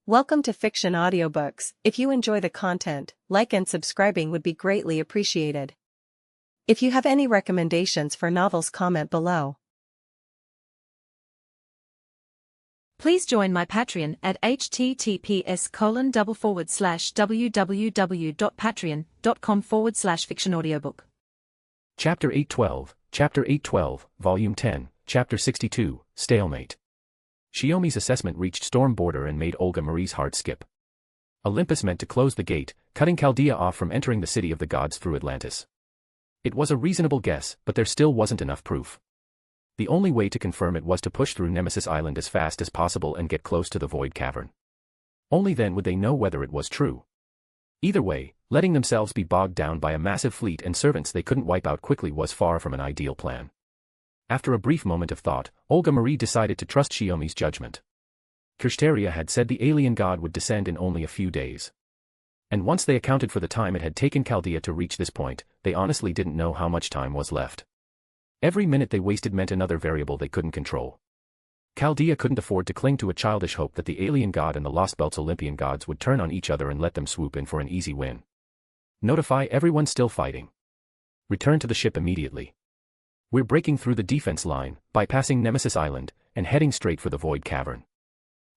Welcome to Fiction Audiobooks. If you enjoy the content, like and subscribing would be greatly appreciated. If you have any recommendations for novels, comment below. Please join my Patreon at https://www.patreon.com/fictionaudiobook. Chapter 812, Volume 10, Chapter 62, Stalemate. Shiomi's assessment reached storm border and made Olga Marie's heart skip. Olympus meant to close the gate, cutting Chaldea off from entering the city of the gods through Atlantis. It was a reasonable guess, but there still wasn't enough proof. The only way to confirm it was to push through Nemesis Island as fast as possible and get close to the Void Cavern. Only then would they know whether it was true. Either way, letting themselves be bogged down by a massive fleet and servants they couldn't wipe out quickly was far from an ideal plan. After a brief moment of thought, Olga Marie decided to trust Shiomi's judgment. Kirei had said the alien god would descend in only a few days. And once they accounted for the time it had taken Chaldea to reach this point, they honestly didn't know how much time was left. Every minute they wasted meant another variable they couldn't control. Chaldea couldn't afford to cling to a childish hope that the alien god and the Lost Belt's Olympian gods would turn on each other and let them swoop in for an easy win. Notify everyone still fighting. Return to the ship immediately. We're breaking through the defense line, bypassing Nemesis Island, and heading straight for the Void Cavern.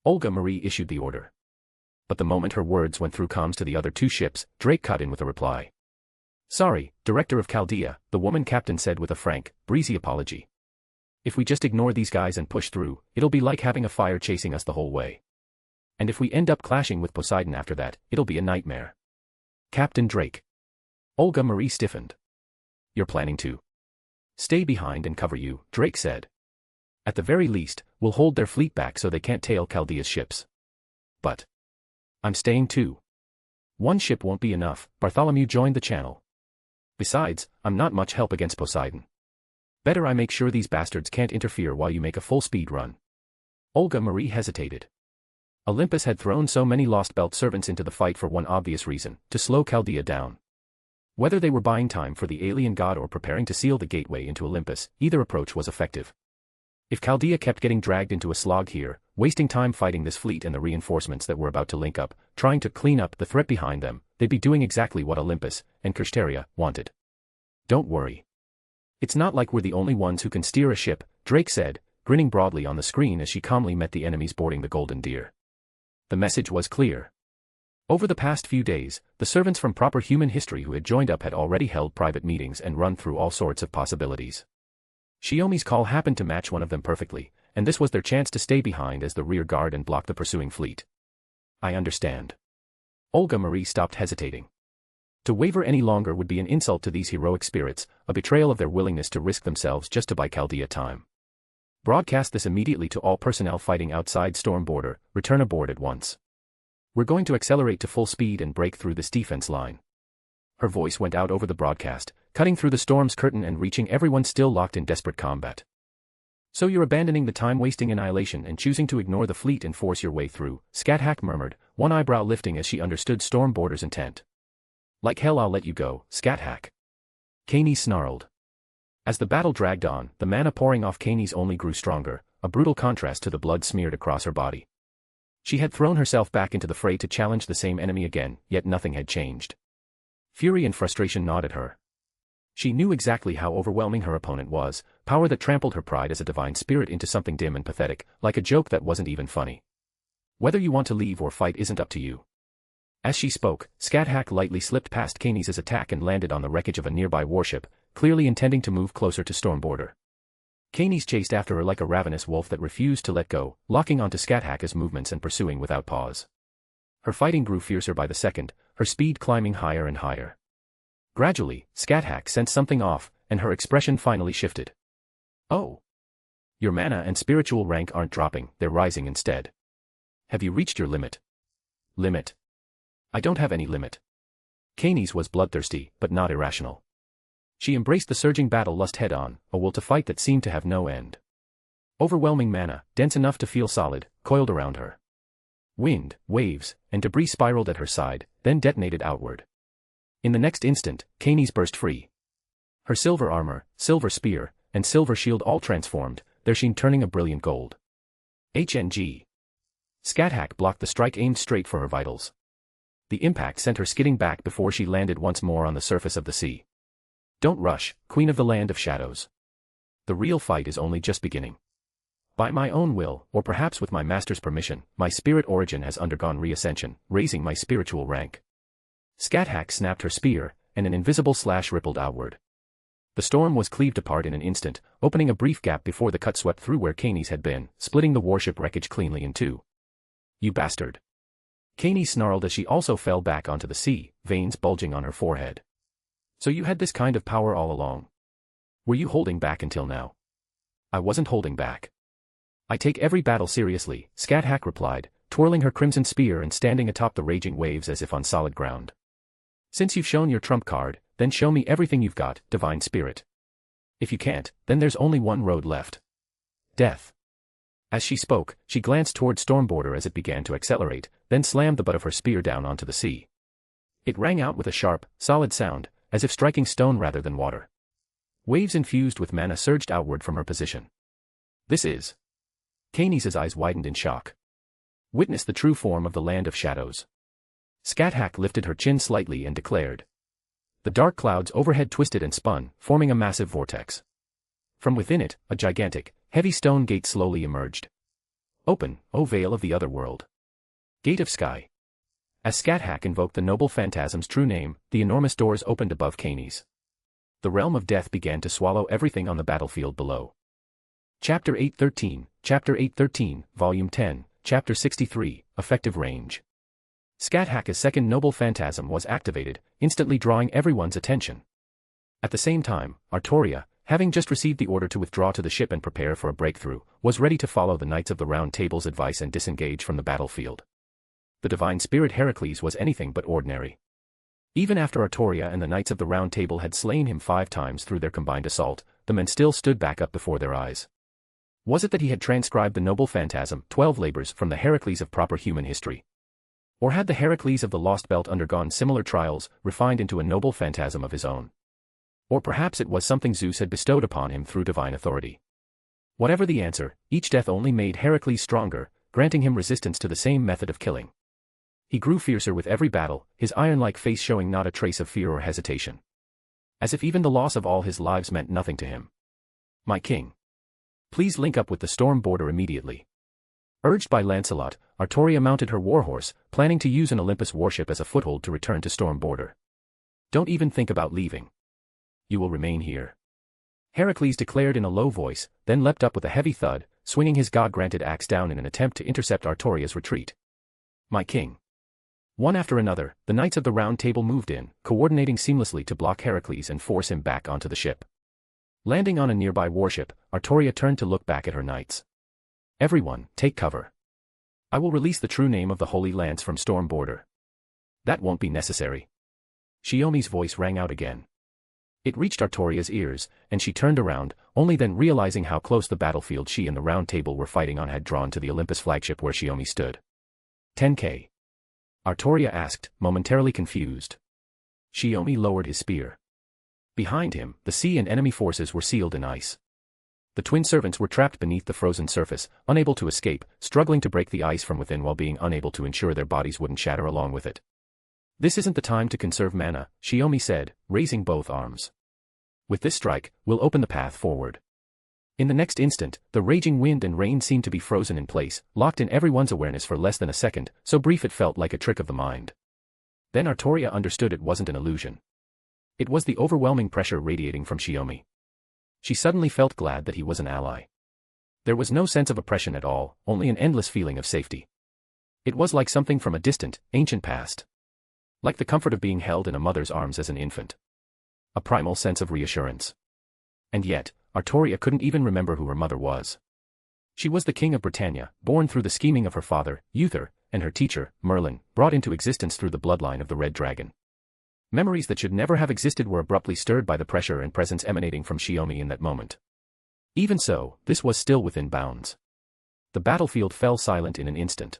Olga Marie issued the order. But the moment her words went through comms to the other two ships, Drake cut in with a reply. "Sorry, Director of Chaldea," the woman captain said with a frank, breezy apology. "If we just ignore these guys and push through, it'll be like having a fire chasing us the whole way. And if we end up clashing with Poseidon after that, it'll be a nightmare." "Captain Drake." Olga Marie stiffened. "You're planning to stay behind and cover you," Drake said. "At the very least, we'll hold their fleet back so they can't tail Chaldea's ships. But I'm staying too. One ship won't be enough," Bartholomew joined the channel. "Besides, I'm not much help against Poseidon. Better I make sure these bastards can't interfere while you make a full-speed run." Olga Marie hesitated. Olympus had thrown so many Lost Belt servants into the fight for one obvious reason, to slow Chaldea down. Whether they were buying time for the alien god or preparing to seal the gateway into Olympus, either approach was effective. If Chaldea kept getting dragged into a slog here, wasting time fighting this fleet and the reinforcements that were about to link up, trying to clean up the threat behind them, they'd be doing exactly what Olympus and Kirei wanted. "Don't worry. It's not like we're the only ones who can steer a ship," Drake said, grinning broadly on the screen as she calmly met the enemies boarding the Golden Deer. The message was clear. Over the past few days, the servants from proper human history who had joined up had already held private meetings and run through all sorts of possibilities. Shiomi's call happened to match one of them perfectly, and this was their chance to stay behind as the rear guard and block the pursuing fleet. "I understand." Olga Marie stopped hesitating. To waver any longer would be an insult to these heroic spirits, a betrayal of their willingness to risk themselves just to buy Chaldea time. "Broadcast this immediately to all personnel fighting outside storm border, return aboard at once. We're going to accelerate to full speed and break through this defense line." Her voice went out over the broadcast, cutting through the storm's curtain and reaching everyone still locked in desperate combat. "So you're abandoning the time-wasting annihilation and choosing to ignore the fleet and force your way through," Scáthach murmured, one eyebrow lifting as she understood storm border's intent. "Like hell I'll let you go, Scáthach." Kanei snarled. As the battle dragged on, the mana pouring off Kanei's only grew stronger, a brutal contrast to the blood smeared across her body. She had thrown herself back into the fray to challenge the same enemy again, yet nothing had changed. Fury and frustration gnawed at her. She knew exactly how overwhelming her opponent was, power that trampled her pride as a divine spirit into something dim and pathetic, like a joke that wasn't even funny. "Whether you want to leave or fight isn't up to you." As she spoke, Scáthach lightly slipped past Kanei's attack and landed on the wreckage of a nearby warship, clearly intending to move closer to storm border. Kanei chased after her like a ravenous wolf that refused to let go, locking onto Scáthach's movements and pursuing without pause. Her fighting grew fiercer by the second, her speed climbing higher and higher. Gradually, Scáthach sensed something off, and her expression finally shifted. "Oh. Your mana and spiritual rank aren't dropping, they're rising instead. Have you reached your limit?" "Limit? I don't have any limit." Kanei's was bloodthirsty, but not irrational. She embraced the surging battle lust head-on, a will to fight that seemed to have no end. Overwhelming mana, dense enough to feel solid, coiled around her. Wind, waves, and debris spiraled at her side, then detonated outward. In the next instant, Kanei's burst free. Her silver armor, silver spear, and silver shield all transformed, their sheen turning a brilliant gold. HNG. Scáthach blocked the strike aimed straight for her vitals. The impact sent her skidding back before she landed once more on the surface of the sea. Don't rush, Queen of the Land of Shadows. The real fight is only just beginning. By my own will, or perhaps with my master's permission, my spirit origin has undergone reascension, raising my spiritual rank. Scáthach snapped her spear, and an invisible slash rippled outward. The storm was cleaved apart in an instant, opening a brief gap before the cut swept through where Kanes had been, splitting the warship wreckage cleanly in two. You bastard. Kanes snarled as she also fell back onto the sea, veins bulging on her forehead. So you had this kind of power all along. Were you holding back until now? I wasn't holding back. I take every battle seriously, Scáthach replied, twirling her crimson spear and standing atop the raging waves as if on solid ground. Since you've shown your trump card, then show me everything you've got, divine spirit. If you can't, then there's only one road left. Death. As she spoke, she glanced toward Stormborder as it began to accelerate, then slammed the butt of her spear down onto the sea. It rang out with a sharp, solid sound, as if striking stone rather than water. Waves infused with mana surged outward from her position. This is... Kanes' eyes widened in shock. Witness the true form of the Land of Shadows. Scáthach lifted her chin slightly and declared. The dark clouds overhead twisted and spun, forming a massive vortex. From within it, a gigantic, heavy stone gate slowly emerged. Open, O Veil of the Otherworld. Gate of Sky. As Scáthach invoked the noble phantasm's true name, the enormous doors opened above Kanes. The realm of death began to swallow everything on the battlefield below. Chapter 813, Volume 10, Chapter 63, Effective Range. Scáthach's second noble phantasm was activated, instantly drawing everyone's attention. At the same time, Artoria, having just received the order to withdraw to the ship and prepare for a breakthrough, was ready to follow the Knights of the Round Table's advice and disengage from the battlefield. The divine spirit Heracles was anything but ordinary. Even after Artoria and the Knights of the Round Table had slain him 5 times through their combined assault, the men still stood back up before their eyes. Was it that he had transcribed the noble phantasm, 12 labors from the Heracles of proper human history? Or had the Heracles of the Lost Belt undergone similar trials, refined into a noble phantasm of his own? Or perhaps it was something Zeus had bestowed upon him through divine authority. Whatever the answer, each death only made Heracles stronger, granting him resistance to the same method of killing. He grew fiercer with every battle, his iron-like face showing not a trace of fear or hesitation. As if even the loss of all his lives meant nothing to him. My king. Please link up with the Stormborder immediately. Urged by Lancelot, Artoria mounted her warhorse, planning to use an Olympus warship as a foothold to return to Stormborder. Don't even think about leaving. You will remain here. Heracles declared in a low voice, then leapt up with a heavy thud, swinging his god-granted axe down in an attempt to intercept Artoria's retreat. My king. One after another, the Knights of the Round Table moved in, coordinating seamlessly to block Heracles and force him back onto the ship. Landing on a nearby warship, Artoria turned to look back at her knights. Everyone, take cover. I will release the true name of the Holy Lance from Stormborder. That won't be necessary. Shiomi's voice rang out again. It reached Artoria's ears, and she turned around, only then realizing how close the battlefield she and the Round Table were fighting on had drawn to the Olympus flagship where Shiomi stood. Tenkei? Artoria asked, momentarily confused. Shiomi lowered his spear. Behind him, the sea and enemy forces were sealed in ice. The twin servants were trapped beneath the frozen surface, unable to escape, struggling to break the ice from within while being unable to ensure their bodies wouldn't shatter along with it. This isn't the time to conserve mana, Shiomi said, raising both arms. With this strike, we'll open the path forward. In the next instant, the raging wind and rain seemed to be frozen in place, locked in everyone's awareness for less than a second, so brief it felt like a trick of the mind. Then Artoria understood it wasn't an illusion. It was the overwhelming pressure radiating from Shiomi. She suddenly felt glad that he was an ally. There was no sense of oppression at all, only an endless feeling of safety. It was like something from a distant, ancient past. Like the comfort of being held in a mother's arms as an infant. A primal sense of reassurance. And yet, Artoria couldn't even remember who her mother was. She was the king of Britannia, born through the scheming of her father, Uther, and her teacher, Merlin, brought into existence through the bloodline of the Red Dragon. Memories that should never have existed were abruptly stirred by the pressure and presence emanating from Shiomi in that moment. Even so, this was still within bounds. The battlefield fell silent in an instant.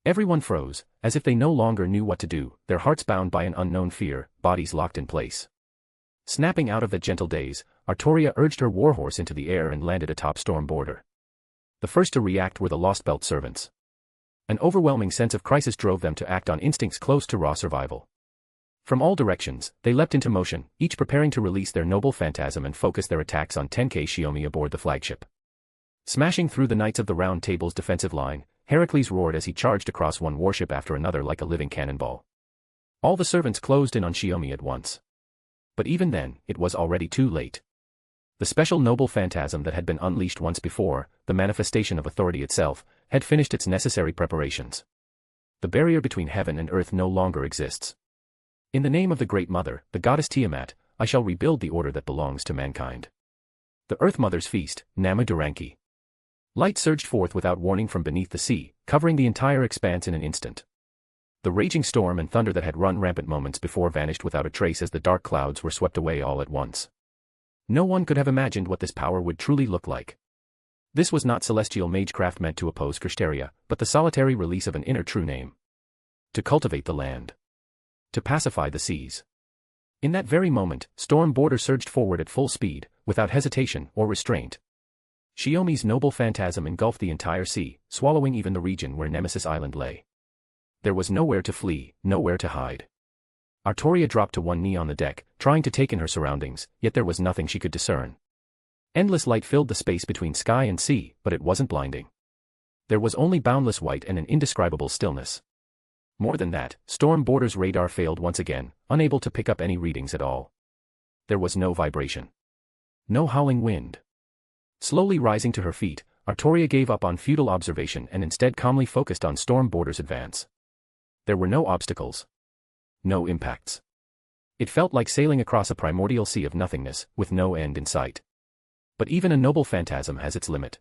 Everyone froze, as if they no longer knew what to do, their hearts bound by an unknown fear, bodies locked in place. Snapping out of that gentle daze, Artoria urged her warhorse into the air and landed atop Stormborder. The first to react were the Lost Belt servants. An overwhelming sense of crisis drove them to act on instincts close to raw survival. From all directions, they leapt into motion, each preparing to release their noble phantasm and focus their attacks on Tenkei Shiomi aboard the flagship. Smashing through the Knights of the Round Table's defensive line, Heracles roared as he charged across one warship after another like a living cannonball. All the servants closed in on Shiomi at once. But even then, it was already too late. The special noble phantasm that had been unleashed once before, the manifestation of authority itself, had finished its necessary preparations. The barrier between heaven and earth no longer exists. In the name of the Great Mother, the goddess Tiamat, I shall rebuild the order that belongs to mankind. The Earth Mother's feast, Nama Duranki. Light surged forth without warning from beneath the sea, covering the entire expanse in an instant. The raging storm and thunder that had run rampant moments before vanished without a trace as the dark clouds were swept away all at once. No one could have imagined what this power would truly look like. This was not celestial magecraft meant to oppose Krysteria, but the solitary release of an inner true name. To cultivate the land. To pacify the seas. In that very moment, Storm Border surged forward at full speed, without hesitation or restraint. Shiomi's noble phantasm engulfed the entire sea, swallowing even the region where Nemesis Island lay. There was nowhere to flee, nowhere to hide. Artoria dropped to one knee on the deck, trying to take in her surroundings, yet there was nothing she could discern. Endless light filled the space between sky and sea, but it wasn't blinding. There was only boundless white and an indescribable stillness. More than that, Storm Border's radar failed once again, unable to pick up any readings at all. There was no vibration. No howling wind. Slowly rising to her feet, Artoria gave up on futile observation and instead calmly focused on Storm Border's advance. There were no obstacles. No impacts. It felt like sailing across a primordial sea of nothingness, with no end in sight. But even a noble phantasm has its limit.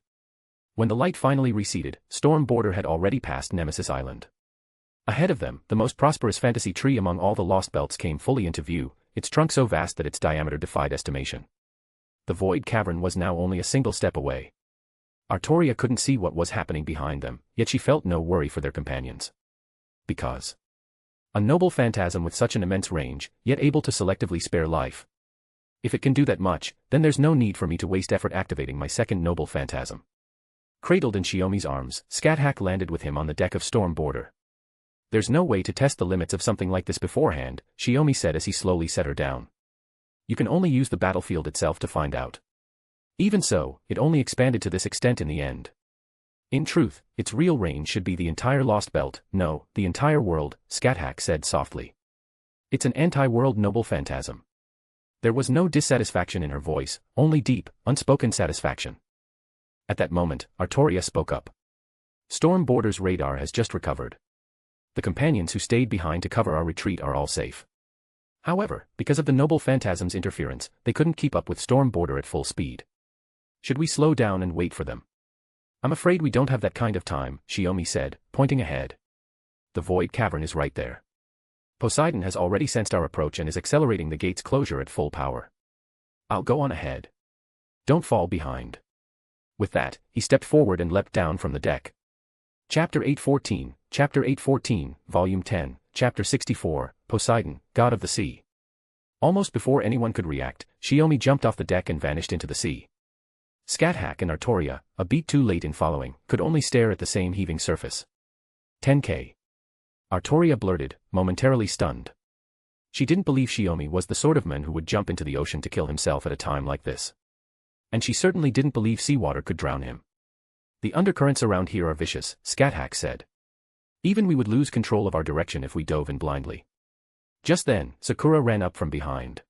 When the light finally receded, Storm Border had already passed Nemesis Island. Ahead of them, the most prosperous fantasy tree among all the Lost Belts came fully into view, its trunk so vast that its diameter defied estimation. The void cavern was now only a single step away. Artoria couldn't see what was happening behind them, yet she felt no worry for their companions. Because a noble phantasm with such an immense range, yet able to selectively spare life. If it can do that much, then there's no need for me to waste effort activating my second noble phantasm. Cradled in Shiomi's arms, Scáthach landed with him on the deck of Storm Border. There's no way to test the limits of something like this beforehand, Shiomi said as he slowly set her down. You can only use the battlefield itself to find out. Even so, it only expanded to this extent in the end. In truth, its real range should be the entire Lost Belt, no, the entire world, Scáthach said softly. It's an anti-world noble phantasm. There was no dissatisfaction in her voice, only deep, unspoken satisfaction. At that moment, Artoria spoke up. Storm Border's radar has just recovered. The companions who stayed behind to cover our retreat are all safe. However, because of the noble phantasm's interference, they couldn't keep up with Storm Border at full speed. Should we slow down and wait for them? I'm afraid we don't have that kind of time, Shiomi said, pointing ahead. The void cavern is right there. Poseidon has already sensed our approach and is accelerating the gate's closure at full power. I'll go on ahead. Don't fall behind. With that, he stepped forward and leapt down from the deck. Chapter 814, Volume 10, Chapter 64, Poseidon, God of the Sea. Almost before anyone could react, Shiomi jumped off the deck and vanished into the sea. Scáthach and Artoria, a beat too late in following, could only stare at the same heaving surface. Tenkei. Artoria blurted, momentarily stunned. She didn't believe Shiomi was the sort of man who would jump into the ocean to kill himself at a time like this. And she certainly didn't believe seawater could drown him. The undercurrents around here are vicious, Scáthach said. Even we would lose control of our direction if we dove in blindly. Just then, Sakura ran up from behind.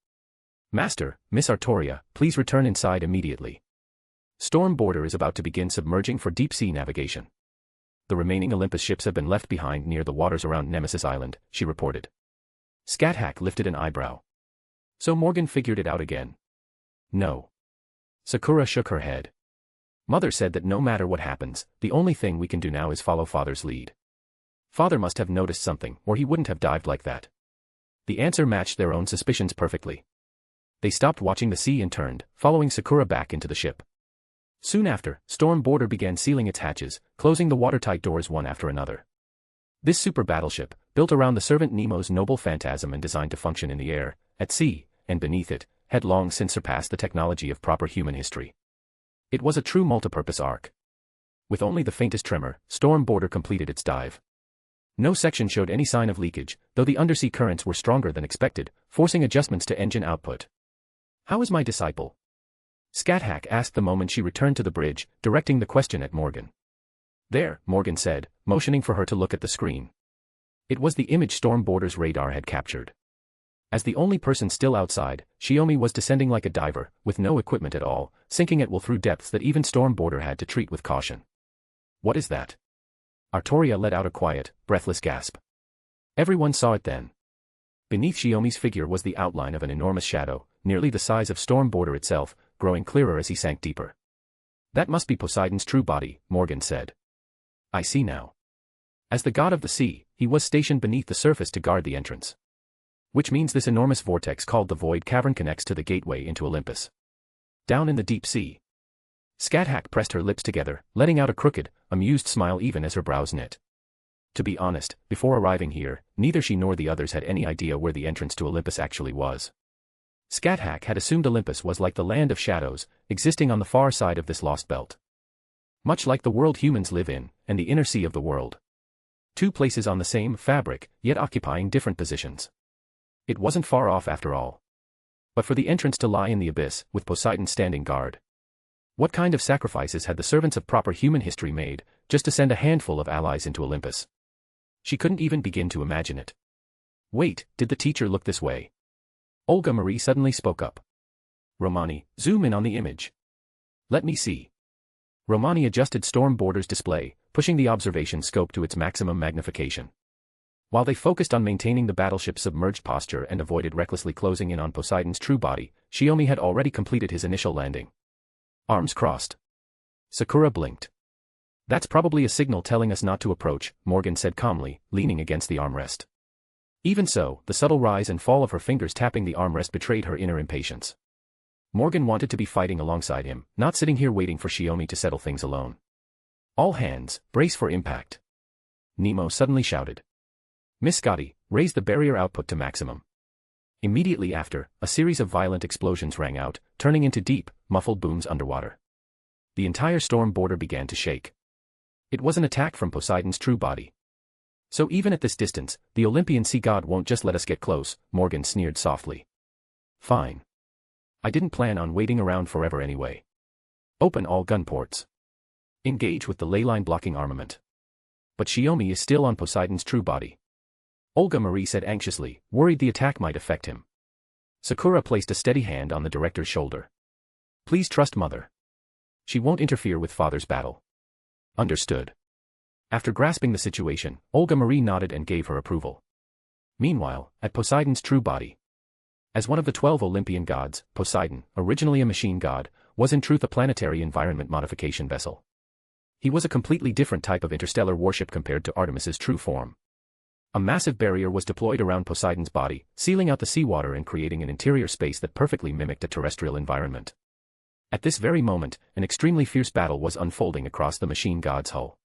Master, Miss Artoria, please return inside immediately. Storm Border is about to begin submerging for deep-sea navigation. The remaining Olympus ships have been left behind near the waters around Nemesis Island, she reported. Scáthach lifted an eyebrow. So Morgan figured it out again. No. Sakura shook her head. Mother said that no matter what happens, the only thing we can do now is follow Father's lead. Father must have noticed something, or he wouldn't have dived like that. The answer matched their own suspicions perfectly. They stopped watching the sea and turned, following Sakura back into the ship. Soon after, Storm Border began sealing its hatches, closing the watertight doors one after another. This super battleship, built around the servant Nemo's noble phantasm and designed to function in the air, at sea, and beneath it, had long since surpassed the technology of proper human history. It was a true multipurpose ark. With only the faintest tremor, Storm Border completed its dive. No section showed any sign of leakage, though the undersea currents were stronger than expected, forcing adjustments to engine output. "How is my disciple?" Scáthach asked the moment she returned to the bridge, directing the question at Morgan. "There," Morgan said, motioning for her to look at the screen. It was the image Storm Border's radar had captured. As the only person still outside, Shiomi was descending like a diver, with no equipment at all, sinking at will through depths that even Storm Border had to treat with caution. "What is that?" Artoria let out a quiet, breathless gasp. Everyone saw it then. Beneath Shiomi's figure was the outline of an enormous shadow, nearly the size of Storm Border itself, growing clearer as he sank deeper. "That must be Poseidon's true body," Morgan said. "I see now." As the god of the sea, he was stationed beneath the surface to guard the entrance. Which means this enormous vortex called the Void Cavern connects to the gateway into Olympus. Down in the deep sea. Scáthach pressed her lips together, letting out a crooked, amused smile even as her brows knit. To be honest, before arriving here, neither she nor the others had any idea where the entrance to Olympus actually was. Scáthach had assumed Olympus was like the land of shadows, existing on the far side of this lost belt. Much like the world humans live in, and the inner sea of the world. Two places on the same fabric, yet occupying different positions. It wasn't far off after all. But for the entrance to lie in the abyss, with Poseidon standing guard. What kind of sacrifices had the servants of proper human history made, just to send a handful of allies into Olympus? She couldn't even begin to imagine it. "Wait, did the teacher look this way?" Olga Marie suddenly spoke up. "Romani, zoom in on the image. Let me see." Romani adjusted Storm Border's display, pushing the observation scope to its maximum magnification. While they focused on maintaining the battleship's submerged posture and avoided recklessly closing in on Poseidon's true body, Shiomi had already completed his initial landing. Arms crossed. Sakura blinked. "That's probably a signal telling us not to approach," Morgan said calmly, leaning against the armrest. Even so, the subtle rise and fall of her fingers tapping the armrest betrayed her inner impatience. Morgan wanted to be fighting alongside him, not sitting here waiting for Shiomi to settle things alone. "All hands, brace for impact." Nemo suddenly shouted. "Miss Scotty, raise the barrier output to maximum." Immediately after, a series of violent explosions rang out, turning into deep, muffled booms underwater. The entire Storm Border began to shake. It was an attack from Poseidon's true body. "So even at this distance, the Olympian sea god won't just let us get close," Morgan sneered softly. "Fine. I didn't plan on waiting around forever anyway. Open all gun ports. Engage with the leyline blocking armament." "But Shiomi is still on Poseidon's true body," Olga Marie said anxiously, worried the attack might affect him. Sakura placed a steady hand on the director's shoulder. "Please trust Mother. She won't interfere with Father's battle." "Understood." After grasping the situation, Olga Marie nodded and gave her approval. Meanwhile, at Poseidon's true body. As one of the 12 Olympian gods, Poseidon, originally a machine god, was in truth a planetary environment modification vessel. He was a completely different type of interstellar warship compared to Artemis's true form. A massive barrier was deployed around Poseidon's body, sealing out the seawater and creating an interior space that perfectly mimicked a terrestrial environment. At this very moment, an extremely fierce battle was unfolding across the machine god's hull.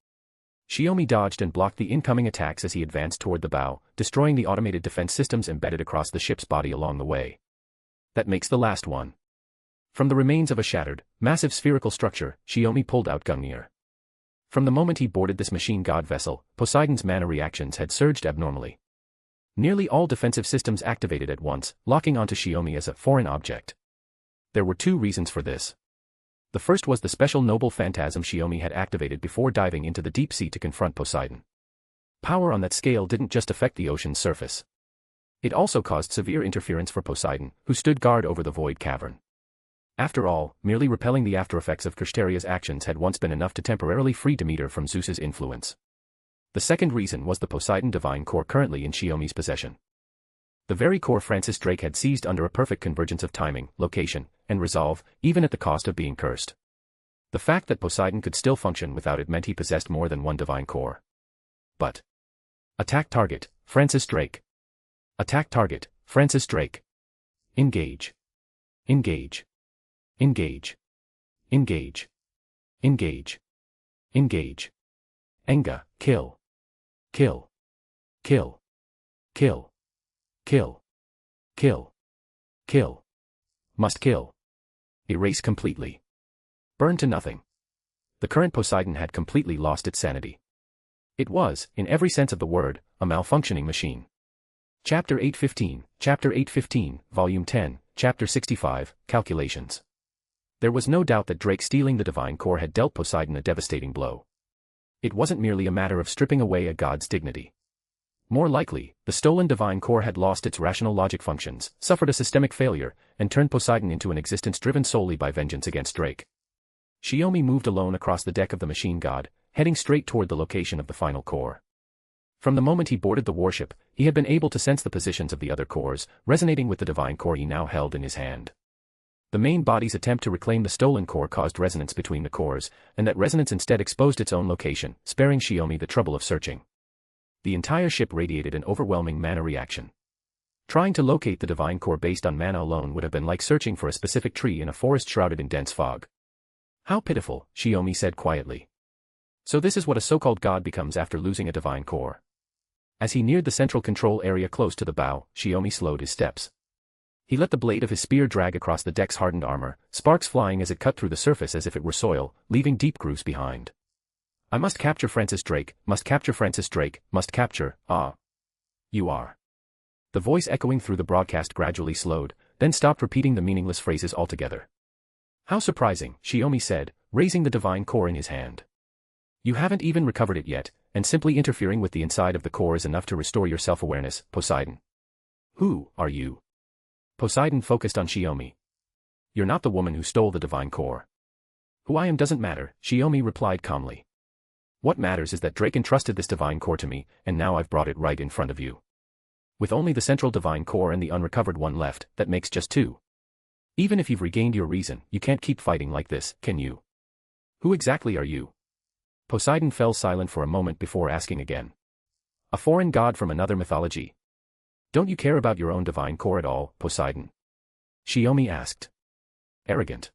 Shiomi dodged and blocked the incoming attacks as he advanced toward the bow, destroying the automated defense systems embedded across the ship's body along the way. That makes the last one. From the remains of a shattered, massive spherical structure, Shiomi pulled out Gungnir. From the moment he boarded this machine god vessel, Poseidon's mana reactions had surged abnormally. Nearly all defensive systems activated at once, locking onto Shiomi as a foreign object. There were two reasons for this. The first was the special noble phantasm Shiomi had activated before diving into the deep sea to confront Poseidon. Power on that scale didn't just affect the ocean's surface. It also caused severe interference for Poseidon, who stood guard over the void cavern. After all, merely repelling the aftereffects of Kristeria's actions had once been enough to temporarily free Demeter from Zeus's influence. The second reason was the Poseidon divine core currently in Shiomi's possession. The very core Francis Drake had seized under a perfect convergence of timing, location, and resolve, even at the cost of being cursed. The fact that Poseidon could still function without it meant he possessed more than one divine core. But attack target, Francis Drake. Attack target, Francis Drake. Engage. Engage. Engage. Engage. Engage. Engage. Enga, kill. Kill. Kill. Kill. Kill. Kill. Kill. Must kill. Erase completely. Burn to nothing. The current Poseidon had completely lost its sanity. It was, in every sense of the word, a malfunctioning machine. Chapter 815, Volume 10, Chapter 65, Calculations. There was no doubt that Drake stealing the divine core had dealt Poseidon a devastating blow. It wasn't merely a matter of stripping away a god's dignity. More likely, the stolen divine core had lost its rational logic functions, suffered a systemic failure, and turned Poseidon into an existence driven solely by vengeance against Drake. Shiomi moved alone across the deck of the machine god, heading straight toward the location of the final core. From the moment he boarded the warship, he had been able to sense the positions of the other cores, resonating with the divine core he now held in his hand. The main body's attempt to reclaim the stolen core caused resonance between the cores, and that resonance instead exposed its own location, sparing Shiomi the trouble of searching. The entire ship radiated an overwhelming mana reaction. Trying to locate the divine core based on mana alone would have been like searching for a specific tree in a forest shrouded in dense fog. How pitiful, Shiomi said quietly. So this is what a so-called god becomes after losing a divine core. As he neared the central control area close to the bow, Shiomi slowed his steps. He let the blade of his spear drag across the deck's hardened armor, sparks flying as it cut through the surface as if it were soil, leaving deep grooves behind. I must capture Francis Drake, must capture Francis Drake, must capture, You are. The voice echoing through the broadcast gradually slowed, then stopped repeating the meaningless phrases altogether. How surprising, Shiomi said, raising the divine core in his hand. You haven't even recovered it yet, and simply interfering with the inside of the core is enough to restore your self-awareness, Poseidon. Who are you? Poseidon focused on Shiomi. You're not the woman who stole the divine core. Who I am doesn't matter, Shiomi replied calmly. What matters is that Drake entrusted this divine core to me, and now I've brought it right in front of you. With only the central divine core and the unrecovered one left, that makes just two. Even if you've regained your reason, you can't keep fighting like this, can you? Who exactly are you? Poseidon fell silent for a moment before asking again. A foreign god from another mythology. Don't you care about your own divine core at all, Poseidon? Shiomi asked. Arrogant.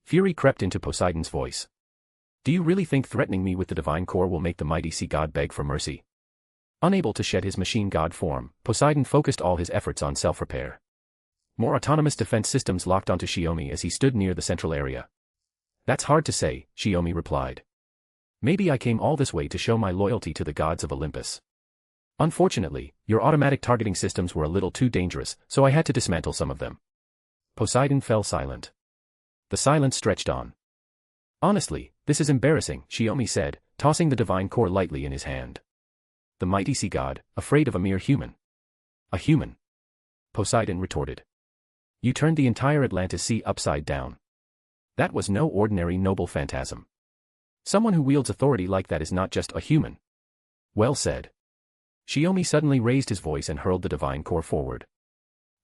Fury crept into Poseidon's voice. Do you really think threatening me with the divine core will make the mighty sea god beg for mercy? Unable to shed his machine god form, Poseidon focused all his efforts on self-repair. More autonomous defense systems locked onto Shiomi as he stood near the central area. That's hard to say, Shiomi replied. Maybe I came all this way to show my loyalty to the gods of Olympus. Unfortunately, your automatic targeting systems were a little too dangerous, so I had to dismantle some of them. Poseidon fell silent. The silence stretched on. Honestly, this is embarrassing, Shiomi said, tossing the divine core lightly in his hand. The mighty sea god, afraid of a mere human. A human? Poseidon retorted. You turned the entire Atlantis Sea upside down. That was no ordinary noble phantasm. Someone who wields authority like that is not just a human. Well said. Shiomi suddenly raised his voice and hurled the divine core forward.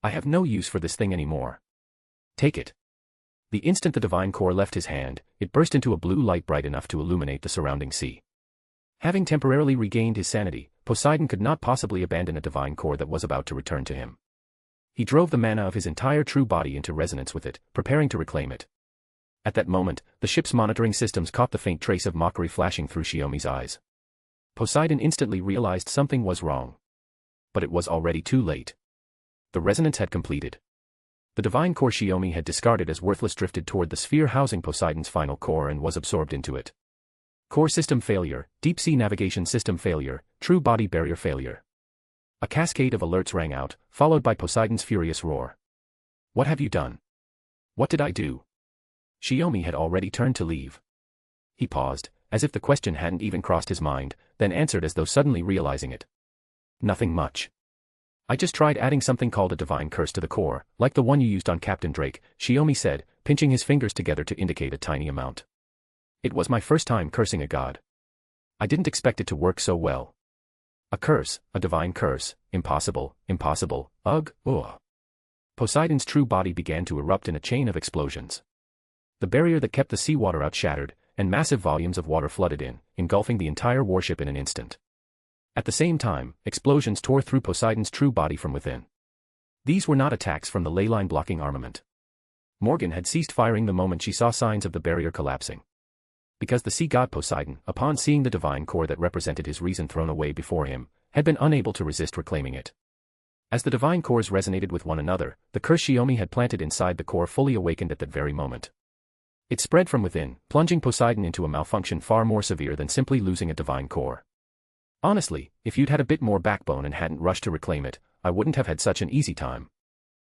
I have no use for this thing anymore. Take it. The instant the divine core left his hand, it burst into a blue light bright enough to illuminate the surrounding sea. Having temporarily regained his sanity, Poseidon could not possibly abandon a divine core that was about to return to him. He drove the mana of his entire true body into resonance with it, preparing to reclaim it. At that moment, the ship's monitoring systems caught the faint trace of mockery flashing through Shiomi's eyes. Poseidon instantly realized something was wrong. But it was already too late. The resonance had completed. The divine core Shiomi had discarded as worthless drifted toward the sphere housing Poseidon's final core and was absorbed into it. Core system failure, deep sea navigation system failure, true body barrier failure. A cascade of alerts rang out, followed by Poseidon's furious roar. What have you done? What did I do? Shiomi had already turned to leave. He paused, as if the question hadn't even crossed his mind, then answered as though suddenly realizing it. Nothing much. I just tried adding something called a divine curse to the core, like the one you used on Captain Drake, Shiomi said, pinching his fingers together to indicate a tiny amount. It was my first time cursing a god. I didn't expect it to work so well. A curse, a divine curse, impossible, impossible, ugh. Poseidon's true body began to erupt in a chain of explosions. The barrier that kept the seawater out shattered, and massive volumes of water flooded in, engulfing the entire warship in an instant. At the same time, explosions tore through Poseidon's true body from within. These were not attacks from the ley line blocking armament. Morgan had ceased firing the moment she saw signs of the barrier collapsing. Because the sea god Poseidon, upon seeing the divine core that represented his reason thrown away before him, had been unable to resist reclaiming it. As the divine cores resonated with one another, the curse Shiomi had planted inside the core fully awakened at that very moment. It spread from within, plunging Poseidon into a malfunction far more severe than simply losing a divine core. Honestly, if you'd had a bit more backbone and hadn't rushed to reclaim it, I wouldn't have had such an easy time.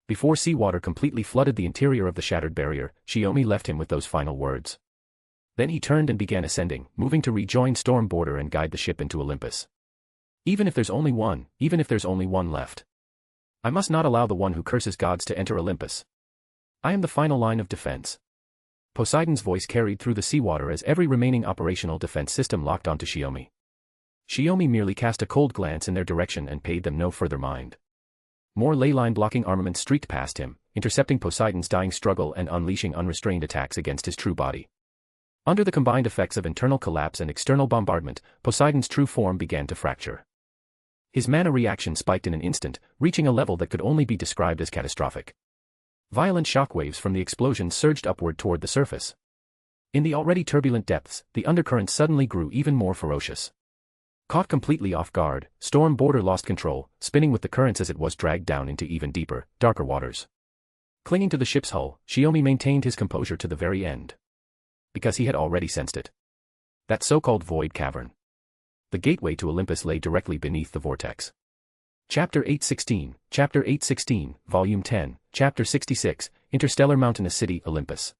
Before seawater completely flooded the interior of the shattered barrier, Shiomi left him with those final words. Then he turned and began ascending, moving to rejoin Storm Border and guide the ship into Olympus. Even if there's only one left. I must not allow the one who curses gods to enter Olympus. I am the final line of defense. Poseidon's voice carried through the seawater as every remaining operational defense system locked onto Shiomi. Shiomi merely cast a cold glance in their direction and paid them no further mind. More leyline blocking armaments streaked past him, intercepting Poseidon's dying struggle and unleashing unrestrained attacks against his true body. Under the combined effects of internal collapse and external bombardment, Poseidon's true form began to fracture. His mana reaction spiked in an instant, reaching a level that could only be described as catastrophic. Violent shockwaves from the explosion surged upward toward the surface. In the already turbulent depths, the undercurrent suddenly grew even more ferocious. Caught completely off guard, Storm Border lost control, spinning with the currents as it was dragged down into even deeper, darker waters. Clinging to the ship's hull, Shiomi maintained his composure to the very end. Because he had already sensed it. That so-called void cavern. The gateway to Olympus lay directly beneath the vortex. Chapter 816, Volume 10, Chapter 66, Interstellar Mountainous City, Olympus.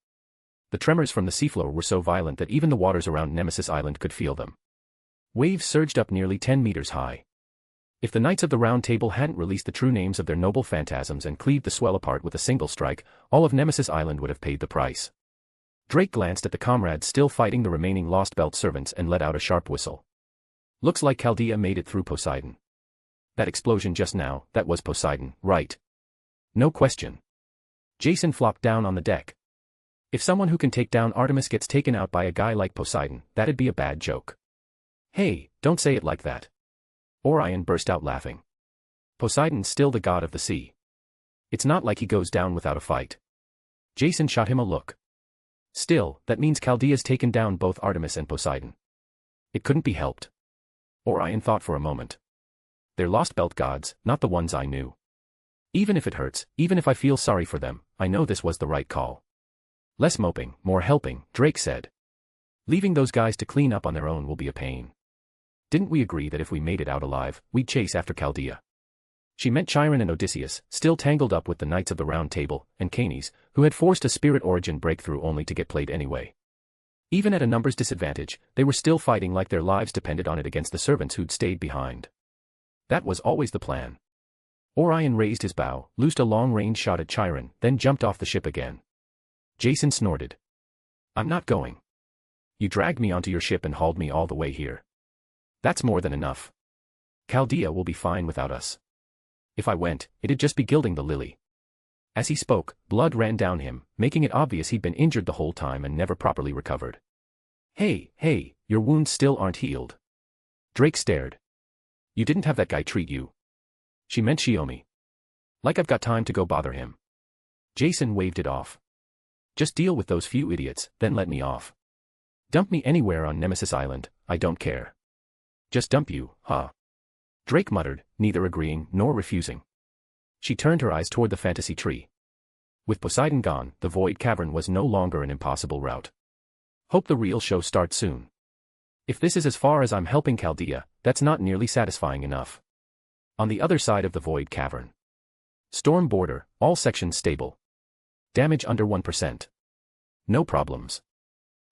The tremors from the seafloor were so violent that even the waters around Nemesis Island could feel them. Waves surged up nearly 10 meters high. If the Knights of the Round Table hadn't released the true names of their noble phantasms and cleaved the swell apart with a single strike, all of Nemesis Island would have paid the price. Drake glanced at the comrades still fighting the remaining Lost Belt servants and let out a sharp whistle. Looks like Chaldea made it through Poseidon. That explosion just now, that was Poseidon, right? No question. Jason flopped down on the deck. If someone who can take down Artemis gets taken out by a guy like Poseidon, that'd be a bad joke. Hey, don't say it like that. Orion burst out laughing. Poseidon's still the god of the sea. It's not like he goes down without a fight. Jason shot him a look. Still, that means Chaldea's taken down both Artemis and Poseidon. It couldn't be helped. Orion thought for a moment. They're Lost Belt gods, not the ones I knew. Even if it hurts, even if I feel sorry for them, I know this was the right call. Less moping, more helping, Drake said. Leaving those guys to clean up on their own will be a pain. Didn't we agree that if we made it out alive, we'd chase after Chaldea? She meant Chiron and Odysseus, still tangled up with the Knights of the Round Table, and Canes, who had forced a spirit origin breakthrough only to get played anyway. Even at a numbers disadvantage, they were still fighting like their lives depended on it against the servants who'd stayed behind. That was always the plan. Orion raised his bow, loosed a long-range shot at Chiron, then jumped off the ship again. Jason snorted. I'm not going. You dragged me onto your ship and hauled me all the way here. That's more than enough. Chaldea will be fine without us. If I went, it'd just be gilding the lily. As he spoke, blood ran down him, making it obvious he'd been injured the whole time and never properly recovered. Hey, your wounds still aren't healed. Drake stared. You didn't have that guy treat you. She meant Shiomi. Like I've got time to go bother him. Jason waved it off. Just deal with those few idiots, then let me off. Dump me anywhere on Nemesis Island, I don't care. Just dump you, huh? Drake muttered, neither agreeing nor refusing. She turned her eyes toward the fantasy tree. With Poseidon gone, the void cavern was no longer an impossible route. Hope the real show starts soon. If this is as far as I'm helping Chaldea, that's not nearly satisfying enough. On the other side of the void cavern. Storm Border, all sections stable. Damage under 1%. No problems.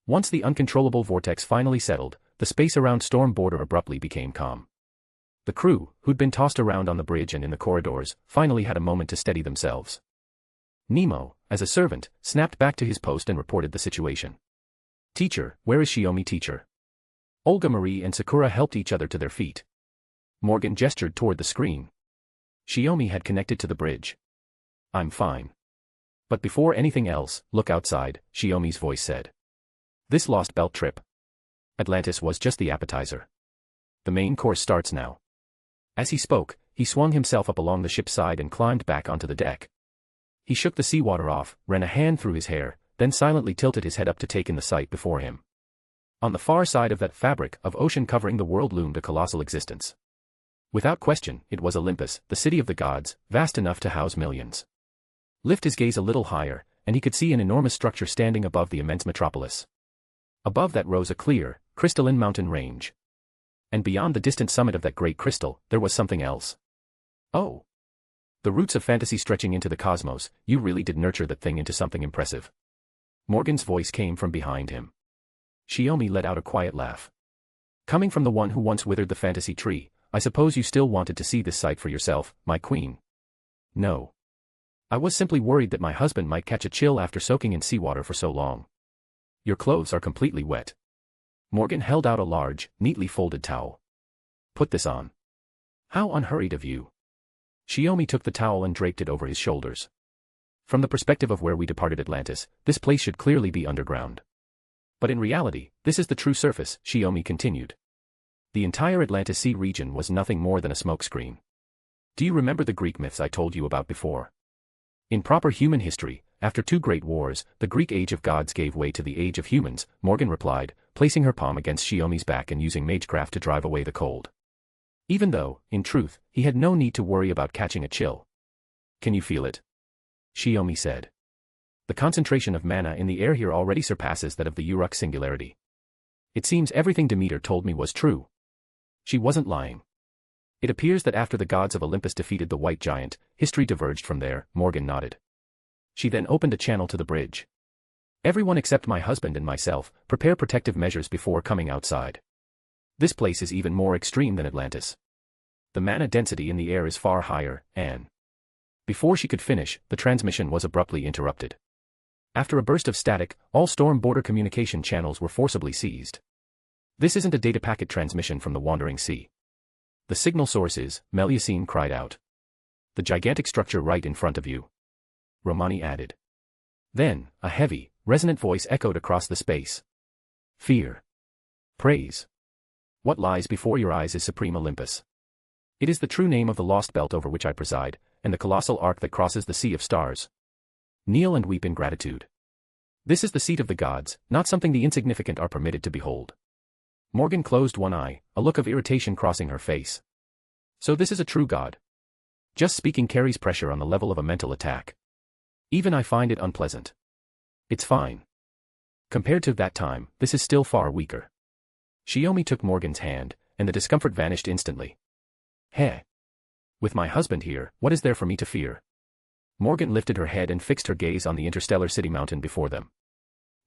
Once the uncontrollable vortex finally settled, the space around Storm Border abruptly became calm. The crew, who'd been tossed around on the bridge and in the corridors, finally had a moment to steady themselves. Nemo, as a servant, snapped back to his post and reported the situation. Teacher, where is Shiomi, teacher? Olga Marie and Sakura helped each other to their feet. Morgan gestured toward the screen. Shiomi had connected to the bridge. I'm fine. But before anything else, look outside, Shiomi's voice said. This Lost Belt trip. Atlantis was just the appetizer. The main course starts now. As he spoke, he swung himself up along the ship's side and climbed back onto the deck. He shook the seawater off, ran a hand through his hair, then silently tilted his head up to take in the sight before him. On the far side of that fabric of ocean covering the world loomed a colossal existence. Without question, it was Olympus, the city of the gods, vast enough to house millions. Lift his gaze a little higher, and he could see an enormous structure standing above the immense metropolis. Above that rose a clear, crystalline mountain range. And beyond the distant summit of that great crystal, there was something else. Oh! The roots of fantasy stretching into the cosmos, you really did nurture that thing into something impressive. Morgan's voice came from behind him. Shiomi let out a quiet laugh. Coming from the one who once withered the fantasy tree, I suppose you still wanted to see this sight for yourself, my queen. No. I was simply worried that my husband might catch a chill after soaking in seawater for so long. Your clothes are completely wet. Morgan held out a large, neatly folded towel. Put this on. How unhurried of you. Shiomi took the towel and draped it over his shoulders. From the perspective of where we departed Atlantis, this place should clearly be underground. But in reality, this is the true surface, Shiomi continued. The entire Atlantis Sea region was nothing more than a smokescreen. Do you remember the Greek myths I told you about before? In proper human history, after 2 great wars, the Greek age of gods gave way to the age of humans, Morgan replied, placing her palm against Shiomi's back and using magecraft to drive away the cold. Even though, in truth, he had no need to worry about catching a chill. Can you feel it? Shiomi said. The concentration of mana in the air here already surpasses that of the Uruk singularity. It seems everything Demeter told me was true. She wasn't lying. It appears that after the gods of Olympus defeated the white giant, history diverged from there, Morgan nodded. She then opened a channel to the bridge. Everyone except my husband and myself, prepare protective measures before coming outside. This place is even more extreme than Atlantis. The mana density in the air is far higher, and... Before she could finish, the transmission was abruptly interrupted. After a burst of static, all storm border communication channels were forcibly seized. This isn't a data packet transmission from the Wandering Sea. The signal source is, Melusine cried out. The gigantic structure right in front of you. Romani added. Then, a heavy, resonant voice echoed across the space. Fear. Praise. What lies before your eyes is Supreme Olympus. It is the true name of the lost belt over which I preside, and the colossal arc that crosses the sea of stars. Kneel and weep in gratitude. This is the seat of the gods, not something the insignificant are permitted to behold. Morgan closed one eye, a look of irritation crossing her face. So this is a true god. Just speaking carries pressure on the level of a mental attack. Even I find it unpleasant. It's fine. Compared to that time, this is still far weaker. Shiomi took Morgan's hand, and the discomfort vanished instantly. Heh. With my husband here, what is there for me to fear? Morgan lifted her head and fixed her gaze on the interstellar city mountain before them.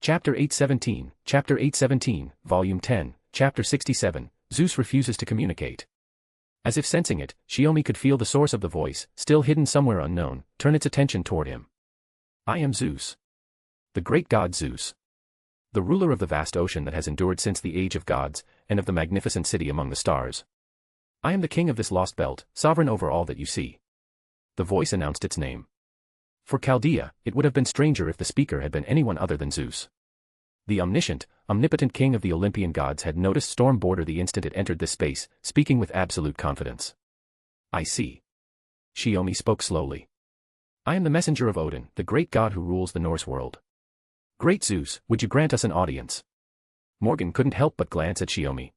Chapter 817, Volume 10, Chapter 67, Zeus refuses to communicate. As if sensing it, Shiomi could feel the source of the voice, still hidden somewhere unknown, turn its attention toward him. I am Zeus. The great god Zeus. The ruler of the vast ocean that has endured since the age of gods, and of the magnificent city among the stars. I am the king of this lost belt, sovereign over all that you see. The voice announced its name. For Chaldea, it would have been stranger if the speaker had been anyone other than Zeus. The omniscient, omnipotent king of the Olympian gods had noticed Storm Border the instant it entered this space, speaking with absolute confidence. I see. Shiomi spoke slowly. I am the messenger of Odin, the great god who rules the Norse world. Great Zeus, would you grant us an audience? Morgan couldn't help but glance at Shiomi.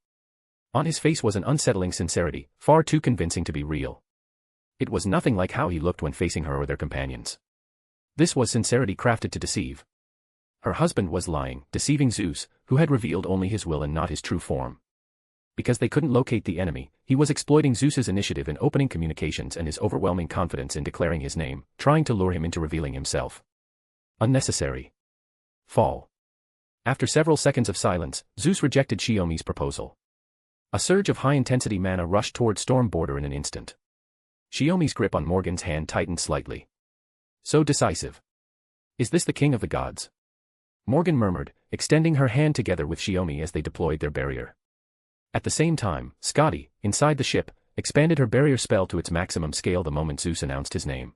On his face was an unsettling sincerity, far too convincing to be real. It was nothing like how he looked when facing her or their companions. This was sincerity crafted to deceive. Her husband was lying, deceiving Zeus, who had revealed only his will and not his true form. Because they couldn't locate the enemy, he was exploiting Zeus's initiative in opening communications and his overwhelming confidence in declaring his name, trying to lure him into revealing himself. Unnecessary. Fall. After several seconds of silence, Zeus rejected Shiomi's proposal. A surge of high-intensity mana rushed toward Storm Border in an instant. Shiomi's grip on Morgan's hand tightened slightly. So decisive. Is this the king of the gods? Morgan murmured, extending her hand together with Shiomi as they deployed their barrier. At the same time, Scotty, inside the ship, expanded her barrier spell to its maximum scale the moment Zeus announced his name.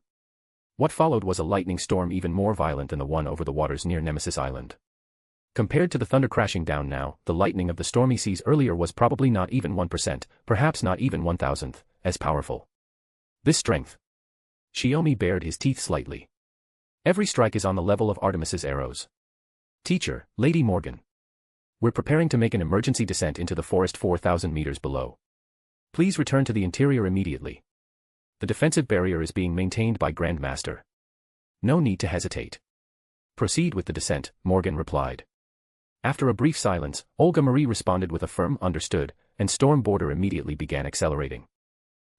What followed was a lightning storm even more violent than the one over the waters near Nemesis Island. Compared to the thunder crashing down now, the lightning of the stormy seas earlier was probably not even 1%, perhaps not even 1,000th, as powerful. This strength. Shiomi bared his teeth slightly. Every strike is on the level of Artemis's arrows. Teacher, Lady Morgan. We're preparing to make an emergency descent into the forest 4,000 meters below. Please return to the interior immediately. The defensive barrier is being maintained by Grand Master. No need to hesitate. Proceed with the descent, Morgan replied. After a brief silence, Olga Marie responded with a firm understood, and Storm Border immediately began accelerating.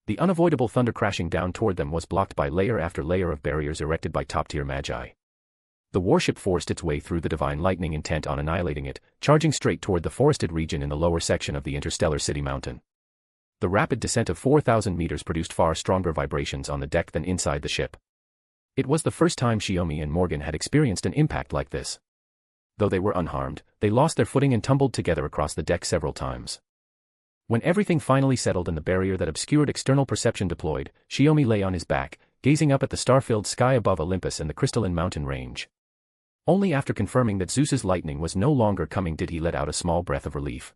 The unavoidable thunder crashing down toward them was blocked by layer after layer of barriers erected by top-tier magi. The warship forced its way through the divine lightning intent on annihilating it, charging straight toward the forested region in the lower section of the interstellar city mountain. The rapid descent of 4,000 meters produced far stronger vibrations on the deck than inside the ship. It was the first time Shiomi and Morgan had experienced an impact like this. Though they were unharmed, they lost their footing and tumbled together across the deck several times. When everything finally settled and the barrier that obscured external perception deployed, Shiomi lay on his back, gazing up at the star-filled sky above Olympus and the crystalline mountain range. Only after confirming that Zeus's lightning was no longer coming did he let out a small breath of relief.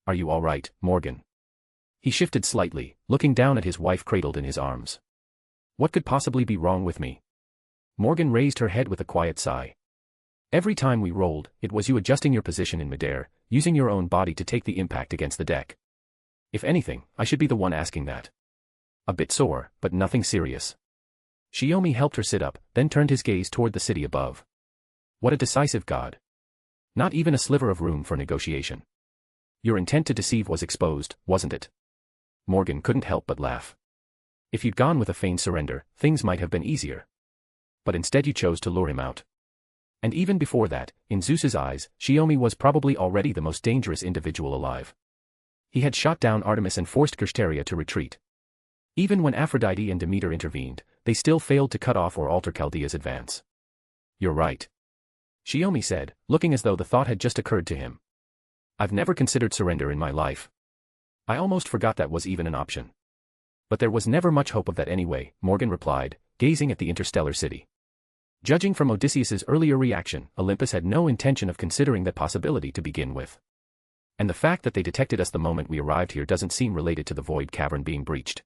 "Are you all right, Morgan?" He shifted slightly, looking down at his wife cradled in his arms. "What could possibly be wrong with me?" Morgan raised her head with a quiet sigh. "Every time we rolled, it was you adjusting your position in midair, using your own body to take the impact against the deck. If anything, I should be the one asking that." A bit sore, but nothing serious. Shiomi helped her sit up, then turned his gaze toward the city above. What a decisive god. Not even a sliver of room for negotiation. Your intent to deceive was exposed, wasn't it? Morgan couldn't help but laugh. If you'd gone with a feigned surrender, things might have been easier. But instead you chose to lure him out. And even before that, in Zeus's eyes, Shiomi was probably already the most dangerous individual alive. He had shot down Artemis and forced Kirei to retreat. Even when Aphrodite and Demeter intervened, they still failed to cut off or alter Chaldea's advance. "You're right," Shiomi said, looking as though the thought had just occurred to him. "I've never considered surrender in my life. I almost forgot that was even an option." "But there was never much hope of that anyway," Morgan replied, gazing at the interstellar city. Judging from Odysseus's earlier reaction, Olympus had no intention of considering that possibility to begin with. And the fact that they detected us the moment we arrived here doesn't seem related to the void cavern being breached.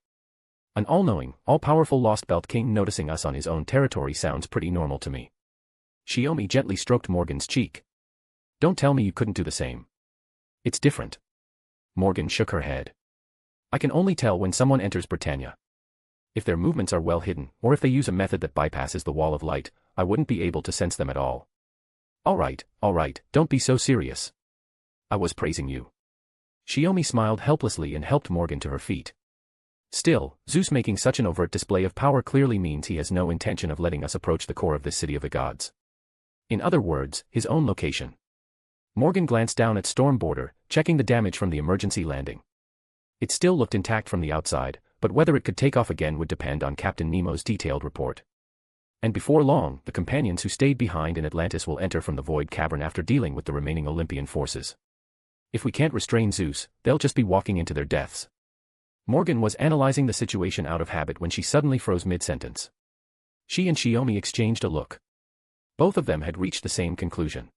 An all-knowing, all-powerful Lost Belt king noticing us on his own territory sounds pretty normal to me. Shiomi gently stroked Morgan's cheek. "Don't tell me you couldn't do the same." "It's different." Morgan shook her head. "I can only tell when someone enters Britannia. If their movements are well hidden, or if they use a method that bypasses the wall of light, I wouldn't be able to sense them at all." All right, don't be so serious. I was praising you." Shiomi smiled helplessly and helped Morgan to her feet. "Still, Zeus making such an overt display of power clearly means he has no intention of letting us approach the core of this city of the gods. In other words, his own location." Morgan glanced down at Storm Border, checking the damage from the emergency landing. It still looked intact from the outside, but whether it could take off again would depend on Captain Nemo's detailed report. And before long, the companions who stayed behind in Atlantis will enter from the Void Cavern after dealing with the remaining Olympian forces. If we can't restrain Zeus, they'll just be walking into their deaths. Morgan was analyzing the situation out of habit when she suddenly froze mid-sentence. She and Shiomi exchanged a look. Both of them had reached the same conclusion.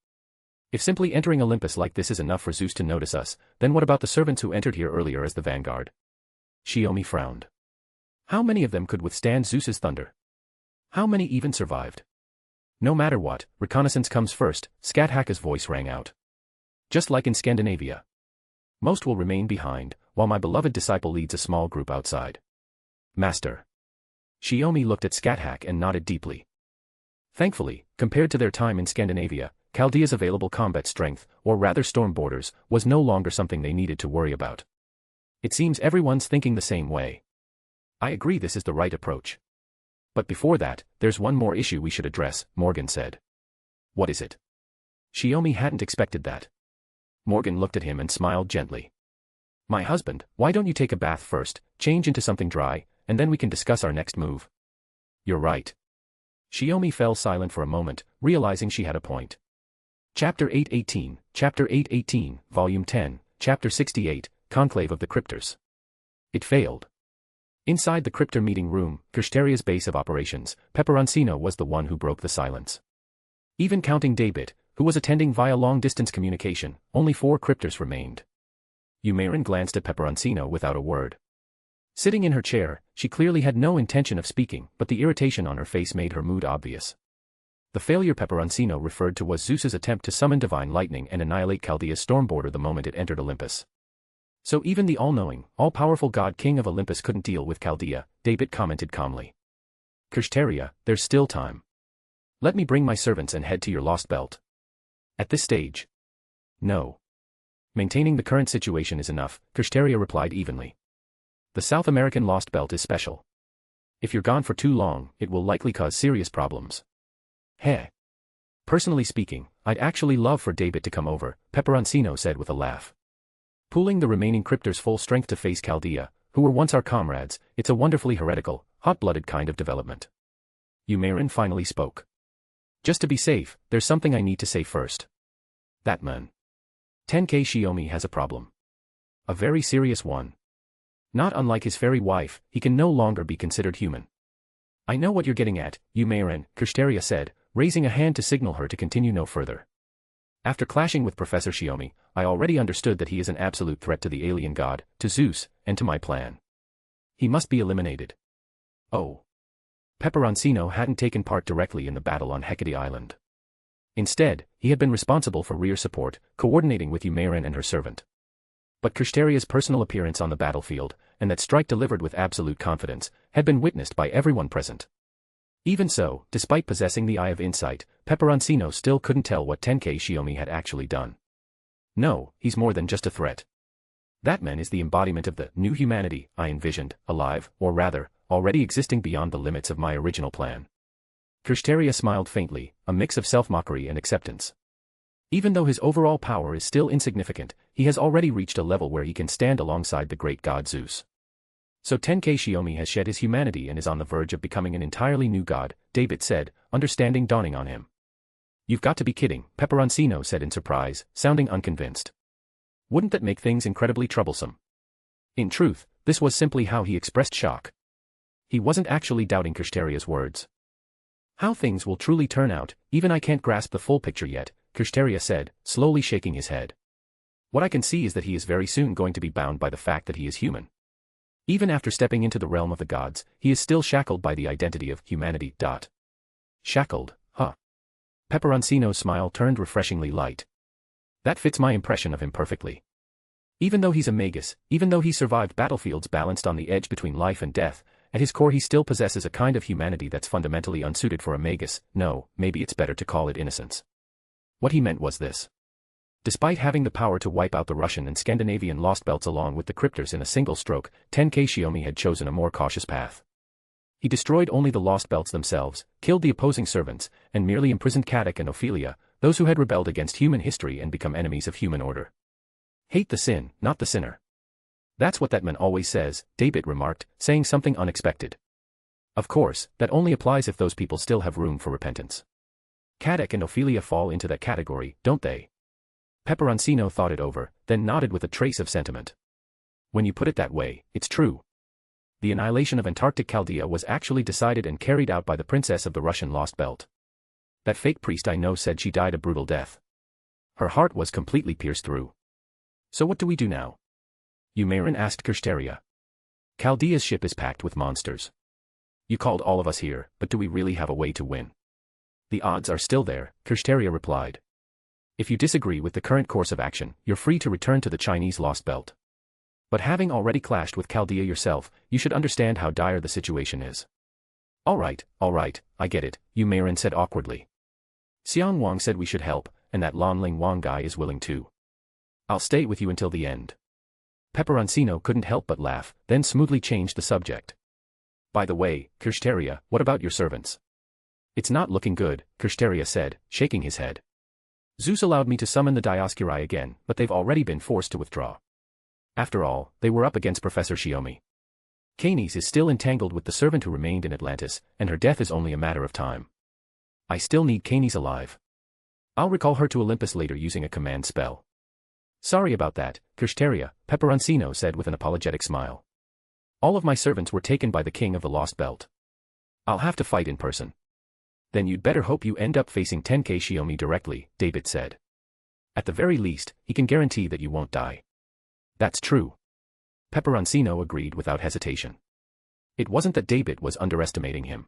If simply entering Olympus like this is enough for Zeus to notice us, then what about the servants who entered here earlier as the vanguard? Shiomi frowned. How many of them could withstand Zeus's thunder? How many even survived? No matter what, reconnaissance comes first, Scáthach's voice rang out. Just like in Scandinavia. Most will remain behind, while my beloved disciple leads a small group outside. Master. Shiomi looked at Scáthach and nodded deeply. Thankfully, compared to their time in Scandinavia, Chaldea's available combat strength, or rather storm borders, was no longer something they needed to worry about. It seems everyone's thinking the same way. I agree this is the right approach. But before that, there's one more issue we should address, Morgan said. What is it? Shiomi hadn't expected that. Morgan looked at him and smiled gently. My husband, why don't you take a bath first, change into something dry, and then we can discuss our next move. You're right. Shiomi fell silent for a moment, realizing she had a point. Chapter 818, Volume 10, Chapter 68, Conclave of the Cryptors. It failed. Inside the Cryptor meeting room, Kirstaria's base of operations, Peperoncino was the one who broke the silence. Even counting David, who was attending via long-distance communication, only 4 Cryptors remained. Eumerin glanced at Peperoncino without a word. Sitting in her chair, she clearly had no intention of speaking, but the irritation on her face made her mood obvious. The failure Peperoncino referred to was Zeus's attempt to summon divine lightning and annihilate Chaldea's storm border the moment it entered Olympus. So even the all-knowing, all-powerful god king of Olympus couldn't deal with Chaldea, David commented calmly. Kirstaria, there's still time. Let me bring my servants and head to your lost belt. At this stage. No. Maintaining the current situation is enough, Kirsteria replied evenly. The South American lost belt is special. If you're gone for too long, it will likely cause serious problems. Heh. Personally speaking, I'd actually love for David to come over, Peperoncino said with a laugh. Pooling the remaining cryptors' full strength to face Chaldea, who were once our comrades, it's a wonderfully heretical, hot-blooded kind of development. Yumerin finally spoke. Just to be safe, there's something I need to say first. That man. Tenkei Shiomi has a problem. A very serious one. Not unlike his fairy wife, he can no longer be considered human. I know what you're getting at, Yumerin, Kirsteria said, raising a hand to signal her to continue no further. After clashing with Professor Shiomi, I already understood that he is an absolute threat to the alien god, to Zeus, and to my plan. He must be eliminated. Oh. Peperoncino hadn't taken part directly in the battle on Hecate Island. Instead, he had been responsible for rear support, coordinating with Yumerin and her servant. But Kirsteria's personal appearance on the battlefield, and that strike delivered with absolute confidence, had been witnessed by everyone present. Even so, despite possessing the eye of insight, Peperoncino still couldn't tell what Tenkei Shiomi had actually done. No, he's more than just a threat. That man is the embodiment of the new humanity I envisioned, alive, or rather, already existing beyond the limits of my original plan. Kirsteria smiled faintly, a mix of self-mockery and acceptance. Even though his overall power is still insignificant, he has already reached a level where he can stand alongside the great god Zeus. So Tenkei Shiomi has shed his humanity and is on the verge of becoming an entirely new god, David said, understanding dawning on him. You've got to be kidding, Peperoncino said in surprise, sounding unconvinced. Wouldn't that make things incredibly troublesome? In truth, this was simply how he expressed shock. He wasn't actually doubting Kirsteria's words. How things will truly turn out, even I can't grasp the full picture yet, Kirsteria said, slowly shaking his head. What I can see is that he is very soon going to be bound by the fact that he is human. Even after stepping into the realm of the gods, he is still shackled by the identity of humanity. Shackled, huh? Peperoncino's smile turned refreshingly light. That fits my impression of him perfectly. Even though he's a magus, even though he survived battlefields balanced on the edge between life and death, at his core he still possesses a kind of humanity that's fundamentally unsuited for a magus. No, maybe it's better to call it innocence. What he meant was this. Despite having the power to wipe out the Russian and Scandinavian lost belts along with the cryptors in a single stroke, Tenkei Shiomi had chosen a more cautious path. He destroyed only the lost belts themselves, killed the opposing servants, and merely imprisoned Scáthach and Ophelia, those who had rebelled against human history and become enemies of human order. Hate the sin, not the sinner. That's what that man always says, David remarked, saying something unexpected. Of course, that only applies if those people still have room for repentance. Scáthach and Ophelia fall into that category, don't they? Peperoncino thought it over, then nodded with a trace of sentiment. When you put it that way, it's true. The annihilation of Antarctic Chaldea was actually decided and carried out by the princess of the Russian lost belt. That fake priest I know said she died a brutal death. Her heart was completely pierced through. So what do we do now? Yumerin asked Kirsteria. Chaldea's ship is packed with monsters. You called all of us here, but do we really have a way to win? The odds are still there, Kirsteria replied. If you disagree with the current course of action, you're free to return to the Chinese lost belt. But having already clashed with Chaldea yourself, you should understand how dire the situation is. All right, I get it, Yumerin said awkwardly. Xiang Wang said we should help, and that Lan Ling Wang guy is willing too. I'll stay with you until the end. Peperoncino couldn't help but laugh, then smoothly changed the subject. By the way, Kirsteria, what about your servants? It's not looking good, Kirsteria said, shaking his head. Zeus allowed me to summon the Dioscuri again, but they've already been forced to withdraw. After all, they were up against Professor Shiomi. Canes is still entangled with the servant who remained in Atlantis, and her death is only a matter of time. I still need Canes alive. I'll recall her to Olympus later using a command spell. Sorry about that, Kirsteria, Peperoncino said with an apologetic smile. All of my servants were taken by the king of the Lost Belt. I'll have to fight in person. Then you'd better hope you end up facing Tenkei Shiomi directly, David said. At the very least, he can guarantee that you won't die. That's true. Peperoncino agreed without hesitation. It wasn't that David was underestimating him.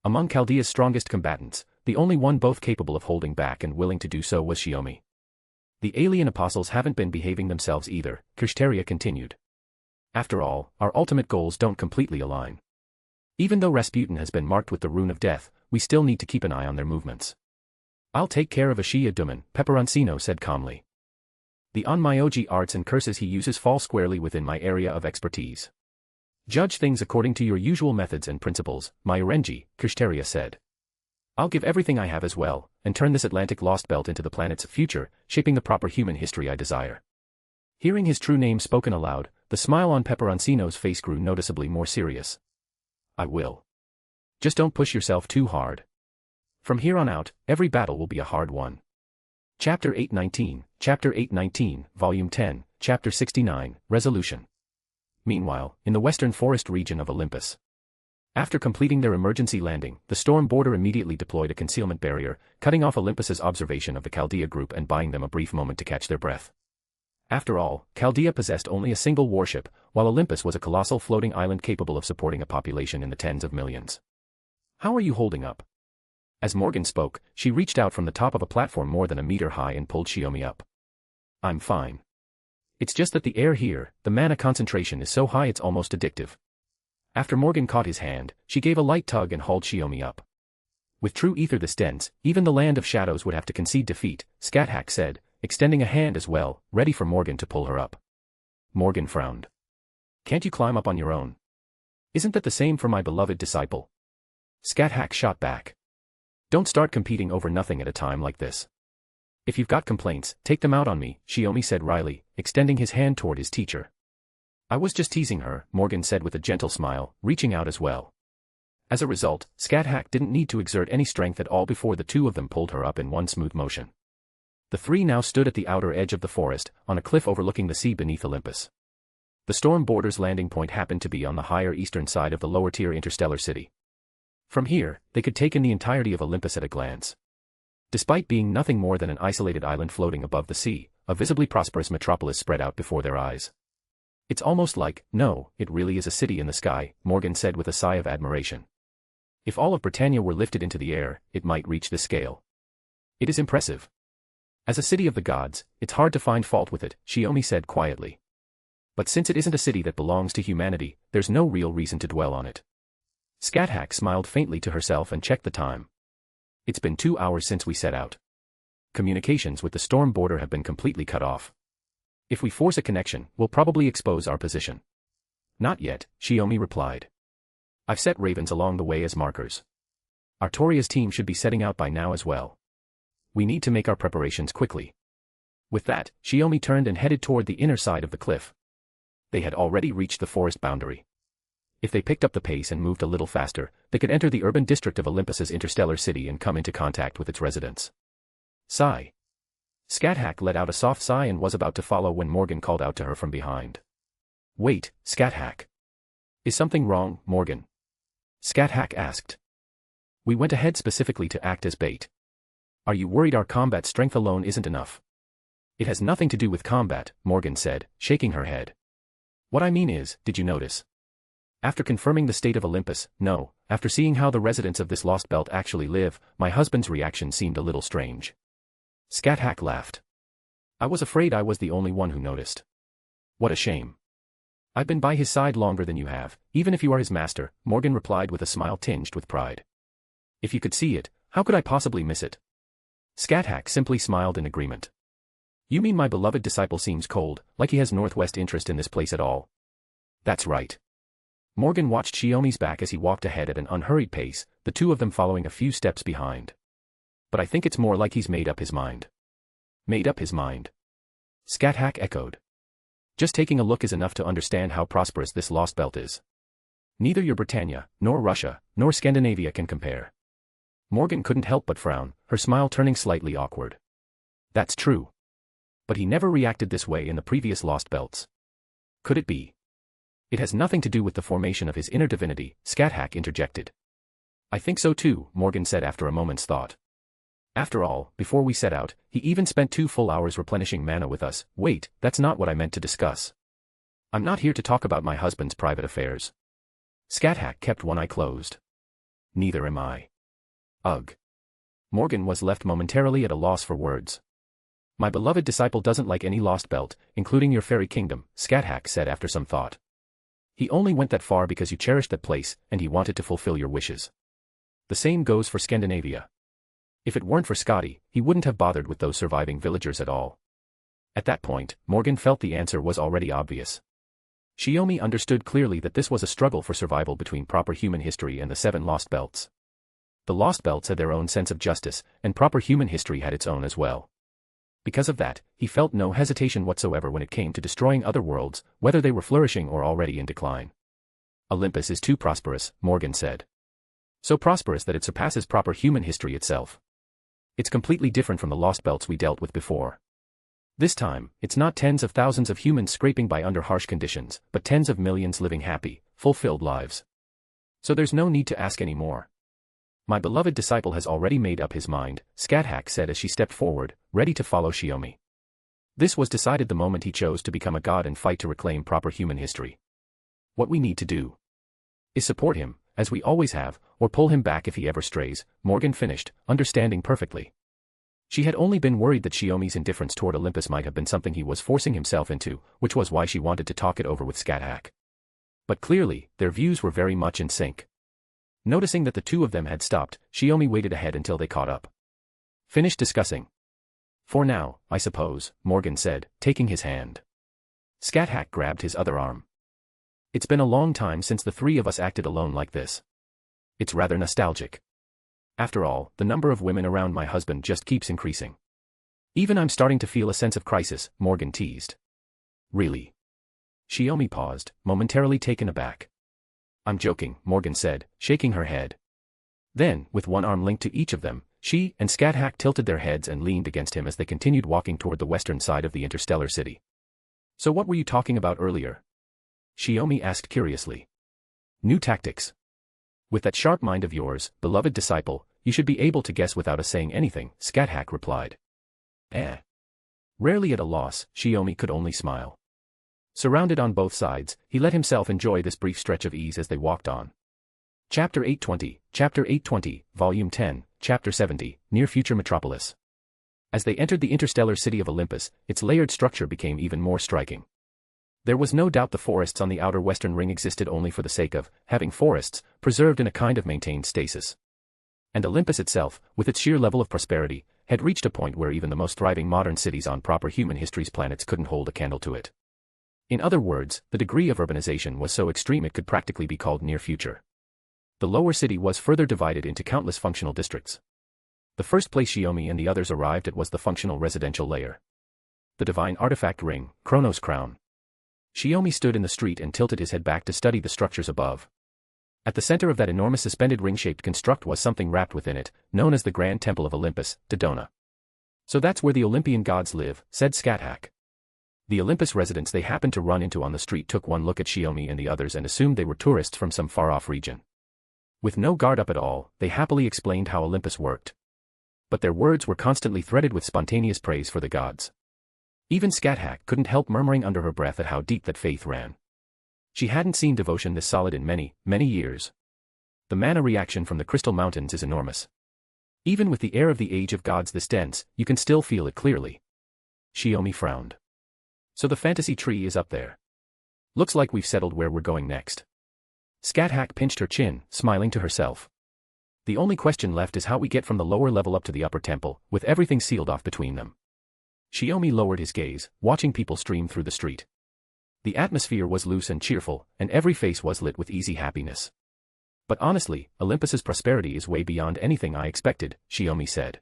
Among Chaldea's strongest combatants, the only one both capable of holding back and willing to do so was Shiomi. The alien apostles haven't been behaving themselves either, Kirsteria continued. After all, our ultimate goals don't completely align. Even though Rasputin has been marked with the rune of death, we still need to keep an eye on their movements. I'll take care of Ashiya Duman, Peperoncino said calmly. The Onmyoji arts and curses he uses fall squarely within my area of expertise. Judge things according to your usual methods and principles, my Urenji, Krishteria said. I'll give everything I have as well, and turn this Atlantic Lost Belt into the planet's future, shaping the proper human history I desire. Hearing his true name spoken aloud, the smile on Peperoncino's face grew noticeably more serious. I will. Just don't push yourself too hard. From here on out, every battle will be a hard one. Chapter 819, Volume 10, Chapter 69, Resolution. Meanwhile, in the western forest region of Olympus. After completing their emergency landing, the Storm Border immediately deployed a concealment barrier, cutting off Olympus's observation of the Chaldea group and buying them a brief moment to catch their breath. After all, Chaldea possessed only a single warship, while Olympus was a colossal floating island capable of supporting a population in the tens of millions. How are you holding up? As Morgan spoke, she reached out from the top of a platform more than a meter high and pulled Shiomi up. I'm fine. It's just that the air here, the mana concentration is so high it's almost addictive. After Morgan caught his hand, she gave a light tug and hauled Shiomi up. With true ether this dense, even the land of shadows would have to concede defeat, Scáthach said, extending a hand as well, ready for Morgan to pull her up. Morgan frowned. Can't you climb up on your own? Isn't that the same for my beloved disciple? Scáthach shot back. Don't start competing over nothing at a time like this. If you've got complaints, take them out on me, Shiomi said wryly, extending his hand toward his teacher. I was just teasing her, Morgan said with a gentle smile, reaching out as well. As a result, Scáthach didn't need to exert any strength at all before the two of them pulled her up in one smooth motion. The three now stood at the outer edge of the forest, on a cliff overlooking the sea beneath Olympus. The Storm Border's landing point happened to be on the higher eastern side of the lower-tier interstellar city. From here, they could take in the entirety of Olympus at a glance. Despite being nothing more than an isolated island floating above the sea, a visibly prosperous metropolis spread out before their eyes. It's almost like, no, it really is a city in the sky, Morgan said with a sigh of admiration. If all of Britannia were lifted into the air, it might reach this scale. It is impressive. As a city of the gods, it's hard to find fault with it, Shiomi said quietly. But since it isn't a city that belongs to humanity, there's no real reason to dwell on it. Scáthach smiled faintly to herself and checked the time. It's been 2 hours since we set out. Communications with the Storm Border have been completely cut off. If we force a connection, we'll probably expose our position. Not yet, Shiomi replied. I've set ravens along the way as markers. Artoria's team should be setting out by now as well. We need to make our preparations quickly. With that, Shiomi turned and headed toward the inner side of the cliff. They had already reached the forest boundary. If they picked up the pace and moved a little faster, they could enter the urban district of Olympus's interstellar city and come into contact with its residents. Sigh. Scáthach let out a soft sigh and was about to follow when Morgan called out to her from behind. Wait, Scáthach. Is something wrong, Morgan? Scáthach asked. We went ahead specifically to act as bait. Are you worried our combat strength alone isn't enough? It has nothing to do with combat, Morgan said, shaking her head. What I mean is, did you notice? After confirming the state of Olympus, no, after seeing how the residents of this lost belt actually live, my husband's reaction seemed a little strange. Scáthach laughed. I was afraid I was the only one who noticed. What a shame. I've been by his side longer than you have, even if you are his master, Morgan replied with a smile tinged with pride. If you could see it, how could I possibly miss it? Scáthach simply smiled in agreement. You mean my beloved disciple seems cold, like he has northwest interest in this place at all? That's right. Morgan watched Shiomi's back as he walked ahead at an unhurried pace, the two of them following a few steps behind. But I think it's more like he's made up his mind. Made up his mind? Scáthach echoed. Just taking a look is enough to understand how prosperous this lost belt is. Neither your Britannia, nor Russia, nor Scandinavia can compare. Morgan couldn't help but frown, her smile turning slightly awkward. That's true. But he never reacted this way in the previous lost belts. Could it be? It has nothing to do with the formation of his inner divinity, Scáthach interjected. I think so too, Morgan said after a moment's thought. After all, before we set out, he even spent 2 full hours replenishing mana with us. Wait, that's not what I meant to discuss. I'm not here to talk about my husband's private affairs. Scáthach kept one eye closed. Neither am I. Ugh. Morgan was left momentarily at a loss for words. My beloved disciple doesn't like any lost belt, including your fairy kingdom, Scáthach said after some thought. He only went that far because you cherished that place, and he wanted to fulfill your wishes. The same goes for Scandinavia. If it weren't for Scotty, he wouldn't have bothered with those surviving villagers at all. At that point, Morgan felt the answer was already obvious. Shiomi understood clearly that this was a struggle for survival between proper human history and the 7 Lost Belts. The Lost Belts had their own sense of justice, and proper human history had its own as well. Because of that, he felt no hesitation whatsoever when it came to destroying other worlds, whether they were flourishing or already in decline. Olympus is too prosperous, Morgan said. So prosperous that it surpasses proper human history itself. It's completely different from the Lost Belts we dealt with before. This time, it's not tens of thousands of humans scraping by under harsh conditions, but tens of millions living happy, fulfilled lives. So there's no need to ask any more. My beloved disciple has already made up his mind, Scáthach said as she stepped forward, ready to follow Shiomi. This was decided the moment he chose to become a god and fight to reclaim proper human history. What we need to do is support him, as we always have, or pull him back if he ever strays, Morgan finished, understanding perfectly. She had only been worried that Shiomi's indifference toward Olympus might have been something he was forcing himself into, which was why she wanted to talk it over with Scáthach. But clearly, their views were very much in sync. Noticing that the two of them had stopped, Shiomi waited ahead until they caught up. Finished discussing. For now, I suppose, Morgan said, taking his hand. Scáthach grabbed his other arm. It's been a long time since the 3 of us acted alone like this. It's rather nostalgic. After all, the number of women around my husband just keeps increasing. Even I'm starting to feel a sense of crisis, Morgan teased. Really? Shiomi paused, momentarily taken aback. I'm joking, Morgan said, shaking her head. Then, with one arm linked to each of them, she and Scáthach tilted their heads and leaned against him as they continued walking toward the western side of the interstellar city. So what were you talking about earlier? Shiomi asked curiously. New tactics. With that sharp mind of yours, beloved disciple, you should be able to guess without us saying anything, Scáthach replied. Rarely at a loss, Shiomi could only smile. Surrounded on both sides, he let himself enjoy this brief stretch of ease as they walked on. Chapter 820, Volume 10, Chapter 70, Near Future Metropolis. As they entered the interstellar city of Olympus, its layered structure became even more striking. There was no doubt the forests on the outer western ring existed only for the sake of having forests, preserved in a kind of maintained stasis. And Olympus itself, with its sheer level of prosperity, had reached a point where even the most thriving modern cities on proper human history's planets couldn't hold a candle to it. In other words, the degree of urbanization was so extreme it could practically be called near future. The lower city was further divided into countless functional districts. The first place Shiomi and the others arrived at was the functional residential layer. The divine artifact ring, Chronos Crown. Shiomi stood in the street and tilted his head back to study the structures above. At the center of that enormous suspended ring-shaped construct was something wrapped within it, known as the Grand Temple of Olympus, Dodona. So that's where the Olympian gods live, said Scáthach. The Olympus residents they happened to run into on the street took one look at Shiomi and the others and assumed they were tourists from some far-off region. With no guard up at all, they happily explained how Olympus worked. But their words were constantly threaded with spontaneous praise for the gods. Even Scáthach couldn't help murmuring under her breath at how deep that faith ran. She hadn't seen devotion this solid in many, many years. The mana reaction from the crystal mountains is enormous. Even with the air of the age of gods this dense, you can still feel it clearly. Shiomi frowned. So the fantasy tree is up there. Looks like we've settled where we're going next. Scáthach pinched her chin, smiling to herself. The only question left is how we get from the lower level up to the upper temple, with everything sealed off between them. Shiomi lowered his gaze, watching people stream through the street. The atmosphere was loose and cheerful, and every face was lit with easy happiness. But honestly, Olympus's prosperity is way beyond anything I expected, Shiomi said.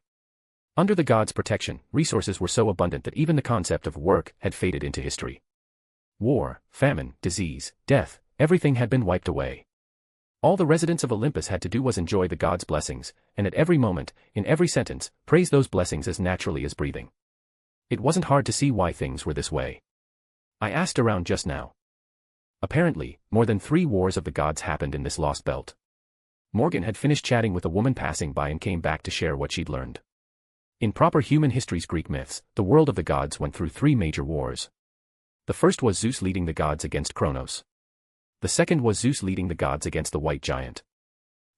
Under the gods' protection, resources were so abundant that even the concept of work had faded into history. War, famine, disease, death, everything had been wiped away. All the residents of Olympus had to do was enjoy the gods' blessings, and at every moment, in every sentence, praise those blessings as naturally as breathing. It wasn't hard to see why things were this way. I asked around just now. Apparently, more than 3 wars of the gods happened in this lost belt. Morgan had finished chatting with a woman passing by and came back to share what she'd learned. In proper human history's Greek myths, the world of the gods went through 3 major wars. The first was Zeus leading the gods against Kronos. The second was Zeus leading the gods against the White Giant.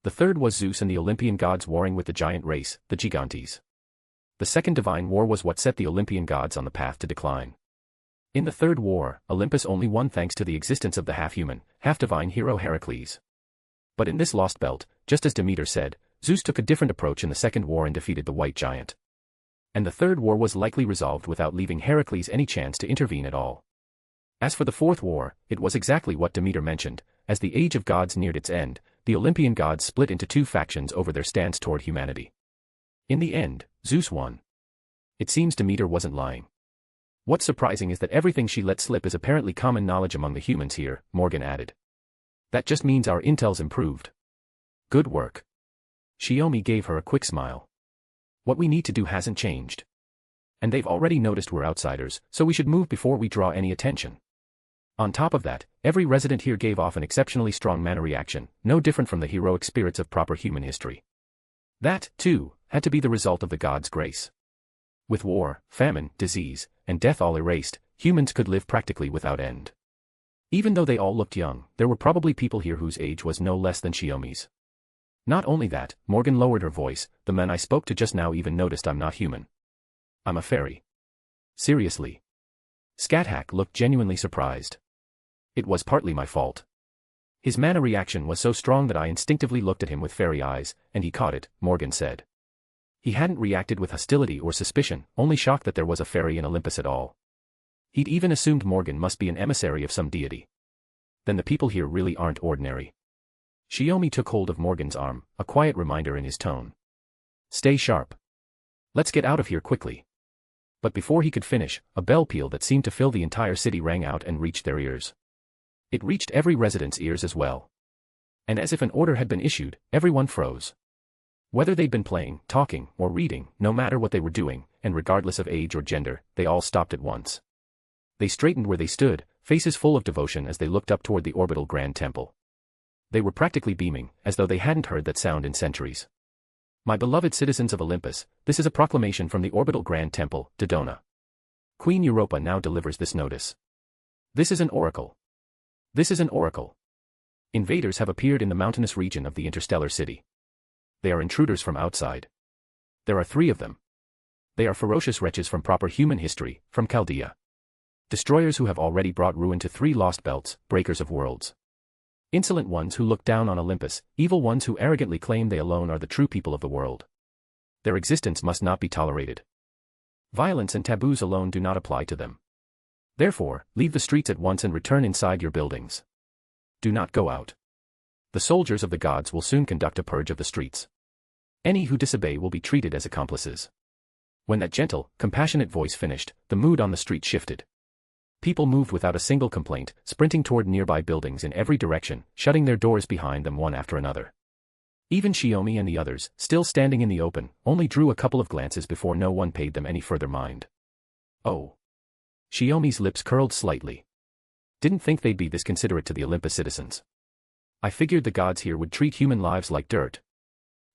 The third was Zeus and the Olympian gods warring with the giant race, the Gigantes. The second divine war was what set the Olympian gods on the path to decline. In the third war, Olympus only won thanks to the existence of the half-human, half-divine hero Heracles. But in this lost belt, just as Demeter said, Zeus took a different approach in the second war and defeated the white giant. And the third war was likely resolved without leaving Heracles any chance to intervene at all. As for the fourth war, it was exactly what Demeter mentioned. As the age of gods neared its end, the Olympian gods split into two factions over their stance toward humanity. In the end, Zeus won. It seems Demeter wasn't lying. What's surprising is that everything she let slip is apparently common knowledge among the humans here, Morgan added. That just means our intel's improved. Good work. Shiomi gave her a quick smile. What we need to do hasn't changed. And they've already noticed we're outsiders, so we should move before we draw any attention. On top of that, every resident here gave off an exceptionally strong mana reaction, no different from the heroic spirits of proper human history. That, too, had to be the result of the gods' grace. With war, famine, disease, and death all erased, humans could live practically without end. Even though they all looked young, there were probably people here whose age was no less than Shiomi's. Not only that, Morgan lowered her voice, the men I spoke to just now even noticed I'm not human. I'm a fairy. Seriously. Scáthach looked genuinely surprised. It was partly my fault. His mana reaction was so strong that I instinctively looked at him with fairy eyes, and he caught it, Morgan said. He hadn't reacted with hostility or suspicion, only shocked that there was a fairy in Olympus at all. He'd even assumed Morgan must be an emissary of some deity. Then the people here really aren't ordinary. Shiomi took hold of Morgan's arm, a quiet reminder in his tone. Stay sharp. Let's get out of here quickly. But before he could finish, a bell peal that seemed to fill the entire city rang out and reached their ears. It reached every resident's ears as well. And as if an order had been issued, everyone froze. Whether they'd been playing, talking, or reading, no matter what they were doing, and regardless of age or gender, they all stopped at once. They straightened where they stood, faces full of devotion as they looked up toward the orbital Grand Temple. They were practically beaming, as though they hadn't heard that sound in centuries. My beloved citizens of Olympus, this is a proclamation from the orbital Grand Temple, Dodona. Queen Europa now delivers this notice. This is an oracle. This is an oracle. Invaders have appeared in the mountainous region of the interstellar city. They are intruders from outside. There are 3 of them. They are ferocious wretches from proper human history, from Chaldea. Destroyers who have already brought ruin to 3 lost belts, breakers of worlds. Insolent ones who look down on Olympus, evil ones who arrogantly claim they alone are the true people of the world. Their existence must not be tolerated. Violence and taboos alone do not apply to them. Therefore, leave the streets at once and return inside your buildings. Do not go out. The soldiers of the gods will soon conduct a purge of the streets. Any who disobey will be treated as accomplices. When that gentle, compassionate voice finished, the mood on the street shifted. People moved without a single complaint, sprinting toward nearby buildings in every direction, shutting their doors behind them one after another. Even Shiomi and the others, still standing in the open, only drew a couple of glances before no one paid them any further mind. Oh. Shiomi's lips curled slightly. Didn't think they'd be this considerate to the Olympus citizens. I figured the gods here would treat human lives like dirt.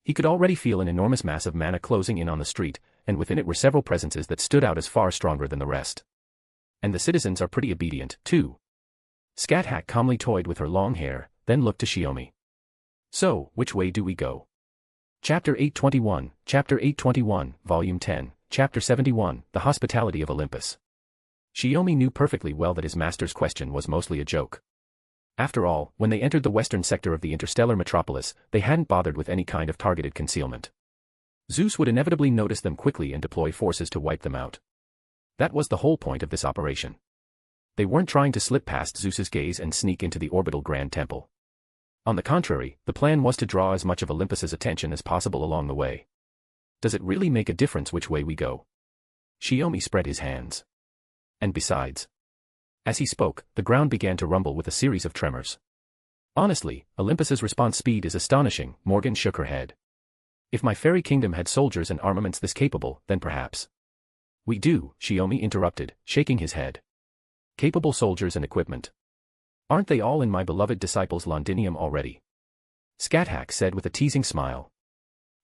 He could already feel an enormous mass of mana closing in on the street, and within it were several presences that stood out as far stronger than the rest. And the citizens are pretty obedient, too. Scáthach calmly toyed with her long hair, then looked to Shiomi. So, which way do we go? Chapter 821, Volume 10, Chapter 71, The Hospitality of Olympus. Shiomi knew perfectly well that his master's question was mostly a joke. After all, when they entered the western sector of the interstellar metropolis, they hadn't bothered with any kind of targeted concealment. Zeus would inevitably notice them quickly and deploy forces to wipe them out. That was the whole point of this operation. They weren't trying to slip past Zeus's gaze and sneak into the orbital Grand Temple. On the contrary, the plan was to draw as much of Olympus's attention as possible along the way. Does it really make a difference which way we go? Shiomi spread his hands. And besides. As he spoke, the ground began to rumble with a series of tremors. Honestly, Olympus's response speed is astonishing, Morgan shook her head. If my fairy kingdom had soldiers and armaments this capable, then perhaps. We do, Shiomi interrupted, shaking his head. Capable soldiers and equipment. Aren't they all in my beloved disciple's Londinium already? Scáthach said with a teasing smile.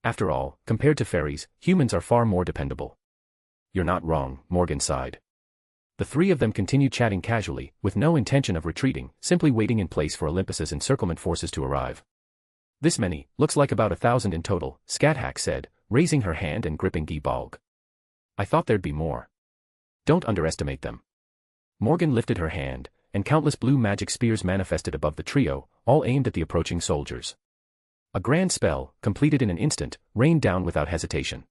After all, compared to fairies, humans are far more dependable. You're not wrong, Morgan sighed. The 3 of them continued chatting casually, with no intention of retreating, simply waiting in place for Olympus's encirclement forces to arrive. This many, looks like about 1,000 in total, Scáthach said, raising her hand and gripping Gibalg. I thought there'd be more. Don't underestimate them. Morgan lifted her hand, and countless blue magic spears manifested above the trio, all aimed at the approaching soldiers. A grand spell, completed in an instant, rained down without hesitation.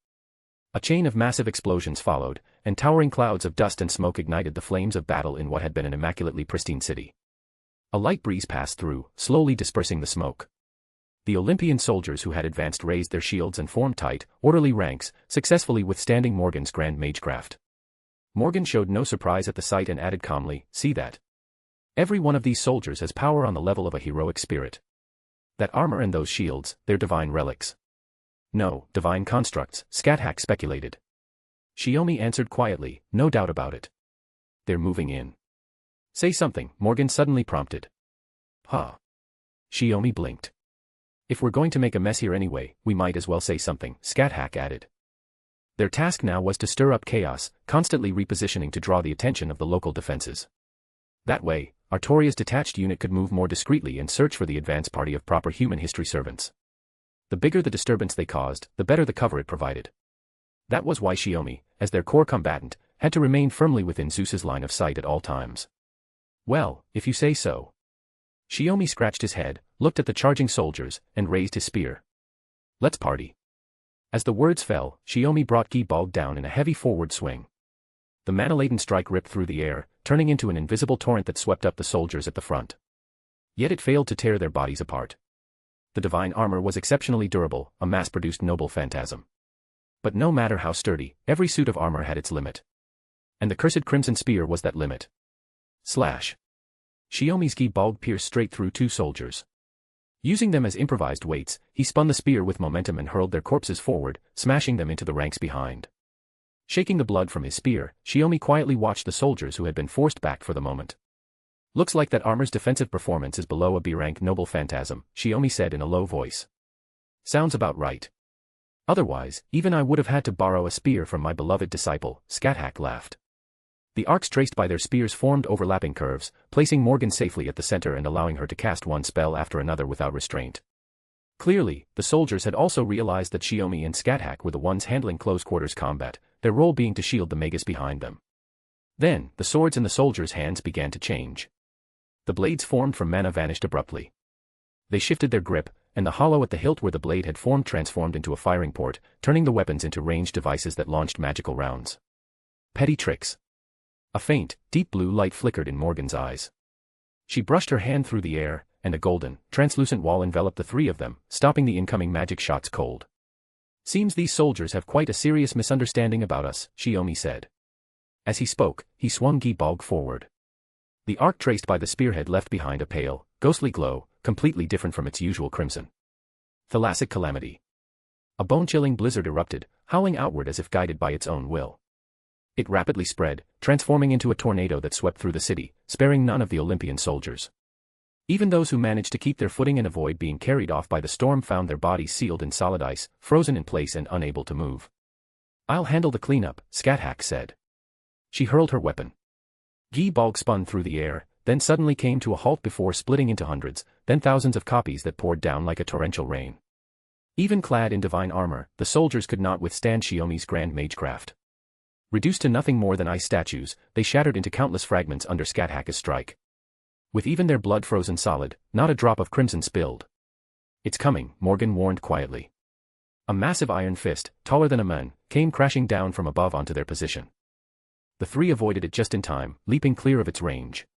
A chain of massive explosions followed, and towering clouds of dust and smoke ignited the flames of battle in what had been an immaculately pristine city. A light breeze passed through, slowly dispersing the smoke. The Olympian soldiers who had advanced raised their shields and formed tight, orderly ranks, successfully withstanding Morgan's grand magecraft. Morgan showed no surprise at the sight and added calmly, "See that? Every one of these soldiers has power on the level of a heroic spirit. That armor and those shields, they're divine relics." "No, divine constructs," Scáthach speculated. Shiomi answered quietly, "No doubt about it. They're moving in." "Say something," Morgan suddenly prompted. "Huh?" Shiomi blinked. "If we're going to make a mess here anyway, we might as well say something," Scáthach added. Their task now was to stir up chaos, constantly repositioning to draw the attention of the local defenses. That way, Artoria's detached unit could move more discreetly and search for the advance party of proper human history servants. The bigger the disturbance they caused, the better the cover it provided. That was why Shiomi, as their core combatant, had to remain firmly within Zeus's line of sight at all times. "Well, if you say so." Shiomi scratched his head, looked at the charging soldiers, and raised his spear. "Let's party." As the words fell, Shiomi brought Gi-Balg down in a heavy forward swing. The mana-laden strike ripped through the air, turning into an invisible torrent that swept up the soldiers at the front. Yet it failed to tear their bodies apart. The divine armor was exceptionally durable, a mass-produced noble phantasm. But no matter how sturdy, every suit of armor had its limit. And the cursed crimson spear was that limit. Slash. Shiomi's Gi-Balg pierced straight through two soldiers. Using them as improvised weights, he spun the spear with momentum and hurled their corpses forward, smashing them into the ranks behind. Shaking the blood from his spear, Shiomi quietly watched the soldiers who had been forced back for the moment. "Looks like that armor's defensive performance is below a B-rank noble phantasm," Shiomi said in a low voice. "Sounds about right. Otherwise, even I would have had to borrow a spear from my beloved disciple," Scáthach laughed. The arcs traced by their spears formed overlapping curves, placing Morgan safely at the center and allowing her to cast one spell after another without restraint. Clearly, the soldiers had also realized that Shiomi and Scáthach were the ones handling close-quarters combat, their role being to shield the Magus behind them. Then, the swords in the soldiers' hands began to change. The blades formed from mana vanished abruptly. They shifted their grip, and the hollow at the hilt where the blade had formed transformed into a firing port, turning the weapons into ranged devices that launched magical rounds. Petty tricks. A faint, deep blue light flickered in Morgan's eyes. She brushed her hand through the air, and a golden, translucent wall enveloped the three of them, stopping the incoming magic shots cold. "Seems these soldiers have quite a serious misunderstanding about us," Shiomi said. As he spoke, he swung Gi-Balg forward. The arc traced by the spearhead left behind a pale, ghostly glow, completely different from its usual crimson. Thalassic calamity. A bone-chilling blizzard erupted, howling outward as if guided by its own will. It rapidly spread, transforming into a tornado that swept through the city, sparing none of the Olympian soldiers. Even those who managed to keep their footing and avoid being carried off by the storm found their bodies sealed in solid ice, frozen in place and unable to move. "I'll handle the cleanup," Scáthach said. She hurled her weapon. Gi-Balg spun through the air, then suddenly came to a halt before splitting into hundreds, then thousands of copies that poured down like a torrential rain. Even clad in divine armor, the soldiers could not withstand Shiomi's grand magecraft. Reduced to nothing more than ice statues, they shattered into countless fragments under Scáthach's strike. With even their blood frozen solid, not a drop of crimson spilled. "It's coming," Morgan warned quietly. A massive iron fist, taller than a man, came crashing down from above onto their position. The three avoided it just in time, leaping clear of its range.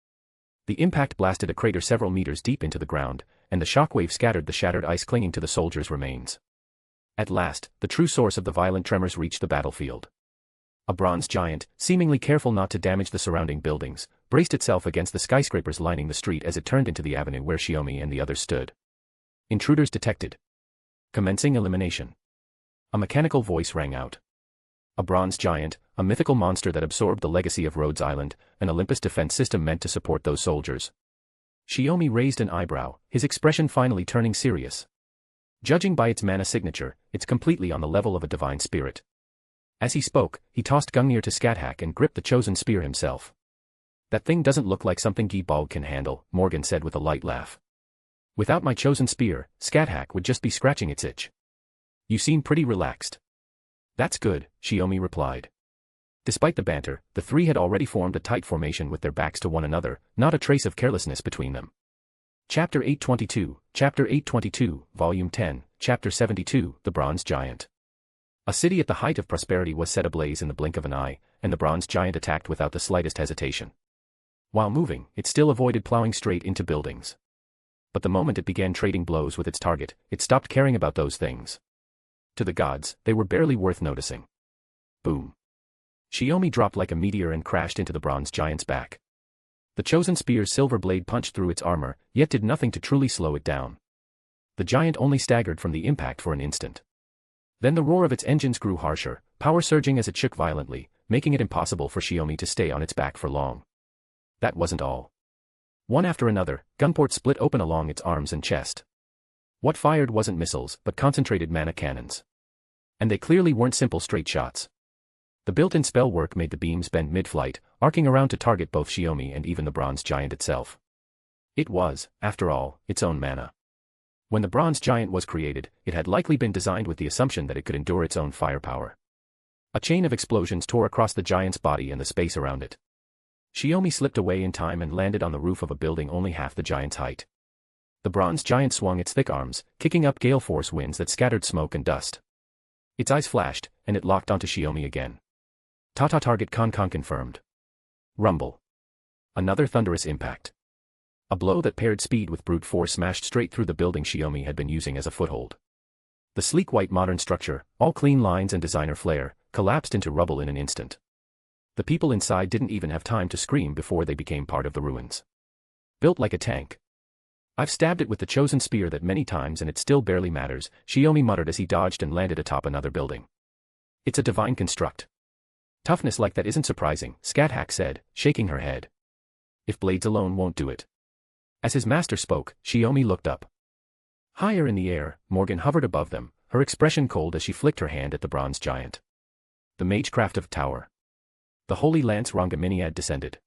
The impact blasted a crater several meters deep into the ground, and the shockwave scattered the shattered ice clinging to the soldiers' remains. At last, the true source of the violent tremors reached the battlefield. A bronze giant, seemingly careful not to damage the surrounding buildings, braced itself against the skyscrapers lining the street as it turned into the avenue where Shiomi and the others stood. "Intruders detected. Commencing elimination." A mechanical voice rang out. A bronze giant, a mythical monster that absorbed the legacy of Rhodes Island, an Olympus defense system meant to support those soldiers. Shiomi raised an eyebrow, his expression finally turning serious. Judging by its mana signature, it's completely on the level of a divine spirit. As he spoke, he tossed Gungnir to Scáthach and gripped the chosen spear himself. "That thing doesn't look like something Gi-Balg can handle," Morgan said with a light laugh. "Without my chosen spear, Scáthach would just be scratching its itch." "You seem pretty relaxed." "That's good," Shiomi replied. Despite the banter, the three had already formed a tight formation with their backs to one another, not a trace of carelessness between them. Chapter 822, Volume 10, Chapter 72, The Bronze Giant. A city at the height of prosperity was set ablaze in the blink of an eye, and the bronze giant attacked without the slightest hesitation. While moving, it still avoided plowing straight into buildings. But the moment it began trading blows with its target, it stopped caring about those things. To the gods, they were barely worth noticing. Boom. Shiomi dropped like a meteor and crashed into the bronze giant's back. The chosen spear's silver blade punched through its armor, yet did nothing to truly slow it down. The giant only staggered from the impact for an instant. Then the roar of its engines grew harsher, power surging as it shook violently, making it impossible for Shiomi to stay on its back for long. That wasn't all. One after another, gunports split open along its arms and chest. What fired wasn't missiles, but concentrated mana cannons. And they clearly weren't simple straight shots. The built-in spell work made the beams bend mid-flight, arcing around to target both Shiomi and even the bronze giant itself. It was, after all, its own mana. When the bronze giant was created, it had likely been designed with the assumption that it could endure its own firepower. A chain of explosions tore across the giant's body and the space around it. Shiomi slipped away in time and landed on the roof of a building only half the giant's height. The bronze giant swung its thick arms, kicking up gale force winds that scattered smoke and dust. Its eyes flashed, and it locked onto Shiomi again. Target confirmed. Rumble. Another thunderous impact. A blow that paired speed with brute force smashed straight through the building Shiomi had been using as a foothold. The sleek white modern structure, all clean lines and designer flair, collapsed into rubble in an instant. The people inside didn't even have time to scream before they became part of the ruins. Built like a tank. I've stabbed it with the chosen spear that many times and it still barely matters, Shiomi muttered as he dodged and landed atop another building. It's a divine construct. Toughness like that isn't surprising, Scáthach said, shaking her head. If blades alone won't do it. As his master spoke, Shiomi looked up. Higher in the air, Morgan hovered above them, her expression cold as she flicked her hand at the bronze giant. The magecraft of Tower. The holy lance Rangaminiad descended.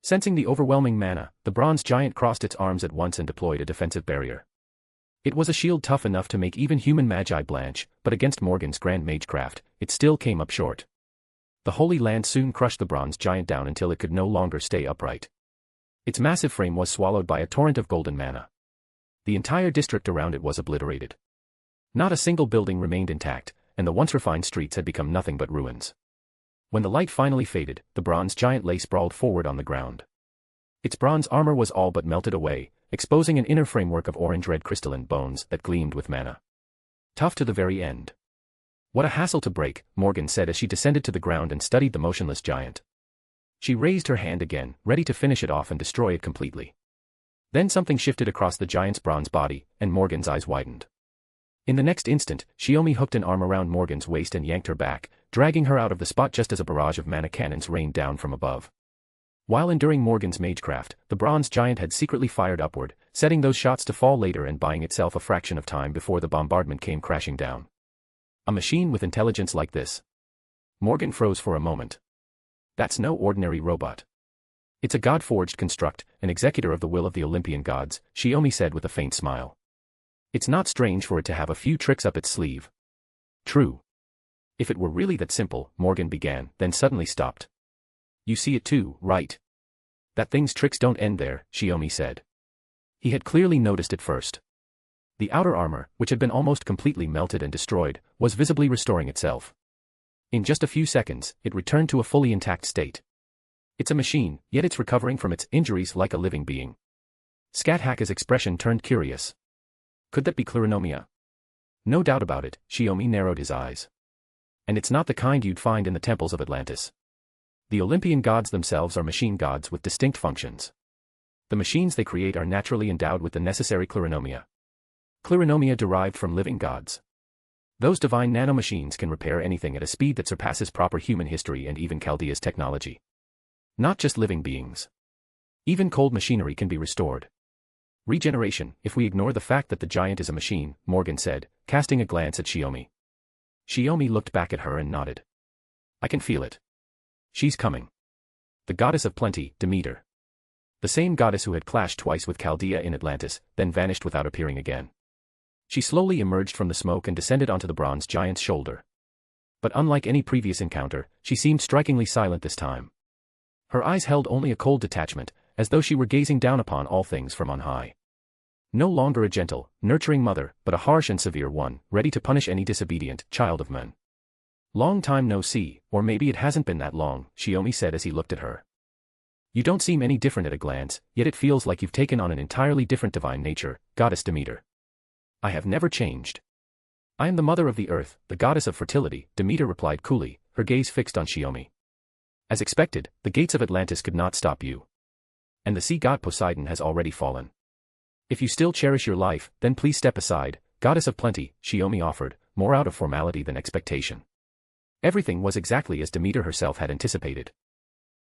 Sensing the overwhelming mana, the bronze giant crossed its arms at once and deployed a defensive barrier. It was a shield tough enough to make even human magi blanch, but against Morgan's grand magecraft, it still came up short. The holy lance soon crushed the bronze giant down until it could no longer stay upright. Its massive frame was swallowed by a torrent of golden mana. The entire district around it was obliterated. Not a single building remained intact, and the once refined streets had become nothing but ruins. When the light finally faded, the bronze giant lay sprawled forward on the ground. Its bronze armor was all but melted away, exposing an inner framework of orange-red crystalline bones that gleamed with mana. Tough to the very end. What a hassle to break, Morgan said as she descended to the ground and studied the motionless giant. She raised her hand again, ready to finish it off and destroy it completely. Then something shifted across the giant's bronze body, and Morgan's eyes widened. In the next instant, Shiomi hooked an arm around Morgan's waist and yanked her back, dragging her out of the spot just as a barrage of mana cannons rained down from above. While enduring Morgan's magecraft, the bronze giant had secretly fired upward, setting those shots to fall later and buying itself a fraction of time before the bombardment came crashing down. A machine with intelligence like this. Morgan froze for a moment. That's no ordinary robot. It's a god-forged construct, an executor of the will of the Olympian gods, Shiomi said with a faint smile. It's not strange for it to have a few tricks up its sleeve. True. If it were really that simple, Morgan began, then suddenly stopped. You see it too, right? That thing's tricks don't end there, Shiomi said. He had clearly noticed it first. The outer armor, which had been almost completely melted and destroyed, was visibly restoring itself. In just a few seconds, it returned to a fully intact state. It's a machine, yet it's recovering from its injuries like a living being. Scáthach's expression turned curious. Could that be Clironomia? No doubt about it, Shiomi narrowed his eyes. And it's not the kind you'd find in the temples of Atlantis. The Olympian gods themselves are machine gods with distinct functions. The machines they create are naturally endowed with the necessary Clironomia. Clironomia derived from living gods. Those divine nanomachines can repair anything at a speed that surpasses proper human history and even Chaldea's technology. Not just living beings. Even cold machinery can be restored. Regeneration, if we ignore the fact that the giant is a machine, Morgan said, casting a glance at Shiomi. Shiomi looked back at her and nodded. I can feel it. She's coming. The goddess of plenty, Demeter. The same goddess who had clashed twice with Chaldea in Atlantis, then vanished without appearing again. She slowly emerged from the smoke and descended onto the bronze giant's shoulder. But unlike any previous encounter, she seemed strikingly silent this time. Her eyes held only a cold detachment, as though she were gazing down upon all things from on high. No longer a gentle, nurturing mother, but a harsh and severe one, ready to punish any disobedient child of men. Long time no see, or maybe it hasn't been that long, Shiomi said as he looked at her. You don't seem any different at a glance, yet it feels like you've taken on an entirely different divine nature, goddess Demeter. I have never changed. I am the mother of the earth, the goddess of fertility, Demeter replied coolly, her gaze fixed on Shiomi. As expected, the gates of Atlantis could not stop you. And the sea god Poseidon has already fallen. If you still cherish your life, then please step aside, goddess of plenty, Shiomi offered, more out of formality than expectation. Everything was exactly as Demeter herself had anticipated.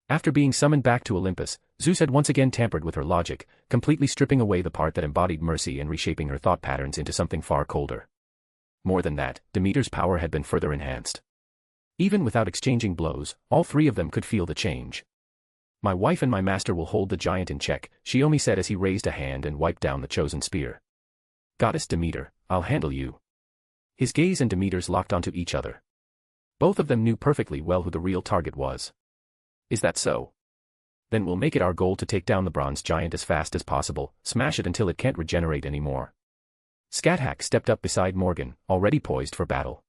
After being summoned back to Olympus, Zeus had once again tampered with her logic, completely stripping away the part that embodied mercy and reshaping her thought patterns into something far colder. More than that, Demeter's power had been further enhanced. Even without exchanging blows, all three of them could feel the change. My wife and my master will hold the giant in check, Shiomi said as he raised a hand and wiped down the chosen spear. Goddess Demeter, I'll handle you. His gaze and Demeter's locked onto each other. Both of them knew perfectly well who the real target was. Is that so? Then we'll make it our goal to take down the bronze giant as fast as possible, smash it until it can't regenerate anymore. Scáthach stepped up beside Morgan, already poised for battle.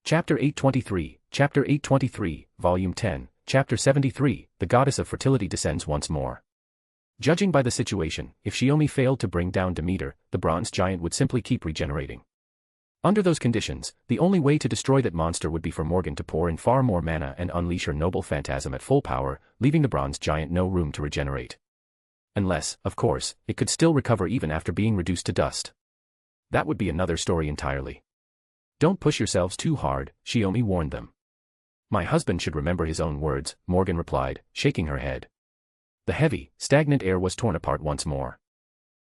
Chapter 823, Volume 10, Chapter 73, The Goddess of Fertility descends once more. Judging by the situation, if Shiomi failed to bring down Demeter, the bronze giant would simply keep regenerating. Under those conditions, the only way to destroy that monster would be for Morgan to pour in far more mana and unleash her noble phantasm at full power, leaving the bronze giant no room to regenerate. Unless, of course, it could still recover even after being reduced to dust. That would be another story entirely. Don't push yourselves too hard, Shiomi warned them. My husband should remember his own words, Morgan replied, shaking her head. The heavy, stagnant air was torn apart once more.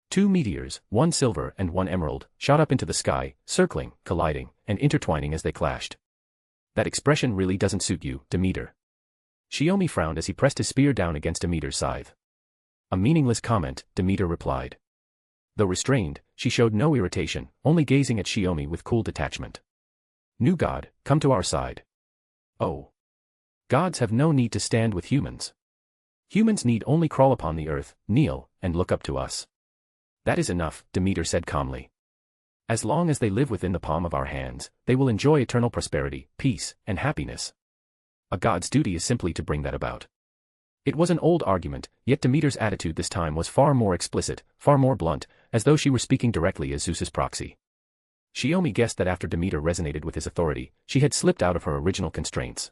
Two meteors, one silver and one emerald, shot up into the sky, circling, colliding, and intertwining as they clashed. That expression really doesn't suit you, Demeter. Shiomi frowned as he pressed his spear down against Demeter's scythe. A meaningless comment, Demeter replied. Though restrained, she showed no irritation, only gazing at Shiomi with cool detachment. New god, come to our side. Oh. Gods have no need to stand with humans. Humans need only crawl upon the earth, kneel, and look up to us. That is enough, Demeter said calmly. As long as they live within the palm of our hands, they will enjoy eternal prosperity, peace, and happiness. A god's duty is simply to bring that about. It was an old argument, yet Demeter's attitude this time was far more explicit, far more blunt, as though she were speaking directly as Zeus's proxy. Shiomi guessed that after Demeter resonated with his authority, she had slipped out of her original constraints.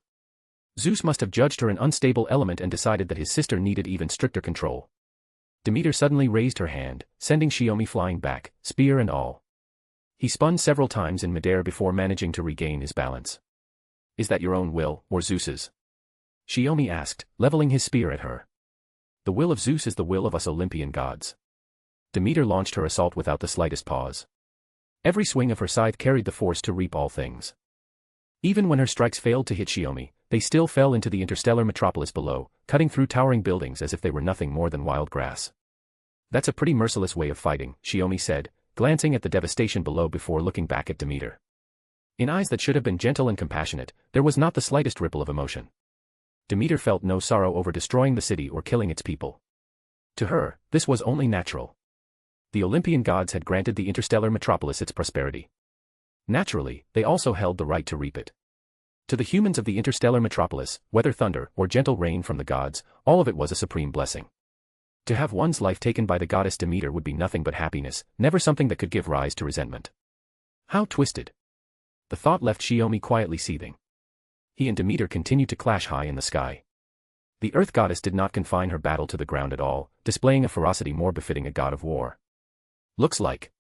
Zeus must have judged her an unstable element and decided that his sister needed even stricter control. Demeter suddenly raised her hand, sending Shiomi flying back, spear and all. He spun several times in midair before managing to regain his balance. Is that your own will, or Zeus's? Shiomi asked, leveling his spear at her. The will of Zeus is the will of us Olympian gods. Demeter launched her assault without the slightest pause. Every swing of her scythe carried the force to reap all things. Even when her strikes failed to hit Shiomi, they still fell into the interstellar metropolis below, cutting through towering buildings as if they were nothing more than wild grass. That's a pretty merciless way of fighting, Shiomi said, glancing at the devastation below before looking back at Demeter. In eyes that should have been gentle and compassionate, there was not the slightest ripple of emotion. Demeter felt no sorrow over destroying the city or killing its people. To her, this was only natural. The Olympian gods had granted the interstellar metropolis its prosperity. Naturally, they also held the right to reap it. To the humans of the interstellar metropolis, whether thunder or gentle rain from the gods, all of it was a supreme blessing. To have one's life taken by the goddess Demeter would be nothing but happiness, never something that could give rise to resentment. How twisted. The thought left Shiomi quietly seething. He and Demeter continued to clash high in the sky. The earth goddess did not confine her battle to the ground at all, displaying a ferocity more befitting a god of war. Looks like.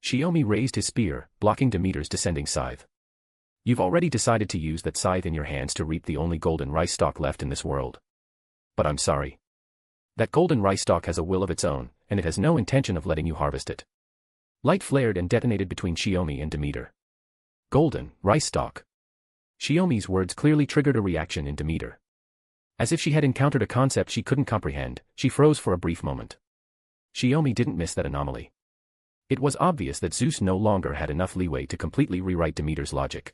Shiomi raised his spear, blocking Demeter's descending scythe. You've already decided to use that scythe in your hands to reap the only golden rice stalk left in this world. But I'm sorry. That golden rice stalk has a will of its own, and it has no intention of letting you harvest it. Light flared and detonated between Shiomi and Demeter. Golden rice stalk. Shiomi's words clearly triggered a reaction in Demeter. As if she had encountered a concept she couldn't comprehend, she froze for a brief moment. Shiomi didn't miss that anomaly. It was obvious that Zeus no longer had enough leeway to completely rewrite Demeter's logic.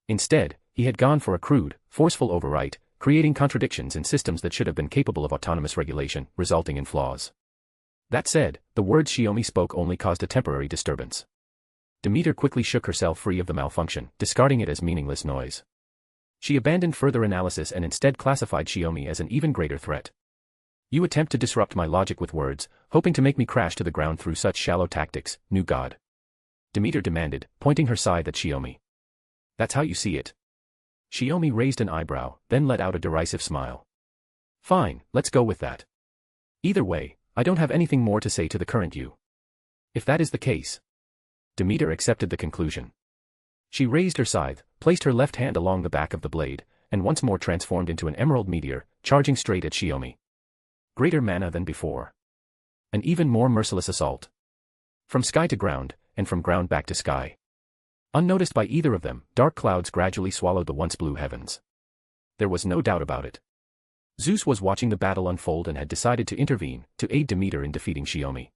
Instead, he had gone for a crude, forceful overwrite, creating contradictions in systems that should have been capable of autonomous regulation, resulting in flaws. That said, the words Shiomi spoke only caused a temporary disturbance. Demeter quickly shook herself free of the malfunction, discarding it as meaningless noise. She abandoned further analysis and instead classified Shiomi as an even greater threat. You attempt to disrupt my logic with words, hoping to make me crash to the ground through such shallow tactics, new god. Demeter demanded, pointing her scythe at Shiomi. That's how you see it. Shiomi raised an eyebrow, then let out a derisive smile. Fine, let's go with that. Either way, I don't have anything more to say to the current you. If that is the case. Demeter accepted the conclusion. She raised her scythe, placed her left hand along the back of the blade, and once more transformed into an emerald meteor, charging straight at Shiomi. Greater mana than before. An even more merciless assault. From sky to ground, and from ground back to sky. Unnoticed by either of them, dark clouds gradually swallowed the once blue heavens. There was no doubt about it. Zeus was watching the battle unfold and had decided to intervene, to aid Demeter in defeating Shiomi.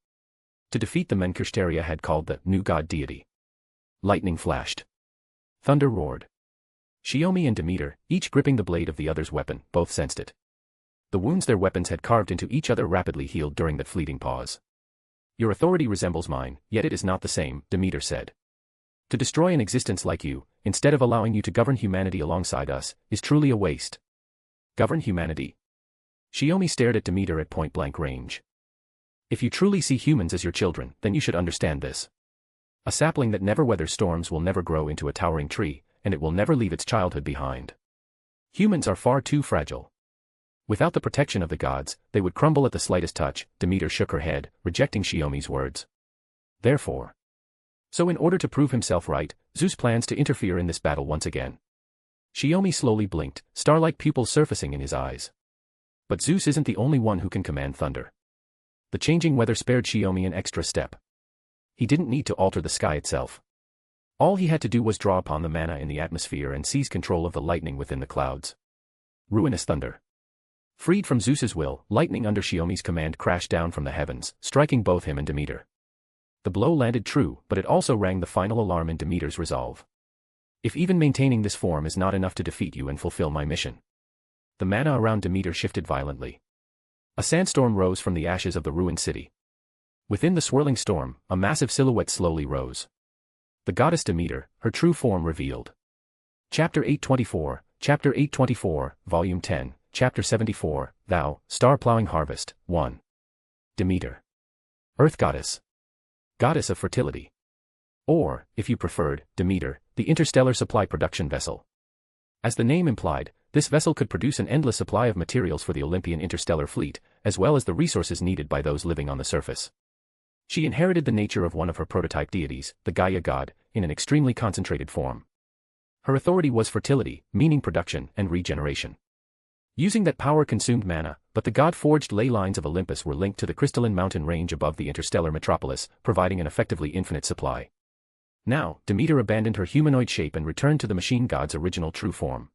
To defeat the men Kirsteria had called the new god deity. Lightning flashed. Thunder roared. Shiomi and Demeter, each gripping the blade of the other's weapon, both sensed it. The wounds their weapons had carved into each other rapidly healed during that fleeting pause. Your authority resembles mine, yet it is not the same, Demeter said. To destroy an existence like you, instead of allowing you to govern humanity alongside us, is truly a waste. Govern humanity? Shiomi stared at Demeter at point-blank range. If you truly see humans as your children, then you should understand this. A sapling that never weathers storms will never grow into a towering tree, and it will never leave its childhood behind. Humans are far too fragile. Without the protection of the gods, they would crumble at the slightest touch. Demeter shook her head, rejecting Shiomi's words. Therefore. So in order to prove himself right, Zeus plans to interfere in this battle once again. Shiomi slowly blinked, star-like pupils surfacing in his eyes. But Zeus isn't the only one who can command thunder. The changing weather spared Shiomi an extra step. He didn't need to alter the sky itself. All he had to do was draw upon the mana in the atmosphere and seize control of the lightning within the clouds. Ruinous thunder. Freed from Zeus's will, lightning under Shiomi's command crashed down from the heavens, striking both him and Demeter. The blow landed true, but it also rang the final alarm in Demeter's resolve. If even maintaining this form is not enough to defeat you and fulfill my mission. The mana around Demeter shifted violently. A sandstorm rose from the ashes of the ruined city. Within the swirling storm, a massive silhouette slowly rose. The goddess Demeter, her true form revealed. Chapter 824, Volume 10, Chapter 74, Thou, Star-Plowing Harvest, 1. Demeter. Earth Goddess. Goddess of Fertility. Or, if you preferred, Demeter, the interstellar supply production vessel. As the name implied, this vessel could produce an endless supply of materials for the Olympian interstellar fleet, as well as the resources needed by those living on the surface. She inherited the nature of one of her prototype deities, the Gaia god, in an extremely concentrated form. Her authority was fertility, meaning production and regeneration. Using that power consumed mana, but the god-forged ley lines of Olympus were linked to the crystalline mountain range above the interstellar metropolis, providing an effectively infinite supply. Now, Demeter abandoned her humanoid shape and returned to the machine god's original true form.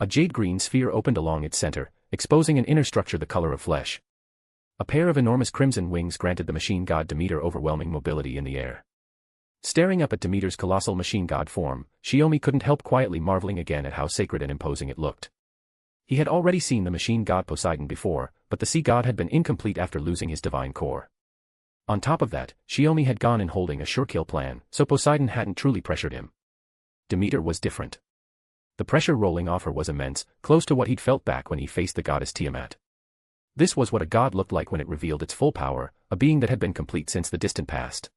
A jade-green sphere opened along its center, exposing an inner structure the color of flesh. A pair of enormous crimson wings granted the machine god Demeter overwhelming mobility in the air. Staring up at Demeter's colossal machine god form, Shiomi couldn't help quietly marveling again at how sacred and imposing it looked. He had already seen the machine god Poseidon before, but the sea god had been incomplete after losing his divine core. On top of that, Shiomi had gone in holding a sure-kill plan, so Poseidon hadn't truly pressured him. Demeter was different. The pressure rolling off her was immense, close to what he'd felt back when he faced the goddess Tiamat. This was what a god looked like when it revealed its full power, a being that had been complete since the distant past.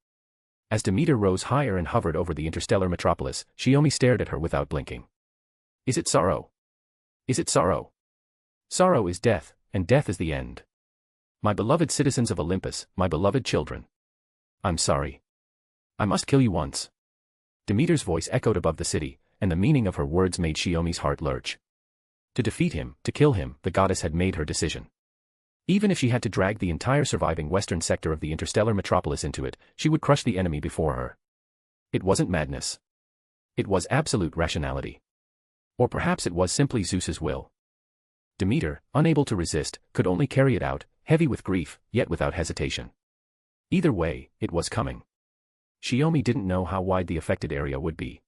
As Demeter rose higher and hovered over the interstellar metropolis, Shiomi stared at her without blinking. Is it sorrow? Is it sorrow? Sorrow is death, and death is the end. My beloved citizens of Olympus, my beloved children. I'm sorry. I must kill you once. Demeter's voice echoed above the city, and the meaning of her words made Shiomi's heart lurch. To defeat him, to kill him, the goddess had made her decision. Even if she had to drag the entire surviving western sector of the interstellar metropolis into it, she would crush the enemy before her. It wasn't madness. It was absolute rationality. Or perhaps it was simply Zeus's will. Demeter, unable to resist, could only carry it out, heavy with grief, yet without hesitation. Either way, it was coming. Shiomi didn't know how wide the affected area would be.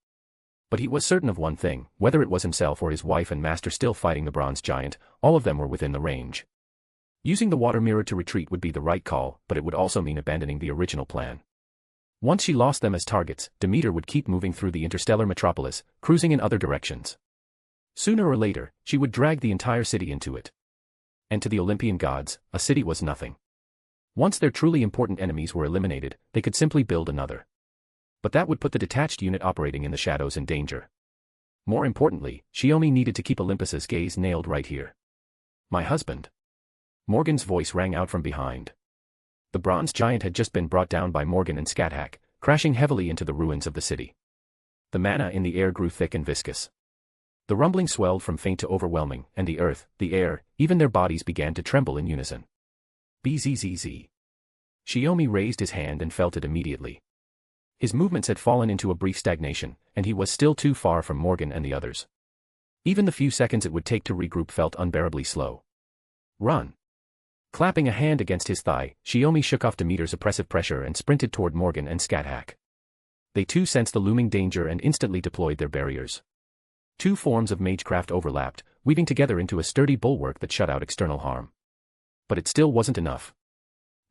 But he was certain of one thing, whether it was himself or his wife and master still fighting the bronze giant, all of them were within the range. Using the water mirror to retreat would be the right call, but it would also mean abandoning the original plan. Once she lost them as targets, Demeter would keep moving through the interstellar metropolis, cruising in other directions. Sooner or later, she would drag the entire city into it. And to the Olympian gods, a city was nothing. Once their truly important enemies were eliminated, they could simply build another. But that would put the detached unit operating in the shadows in danger. More importantly, Shiomi needed to keep Olympus's gaze nailed right here. My husband. Morgan's voice rang out from behind. The bronze giant had just been brought down by Morgan and Scáthach, crashing heavily into the ruins of the city. The mana in the air grew thick and viscous. The rumbling swelled from faint to overwhelming, and the earth, the air, even their bodies began to tremble in unison. Bzzz. Shiomi raised his hand and felt it immediately. His movements had fallen into a brief stagnation, and he was still too far from Morgan and the others. Even the few seconds it would take to regroup felt unbearably slow. Run. Clapping a hand against his thigh, Shiomi shook off Demeter's oppressive pressure and sprinted toward Morgan and Scáthach. They too sensed the looming danger and instantly deployed their barriers. Two forms of magecraft overlapped, weaving together into a sturdy bulwark that shut out external harm. But it still wasn't enough.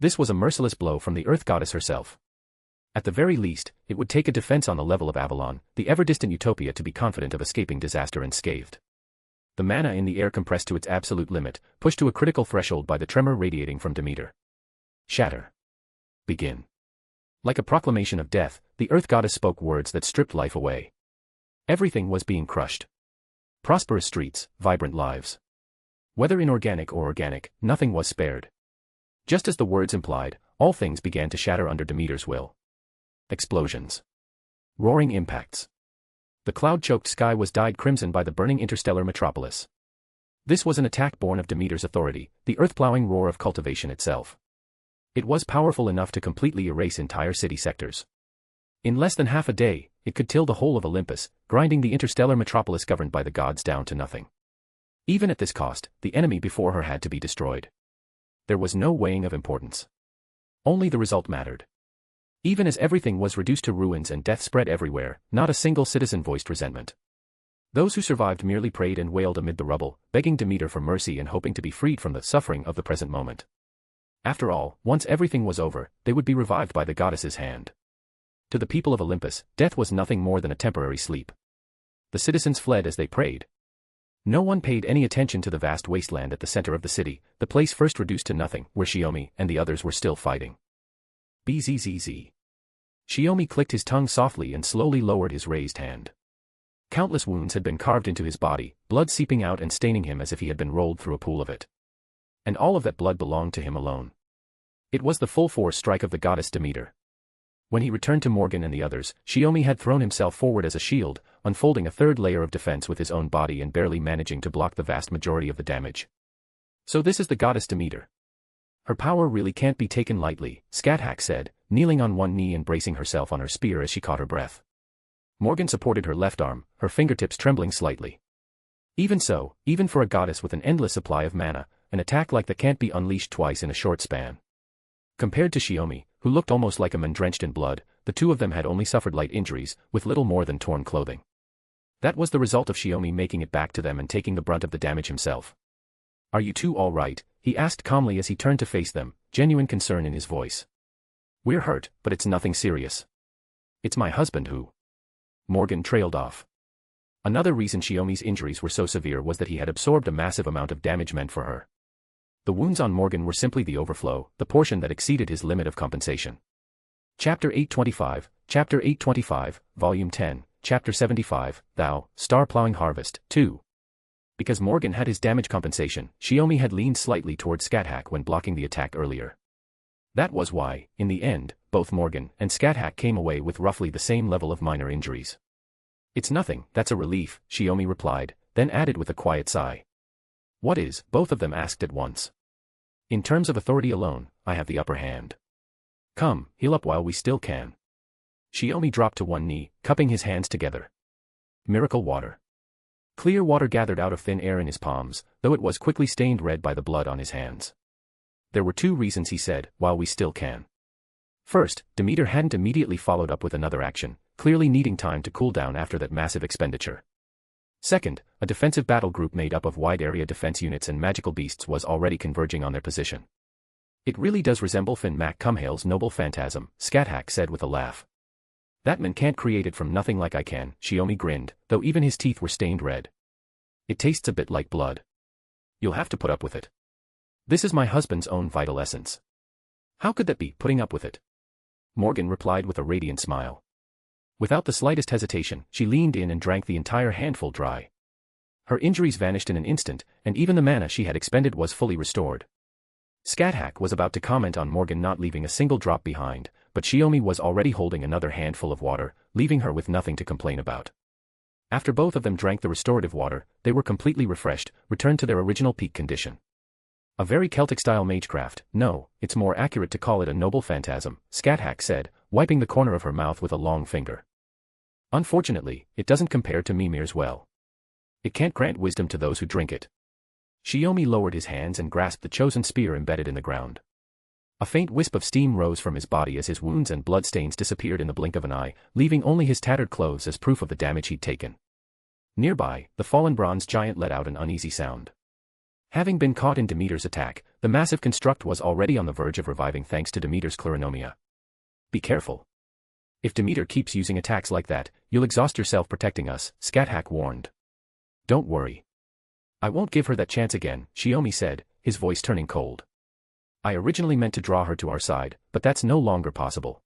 This was a merciless blow from the Earth Goddess herself. At the very least, it would take a defense on the level of Avalon, the ever-distant utopia, to be confident of escaping disaster unscathed. The mana in the air compressed to its absolute limit, pushed to a critical threshold by the tremor radiating from Demeter. Shatter. Begin. Like a proclamation of death, the Earth Goddess spoke words that stripped life away. Everything was being crushed. Prosperous streets, vibrant lives. Whether inorganic or organic, nothing was spared. Just as the words implied, all things began to shatter under Demeter's will. Explosions. Roaring impacts. The cloud-choked sky was dyed crimson by the burning interstellar metropolis. This was an attack born of Demeter's authority, the earth-plowing roar of cultivation itself. It was powerful enough to completely erase entire city sectors. In less than half a day, it could till the whole of Olympus, grinding the interstellar metropolis governed by the gods down to nothing. Even at this cost, the enemy before her had to be destroyed. There was no weighing of importance. Only the result mattered. Even as everything was reduced to ruins and death spread everywhere, not a single citizen voiced resentment. Those who survived merely prayed and wailed amid the rubble, begging Demeter for mercy and hoping to be freed from the suffering of the present moment. After all, once everything was over, they would be revived by the goddess's hand. To the people of Olympus, death was nothing more than a temporary sleep. The citizens fled as they prayed. No one paid any attention to the vast wasteland at the center of the city, the place first reduced to nothing, where Shiomi and the others were still fighting. Bzzz. Shiomi clicked his tongue softly and slowly lowered his raised hand. Countless wounds had been carved into his body, blood seeping out and staining him as if he had been rolled through a pool of it. And all of that blood belonged to him alone. It was the full-force strike of the goddess Demeter. When he returned to Morgan and the others, Shiomi had thrown himself forward as a shield, unfolding a third layer of defense with his own body and barely managing to block the vast majority of the damage. So this is the goddess Demeter. Her power really can't be taken lightly, Scáthach said, kneeling on one knee and bracing herself on her spear as she caught her breath. Morgan supported her left arm, her fingertips trembling slightly. Even so, even for a goddess with an endless supply of mana, an attack like that can't be unleashed twice in a short span. Compared to Shiomi, who looked almost like a man drenched in blood, the two of them had only suffered light injuries, with little more than torn clothing. That was the result of Shiomi making it back to them and taking the brunt of the damage himself. Are you two all right? He asked calmly as he turned to face them, genuine concern in his voice. We're hurt, but it's nothing serious. It's my husband who... Morgan trailed off. Another reason Shiomi's injuries were so severe was that he had absorbed a massive amount of damage meant for her. The wounds on Morgan were simply the overflow, the portion that exceeded his limit of compensation. Chapter 825, Volume 10, Chapter 75, Thou, Star Plowing Harvest, 2. Because Morgan had his damage compensation, Shiomi had leaned slightly toward Scáthach when blocking the attack earlier. That was why, in the end, both Morgan and Scáthach came away with roughly the same level of minor injuries. It's nothing, that's a relief, Shiomi replied, then added with a quiet sigh. What is? Both of them asked at once. In terms of authority alone, I have the upper hand. Come, heal up while we still can. Shiomi dropped to one knee, cupping his hands together. Miracle water. Clear water gathered out of thin air in his palms, though it was quickly stained red by the blood on his hands. There were two reasons, he said, while we still can. First, Demeter hadn't immediately followed up with another action, clearly needing time to cool down after that massive expenditure. Second, a defensive battle group made up of wide-area defense units and magical beasts was already converging on their position. It really does resemble Finn Mac-Cumhale's noble phantasm, Scáthach said with a laugh. That man can't create it from nothing like I can, Shiomi grinned, though even his teeth were stained red. It tastes a bit like blood. You'll have to put up with it. This is my husband's own vital essence. How could that be, putting up with it? Morgan replied with a radiant smile. Without the slightest hesitation, she leaned in and drank the entire handful dry. Her injuries vanished in an instant, and even the mana she had expended was fully restored. Scáthach was about to comment on Morgan not leaving a single drop behind, but Shiomi was already holding another handful of water, leaving her with nothing to complain about. After both of them drank the restorative water, they were completely refreshed, returned to their original peak condition. A very Celtic-style magecraft, no, it's more accurate to call it a noble phantasm, Scáthach said, wiping the corner of her mouth with a long finger. Unfortunately, it doesn't compare to Mimir's well. It can't grant wisdom to those who drink it. Shiomi lowered his hands and grasped the chosen spear embedded in the ground. A faint wisp of steam rose from his body as his wounds and bloodstains disappeared in the blink of an eye, leaving only his tattered clothes as proof of the damage he'd taken. Nearby, the fallen bronze giant let out an uneasy sound. Having been caught in Demeter's attack, the massive construct was already on the verge of reviving thanks to Demeter's Clarinomia. Be careful. If Demeter keeps using attacks like that, you'll exhaust yourself protecting us, Scáthach warned. Don't worry. I won't give her that chance again, Shiomi said, his voice turning cold. I originally meant to draw her to our side, but that's no longer possible.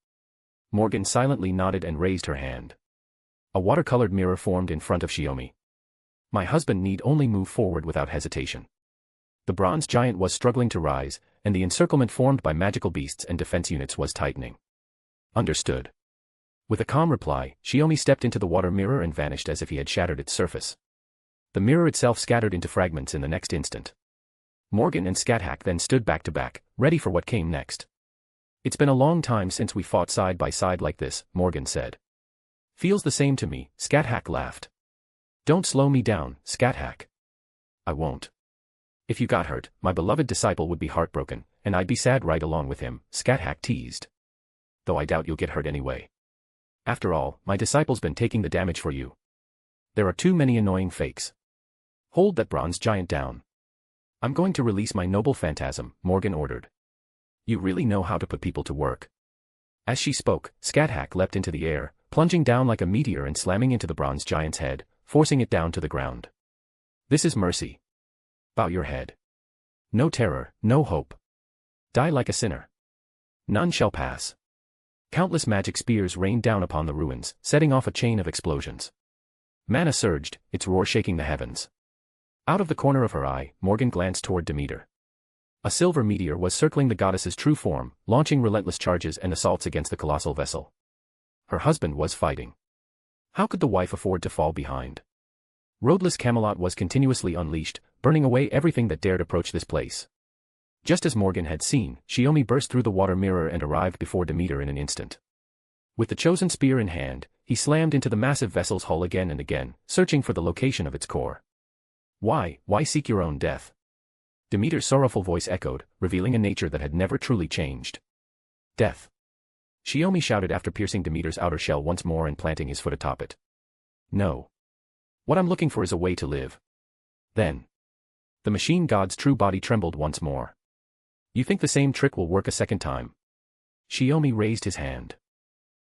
Morgan silently nodded and raised her hand. A watercolored mirror formed in front of Shiomi. My husband need only move forward without hesitation. The bronze giant was struggling to rise, and the encirclement formed by magical beasts and defense units was tightening. Understood. With a calm reply, Shiomi stepped into the water mirror and vanished as if he had shattered its surface. The mirror itself scattered into fragments in the next instant. Morgan and Scáthach then stood back to back, ready for what came next. It's been a long time since we fought side by side like this, Morgan said. Feels the same to me, Scáthach laughed. Don't slow me down, Scáthach. I won't. If you got hurt, my beloved disciple would be heartbroken, and I'd be sad right along with him, Scáthach teased. Though I doubt you'll get hurt anyway. After all, my disciple's been taking the damage for you. There are too many annoying fakes. Hold that bronze giant down. I'm going to release my noble phantasm, Morgan ordered. You really know how to put people to work. As she spoke, Scáthach leapt into the air, plunging down like a meteor and slamming into the bronze giant's head, forcing it down to the ground. This is mercy. Bow your head. No terror, no hope. Die like a sinner. None shall pass. Countless magic spears rained down upon the ruins, setting off a chain of explosions. Mana surged, its roar shaking the heavens. Out of the corner of her eye, Morgan glanced toward Demeter. A silver meteor was circling the goddess's true form, launching relentless charges and assaults against the colossal vessel. Her husband was fighting. How could the wife afford to fall behind? Roadless Camelot was continuously unleashed, burning away everything that dared approach this place. Just as Morgan had seen, Shiomi burst through the water mirror and arrived before Demeter in an instant. With the chosen spear in hand, he slammed into the massive vessel's hull again and again, searching for the location of its core. Why seek your own death? Demeter's sorrowful voice echoed, revealing a nature that had never truly changed. Death. Shiomi shouted after piercing Demeter's outer shell once more and planting his foot atop it. No. What I'm looking for is a way to live. Then. The machine god's true body trembled once more. You think the same trick will work a second time? Shiomi raised his hand.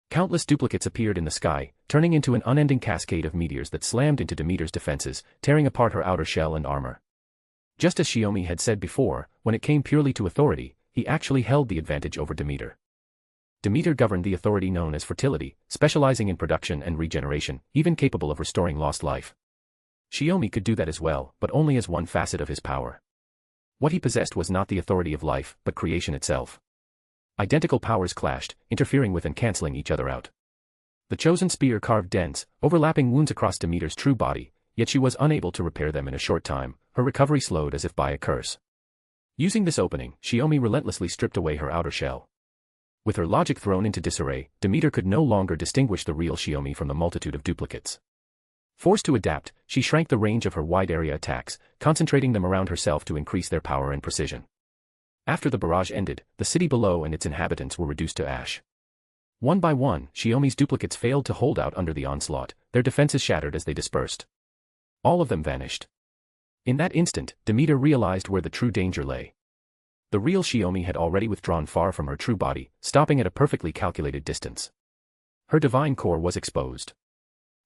Countless duplicates appeared in the sky, turning into an unending cascade of meteors that slammed into Demeter's defenses, tearing apart her outer shell and armor. Just as Shiomi had said before, when it came purely to authority, he actually held the advantage over Demeter. Demeter governed the authority known as fertility, specializing in production and regeneration, even capable of restoring lost life. Shiomi could do that as well, but only as one facet of his power. What he possessed was not the authority of life, but creation itself. Identical powers clashed, interfering with and canceling each other out. The chosen spear carved dense, overlapping wounds across Demeter's true body, yet she was unable to repair them in a short time, her recovery slowed as if by a curse. Using this opening, Shiomi relentlessly stripped away her outer shell. With her logic thrown into disarray, Demeter could no longer distinguish the real Shiomi from the multitude of duplicates. Forced to adapt, she shrank the range of her wide-area attacks, concentrating them around herself to increase their power and precision. After the barrage ended, the city below and its inhabitants were reduced to ash. One by one, Shiomi's duplicates failed to hold out under the onslaught, their defenses shattered as they dispersed. All of them vanished. In that instant, Demeter realized where the true danger lay. The real Shiomi had already withdrawn far from her true body, stopping at a perfectly calculated distance. Her divine core was exposed.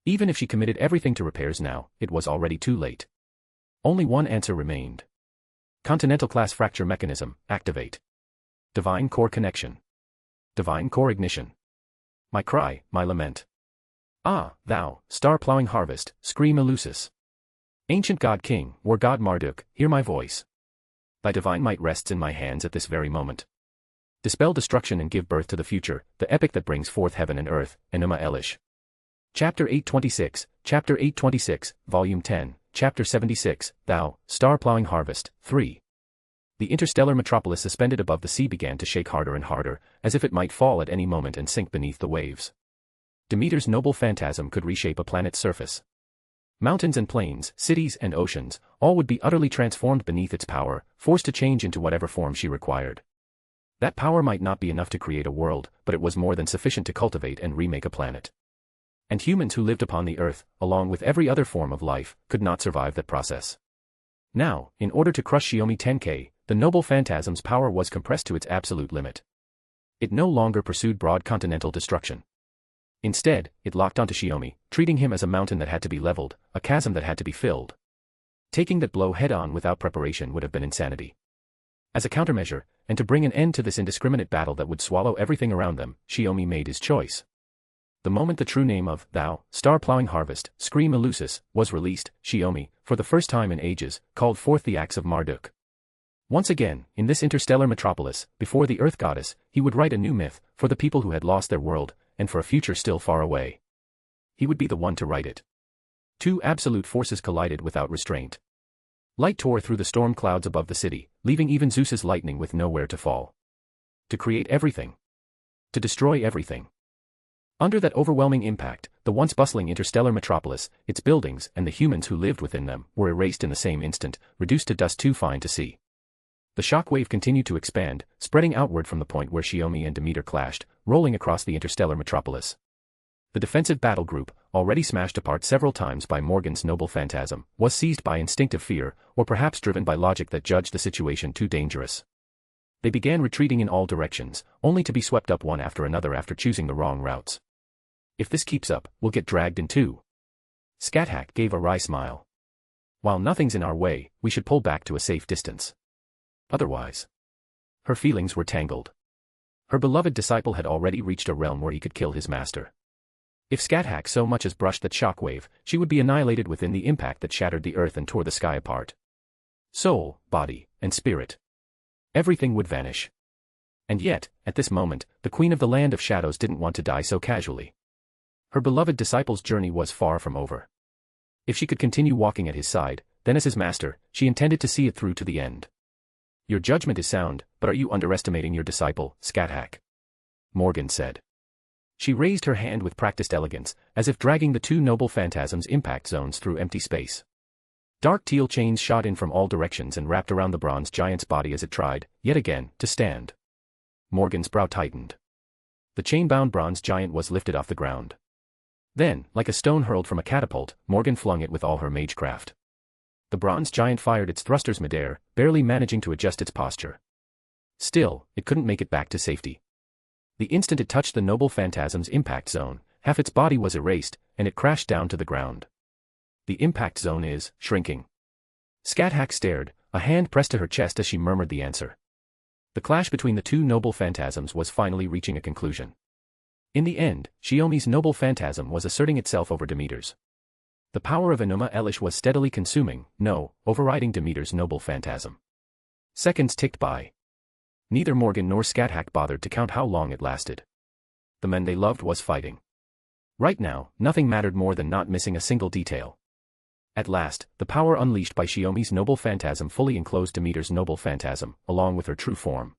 Even if she committed everything to repairs now, it was already too late. Only one answer remained. Continental class fracture mechanism, activate. Divine core connection. Divine core ignition. My cry, my lament. Ah, thou, star-plowing harvest, scream Eleusis. Ancient God King, War God Marduk, hear my voice. Thy divine might rests in my hands at this very moment. Dispel destruction and give birth to the future, the epic that brings forth heaven and earth, Enuma Elish. Chapter 826, Volume 10, Chapter 76, Thou, Star-Plowing Harvest, 3. The interstellar metropolis suspended above the sea began to shake harder and harder, as if it might fall at any moment and sink beneath the waves. Demeter's noble phantasm could reshape a planet's surface. Mountains and plains, cities and oceans, all would be utterly transformed beneath its power, forced to change into whatever form she required. That power might not be enough to create a world, but it was more than sufficient to cultivate and remake a planet. And humans who lived upon the earth, along with every other form of life, could not survive that process. Now, in order to crush Shiomi Tenkei, the noble phantasm's power was compressed to its absolute limit. It no longer pursued broad continental destruction. Instead, it locked onto Shiomi, treating him as a mountain that had to be leveled, a chasm that had to be filled. Taking that blow head-on without preparation would have been insanity. As a countermeasure, and to bring an end to this indiscriminate battle that would swallow everything around them, Shiomi made his choice. The moment the true name of, Thou, Star-Plowing Harvest, Scream Eleusis, was released, Shiomi, for the first time in ages, called forth the axe of Marduk. Once again, in this interstellar metropolis, before the Earth Goddess, he would write a new myth, for the people who had lost their world, and for a future still far away. He would be the one to write it. Two absolute forces collided without restraint. Light tore through the storm clouds above the city, leaving even Zeus's lightning with nowhere to fall. To create everything. To destroy everything. Under that overwhelming impact, the once bustling interstellar metropolis, its buildings, and the humans who lived within them, were erased in the same instant, reduced to dust too fine to see. The shockwave continued to expand, spreading outward from the point where Shiomi and Demeter clashed, rolling across the interstellar metropolis. The defensive battle group, already smashed apart several times by Morgan's noble phantasm, was seized by instinctive fear, or perhaps driven by logic that judged the situation too dangerous. They began retreating in all directions, only to be swept up one after another after choosing the wrong routes. If this keeps up, we'll get dragged in too. Scáthach gave a wry smile. While nothing's in our way, we should pull back to a safe distance. Otherwise. Her feelings were tangled. Her beloved disciple had already reached a realm where he could kill his master. If Scáthach so much as brushed that shockwave, she would be annihilated within the impact that shattered the earth and tore the sky apart. Soul, body, and spirit. Everything would vanish. And yet, at this moment, the Queen of the Land of Shadows didn't want to die so casually. Her beloved disciple's journey was far from over. If she could continue walking at his side, then as his master, she intended to see it through to the end. Your judgment is sound, but are you underestimating your disciple, Scáthach? Morgan said. She raised her hand with practiced elegance, as if dragging the two noble phantasms' impact zones through empty space. Dark teal chains shot in from all directions and wrapped around the bronze giant's body as it tried, yet again, to stand. Morgan's brow tightened. The chain-bound bronze giant was lifted off the ground. Then, like a stone hurled from a catapult, Morgan flung it with all her magecraft. The bronze giant fired its thrusters midair, barely managing to adjust its posture. Still, it couldn't make it back to safety. The instant it touched the noble phantasm's impact zone, half its body was erased, and it crashed down to the ground. The impact zone is shrinking. Scáthach stared, a hand pressed to her chest as she murmured the answer. The clash between the two noble phantasms was finally reaching a conclusion. In the end, Shiomi's noble phantasm was asserting itself over Demeter's. The power of Enuma Elish was steadily consuming, overriding Demeter's noble phantasm. Seconds ticked by. Neither Morgan nor Scáthach bothered to count how long it lasted. The men they loved was fighting. Right now, nothing mattered more than not missing a single detail. At last, the power unleashed by Shiomi's noble phantasm fully enclosed Demeter's noble phantasm, along with her true form.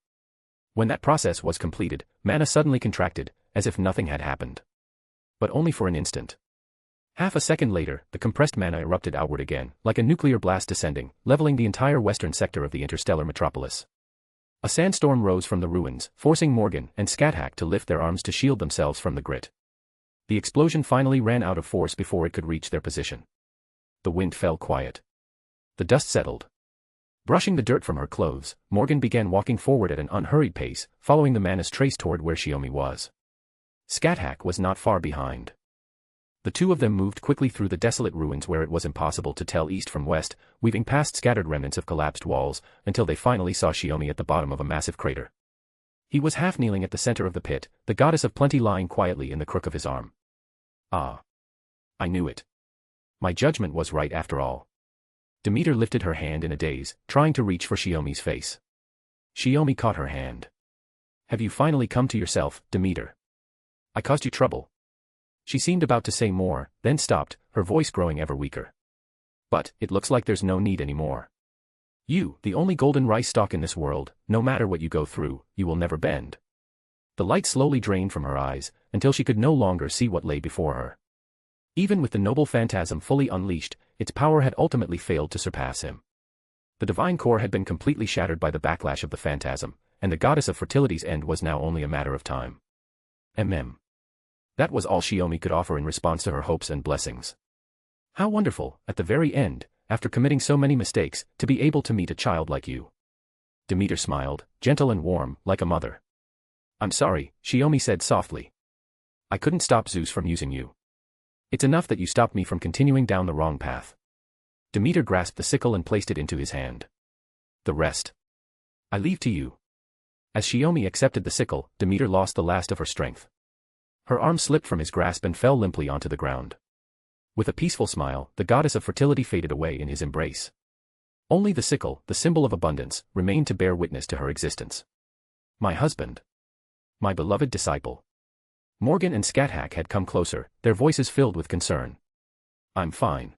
When that process was completed, mana suddenly contracted, as if nothing had happened. But only for an instant. Half a second later, the compressed mana erupted outward again, like a nuclear blast descending, leveling the entire western sector of the interstellar metropolis. A sandstorm rose from the ruins, forcing Morgan and Scáthach to lift their arms to shield themselves from the grit. The explosion finally ran out of force before it could reach their position. The wind fell quiet. The dust settled. Brushing the dirt from her clothes, Morgan began walking forward at an unhurried pace, following the man's trace toward where Shiomi was. Scáthach was not far behind. The two of them moved quickly through the desolate ruins where it was impossible to tell east from west, weaving past scattered remnants of collapsed walls, until they finally saw Shiomi at the bottom of a massive crater. He was half kneeling at the center of the pit, the goddess of plenty lying quietly in the crook of his arm. Ah. I knew it. My judgment was right after all. Demeter lifted her hand in a daze, trying to reach for Shiomi's face. Shiomi caught her hand. Have you finally come to yourself, Demeter? I caused you trouble. She seemed about to say more, then stopped, her voice growing ever weaker. But, it looks like there's no need anymore. You, the only golden rice stalk in this world, no matter what you go through, you will never bend. The light slowly drained from her eyes, until she could no longer see what lay before her. Even with the noble phantasm fully unleashed, its power had ultimately failed to surpass him. The divine core had been completely shattered by the backlash of the phantasm, and the goddess of fertility's end was now only a matter of time. That was all Shiomi could offer in response to her hopes and blessings. How wonderful, at the very end, after committing so many mistakes, to be able to meet a child like you. Demeter smiled, gentle and warm, like a mother. I'm sorry, Shiomi said softly. I couldn't stop Zeus from using you. It's enough that you stopped me from continuing down the wrong path. Demeter grasped the sickle and placed it into his hand. The rest I leave to you. As Shiomi accepted the sickle, Demeter lost the last of her strength. Her arm slipped from his grasp and fell limply onto the ground. With a peaceful smile, the goddess of fertility faded away in his embrace. Only the sickle, the symbol of abundance, remained to bear witness to her existence. My husband. My beloved disciple. Morgan and Scáthach had come closer, their voices filled with concern. I'm fine.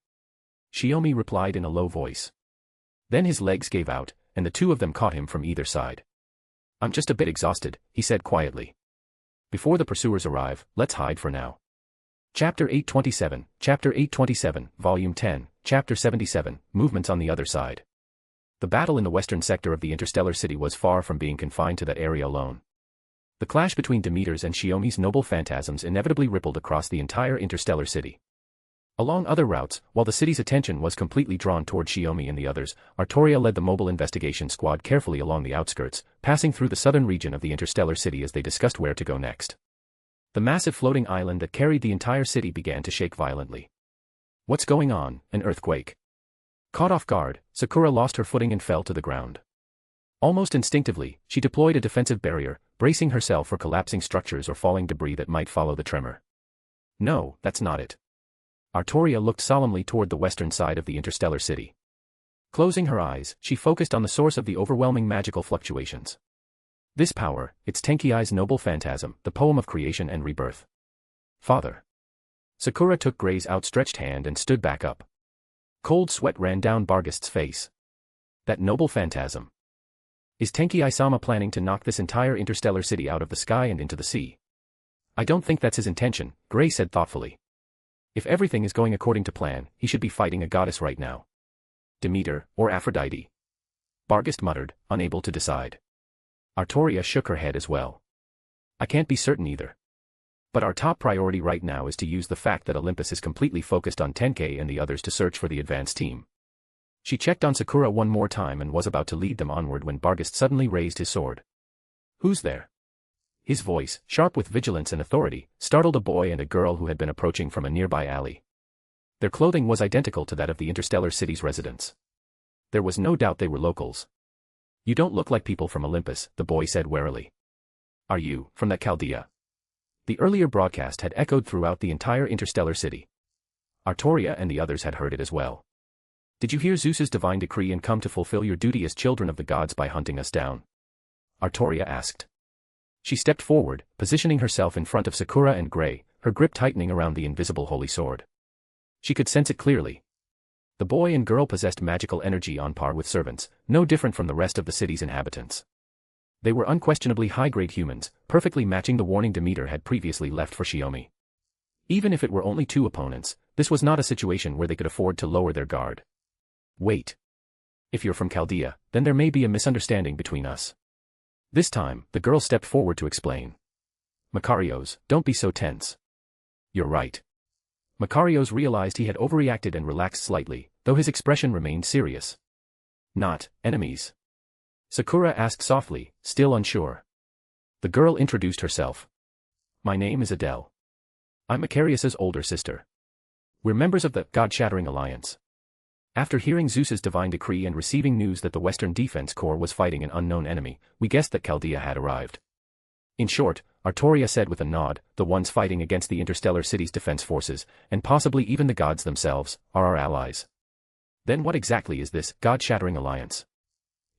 Shiomi replied in a low voice. Then his legs gave out, and the two of them caught him from either side. I'm just a bit exhausted, he said quietly. Before the pursuers arrive, let's hide for now. Chapter 827, Volume 10, Chapter 77, Movements on the Other Side. The battle in the western sector of the interstellar city was far from being confined to that area alone. The clash between Demeter's and Shiomi's noble phantasms inevitably rippled across the entire interstellar city. Along other routes, while the city's attention was completely drawn toward Shiomi and the others, Artoria led the mobile investigation squad carefully along the outskirts, passing through the southern region of the interstellar city as they discussed where to go next. The massive floating island that carried the entire city began to shake violently. What's going on? An earthquake? Caught off guard, Sakura lost her footing and fell to the ground. Almost instinctively, she deployed a defensive barrier, bracing herself for collapsing structures or falling debris that might follow the tremor. No, that's not it. Artoria looked solemnly toward the western side of the interstellar city. Closing her eyes, she focused on the source of the overwhelming magical fluctuations. This power, it's Tenkei's noble phantasm, the poem of creation and rebirth. Father. Sakura took Gray's outstretched hand and stood back up. Cold sweat ran down Barghest's face. That noble phantasm. Is Tenkei-sama planning to knock this entire interstellar city out of the sky and into the sea? I don't think that's his intention, Gray said thoughtfully. If everything is going according to plan, he should be fighting a goddess right now. Demeter, or Aphrodite? Barghest muttered, unable to decide. Artoria shook her head as well. I can't be certain either. But our top priority right now is to use the fact that Olympus is completely focused on Tenkei and the others to search for the advance team. She checked on Sakura one more time and was about to lead them onward when Barghest suddenly raised his sword. Who's there? His voice, sharp with vigilance and authority, startled a boy and a girl who had been approaching from a nearby alley. Their clothing was identical to that of the interstellar city's residents. There was no doubt they were locals. You don't look like people from Olympus, the boy said warily. Are you, from that Chaldea? The earlier broadcast had echoed throughout the entire interstellar city. Artoria and the others had heard it as well. Did you hear Zeus's divine decree and come to fulfill your duty as children of the gods by hunting us down? Artoria asked. She stepped forward, positioning herself in front of Sakura and Gray, her grip tightening around the invisible holy sword. She could sense it clearly. The boy and girl possessed magical energy on par with servants, no different from the rest of the city's inhabitants. They were unquestionably high-grade humans, perfectly matching the warning Demeter had previously left for Shiomi. Even if it were only two opponents, this was not a situation where they could afford to lower their guard. Wait. If you're from Chaldea, then there may be a misunderstanding between us. This time, the girl stepped forward to explain. Macarios, don't be so tense. You're right. Makarios realized he had overreacted and relaxed slightly, though his expression remained serious. Not enemies? Sakura asked softly, still unsure. The girl introduced herself. My name is Adele. I'm Makarios's older sister. We're members of the God-Shattering Alliance. After hearing Zeus's divine decree and receiving news that the Western Defense Corps was fighting an unknown enemy, we guessed that Chaldea had arrived. In short, Artoria said with a nod, the ones fighting against the interstellar city's defense forces, and possibly even the gods themselves, are our allies. Then what exactly is this God-Shattering Alliance?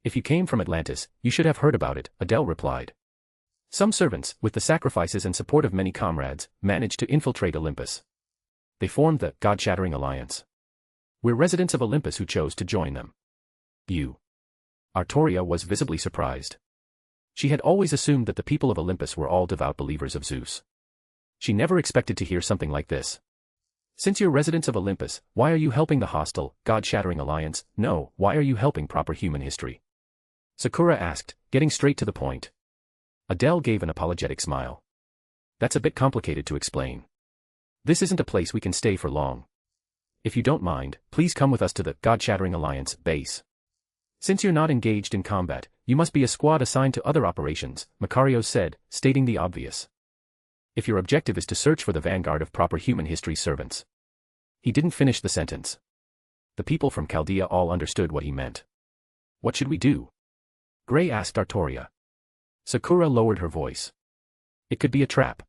If you came from Atlantis, you should have heard about it, Adele replied. Some servants, with the sacrifices and support of many comrades, managed to infiltrate Olympus. They formed the God-Shattering Alliance. We're residents of Olympus who chose to join them. You. Artoria was visibly surprised. She had always assumed that the people of Olympus were all devout believers of Zeus. She never expected to hear something like this. Since you're residents of Olympus, why are you helping the hostile, God-Shattering Alliance? No, why are you helping proper human history? Sakura asked, getting straight to the point. Adele gave an apologetic smile. That's a bit complicated to explain. This isn't a place we can stay for long. If you don't mind, please come with us to the God-Shattering Alliance base. Since you're not engaged in combat, you must be a squad assigned to other operations, Makarios said, stating the obvious. If your objective is to search for the vanguard of proper human history servants. He didn't finish the sentence. The people from Chaldea all understood what he meant. What should we do? Gray asked Artoria. Sakura lowered her voice. It could be a trap.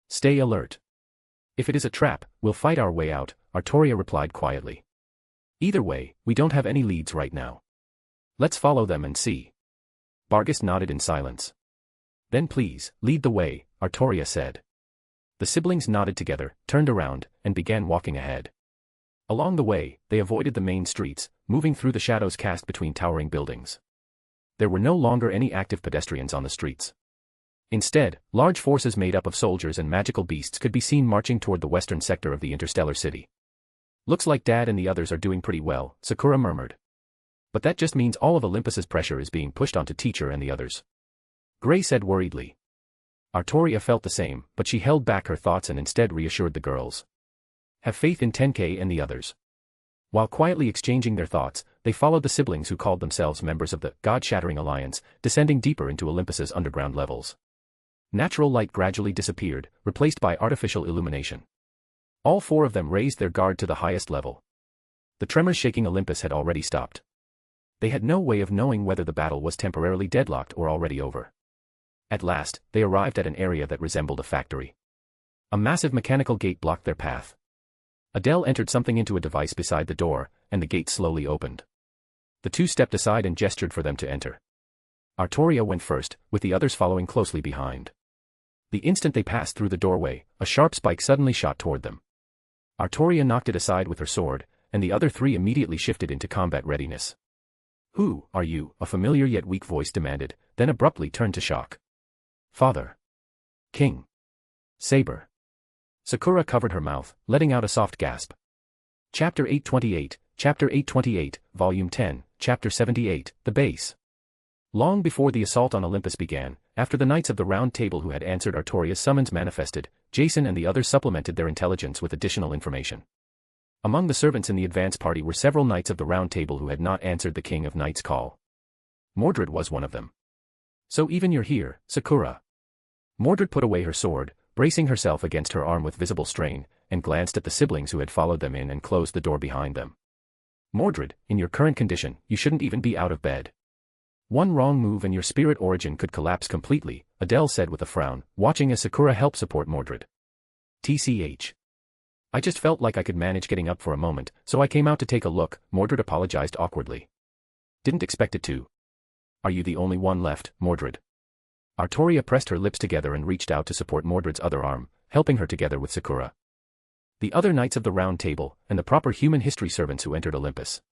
Stay alert. If it is a trap, we'll fight our way out, Artoria replied quietly. Either way, we don't have any leads right now. Let's follow them and see. Bargus nodded in silence. Then please, lead the way, Artoria said. The siblings nodded together, turned around, and began walking ahead. Along the way, they avoided the main streets, moving through the shadows cast between towering buildings. There were no longer any active pedestrians on the streets. Instead, large forces made up of soldiers and magical beasts could be seen marching toward the western sector of the interstellar city. Looks like Dad and the others are doing pretty well, Sakura murmured. But that just means all of Olympus's pressure is being pushed onto Teacher and the others. Gray said worriedly. Artoria felt the same, but she held back her thoughts and instead reassured the girls. Have faith in Tenkei and the others. While quietly exchanging their thoughts, they followed the siblings who called themselves members of the God-Shattering Alliance, descending deeper into Olympus's underground levels. Natural light gradually disappeared, replaced by artificial illumination. All four of them raised their guard to the highest level. The tremors shaking Olympus had already stopped. They had no way of knowing whether the battle was temporarily deadlocked or already over. At last, they arrived at an area that resembled a factory. A massive mechanical gate blocked their path. Adele entered something into a device beside the door, and the gate slowly opened. The two stepped aside and gestured for them to enter. Artoria went first, with the others following closely behind. The instant they passed through the doorway, a sharp spike suddenly shot toward them. Artoria knocked it aside with her sword, and the other three immediately shifted into combat readiness. Who are you? A familiar yet weak voice demanded, then abruptly turned to shock. Father. King. Saber. Sakura covered her mouth, letting out a soft gasp. Chapter 828, Chapter 828, Volume 10, Chapter 78, The Base. Long before the assault on Olympus began, after the Knights of the Round Table who had answered Artoria's summons manifested, Jason and the others supplemented their intelligence with additional information. Among the servants in the advance party were several Knights of the Round Table who had not answered the King of Knights' call. Mordred was one of them. So even you're here, Sakura. Mordred put away her sword, bracing herself against her arm with visible strain, and glanced at the siblings who had followed them in and closed the door behind them. Mordred, in your current condition, you shouldn't even be out of bed. One wrong move and your spirit origin could collapse completely, Adele said with a frown, watching as Sakura helped support Mordred. TCH. I just felt like I could manage getting up for a moment, so I came out to take a look, Mordred apologized awkwardly. Didn't expect it to. Are you the only one left, Mordred? Artoria pressed her lips together and reached out to support Mordred's other arm, helping her together with Sakura. The other Knights of the Round Table, and the proper human history servants who entered Olympus.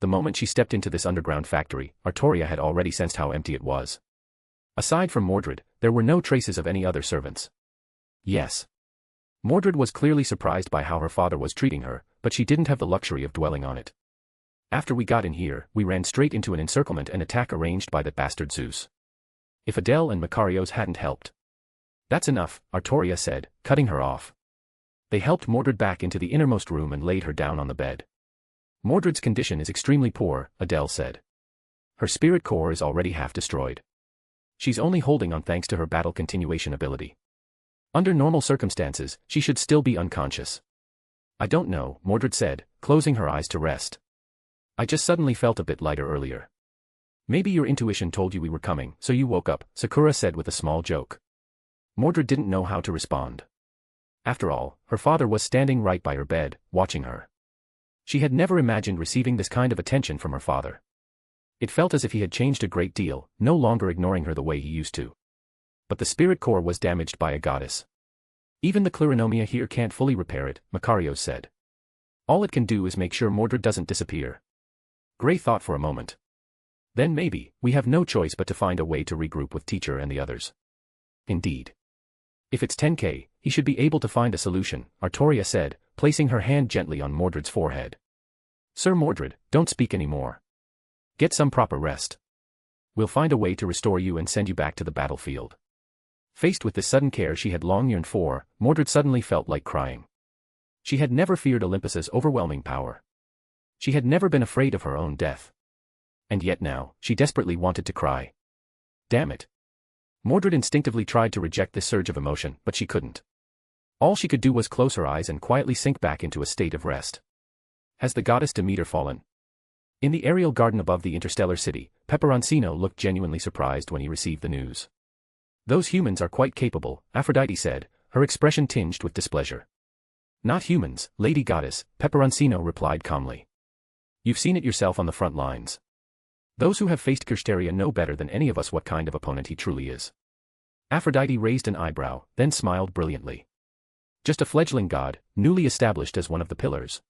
The moment she stepped into this underground factory, Artoria had already sensed how empty it was. Aside from Mordred, there were no traces of any other servants. Yes. Mordred was clearly surprised by how her father was treating her, but she didn't have the luxury of dwelling on it. After we got in here, we ran straight into an encirclement and attack arranged by that bastard Zeus. If Adele and Makarios hadn't helped. That's enough, Artoria said, cutting her off. They helped Mordred back into the innermost room and laid her down on the bed. Mordred's condition is extremely poor, Adele said. Her spirit core is already half destroyed. She's only holding on thanks to her battle continuation ability. Under normal circumstances, she should still be unconscious. I don't know, Mordred said, closing her eyes to rest. I just suddenly felt a bit lighter earlier. Maybe your intuition told you we were coming, so you woke up, Sakura said with a small joke. Mordred didn't know how to respond. After all, her father was standing right by her bed, watching her. She had never imagined receiving this kind of attention from her father. It felt as if he had changed a great deal, no longer ignoring her the way he used to. But the spirit core was damaged by a goddess. Even the Clarinomia here can't fully repair it, Makarios said. All it can do is make sure Mordred doesn't disappear. Gray thought for a moment. Then maybe, we have no choice but to find a way to regroup with teacher and the others. Indeed. If it's Tenkei, he should be able to find a solution, Artoria said, placing her hand gently on Mordred's forehead. Sir Mordred, don't speak anymore. Get some proper rest. We'll find a way to restore you and send you back to the battlefield. Faced with this sudden care she had long yearned for, Mordred suddenly felt like crying. She had never feared Olympus's overwhelming power. She had never been afraid of her own death. And yet now, she desperately wanted to cry. Damn it. Mordred instinctively tried to reject this surge of emotion, but she couldn't. All she could do was close her eyes and quietly sink back into a state of rest. Has the goddess Demeter fallen? In the aerial garden above the interstellar city, Peperoncino looked genuinely surprised when he received the news. Those humans are quite capable, Aphrodite said, her expression tinged with displeasure. Not humans, Lady Goddess, Peperoncino replied calmly. You've seen it yourself on the front lines. Those who have faced Kirsteria know better than any of us what kind of opponent he truly is. Aphrodite raised an eyebrow, then smiled brilliantly. Just a fledgling god, newly established as one of the pillars.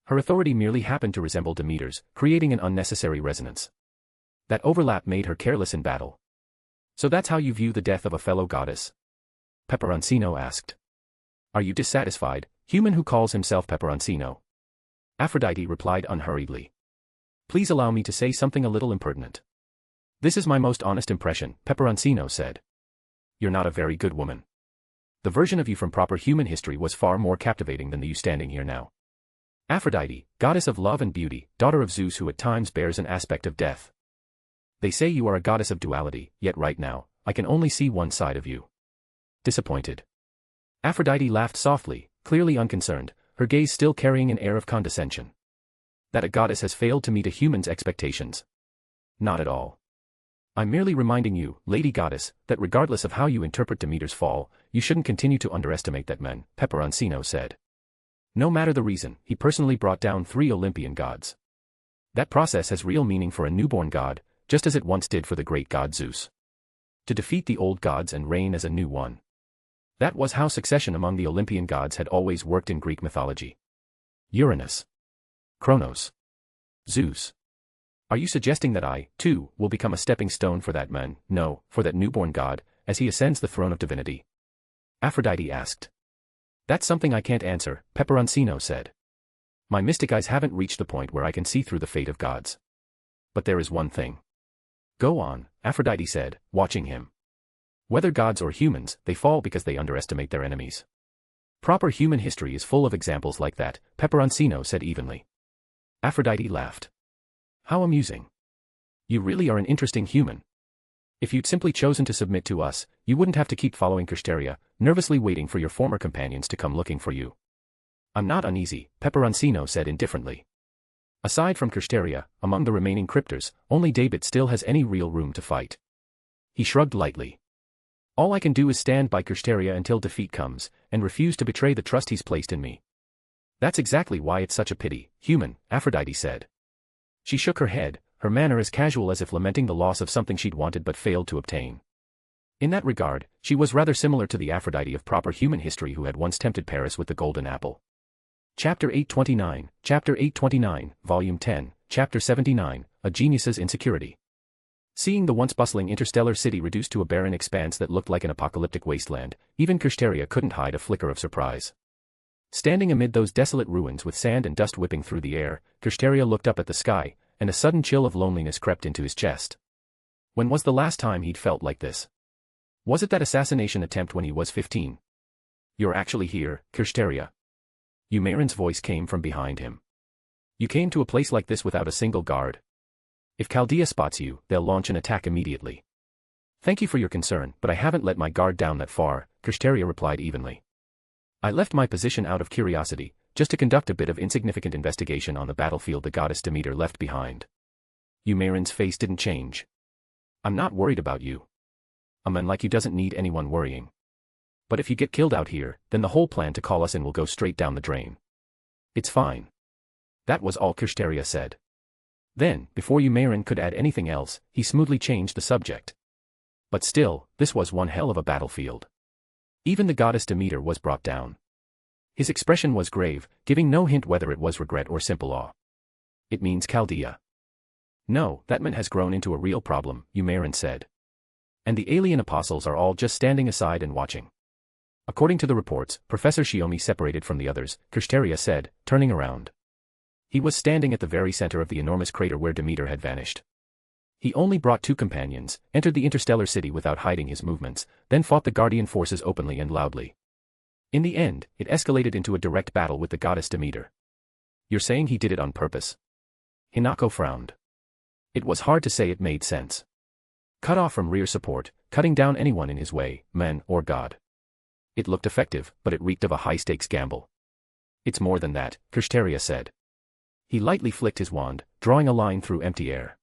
Her authority merely happened to resemble Demeter's, creating an unnecessary resonance. That overlap made her careless in battle. So that's how you view the death of a fellow goddess? Peperoncino asked. Are you dissatisfied, human who calls himself Peperoncino? Aphrodite replied unhurriedly. Please allow me to say something a little impertinent. This is my most honest impression, Peperoncino said. You're not a very good woman. The version of you from proper human history was far more captivating than the you standing here now. Aphrodite, goddess of love and beauty, daughter of Zeus who at times bears an aspect of death. They say you are a goddess of duality, yet right now, I can only see one side of you. Disappointed. Aphrodite laughed softly, clearly unconcerned, her gaze still carrying an air of condescension. That a goddess has failed to meet a human's expectations. Not at all. I'm merely reminding you, Lady Goddess, that regardless of how you interpret Demeter's fall, you shouldn't continue to underestimate that man, Peperoncino said. No matter the reason, he personally brought down 3 Olympian gods. That process has real meaning for a newborn god, just as it once did for the great god Zeus. To defeat the old gods and reign as a new one. That was how succession among the Olympian gods had always worked in Greek mythology. Uranus. Kronos. Zeus. Are you suggesting that I, too, will become a stepping stone for that man, no, for that newborn god, as he ascends the throne of divinity? Aphrodite asked. That's something I can't answer, Peperoncino said. My mystic eyes haven't reached the point where I can see through the fate of gods. But there is one thing. Go on, Aphrodite said, watching him. Whether gods or humans, they fall because they underestimate their enemies. Proper human history is full of examples like that, Peperoncino said evenly. Aphrodite laughed. How amusing. You really are an interesting human. If you'd simply chosen to submit to us, you wouldn't have to keep following Kirsteria, nervously waiting for your former companions to come looking for you. I'm not uneasy, Peperoncino said indifferently. Aside from Kirsteria, among the remaining cryptors, only David still has any real room to fight. He shrugged lightly. All I can do is stand by Kirsteria until defeat comes, and refuse to betray the trust he's placed in me. That's exactly why it's such a pity, human, Aphrodite said. She shook her head, her manner as casual as if lamenting the loss of something she'd wanted but failed to obtain. In that regard, she was rather similar to the Aphrodite of proper human history who had once tempted Paris with the golden apple. Chapter 829, Volume 10, Chapter 79, A Genius's Insecurity. Seeing the once bustling interstellar city reduced to a barren expanse that looked like an apocalyptic wasteland, even Kirsteria couldn't hide a flicker of surprise. Standing amid those desolate ruins with sand and dust whipping through the air, Kirsteria looked up at the sky, and a sudden chill of loneliness crept into his chest. When was the last time he'd felt like this? Was it that assassination attempt when he was 15? You're actually here, Kirsteria. Umairan's voice came from behind him. You came to a place like this without a single guard. If Chaldea spots you, they'll launch an attack immediately. Thank you for your concern, but I haven't let my guard down that far, Kirsteria replied evenly. I left my position out of curiosity, just to conduct a bit of insignificant investigation on the battlefield the goddess Demeter left behind. Umairan's face didn't change. I'm not worried about you. A man like you doesn't need anyone worrying. But if you get killed out here, then the whole plan to call us in will go straight down the drain. It's fine. That was all Kirsteria said. Then, before Umairan could add anything else, he smoothly changed the subject. But still, this was one hell of a battlefield. Even the goddess Demeter was brought down. His expression was grave, giving no hint whether it was regret or simple awe. It means Chaldea. No, that man has grown into a real problem, Umairan said. And the alien apostles are all just standing aside and watching. According to the reports, Professor Shiomi separated from the others, Kirsteria said, turning around. He was standing at the very center of the enormous crater where Demeter had vanished. He only brought 2 companions, entered the interstellar city without hiding his movements, then fought the Guardian forces openly and loudly. In the end, it escalated into a direct battle with the goddess Demeter. You're saying he did it on purpose? Hinako frowned. It was hard to say it made sense. Cut off from rear support, cutting down anyone in his way, man or god. It looked effective, but it reeked of a high-stakes gamble. It's more than that, Kirsteria said. He lightly flicked his wand, drawing a line through empty air.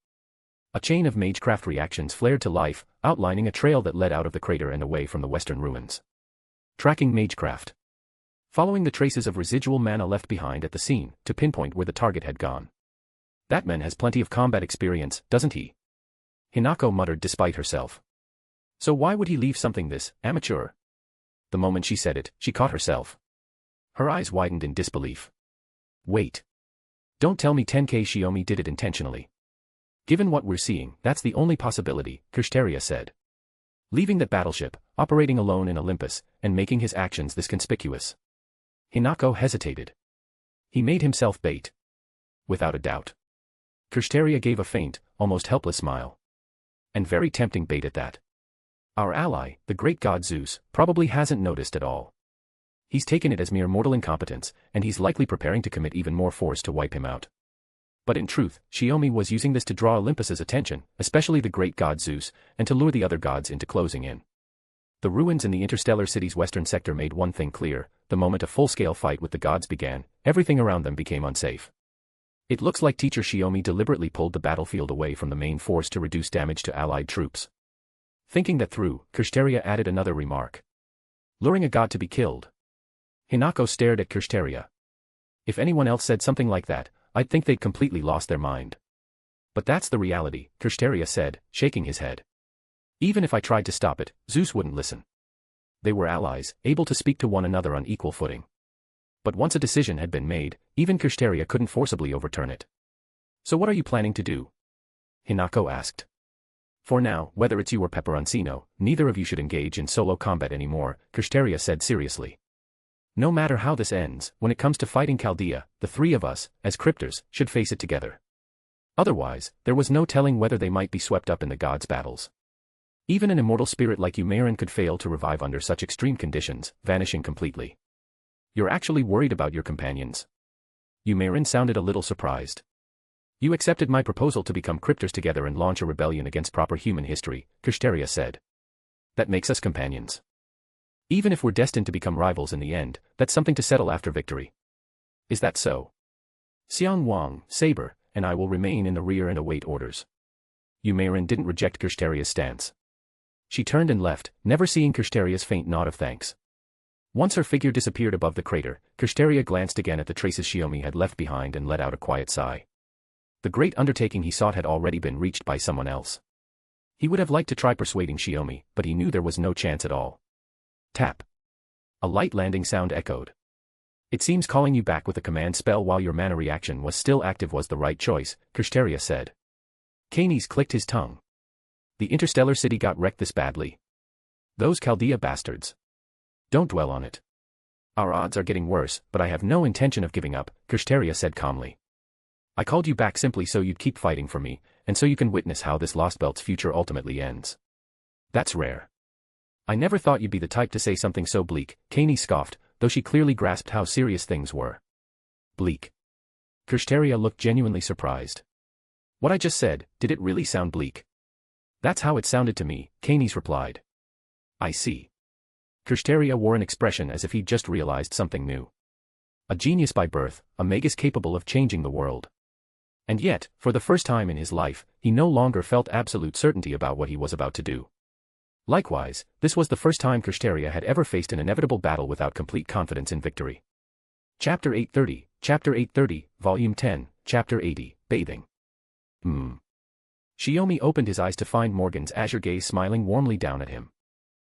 A chain of magecraft reactions flared to life, outlining a trail that led out of the crater and away from the western ruins. Tracking magecraft. Following the traces of residual mana left behind at the scene, to pinpoint where the target had gone. That man has plenty of combat experience, doesn't he? Hinako muttered despite herself. So why would he leave something this amateur? The moment she said it, she caught herself. Her eyes widened in disbelief. Wait. Don't tell me Tenkei Shiomi did it intentionally. Given what we're seeing, that's the only possibility, Kirsteria said. Leaving that battleship, operating alone in Olympus, and making his actions this conspicuous. Hinako hesitated. He made himself bait. Without a doubt. Kirsteria gave a faint, almost helpless smile. And very tempting bait at that. Our ally, the great god Zeus, probably hasn't noticed at all. He's taken it as mere mortal incompetence, and he's likely preparing to commit even more force to wipe him out. But in truth, Shiomi was using this to draw Olympus's attention, especially the great god Zeus, and to lure the other gods into closing in. The ruins in the interstellar city's western sector made one thing clear: the moment a full-scale fight with the gods began, everything around them became unsafe. It looks like Teacher Shiomi deliberately pulled the battlefield away from the main force to reduce damage to allied troops. Thinking that through, Kirsteria added another remark. Luring a god to be killed. Hinako stared at Kirsteria. If anyone else said something like that, I'd think they'd completely lost their mind. But that's the reality, Kirsteria said, shaking his head. Even if I tried to stop it, Zeus wouldn't listen. They were allies, able to speak to one another on equal footing. But once a decision had been made, even Kirsteria couldn't forcibly overturn it. So what are you planning to do? Hinako asked. For now, whether it's you or Peperoncino, neither of you should engage in solo combat anymore, Kirsteria said seriously. No matter how this ends, when it comes to fighting Chaldea, the 3 of us, as cryptors, should face it together. Otherwise, there was no telling whether they might be swept up in the gods' battles. Even an immortal spirit like Umairan could fail to revive under such extreme conditions, vanishing completely. You're actually worried about your companions? Umairan sounded a little surprised. You accepted my proposal to become cryptors together and launch a rebellion against proper human history, Kirsteria said. That makes us companions. Even if we're destined to become rivals in the end, that's something to settle after victory. Is that so? Xiang Wang, Saber, and I will remain in the rear and await orders. Umairan didn't reject Kirsteria's stance. She turned and left, never seeing Kirsteria's faint nod of thanks. Once her figure disappeared above the crater, Kirsteria glanced again at the traces Shiomi had left behind and let out a quiet sigh. The great undertaking he sought had already been reached by someone else. He would have liked to try persuading Shiomi, but he knew there was no chance at all. Tap. A light landing sound echoed. It seems calling you back with a command spell while your mana reaction was still active was the right choice, Kirsteria said. Canes clicked his tongue. The interstellar city got wrecked this badly. Those Chaldea bastards. Don't dwell on it. Our odds are getting worse, but I have no intention of giving up, Kirsteria said calmly. I called you back simply so you'd keep fighting for me, and so you can witness how this Lost Belt's future ultimately ends. That's rare. I never thought you'd be the type to say something so bleak, Kanei scoffed, though she clearly grasped how serious things were. Bleak. Kirsteria looked genuinely surprised. What I just said, did it really sound bleak? That's how it sounded to me, Kanei replied. I see. Kirsteria wore an expression as if he'd just realized something new. A genius by birth, a magus capable of changing the world. And yet, for the first time in his life, he no longer felt absolute certainty about what he was about to do. Likewise, this was the first time Kirsteria had ever faced an inevitable battle without complete confidence in victory. Chapter 830, Volume 10, Chapter 80, Bathing. Shiomi opened his eyes to find Morgan's azure gaze smiling warmly down at him.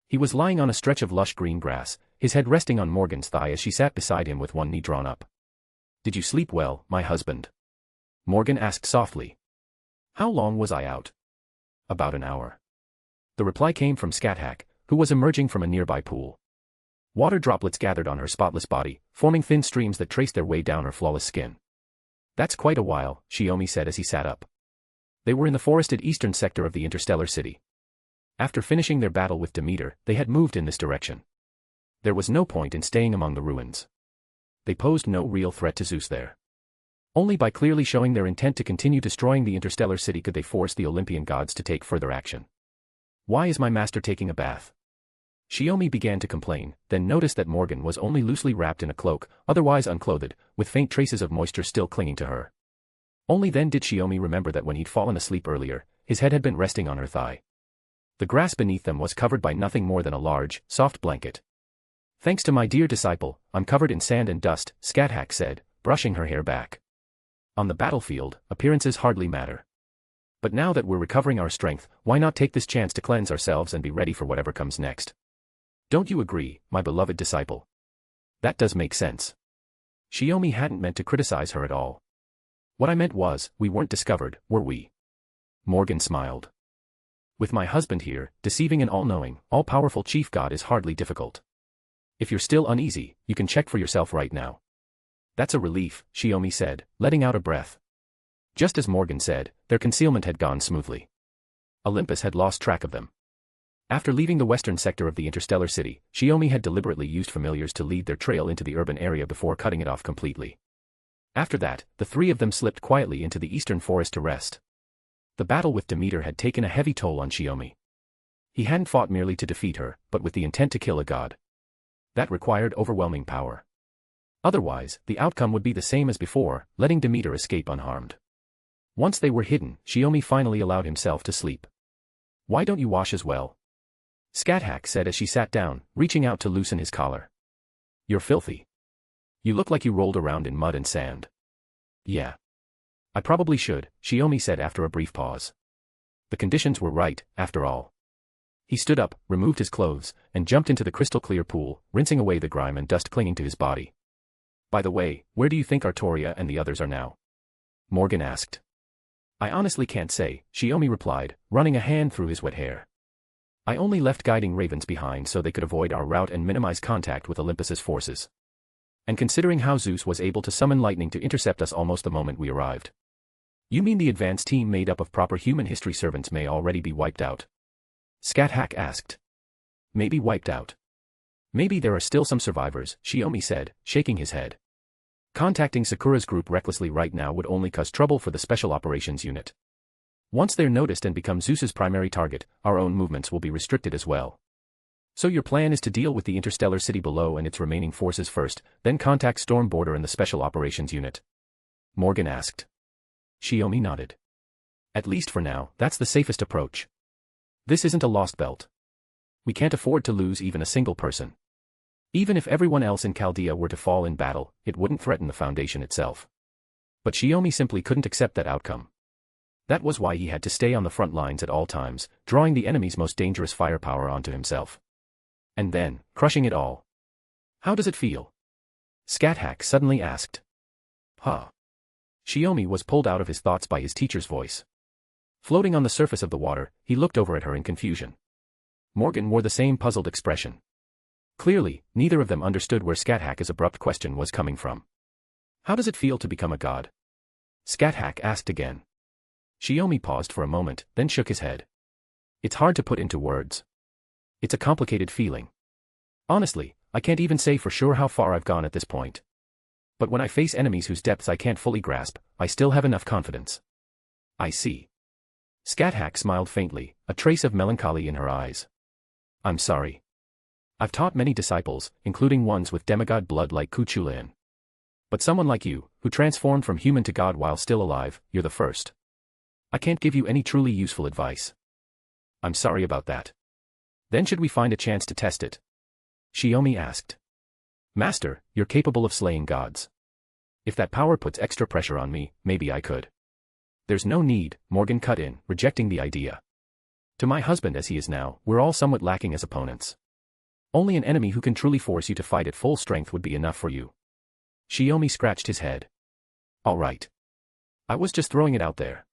He was lying on a stretch of lush green grass, his head resting on Morgan's thigh as she sat beside him with one knee drawn up. Did you sleep well, my husband? Morgan asked softly. How long was I out? About an hour. The reply came from Scáthach, who was emerging from a nearby pool. Water droplets gathered on her spotless body, forming thin streams that traced their way down her flawless skin. That's quite a while, Shiomi said as he sat up. They were in the forested eastern sector of the interstellar city. After finishing their battle with Demeter, they had moved in this direction. There was no point in staying among the ruins. They posed no real threat to Zeus there. Only by clearly showing their intent to continue destroying the interstellar city could they force the Olympian gods to take further action. Why is my master taking a bath? Shiomi began to complain, then noticed that Morgan was only loosely wrapped in a cloak, otherwise unclothed, with faint traces of moisture still clinging to her. Only then did Shiomi remember that when he'd fallen asleep earlier, his head had been resting on her thigh. The grass beneath them was covered by nothing more than a large, soft blanket. Thanks to my dear disciple, I'm covered in sand and dust, Scáthach said, brushing her hair back. On the battlefield, appearances hardly matter. But now that we're recovering our strength, why not take this chance to cleanse ourselves and be ready for whatever comes next? Don't you agree, my beloved disciple? That does make sense. Shiomi hadn't meant to criticize her at all. What I meant was, we weren't discovered, were we? Morgan smiled. With my husband here, deceiving an all-knowing, all-powerful chief god is hardly difficult. If you're still uneasy, you can check for yourself right now. That's a relief, Shiomi said, letting out a breath. Just as Morgan said, their concealment had gone smoothly. Olympus had lost track of them. After leaving the western sector of the interstellar city, Shiomi had deliberately used familiars to lead their trail into the urban area before cutting it off completely. After that, the three of them slipped quietly into the eastern forest to rest. The battle with Demeter had taken a heavy toll on Shiomi. He hadn't fought merely to defeat her, but with the intent to kill a god. That required overwhelming power. Otherwise, the outcome would be the same as before, letting Demeter escape unharmed. Once they were hidden, Shiomi finally allowed himself to sleep. Why don't you wash as well? Scáthach said as she sat down, reaching out to loosen his collar. You're filthy. You look like you rolled around in mud and sand. Yeah. I probably should, Shiomi said after a brief pause. The conditions were right, after all. He stood up, removed his clothes, and jumped into the crystal-clear pool, rinsing away the grime and dust clinging to his body. By the way, where do you think Artoria and the others are now? Morgan asked. I honestly can't say, Shiomi replied, running a hand through his wet hair. I only left guiding ravens behind so they could avoid our route and minimize contact with Olympus's forces. And considering how Zeus was able to summon lightning to intercept us almost the moment we arrived. You mean the advanced team made up of proper human history servants may already be wiped out? Scáthach asked. Maybe wiped out. Maybe there are still some survivors, Shiomi said, shaking his head. Contacting Sakura's group recklessly right now would only cause trouble for the Special Operations Unit. Once they're noticed and become Zeus's primary target, our own movements will be restricted as well. So your plan is to deal with the interstellar city below and its remaining forces first, then contact Storm Border and the Special Operations Unit? Morgan asked. Shiomi nodded. At least for now, that's the safest approach. This isn't a lost belt. We can't afford to lose even a single person. Even if everyone else in Chaldea were to fall in battle, it wouldn't threaten the Foundation itself. But Shiomi simply couldn't accept that outcome. That was why he had to stay on the front lines at all times, drawing the enemy's most dangerous firepower onto himself. And then, crushing it all. How does it feel? Scáthach suddenly asked. Huh. Shiomi was pulled out of his thoughts by his teacher's voice. Floating on the surface of the water, he looked over at her in confusion. Morgan wore the same puzzled expression. Clearly, neither of them understood where Scáthach's abrupt question was coming from. How does it feel to become a god? Scáthach asked again. Shiomi paused for a moment, then shook his head. It's hard to put into words. It's a complicated feeling. Honestly, I can't even say for sure how far I've gone at this point. But when I face enemies whose depths I can't fully grasp, I still have enough confidence. I see. Scáthach smiled faintly, a trace of melancholy in her eyes. I'm sorry. I've taught many disciples, including ones with demigod blood like Kuchulain. But someone like you, who transformed from human to god while still alive, you're the first. I can't give you any truly useful advice. I'm sorry about that. Then should we find a chance to test it? Shiomi asked. Master, you're capable of slaying gods. If that power puts extra pressure on me, maybe I could. There's no need, Morgan cut in, rejecting the idea. To my husband as he is now, we're all somewhat lacking as opponents. Only an enemy who can truly force you to fight at full strength would be enough for you. Shiomi scratched his head. All right. I was just throwing it out there.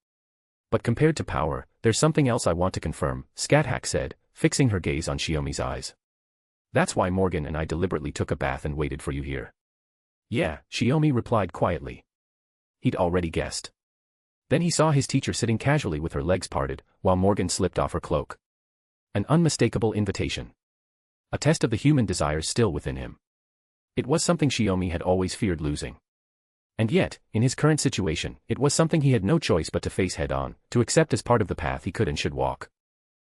But compared to power, there's something else I want to confirm, Scáthach said, fixing her gaze on Shiomi's eyes. That's why Morgan and I deliberately took a bath and waited for you here. Yeah, Shiomi replied quietly. He'd already guessed. Then he saw his teacher sitting casually with her legs parted, while Morgan slipped off her cloak. An unmistakable invitation. A test of the human desires still within him. It was something Shiomi had always feared losing. And yet, in his current situation, it was something he had no choice but to face head-on, to accept as part of the path he could and should walk.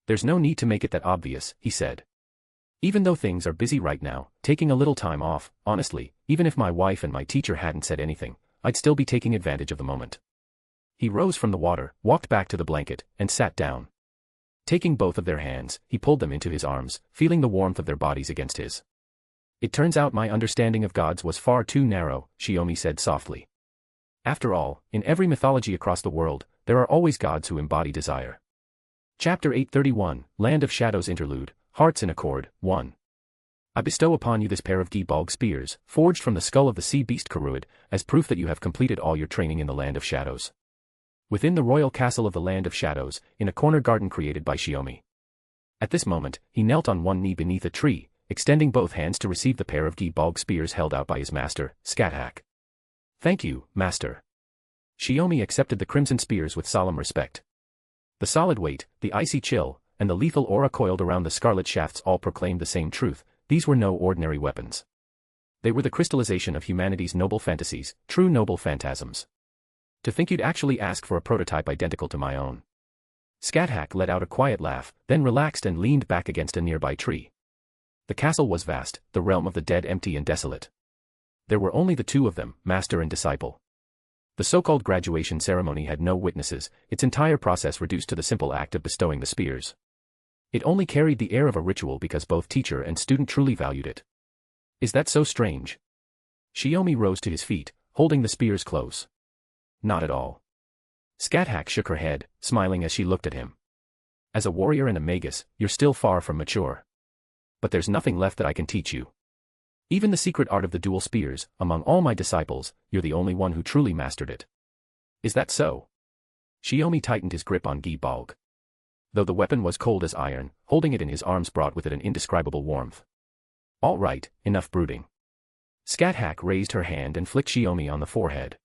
There's no need to make it that obvious, he said. Even though things are busy right now, taking a little time off, honestly, even if my wife and my teacher hadn't said anything, I'd still be taking advantage of the moment. He rose from the water, walked back to the blanket, and sat down. Taking both of their hands, he pulled them into his arms, feeling the warmth of their bodies against his. It turns out my understanding of gods was far too narrow, Shiomi said softly. After all, in every mythology across the world, there are always gods who embody desire. Chapter 831, Land of Shadows Interlude, Hearts in Accord, 1. I bestow upon you this pair of Gibolg spears, forged from the skull of the sea beast Karuid, as proof that you have completed all your training in the Land of Shadows. Within the royal castle of the Land of Shadows, in a corner garden created by Shiomi. At this moment, he knelt on one knee beneath a tree, extending both hands to receive the pair of Gibolg spears held out by his master, Scáthach. Thank you, master. Shiomi accepted the crimson spears with solemn respect. The solid weight, the icy chill, and the lethal aura coiled around the scarlet shafts all proclaimed the same truth: these were no ordinary weapons. They were the crystallization of humanity's noble fantasies, true noble phantasms. To think you'd actually ask for a prototype identical to my own. Scáthach let out a quiet laugh, then relaxed and leaned back against a nearby tree. The castle was vast, the realm of the dead empty and desolate. There were only the two of them, master and disciple. The so-called graduation ceremony had no witnesses, its entire process reduced to the simple act of bestowing the spears. It only carried the air of a ritual because both teacher and student truly valued it. Is that so strange? Shiomi rose to his feet, holding the spears close. Not at all. Scáthach shook her head, smiling as she looked at him. As a warrior and a magus, you're still far from mature. But there's nothing left that I can teach you. Even the secret art of the dual spears, among all my disciples, you're the only one who truly mastered it. Is that so? Shiomi tightened his grip on Gibolg. Though the weapon was cold as iron, holding it in his arms brought with it an indescribable warmth. All right, enough brooding. Scáthach raised her hand and flicked Shiomi on the forehead.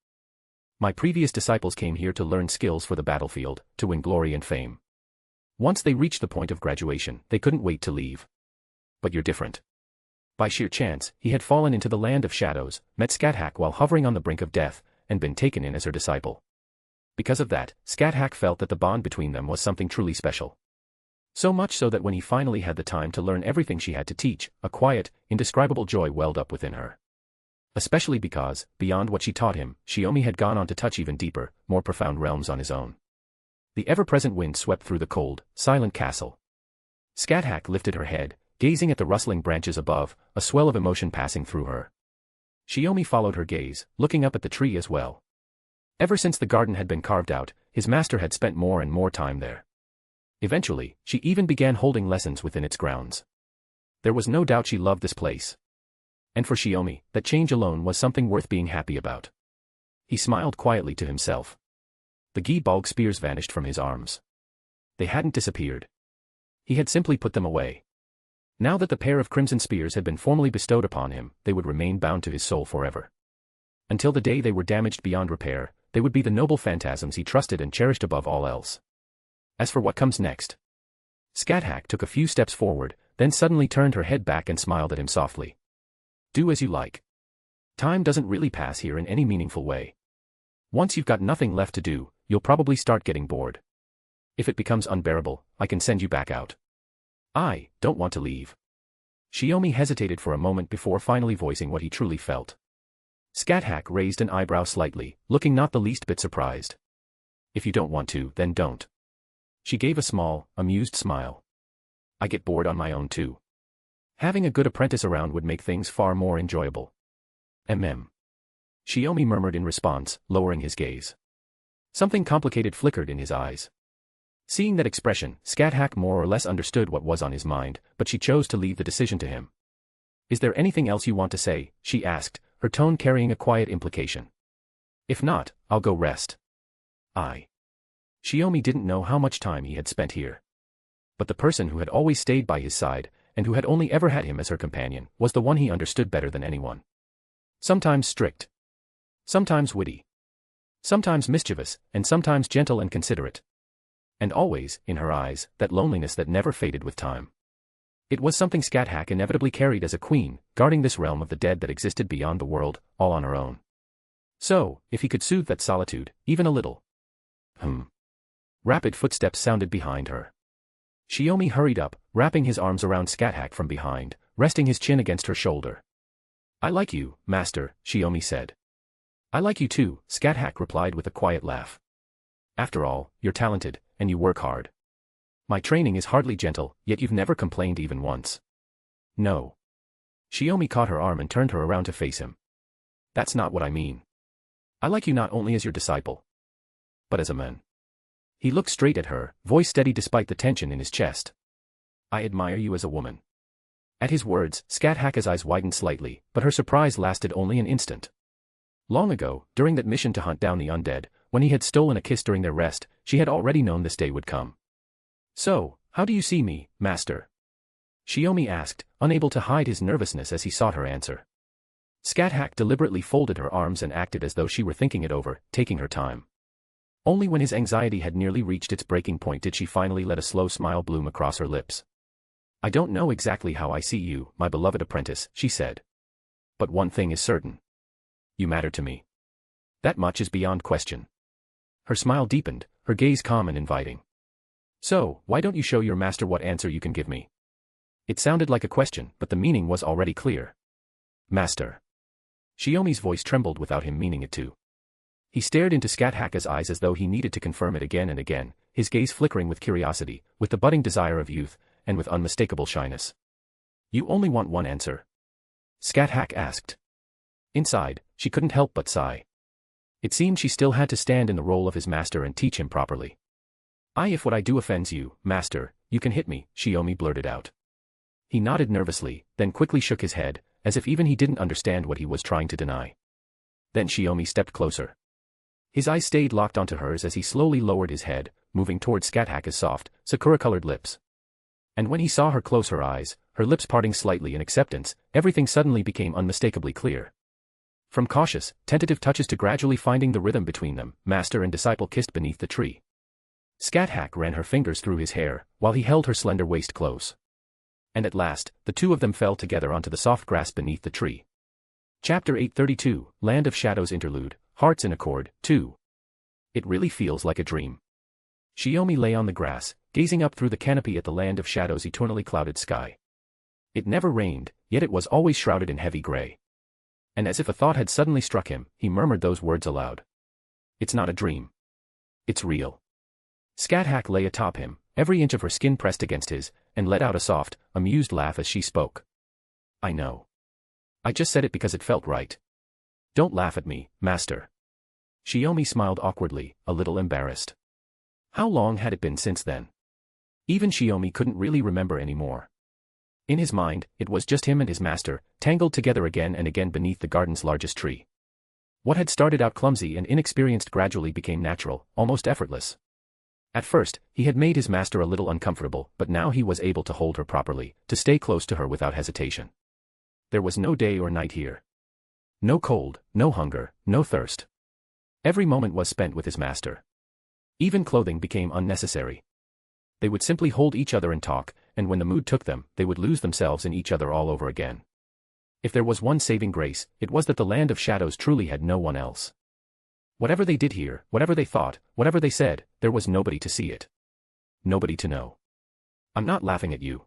My previous disciples came here to learn skills for the battlefield, to win glory and fame. Once they reached the point of graduation, they couldn't wait to leave. But you're different. By sheer chance, he had fallen into the Land of Shadows, met Scáthach while hovering on the brink of death, and been taken in as her disciple. Because of that, Scáthach felt that the bond between them was something truly special. So much so that when he finally had the time to learn everything she had to teach, a quiet, indescribable joy welled up within her. Especially because, beyond what she taught him, Shiomi had gone on to touch even deeper, more profound realms on his own. The ever-present wind swept through the cold, silent castle. Scáthach lifted her head, gazing at the rustling branches above, a swell of emotion passing through her. Shiomi followed her gaze, looking up at the tree as well. Ever since the garden had been carved out, his master had spent more and more time there. Eventually, she even began holding lessons within its grounds. There was no doubt she loved this place. And for Shiomi, that change alone was something worth being happy about. He smiled quietly to himself. The Gibolg spears vanished from his arms. They hadn't disappeared. He had simply put them away. Now that the pair of crimson spears had been formally bestowed upon him, they would remain bound to his soul forever. Until the day they were damaged beyond repair, they would be the noble phantasms he trusted and cherished above all else. As for what comes next, Scáthach took a few steps forward, then suddenly turned her head back and smiled at him softly. Do as you like. Time doesn't really pass here in any meaningful way. Once you've got nothing left to do, you'll probably start getting bored. If it becomes unbearable, I can send you back out. I don't want to leave. Shiomi hesitated for a moment before finally voicing what he truly felt. Scáthach raised an eyebrow slightly, looking not the least bit surprised. If you don't want to, then don't. She gave a small, amused smile. I get bored on my own too. Having a good apprentice around would make things far more enjoyable. Shiomi murmured in response, lowering his gaze. Something complicated flickered in his eyes. Seeing that expression, Scáthach more or less understood what was on his mind, but she chose to leave the decision to him. Is there anything else you want to say? She asked, her tone carrying a quiet implication. If not, I'll go rest. Shiomi didn't know how much time he had spent here. But the person who had always stayed by his side, and who had only ever had him as her companion, was the one he understood better than anyone. Sometimes strict. Sometimes witty. Sometimes mischievous, and sometimes gentle and considerate. And always, in her eyes, that loneliness that never faded with time. It was something Scáthach inevitably carried as a queen, guarding this realm of the dead that existed beyond the world, all on her own. So, if he could soothe that solitude, even a little. Rapid footsteps sounded behind her. Shiomi hurried up, wrapping his arms around Scáthach from behind, resting his chin against her shoulder. I like you, master, Shiomi said. I like you too, Scáthach replied with a quiet laugh. After all, you're talented, and you work hard. My training is hardly gentle, yet you've never complained even once. No. Shiomi caught her arm and turned her around to face him. That's not what I mean. I like you not only as your disciple, but as a man. He looked straight at her, voice steady despite the tension in his chest. I admire you as a woman. At his words, Scáthach's eyes widened slightly, but her surprise lasted only an instant. Long ago, during that mission to hunt down the undead, when he had stolen a kiss during their rest, she had already known this day would come. So, how do you see me, master? Shiomi asked, unable to hide his nervousness as he sought her answer. Scáthach deliberately folded her arms and acted as though she were thinking it over, taking her time. Only when his anxiety had nearly reached its breaking point did she finally let a slow smile bloom across her lips. I don't know exactly how I see you, my beloved apprentice, she said. But one thing is certain. You matter to me. That much is beyond question. Her smile deepened, her gaze calm and inviting. So, why don't you show your master what answer you can give me? It sounded like a question, but the meaning was already clear. Master. Shiomi's voice trembled without him meaning it to. He stared into Scáthach's eyes as though he needed to confirm it again and again, his gaze flickering with curiosity, with the budding desire of youth, and with unmistakable shyness. You only want one answer? Scáthach asked. Inside, she couldn't help but sigh. It seemed she still had to stand in the role of his master and teach him properly. If what I do offends you, master, you can hit me, Shiomi blurted out. He nodded nervously, then quickly shook his head, as if even he didn't understand what he was trying to deny. Then Shiomi stepped closer. His eyes stayed locked onto hers as he slowly lowered his head, moving towards Scáthach's soft, Sakura-colored lips. And when he saw her close her eyes, her lips parting slightly in acceptance, everything suddenly became unmistakably clear. From cautious, tentative touches to gradually finding the rhythm between them, master and disciple kissed beneath the tree. Scáthach ran her fingers through his hair, while he held her slender waist close. And at last, the two of them fell together onto the soft grass beneath the tree. Chapter 832, Land of Shadows Interlude, Hearts in Accord, 2. It really feels like a dream. Shiomi lay on the grass, gazing up through the canopy at the Land of Shadows' eternally clouded sky. It never rained, yet it was always shrouded in heavy gray. And as if a thought had suddenly struck him, he murmured those words aloud. It's not a dream. It's real. Scáthach lay atop him, every inch of her skin pressed against his, and let out a soft, amused laugh as she spoke. I know. I just said it because it felt right. Don't laugh at me, master. Shiomi smiled awkwardly, a little embarrassed. How long had it been since then? Even Shiomi couldn't really remember anymore. In his mind, it was just him and his master, tangled together again and again beneath the garden's largest tree. What had started out clumsy and inexperienced gradually became natural, almost effortless. At first, he had made his master a little uncomfortable, but now he was able to hold her properly, to stay close to her without hesitation. There was no day or night here. No cold, no hunger, no thirst. Every moment was spent with his master. Even clothing became unnecessary. They would simply hold each other and talk, and when the mood took them, they would lose themselves in each other all over again. If there was one saving grace, it was that the land of shadows truly had no one else. Whatever they did here, whatever they thought, whatever they said, there was nobody to see it. Nobody to know. I'm not laughing at you.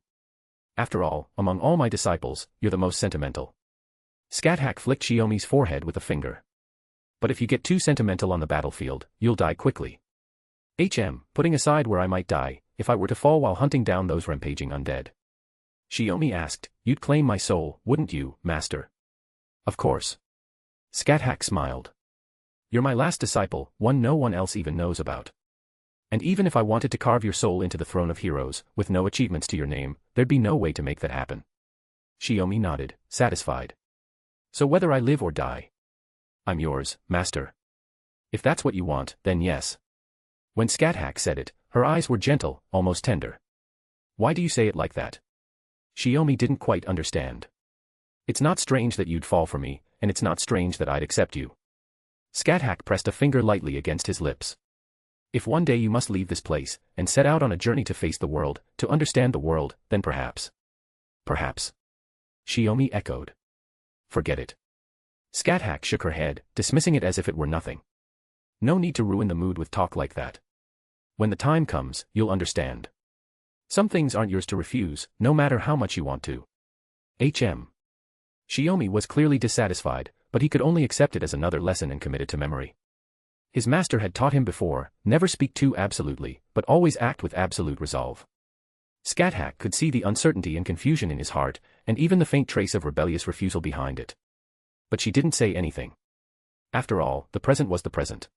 After all, among all my disciples, you're the most sentimental. Scáthach flicked Shiomi's forehead with a finger. But if you get too sentimental on the battlefield, you'll die quickly. Putting aside where I might die, if I were to fall while hunting down those rampaging undead. Shiomi asked, you'd claim my soul, wouldn't you, master? Of course. Scáthach smiled. You're my last disciple, one no one else even knows about. And even if I wanted to carve your soul into the throne of heroes, with no achievements to your name, there'd be no way to make that happen. Shiomi nodded, satisfied. So whether I live or die, I'm yours, master. If that's what you want, then yes. When Scáthach said it, her eyes were gentle, almost tender. Why do you say it like that? Shiomi didn't quite understand. It's not strange that you'd fall for me, and it's not strange that I'd accept you. Scáthach pressed a finger lightly against his lips. If one day you must leave this place, and set out on a journey to face the world, to understand the world, then perhaps. Perhaps. Shiomi echoed. Forget it. Scáthach shook her head, dismissing it as if it were nothing. No need to ruin the mood with talk like that. When the time comes, you'll understand. Some things aren't yours to refuse, no matter how much you want to. Shiomi was clearly dissatisfied, but he could only accept it as another lesson and commit it to memory. His master had taught him before, never speak too absolutely, but always act with absolute resolve. Scáthach could see the uncertainty and confusion in his heart, and even the faint trace of rebellious refusal behind it. But she didn't say anything. After all, the present was the present.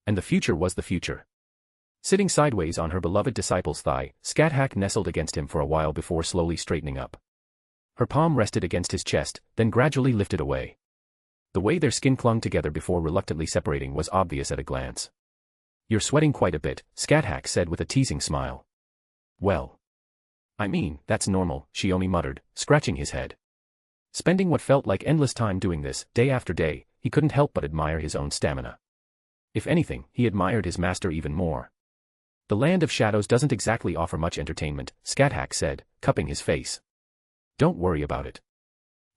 And the future was the future. Sitting sideways on her beloved disciple's thigh, Scáthach nestled against him for a while before slowly straightening up. Her palm rested against his chest, then gradually lifted away. The way their skin clung together before reluctantly separating was obvious at a glance. You're sweating quite a bit, Scáthach said with a teasing smile. Well. I mean, that's normal, Shiomi muttered, scratching his head. Spending what felt like endless time doing this, day after day, he couldn't help but admire his own stamina. If anything, he admired his master even more. The land of shadows doesn't exactly offer much entertainment, Scáthach said, cupping his face. Don't worry about it.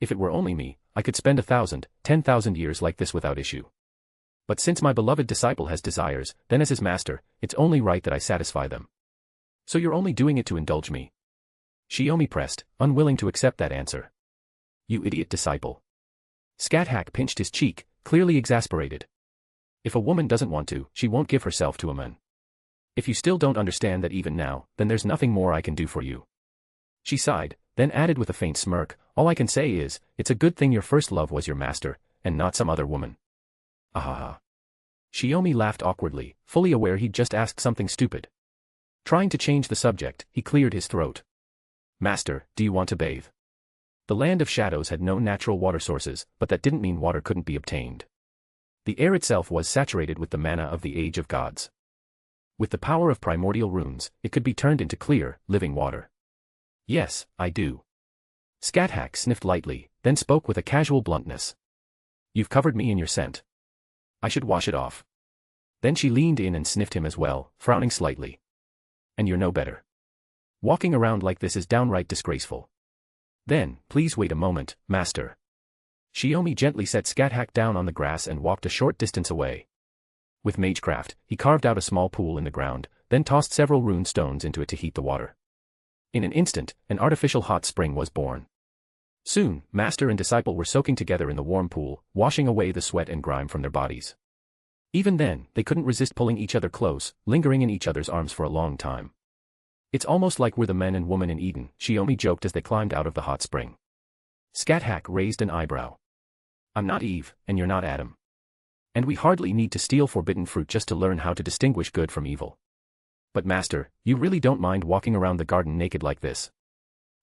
If it were only me, I could spend 1,000, 10,000 years like this without issue. But since my beloved disciple has desires, then as his master, it's only right that I satisfy them. So you're only doing it to indulge me? Shiomi pressed, unwilling to accept that answer. You idiot disciple. Scáthach pinched his cheek, clearly exasperated. If a woman doesn't want to, she won't give herself to a man. If you still don't understand that even now, then there's nothing more I can do for you. She sighed, then added with a faint smirk, all I can say is, it's a good thing your first love was your master, and not some other woman. Ahaha. Shiomi laughed awkwardly, fully aware he'd just asked something stupid. Trying to change the subject, he cleared his throat. Master, do you want to bathe? The land of shadows had no natural water sources, but that didn't mean water couldn't be obtained. The air itself was saturated with the mana of the age of gods. With the power of primordial runes, it could be turned into clear, living water. Yes, I do. Scáthach sniffed lightly, then spoke with a casual bluntness. You've covered me in your scent. I should wash it off. Then she leaned in and sniffed him as well, frowning slightly. And you're no better. Walking around like this is downright disgraceful. Then, please wait a moment, master. Shiomi gently set Scáthach down on the grass and walked a short distance away. With magecraft, he carved out a small pool in the ground, then tossed several rune stones into it to heat the water. In an instant, an artificial hot spring was born. Soon, master and disciple were soaking together in the warm pool, washing away the sweat and grime from their bodies. Even then, they couldn't resist pulling each other close, lingering in each other's arms for a long time. It's almost like we're the men and woman in Eden, Shiomi joked as they climbed out of the hot spring. Scáthach raised an eyebrow. I'm not Eve, and you're not Adam. And we hardly need to steal forbidden fruit just to learn how to distinguish good from evil. But master, you really don't mind walking around the garden naked like this?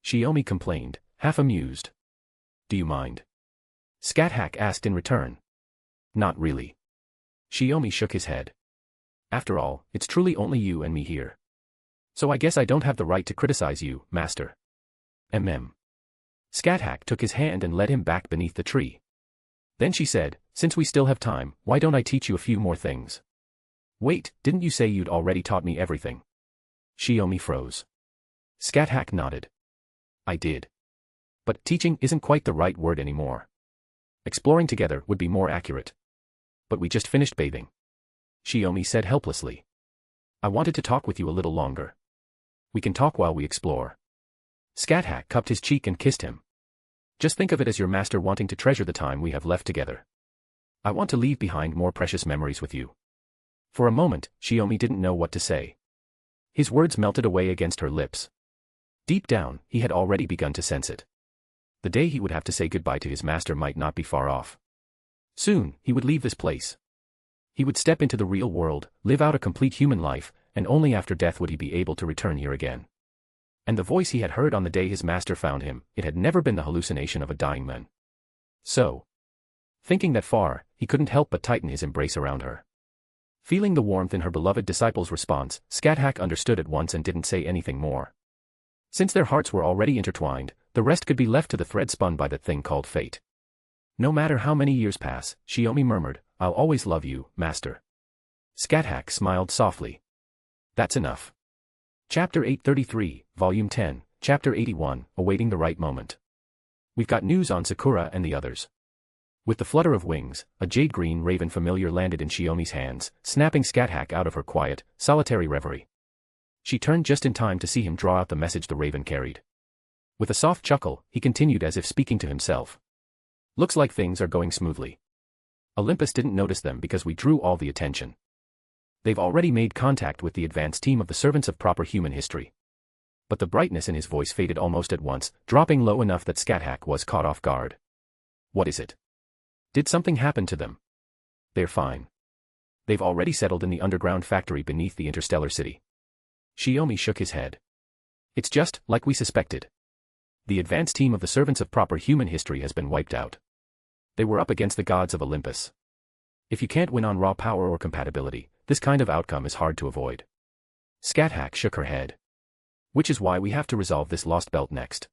Shiomi complained, half amused. Do you mind? Scáthach asked in return. Not really. Shiomi shook his head. After all, it's truly only you and me here. So I guess I don't have the right to criticize you, master. Scáthach took his hand and led him back beneath the tree. Then she said, since we still have time, why don't I teach you a few more things? Wait, didn't you say you'd already taught me everything? Shiomi froze. Scáthach nodded. I did. But teaching isn't quite the right word anymore. Exploring together would be more accurate. But we just finished bathing. Shiomi said helplessly. I wanted to talk with you a little longer. We can talk while we explore. Scáthach cupped his cheek and kissed him. Just think of it as your master wanting to treasure the time we have left together. I want to leave behind more precious memories with you. For a moment, Shiomi didn't know what to say. His words melted away against her lips. Deep down, he had already begun to sense it. The day he would have to say goodbye to his master might not be far off. Soon, he would leave this place. He would step into the real world, live out a complete human life, and only after death would he be able to return here again. And the voice he had heard on the day his master found him, it had never been the hallucination of a dying man. So, thinking that far, he couldn't help but tighten his embrace around her. Feeling the warmth in her beloved disciple's response, Scáthach understood at once and didn't say anything more. Since their hearts were already intertwined, the rest could be left to the thread spun by that thing called fate. No matter how many years pass, Shiomi murmured, I'll always love you, master. Scáthach smiled softly. That's enough. Chapter 833, Volume 10, Chapter 81, Awaiting the Right Moment. We've got news on Sakura and the others. With the flutter of wings, a jade-green raven familiar landed in Shiomi's hands, snapping Scáthach out of her quiet, solitary reverie. She turned just in time to see him draw out the message the raven carried. With a soft chuckle, he continued as if speaking to himself. Looks like things are going smoothly. Olympus didn't notice them because we drew all the attention. They've already made contact with the advanced team of the servants of proper human history. But the brightness in his voice faded almost at once, dropping low enough that Scáthach was caught off guard. What is it? Did something happen to them? They're fine. They've already settled in the underground factory beneath the interstellar city. Shiomi shook his head. It's just like we suspected. The advanced team of the servants of proper human history has been wiped out. They were up against the gods of Olympus. If you can't win on raw power or compatibility, this kind of outcome is hard to avoid. Scáthach shook her head. Which is why we have to resolve this lost belt next.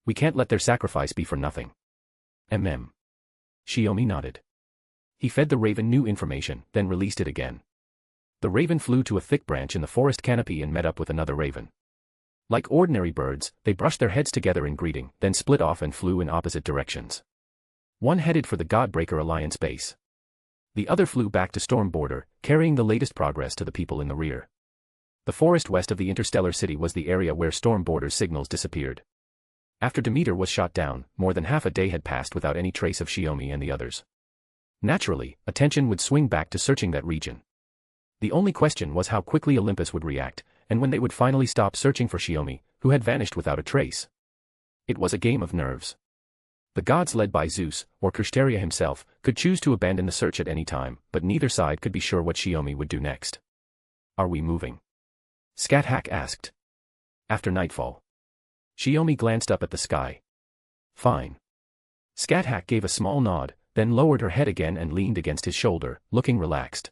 We can't let their sacrifice be for nothing. Shiomi nodded. He fed the raven new information, then released it again. The raven flew to a thick branch in the forest canopy and met up with another raven. Like ordinary birds, they brushed their heads together in greeting, then split off and flew in opposite directions. One headed for the Godbreaker Alliance base. The other flew back to Storm Border, carrying the latest progress to the people in the rear. The forest west of the interstellar city was the area where Storm Border's signals disappeared. After Demeter was shot down, more than half a day had passed without any trace of Shiomi and the others. Naturally, attention would swing back to searching that region. The only question was how quickly Olympus would react, and when they would finally stop searching for Shiomi, who had vanished without a trace. It was a game of nerves. The gods led by Zeus, or Kushtaria himself, could choose to abandon the search at any time, but neither side could be sure what Shiomi would do next. Are we moving? Scáthach asked. After nightfall. Shiomi glanced up at the sky. Fine. Scáthach gave a small nod, then lowered her head again and leaned against his shoulder, looking relaxed.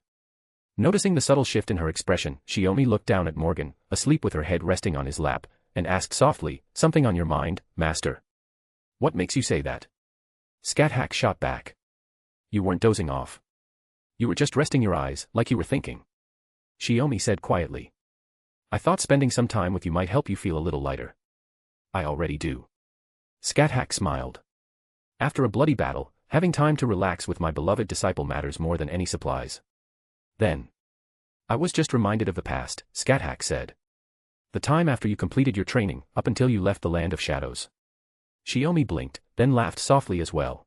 Noticing the subtle shift in her expression, Shiomi looked down at Morgan, asleep with her head resting on his lap, and asked softly, something on your mind, master? What makes you say that? Scáthach shot back. You weren't dozing off. You were just resting your eyes, like you were thinking. Shiomi said quietly. I thought spending some time with you might help you feel a little lighter. I already do. Scáthach smiled. After a bloody battle, having time to relax with my beloved disciple matters more than any supplies. Then. I was just reminded of the past, Scáthach said. The time after you completed your training, up until you left the land of shadows. Shiomi blinked, then laughed softly as well.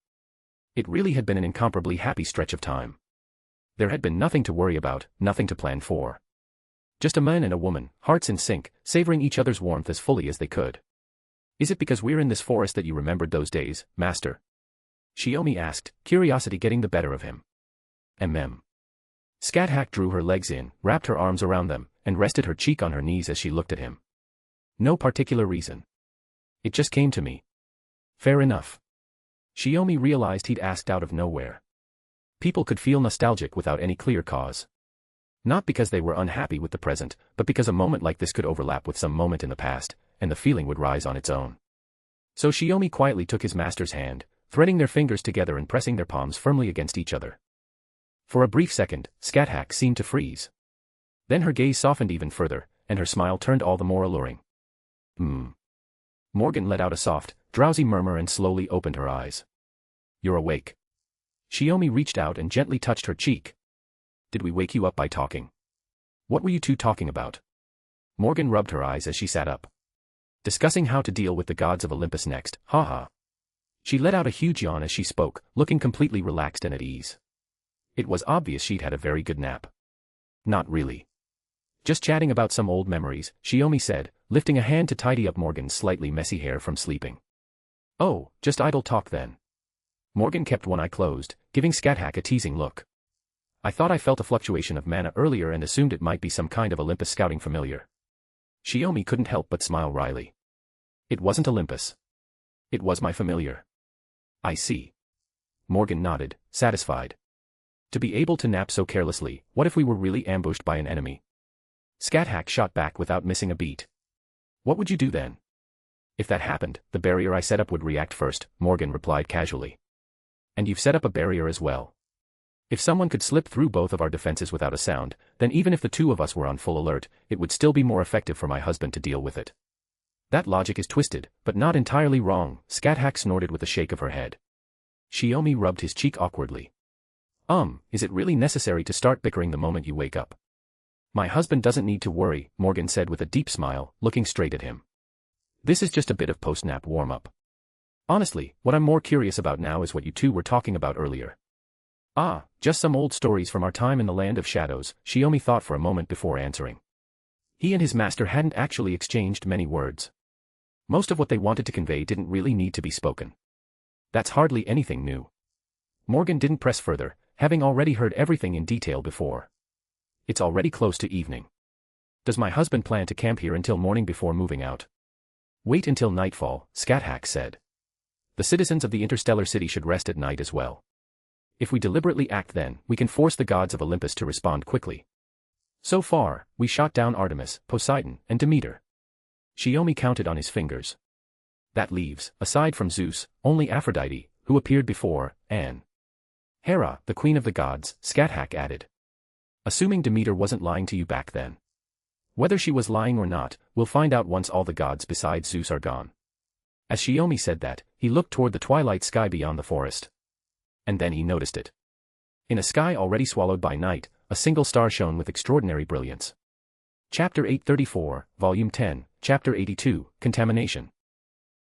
It really had been an incomparably happy stretch of time. There had been nothing to worry about, nothing to plan for. Just a man and a woman, hearts in sync, savoring each other's warmth as fully as they could. Is it because we're in this forest that you remembered those days, master? Shiomi asked, curiosity getting the better of him. Scáthach drew her legs in, wrapped her arms around them, and rested her cheek on her knees as she looked at him. No particular reason. It just came to me. Fair enough. Shiomi realized he'd asked out of nowhere. People could feel nostalgic without any clear cause. Not because they were unhappy with the present, but because a moment like this could overlap with some moment in the past, and the feeling would rise on its own. So Shiomi quietly took his master's hand, threading their fingers together and pressing their palms firmly against each other. For a brief second, Scáthach seemed to freeze. Then her gaze softened even further, and her smile turned all the more alluring. Morgan let out a soft, drowsy murmur and slowly opened her eyes. You're awake. Shiomi reached out and gently touched her cheek. Did we wake you up by talking? What were you two talking about? Morgan rubbed her eyes as she sat up. Discussing how to deal with the gods of Olympus next, haha. She let out a huge yawn as she spoke, looking completely relaxed and at ease. It was obvious she'd had a very good nap. Not really. Just chatting about some old memories, Shiomi said, lifting a hand to tidy up Morgan's slightly messy hair from sleeping. Oh, just idle talk then. Morgan kept one eye closed, giving Scáthach a teasing look. I thought I felt a fluctuation of mana earlier and assumed it might be some kind of Olympus scouting familiar. Shiomi couldn't help but smile wryly. It wasn't Olympus. It was my familiar. I see. Morgan nodded, satisfied. To be able to nap so carelessly, what if we were really ambushed by an enemy? Scáthach shot back without missing a beat. What would you do then? If that happened, the barrier I set up would react first, Morgan replied casually. And you've set up a barrier as well. If someone could slip through both of our defenses without a sound, then even if the two of us were on full alert, it would still be more effective for my husband to deal with it. That logic is twisted, but not entirely wrong, Scáthach snorted with a shake of her head. Shiomi rubbed his cheek awkwardly. Is it really necessary to start bickering the moment you wake up? My husband doesn't need to worry, Morgan said with a deep smile, looking straight at him. This is just a bit of post-nap warm-up. Honestly, what I'm more curious about now is what you two were talking about earlier. Just some old stories from our time in the land of shadows, Shiomi thought for a moment before answering. He and his master hadn't actually exchanged many words. Most of what they wanted to convey didn't really need to be spoken. That's hardly anything new. Morgan didn't press further, having already heard everything in detail before. It's already close to evening. Does my husband plan to camp here until morning before moving out? Wait until nightfall, Scáthach said. The citizens of the interstellar city should rest at night as well. If we deliberately act then, we can force the gods of Olympus to respond quickly. So far, we shot down Artemis, Poseidon, and Demeter. Shiomi counted on his fingers. That leaves, aside from Zeus, only Aphrodite, who appeared before, and Hera, the queen of the gods, Scáthach added. Assuming Demeter wasn't lying to you back then. Whether she was lying or not, we'll find out once all the gods besides Zeus are gone. As Shiomi said that, he looked toward the twilight sky beyond the forest. And then he noticed it. In a sky already swallowed by night, a single star shone with extraordinary brilliance. Chapter 834, Volume 10, Chapter 82, Contamination.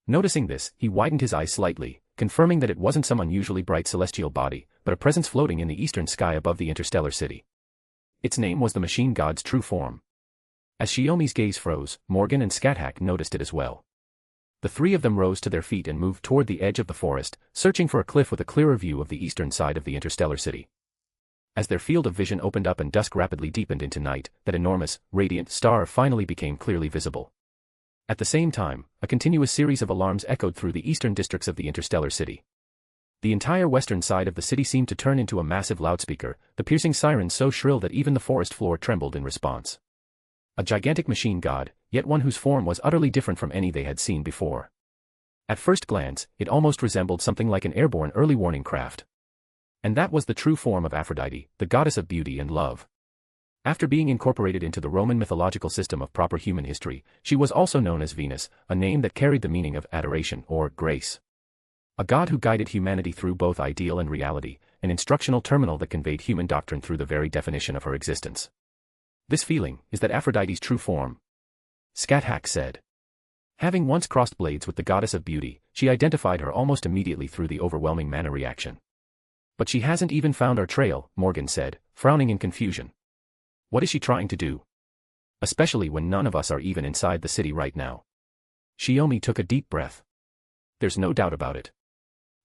Noticing this, he widened his eyes slightly, confirming that it wasn't some unusually bright celestial body, but a presence floating in the eastern sky above the interstellar city. Its name was the machine god's true form. As Shiomi's gaze froze, Morgan and Scáthach noticed it as well. The three of them rose to their feet and moved toward the edge of the forest, searching for a cliff with a clearer view of the eastern side of the interstellar city. As their field of vision opened up and dusk rapidly deepened into night, that enormous, radiant star finally became clearly visible. At the same time, a continuous series of alarms echoed through the eastern districts of the interstellar city. The entire western side of the city seemed to turn into a massive loudspeaker, the piercing sirens so shrill that even the forest floor trembled in response. A gigantic machine god, yet one whose form was utterly different from any they had seen before. At first glance, it almost resembled something like an airborne early warning craft. And that was the true form of Aphrodite, the goddess of beauty and love. After being incorporated into the Roman mythological system of proper human history, she was also known as Venus, a name that carried the meaning of adoration or grace. A god who guided humanity through both ideal and reality, an instructional terminal that conveyed human doctrine through the very definition of her existence. This feeling is that Aphrodite's true form, Scáthach said. Having once crossed blades with the goddess of beauty, she identified her almost immediately through the overwhelming mana reaction. But she hasn't even found our trail, Morgan said, frowning in confusion. What is she trying to do? Especially when none of us are even inside the city right now. Shiomi took a deep breath. There's no doubt about it.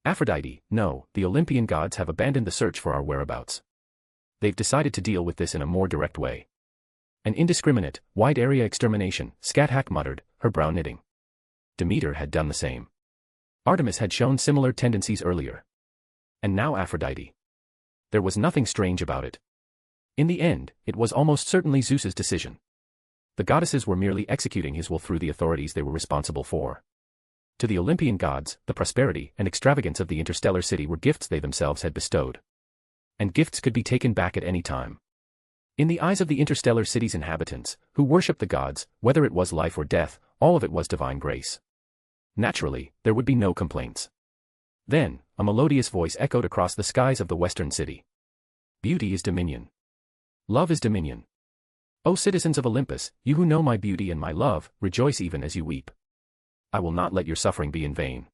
Aphrodite, no, the Olympian gods have abandoned the search for our whereabouts. They've decided to deal with this in a more direct way. An indiscriminate, wide-area extermination, Scáthach muttered, her brow knitting. Demeter had done the same. Artemis had shown similar tendencies earlier. And now Aphrodite. There was nothing strange about it. In the end, it was almost certainly Zeus's decision. The goddesses were merely executing his will through the authorities they were responsible for. To the Olympian gods, the prosperity and extravagance of the interstellar city were gifts they themselves had bestowed. And gifts could be taken back at any time. In the eyes of the interstellar city's inhabitants, who worshipped the gods, whether it was life or death, all of it was divine grace. Naturally, there would be no complaints. Then, a melodious voice echoed across the skies of the western city. Beauty is dominion. Love is dominion. O citizens of Olympus, you who know my beauty and my love, rejoice even as you weep. I will not let your suffering be in vain.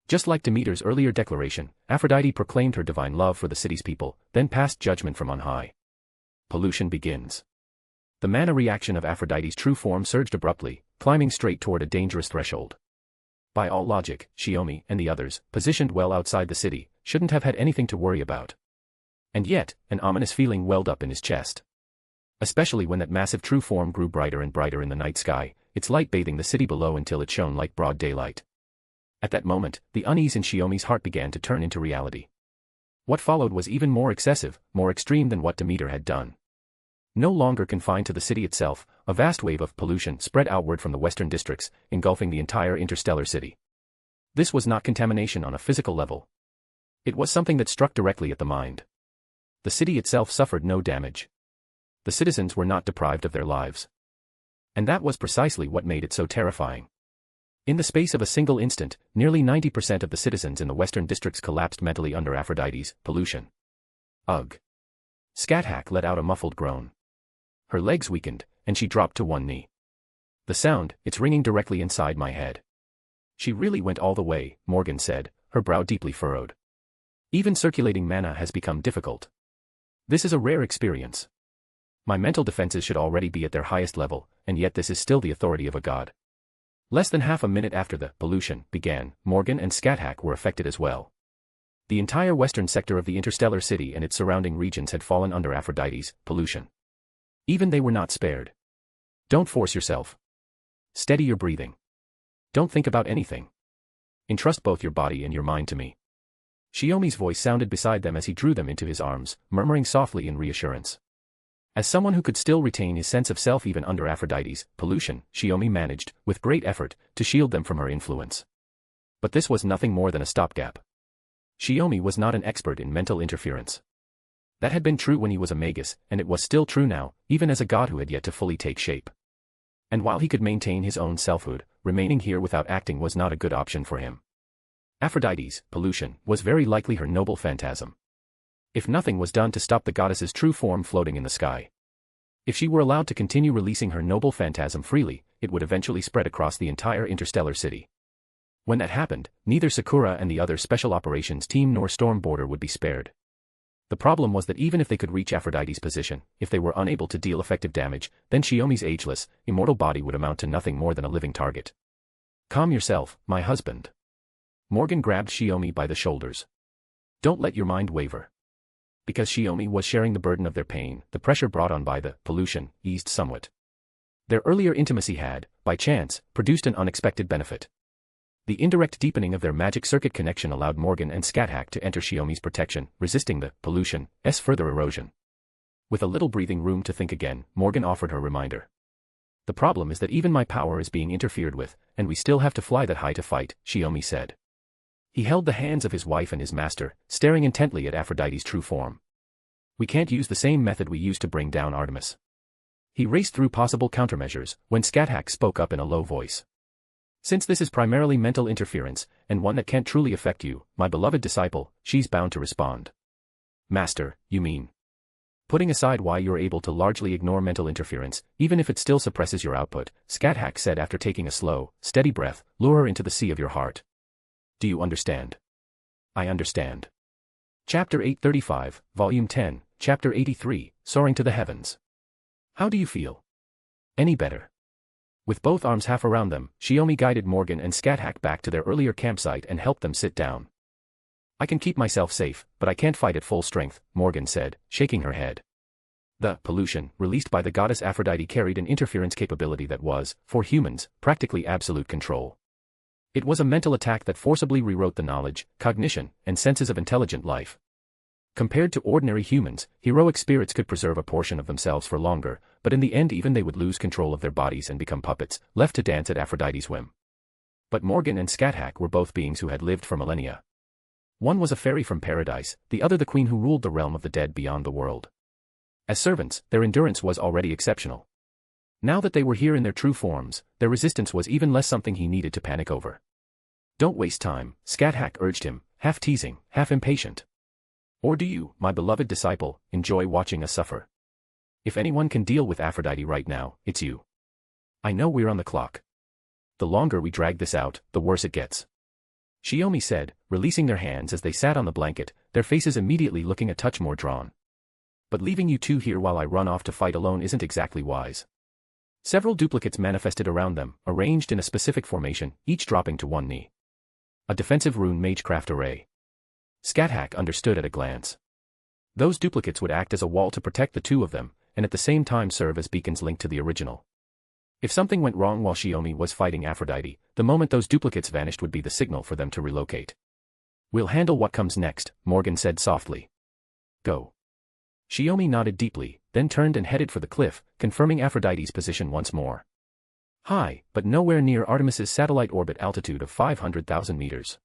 Just like Demeter's earlier declaration, Aphrodite proclaimed her divine love for the city's people, then passed judgment from on high. Pollution begins. The mana reaction of Aphrodite's true form surged abruptly, climbing straight toward a dangerous threshold. By all logic, Shiomi and the others, positioned well outside the city, shouldn't have had anything to worry about. And yet, an ominous feeling welled up in his chest. Especially when that massive true form grew brighter and brighter in the night sky, its light bathing the city below until it shone like broad daylight. At that moment, the unease in Shiomi's heart began to turn into reality. What followed was even more excessive, more extreme than what Demeter had done. No longer confined to the city itself, a vast wave of pollution spread outward from the western districts, engulfing the entire interstellar city. This was not contamination on a physical level. It was something that struck directly at the mind. The city itself suffered no damage. The citizens were not deprived of their lives. And that was precisely what made it so terrifying. In the space of a single instant, nearly 90% of the citizens in the western districts collapsed mentally under Aphrodite's pollution. Ugh. Scáthach let out a muffled groan. Her legs weakened, and she dropped to one knee. The sound, it's ringing directly inside my head. She really went all the way, Morgan said, her brow deeply furrowed. Even circulating mana has become difficult. This is a rare experience. My mental defenses should already be at their highest level, and yet this is still the authority of a god. Less than half a minute after the pollution began, Morgan and Scáthach were affected as well. The entire western sector of the interstellar city and its surrounding regions had fallen under Aphrodite's pollution. Even they were not spared. Don't force yourself. Steady your breathing. Don't think about anything. Entrust both your body and your mind to me. Shiomi's voice sounded beside them as he drew them into his arms, murmuring softly in reassurance. As someone who could still retain his sense of self even under Aphrodite's pollution, Shiomi managed, with great effort, to shield them from her influence. But this was nothing more than a stopgap. Shiomi was not an expert in mental interference. That had been true when he was a magus, and it was still true now, even as a god who had yet to fully take shape. And while he could maintain his own selfhood, remaining here without acting was not a good option for him. Aphrodite's pollution was very likely her noble phantasm. If nothing was done to stop the goddess's true form floating in the sky. If she were allowed to continue releasing her noble phantasm freely, it would eventually spread across the entire interstellar city. When that happened, neither Sakura and the other special operations team nor Storm Border would be spared. The problem was that even if they could reach Aphrodite's position, if they were unable to deal effective damage, then Shiomi's ageless, immortal body would amount to nothing more than a living target. Calm yourself, my husband. Morgan grabbed Shiomi by the shoulders. Don't let your mind waver. Because Shiomi was sharing the burden of their pain, the pressure brought on by the pollution eased somewhat. Their earlier intimacy had, by chance, produced an unexpected benefit. The indirect deepening of their magic circuit connection allowed Morgan and Scáthach to enter Shiomi's protection, resisting the pollution's further erosion. With a little breathing room to think again, Morgan offered her reminder. The problem is that even my power is being interfered with, and we still have to fly that high to fight, Shiomi said. He held the hands of his wife and his master, staring intently at Aphrodite's true form. We can't use the same method we used to bring down Artemis. He raced through possible countermeasures, when Scáthach spoke up in a low voice. Since this is primarily mental interference, and one that can't truly affect you, my beloved disciple, she's bound to respond. Master, you mean? Putting aside why you're able to largely ignore mental interference, even if it still suppresses your output, Scáthach said after taking a slow, steady breath, lure her into the sea of your heart. Do you understand? I understand. Chapter 835, Volume 10, Chapter 83, Soaring to the Heavens. How do you feel? Any better? With both arms half around them, Shiomi guided Morgan and Scáthach back to their earlier campsite and helped them sit down. I can keep myself safe, but I can't fight at full strength, Morgan said, shaking her head. The pollution released by the goddess Aphrodite carried an interference capability that was, for humans, practically absolute control. It was a mental attack that forcibly rewrote the knowledge, cognition, and senses of intelligent life. Compared to ordinary humans, heroic spirits could preserve a portion of themselves for longer, but in the end even they would lose control of their bodies and become puppets, left to dance at Aphrodite's whim. But Morgan and Scáthach were both beings who had lived for millennia. One was a fairy from paradise, the other the queen who ruled the realm of the dead beyond the world. As servants, their endurance was already exceptional. Now that they were here in their true forms, their resistance was even less something he needed to panic over. Don't waste time, Scáthach urged him, half teasing, half impatient. Or do you, my beloved disciple, enjoy watching us suffer? If anyone can deal with Aphrodite right now, it's you. I know we're on the clock. The longer we drag this out, the worse it gets. Shiomi said, releasing their hands as they sat on the blanket, their faces immediately looking a touch more drawn. But leaving you two here while I run off to fight alone isn't exactly wise. Several duplicates manifested around them, arranged in a specific formation, each dropping to one knee. A defensive rune magecraft array. Scáthach understood at a glance. Those duplicates would act as a wall to protect the two of them, and at the same time serve as beacons linked to the original. If something went wrong while Shiomi was fighting Aphrodite, the moment those duplicates vanished would be the signal for them to relocate. We'll handle what comes next, Morgan said softly. Go. Shiomi nodded deeply, then turned and headed for the cliff, confirming Aphrodite's position once more. High, but nowhere near Artemis's satellite orbit altitude of 500,000 meters.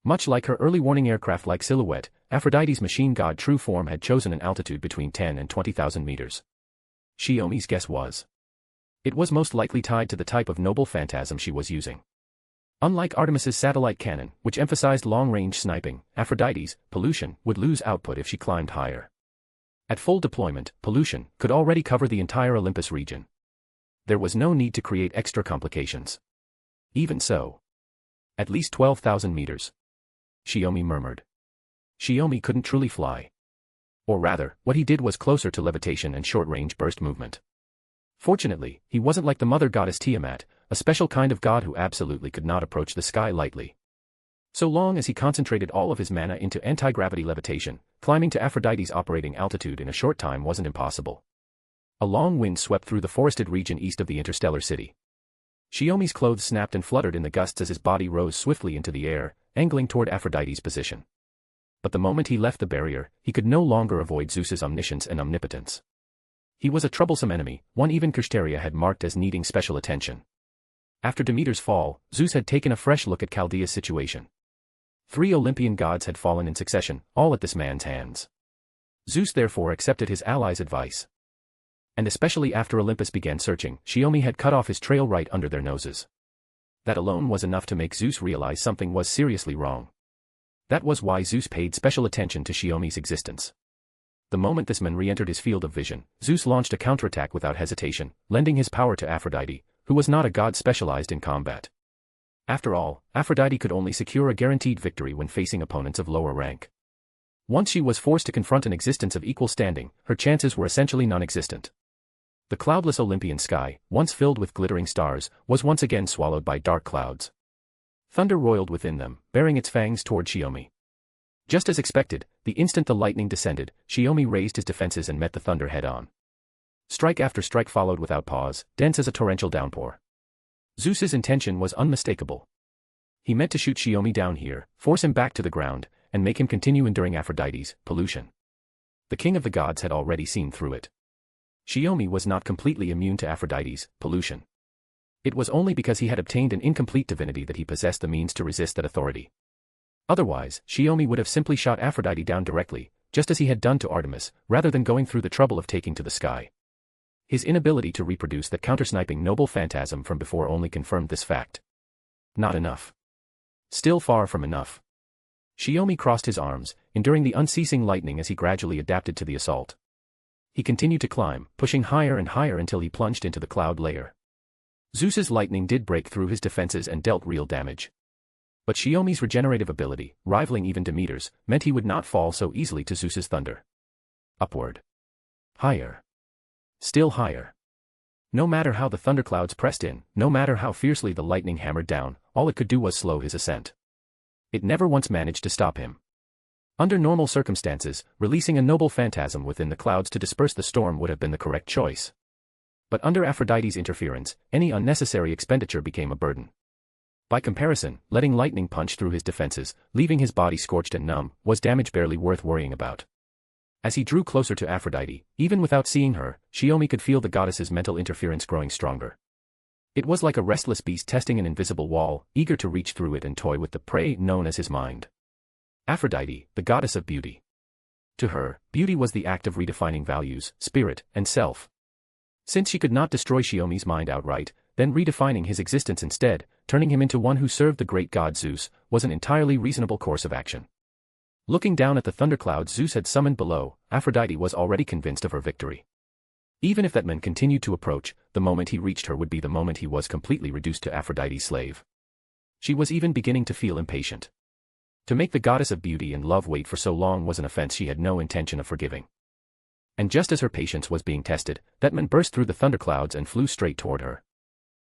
Much like her early warning aircraft-like silhouette, Aphrodite's machine god true form had chosen an altitude between 10 and 20,000 meters. Shiomi's guess was. It was most likely tied to the type of noble phantasm she was using. Unlike Artemis's satellite cannon, which emphasized long-range sniping, Aphrodite's, pollution, would lose output if she climbed higher. At full deployment, pollution could already cover the entire Olympus region. There was no need to create extra complications. Even so. At least 12,000 meters. Shiomi murmured. Shiomi couldn't truly fly. Or rather, what he did was closer to levitation and short-range burst movement. Fortunately, he wasn't like the mother goddess Tiamat, a special kind of god who absolutely could not approach the sky lightly. So long as he concentrated all of his mana into anti-gravity levitation, climbing to Aphrodite's operating altitude in a short time wasn't impossible. A long wind swept through the forested region east of the interstellar city. Shiomi's clothes snapped and fluttered in the gusts as his body rose swiftly into the air, angling toward Aphrodite's position. But the moment he left the barrier, he could no longer avoid Zeus's omniscience and omnipotence. He was a troublesome enemy, one even Kirei had marked as needing special attention. After Demeter's fall, Zeus had taken a fresh look at Chaldea's situation. 3 Olympian gods had fallen in succession, all at this man's hands. Zeus therefore accepted his allies' advice. And especially after Olympus began searching, Shiomi had cut off his trail right under their noses. That alone was enough to make Zeus realize something was seriously wrong. That was why Zeus paid special attention to Shiomi's existence. The moment this man re-entered his field of vision, Zeus launched a counterattack without hesitation, lending his power to Aphrodite, who was not a god specialized in combat. After all, Aphrodite could only secure a guaranteed victory when facing opponents of lower rank. Once she was forced to confront an existence of equal standing, her chances were essentially non-existent. The cloudless Olympian sky, once filled with glittering stars, was once again swallowed by dark clouds. Thunder roiled within them, bearing its fangs toward Shiomi. Just as expected, the instant the lightning descended, Shiomi raised his defenses and met the thunder head-on. Strike after strike followed without pause, dense as a torrential downpour. Zeus's intention was unmistakable. He meant to shoot Shiomi down here, force him back to the ground, and make him continue enduring Aphrodite's pollution. The king of the gods had already seen through it. Shiomi was not completely immune to Aphrodite's pollution. It was only because he had obtained an incomplete divinity that he possessed the means to resist that authority. Otherwise, Shiomi would have simply shot Aphrodite down directly, just as he had done to Artemis, rather than going through the trouble of taking to the sky. His inability to reproduce that counter-sniping noble phantasm from before only confirmed this fact. Not enough. Still far from enough. Shiomi crossed his arms, enduring the unceasing lightning as he gradually adapted to the assault. He continued to climb, pushing higher and higher until he plunged into the cloud layer. Zeus's lightning did break through his defenses and dealt real damage. But Shiomi's regenerative ability, rivaling even Demeter's, meant he would not fall so easily to Zeus's thunder. Upward. Higher. Still higher. No matter how the thunderclouds pressed in, no matter how fiercely the lightning hammered down, all it could do was slow his ascent. It never once managed to stop him. Under normal circumstances, releasing a noble phantasm within the clouds to disperse the storm would have been the correct choice. But under Aphrodite's interference, any unnecessary expenditure became a burden. By comparison, letting lightning punch through his defenses, leaving his body scorched and numb, was damage barely worth worrying about. As he drew closer to Aphrodite, even without seeing her, Shiomi could feel the goddess's mental interference growing stronger. It was like a restless beast testing an invisible wall, eager to reach through it and toy with the prey known as his mind. Aphrodite, the goddess of beauty. To her, beauty was the act of redefining values, spirit, and self. Since she could not destroy Shiomi's mind outright, then redefining his existence instead, turning him into one who served the great god Zeus, was an entirely reasonable course of action. Looking down at the thunderclouds Zeus had summoned below, Aphrodite was already convinced of her victory. Even if that man continued to approach, the moment he reached her would be the moment he was completely reduced to Aphrodite's slave. She was even beginning to feel impatient. To make the goddess of beauty and love wait for so long was an offense she had no intention of forgiving. And just as her patience was being tested, that man burst through the thunderclouds and flew straight toward her.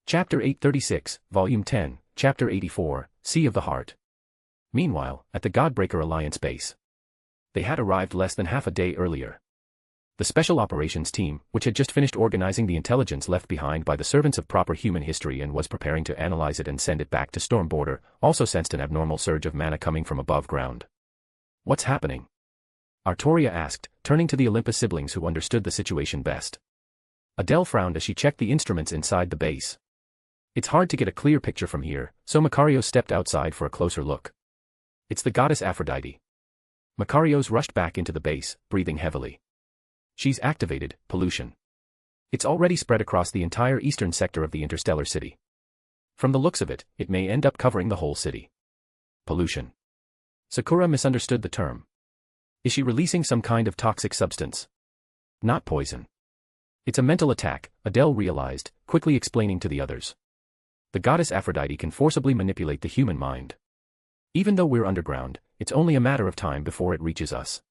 Chapter 836, Volume 10, Chapter 84, Sea of the Heart. Meanwhile, at the Godbreaker Alliance base. They had arrived less than half a day earlier. The Special Operations Team, which had just finished organizing the intelligence left behind by the servants of proper human history and was preparing to analyze it and send it back to Storm Border, also sensed an abnormal surge of mana coming from above ground. What's happening? Artoria asked, turning to the Olympus siblings who understood the situation best. Adele frowned as she checked the instruments inside the base. It's hard to get a clear picture from here, so Makarios stepped outside for a closer look. It's the goddess Aphrodite. Makarios rushed back into the base, breathing heavily. She's activated pollution. It's already spread across the entire eastern sector of the interstellar city. From the looks of it, it may end up covering the whole city. Pollution. Sakura misunderstood the term. Is she releasing some kind of toxic substance? Not poison. It's a mental attack, Adele realized, quickly explaining to the others. The goddess Aphrodite can forcibly manipulate the human mind. Even though we're underground, it's only a matter of time before it reaches us.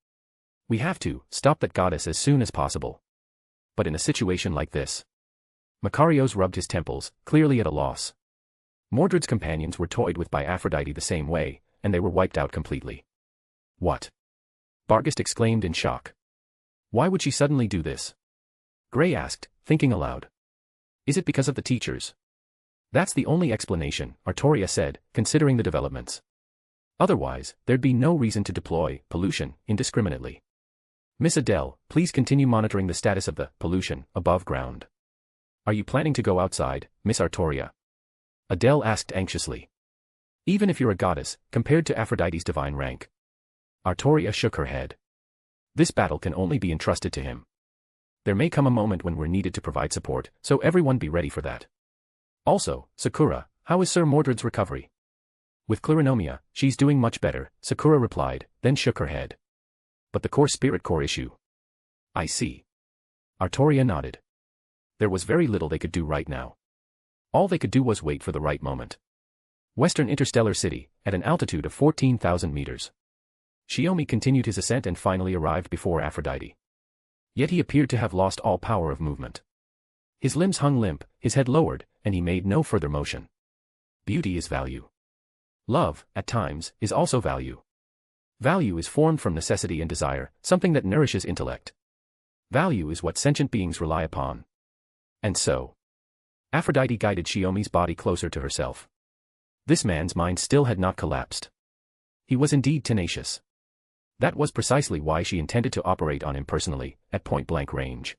We have to stop that goddess as soon as possible. But in a situation like this... Makarios rubbed his temples, clearly at a loss. Mordred's companions were toyed with by Aphrodite the same way, and they were wiped out completely. What? Barghest exclaimed in shock. Why would she suddenly do this? Gray asked, thinking aloud. Is it because of the teachers? That's the only explanation, Artoria said, considering the developments. Otherwise, there'd be no reason to deploy pollution indiscriminately. Miss Adele, please continue monitoring the status of the pollution above ground. Are you planning to go outside, Miss Artoria? Adele asked anxiously. Even if you're a goddess, compared to Aphrodite's divine rank. Artoria shook her head. This battle can only be entrusted to him. There may come a moment when we're needed to provide support, so everyone be ready for that. Also, Sakura, how is Sir Mordred's recovery? With Clarinomia, she's doing much better, Sakura replied, then shook her head. But the core spirit core issue. I see. Artoria nodded. There was very little they could do right now. All they could do was wait for the right moment. Western Interstellar City, at an altitude of 14,000 meters. Shiomi continued his ascent and finally arrived before Aphrodite. Yet he appeared to have lost all power of movement. His limbs hung limp, his head lowered, and he made no further motion. Beauty is value. Love, at times, is also value. Value is formed from necessity and desire, something that nourishes intellect. Value is what sentient beings rely upon. And so, Aphrodite guided Shiomi's body closer to herself. This man's mind still had not collapsed. He was indeed tenacious. That was precisely why she intended to operate on him personally, at point-blank range.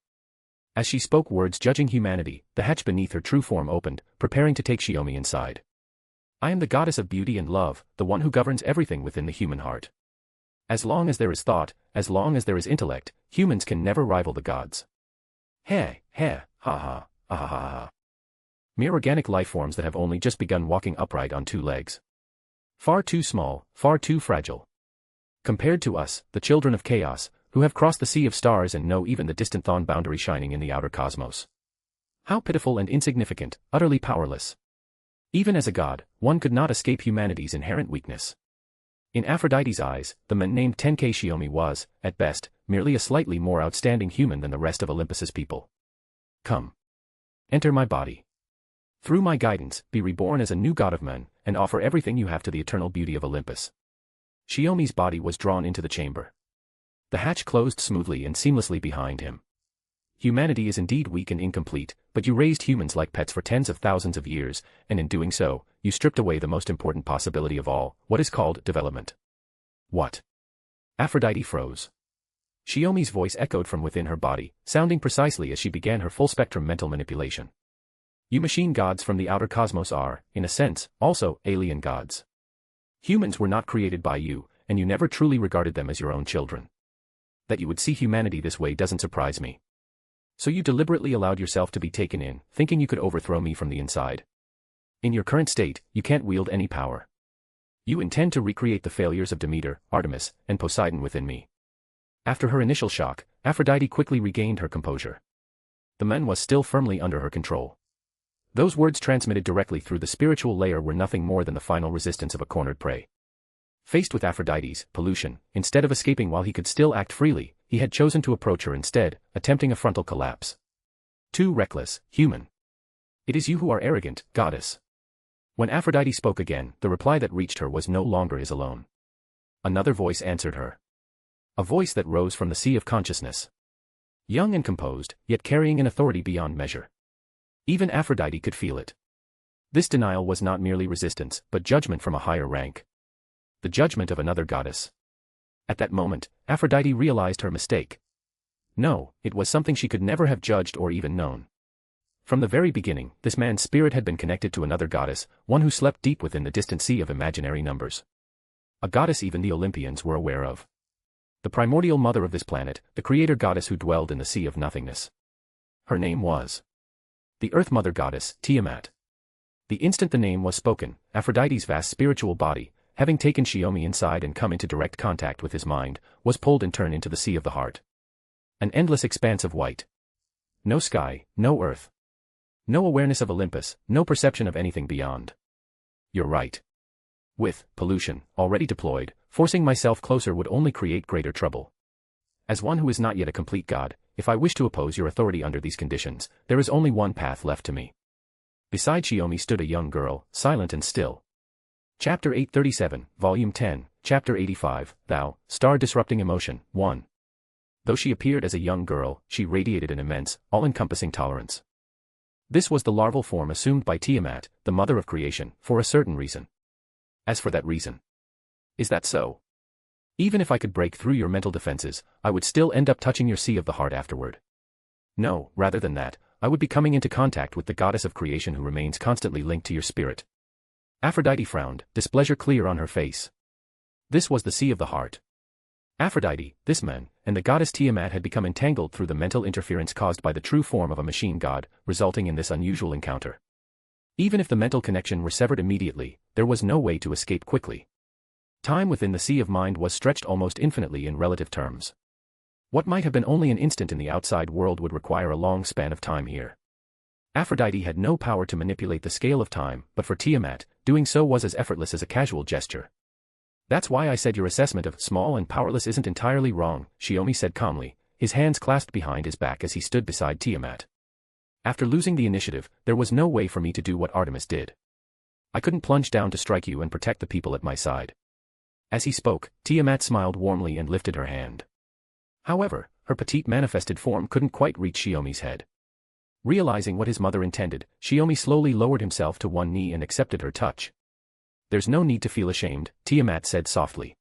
As she spoke words judging humanity, the hatch beneath her true form opened, preparing to take Shiomi inside. I am the goddess of beauty and love, the one who governs everything within the human heart. As long as there is thought, as long as there is intellect, humans can never rival the gods. Ha, ha, ha ha, ha ha ha. Mere organic life forms that have only just begun walking upright on two legs. Far too small, far too fragile. Compared to us, the children of chaos, who have crossed the sea of stars and know even the distant Thon boundary shining in the outer cosmos. How pitiful and insignificant, utterly powerless. Even as a god, one could not escape humanity's inherent weakness. In Aphrodite's eyes, the man named Tenkei Shiomi was, at best, merely a slightly more outstanding human than the rest of Olympus's people. Come. Enter my body. Through my guidance, be reborn as a new god of men, and offer everything you have to the eternal beauty of Olympus. Shiomi's body was drawn into the chamber. The hatch closed smoothly and seamlessly behind him. Humanity is indeed weak and incomplete, but you raised humans like pets for tens of thousands of years, and in doing so, you stripped away the most important possibility of all, what is called development. What? Aphrodite froze. Shiomi's voice echoed from within her body, sounding precisely as she began her full-spectrum mental manipulation. You machine gods from the outer cosmos are, in a sense, also alien gods. Humans were not created by you, and you never truly regarded them as your own children. That you would see humanity this way doesn't surprise me. So you deliberately allowed yourself to be taken in, thinking you could overthrow me from the inside. In your current state, you can't wield any power. You intend to recreate the failures of Demeter, Artemis, and Poseidon within me. After her initial shock, Aphrodite quickly regained her composure. The man was still firmly under her control. Those words transmitted directly through the spiritual layer were nothing more than the final resistance of a cornered prey. Faced with Aphrodite's pollution, instead of escaping while he could still act freely, he had chosen to approach her instead, attempting a frontal collapse. Too reckless, human. It is you who are arrogant, goddess. When Aphrodite spoke again, the reply that reached her was no longer his alone. Another voice answered her. A voice that rose from the sea of consciousness. Young and composed, yet carrying an authority beyond measure. Even Aphrodite could feel it. This denial was not merely resistance, but judgment from a higher rank. The judgment of another goddess. At that moment, Aphrodite realized her mistake. No, it was something she could never have judged or even known. From the very beginning, this man's spirit had been connected to another goddess, one who slept deep within the distant sea of imaginary numbers. A goddess even the Olympians were aware of. The primordial mother of this planet, the creator goddess who dwelled in the sea of nothingness. Her name was the Earth Mother Goddess, Tiamat. The instant the name was spoken, Aphrodite's vast spiritual body, having taken Shiomi inside and come into direct contact with his mind, was pulled and turned into the sea of the heart. An endless expanse of white. No sky, no earth. No awareness of Olympus, no perception of anything beyond. You're right. With pollution already deployed, forcing myself closer would only create greater trouble. As one who is not yet a complete god, if I wish to oppose your authority under these conditions, there is only one path left to me. Beside Shiomi stood a young girl, silent and still. Chapter 837, Volume 10, Chapter 85, Thou, Star-Disrupting Emotion, 1. Though she appeared as a young girl, she radiated an immense, all-encompassing tolerance. This was the larval form assumed by Tiamat, the mother of creation, for a certain reason. As for that reason. Is that so? Even if I could break through your mental defenses, I would still end up touching your sea of the heart afterward. No, rather than that, I would be coming into contact with the goddess of creation who remains constantly linked to your spirit. Aphrodite frowned, displeasure clear on her face. This was the sea of the heart. Aphrodite, this man, and the goddess Tiamat had become entangled through the mental interference caused by the true form of a machine god, resulting in this unusual encounter. Even if the mental connection were severed immediately, there was no way to escape quickly. Time within the sea of mind was stretched almost infinitely in relative terms. What might have been only an instant in the outside world would require a long span of time here. Aphrodite had no power to manipulate the scale of time, but for Tiamat, doing so was as effortless as a casual gesture. That's why I said your assessment of small and powerless isn't entirely wrong, Shiomi said calmly, his hands clasped behind his back as he stood beside Tiamat. After losing the initiative, there was no way for me to do what Artemis did. I couldn't plunge down to strike you and protect the people at my side. As he spoke, Tiamat smiled warmly and lifted her hand. However, her petite manifested form couldn't quite reach Shiomi's head. Realizing what his mother intended, Shiomi slowly lowered himself to one knee and accepted her touch. There's no need to feel ashamed, Tiamat said softly.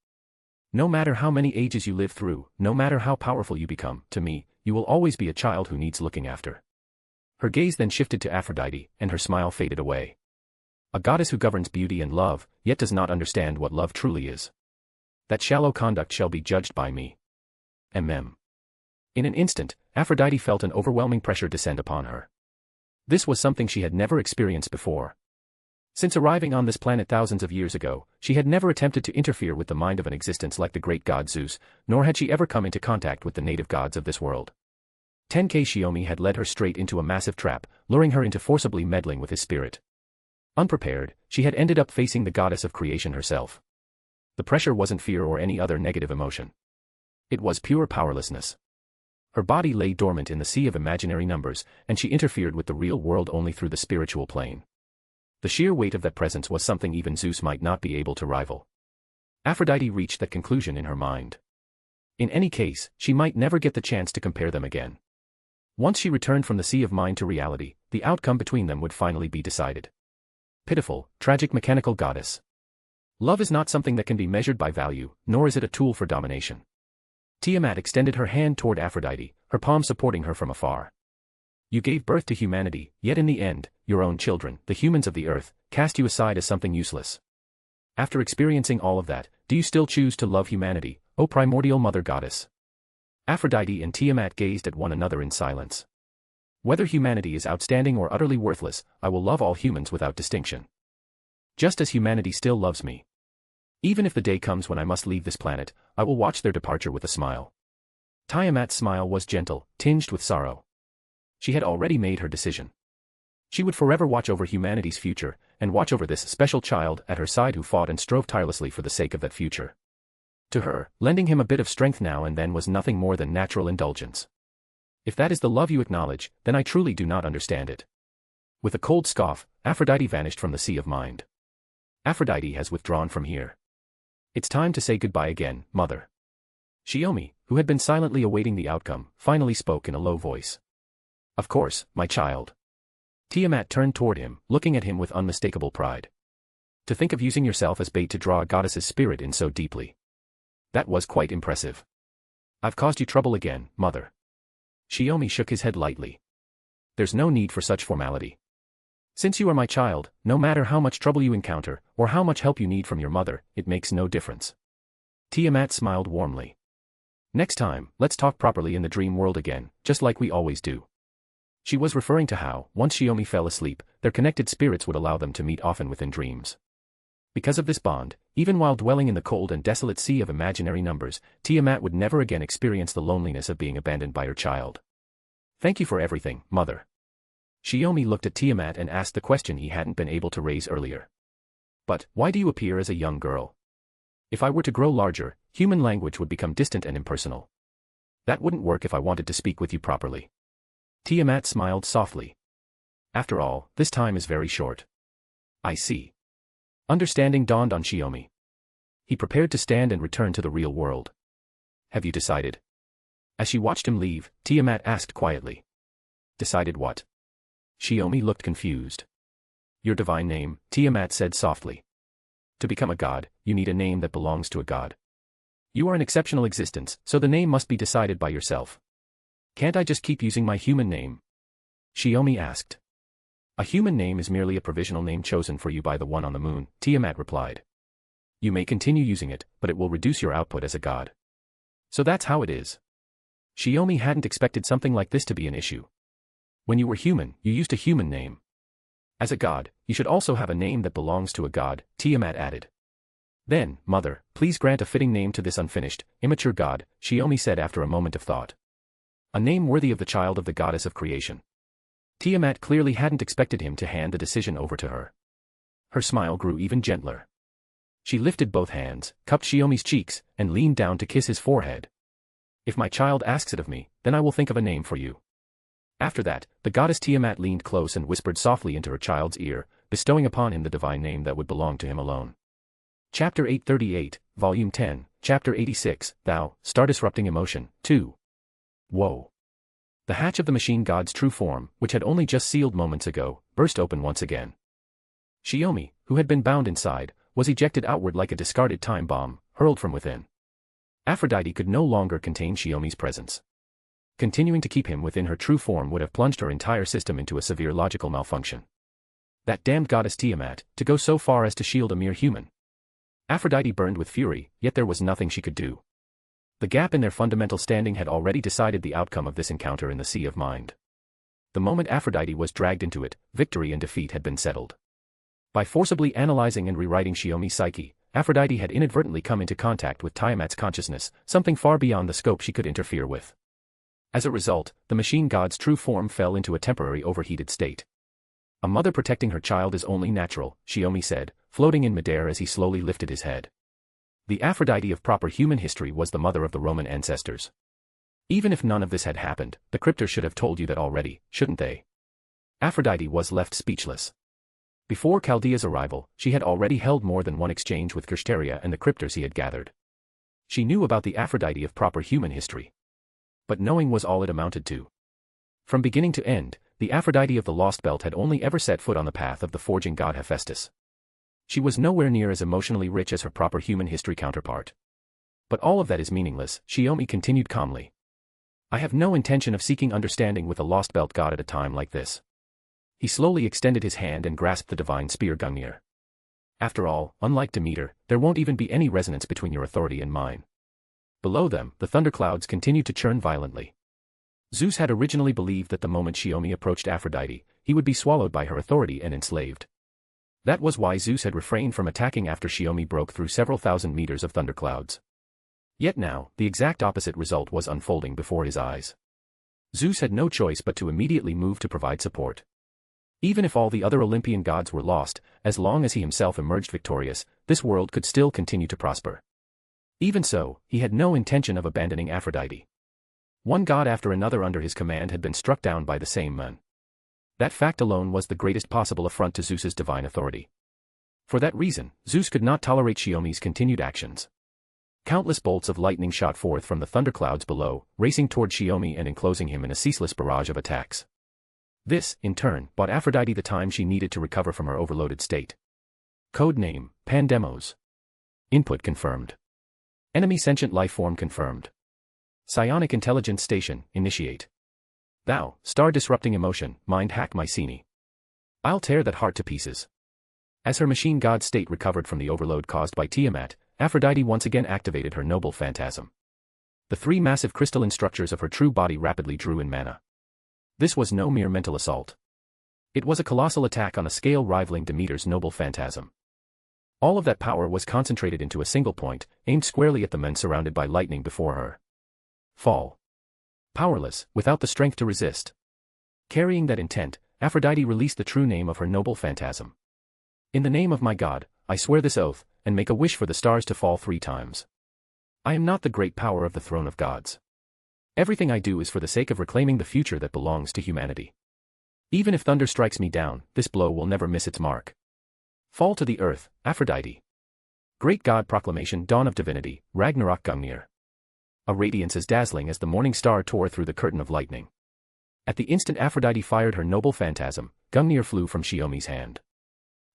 No matter how many ages you live through, no matter how powerful you become, to me, you will always be a child who needs looking after. Her gaze then shifted to Aphrodite, and her smile faded away. A goddess who governs beauty and love, yet does not understand what love truly is. That shallow conduct shall be judged by me. In an instant, Aphrodite felt an overwhelming pressure descend upon her. This was something she had never experienced before. Since arriving on this planet thousands of years ago, she had never attempted to interfere with the mind of an existence like the great god Zeus, nor had she ever come into contact with the native gods of this world. Tenkei Shiomi had led her straight into a massive trap, luring her into forcibly meddling with his spirit. Unprepared, she had ended up facing the goddess of creation herself. The pressure wasn't fear or any other negative emotion. It was pure powerlessness. Her body lay dormant in the sea of imaginary numbers, and she interfered with the real world only through the spiritual plane. The sheer weight of that presence was something even Zeus might not be able to rival. Aphrodite reached that conclusion in her mind. In any case, she might never get the chance to compare them again. Once she returned from the sea of mind to reality, the outcome between them would finally be decided. Pitiful, tragic mechanical goddess. Love is not something that can be measured by value, nor is it a tool for domination. Tiamat extended her hand toward Aphrodite, her palm supporting her from afar. You gave birth to humanity, yet in the end, your own children, the humans of the earth, cast you aside as something useless. After experiencing all of that, do you still choose to love humanity, O primordial mother goddess? Aphrodite and Tiamat gazed at one another in silence. Whether humanity is outstanding or utterly worthless, I will love all humans without distinction. Just as humanity still loves me. Even if the day comes when I must leave this planet, I will watch their departure with a smile. Tiamat's smile was gentle, tinged with sorrow. She had already made her decision. She would forever watch over humanity's future, and watch over this special child at her side who fought and strove tirelessly for the sake of that future. To her, lending him a bit of strength now and then was nothing more than natural indulgence. If that is the love you acknowledge, then I truly do not understand it. With a cold scoff, Aphrodite vanished from the sea of mind. Aphrodite has withdrawn from here. It's time to say goodbye again, mother. Shiomi, who had been silently awaiting the outcome, finally spoke in a low voice. Of course, my child. Tiamat turned toward him, looking at him with unmistakable pride. To think of using yourself as bait to draw a goddess's spirit in so deeply. That was quite impressive. I've caused you trouble again, mother. Shiomi shook his head lightly. There's no need for such formality. Since you are my child, no matter how much trouble you encounter, or how much help you need from your mother, it makes no difference. Tiamat smiled warmly. Next time, let's talk properly in the dream world again, just like we always do. She was referring to how, once Shiomi fell asleep, their connected spirits would allow them to meet often within dreams. Because of this bond, even while dwelling in the cold and desolate sea of imaginary numbers, Tiamat would never again experience the loneliness of being abandoned by her child. Thank you for everything, mother. Shiomi looked at Tiamat and asked the question he hadn't been able to raise earlier. But, why do you appear as a young girl? If I were to grow larger, human language would become distant and impersonal. That wouldn't work if I wanted to speak with you properly. Tiamat smiled softly. After all, this time is very short. I see. Understanding dawned on Shiomi. He prepared to stand and return to the real world. Have you decided? As she watched him leave, Tiamat asked quietly. Decided what? Shiomi looked confused. Your divine name, Tiamat said softly. To become a god, you need a name that belongs to a god. You are an exceptional existence, so the name must be decided by yourself. Can't I just keep using my human name? Shiomi asked. A human name is merely a provisional name chosen for you by the one on the moon, Tiamat replied. You may continue using it, but it will reduce your output as a god. So that's how it is. Shiomi hadn't expected something like this to be an issue. When you were human, you used a human name. As a god, you should also have a name that belongs to a god, Tiamat added. Then, mother, please grant a fitting name to this unfinished, immature god, Shiomi said after a moment of thought. A name worthy of the child of the goddess of creation. Tiamat clearly hadn't expected him to hand the decision over to her. Her smile grew even gentler. She lifted both hands, cupped Shiomi's cheeks, and leaned down to kiss his forehead. If my child asks it of me, then I will think of a name for you. After that, the goddess Tiamat leaned close and whispered softly into her child's ear, bestowing upon him the divine name that would belong to him alone. Chapter 838, Volume 10, Chapter 86, Thou, Star Disrupting Emotion, 2. Whoa. The hatch of the machine god's true form, which had only just sealed moments ago, burst open once again. Shiomi, who had been bound inside, was ejected outward like a discarded time bomb, hurled from within. Aphrodite could no longer contain Shiomi's presence. Continuing to keep him within her true form would have plunged her entire system into a severe logical malfunction. That damned goddess Tiamat, to go so far as to shield a mere human. Aphrodite burned with fury, yet there was nothing she could do. The gap in their fundamental standing had already decided the outcome of this encounter in the sea of mind. The moment Aphrodite was dragged into it, victory and defeat had been settled. By forcibly analyzing and rewriting Shiomi's psyche, Aphrodite had inadvertently come into contact with Tiamat's consciousness, something far beyond the scope she could interfere with. As a result, the machine god's true form fell into a temporary overheated state. A mother protecting her child is only natural, Shiomi said, floating in midair as he slowly lifted his head. The Aphrodite of proper human history was the mother of the Roman ancestors. Even if none of this had happened, the cryptors should have told you that already, shouldn't they? Aphrodite was left speechless. Before Chaldea's arrival, she had already held more than one exchange with Kirsteria and the cryptors he had gathered. She knew about the Aphrodite of proper human history. But knowing was all it amounted to. From beginning to end, the Aphrodite of the Lost Belt had only ever set foot on the path of the forging god Hephaestus. She was nowhere near as emotionally rich as her proper human history counterpart. But all of that is meaningless, Shiomi continued calmly. I have no intention of seeking understanding with a Lost Belt god at a time like this. He slowly extended his hand and grasped the divine spear Gungnir. After all, unlike Demeter, there won't even be any resonance between your authority and mine. Below them, the thunderclouds continued to churn violently. Zeus had originally believed that the moment Shiomi approached Aphrodite, he would be swallowed by her authority and enslaved. That was why Zeus had refrained from attacking after Shiomi broke through several thousand meters of thunderclouds. Yet now, the exact opposite result was unfolding before his eyes. Zeus had no choice but to immediately move to provide support. Even if all the other Olympian gods were lost, as long as he himself emerged victorious, this world could still continue to prosper. Even so, he had no intention of abandoning Aphrodite. One god after another under his command had been struck down by the same man. That fact alone was the greatest possible affront to Zeus's divine authority. For that reason, Zeus could not tolerate Shiomi's continued actions. Countless bolts of lightning shot forth from the thunderclouds below, racing toward Shiomi and enclosing him in a ceaseless barrage of attacks. This, in turn, bought Aphrodite the time she needed to recover from her overloaded state. Code name, Pandemos. Input confirmed. Enemy sentient lifeform confirmed. Psionic intelligence station, initiate. Thou, star-disrupting emotion, mind hack Mycenae. I'll tear that heart to pieces. As her machine god state recovered from the overload caused by Tiamat, Aphrodite once again activated her noble phantasm. The three massive crystalline structures of her true body rapidly drew in mana. This was no mere mental assault. It was a colossal attack on a scale rivaling Demeter's noble phantasm. All of that power was concentrated into a single point, aimed squarely at the men surrounded by lightning before her. Fall. Powerless, without the strength to resist. Carrying that intent, Aphrodite released the true name of her noble phantasm. In the name of my god, I swear this oath, and make a wish for the stars to fall 3 times. I am not the great power of the throne of gods. Everything I do is for the sake of reclaiming the future that belongs to humanity. Even if thunder strikes me down, this blow will never miss its mark. Fall to the earth, Aphrodite. Great God proclamation, dawn of divinity, Ragnarok Gungnir. A radiance as dazzling as the morning star tore through the curtain of lightning. At the instant Aphrodite fired her noble phantasm, Gungnir flew from Shiomi's hand.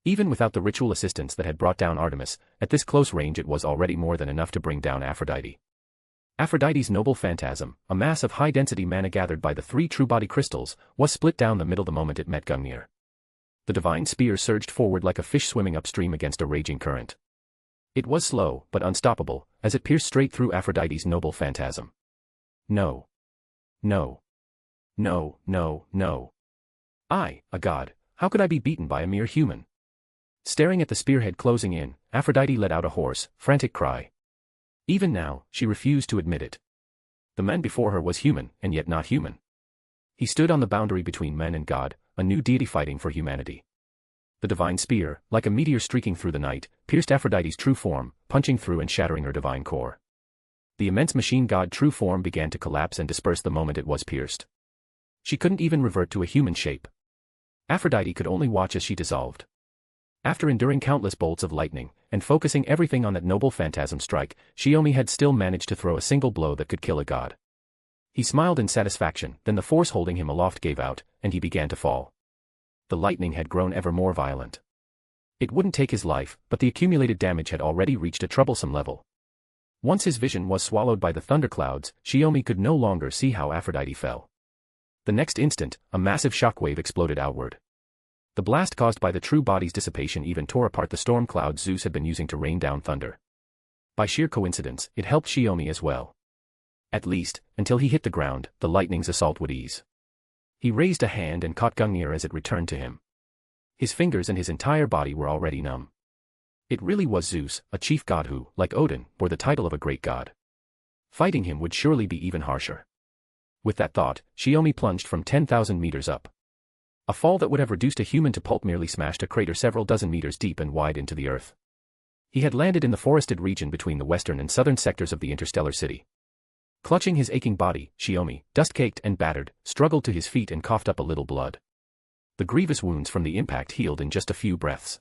Even without the ritual assistance that had brought down Artemis, at this close range it was already more than enough to bring down Aphrodite. Aphrodite's noble phantasm, a mass of high-density mana gathered by the 3 true body crystals, was split down the middle the moment it met Gungnir. The divine spear surged forward like a fish swimming upstream against a raging current. It was slow, but unstoppable, as it pierced straight through Aphrodite's noble phantasm. No. No. No, no, no. I, a god, how could I be beaten by a mere human? Staring at the spearhead closing in, Aphrodite let out a hoarse, frantic cry. Even now, she refused to admit it. The man before her was human, and yet not human. He stood on the boundary between man and God, a new deity fighting for humanity. The divine spear, like a meteor streaking through the night, pierced Aphrodite's true form, punching through and shattering her divine core. The immense machine god true form began to collapse and disperse the moment it was pierced. She couldn't even revert to a human shape. Aphrodite could only watch as she dissolved. After enduring countless bolts of lightning, and focusing everything on that noble phantasm strike, Shiomi had still managed to throw a single blow that could kill a god. He smiled in satisfaction, then the force holding him aloft gave out, and he began to fall. The lightning had grown ever more violent. It wouldn't take his life, but the accumulated damage had already reached a troublesome level. Once his vision was swallowed by the thunderclouds, Shiomi could no longer see how Aphrodite fell. The next instant, a massive shockwave exploded outward. The blast caused by the true body's dissipation even tore apart the storm clouds Zeus had been using to rain down thunder. By sheer coincidence, it helped Shiomi as well. At least, until he hit the ground, the lightning's assault would ease. He raised a hand and caught Gungnir as it returned to him. His fingers and his entire body were already numb. It really was Zeus, a chief god who, like Odin, bore the title of a great god. Fighting him would surely be even harsher. With that thought, Shiomi plunged from 10,000 meters up. A fall that would have reduced a human to pulp merely smashed a crater several dozen meters deep and wide into the earth. He had landed in the forested region between the western and southern sectors of the interstellar city. Clutching his aching body, Shiomi, dust-caked and battered, struggled to his feet and coughed up a little blood. The grievous wounds from the impact healed in just a few breaths.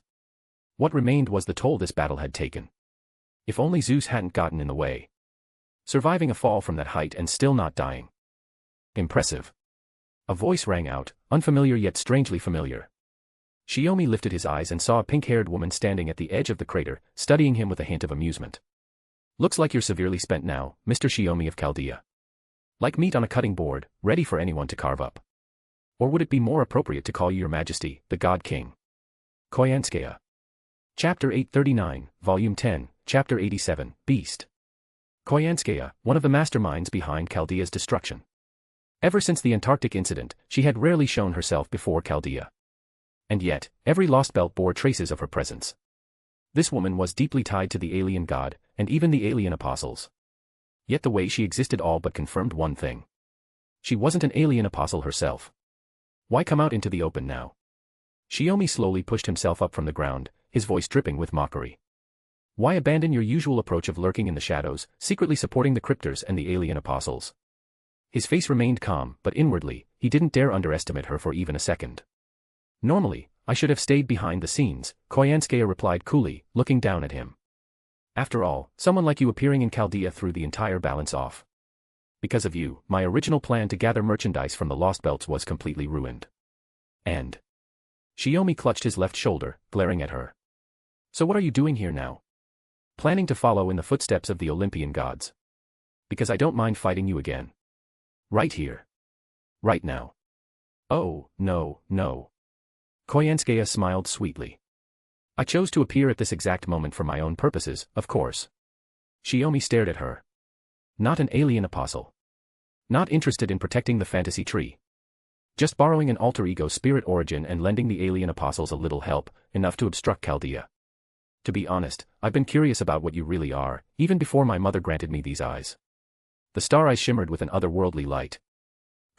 What remained was the toll this battle had taken. If only Zeus hadn't gotten in the way. Surviving a fall from that height and still not dying. Impressive. A voice rang out, unfamiliar yet strangely familiar. Shiomi lifted his eyes and saw a pink-haired woman standing at the edge of the crater, studying him with a hint of amusement. Looks like you're severely spent now, Mr. Shiomi of Chaldea. Like meat on a cutting board, ready for anyone to carve up. Or would it be more appropriate to call you Your Majesty, the God King? Koyanskaya. Chapter 839, Volume 10, Chapter 87, Beast. Koyanskaya, one of the masterminds behind Chaldea's destruction. Ever since the Antarctic incident, she had rarely shown herself before Chaldea. And yet, every lost belt bore traces of her presence. This woman was deeply tied to the alien god, and even the alien apostles. Yet the way she existed all but confirmed one thing. She wasn't an alien apostle herself. Why come out into the open now? Shiomi slowly pushed himself up from the ground, his voice dripping with mockery. Why abandon your usual approach of lurking in the shadows, secretly supporting the cryptors and the alien apostles? His face remained calm, but inwardly, he didn't dare underestimate her for even a second. Normally, I should have stayed behind the scenes, Koyanskaya replied coolly, looking down at him. After all, someone like you appearing in Chaldea threw the entire balance off. Because of you, my original plan to gather merchandise from the Lost Belts was completely ruined. And Shiomi clutched his left shoulder, glaring at her. So what are you doing here now? Planning to follow in the footsteps of the Olympian gods. Because I don't mind fighting you again. Right here. Right now. Oh, no, no. Koyanskaya smiled sweetly. I chose to appear at this exact moment for my own purposes, of course. Shiomi stared at her. Not an alien apostle. Not interested in protecting the fantasy tree. Just borrowing an alter ego spirit origin and lending the alien apostles a little help, enough to obstruct Chaldea. To be honest, I've been curious about what you really are, even before my mother granted me these eyes. The star eyes shimmered with an otherworldly light.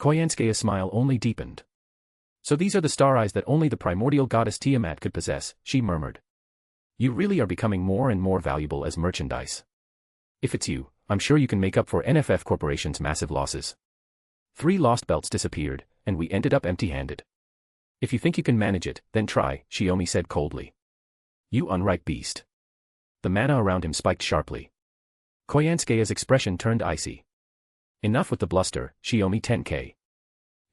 Koyanskaya's smile only deepened. So these are the star eyes that only the primordial goddess Tiamat could possess, she murmured. You really are becoming more and more valuable as merchandise. If it's you, I'm sure you can make up for NFF Corporation's massive losses. 3 lost belts disappeared, and we ended up empty-handed. If you think you can manage it, then try, Shiomi said coldly. You unripe beast. The mana around him spiked sharply. Koyanskaya's expression turned icy. Enough with the bluster, Shiomi Tenkei.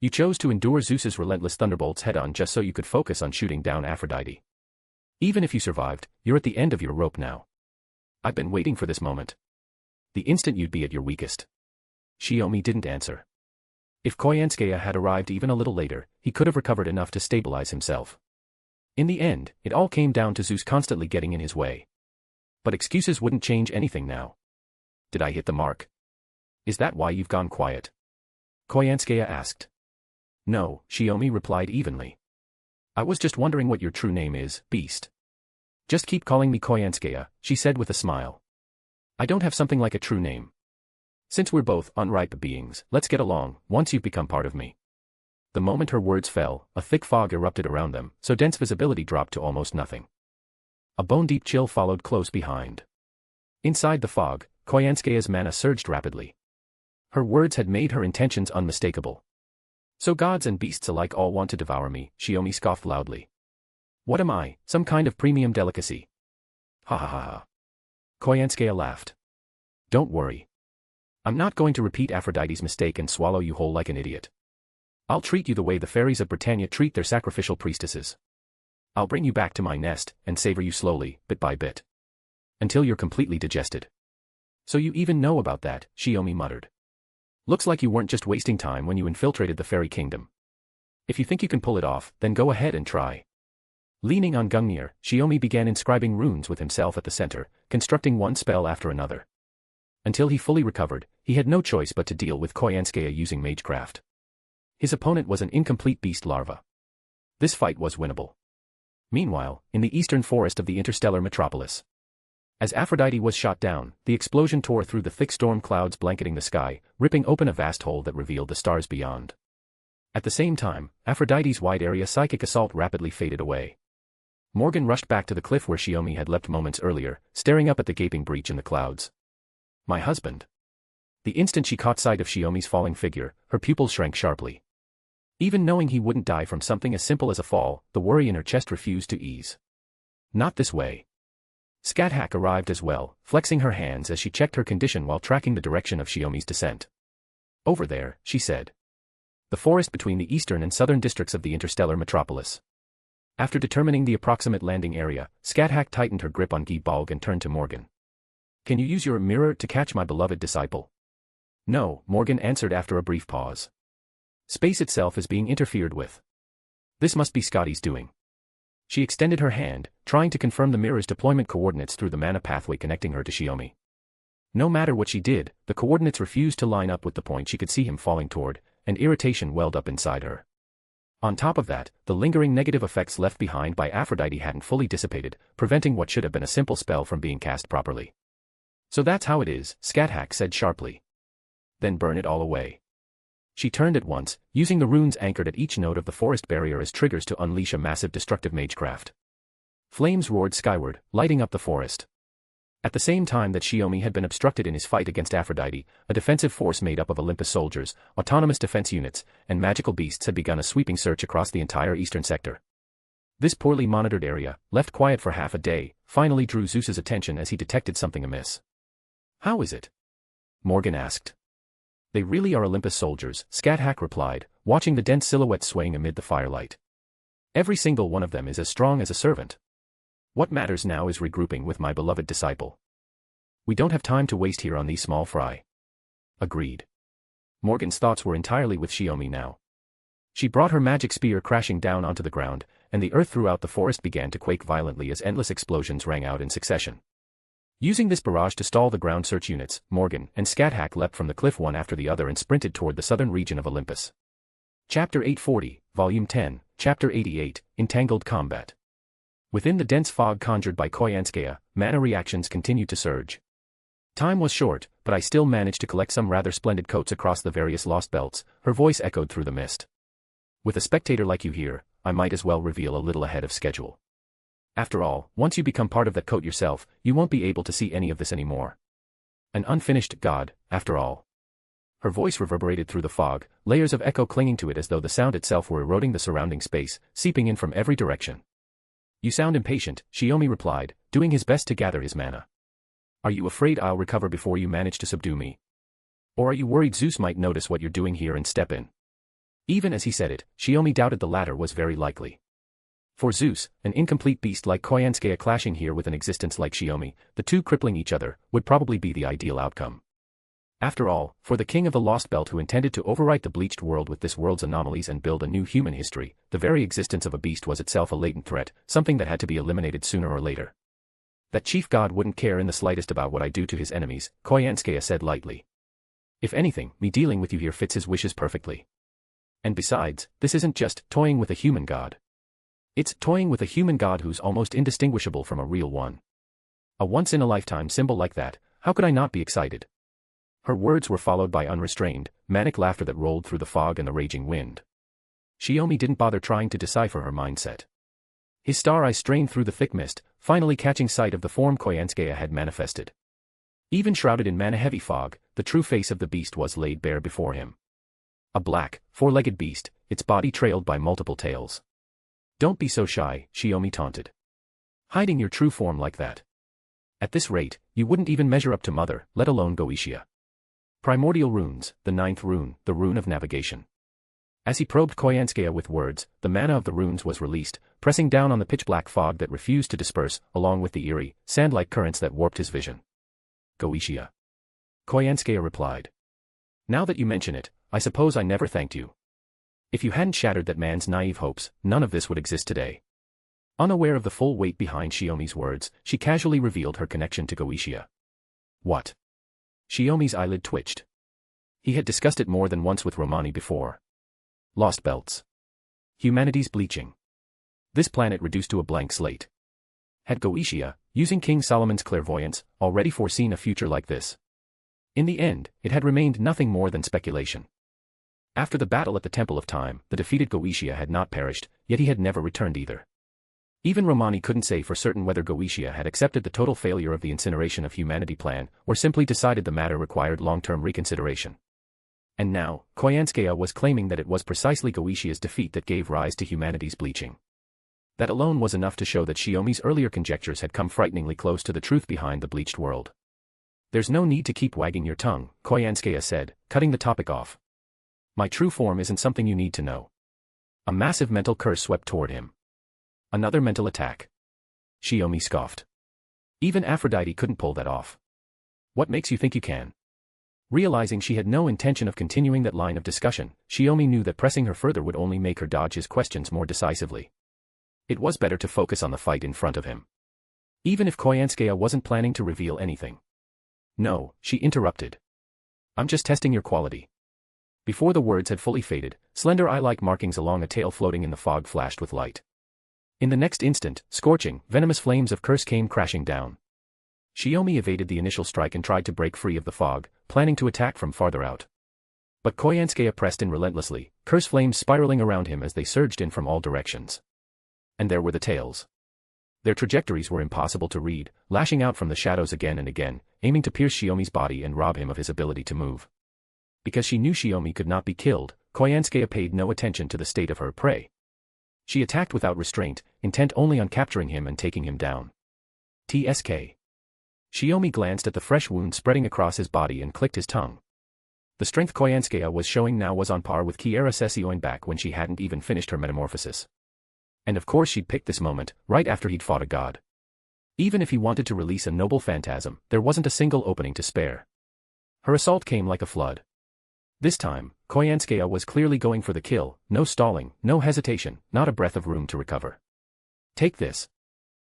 You chose to endure Zeus's relentless thunderbolts head-on just so you could focus on shooting down Aphrodite. Even if you survived, you're at the end of your rope now. I've been waiting for this moment. The instant you'd be at your weakest. Shiomi didn't answer. If Koyanskaya had arrived even a little later, he could have recovered enough to stabilize himself. In the end, it all came down to Zeus constantly getting in his way. But excuses wouldn't change anything now. Did I hit the mark? Is that why you've gone quiet? Koyanskaya asked. No, Shiomi replied evenly. I was just wondering what your true name is, beast. Just keep calling me Koyanskaya, she said with a smile. I don't have something like a true name. Since we're both unripe beings, let's get along, once you've become part of me. The moment her words fell, a thick fog erupted around them, so dense visibility dropped to almost nothing. A bone-deep chill followed close behind. Inside the fog, Koyanskaya's mana surged rapidly. Her words had made her intentions unmistakable. So gods and beasts alike all want to devour me, Shiomi scoffed loudly. What am I, some kind of premium delicacy? Ha ha ha ha. Koyanskaya laughed. Don't worry. I'm not going to repeat Aphrodite's mistake and swallow you whole like an idiot. I'll treat you the way the fairies of Britannia treat their sacrificial priestesses. I'll bring you back to my nest, and savor you slowly, bit by bit. Until you're completely digested. So you even know about that, Shiomi muttered. Looks like you weren't just wasting time when you infiltrated the fairy kingdom. If you think you can pull it off, then go ahead and try. Leaning on Gungnir, Shiomi began inscribing runes with himself at the center, constructing one spell after another. Until he fully recovered, he had no choice but to deal with Koyanskaya using magecraft. His opponent was an incomplete beast larva. This fight was winnable. Meanwhile, in the eastern forest of the interstellar metropolis. As Aphrodite was shot down, the explosion tore through the thick storm clouds blanketing the sky, ripping open a vast hole that revealed the stars beyond. At the same time, Aphrodite's wide-area psychic assault rapidly faded away. Morgan rushed back to the cliff where Shiomi had leapt moments earlier, staring up at the gaping breach in the clouds. My husband. The instant she caught sight of Shiomi's falling figure, her pupils shrank sharply. Even knowing he wouldn't die from something as simple as a fall, the worry in her chest refused to ease. Not this way. Scáthach arrived as well, flexing her hands as she checked her condition while tracking the direction of Shiomi's descent. Over there, she said. The forest between the eastern and southern districts of the interstellar metropolis. After determining the approximate landing area, Scáthach tightened her grip on Balg and turned to Morgan. Can you use your mirror to catch my beloved disciple? No, Morgan answered after a brief pause. Space itself is being interfered with. This must be Scotty's doing. She extended her hand, trying to confirm the mirror's deployment coordinates through the mana pathway connecting her to Shiomi. No matter what she did, the coordinates refused to line up with the point she could see him falling toward, and irritation welled up inside her. On top of that, the lingering negative effects left behind by Aphrodite hadn't fully dissipated, preventing what should have been a simple spell from being cast properly. "So that's how it is," Scáthach said sharply. "Then burn it all away." She turned at once, using the runes anchored at each node of the forest barrier as triggers to unleash a massive destructive magecraft. Flames roared skyward, lighting up the forest. At the same time that Shiomi had been obstructed in his fight against Aphrodite, a defensive force made up of Olympus soldiers, autonomous defense units, and magical beasts had begun a sweeping search across the entire eastern sector. This poorly monitored area, left quiet for half a day, finally drew Zeus's attention as he detected something amiss. "How is it?" Morgan asked. "They really are Olympus soldiers," Scáthach replied, watching the dense silhouettes swaying amid the firelight. "Every single one of them is as strong as a servant. What matters now is regrouping with my beloved disciple. We don't have time to waste here on these small fry." Agreed. Morgan's thoughts were entirely with Shiomi now. She brought her magic spear crashing down onto the ground, and the earth throughout the forest began to quake violently as endless explosions rang out in succession. Using this barrage to stall the ground search units, Morgan and Scáthach leapt from the cliff one after the other and sprinted toward the southern region of Olympus. Chapter 840, Volume 10, Chapter 88, Entangled Combat. Within the dense fog conjured by Koyanskaya, mana reactions continued to surge. "Time was short, but I still managed to collect some rather splendid coats across the various lost belts," her voice echoed through the mist. "With a spectator like you here, I might as well reveal a little ahead of schedule. After all, once you become part of that coat yourself, you won't be able to see any of this anymore. An unfinished god, after all." Her voice reverberated through the fog, layers of echo clinging to it as though the sound itself were eroding the surrounding space, seeping in from every direction. "You sound impatient," Shiomi replied, doing his best to gather his mana. "Are you afraid I'll recover before you manage to subdue me? Or are you worried Zeus might notice what you're doing here and step in?" Even as he said it, Shiomi doubted the latter was very likely. For Zeus, an incomplete beast like Koyanskaya clashing here with an existence like Shiomi, the two crippling each other, would probably be the ideal outcome. After all, for the king of the Lost Belt who intended to overwrite the bleached world with this world's anomalies and build a new human history, the very existence of a beast was itself a latent threat, something that had to be eliminated sooner or later. "That chief god wouldn't care in the slightest about what I do to his enemies," Koyanskaya said lightly. "If anything, me dealing with you here fits his wishes perfectly. And besides, this isn't just toying with a human god. It's toying with a human god who's almost indistinguishable from a real one. A once-in-a-lifetime symbol like that, how could I not be excited?" Her words were followed by unrestrained, manic laughter that rolled through the fog and the raging wind. Shiomi didn't bother trying to decipher her mindset. His star eyes strained through the thick mist, finally catching sight of the form Koyanskaya had manifested. Even shrouded in mana-heavy fog, the true face of the beast was laid bare before him. A black, four-legged beast, its body trailed by multiple tails. "Don't be so shy," Shiomi taunted. "Hiding your true form like that. At this rate, you wouldn't even measure up to Mother, let alone Goetia." Primordial runes, the 9th rune, the rune of navigation. As he probed Koyanskaya with words, the mana of the runes was released, pressing down on the pitch-black fog that refused to disperse, along with the eerie, sand-like currents that warped his vision. "Goetia," Koyanskaya replied. "Now that you mention it, I suppose I never thanked you. If you hadn't shattered that man's naive hopes, none of this would exist today." Unaware of the full weight behind Shiomi's words, she casually revealed her connection to Goetia. "What?" Shiomi's eyelid twitched. He had discussed it more than once with Romani before. Lost belts. Humanity's bleaching. This planet reduced to a blank slate. Had Goetia, using King Solomon's clairvoyance, already foreseen a future like this? In the end, it had remained nothing more than speculation. After the battle at the Temple of Time, the defeated Goetia had not perished, yet he had never returned either. Even Romani couldn't say for certain whether Goetia had accepted the total failure of the incineration of humanity plan, or simply decided the matter required long-term reconsideration. And now, Koyanskaya was claiming that it was precisely Goetia's defeat that gave rise to humanity's bleaching. That alone was enough to show that Shiomi's earlier conjectures had come frighteningly close to the truth behind the bleached world. "There's no need to keep wagging your tongue," Koyanskaya said, cutting the topic off. "My true form isn't something you need to know." A massive mental curse swept toward him. Another mental attack. Shiomi scoffed. Even Aphrodite couldn't pull that off. "What makes you think you can?" Realizing she had no intention of continuing that line of discussion, Shiomi knew that pressing her further would only make her dodge his questions more decisively. It was better to focus on the fight in front of him. Even if Koyanskaya wasn't planning to reveal anything. "No," she interrupted. "I'm just testing your quality. Before the words had fully faded, slender eye-like markings along a tail floating in the fog flashed with light. In the next instant, scorching, venomous flames of curse came crashing down. Shiomi evaded the initial strike and tried to break free of the fog, planning to attack from farther out. But Koyansuke pressed in relentlessly, curse flames spiraling around him as they surged in from all directions. And there were the tails. Their trajectories were impossible to read, lashing out from the shadows again and again, aiming to pierce Shiomi's body and rob him of his ability to move. Because she knew Shiomi could not be killed, Koyansuke paid no attention to the state of her prey. She attacked without restraint, intent only on capturing him and taking him down. TSK. Shiomi glanced at the fresh wound spreading across his body and clicked his tongue. The strength Koyansuke was showing now was on par with Kiera Session back when she hadn't even finished her metamorphosis. And of course she'd picked this moment, right after he'd fought a god. Even if he wanted to release a noble phantasm, there wasn't a single opening to spare. Her assault came like a flood. This time, Koyansuke was clearly going for the kill, no stalling, no hesitation, not a breath of room to recover. Take this.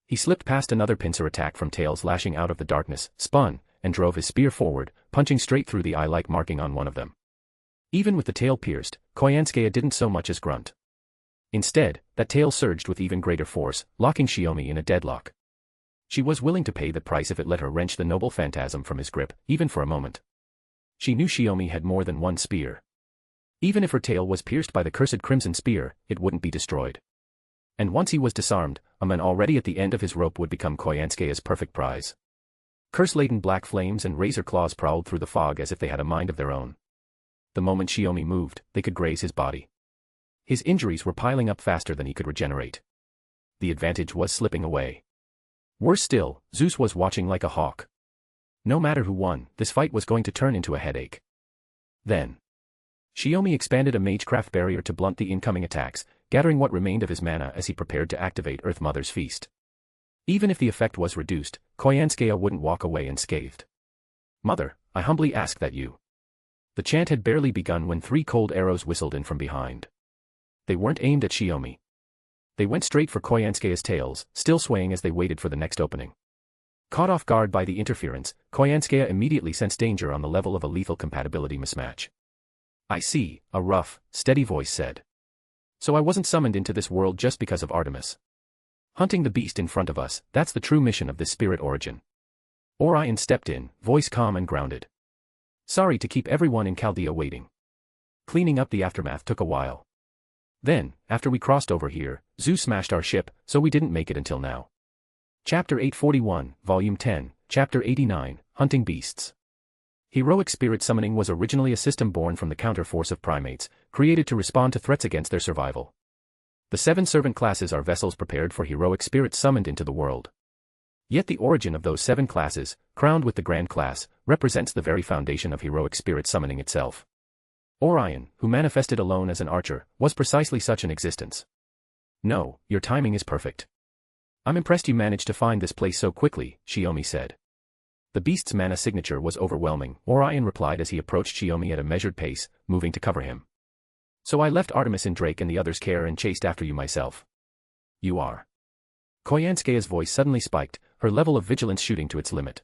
He slipped past another pincer attack from tails lashing out of the darkness, spun, and drove his spear forward, punching straight through the eye-like marking on one of them. Even with the tail pierced, Koyansuke didn't so much as grunt. Instead, that tail surged with even greater force, locking Shiomi in a deadlock. She was willing to pay the price if it let her wrench the noble phantasm from his grip, even for a moment. She knew Shiomi had more than one spear. Even if her tail was pierced by the cursed crimson spear, it wouldn't be destroyed. And once he was disarmed, a man already at the end of his rope would become Koyansuke's perfect prize. Curse-laden black flames and razor claws prowled through the fog as if they had a mind of their own. The moment Shiomi moved, they could graze his body. His injuries were piling up faster than he could regenerate. The advantage was slipping away. Worse still, Zeus was watching like a hawk. No matter who won, this fight was going to turn into a headache. Then, Shiomi expanded a magecraft barrier to blunt the incoming attacks, gathering what remained of his mana as he prepared to activate Earth Mother's Feast. Even if the effect was reduced, Koyansuke wouldn't walk away unscathed. Mother, I humbly ask that you. The chant had barely begun when 3 cold arrows whistled in from behind. They weren't aimed at Shiomi. They went straight for Koyansuke's tails, still swaying as they waited for the next opening. Caught off guard by the interference, Koyansuke immediately sensed danger on the level of a lethal compatibility mismatch. I see, a rough, steady voice said. So I wasn't summoned into this world just because of Artemis. Hunting the beast in front of us, that's the true mission of this spirit origin. Orion stepped in, voice calm and grounded. Sorry to keep everyone in Chaldea waiting. Cleaning up the aftermath took a while. Then, after we crossed over here, Zeus smashed our ship, so we didn't make it until now. Chapter 841, Volume 10, Chapter 89, Hunting Beasts. Heroic spirit summoning was originally a system born from the counterforce of primates, created to respond to threats against their survival. The 7 servant classes are vessels prepared for heroic spirits summoned into the world. Yet the origin of those 7 classes, crowned with the Grand Class, represents the very foundation of heroic spirit summoning itself. Orion, who manifested alone as an archer, was precisely such an existence. No, your timing is perfect. I'm impressed you managed to find this place so quickly, Shiomi said. The beast's mana signature was overwhelming, Orion replied as he approached Shiomi at a measured pace, moving to cover him. So I left Artemis in Drake and the others' care and chased after you myself. You are. Koyansuke's voice suddenly spiked, her level of vigilance shooting to its limit.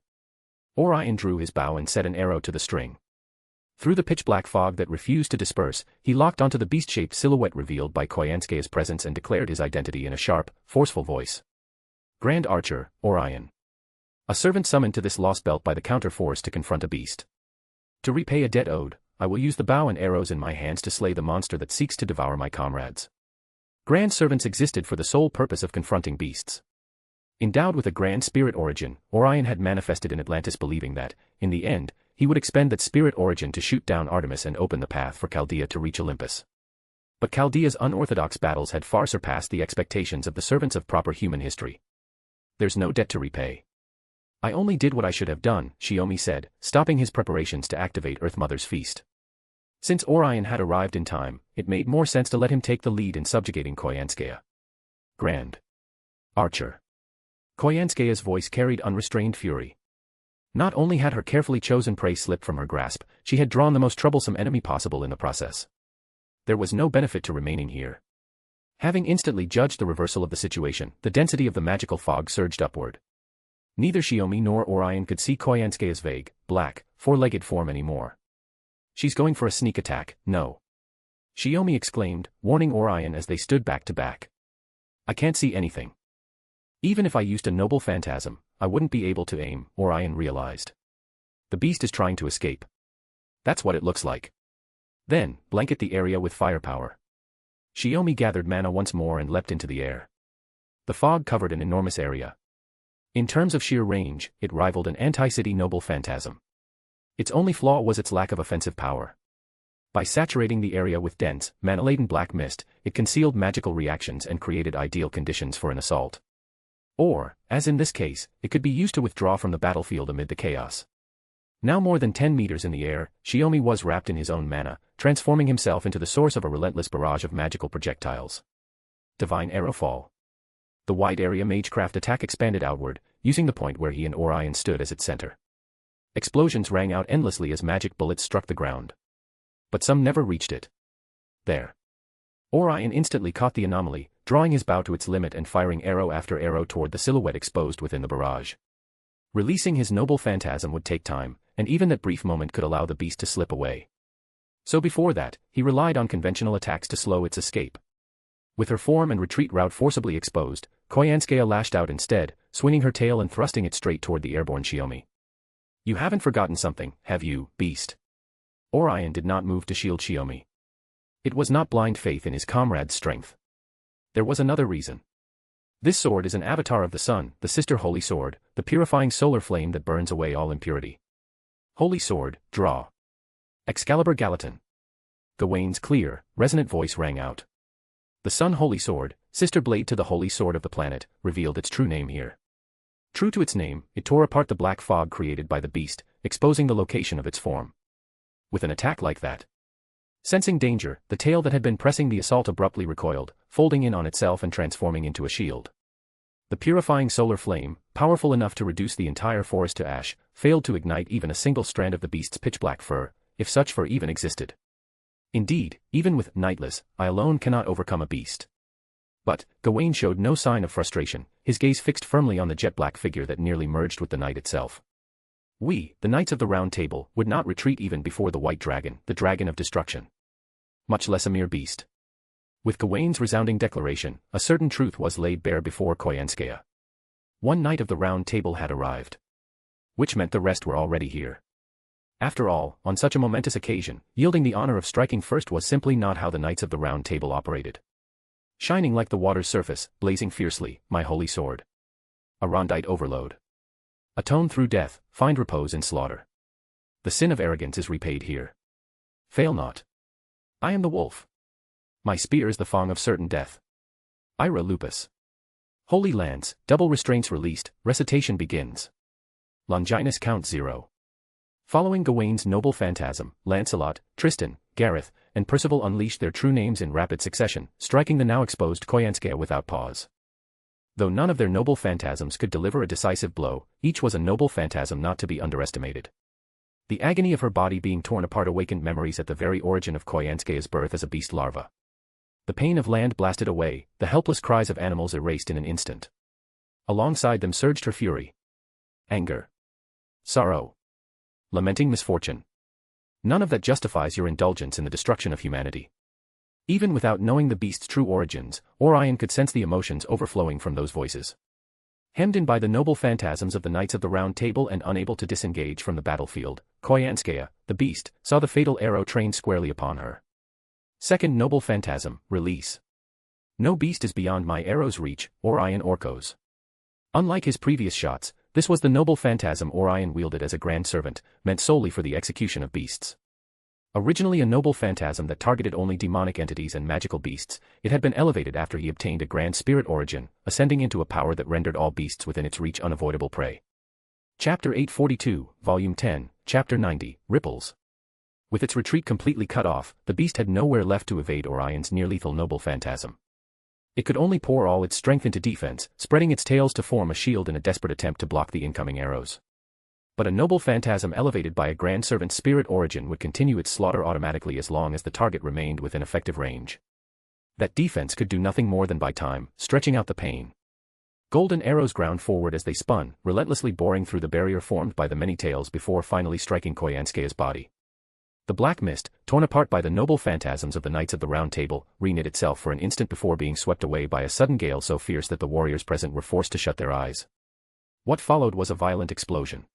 Orion drew his bow and set an arrow to the string. Through the pitch-black fog that refused to disperse, he locked onto the beast-shaped silhouette revealed by Koyansuke's presence and declared his identity in a sharp, forceful voice. Grand Archer, Orion. A servant summoned to this lost belt by the counterforce to confront a beast. To repay a debt owed, I will use the bow and arrows in my hands to slay the monster that seeks to devour my comrades. Grand servants existed for the sole purpose of confronting beasts. Endowed with a grand spirit origin, Orion had manifested in Atlantis believing that, in the end, he would expend that spirit origin to shoot down Artemis and open the path for Chaldea to reach Olympus. But Chaldea's unorthodox battles had far surpassed the expectations of the servants of proper human history. There's no debt to repay. I only did what I should have done, Shiomi said, stopping his preparations to activate Earth Mother's Feast. Since Orion had arrived in time, it made more sense to let him take the lead in subjugating Koyansuke. Grand Archer. Koyansuke's voice carried unrestrained fury. Not only had her carefully chosen prey slip from her grasp, she had drawn the most troublesome enemy possible in the process. There was no benefit to remaining here. Having instantly judged the reversal of the situation, the density of the magical fog surged upward. Neither Shiomi nor Orion could see Koyansuke's vague, black, 4-legged form anymore. She's going for a sneak attack, no. Shiomi exclaimed, warning Orion as they stood back to back. I can't see anything. Even if I used a noble phantasm, I wouldn't be able to aim, Orion realized. The beast is trying to escape. That's what it looks like. Then, blanket the area with firepower. Shiomi gathered mana once more and leapt into the air. The fog covered an enormous area. In terms of sheer range, it rivaled an anti-city noble phantasm. Its only flaw was its lack of offensive power. By saturating the area with dense, mana-laden black mist, it concealed magical reactions and created ideal conditions for an assault. Or, as in this case, it could be used to withdraw from the battlefield amid the chaos. Now more than 10 meters in the air, Shiomi was wrapped in his own mana, transforming himself into the source of a relentless barrage of magical projectiles. Divine Arrow Fall. The wide area magecraft attack expanded outward, using the point where he and Orion stood as its center. Explosions rang out endlessly as magic bullets struck the ground. But some never reached it. There. Orion instantly caught the anomaly, drawing his bow to its limit and firing arrow after arrow toward the silhouette exposed within the barrage. Releasing his noble phantasm would take time, and even that brief moment could allow the beast to slip away. So before that, he relied on conventional attacks to slow its escape. With her form and retreat route forcibly exposed, Koyanskaya lashed out instead, swinging her tail and thrusting it straight toward the airborne Shiomi. You haven't forgotten something, have you, beast? Orion did not move to shield Shiomi. It was not blind faith in his comrade's strength. There was another reason. This sword is an avatar of the sun, the sister holy sword, the purifying solar flame that burns away all impurity. Holy sword, draw. Excalibur Gallatin. Gawain's clear, resonant voice rang out. The sun holy sword, sister blade to the holy sword of the planet, revealed its true name here. True to its name, it tore apart the black fog created by the beast, exposing the location of its form. With an attack like that. Sensing danger, the tail that had been pressing the assault abruptly recoiled, folding in on itself and transforming into a shield. The purifying solar flame, powerful enough to reduce the entire forest to ash, failed to ignite even a single strand of the beast's pitch-black fur, if such fur even existed. Indeed, even with Nightless, I alone cannot overcome a beast. But, Gawain showed no sign of frustration, his gaze fixed firmly on the jet-black figure that nearly merged with the night itself. We, the Knights of the Round Table, would not retreat even before the White Dragon, the Dragon of Destruction. Much less a mere beast. With Gawain's resounding declaration, a certain truth was laid bare before Koyanskaya. One Knight of the Round Table had arrived. Which meant the rest were already here. After all, on such a momentous occasion, yielding the honor of striking first was simply not how the Knights of the Round Table operated. Shining like the water's surface, blazing fiercely, my holy sword. A Rondite overload. Atone through death, find repose in slaughter. The sin of arrogance is repaid here. Fail not. I am the wolf. My spear is the fong of certain death. Ira lupus. Holy lance, double restraints released, recitation begins. Longinus count 0. Following Gawain's noble phantasm, Lancelot, Tristan, Gareth, and Percival unleashed their true names in rapid succession, striking the now exposed Koyanskaya without pause. Though none of their noble phantasms could deliver a decisive blow, each was a noble phantasm not to be underestimated. The agony of her body being torn apart awakened memories at the very origin of Koyanskaya's birth as a beast larva. The pain of land blasted away, the helpless cries of animals erased in an instant. Alongside them surged her fury. Anger. Sorrow. Lamenting misfortune. None of that justifies your indulgence in the destruction of humanity. Even without knowing the beast's true origins, Orion could sense the emotions overflowing from those voices. Hemmed in by the noble phantasms of the Knights of the Round Table and unable to disengage from the battlefield, Koyanskaya, the beast, saw the fatal arrow trained squarely upon her. Second noble phantasm, release. No beast is beyond my arrow's reach, Orion Orcos. Unlike his previous shots, this was the noble phantasm Orion wielded as a grand servant, meant solely for the execution of beasts. Originally a noble phantasm that targeted only demonic entities and magical beasts, it had been elevated after he obtained a grand spirit origin, ascending into a power that rendered all beasts within its reach unavoidable prey. Chapter 842, Volume 10, Chapter 90, Ripples. With its retreat completely cut off, the beast had nowhere left to evade Orion's near-lethal noble phantasm. It could only pour all its strength into defense, spreading its tails to form a shield in a desperate attempt to block the incoming arrows. But a noble phantasm elevated by a grand servant's spirit origin would continue its slaughter automatically as long as the target remained within effective range. That defense could do nothing more than buy time, stretching out the pain. Golden arrows ground forward as they spun, relentlessly boring through the barrier formed by the many tails before finally striking Koyanskaya's body. The black mist, torn apart by the noble phantasms of the Knights of the Round Table, reknit itself for an instant before being swept away by a sudden gale so fierce that the warriors present were forced to shut their eyes. What followed was a violent explosion.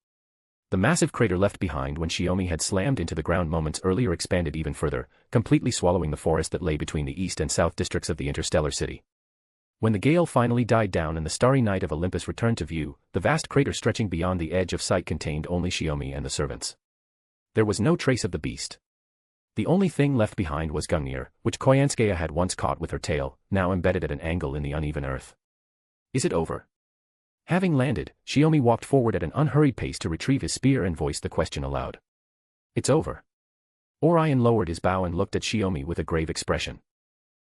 The massive crater left behind when Shiomi had slammed into the ground moments earlier expanded even further, completely swallowing the forest that lay between the east and south districts of the interstellar city. When the gale finally died down and the starry night of Olympus returned to view, the vast crater stretching beyond the edge of sight contained only Shiomi and the servants. There was no trace of the beast. The only thing left behind was Gungnir, which Koyanskaya had once caught with her tail, now embedded at an angle in the uneven earth. Is it over? Having landed, Shiomi walked forward at an unhurried pace to retrieve his spear and voiced the question aloud. It's over. Orion lowered his bow and looked at Shiomi with a grave expression.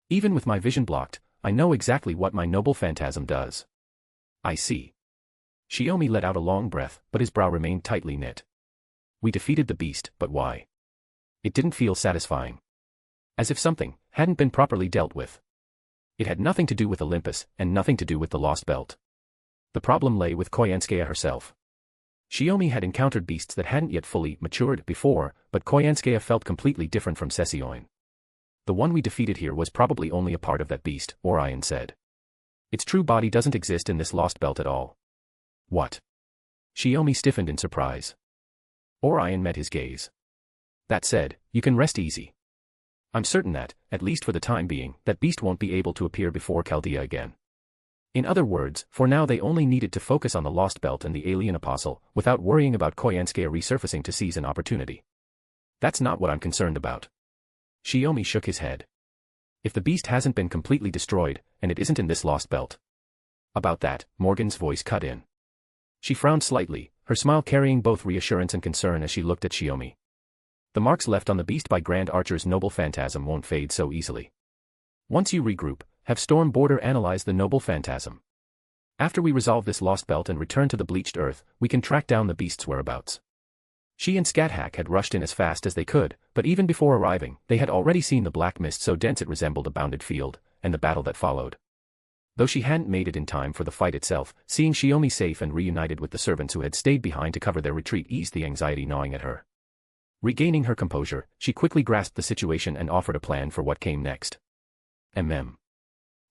Even with my vision blocked, I know exactly what my noble phantasm does. I see. Shiomi let out a long breath, but his brow remained tightly knit. We defeated the beast, but why? It didn't feel satisfying. As if something hadn't been properly dealt with. It had nothing to do with Olympus, and nothing to do with the Lost Belt. The problem lay with Koyanskaya herself. Shiomi had encountered beasts that hadn't yet fully matured before, but Koyanskaya felt completely different from Sesioin. The one we defeated here was probably only a part of that beast, Orion said. Its true body doesn't exist in this Lost Belt at all. What? Shiomi stiffened in surprise. Orion met his gaze. That said, you can rest easy. I'm certain that, at least for the time being, that beast won't be able to appear before Chaldea again. In other words, for now they only needed to focus on the Lost Belt and the alien apostle, without worrying about Koyanskaya resurfacing to seize an opportunity. That's not what I'm concerned about. Shiomi shook his head. If the beast hasn't been completely destroyed, and it isn't in this Lost Belt. About that, Morgan's voice cut in. She frowned slightly, her smile carrying both reassurance and concern as she looked at Shiomi. The marks left on the beast by Grand Archer's noble phantasm won't fade so easily. Once you regroup, have Storm Border analyze the noble phantasm. After we resolve this Lost Belt and return to the bleached earth, we can track down the beast's whereabouts. She and Scáthach had rushed in as fast as they could, but even before arriving, they had already seen the black mist so dense it resembled a bounded field, and the battle that followed. Though she hadn't made it in time for the fight itself, seeing Shiomi safe and reunited with the servants who had stayed behind to cover their retreat eased the anxiety gnawing at her. Regaining her composure, she quickly grasped the situation and offered a plan for what came next.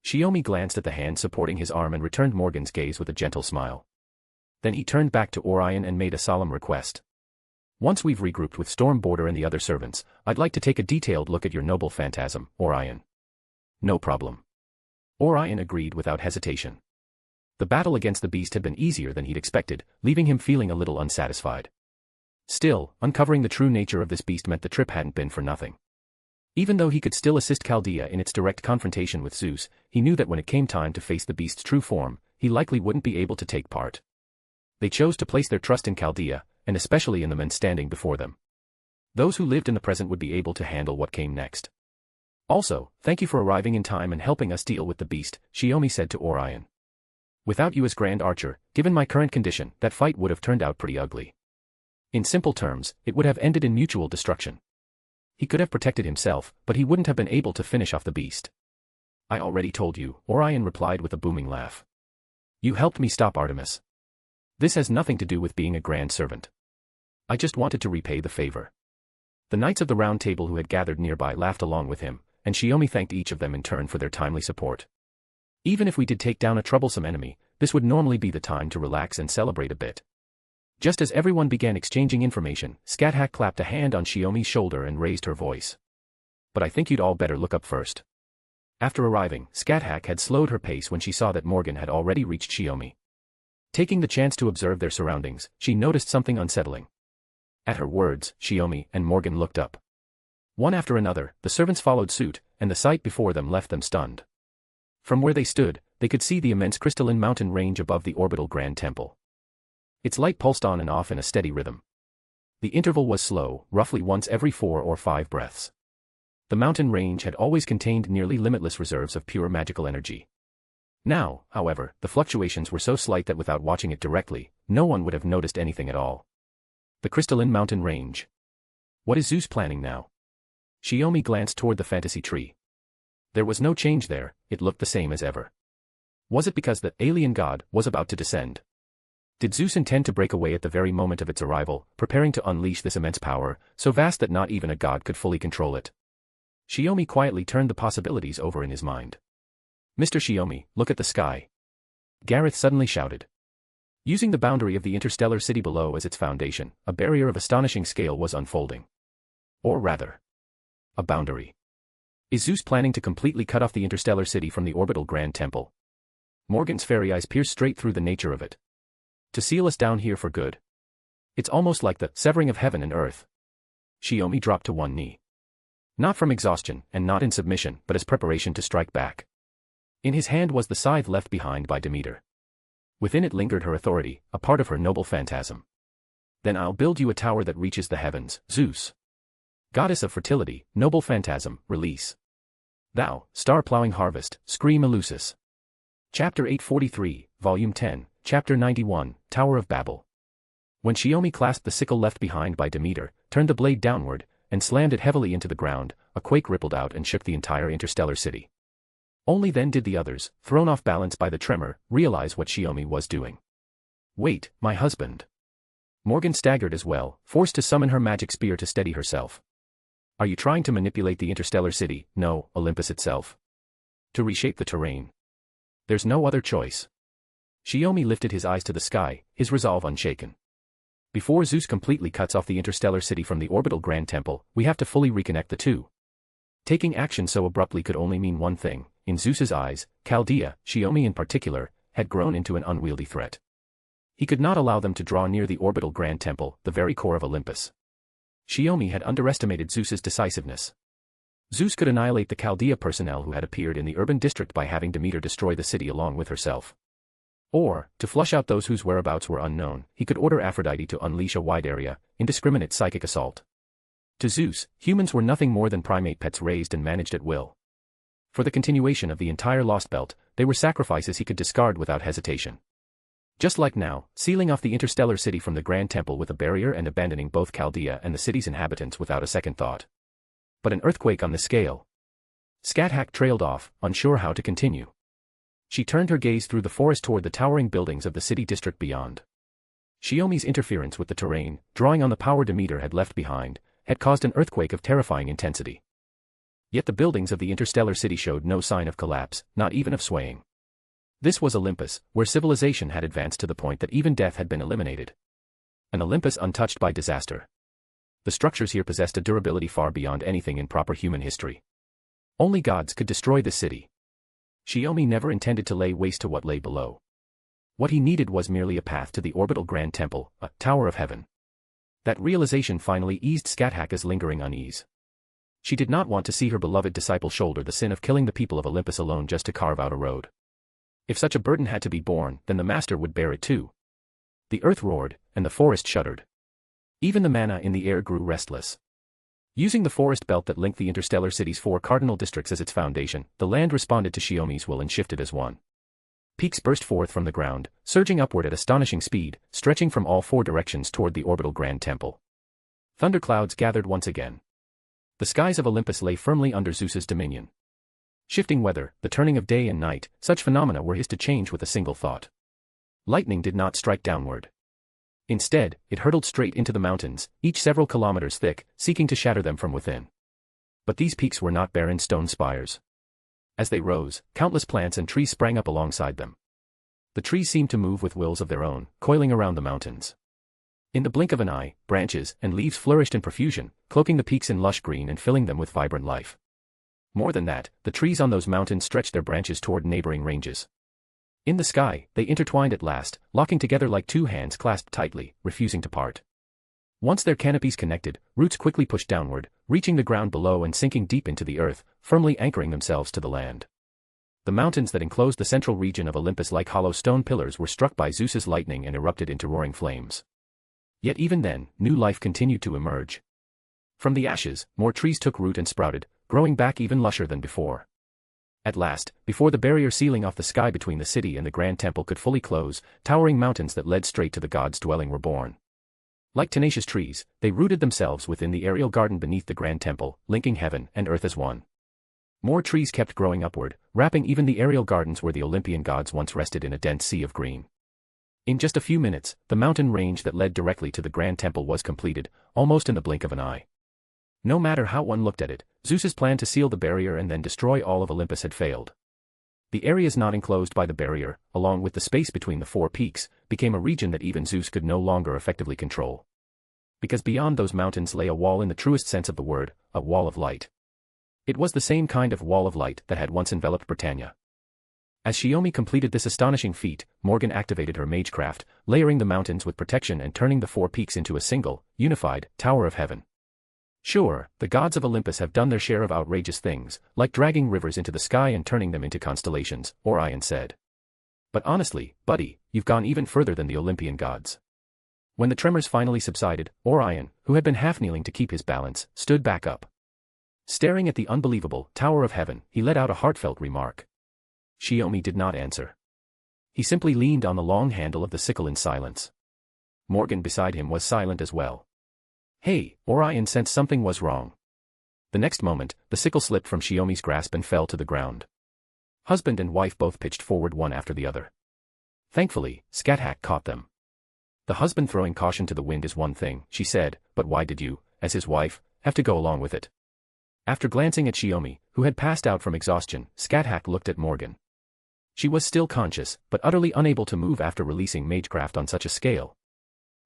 Shiomi glanced at the hand supporting his arm and returned Morgan's gaze with a gentle smile. Then he turned back to Orion and made a solemn request. Once we've regrouped with Storm Border and the other servants, I'd like to take a detailed look at your noble phantasm, Orion. No problem. Orion agreed without hesitation. The battle against the beast had been easier than he'd expected, leaving him feeling a little unsatisfied. Still, uncovering the true nature of this beast meant the trip hadn't been for nothing. Even though he could still assist Chaldea in its direct confrontation with Zeus, he knew that when it came time to face the beast's true form, he likely wouldn't be able to take part. They chose to place their trust in Chaldea, and especially in the men standing before them. Those who lived in the present would be able to handle what came next. Also, thank you for arriving in time and helping us deal with the beast, Shiomi said to Orion. Without you as Grand Archer, given my current condition, that fight would have turned out pretty ugly. In simple terms, it would have ended in mutual destruction. He could have protected himself, but he wouldn't have been able to finish off the beast. I already told you, Orion replied with a booming laugh. You helped me stop Artemis. This has nothing to do with being a grand servant. I just wanted to repay the favor. The Knights of the Round Table who had gathered nearby laughed along with him, and Shiomi thanked each of them in turn for their timely support. Even if we did take down a troublesome enemy, this would normally be the time to relax and celebrate a bit. Just as everyone began exchanging information, Scáthach clapped a hand on Shiomi's shoulder and raised her voice. But I think you'd all better look up first. After arriving, Scáthach had slowed her pace when she saw that Morgan had already reached Shiomi. Taking the chance to observe their surroundings, she noticed something unsettling. At her words, Shiomi and Morgan looked up. One after another, the servants followed suit, and the sight before them left them stunned. From where they stood, they could see the immense crystalline mountain range above the orbital Grand Temple. Its light pulsed on and off in a steady rhythm. The interval was slow, roughly once every 4 or 5 breaths. The mountain range had always contained nearly limitless reserves of pure magical energy. Now, however, the fluctuations were so slight that without watching it directly, no one would have noticed anything at all. The crystalline mountain range. What is Zeus planning now? Shiomi glanced toward the fantasy tree. There was no change there, it looked the same as ever. Was it because the alien god was about to descend? Did Zeus intend to break away at the very moment of its arrival, preparing to unleash this immense power, so vast that not even a god could fully control it? Shiomi quietly turned the possibilities over in his mind. "Mr. Shiomi, look at the sky," Gareth suddenly shouted. Using the boundary of the interstellar city below as its foundation, a barrier of astonishing scale was unfolding. Or rather, a boundary. Is Zeus planning to completely cut off the interstellar city from the orbital Grand Temple? Morgan's fairy eyes pierced straight through the nature of it. To seal us down here for good. It's almost like the severing of heaven and earth. Shiomi dropped to one knee. Not from exhaustion, and not in submission, but as preparation to strike back. In his hand was the scythe left behind by Demeter. Within it lingered her authority, a part of her noble phantasm. "Then I'll build you a tower that reaches the heavens, Zeus. Goddess of fertility, noble phantasm, release. Thou, star-plowing harvest, scream Eleusis." Chapter 843, Volume 10, Chapter 91, Tower of Babel. When Shiomi clasped the sickle left behind by Demeter, turned the blade downward, and slammed it heavily into the ground, a quake rippled out and shook the entire interstellar city. Only then did the others, thrown off balance by the tremor, realize what Shiomi was doing. "Wait, my husband." Morgan staggered as well, forced to summon her magic spear to steady herself. "Are you trying to manipulate the interstellar city, no, Olympus itself? To reshape the terrain? There's no other choice." Shiomi lifted his eyes to the sky, his resolve unshaken. "Before Zeus completely cuts off the interstellar city from the orbital Grand Temple, we have to fully reconnect the two." Taking action so abruptly could only mean one thing. In Zeus's eyes, Chaldea, Shiomi in particular, had grown into an unwieldy threat. He could not allow them to draw near the orbital Grand Temple, the very core of Olympus. Shiomi had underestimated Zeus's decisiveness. Zeus could annihilate the Chaldea personnel who had appeared in the urban district by having Demeter destroy the city along with herself. Or, to flush out those whose whereabouts were unknown, he could order Aphrodite to unleash a wide-area, indiscriminate psychic assault. To Zeus, humans were nothing more than primate pets raised and managed at will. For the continuation of the entire Lost Belt, they were sacrifices he could discard without hesitation. Just like now, sealing off the interstellar city from the Grand Temple with a barrier and abandoning both Chaldea and the city's inhabitants without a second thought. But an earthquake on this scale. Scáthach trailed off, unsure how to continue. She turned her gaze through the forest toward the towering buildings of the city district beyond. Shiomi's interference with the terrain, drawing on the power Demeter had left behind, had caused an earthquake of terrifying intensity. Yet the buildings of the interstellar city showed no sign of collapse, not even of swaying. This was Olympus, where civilization had advanced to the point that even death had been eliminated. An Olympus untouched by disaster. The structures here possessed a durability far beyond anything in proper human history. Only gods could destroy this city. Shiomi never intended to lay waste to what lay below. What he needed was merely a path to the orbital Grand Temple, a Tower of Heaven. That realization finally eased Scáthach's lingering unease. She did not want to see her beloved disciple shoulder the sin of killing the people of Olympus alone just to carve out a road. If such a burden had to be borne, then the master would bear it too. The earth roared, and the forest shuddered. Even the manna in the air grew restless. Using the forest belt that linked the interstellar city's 4 cardinal districts as its foundation, the land responded to Shiomi's will and shifted as one. Peaks burst forth from the ground, surging upward at astonishing speed, stretching from all 4 directions toward the orbital Grand Temple. Thunderclouds gathered once again. The skies of Olympus lay firmly under Zeus's dominion. Shifting weather, the turning of day and night, such phenomena were his to change with a single thought. Lightning did not strike downward. Instead, it hurtled straight into the mountains, each several kilometers thick, seeking to shatter them from within. But these peaks were not barren stone spires. As they rose, countless plants and trees sprang up alongside them. The trees seemed to move with wills of their own, coiling around the mountains. In the blink of an eye, branches and leaves flourished in profusion, cloaking the peaks in lush green and filling them with vibrant life. More than that, the trees on those mountains stretched their branches toward neighboring ranges. In the sky, they intertwined at last, locking together like 2 hands clasped tightly, refusing to part. Once their canopies connected, roots quickly pushed downward, reaching the ground below and sinking deep into the earth, firmly anchoring themselves to the land. The mountains that enclosed the central region of Olympus like hollow stone pillars were struck by Zeus's lightning and erupted into roaring flames. Yet even then, new life continued to emerge. From the ashes, more trees took root and sprouted, growing back even lusher than before. At last, before the barrier sealing off the sky between the city and the Grand Temple could fully close, towering mountains that led straight to the god's dwelling were born. Like tenacious trees, they rooted themselves within the aerial garden beneath the Grand Temple, linking heaven and earth as one. More trees kept growing upward, wrapping even the aerial gardens where the Olympian gods once rested in a dense sea of green. In just a few minutes, the mountain range that led directly to the Grand Temple was completed, almost in the blink of an eye. No matter how one looked at it, Zeus's plan to seal the barrier and then destroy all of Olympus had failed. The areas not enclosed by the barrier, along with the space between the four peaks, became a region that even Zeus could no longer effectively control. Because beyond those mountains lay a wall in the truest sense of the word, a wall of light. It was the same kind of wall of light that had once enveloped Britannia. As Shiomi completed this astonishing feat, Morgan activated her magecraft, layering the mountains with protection and turning the four peaks into a single, unified, Tower of Heaven. Sure, the gods of Olympus have done their share of outrageous things, like dragging rivers into the sky and turning them into constellations, Orion said. But honestly, buddy, you've gone even further than the Olympian gods. When the tremors finally subsided, Orion, who had been half-kneeling to keep his balance, stood back up. Staring at the unbelievable Tower of Heaven, he let out a heartfelt remark. Shiomi did not answer. He simply leaned on the long handle of the sickle in silence. Morgan beside him was silent as well. Hey, Orion sensed something was wrong. The next moment, the sickle slipped from Shiomi's grasp and fell to the ground. Husband and wife both pitched forward one after the other. Thankfully, Scáthach caught them. The husband throwing caution to the wind is one thing, she said, but why did you, as his wife, have to go along with it? After glancing at Shiomi, who had passed out from exhaustion, Scáthach looked at Morgan. She was still conscious, but utterly unable to move after releasing magecraft on such a scale.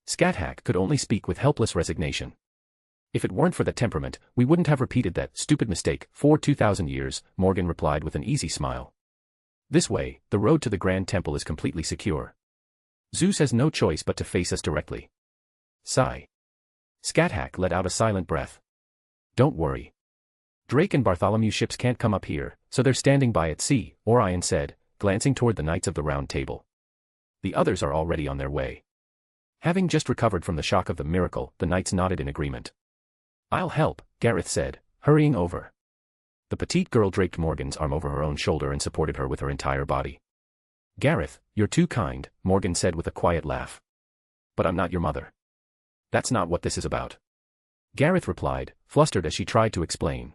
Scáthach could only speak with helpless resignation. If it weren't for that temperament, we wouldn't have repeated that stupid mistake for 2,000 years, Morgan replied with an easy smile. This way, the road to the Grand Temple is completely secure. Zeus has no choice but to face us directly. Sigh. Scáthach let out a silent breath. Don't worry. Drake and Bartholomew's ships can't come up here, so they're standing by at sea, Orion said, glancing toward the Knights of the Round Table. The others are already on their way. Having just recovered from the shock of the miracle, the knights nodded in agreement. I'll help, Gareth said, hurrying over. The petite girl draped Morgan's arm over her own shoulder and supported her with her entire body. Gareth, you're too kind, Morgan said with a quiet laugh. But I'm not your mother. That's not what this is about. Gareth replied, flustered as she tried to explain.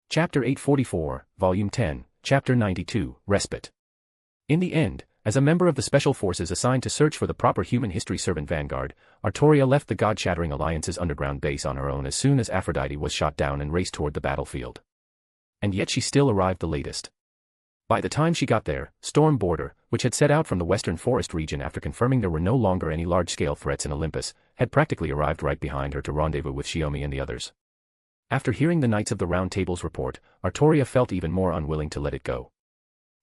Chapter 844, Volume 10, Chapter 92, Respite. In the end, as a member of the special forces assigned to search for the proper human history servant vanguard, Artoria left the God-shattering alliance's underground base on her own as soon as Aphrodite was shot down and raced toward the battlefield. And yet she still arrived the latest. By the time she got there, Storm Border, which had set out from the western forest region after confirming there were no longer any large-scale threats in Olympus, had practically arrived right behind her to rendezvous with Shiomi and the others. After hearing the Knights of the Round Table's report, Artoria felt even more unwilling to let it go.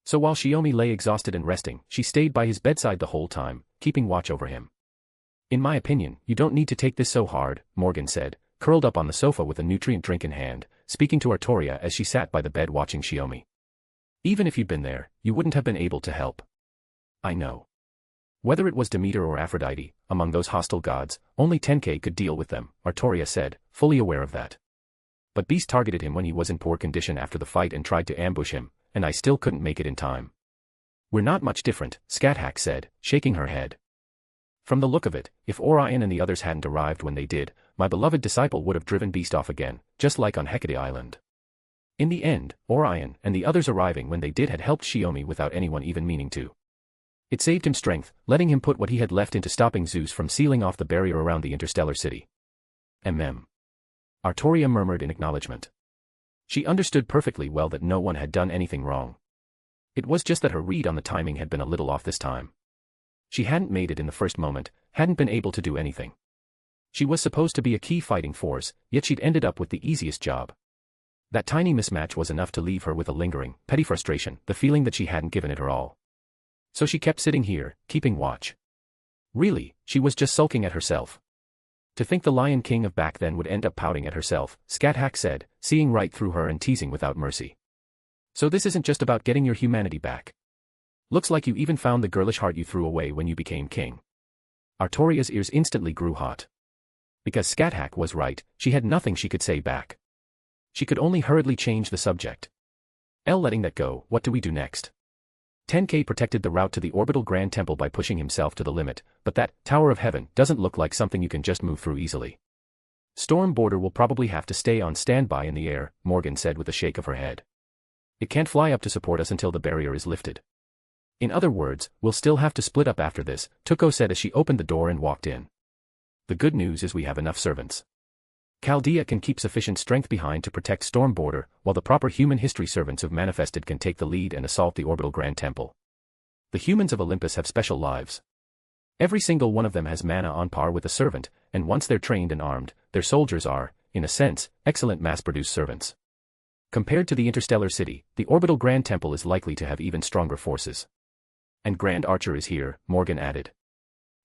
So while Shiomi lay exhausted and resting, she stayed by his bedside the whole time, keeping watch over him. In my opinion, you don't need to take this so hard, Morgan said, curled up on the sofa with a nutrient drink in hand, speaking to Artoria as she sat by the bed watching Shiomi. Even if you'd been there, you wouldn't have been able to help. I know. Whether it was Demeter or Aphrodite, among those hostile gods, only Tenkei could deal with them, Artoria said, fully aware of that. But Beast targeted him when he was in poor condition after the fight and tried to ambush him, and I still couldn't make it in time. We're not much different, Scáthach said, shaking her head. From the look of it, if Orion and the others hadn't arrived when they did, my beloved disciple would have driven Beast off again, just like on Hecate Island. In the end, Orion and the others arriving when they did had helped Shiomi without anyone even meaning to. It saved him strength, letting him put what he had left into stopping Zeus from sealing off the barrier around the interstellar city. Artoria murmured in acknowledgement. She understood perfectly well that no one had done anything wrong. It was just that her read on the timing had been a little off this time. She hadn't made it in the first moment, hadn't been able to do anything. She was supposed to be a key fighting force, yet she'd ended up with the easiest job. That tiny mismatch was enough to leave her with a lingering, petty frustration, the feeling that she hadn't given it her all. So she kept sitting here, keeping watch. Really, she was just sulking at herself. To think the Lion King of back then would end up pouting at herself, Scáthach said, seeing right through her and teasing without mercy. So this isn't just about getting your humanity back. Looks like you even found the girlish heart you threw away when you became king. Artoria's ears instantly grew hot. Because Scáthach was right, she had nothing she could say back. She could only hurriedly change the subject. Letting that go, what do we do next? Tenkei protected the route to the orbital Grand Temple by pushing himself to the limit, but that Tower of Heaven doesn't look like something you can just move through easily. Storm Border will probably have to stay on standby in the air, Morgan said with a shake of her head. It can't fly up to support us until the barrier is lifted. In other words, we'll still have to split up after this, Toko said as she opened the door and walked in. The good news is we have enough servants. Chaldea can keep sufficient strength behind to protect Storm Border, while the proper human history servants who've manifested can take the lead and assault the orbital Grand Temple. The humans of Olympus have special lives. Every single one of them has mana on par with a servant, and once they're trained and armed, their soldiers are, in a sense, excellent mass-produced servants. Compared to the interstellar city, the orbital Grand Temple is likely to have even stronger forces. And Grand Archer is here, Morgan added.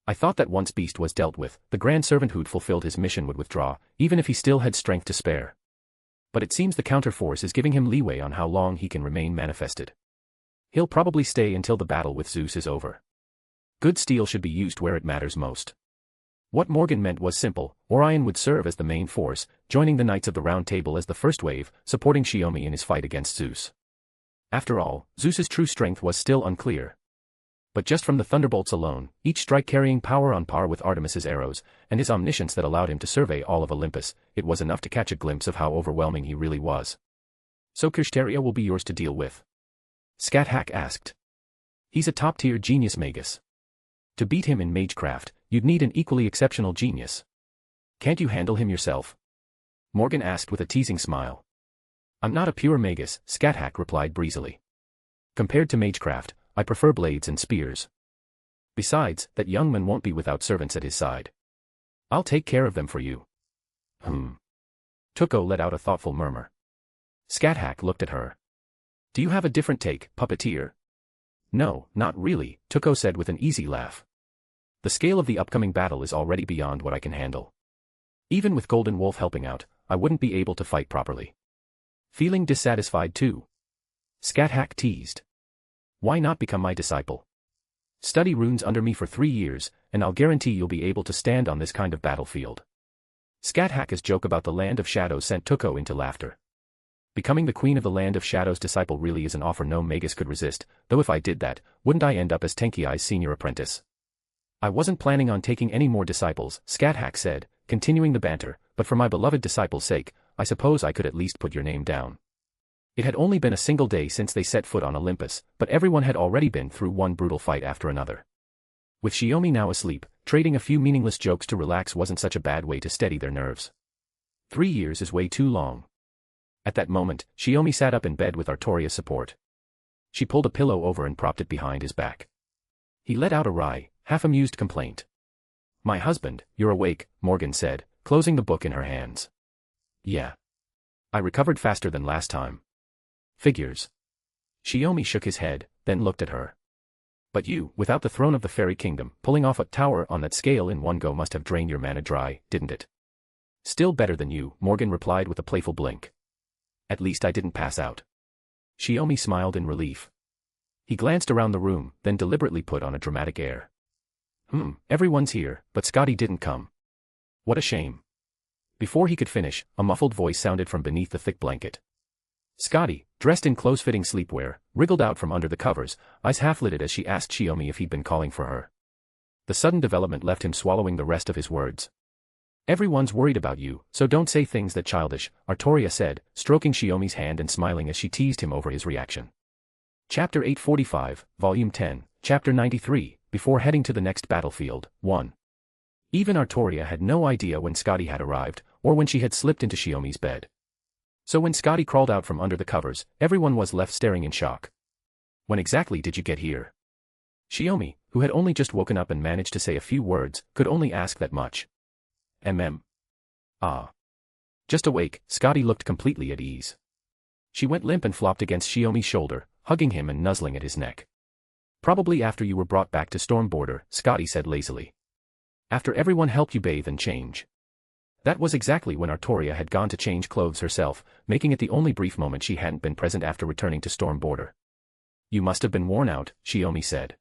I thought that once Beast was dealt with, the Grand Servant who'd fulfilled his mission would withdraw, even if he still had strength to spare. But it seems the counterforce is giving him leeway on how long he can remain manifested. He'll probably stay until the battle with Zeus is over. Good steel should be used where it matters most. What Morgan meant was simple: Orion would serve as the main force, joining the Knights of the Round Table as the first wave, supporting Shiomi in his fight against Zeus. After all, Zeus's true strength was still unclear. But just from the thunderbolts alone, each strike carrying power on par with Artemis's arrows, and his omniscience that allowed him to survey all of Olympus, it was enough to catch a glimpse of how overwhelming he really was. So Kirsteria will be yours to deal with? Scáthach asked. He's a top-tier genius magus. To beat him in magecraft, you'd need an equally exceptional genius. Can't you handle him yourself? Morgan asked with a teasing smile. I'm not a pure magus, Scáthach replied breezily. Compared to magecraft, I prefer blades and spears. Besides, that young man won't be without servants at his side. I'll take care of them for you. Toko let out a thoughtful murmur. Scáthach looked at her. Do you have a different take, puppeteer? No, not really, Toko said with an easy laugh. The scale of the upcoming battle is already beyond what I can handle. Even with Golden Wolf helping out, I wouldn't be able to fight properly. Feeling dissatisfied too? Scáthach teased. Why not become my disciple? Study runes under me for 3 years, and I'll guarantee you'll be able to stand on this kind of battlefield. Scáthach's joke about the Land of Shadows sent Toko into laughter. Becoming the Queen of the Land of Shadows disciple really is an offer no magus could resist, though if I did that, wouldn't I end up as Tenkei's senior apprentice? I wasn't planning on taking any more disciples, Scáthach said, continuing the banter, but for my beloved disciple's sake, I suppose I could at least put your name down. It had only been a single day since they set foot on Olympus, but everyone had already been through one brutal fight after another. With Shiomi now asleep, trading a few meaningless jokes to relax wasn't such a bad way to steady their nerves. 3 years is way too long. At that moment, Shiomi sat up in bed with Artoria's support. She pulled a pillow over and propped it behind his back. He let out a wry, half-amused complaint. My husband, you're awake, Morgan said, closing the book in her hands. Yeah. I recovered faster than last time. Figures. Shiomi shook his head, then looked at her. But you, without the throne of the fairy kingdom, pulling off a tower on that scale in one go must have drained your mana dry, didn't it? Still better than you, Morgan replied with a playful blink. At least I didn't pass out. Shiomi smiled in relief. He glanced around the room, then deliberately put on a dramatic air. Everyone's here, but Scotty didn't come. What a shame. Before he could finish, a muffled voice sounded from beneath the thick blanket. Scotty, dressed in close-fitting sleepwear, wriggled out from under the covers, eyes half-lidded as she asked Shiomi if he'd been calling for her. The sudden development left him swallowing the rest of his words. Everyone's worried about you, so don't say things that childish, Artoria said, stroking Shiomi's hand and smiling as she teased him over his reaction. Chapter 845, Volume 10, Chapter 93, Before heading to the next battlefield, 1. Even Artoria had no idea when Scotty had arrived, or when she had slipped into Shiomi's bed. So when Scotty crawled out from under the covers, everyone was left staring in shock. When exactly did you get here? Shiomi, who had only just woken up and managed to say a few words, could only ask that much. Ah. Just awake, Scotty looked completely at ease. She went limp and flopped against Shiomi's shoulder, hugging him and nuzzling at his neck. Probably after you were brought back to Storm Border, Scotty said lazily. After everyone helped you bathe and change. That was exactly when Artoria had gone to change clothes herself, making it the only brief moment she hadn't been present after returning to Storm Border. You must have been worn out, Shiomi said.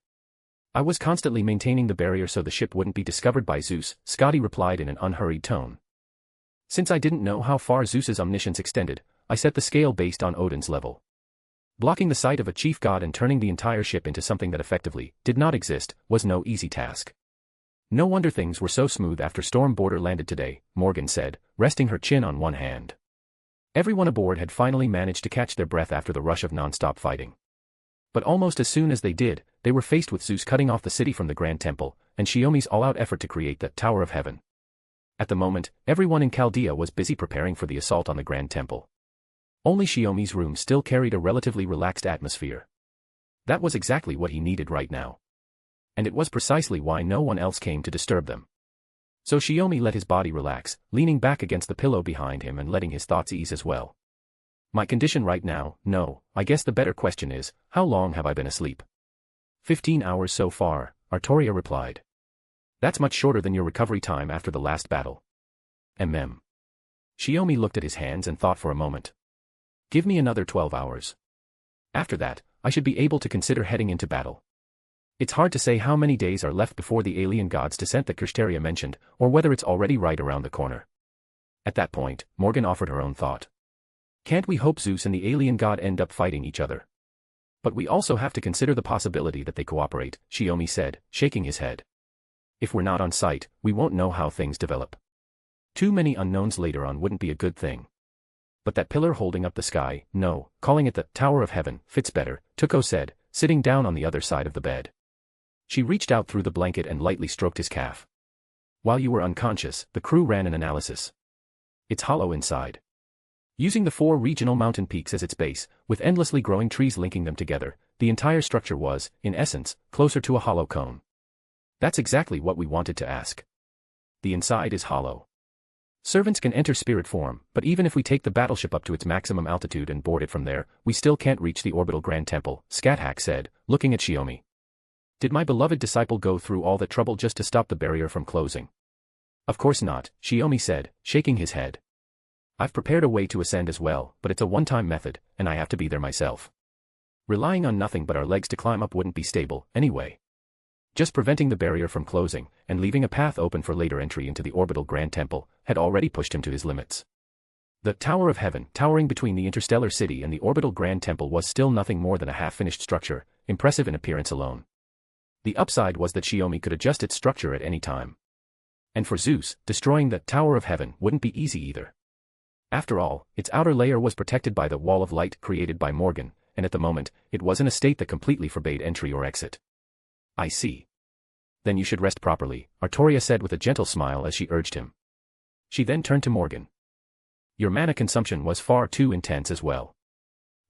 I was constantly maintaining the barrier so the ship wouldn't be discovered by Zeus, Scotty replied in an unhurried tone. Since I didn't know how far Zeus's omniscience extended, I set the scale based on Odin's level. Blocking the sight of a chief god and turning the entire ship into something that effectively did not exist was no easy task. No wonder things were so smooth after Storm Border landed today, Morgan said, resting her chin on one hand. Everyone aboard had finally managed to catch their breath after the rush of non-stop fighting. But almost as soon as they did, they were faced with Zeus cutting off the city from the Grand Temple, and Shiomi's all-out effort to create the Tower of Heaven. At the moment, everyone in Chaldea was busy preparing for the assault on the Grand Temple. Only Shiomi's room still carried a relatively relaxed atmosphere. That was exactly what he needed right now. And it was precisely why no one else came to disturb them. So Shiomi let his body relax, leaning back against the pillow behind him and letting his thoughts ease as well. My condition right now, no, I guess the better question is, how long have I been asleep? 15 hours so far, Artoria replied. That's much shorter than your recovery time after the last battle. Shiomi looked at his hands and thought for a moment. Give me another 12 hours. After that, I should be able to consider heading into battle. It's hard to say how many days are left before the alien god's descent that Kirsteria mentioned, or whether it's already right around the corner. At that point, Morgan offered her own thought. Can't we hope Zeus and the alien god end up fighting each other? But we also have to consider the possibility that they cooperate, Shiomi said, shaking his head. If we're not on site, we won't know how things develop. Too many unknowns later on wouldn't be a good thing. But that pillar holding up the sky, no, calling it the Tower of Heaven, fits better, Tuko said, sitting down on the other side of the bed. She reached out through the blanket and lightly stroked his calf. While you were unconscious, the crew ran an analysis. It's hollow inside. Using the 4 regional mountain peaks as its base, with endlessly growing trees linking them together, the entire structure was, in essence, closer to a hollow cone. That's exactly what we wanted to ask. The inside is hollow. Servants can enter spirit form, but even if we take the battleship up to its maximum altitude and board it from there, we still can't reach the orbital Grand Temple, Scáthach said, looking at Shiomi. Did my beloved disciple go through all that trouble just to stop the barrier from closing? Of course not, Shiomi said, shaking his head. I've prepared a way to ascend as well, but it's a one-time method, and I have to be there myself. Relying on nothing but our legs to climb up wouldn't be stable, anyway. Just preventing the barrier from closing, and leaving a path open for later entry into the orbital Grand Temple, had already pushed him to his limits. The Tower of Heaven, towering between the interstellar city and the orbital Grand Temple, was still nothing more than a half-finished structure, impressive in appearance alone. The upside was that Shiomi could adjust its structure at any time. And for Zeus, destroying the Tower of Heaven wouldn't be easy either. After all, its outer layer was protected by the wall of light created by Morgan, and at the moment, it was in a state that completely forbade entry or exit. I see. Then you should rest properly, Artoria said with a gentle smile as she urged him. She then turned to Morgan. Your mana consumption was far too intense as well.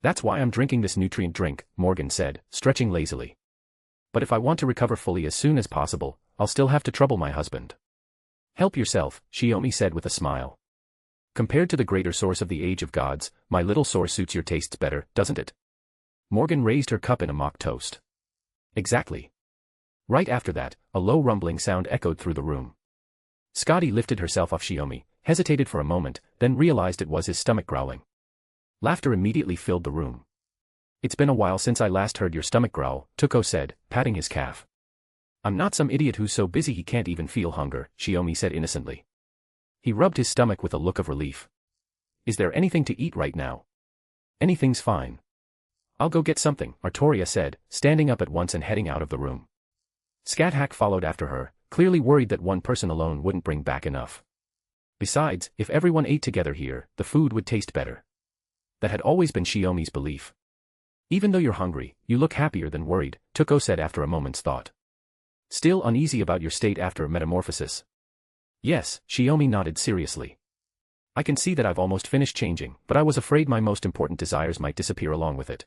That's why I'm drinking this nutrient drink, Morgan said, stretching lazily. But if I want to recover fully as soon as possible, I'll still have to trouble my husband. Help yourself, Shiomi said with a smile. Compared to the greater source of the age of gods, my little source suits your tastes better, doesn't it? Morgan raised her cup in a mock toast. Exactly. Right after that, a low rumbling sound echoed through the room. Scotty lifted herself off Shiomi, hesitated for a moment, then realized it was his stomach growling. Laughter immediately filled the room. It's been a while since I last heard your stomach growl, Tuko said, patting his calf. I'm not some idiot who's so busy he can't even feel hunger, Shiomi said innocently. He rubbed his stomach with a look of relief. Is there anything to eat right now? Anything's fine. I'll go get something, Artoria said, standing up at once and heading out of the room. Scáthach followed after her, clearly worried that one person alone wouldn't bring back enough. Besides, if everyone ate together here, the food would taste better. That had always been Shiomi's belief. Even though you're hungry, you look happier than worried, Tuko said after a moment's thought. Still uneasy about your state after metamorphosis? Yes, Shiomi nodded seriously. I can see that I've almost finished changing, but I was afraid my most important desires might disappear along with it.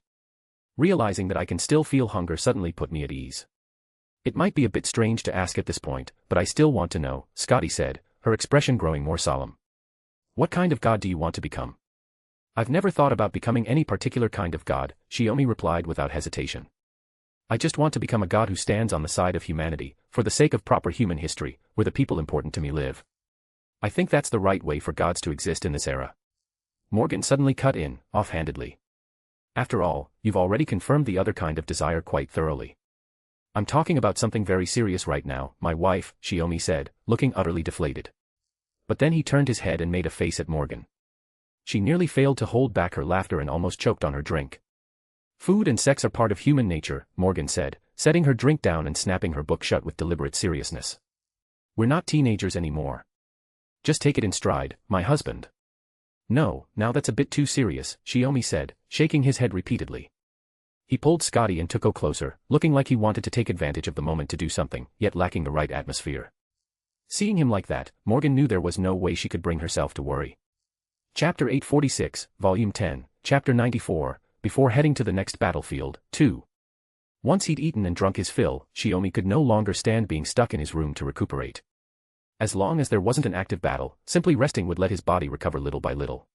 Realizing that I can still feel hunger suddenly put me at ease. It might be a bit strange to ask at this point, but I still want to know, Scotty said, her expression growing more solemn. What kind of god do you want to become? I've never thought about becoming any particular kind of god, Shiomi replied without hesitation. I just want to become a god who stands on the side of humanity, for the sake of proper human history, where the people important to me live. I think that's the right way for gods to exist in this era. Morgan suddenly cut in, offhandedly. After all, you've already confirmed the other kind of desire quite thoroughly. I'm talking about something very serious right now, my wife, Shiomi said, looking utterly deflated. But then he turned his head and made a face at Morgan. She nearly failed to hold back her laughter and almost choked on her drink. Food and sex are part of human nature, Morgan said, setting her drink down and snapping her book shut with deliberate seriousness. We're not teenagers anymore. Just take it in stride, my husband. No, now that's a bit too serious, Shiomi said, shaking his head repeatedly. He pulled Scotty and Tuko closer, looking like he wanted to take advantage of the moment to do something, yet lacking the right atmosphere. Seeing him like that, Morgan knew there was no way she could bring herself to worry. Chapter 846, Volume 10, Chapter 94, Before heading to the next battlefield, 2. Once he'd eaten and drunk his fill, Shiomi could no longer stand being stuck in his room to recuperate. As long as there wasn't an active battle, simply resting would let his body recover little by little.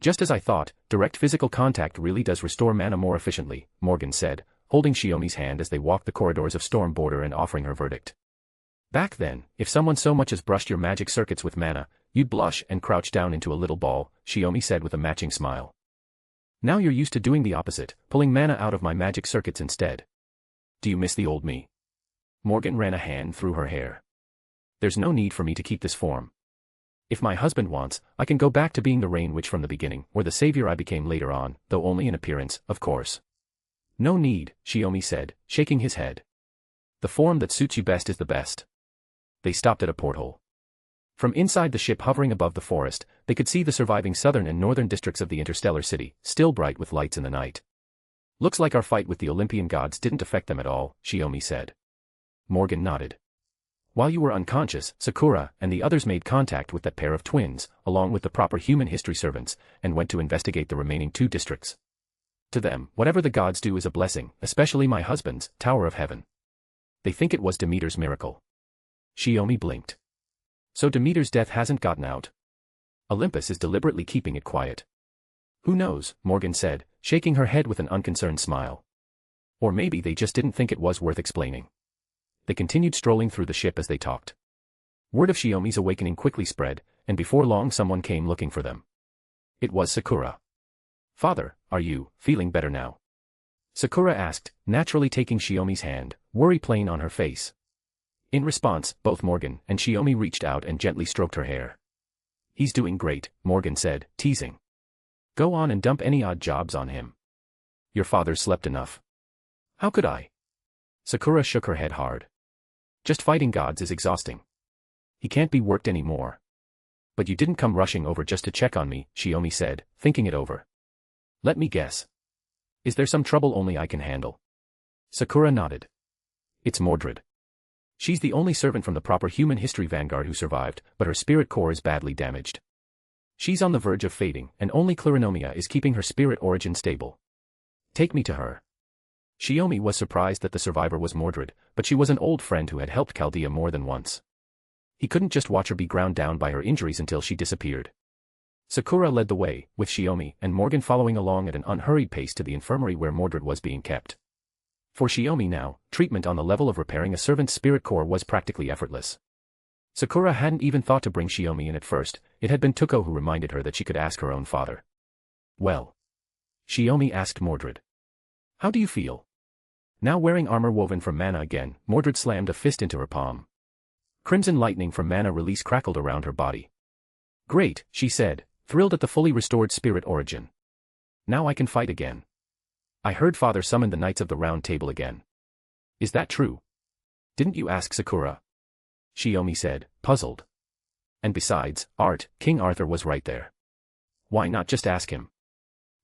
Just as I thought, direct physical contact really does restore mana more efficiently, Morgan said, holding Shiomi's hand as they walked the corridors of Storm Border and offering her verdict. Back then, if someone so much as brushed your magic circuits with mana, you'd blush and crouch down into a little ball, Shiomi said with a matching smile. Now you're used to doing the opposite, pulling mana out of my magic circuits instead. Do you miss the old me? Morgan ran a hand through her hair. There's no need for me to keep this form. If my husband wants, I can go back to being the Rain Witch from the beginning, or the savior I became later on, though only in appearance, of course. No need, Shiomi said, shaking his head. The form that suits you best is the best. They stopped at a porthole. From inside the ship hovering above the forest, they could see the surviving southern and northern districts of the interstellar city, still bright with lights in the night. Looks like our fight with the Olympian gods didn't affect them at all, Shiomi said. Morgan nodded. While you were unconscious, Sakura and the others made contact with that pair of twins, along with the proper human history servants, and went to investigate the remaining 2 districts. To them, whatever the gods do is a blessing, especially my husband's Tower of Heaven. They think it was Demeter's miracle. Shiomi blinked. So Demeter's death hasn't gotten out. Olympus is deliberately keeping it quiet. Who knows, Morgan said, shaking her head with an unconcerned smile. Or maybe they just didn't think it was worth explaining. They continued strolling through the ship as they talked. Word of Shiomi's awakening quickly spread, and before long someone came looking for them. It was Sakura. Father, are you feeling better now? Sakura asked, naturally taking Shiomi's hand, worry plain on her face. In response, both Morgan and Shiomi reached out and gently stroked her hair. He's doing great, Morgan said, teasing. Go on and dump any odd jobs on him. Your father slept enough. How could I? Sakura shook her head hard. Just fighting gods is exhausting. He can't be worked anymore. But you didn't come rushing over just to check on me, Shiomi said, thinking it over. Let me guess. Is there some trouble only I can handle? Sakura nodded. It's Mordred. She's the only servant from the proper human history vanguard who survived, but her spirit core is badly damaged. She's on the verge of fading, and only Clarinomia is keeping her spirit origin stable. Take me to her. Shiomi was surprised that the survivor was Mordred, but she was an old friend who had helped Chaldea more than once. He couldn't just watch her be ground down by her injuries until she disappeared. Sakura led the way, with Shiomi and Morgan following along at an unhurried pace to the infirmary where Mordred was being kept. For Shiomi now, treatment on the level of repairing a servant's spirit core was practically effortless. Sakura hadn't even thought to bring Shiomi in at first, it had been Tuko who reminded her that she could ask her own father. Well? Shiomi asked Mordred. How do you feel? Now wearing armor woven from mana again, Mordred slammed a fist into her palm. Crimson lightning from mana release crackled around her body. Great, she said, thrilled at the fully restored spirit origin. Now I can fight again. I heard father summon the Knights of the Round Table again. Is that true? Didn't you ask Sakura? Shiomi said, puzzled. And besides, King Arthur was right there. Why not just ask him?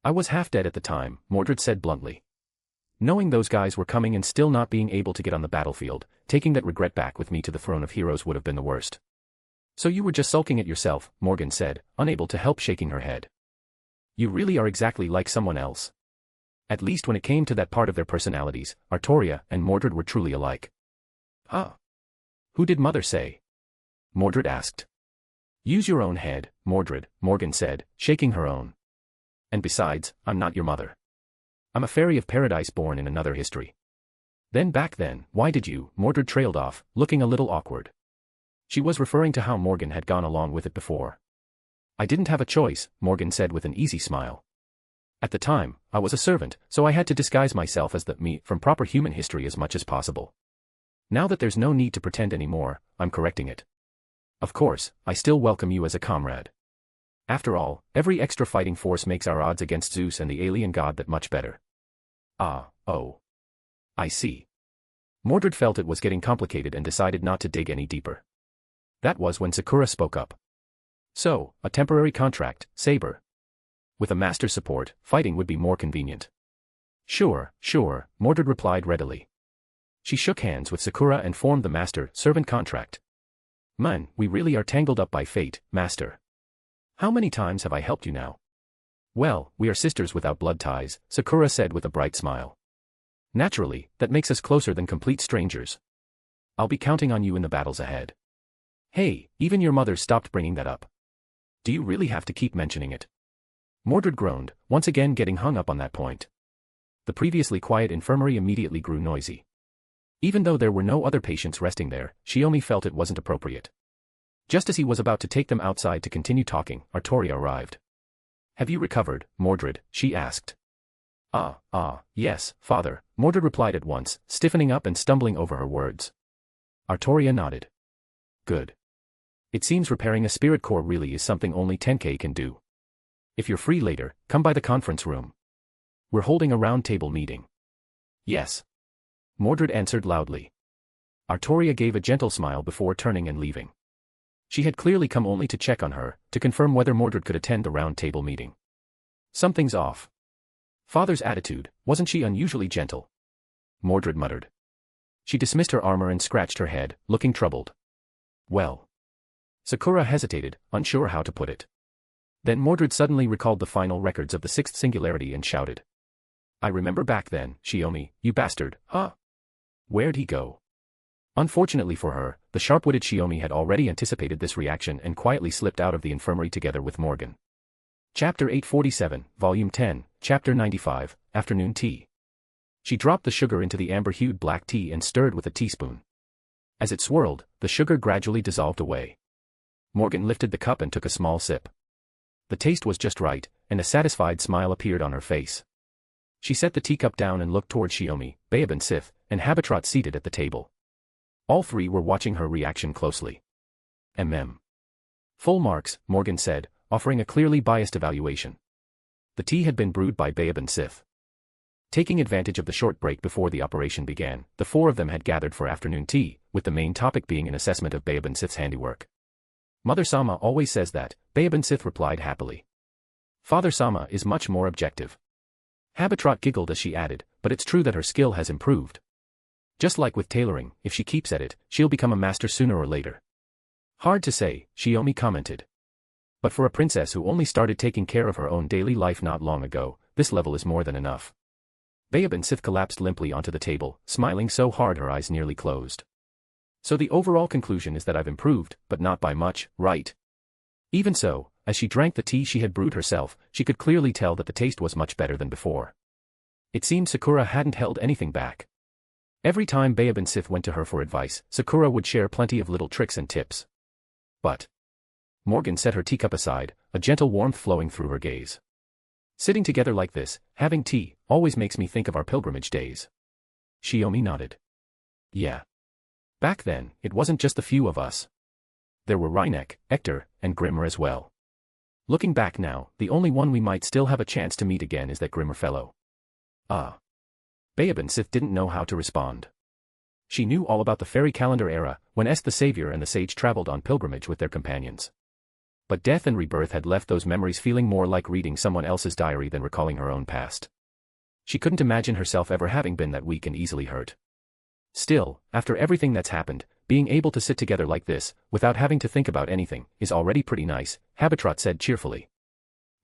I was half dead at the time, Mordred said bluntly. Knowing those guys were coming and still not being able to get on the battlefield, taking that regret back with me to the throne of heroes would have been the worst. So you were just sulking at yourself, Morgan said, unable to help shaking her head. You really are exactly like someone else. At least when it came to that part of their personalities, Artoria and Mordred were truly alike. Huh? Who did mother say? Mordred asked. Use your own head, Mordred, Morgan said, shaking her own. And besides, I'm not your mother. I'm a fairy of paradise born in another history. Then back then, why did you? Mordred trailed off, looking a little awkward. She was referring to how Morgan had gone along with it before. I didn't have a choice, Morgan said with an easy smile. At the time, I was a servant, so I had to disguise myself as the me from proper human history as much as possible. Now that there's no need to pretend anymore, I'm correcting it. Of course, I still welcome you as a comrade. After all, every extra fighting force makes our odds against Zeus and the alien god that much better. Oh. I see. Mordred felt it was getting complicated and decided not to dig any deeper. That was when Sakura spoke up. So, a temporary contract, Saber. With a master's support, fighting would be more convenient. Sure, Mordred replied readily. She shook hands with Sakura and formed the master-servant contract. Man, we really are tangled up by fate, master. How many times have I helped you now? Well, we are sisters without blood ties, Sakura said with a bright smile. Naturally, that makes us closer than complete strangers. I'll be counting on you in the battles ahead. Hey, even your mother stopped bringing that up. Do you really have to keep mentioning it? Mordred groaned, once again getting hung up on that point. The previously quiet infirmary immediately grew noisy. Even though there were no other patients resting there, Shiomi felt it wasn't appropriate. Just as he was about to take them outside to continue talking, Artoria arrived. Have you recovered, Mordred? She asked. Yes, father, Mordred replied at once, stiffening up and stumbling over her words. Artoria nodded. Good. It seems repairing a spirit core really is something only Tenkei can do. If you're free later, come by the conference room. We're holding a round-table meeting. Yes. Mordred answered loudly. Artoria gave a gentle smile before turning and leaving. She had clearly come only to check on her, to confirm whether Mordred could attend the round-table meeting. Something's off. Father's attitude, wasn't she unusually gentle? Mordred muttered. She dismissed her armor and scratched her head, looking troubled. Well. Sakura hesitated, unsure how to put it. Then Mordred suddenly recalled the final records of the sixth singularity and shouted. I remember back then, Shiomi, you bastard, huh? Where'd he go? Unfortunately for her, the sharp-witted Shiomi had already anticipated this reaction and quietly slipped out of the infirmary together with Morgan. Chapter 847, Volume 10, Chapter 95, Afternoon Tea. She dropped the sugar into the amber-hued black tea and stirred with a teaspoon. As it swirled, the sugar gradually dissolved away. Morgan lifted the cup and took a small sip. The taste was just right, and a satisfied smile appeared on her face. She set the teacup down and looked toward Shiomi, Babe and Sith, and Habitrot seated at the table. All three were watching her reaction closely. Full marks, Morgan said, offering a clearly biased evaluation. The tea had been brewed by Babe and Sith. Taking advantage of the short break before the operation began, the four of them had gathered for afternoon tea, with the main topic being an assessment of Babe and Sith's handiwork. Mother Sama always says that, Babe and Sith replied happily. Father Sama is much more objective. Habitrot giggled as she added, but it's true that her skill has improved. Just like with tailoring, if she keeps at it, she'll become a master sooner or later. Hard to say, Shiomi commented. But for a princess who only started taking care of her own daily life not long ago, this level is more than enough. Babe and Sith collapsed limply onto the table, smiling so hard her eyes nearly closed. So the overall conclusion is that I've improved, but not by much, right? Even so, as she drank the tea she had brewed herself, she could clearly tell that the taste was much better than before. It seemed Sakura hadn't held anything back. Every time Babe and Sith went to her for advice, Sakura would share plenty of little tricks and tips. But Morgan set her teacup aside, a gentle warmth flowing through her gaze. Sitting together like this, having tea, always makes me think of our pilgrimage days. Shiomi nodded. Yeah. Back then, it wasn't just the few of us. There were Reinek, Ector, and Grimmer as well. Looking back now, the only one we might still have a chance to meet again is that Grimmer fellow. Babe and Sith didn't know how to respond. She knew all about the fairy calendar era, when the savior and the sage traveled on pilgrimage with their companions. But death and rebirth had left those memories feeling more like reading someone else's diary than recalling her own past. She couldn't imagine herself ever having been that weak and easily hurt. Still, after everything that's happened, being able to sit together like this, without having to think about anything, is already pretty nice, Habitrot said cheerfully.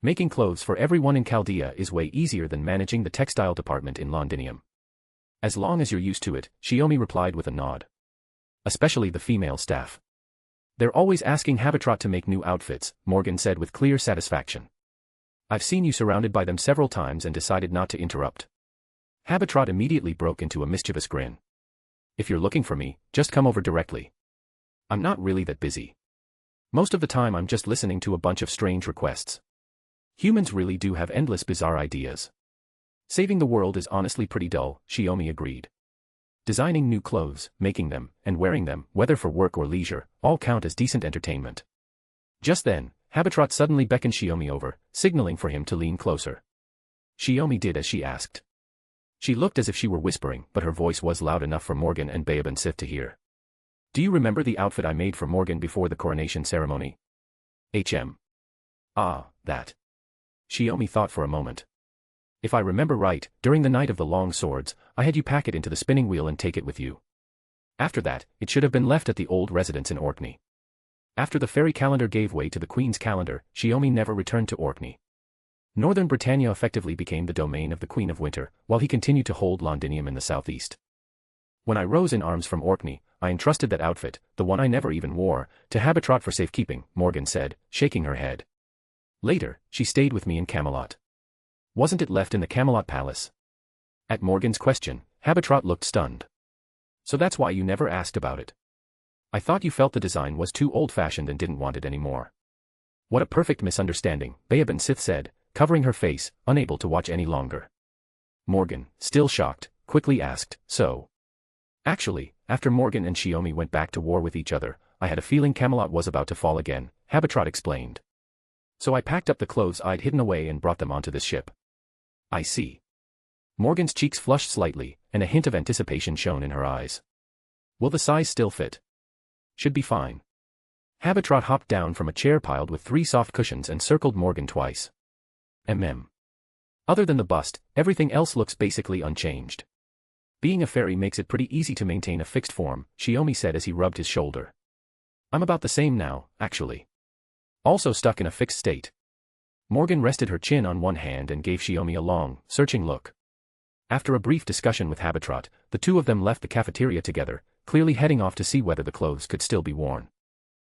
Making clothes for everyone in Chaldea is way easier than managing the textile department in Londinium. As long as you're used to it, Shiomi replied with a nod. Especially the female staff. They're always asking Habitrot to make new outfits, Morgan said with clear satisfaction. I've seen you surrounded by them several times and decided not to interrupt. Habitrot immediately broke into a mischievous grin. If you're looking for me, just come over directly. I'm not really that busy. Most of the time I'm just listening to a bunch of strange requests. Humans really do have endless bizarre ideas. Saving the world is honestly pretty dull, Shiomi agreed. Designing new clothes, making them, and wearing them, whether for work or leisure, all count as decent entertainment. Just then, Habitrot suddenly beckoned Shiomi over, signaling for him to lean closer. Shiomi did as she asked. She looked as if she were whispering, but her voice was loud enough for Morgan and Babe and Sith to hear. Do you remember the outfit I made for Morgan before the coronation ceremony? That. Shiomi thought for a moment. If I remember right, during the Night of the Long Swords, I had you pack it into the spinning wheel and take it with you. After that, it should have been left at the old residence in Orkney. After the fairy calendar gave way to the Queen's calendar, Shiomi never returned to Orkney. Northern Britannia effectively became the domain of the Queen of Winter, while he continued to hold Londinium in the southeast. When I rose in arms from Orkney, I entrusted that outfit, the one I never even wore, to Habitrot for safekeeping, Morgan said, shaking her head. Later, she stayed with me in Camelot. Wasn't it left in the Camelot Palace? At Morgan's question, Habitrot looked stunned. So that's why you never asked about it. I thought you felt the design was too old-fashioned and didn't want it anymore. What a perfect misunderstanding, Beaban Sith said, covering her face, unable to watch any longer. Morgan, still shocked, quickly asked, so? Actually, after Morgan and Shiomi went back to war with each other, I had a feeling Camelot was about to fall again, Habitrot explained. So I packed up the clothes I'd hidden away and brought them onto this ship. I see. Morgan's cheeks flushed slightly, and a hint of anticipation shone in her eyes. Will the size still fit? Should be fine. Habitrot hopped down from a chair piled with 3 soft cushions and circled Morgan twice. Other than the bust, everything else looks basically unchanged. Being a fairy makes it pretty easy to maintain a fixed form, Shiomi said as he rubbed his shoulder. I'm about the same now, actually. Also stuck in a fixed state. Morgan rested her chin on one hand and gave Shiomi a long, searching look. After a brief discussion with Habitrot, the two of them left the cafeteria together, clearly heading off to see whether the clothes could still be worn.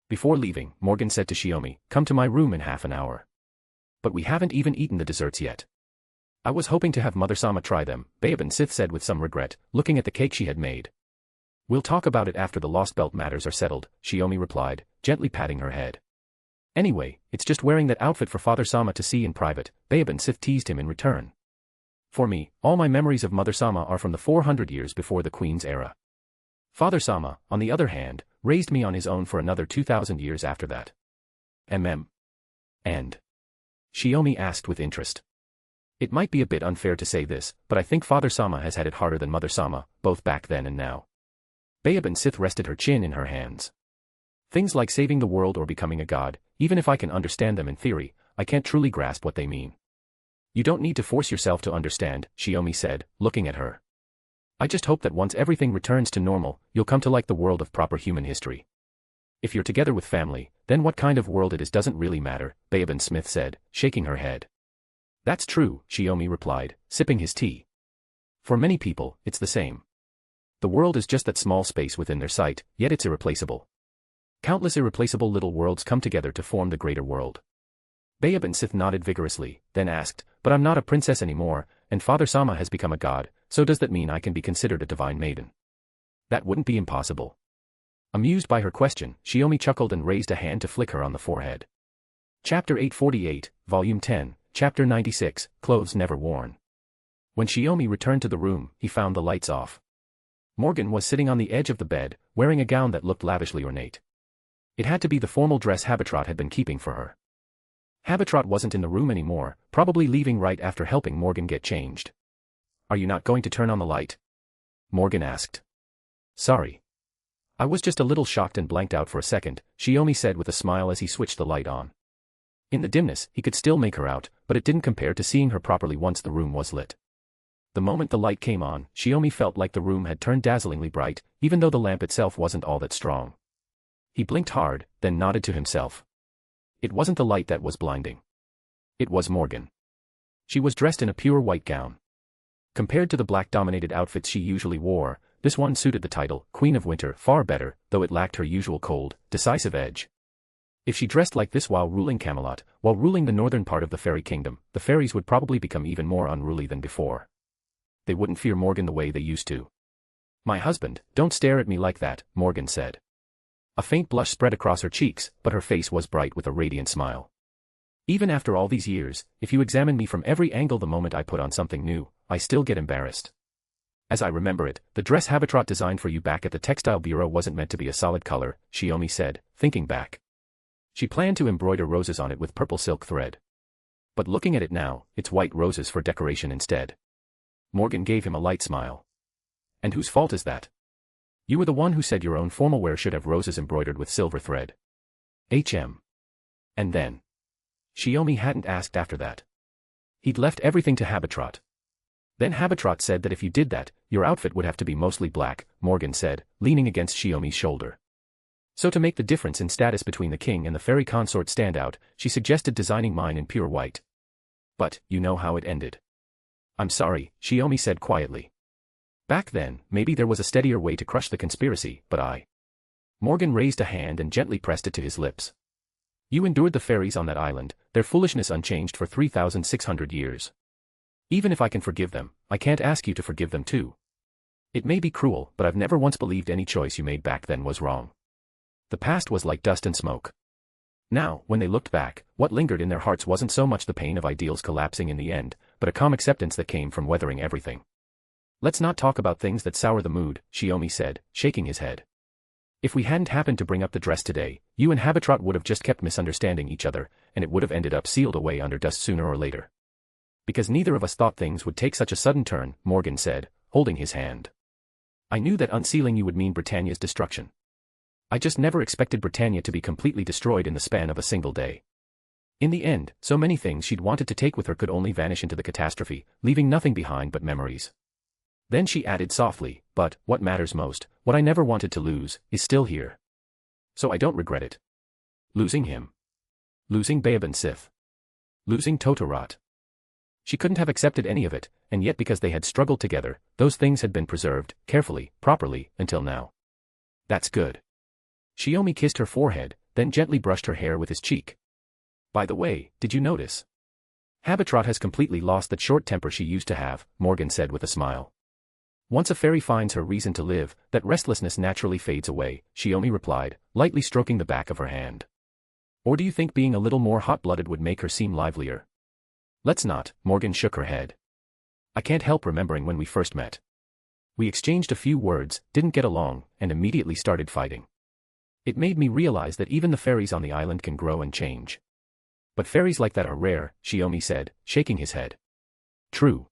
Before leaving, Morgan said to Shiomi, come to my room in half an hour. But we haven't even eaten the desserts yet. I was hoping to have Mother-sama try them, Beaban Sith said with some regret, looking at the cake she had made. We'll talk about it after the Lost Belt matters are settled, Shiomi replied, gently patting her head. Anyway, it's just wearing that outfit for Father-sama to see in private, Beaban Sith teased him in return. For me, all my memories of Mother-sama are from the 400 years before the Queen's era. Father-sama, on the other hand, raised me on his own for another 2,000 years after that. And? Shiomi asked with interest. It might be a bit unfair to say this, but I think Father-sama has had it harder than Mother-sama, both back then and now. Beaban Sith rested her chin in her hands. Things like saving the world or becoming a god, even if I can understand them in theory, I can't truly grasp what they mean. You don't need to force yourself to understand, Shiomi said, looking at her. I just hope that once everything returns to normal, you'll come to like the world of proper human history. If you're together with family, then what kind of world it is doesn't really matter, Beaban Smith said, shaking her head. That's true, Shiomi replied, sipping his tea. For many people, it's the same. The world is just that small space within their sight, yet it's irreplaceable. Countless irreplaceable little worlds come together to form the greater world. Beaban Sith nodded vigorously, then asked, but I'm not a princess anymore, and Father-sama has become a god, so does that mean I can be considered a divine maiden? That wouldn't be impossible. Amused by her question, Shiomi chuckled and raised a hand to flick her on the forehead. Chapter 848, Volume 10, Chapter 96, Clothes Never Worn. When Shiomi returned to the room, he found the lights off. Morgan was sitting on the edge of the bed, wearing a gown that looked lavishly ornate. It had to be the formal dress Habitrot had been keeping for her. Habitrot wasn't in the room anymore, probably leaving right after helping Morgan get changed. Are you not going to turn on the light? Morgan asked. Sorry. I was just a little shocked and blanked out for a second, Shiomi said with a smile as he switched the light on. In the dimness, he could still make her out, but it didn't compare to seeing her properly once the room was lit. The moment the light came on, Shiomi felt like the room had turned dazzlingly bright, even though the lamp itself wasn't all that strong. He blinked hard, then nodded to himself. It wasn't the light that was blinding. It was Morgan. She was dressed in a pure white gown. Compared to the black-dominated outfits she usually wore, this one suited the title, Queen of Winter, far better, though it lacked her usual cold, decisive edge. If she dressed like this while ruling Camelot, while ruling the northern part of the fairy kingdom, the fairies would probably become even more unruly than before. They wouldn't fear Morgan the way they used to. My husband, don't stare at me like that, Morgan said. A faint blush spread across her cheeks, but her face was bright with a radiant smile. Even after all these years, if you examine me from every angle the moment I put on something new, I still get embarrassed. As I remember it, the dress Habitrot designed for you back at the textile bureau wasn't meant to be a solid color, Shiomi said, thinking back. She planned to embroider roses on it with purple silk thread. But looking at it now, it's white roses for decoration instead. Morgan gave him a light smile. And whose fault is that? You were the one who said your own formal wear should have roses embroidered with silver thread. And then? Shiomi hadn't asked after that. He'd left everything to Habitrot. Then Habitrot said that if you did that, your outfit would have to be mostly black, Morgan said, leaning against Shiomi's shoulder. So to make the difference in status between the king and the fairy consort stand out, she suggested designing mine in pure white. But, you know how it ended. I'm sorry, Shiomi said quietly. Back then, maybe there was a steadier way to crush the conspiracy, but I. Morgan raised a hand and gently pressed it to his lips. You endured the fairies on that island, their foolishness unchanged for 3,600 years. Even if I can forgive them, I can't ask you to forgive them too. It may be cruel, but I've never once believed any choice you made back then was wrong. The past was like dust and smoke. Now, when they looked back, what lingered in their hearts wasn't so much the pain of ideals collapsing in the end, but a calm acceptance that came from weathering everything. Let's not talk about things that sour the mood, Shiomi said, shaking his head. If we hadn't happened to bring up the dress today, you and Habitrot would have just kept misunderstanding each other, and it would have ended up sealed away under dust sooner or later. Because neither of us thought things would take such a sudden turn, Morgan said, holding his hand. I knew that unsealing you would mean Britannia's destruction. I just never expected Britannia to be completely destroyed in the span of a single day. In the end, so many things she'd wanted to take with her could only vanish into the catastrophe, leaving nothing behind but memories. Then she added softly, but, what matters most, what I never wanted to lose, is still here. So I don't regret it. Losing him. Losing Bayaban Sith. Losing Totorot. She couldn't have accepted any of it, and yet because they had struggled together, those things had been preserved, carefully, properly, until now. That's good. Shiomi kissed her forehead, then gently brushed her hair with his cheek. By the way, did you notice? Habitrot has completely lost that short temper she used to have, Morgan said with a smile. Once a fairy finds her reason to live, that restlessness naturally fades away, Shiomi replied, lightly stroking the back of her hand. Or do you think being a little more hot-blooded would make her seem livelier? Let's not, Morgan shook her head. I can't help remembering when we first met. We exchanged a few words, didn't get along, and immediately started fighting. It made me realize that even the fairies on the island can grow and change. But fairies like that are rare, Shiomi said, shaking his head. True.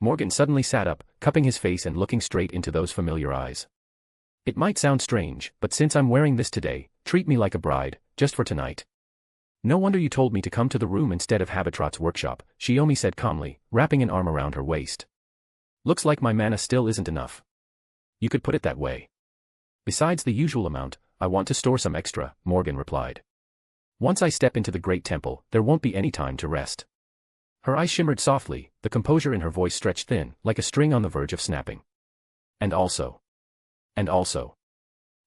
Morgan suddenly sat up, cupping his face and looking straight into those familiar eyes. It might sound strange, but since I'm wearing this today, treat me like a bride, just for tonight. No wonder you told me to come to the room instead of Habitrot's workshop, Shiomi said calmly, wrapping an arm around her waist. Looks like my mana still isn't enough. You could put it that way. Besides the usual amount, I want to store some extra, Morgan replied. Once I step into the Great Temple, there won't be any time to rest. Her eyes shimmered softly, the composure in her voice stretched thin, like a string on the verge of snapping. And also,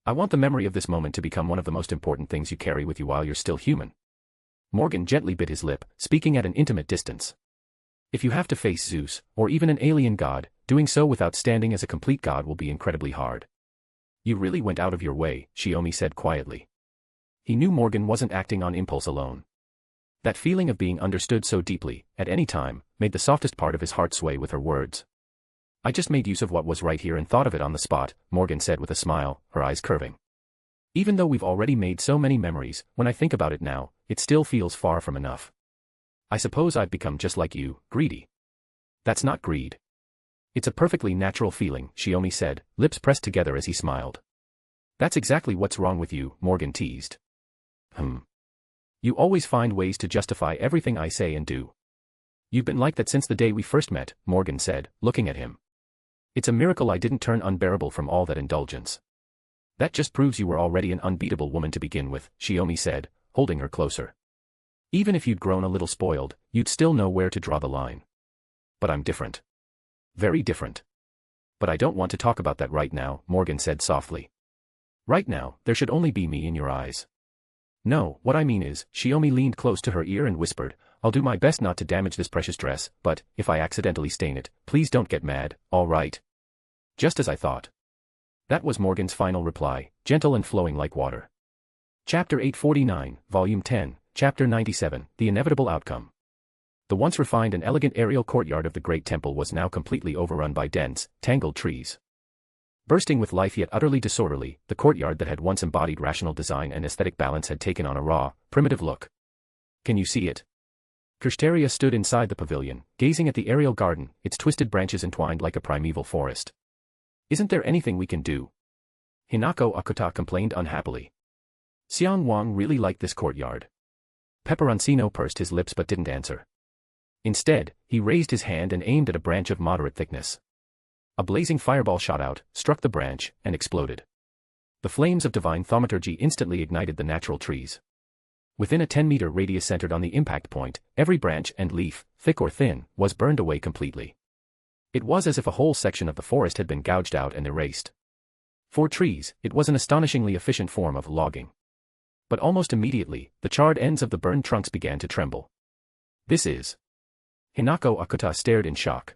I want the memory of this moment to become one of the most important things you carry with you while you're still human. Morgan gently bit his lip, speaking at an intimate distance. If you have to face Zeus, or even an alien god, doing so without standing as a complete god will be incredibly hard. You really went out of your way, Shiomi said quietly. He knew Morgan wasn't acting on impulse alone. That feeling of being understood so deeply, at any time, made the softest part of his heart sway with her words. I just made use of what was right here and thought of it on the spot, Morgan said with a smile, her eyes curving. Even though we've already made so many memories, when I think about it now, it still feels far from enough. I suppose I've become just like you, greedy. That's not greed. It's a perfectly natural feeling, Shiomi said, lips pressed together as he smiled. That's exactly what's wrong with you, Morgan teased. You always find ways to justify everything I say and do. You've been like that since the day we first met, Morgan said, looking at him. It's a miracle I didn't turn unbearable from all that indulgence. That just proves you were already an unbeatable woman to begin with, Shiomi said, holding her closer. Even if you'd grown a little spoiled, you'd still know where to draw the line. But I'm different. Very different. But I don't want to talk about that right now, Morgan said softly. Right now, there should only be me in your eyes. No, what I mean is, Shiomi leaned close to her ear and whispered, I'll do my best not to damage this precious dress, but, if I accidentally stain it, please don't get mad, all right? Just as I thought. That was Morgan's final reply, gentle and flowing like water. Chapter 849, Volume 10, Chapter 97, The Inevitable Outcome. The once refined and elegant aerial courtyard of the Great Temple was now completely overrun by dense, tangled trees. Bursting with life yet utterly disorderly, the courtyard that had once embodied rational design and aesthetic balance had taken on a raw, primitive look. Can you see it? Kirsteria stood inside the pavilion, gazing at the aerial garden, its twisted branches entwined like a primeval forest. Isn't there anything we can do? Hinako Akuta complained unhappily. Xiang Wang really liked this courtyard. Peperoncino pursed his lips but didn't answer. Instead, he raised his hand and aimed at a branch of moderate thickness. A blazing fireball shot out, struck the branch, and exploded. The flames of divine thaumaturgy instantly ignited the natural trees. Within a 10-meter radius centered on the impact point, every branch and leaf, thick or thin, was burned away completely. It was as if a whole section of the forest had been gouged out and erased. For trees, it was an astonishingly efficient form of logging. But almost immediately, the charred ends of the burned trunks began to tremble. This is... Hinako Akuta stared in shock.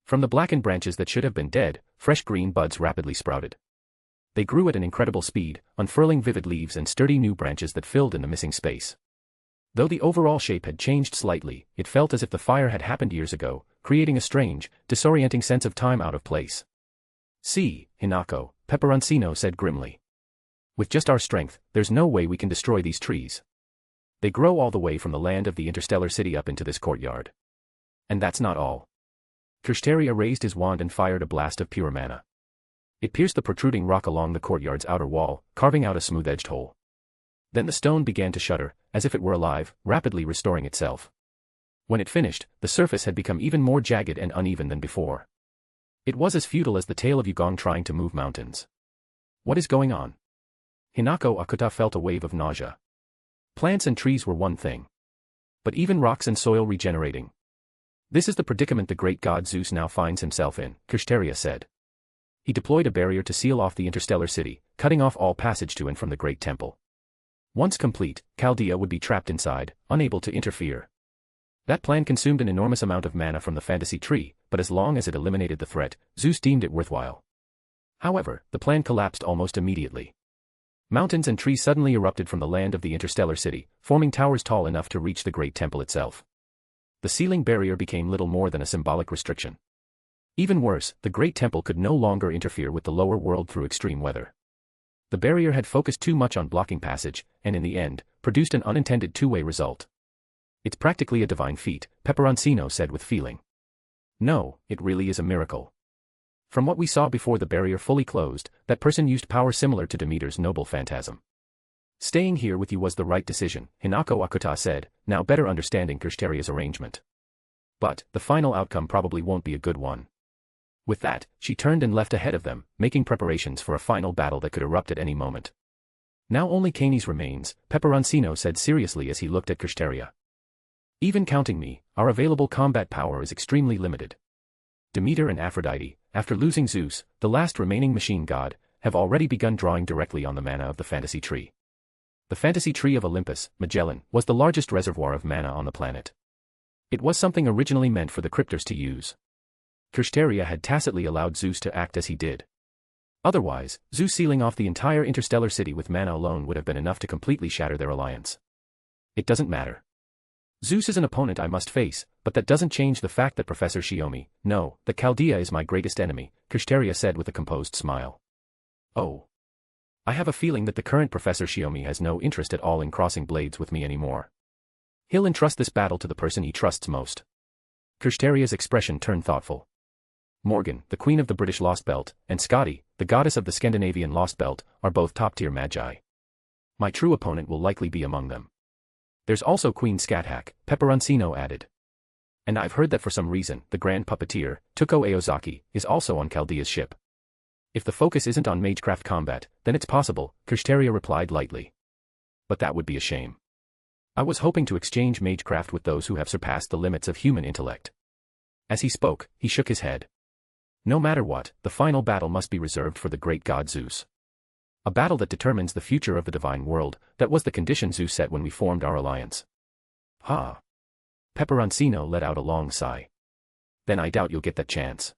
From the blackened branches that should have been dead, fresh green buds rapidly sprouted. They grew at an incredible speed, unfurling vivid leaves and sturdy new branches that filled in the missing space. Though the overall shape had changed slightly, it felt as if the fire had happened years ago, creating a strange, disorienting sense of time out of place. "See, Hinako," Peperoncino said grimly. "With just our strength, there's no way we can destroy these trees. They grow all the way from the land of the interstellar city up into this courtyard. And that's not all." Kirsteria raised his wand and fired a blast of pure mana. It pierced the protruding rock along the courtyard's outer wall, carving out a smooth-edged hole. Then the stone began to shudder, as if it were alive, rapidly restoring itself. When it finished, the surface had become even more jagged and uneven than before. It was as futile as the tail of Yugong trying to move mountains. What is going on? Hinako Akuta felt a wave of nausea. Plants and trees were one thing. But even rocks and soil regenerating. This is the predicament the great god Zeus now finds himself in, Kirsteria said. He deployed a barrier to seal off the interstellar city, cutting off all passage to and from the great temple. Once complete, Chaldea would be trapped inside, unable to interfere. That plan consumed an enormous amount of mana from the fantasy tree, but as long as it eliminated the threat, Zeus deemed it worthwhile. However, the plan collapsed almost immediately. Mountains and trees suddenly erupted from the land of the interstellar city, forming towers tall enough to reach the great temple itself. The sealing barrier became little more than a symbolic restriction. Even worse, the great temple could no longer interfere with the lower world through extreme weather. The barrier had focused too much on blocking passage, and in the end, produced an unintended two-way result. "It's practically a divine feat," Peperoncino said with feeling. "No, it really is a miracle. From what we saw before the barrier fully closed, that person used power similar to Demeter's noble phantasm. Staying here with you was the right decision," Hinako Akuta said, now better understanding Kirsteria's arrangement. "But, the final outcome probably won't be a good one." With that, she turned and left ahead of them, making preparations for a final battle that could erupt at any moment. "Now only Canis remains," Peperoncino said seriously as he looked at Kirsteria. "Even counting me, our available combat power is extremely limited. Demeter and Aphrodite, after losing Zeus, the last remaining machine god, have already begun drawing directly on the mana of the fantasy tree. The fantasy tree of Olympus, Magellan, was the largest reservoir of mana on the planet. It was something originally meant for the cryptors to use. Kirsteria had tacitly allowed Zeus to act as he did. Otherwise, Zeus sealing off the entire interstellar city with mana alone would have been enough to completely shatter their alliance. It doesn't matter. Zeus is an opponent I must face, but that doesn't change the fact that Professor Shiomi, no, that Chaldea is my greatest enemy, Kirsteria said with a composed smile. Oh. I have a feeling that the current Professor Shiomi has no interest at all in crossing blades with me anymore. He'll entrust this battle to the person he trusts most. Kirsteria's expression turned thoughtful. Morgan, the queen of the British Lost Belt, and Skadi, the goddess of the Scandinavian Lost Belt, are both top-tier magi. My true opponent will likely be among them. There's also Queen Scáthach, Peperoncino added. And I've heard that for some reason, the Grand Puppeteer, Tuko Aozaki, is also on Chaldea's ship. If the focus isn't on magecraft combat, then it's possible, Kirsteria replied lightly. But that would be a shame. I was hoping to exchange magecraft with those who have surpassed the limits of human intellect. As he spoke, he shook his head. No matter what, the final battle must be reserved for the great god Zeus. A battle that determines the future of the divine world, that was the condition Zeus set when we formed our alliance. Ha! Peperoncino let out a long sigh. Then I doubt you'll get that chance.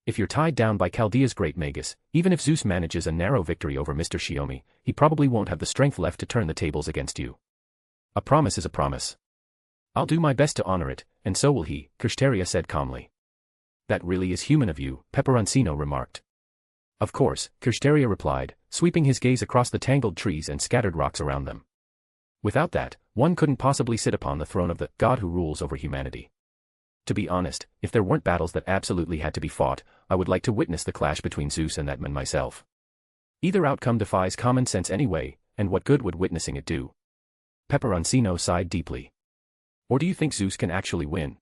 If you're tied down by Chaldea's great Magus, even if Zeus manages a narrow victory over Mr. Shiomi, he probably won't have the strength left to turn the tables against you. A promise is a promise. I'll do my best to honor it, and so will he, Kirsteria said calmly. That really is human of you, Peperoncino remarked. Of course, Kirsteria replied, sweeping his gaze across the tangled trees and scattered rocks around them. Without that, one couldn't possibly sit upon the throne of the God who rules over humanity. To be honest, if there weren't battles that absolutely had to be fought, I would like to witness the clash between Zeus and that man myself. Either outcome defies common sense anyway, and what good would witnessing it do? Peperoncino sighed deeply. Or do you think Zeus can actually win?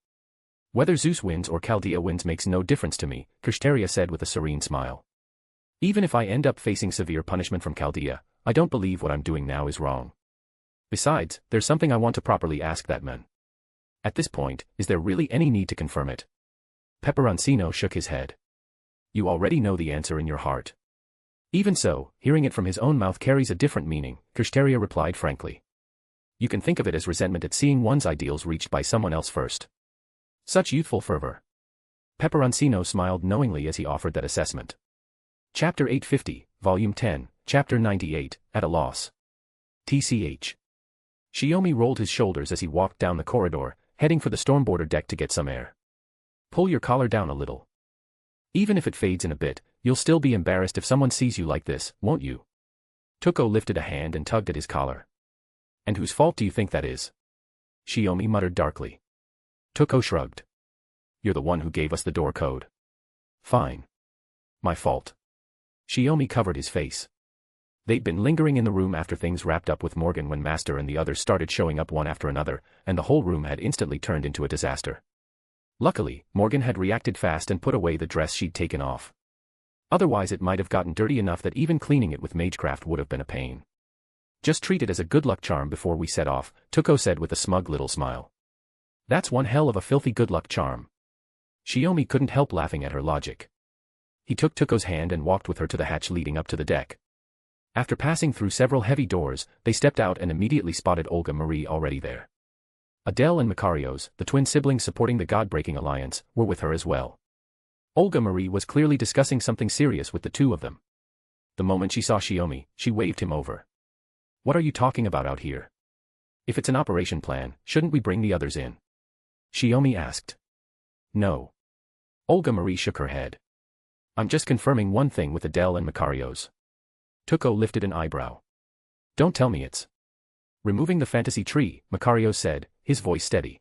Whether Zeus wins or Chaldea wins makes no difference to me, Kirei said with a serene smile. Even if I end up facing severe punishment from Chaldea, I don't believe what I'm doing now is wrong. Besides, there's something I want to properly ask that man. At this point, is there really any need to confirm it? Peperoncino shook his head. You already know the answer in your heart. Even so, hearing it from his own mouth carries a different meaning, Kirei replied frankly. You can think of it as resentment at seeing one's ideals reached by someone else first. Such youthful fervor. Peperoncino smiled knowingly as he offered that assessment. Chapter 850, Volume 10, Chapter 98, At a Loss. TCH. Shiomi rolled his shoulders as he walked down the corridor, heading for the stormboarder deck to get some air. Pull your collar down a little. Even if it fades in a bit, you'll still be embarrassed if someone sees you like this, won't you? Toko lifted a hand and tugged at his collar. And whose fault do you think that is? Shiomi muttered darkly. Toko shrugged. You're the one who gave us the door code. Fine. My fault. Shiomi covered his face. They'd been lingering in the room after things wrapped up with Morgan when Master and the others started showing up one after another, and the whole room had instantly turned into a disaster. Luckily, Morgan had reacted fast and put away the dress she'd taken off. Otherwise it might have gotten dirty enough that even cleaning it with magecraft would have been a pain. Just treat it as a good luck charm before we set off, Toko said with a smug little smile. That's one hell of a filthy good luck charm. Shiomi couldn't help laughing at her logic. He took Toko's hand and walked with her to the hatch leading up to the deck. After passing through several heavy doors, they stepped out and immediately spotted Olga Marie already there. Adele and Makarios, the twin siblings supporting the God-breaking alliance, were with her as well. Olga Marie was clearly discussing something serious with the two of them. The moment she saw Shiomi, she waved him over. What are you talking about out here? If it's an operation plan, shouldn't we bring the others in? Shiomi asked. No. Olga Marie shook her head. I'm just confirming one thing with Adele and Makarios. Toko lifted an eyebrow. Don't tell me it's removing the fantasy tree, Makarios said, his voice steady.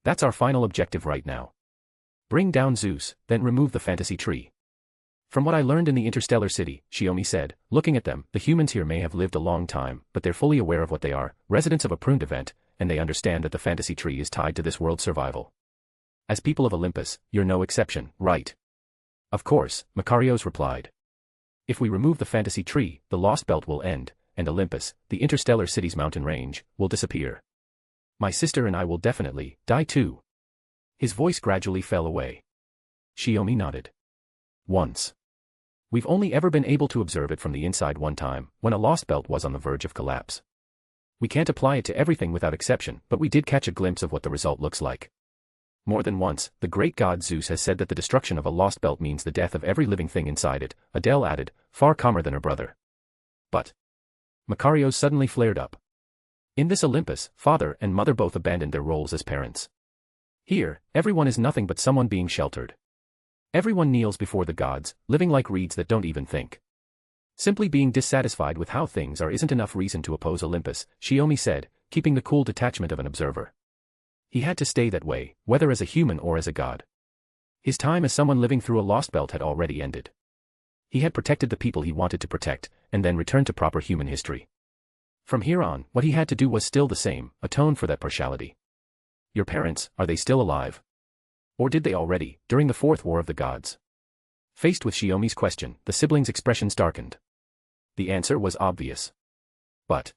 That's our final objective right now. Bring down Zeus, then remove the fantasy tree. From what I learned in the interstellar city, Shiomi said, looking at them, the humans here may have lived a long time, but they're fully aware of what they are, residents of a pruned event, and they understand that the fantasy tree is tied to this world's survival. As people of Olympus, you're no exception, right? Of course, Makarios replied. If we remove the fantasy tree, the Lost Belt will end, and Olympus, the interstellar city's mountain range, will disappear. My sister and I will definitely die too. His voice gradually fell away. Shiomi nodded. Once. We've only ever been able to observe it from the inside one time, when a Lost Belt was on the verge of collapse. We can't apply it to everything without exception, but we did catch a glimpse of what the result looks like. More than once, the great god Zeus has said that the destruction of a Lost Belt means the death of every living thing inside it, Adele added, far calmer than her brother. But Makarios suddenly flared up. In this Olympus, father and mother both abandoned their roles as parents. Here, everyone is nothing but someone being sheltered. Everyone kneels before the gods, living like reeds that don't even think. Simply being dissatisfied with how things are isn't enough reason to oppose Olympus, Shiomi said, keeping the cool detachment of an observer. He had to stay that way, whether as a human or as a god. His time as someone living through a Lost Belt had already ended. He had protected the people he wanted to protect, and then returned to proper human history. From here on, what he had to do was still the same, atone for that partiality. Your parents, are they still alive? Or did they already, during the Fourth War of the Gods? Faced with Shiomi's question, the siblings' expressions darkened. The answer was obvious. But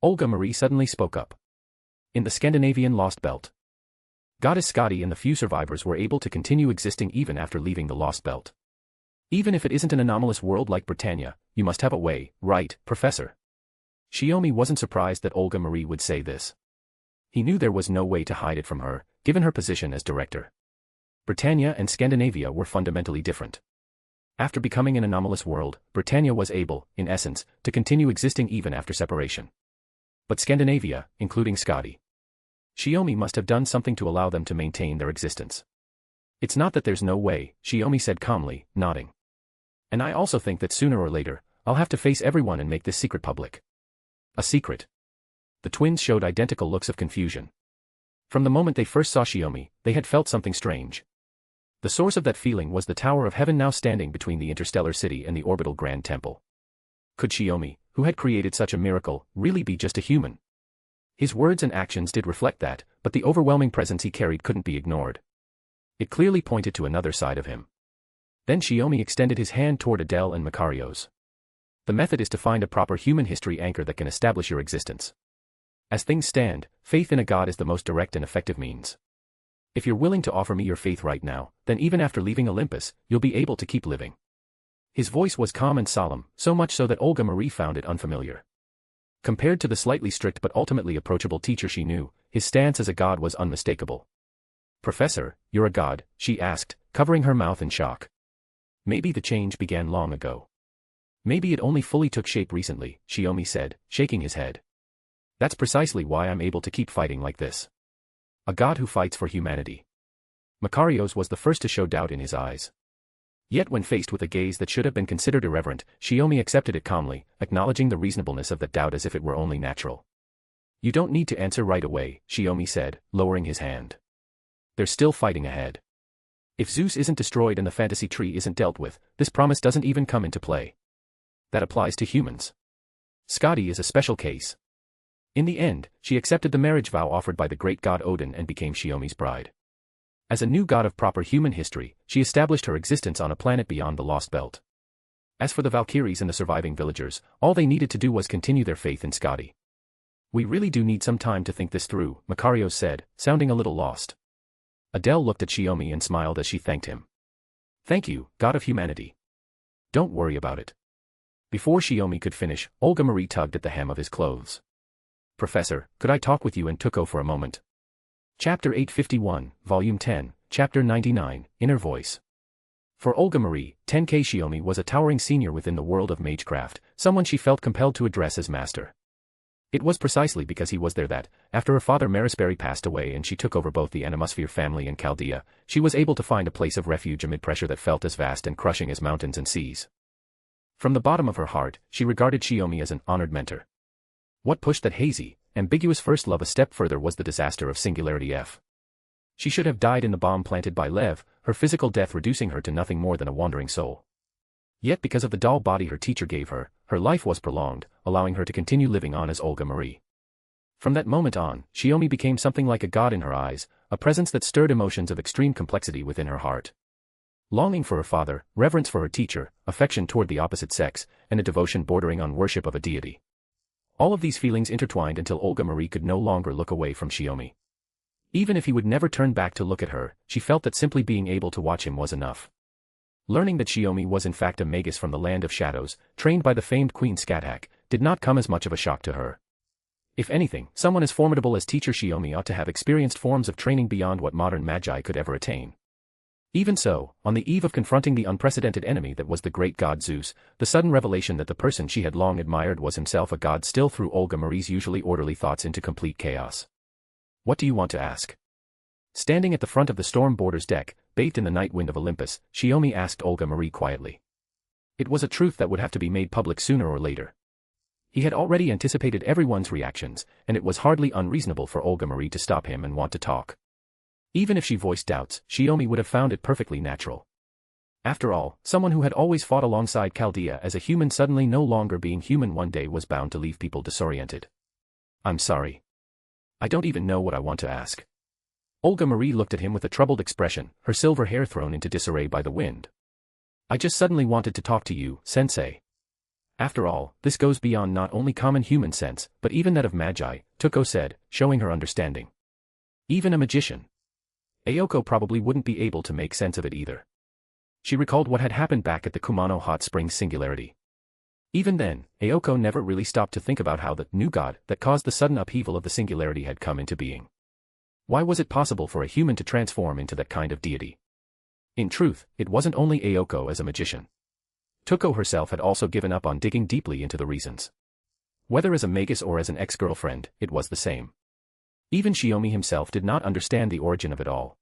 Olga Marie suddenly spoke up. In the Scandinavian Lost Belt, Goddess Skadi and the few survivors were able to continue existing even after leaving the Lost Belt. Even if it isn't an anomalous world like Britannia, you must have a way, right, Professor? Shiomi wasn't surprised that Olga Marie would say this. He knew there was no way to hide it from her, given her position as director. Britannia and Scandinavia were fundamentally different. After becoming an anomalous world, Britannia was able, in essence, to continue existing even after separation. But Scandinavia, including Skadi, Shiomi must have done something to allow them to maintain their existence. It's not that there's no way, Shiomi said calmly, nodding. And I also think that sooner or later, I'll have to face everyone and make this secret public. A secret. The twins showed identical looks of confusion. From the moment they first saw Shiomi, they had felt something strange. The source of that feeling was the Tower of Heaven now standing between the interstellar city and the orbital Grand Temple. Could Shiomi, who had created such a miracle, really be just a human? His words and actions did reflect that, but the overwhelming presence he carried couldn't be ignored. It clearly pointed to another side of him. Then Shiomi extended his hand toward Adele and Macario's. The method is to find a proper human history anchor that can establish your existence. As things stand, faith in a god is the most direct and effective means. If you're willing to offer me your faith right now, then even after leaving Olympus, you'll be able to keep living. His voice was calm and solemn, so much so that Olga Marie found it unfamiliar. Compared to the slightly strict but ultimately approachable teacher she knew, his stance as a god was unmistakable. "Professor, you're a god?" she asked, covering her mouth in shock. "Maybe the change began long ago. Maybe it only fully took shape recently," Shiomi said, shaking his head. "That's precisely why I'm able to keep fighting like this. A god who fights for humanity." Macario's was the first to show doubt in his eyes. Yet when faced with a gaze that should have been considered irreverent, Shiomi accepted it calmly, acknowledging the reasonableness of that doubt as if it were only natural. "You don't need to answer right away," Shiomi said, lowering his hand. "There's still fighting ahead. If Zeus isn't destroyed and the fantasy tree isn't dealt with, this promise doesn't even come into play. That applies to humans. Skadi is a special case." In the end, she accepted the marriage vow offered by the great god Odin and became Shiomi's bride. As a new god of proper human history, she established her existence on a planet beyond the Lost Belt. As for the Valkyries and the surviving villagers, all they needed to do was continue their faith in Skadi. "We really do need some time to think this through," Macario said, sounding a little lost. Adele looked at Shiomi and smiled as she thanked him. "Thank you, god of humanity. Don't worry about it." Before Shiomi could finish, Olga Marie tugged at the hem of his clothes. "Professor, could I talk with you and Tuko for a moment?" Chapter 851, Volume 10, Chapter 99, Inner Voice. For Olga Marie, Tenkei Shiomi was a towering senior within the world of magecraft, someone she felt compelled to address as master. It was precisely because he was there that, after her father Marisperi passed away and she took over both the Animosphere family and Chaldea, she was able to find a place of refuge amid pressure that felt as vast and crushing as mountains and seas. From the bottom of her heart, she regarded Shiomi as an honored mentor. What pushed that hazy, ambiguous first love a step further was the disaster of Singularity F. She should have died in the bomb planted by Lev, her physical death reducing her to nothing more than a wandering soul. Yet because of the doll body her teacher gave her, her life was prolonged, allowing her to continue living on as Olga Marie. From that moment on, Shiomi became something like a god in her eyes, a presence that stirred emotions of extreme complexity within her heart. Longing for her father, reverence for her teacher, affection toward the opposite sex, and a devotion bordering on worship of a deity. All of these feelings intertwined until Olga Marie could no longer look away from Shiomi. Even if he would never turn back to look at her, she felt that simply being able to watch him was enough. Learning that Shiomi was in fact a magus from the land of shadows, trained by the famed Queen Scáthach, did not come as much of a shock to her. If anything, someone as formidable as teacher Shiomi ought to have experienced forms of training beyond what modern magi could ever attain. Even so, on the eve of confronting the unprecedented enemy that was the great god Zeus, the sudden revelation that the person she had long admired was himself a god still threw Olga Marie's usually orderly thoughts into complete chaos. "What do you want to ask?" Standing at the front of the Storm Border's deck, bathed in the night wind of Olympus, Shiomi asked Olga Marie quietly. It was a truth that would have to be made public sooner or later. He had already anticipated everyone's reactions, and it was hardly unreasonable for Olga Marie to stop him and want to talk. Even if she voiced doubts, Shiomi would have found it perfectly natural. After all, someone who had always fought alongside Chaldea as a human suddenly no longer being human one day was bound to leave people disoriented. "I'm sorry. I don't even know what I want to ask." Olga Marie looked at him with a troubled expression, her silver hair thrown into disarray by the wind. "I just suddenly wanted to talk to you, sensei. After all, this goes beyond not only common human sense, but even that of magi," Tuko said, showing her understanding. "Even a magician. Ayoko probably wouldn't be able to make sense of it either." She recalled what had happened back at the Kumano Hot Springs Singularity. Even then, Ayoko never really stopped to think about how the new god that caused the sudden upheaval of the Singularity had come into being. Why was it possible for a human to transform into that kind of deity? In truth, it wasn't only Ayoko as a magician. Tuko herself had also given up on digging deeply into the reasons. Whether as a magus or as an ex-girlfriend, it was the same. Even Shiomi himself did not understand the origin of it all.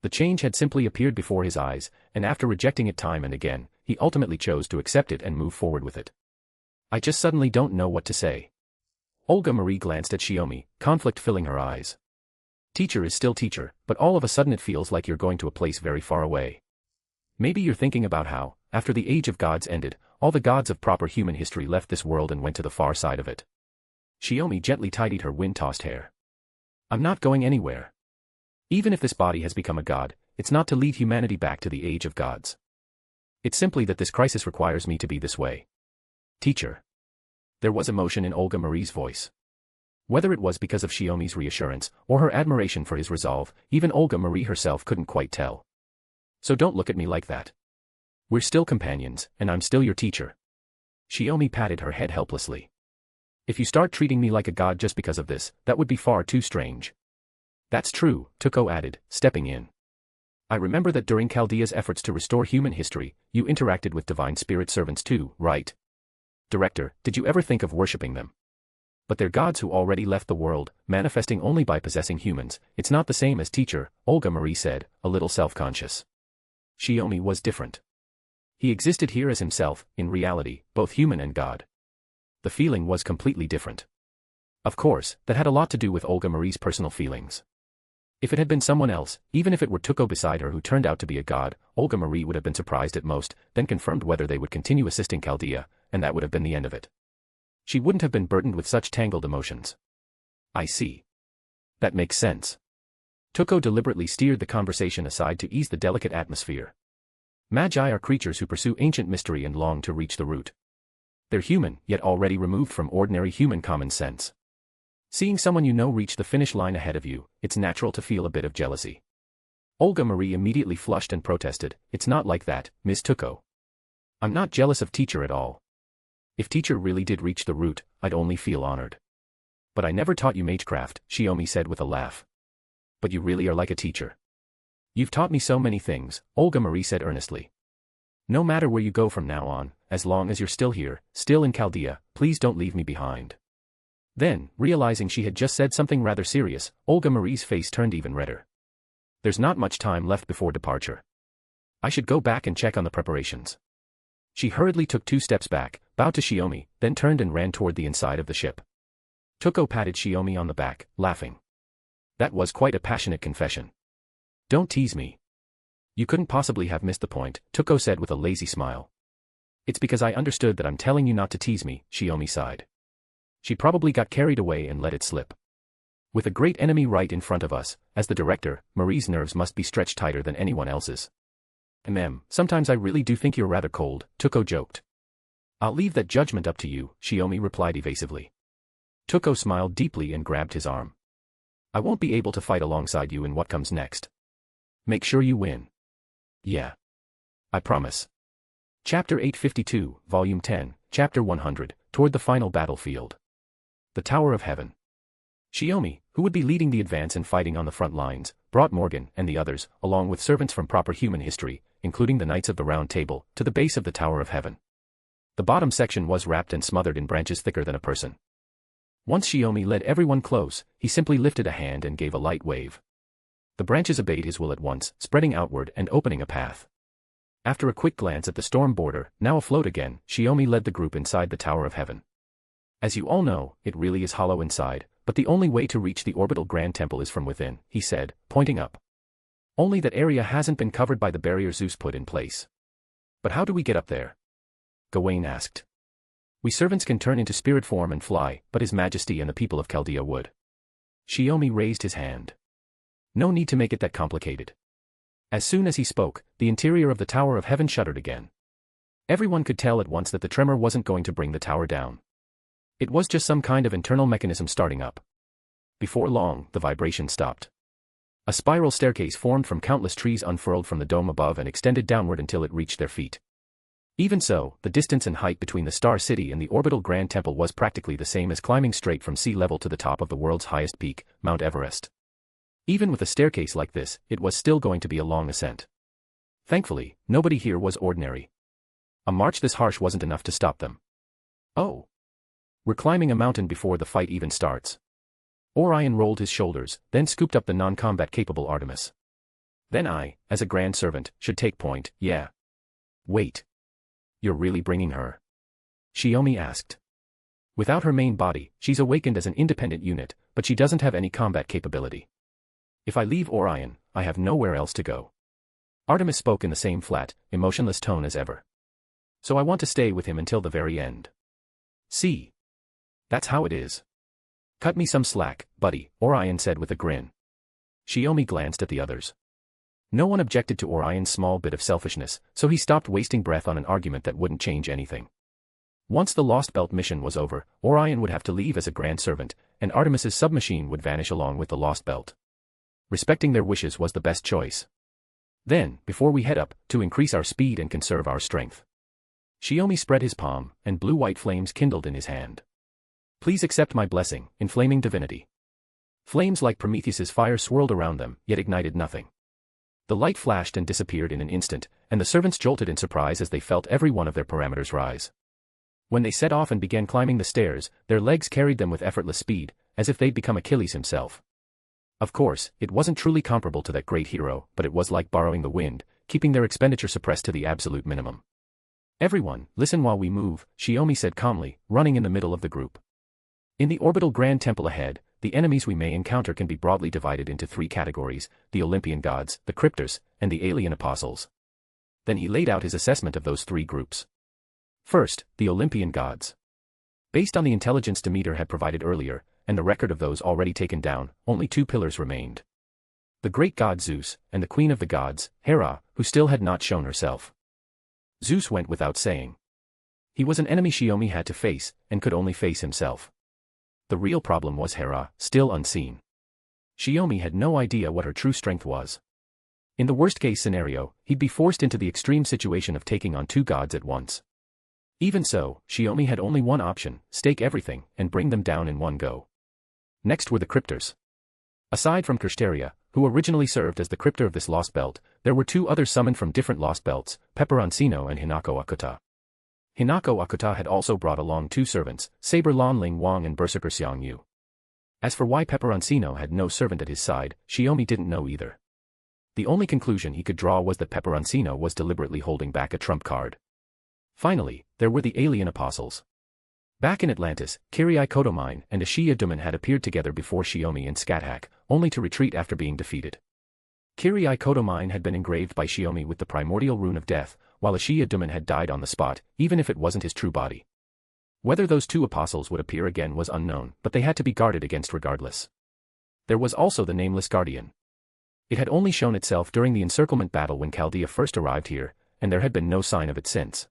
The change had simply appeared before his eyes, and after rejecting it time and again, he ultimately chose to accept it and move forward with it. "I just suddenly don't know what to say." Olga Marie glanced at Shiomi, conflict filling her eyes. Teacher is still teacher, but all of a sudden it feels like you're going to a place very far away. Maybe you're thinking about how, after the Age of Gods ended, all the gods of proper human history left this world and went to the far side of it. Shiomi gently tidied her wind-tossed hair. I'm not going anywhere. Even if this body has become a god, it's not to lead humanity back to the age of gods. It's simply that this crisis requires me to be this way. Teacher. There was emotion in Olga Marie's voice. Whether it was because of Shiomi's reassurance, or her admiration for his resolve, even Olga Marie herself couldn't quite tell. So don't look at me like that. We're still companions, and I'm still your teacher. Shiomi patted her head helplessly. If you start treating me like a god just because of this, that would be far too strange. That's true, Tuko added, stepping in. I remember that during Chaldea's efforts to restore human history, you interacted with divine spirit servants too, right? Director, did you ever think of worshipping them? But they're gods who already left the world, manifesting only by possessing humans. It's not the same as teacher, Olga Marie said, a little self-conscious. Shiomi was different. He existed here as himself, in reality, both human and god. The feeling was completely different. Of course, that had a lot to do with Olga Marie's personal feelings. If it had been someone else, even if it were Tuko beside her who turned out to be a god, Olga Marie would have been surprised at most, then confirmed whether they would continue assisting Chaldea, and that would have been the end of it. She wouldn't have been burdened with such tangled emotions. I see. That makes sense. Tuko deliberately steered the conversation aside to ease the delicate atmosphere. Magi are creatures who pursue ancient mystery and long to reach the root. They're human, yet already removed from ordinary human common sense. Seeing someone you know reach the finish line ahead of you, it's natural to feel a bit of jealousy. Olga Marie immediately flushed and protested, it's not like that, Miss Tuko. I'm not jealous of teacher at all. If teacher really did reach the root, I'd only feel honored. But I never taught you magecraft, Shiomi said with a laugh. But you really are like a teacher. You've taught me so many things, Olga Marie said earnestly. No matter where you go from now on, as long as you're still here, still in Chaldea, please don't leave me behind. Then, realizing she had just said something rather serious, Olga Marie's face turned even redder. There's not much time left before departure. I should go back and check on the preparations. She hurriedly took 2 steps back, bowed to Shiomi, then turned and ran toward the inside of the ship. Tuko patted Shiomi on the back, laughing. That was quite a passionate confession. Don't tease me. You couldn't possibly have missed the point, Tuko said with a lazy smile. It's because I understood that I'm telling you not to tease me, Shiomi sighed. She probably got carried away and let it slip. With a great enemy right in front of us, as the director, Marie's nerves must be stretched tighter than anyone else's. Sometimes I really do think you're rather cold, Tuko joked. I'll leave that judgment up to you, Shiomi replied evasively. Tuko smiled deeply and grabbed his arm. I won't be able to fight alongside you in what comes next. Make sure you win. Yeah. I promise. Chapter 852, Volume 10, Chapter 100, Toward the Final Battlefield. The Tower of Heaven. Shiomi, who would be leading the advance and fighting on the front lines, brought Morgan and the others, along with servants from proper human history, including the Knights of the Round Table, to the base of the Tower of Heaven. The bottom section was wrapped and smothered in branches thicker than a person. Once Shiomi led everyone close, he simply lifted a hand and gave a light wave. The branches obeyed his will at once, spreading outward and opening a path. After a quick glance at the storm border, now afloat again, Shiomi led the group inside the Tower of Heaven. As you all know, it really is hollow inside, but the only way to reach the orbital Grand Temple is from within, he said, pointing up. Only that area hasn't been covered by the barrier Zeus put in place. But how do we get up there? Gawain asked. We servants can turn into spirit form and fly, but His Majesty and the people of Chaldea would. Shiomi raised his hand. No need to make it that complicated. As soon as he spoke, the interior of the Tower of Heaven shuddered again. Everyone could tell at once that the tremor wasn't going to bring the tower down. It was just some kind of internal mechanism starting up. Before long, the vibration stopped. A spiral staircase formed from countless trees unfurled from the dome above and extended downward until it reached their feet. Even so, the distance and height between the Star City and the orbital Grand Temple was practically the same as climbing straight from sea level to the top of the world's highest peak, Mount Everest. Even with a staircase like this, it was still going to be a long ascent. Thankfully, nobody here was ordinary. A march this harsh wasn't enough to stop them. Oh. We're climbing a mountain before the fight even starts. Orion rolled his shoulders, then scooped up the non-combat capable Artemis. Then I, as a grand servant, should take point, yeah. Wait. You're really bringing her? Shiomi asked. Without her main body, she's awakened as an independent unit, but she doesn't have any combat capability. If I leave Orion, I have nowhere else to go. Artemis spoke in the same flat, emotionless tone as ever. So I want to stay with him until the very end. See? That's how it is. Cut me some slack, buddy, Orion said with a grin. Shiomi glanced at the others. No one objected to Orion's small bit of selfishness, so he stopped wasting breath on an argument that wouldn't change anything. Once the Lost Belt mission was over, Orion would have to leave as a grand servant, and Artemis's submachine would vanish along with the Lost Belt. Respecting their wishes was the best choice. Then, before we head up, to increase our speed and conserve our strength. Shiomi spread his palm, and blue-white flames kindled in his hand. Please accept my blessing, inflaming divinity. Flames like Prometheus's fire swirled around them, yet ignited nothing. The light flashed and disappeared in an instant, and the servants jolted in surprise as they felt every one of their parameters rise. When they set off and began climbing the stairs, their legs carried them with effortless speed, as if they'd become Achilles himself. Of course, it wasn't truly comparable to that great hero, but it was like borrowing the wind, keeping their expenditure suppressed to the absolute minimum. Everyone, listen while we move, Shiomi said calmly, running in the middle of the group. In the orbital Grand Temple ahead, the enemies we may encounter can be broadly divided into three categories: the Olympian gods, the cryptors, and the alien apostles. Then he laid out his assessment of those three groups. First, the Olympian gods. Based on the intelligence Demeter had provided earlier, and the record of those already taken down, only two pillars remained. The great god Zeus, and the queen of the gods, Hera, who still had not shown herself. Zeus went without saying. He was an enemy Shiomi had to face, and could only face himself. The real problem was Hera, still unseen. Shiomi had no idea what her true strength was. In the worst-case scenario, he'd be forced into the extreme situation of taking on two gods at once. Even so, Shiomi had only one option: stake everything, and bring them down in one go. Next were the cryptors. Aside from Kirsteria, who originally served as the cryptor of this Lost Belt, there were two others summoned from different Lost Belts, Peperoncino and Hinako Akuta. Hinako Akuta had also brought along two servants, Saber Lan Ling Wang and Berserker Xiang Yu. As for why Peperoncino had no servant at his side, Shiomi didn't know either. The only conclusion he could draw was that Peperoncino was deliberately holding back a trump card. Finally, there were the alien apostles. Back in Atlantis, Kirei Kotomine and Ashiya Duman had appeared together before Shiomi and Scáthach, only to retreat after being defeated. Kirei Kotomine had been engraved by Shiomi with the primordial rune of death, while Ashiya Duman had died on the spot, even if it wasn't his true body. Whether those two apostles would appear again was unknown, but they had to be guarded against regardless. There was also the Nameless Guardian. It had only shown itself during the encirclement battle when Chaldea first arrived here, and there had been no sign of it since.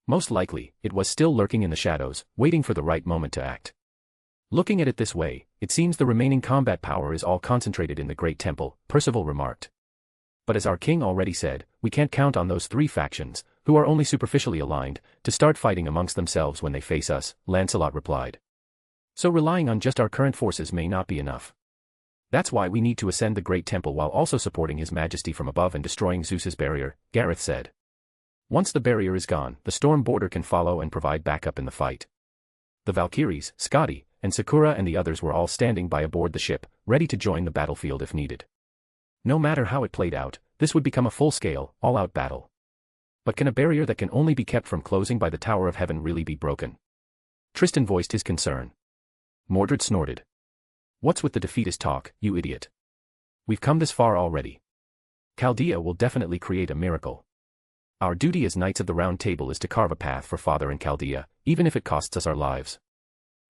Most likely, it was still lurking in the shadows, waiting for the right moment to act. Looking at it this way, it seems the remaining combat power is all concentrated in the Great Temple, Percival remarked. But as our king already said, we can't count on those three factions, who are only superficially aligned, to start fighting amongst themselves when they face us, Lancelot replied. So relying on just our current forces may not be enough. That's why we need to ascend the Great Temple while also supporting His Majesty from above and destroying Zeus's barrier, Gareth said. Once the barrier is gone, the storm border can follow and provide backup in the fight. The Valkyries, Scotty, and Sakura and the others were all standing by aboard the ship, ready to join the battlefield if needed. No matter how it played out, this would become a full-scale, all-out battle. But can a barrier that can only be kept from closing by the Tower of Heaven really be broken? Tristan voiced his concern. Mordred snorted. What's with the defeatist talk, you idiot? We've come this far already. Chaldea will definitely create a miracle. Our duty as Knights of the Round Table is to carve a path for Father in Chaldea, even if it costs us our lives.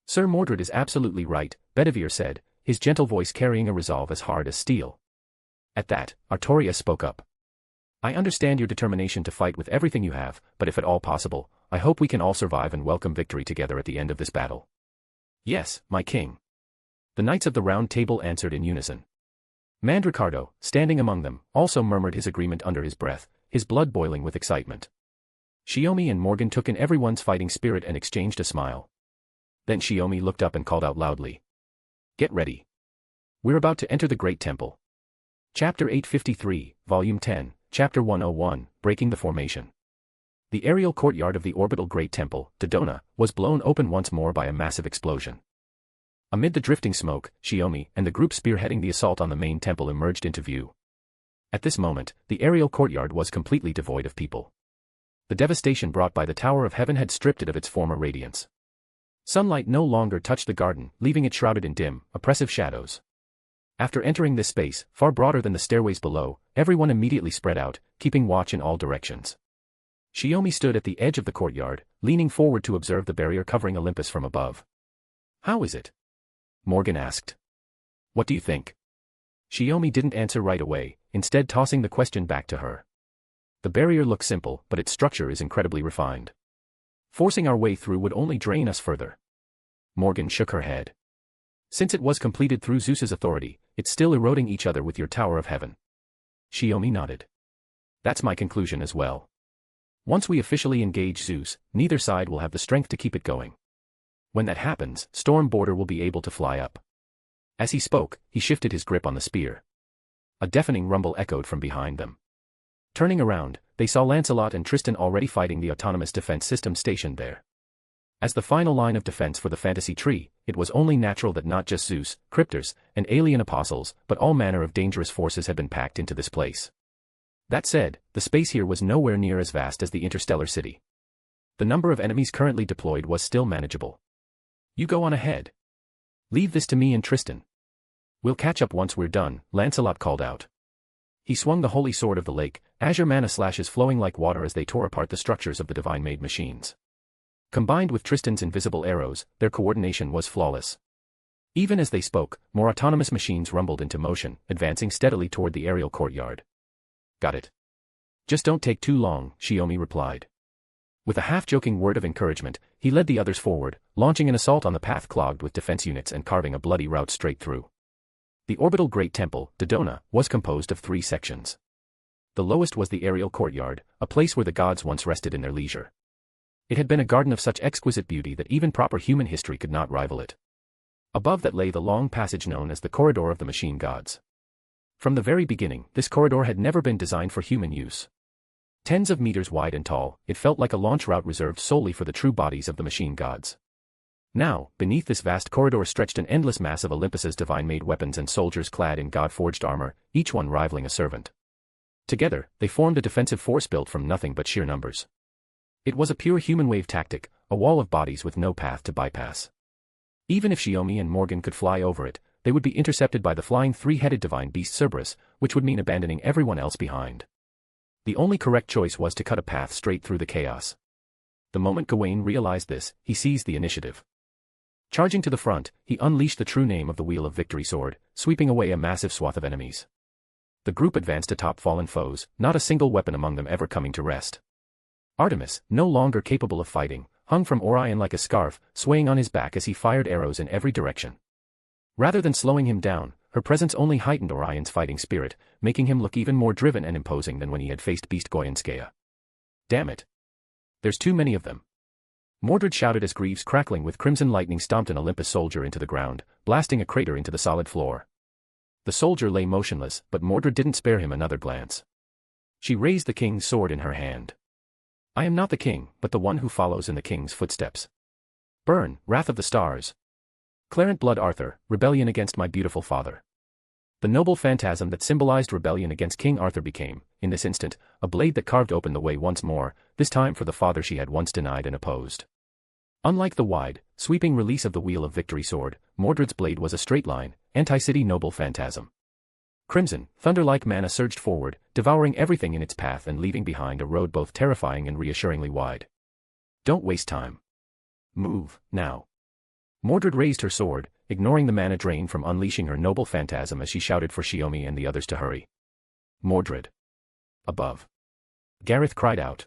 Sir Mordred is absolutely right, Bedivere said, his gentle voice carrying a resolve as hard as steel. At that, Artoria spoke up. I understand your determination to fight with everything you have, but if at all possible, I hope we can all survive and welcome victory together at the end of this battle. Yes, my king. The Knights of the Round Table answered in unison. Mandricardo, standing among them, also murmured his agreement under his breath, his blood boiling with excitement. Shiomi and Morgan took in everyone's fighting spirit and exchanged a smile. Then Shiomi looked up and called out loudly. Get ready. We're about to enter the Great Temple. Chapter 853, Volume 10, Chapter 101, Breaking the Formation. The aerial courtyard of the orbital Great Temple, Dodona, was blown open once more by a massive explosion. Amid the drifting smoke, Shiomi and the group spearheading the assault on the main temple emerged into view. At this moment, the aerial courtyard was completely devoid of people. The devastation brought by the Tower of Heaven had stripped it of its former radiance. Sunlight no longer touched the garden, leaving it shrouded in dim, oppressive shadows. After entering this space, far broader than the stairways below, everyone immediately spread out, keeping watch in all directions. Shiomi stood at the edge of the courtyard, leaning forward to observe the barrier covering Olympus from above. How is it? Morgan asked. What do you think? Shiomi didn't answer right away, instead tossing the question back to her. The barrier looks simple, but its structure is incredibly refined. Forcing our way through would only drain us further. Morgan shook her head. Since it was completed through Zeus's authority, it's still eroding each other with your Tower of Heaven. Shiomi nodded. That's my conclusion as well. Once we officially engage Zeus, neither side will have the strength to keep it going. When that happens, Storm Border will be able to fly up. As he spoke, he shifted his grip on the spear. A deafening rumble echoed from behind them. Turning around, they saw Lancelot and Tristan already fighting the autonomous defense system stationed there. As the final line of defense for the fantasy tree, it was only natural that not just Zeus, cryptors, and alien apostles, but all manner of dangerous forces had been packed into this place. That said, the space here was nowhere near as vast as the interstellar city. The number of enemies currently deployed was still manageable. You go on ahead. Leave this to me and Tristan. We'll catch up once we're done, Lancelot called out. He swung the holy sword of the lake, azure mana slashes flowing like water as they tore apart the structures of the divine-made machines. Combined with Tristan's invisible arrows, their coordination was flawless. Even as they spoke, more autonomous machines rumbled into motion, advancing steadily toward the aerial courtyard. Got it. Just don't take too long, Shiomi replied. With a half-joking word of encouragement, he led the others forward, launching an assault on the path clogged with defense units and carving a bloody route straight through. The orbital Great Temple, Dodona, was composed of 3 sections. The lowest was the aerial courtyard, a place where the gods once rested in their leisure. It had been a garden of such exquisite beauty that even proper human history could not rival it. Above that lay the long passage known as the Corridor of the Machine Gods. From the very beginning, this corridor had never been designed for human use. Tens of meters wide and tall, it felt like a launch route reserved solely for the true bodies of the machine gods. Now, beneath this vast corridor stretched an endless mass of Olympus's divine-made weapons and soldiers clad in god-forged armor, each one rivaling a servant. Together, they formed a defensive force built from nothing but sheer numbers. It was a pure human wave tactic, a wall of bodies with no path to bypass. Even if Shiomi and Morgan could fly over it, they would be intercepted by the flying 3-headed divine beast Cerberus, which would mean abandoning everyone else behind. The only correct choice was to cut a path straight through the chaos. The moment Gawain realized this, he seized the initiative. Charging to the front, he unleashed the true name of the Wheel of Victory sword, sweeping away a massive swath of enemies. The group advanced atop fallen foes, not a single weapon among them ever coming to rest. Artemis, no longer capable of fighting, hung from Orion like a scarf, swaying on his back as he fired arrows in every direction. Rather than slowing him down, her presence only heightened Orion's fighting spirit, making him look even more driven and imposing than when he had faced Beast Goyenskaya. Damn it. There's too many of them. Mordred shouted as Greaves crackling with crimson lightning stomped an Olympus soldier into the ground, blasting a crater into the solid floor. The soldier lay motionless, but Mordred didn't spare him another glance. She raised the king's sword in her hand. I am not the king, but the one who follows in the king's footsteps. Burn, Wrath of the Stars. Clarent Blood Arthur, rebellion against my beautiful father. The noble phantasm that symbolized rebellion against King Arthur became, in this instant, a blade that carved open the way once more, this time for the father she had once denied and opposed. Unlike the wide, sweeping release of the Wheel of Victory sword, Mordred's blade was a straight line, anti-city noble phantasm. Crimson, thunder-like mana surged forward, devouring everything in its path and leaving behind a road both terrifying and reassuringly wide. Don't waste time. Move, now. Mordred raised her sword, ignoring the mana drain from unleashing her noble phantasm as she shouted for Shiomi and the others to hurry. Mordred. Above. Gareth cried out.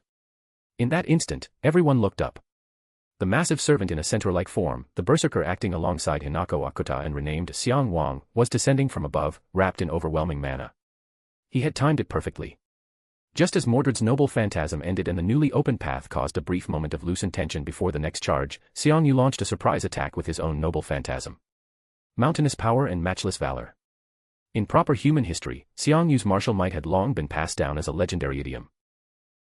In that instant, everyone looked up. The massive servant in a centaur-like form, the Berserker acting alongside Hinako Akuta and renamed Xiang Wang, was descending from above, wrapped in overwhelming mana. He had timed it perfectly. Just as Mordred's noble phantasm ended and the newly opened path caused a brief moment of loosened tension before the next charge, Xiang Yu launched a surprise attack with his own noble phantasm. Mountainous power and matchless valor. In proper human history, Xiang Yu's martial might had long been passed down as a legendary idiom.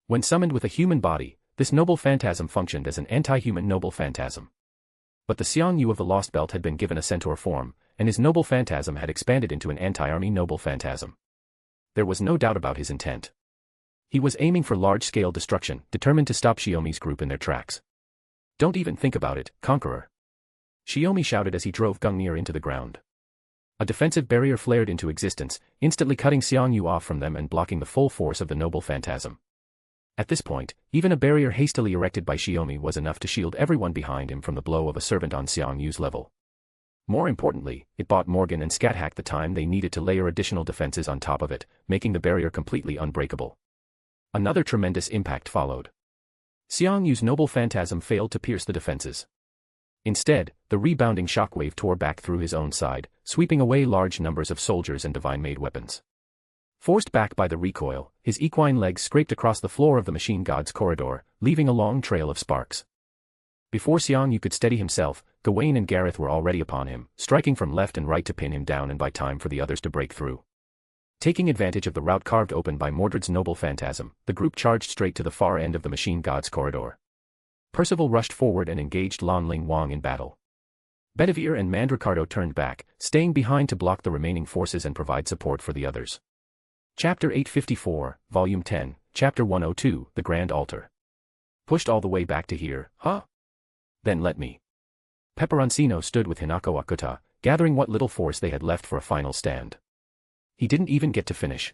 When summoned with a human body, this noble phantasm functioned as an anti-human noble phantasm. But the Xiang Yu of the Lost Belt had been given a centaur form, and his noble phantasm had expanded into an anti-army noble phantasm. There was no doubt about his intent. He was aiming for large-scale destruction, determined to stop Shiomi's group in their tracks. Don't even think about it, Conqueror. Shiomi shouted as he drove Gungnir into the ground. A defensive barrier flared into existence, instantly cutting Xiang Yu off from them and blocking the full force of the noble phantasm. At this point, even a barrier hastily erected by Shiomi was enough to shield everyone behind him from the blow of a servant on Xiang Yu's level. More importantly, it bought Morgan and Scáthach the time they needed to layer additional defenses on top of it, making the barrier completely unbreakable. Another tremendous impact followed. Xiang Yu's noble phantasm failed to pierce the defenses. Instead, the rebounding shockwave tore back through his own side, sweeping away large numbers of soldiers and divine-made weapons. Forced back by the recoil, his equine legs scraped across the floor of the machine god's corridor, leaving a long trail of sparks. Before Xiang Yu could steady himself, Gawain and Gareth were already upon him, striking from left and right to pin him down and buy time for the others to break through. Taking advantage of the route carved open by Mordred's noble phantasm, the group charged straight to the far end of the machine god's corridor. Percival rushed forward and engaged Lan Ling Wang in battle. Bedivere and Mandricardo turned back, staying behind to block the remaining forces and provide support for the others. Chapter 854, Volume 10, Chapter 102, The Grand Altar. Pushed all the way back to here, huh? Then let me. Peperoncino stood with Hinako Akuta, gathering what little force they had left for a final stand. He didn't even get to finish.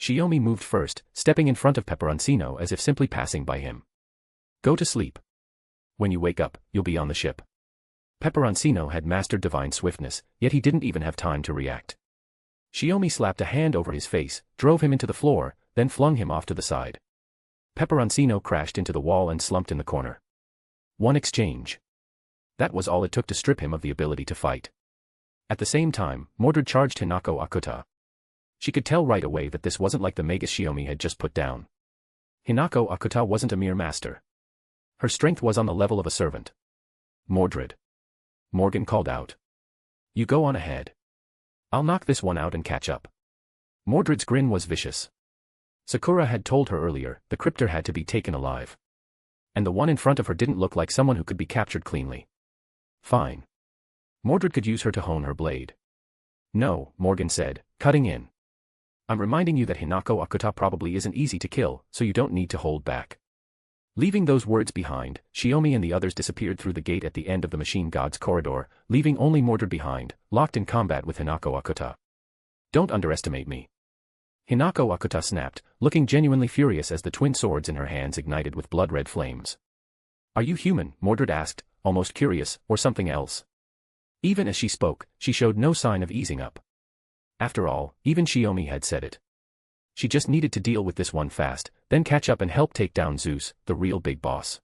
Shiomi moved first, stepping in front of Peperoncino as if simply passing by him. Go to sleep. When you wake up, you'll be on the ship. Peperoncino had mastered divine swiftness, yet he didn't even have time to react. Shiomi slapped a hand over his face, drove him into the floor, then flung him off to the side. Peperoncino crashed into the wall and slumped in the corner. One exchange. That was all it took to strip him of the ability to fight. At the same time, Mordred charged Hinako Akuta. She could tell right away that this wasn't like the Magus Shiomi had just put down. Hinako Akuta wasn't a mere master. Her strength was on the level of a servant. Mordred. Morgan called out. You go on ahead. I'll knock this one out and catch up. Mordred's grin was vicious. Sakura had told her earlier, the cryptor had to be taken alive. And the one in front of her didn't look like someone who could be captured cleanly. Fine. Mordred could use her to hone her blade. No, Morgan said, cutting in. I'm reminding you that Hinako Akuta probably isn't easy to kill, so you don't need to hold back. Leaving those words behind, Shiomi and the others disappeared through the gate at the end of the machine god's corridor, leaving only Mordred behind, locked in combat with Hinako Akuta. Don't underestimate me. Hinako Akuta snapped, looking genuinely furious as the twin swords in her hands ignited with blood-red flames. Are you human? Mordred asked, almost curious, or something else? Even as she spoke, she showed no sign of easing up. After all, even Shiomi had said it. She just needed to deal with this one fast, then catch up and help take down Zeus, the real big boss.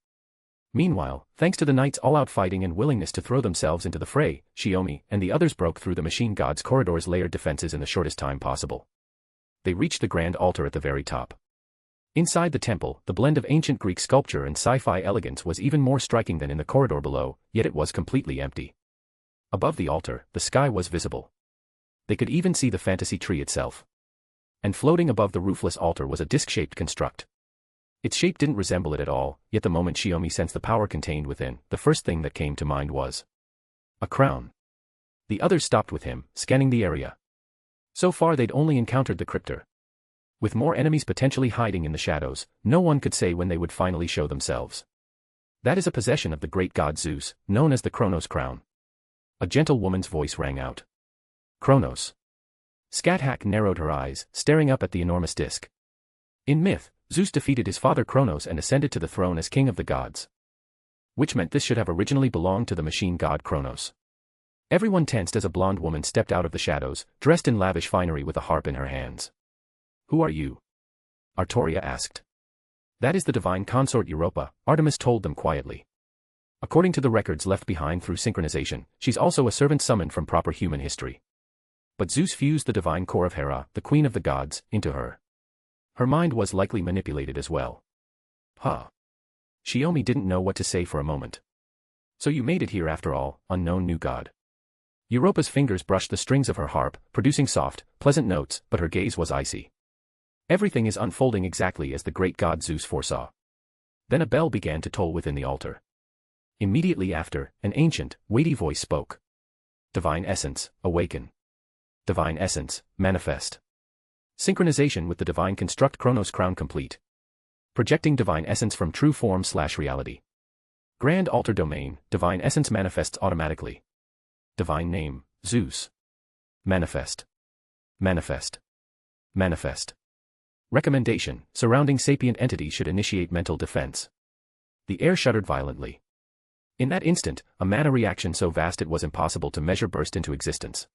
Meanwhile, thanks to the knights' all-out fighting and willingness to throw themselves into the fray, Shiomi and the others broke through the machine god's corridor's layered defenses in the shortest time possible. They reached the grand altar at the very top. Inside the temple, the blend of ancient Greek sculpture and sci-fi elegance was even more striking than in the corridor below, yet it was completely empty. Above the altar, the sky was visible. They could even see the fantasy tree itself. And floating above the roofless altar was a disc-shaped construct. Its shape didn't resemble it at all, yet the moment Shiomi sensed the power contained within, the first thing that came to mind was a crown. The others stopped with him, scanning the area. So far they'd only encountered the cryptor. With more enemies potentially hiding in the shadows, no one could say when they would finally show themselves. That is a possession of the great god Zeus, known as the Kronos crown. A gentle woman's voice rang out. Kronos. Scáthach narrowed her eyes, staring up at the enormous disk. In myth, Zeus defeated his father Kronos and ascended to the throne as king of the gods. Which meant this should have originally belonged to the machine god Kronos. Everyone tensed as a blonde woman stepped out of the shadows, dressed in lavish finery with a harp in her hands. Who are you? Artoria asked. That is the divine consort Europa, Artemis told them quietly. According to the records left behind through synchronization, she's also a servant summoned from proper human history. But Zeus fused the divine core of Hera, the queen of the gods, into her. Her mind was likely manipulated as well. Huh. Shiomi didn't know what to say for a moment. So you made it here after all, unknown new god. Europa's fingers brushed the strings of her harp, producing soft, pleasant notes, but her gaze was icy. Everything is unfolding exactly as the great god Zeus foresaw. Then a bell began to toll within the altar. Immediately after, an ancient, weighty voice spoke. Divine essence, awaken. Divine essence, manifest. Synchronization with the divine construct Kronos crown complete. Projecting divine essence from true form/reality. Grand altar domain, divine essence manifests automatically. Divine name, Zeus. Manifest. Manifest. Manifest. Recommendation, surrounding sapient entities should initiate mental defense. The air shuddered violently. In that instant, a mana reaction so vast it was impossible to measure burst into existence.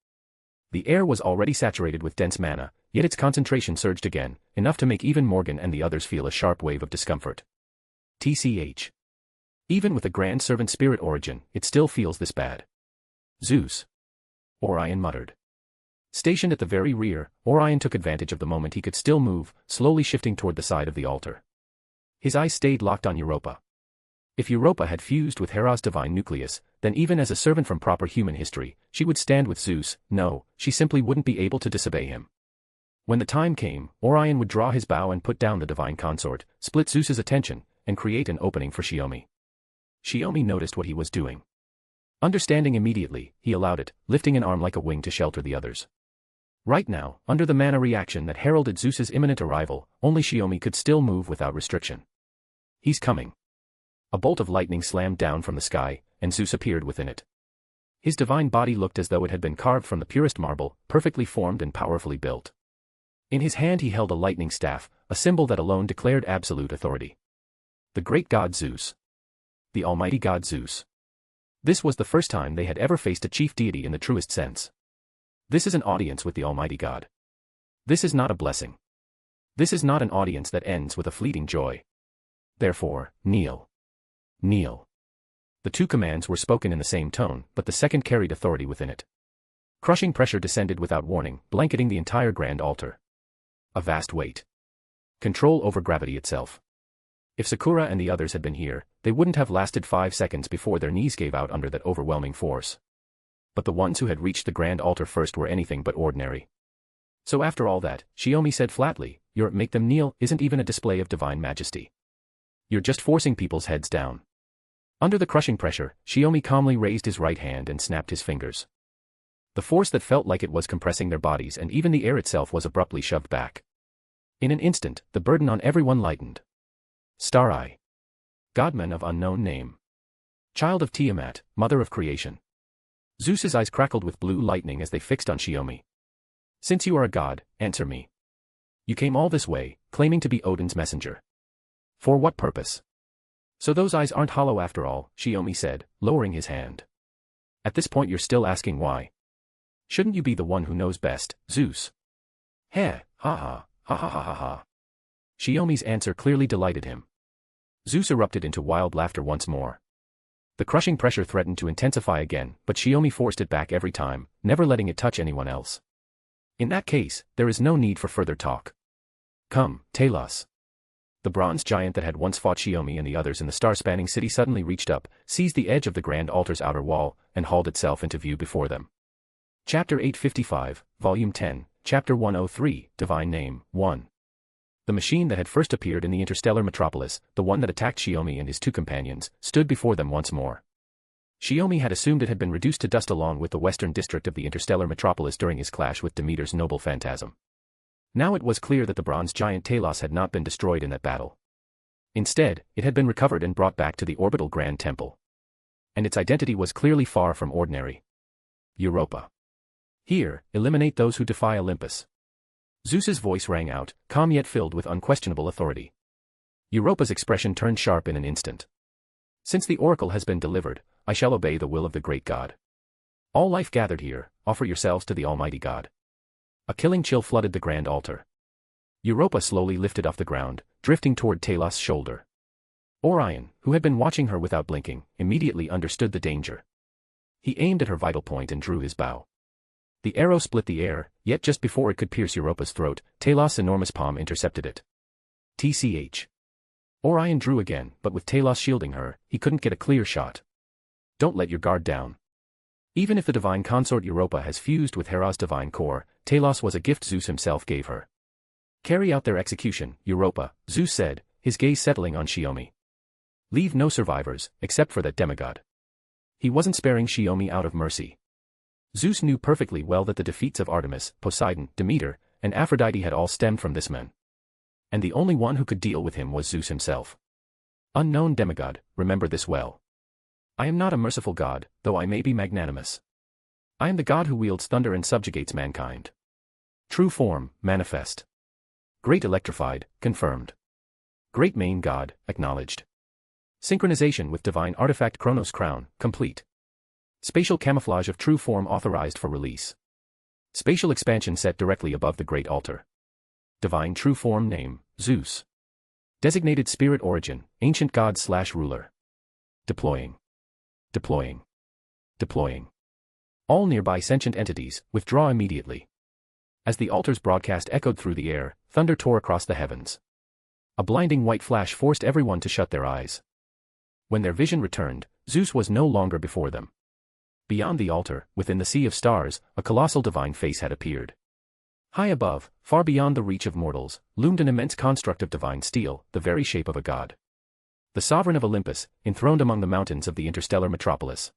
The air was already saturated with dense mana, yet its concentration surged again, enough to make even Morgan and the others feel a sharp wave of discomfort. TCH. Even with a grand servant spirit origin, it still feels this bad. Zeus. Orion muttered. Stationed at the very rear, Orion took advantage of the moment he could still move, slowly shifting toward the side of the altar. His eyes stayed locked on Europa. If Europa had fused with Hera's divine nucleus, then even as a servant from proper human history, she would stand with Zeus. No, she simply wouldn't be able to disobey him. When the time came, Orion would draw his bow and put down the divine consort, split Zeus's attention, and create an opening for Shiomi. Shiomi noticed what he was doing. Understanding immediately, he allowed it, lifting an arm like a wing to shelter the others. Right now, under the mana reaction that heralded Zeus's imminent arrival, only Shiomi could still move without restriction. He's coming. A bolt of lightning slammed down from the sky, and Zeus appeared within it. His divine body looked as though it had been carved from the purest marble, perfectly formed and powerfully built. In his hand he held a lightning staff, a symbol that alone declared absolute authority. The great god Zeus. The almighty god Zeus. This was the first time they had ever faced a chief deity in the truest sense. This is an audience with the almighty god. This is not a blessing. This is not an audience that ends with a fleeting joy. Therefore, kneel. Kneel. The two commands were spoken in the same tone, but the second carried authority within it. Crushing pressure descended without warning, blanketing the entire grand altar. A vast weight. Control over gravity itself. If Sakura and the others had been here, they wouldn't have lasted 5 seconds before their knees gave out under that overwhelming force. But the ones who had reached the grand altar first were anything but ordinary. So after all that, Shiomi said flatly, your make them kneel isn't even a display of divine majesty. You're just forcing people's heads down. Under the crushing pressure, Shiomi calmly raised his right hand and snapped his fingers. The force that felt like it was compressing their bodies and even the air itself was abruptly shoved back. In an instant, the burden on everyone lightened. Star-Eye. Godman of unknown name. Child of Tiamat, mother of creation. Zeus's eyes crackled with blue lightning as they fixed on Shiomi. Since you are a god, answer me. You came all this way, claiming to be Odin's messenger. For what purpose? So those eyes aren't hollow after all, Shiomi said, lowering his hand. At this point you're still asking why. Shouldn't you be the one who knows best, Zeus? Heh, ha ha, ha ha ha ha ha. Shiomi's answer clearly delighted him. Zeus erupted into wild laughter once more. The crushing pressure threatened to intensify again, but Shiomi forced it back every time, never letting it touch anyone else. In that case, there is no need for further talk. Come, Talos. The bronze giant that had once fought Shiomi and the others in the star-spanning city suddenly reached up, seized the edge of the grand altar's outer wall, and hauled itself into view before them. Chapter 855, Volume 10, Chapter 103, Divine Name, 1. The machine that had first appeared in the interstellar metropolis, the one that attacked Shiomi and his two companions, stood before them once more. Shiomi had assumed it had been reduced to dust along with the western district of the interstellar metropolis during his clash with Demeter's noble phantasm. Now it was clear that the bronze giant Talos had not been destroyed in that battle. Instead, it had been recovered and brought back to the orbital Grand Temple. And its identity was clearly far from ordinary. Europa. Here, eliminate those who defy Olympus. Zeus's voice rang out, calm yet filled with unquestionable authority. Europa's expression turned sharp in an instant. Since the oracle has been delivered, I shall obey the will of the great god. All life gathered here, offer yourselves to the almighty god. A killing chill flooded the grand altar. Europa slowly lifted off the ground, drifting toward Talos' shoulder. Orion, who had been watching her without blinking, immediately understood the danger. He aimed at her vital point and drew his bow. The arrow split the air, yet just before it could pierce Europa's throat, Talos' enormous palm intercepted it. TCH. Orion drew again, but with Talos shielding her, he couldn't get a clear shot. Don't let your guard down. Even if the divine consort Europa has fused with Hera's divine core, Talos was a gift Zeus himself gave her. Carry out their execution, Europa, Zeus said, his gaze settling on Shiomi. Leave no survivors, except for that demigod. He wasn't sparing Shiomi out of mercy. Zeus knew perfectly well that the defeats of Artemis, Poseidon, Demeter, and Aphrodite had all stemmed from this man. And the only one who could deal with him was Zeus himself. Unknown demigod, remember this well. I am not a merciful god, though I may be magnanimous. I am the god who wields thunder and subjugates mankind. True form, manifest. Great electrified, confirmed. Great main god, acknowledged. Synchronization with divine artifact Chronos Crown, complete. Spatial camouflage of true form authorized for release. Spatial expansion set directly above the Great Altar. Divine true form name, Zeus. Designated spirit origin, ancient god/ruler. Deploying. Deploying. Deploying. All nearby sentient entities, withdraw immediately. As the altar's broadcast echoed through the air, thunder tore across the heavens. A blinding white flash forced everyone to shut their eyes. When their vision returned, Zeus was no longer before them. Beyond the altar, within the sea of stars, a colossal divine face had appeared. High above, far beyond the reach of mortals, loomed an immense construct of divine steel, the very shape of a god. The sovereign of Olympus, enthroned among the mountains of the interstellar metropolis.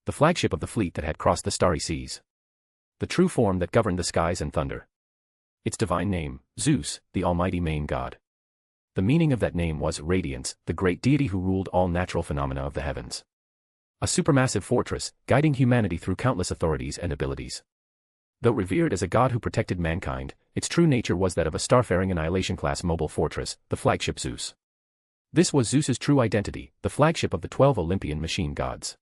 The flagship of the fleet that had crossed the starry seas. The true form that governed the skies and thunder. Its divine name, Zeus, the almighty main god. The meaning of that name was radiance, the great deity who ruled all natural phenomena of the heavens. A supermassive fortress, guiding humanity through countless authorities and abilities. Though revered as a god who protected mankind, its true nature was that of a starfaring annihilation-class mobile fortress, the flagship Zeus. This was Zeus's true identity, the flagship of the 12 Olympian machine gods.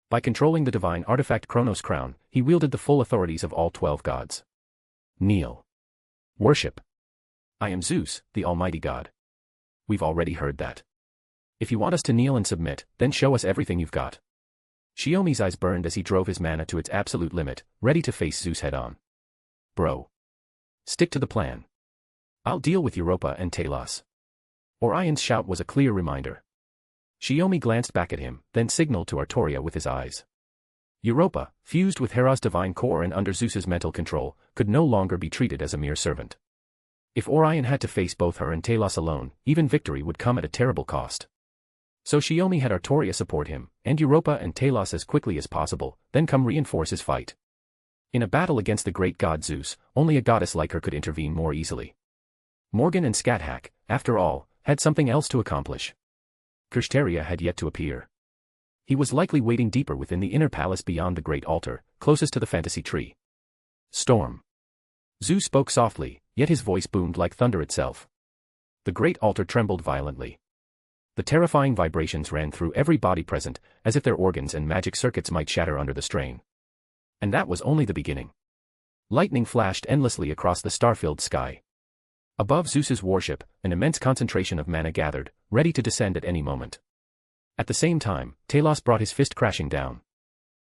By controlling the divine artifact Chronos Crown, he wielded the full authorities of all 12 gods. Kneel. Worship. I am Zeus, the almighty god. We've already heard that. If you want us to kneel and submit, then show us everything you've got. Shiomi's eyes burned as he drove his mana to its absolute limit, ready to face Zeus head-on. Bro. Stick to the plan. I'll deal with Europa and Talos. Orion's shout was a clear reminder. Shiomi glanced back at him, then signaled to Artoria with his eyes. Europa, fused with Hera's divine core and under Zeus's mental control, could no longer be treated as a mere servant. If Orion had to face both her and Talos alone, even victory would come at a terrible cost. So Shiomi had Artoria support him, and Europa and Talos as quickly as possible, then come reinforce his fight. In a battle against the great god Zeus, only a goddess like her could intervene more easily. Morgan and Scáthach, after all, had something else to accomplish. Kirsteria had yet to appear. He was likely waiting deeper within the inner palace beyond the great altar, closest to the fantasy tree. Storm. Zeus spoke softly, yet his voice boomed like thunder itself. The great altar trembled violently. The terrifying vibrations ran through every body present, as if their organs and magic circuits might shatter under the strain. And that was only the beginning. Lightning flashed endlessly across the star-filled sky. Above Zeus's warship, an immense concentration of mana gathered, ready to descend at any moment. At the same time, Talos brought his fist crashing down.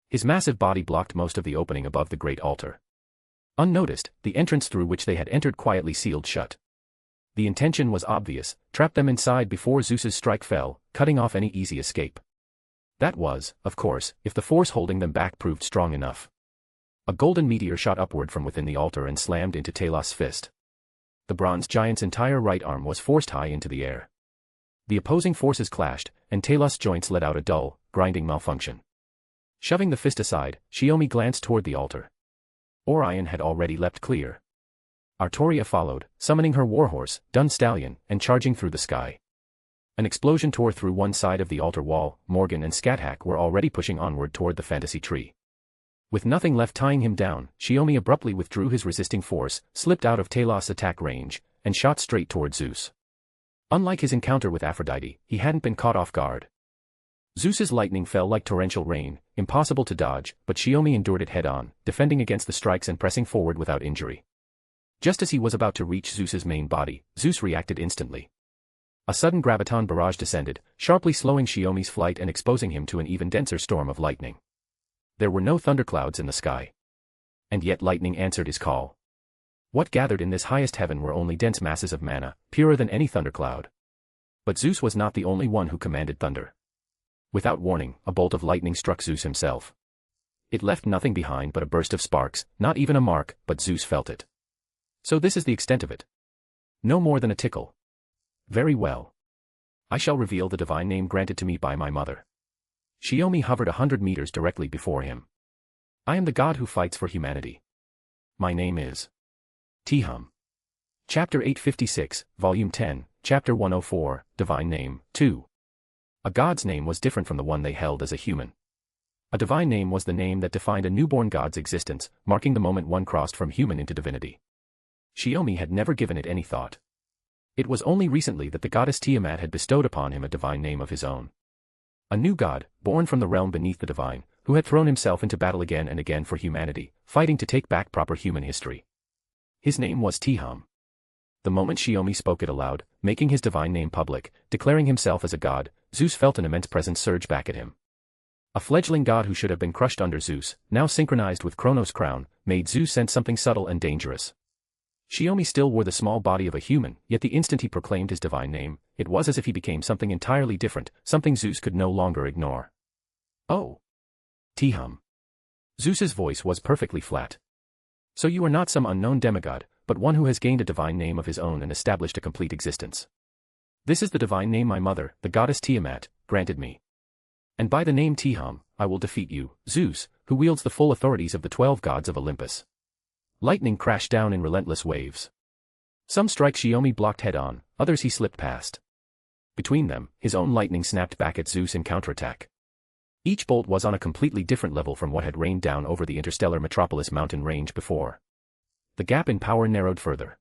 His massive body blocked most of the opening above the great altar. Unnoticed, the entrance through which they had entered quietly sealed shut. The intention was obvious, trap them inside before Zeus's strike fell, cutting off any easy escape. That was, of course, if the force holding them back proved strong enough. A golden meteor shot upward from within the altar and slammed into Talos' fist. The bronze giant's entire right arm was forced high into the air. The opposing forces clashed, and Talos' joints let out a dull, grinding malfunction. Shoving the fist aside, Shiomi glanced toward the altar. Orion had already leapt clear. Artoria followed, summoning her warhorse, Dun Stallion, and charging through the sky. An explosion tore through one side of the altar wall. Morgan and Scáthach were already pushing onward toward the fantasy tree. With nothing left tying him down, Shiomi abruptly withdrew his resisting force, slipped out of Talos' attack range, and shot straight toward Zeus. Unlike his encounter with Aphrodite, he hadn't been caught off guard. Zeus's lightning fell like torrential rain, impossible to dodge, but Shiomi endured it head-on, defending against the strikes and pressing forward without injury. Just as he was about to reach Zeus's main body, Zeus reacted instantly. A sudden graviton barrage descended, sharply slowing Shiomi's flight and exposing him to an even denser storm of lightning. There were no thunderclouds in the sky. And yet lightning answered his call. What gathered in this highest heaven were only dense masses of mana, purer than any thundercloud. But Zeus was not the only one who commanded thunder. Without warning, a bolt of lightning struck Zeus himself. It left nothing behind but a burst of sparks, not even a mark, but Zeus felt it. So this is the extent of it. No more than a tickle. Very well. I shall reveal the divine name granted to me by my mother. Shiomi hovered 100 meters directly before him. I am the god who fights for humanity. My name is Tihum. Chapter 856, Volume 10, Chapter 104, Divine Name, 2. A god's name was different from the one they held as a human. A divine name was the name that defined a newborn god's existence, marking the moment one crossed from human into divinity. Shiomi had never given it any thought. It was only recently that the goddess Tiamat had bestowed upon him a divine name of his own. A new god, born from the realm beneath the divine, who had thrown himself into battle again and again for humanity, fighting to take back proper human history. His name was Tiham. The moment Shiomi spoke it aloud, making his divine name public, declaring himself as a god, Zeus felt an immense presence surge back at him. A fledgling god who should have been crushed under Zeus, now synchronized with Kronos' crown, made Zeus sense something subtle and dangerous. Shiomi still wore the small body of a human, yet the instant he proclaimed his divine name, it was as if he became something entirely different, something Zeus could no longer ignore. Oh. Tiham. Zeus's voice was perfectly flat. So you are not some unknown demigod, but one who has gained a divine name of his own and established a complete existence. This is the divine name my mother, the goddess Tiamat, granted me. And by the name Tiham, I will defeat you, Zeus, who wields the full authorities of the 12 gods of Olympus. Lightning crashed down in relentless waves. Some strikes Shiomi blocked head-on, others he slipped past. Between them, his own lightning snapped back at Zeus in counterattack. Each bolt was on a completely different level from what had rained down over the interstellar metropolis mountain range before. The gap in power narrowed further.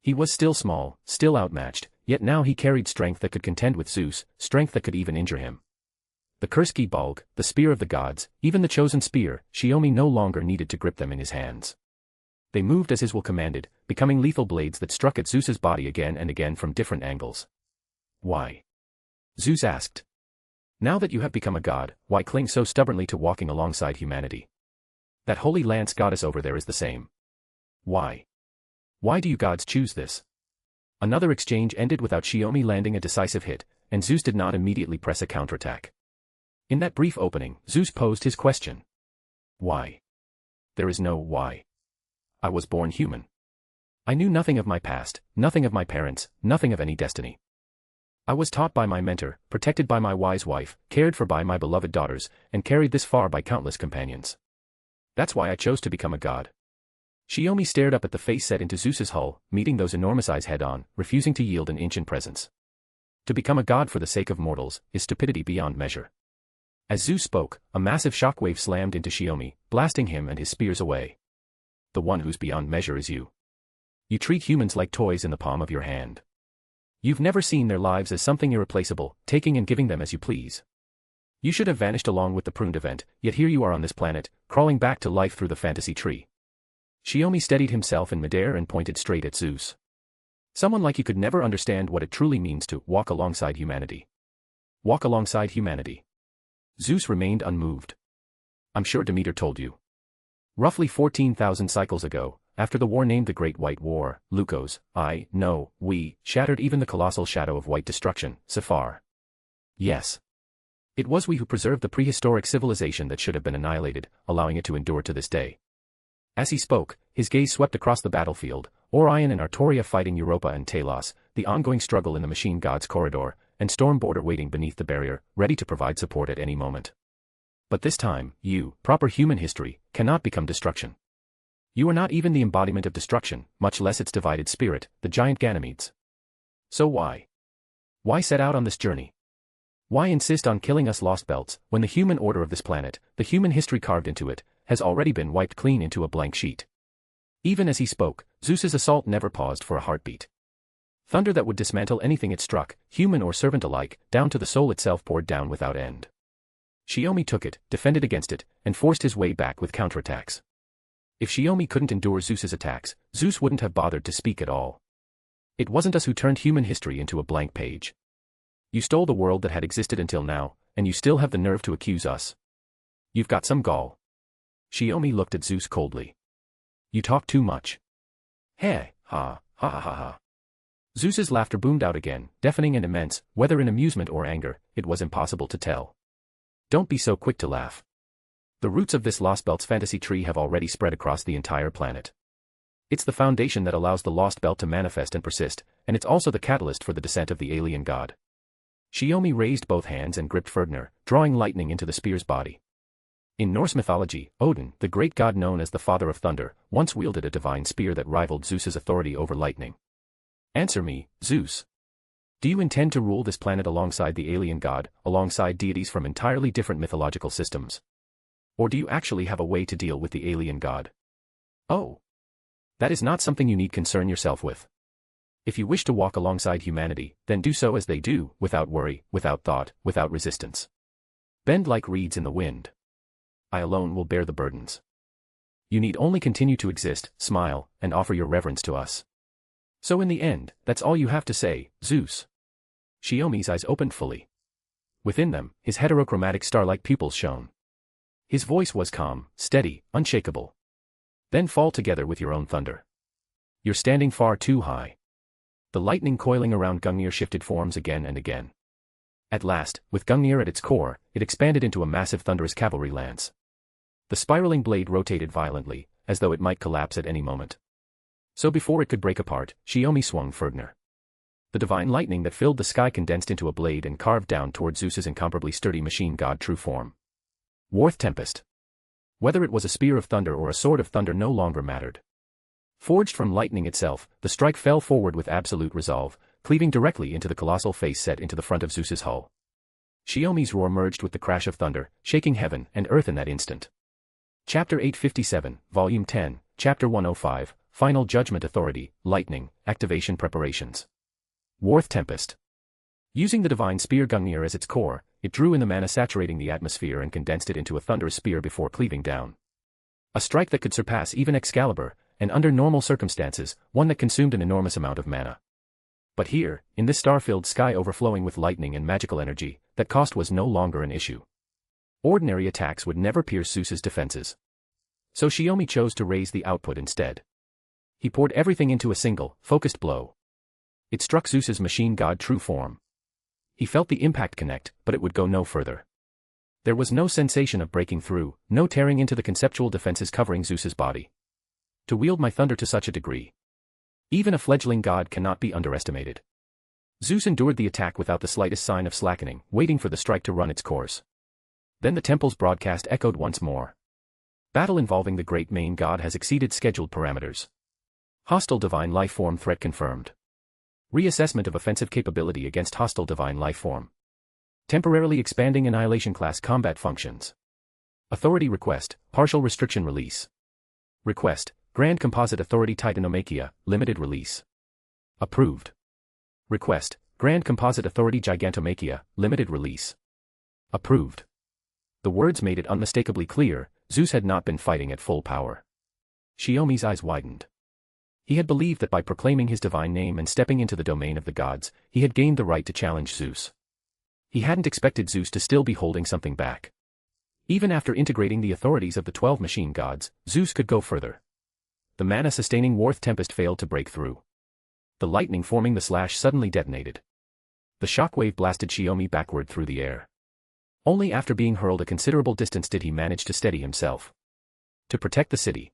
He was still small, still outmatched, yet now he carried strength that could contend with Zeus, strength that could even injure him. The Kurski Bulg, the spear of the gods, even the chosen spear, Shiomi no longer needed to grip them in his hands. They moved as his will commanded, becoming lethal blades that struck at Zeus's body again and again from different angles. Why? Zeus asked. Now that you have become a god, why cling so stubbornly to walking alongside humanity? That holy lance goddess over there is the same. Why? Why do you gods choose this? Another exchange ended without Shiomi landing a decisive hit, and Zeus did not immediately press a counterattack. In that brief opening, Zeus posed his question. Why? There is no why. I was born human. I knew nothing of my past, nothing of my parents, nothing of any destiny. I was taught by my mentor, protected by my wise wife, cared for by my beloved daughters, and carried this far by countless companions. That's why I chose to become a god. Shiomi stared up at the face set into Zeus's hull, meeting those enormous eyes head-on, refusing to yield an inch in presence. To become a god for the sake of mortals is stupidity beyond measure. As Zeus spoke, a massive shockwave slammed into Shiomi, blasting him and his spears away. The one who's beyond measure is you. You treat humans like toys in the palm of your hand. You've never seen their lives as something irreplaceable, taking and giving them as you please. You should have vanished along with the pruned event, yet here you are on this planet, crawling back to life through the fantasy tree. Shiomi steadied himself in midair and pointed straight at Zeus. Someone like you could never understand what it truly means to walk alongside humanity. Walk alongside humanity. Zeus remained unmoved. I'm sure Demeter told you. Roughly 14,000 cycles ago, after the war named the Great White War, Lukos, we, shattered even the colossal shadow of white destruction, Sephar. Yes. It was we who preserved the prehistoric civilization that should have been annihilated, allowing it to endure to this day. As he spoke, his gaze swept across the battlefield, Orion and Artoria fighting Europa and Talos, the ongoing struggle in the machine god's corridor, and Storm Border waiting beneath the barrier, ready to provide support at any moment. But this time, you, proper human history, cannot become destruction. You are not even the embodiment of destruction, much less its divided spirit, the giant Ganymedes. So why? Why set out on this journey? Why insist on killing us lost belts, when the human order of this planet, the human history carved into it, has already been wiped clean into a blank sheet? Even as he spoke, Zeus's assault never paused for a heartbeat. Thunder that would dismantle anything it struck, human or servant alike, down to the soul itself poured down without end. Shiomi took it, defended against it, and forced his way back with counterattacks. If Shiomi couldn't endure Zeus's attacks, Zeus wouldn't have bothered to speak at all. It wasn't us who turned human history into a blank page. You stole the world that had existed until now, and you still have the nerve to accuse us. You've got some gall. Shiomi looked at Zeus coldly. You talk too much. Heh, ha, ha ha ha ha. Zeus's laughter boomed out again, deafening and immense, whether in amusement or anger, it was impossible to tell. Don't be so quick to laugh. The roots of this Lost Belt's fantasy tree have already spread across the entire planet. It's the foundation that allows the Lost Belt to manifest and persist, and it's also the catalyst for the descent of the alien god. Shiomi raised both hands and gripped Ferdinand, drawing lightning into the spear's body. In Norse mythology, Odin, the great god known as the Father of Thunder, once wielded a divine spear that rivaled Zeus's authority over lightning. Answer me, Zeus. Do you intend to rule this planet alongside the alien god, alongside deities from entirely different mythological systems? Or do you actually have a way to deal with the alien god? Oh. That is not something you need concern yourself with. If you wish to walk alongside humanity, then do so as they do, without worry, without thought, without resistance. Bend like reeds in the wind. I alone will bear the burdens. You need only continue to exist, smile, and offer your reverence to us. So in the end, that's all you have to say, Zeus. Shiomi's eyes opened fully. Within them, his heterochromatic star-like pupils shone. His voice was calm, steady, unshakable. Then fall together with your own thunder. You're standing far too high. The lightning coiling around Gungnir shifted forms again and again. At last, with Gungnir at its core, it expanded into a massive thunderous cavalry lance. The spiraling blade rotated violently, as though it might collapse at any moment. So before it could break apart, Shiomi swung Ferdinand. The divine lightning that filled the sky condensed into a blade and carved down toward Zeus's incomparably sturdy machine god true form. Warth Tempest. Whether it was a spear of thunder or a sword of thunder no longer mattered. Forged from lightning itself, the strike fell forward with absolute resolve, cleaving directly into the colossal face set into the front of Zeus's hull. Shiomi's roar merged with the crash of thunder, shaking heaven and earth in that instant. Chapter 857, Volume 10, Chapter 105, Final Judgment Authority, Lightning, Activation Preparations. Warth Tempest. Using the divine spear Gungnir as its core, it drew in the mana saturating the atmosphere and condensed it into a thunderous spear before cleaving down. A strike that could surpass even Excalibur, and under normal circumstances, one that consumed an enormous amount of mana. But here, in this star-filled sky overflowing with lightning and magical energy, that cost was no longer an issue. Ordinary attacks would never pierce Zeus's defenses. So Shiomi chose to raise the output instead. He poured everything into a single, focused blow. It struck Zeus's machine god true form. He felt the impact connect, but it would go no further. There was no sensation of breaking through, no tearing into the conceptual defenses covering Zeus's body. To wield my thunder to such a degree. Even a fledgling god cannot be underestimated. Zeus endured the attack without the slightest sign of slackening, waiting for the strike to run its course. Then the temple's broadcast echoed once more. Battle involving the great main god has exceeded scheduled parameters. Hostile divine life form threat confirmed. Reassessment of offensive capability against hostile divine life form. Temporarily expanding Annihilation class combat functions. Authority request, partial restriction release. Request, Grand Composite Authority Titanomachia, limited release. Approved. Request, Grand Composite Authority Gigantomachia, limited release. Approved. The words made it unmistakably clear, Zeus had not been fighting at full power. Shiomi's eyes widened. He had believed that by proclaiming his divine name and stepping into the domain of the gods, he had gained the right to challenge Zeus. He hadn't expected Zeus to still be holding something back. Even after integrating the authorities of the 12 machine gods, Zeus could go further. The mana-sustaining Warth Tempest failed to break through. The lightning forming the slash suddenly detonated. The shockwave blasted Shiomi backward through the air. Only after being hurled a considerable distance did he manage to steady himself. To protect the city.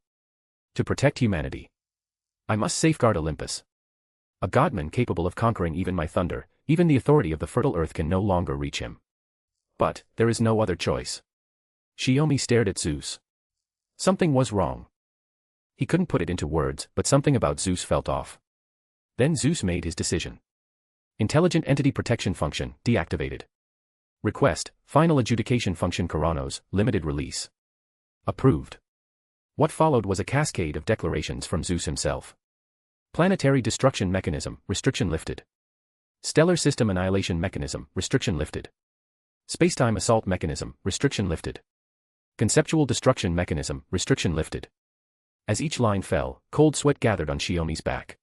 To protect humanity. I must safeguard Olympus. A godman capable of conquering even my thunder, even the authority of the fertile earth can no longer reach him. But, there is no other choice. Shiomi stared at Zeus. Something was wrong. He couldn't put it into words, but something about Zeus felt off. Then Zeus made his decision. Intelligent Entity Protection Function, deactivated. Request, Final Adjudication Function Koronos, limited release. Approved. What followed was a cascade of declarations from Zeus himself. Planetary Destruction Mechanism, restriction lifted. Stellar System Annihilation Mechanism, restriction lifted. Spacetime Assault Mechanism, restriction lifted. Conceptual Destruction Mechanism, restriction lifted. As each line fell, cold sweat gathered on Shiomi's back.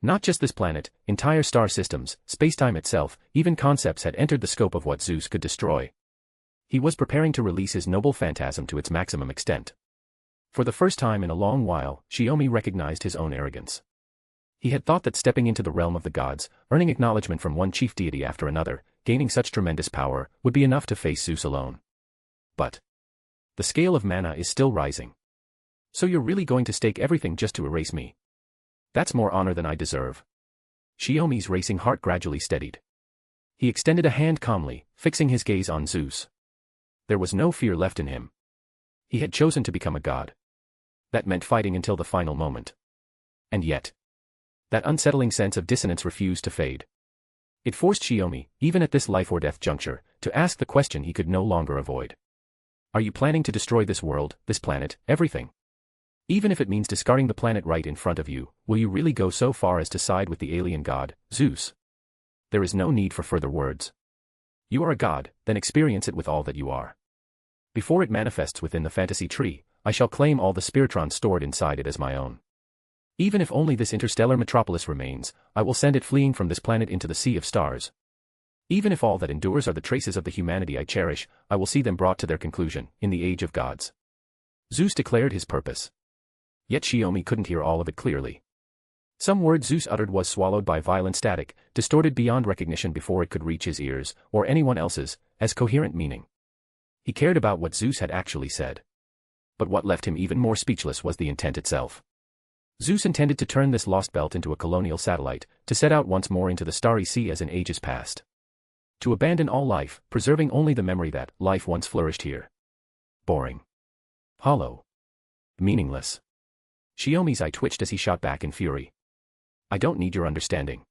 Not just this planet, entire star systems, spacetime itself, even concepts had entered the scope of what Zeus could destroy. He was preparing to release his noble phantasm to its maximum extent. For the first time in a long while, Shiomi recognized his own arrogance. He had thought that stepping into the realm of the gods, earning acknowledgement from one chief deity after another, gaining such tremendous power, would be enough to face Zeus alone. But the scale of mana is still rising. So you're really going to stake everything just to erase me? That's more honor than I deserve. Shiomi's racing heart gradually steadied. He extended a hand calmly, fixing his gaze on Zeus. There was no fear left in him. He had chosen to become a god. That meant fighting until the final moment. And yet, that unsettling sense of dissonance refused to fade. It forced Shiomi, even at this life-or-death juncture, to ask the question he could no longer avoid. Are you planning to destroy this world, this planet, everything? Even if it means discarding the planet right in front of you, will you really go so far as to side with the alien god, Zeus? There is no need for further words. You are a god, then experience it with all that you are. Before it manifests within the fantasy tree, I shall claim all the spiritrons stored inside it as my own. Even if only this interstellar metropolis remains, I will send it fleeing from this planet into the sea of stars. Even if all that endures are the traces of the humanity I cherish, I will see them brought to their conclusion, in the age of gods. Zeus declared his purpose. Yet Shiomi couldn't hear all of it clearly. Some word Zeus uttered was swallowed by violent static, distorted beyond recognition before it could reach his ears, or anyone else's, as coherent meaning. He cared about what Zeus had actually said. But what left him even more speechless was the intent itself. Zeus intended to turn this lost belt into a colonial satellite, to set out once more into the starry sea as in ages past. To abandon all life, preserving only the memory that life once flourished here. Boring. Hollow. Meaningless. Shiomi's eye twitched as he shot back in fury. I don't need your understanding.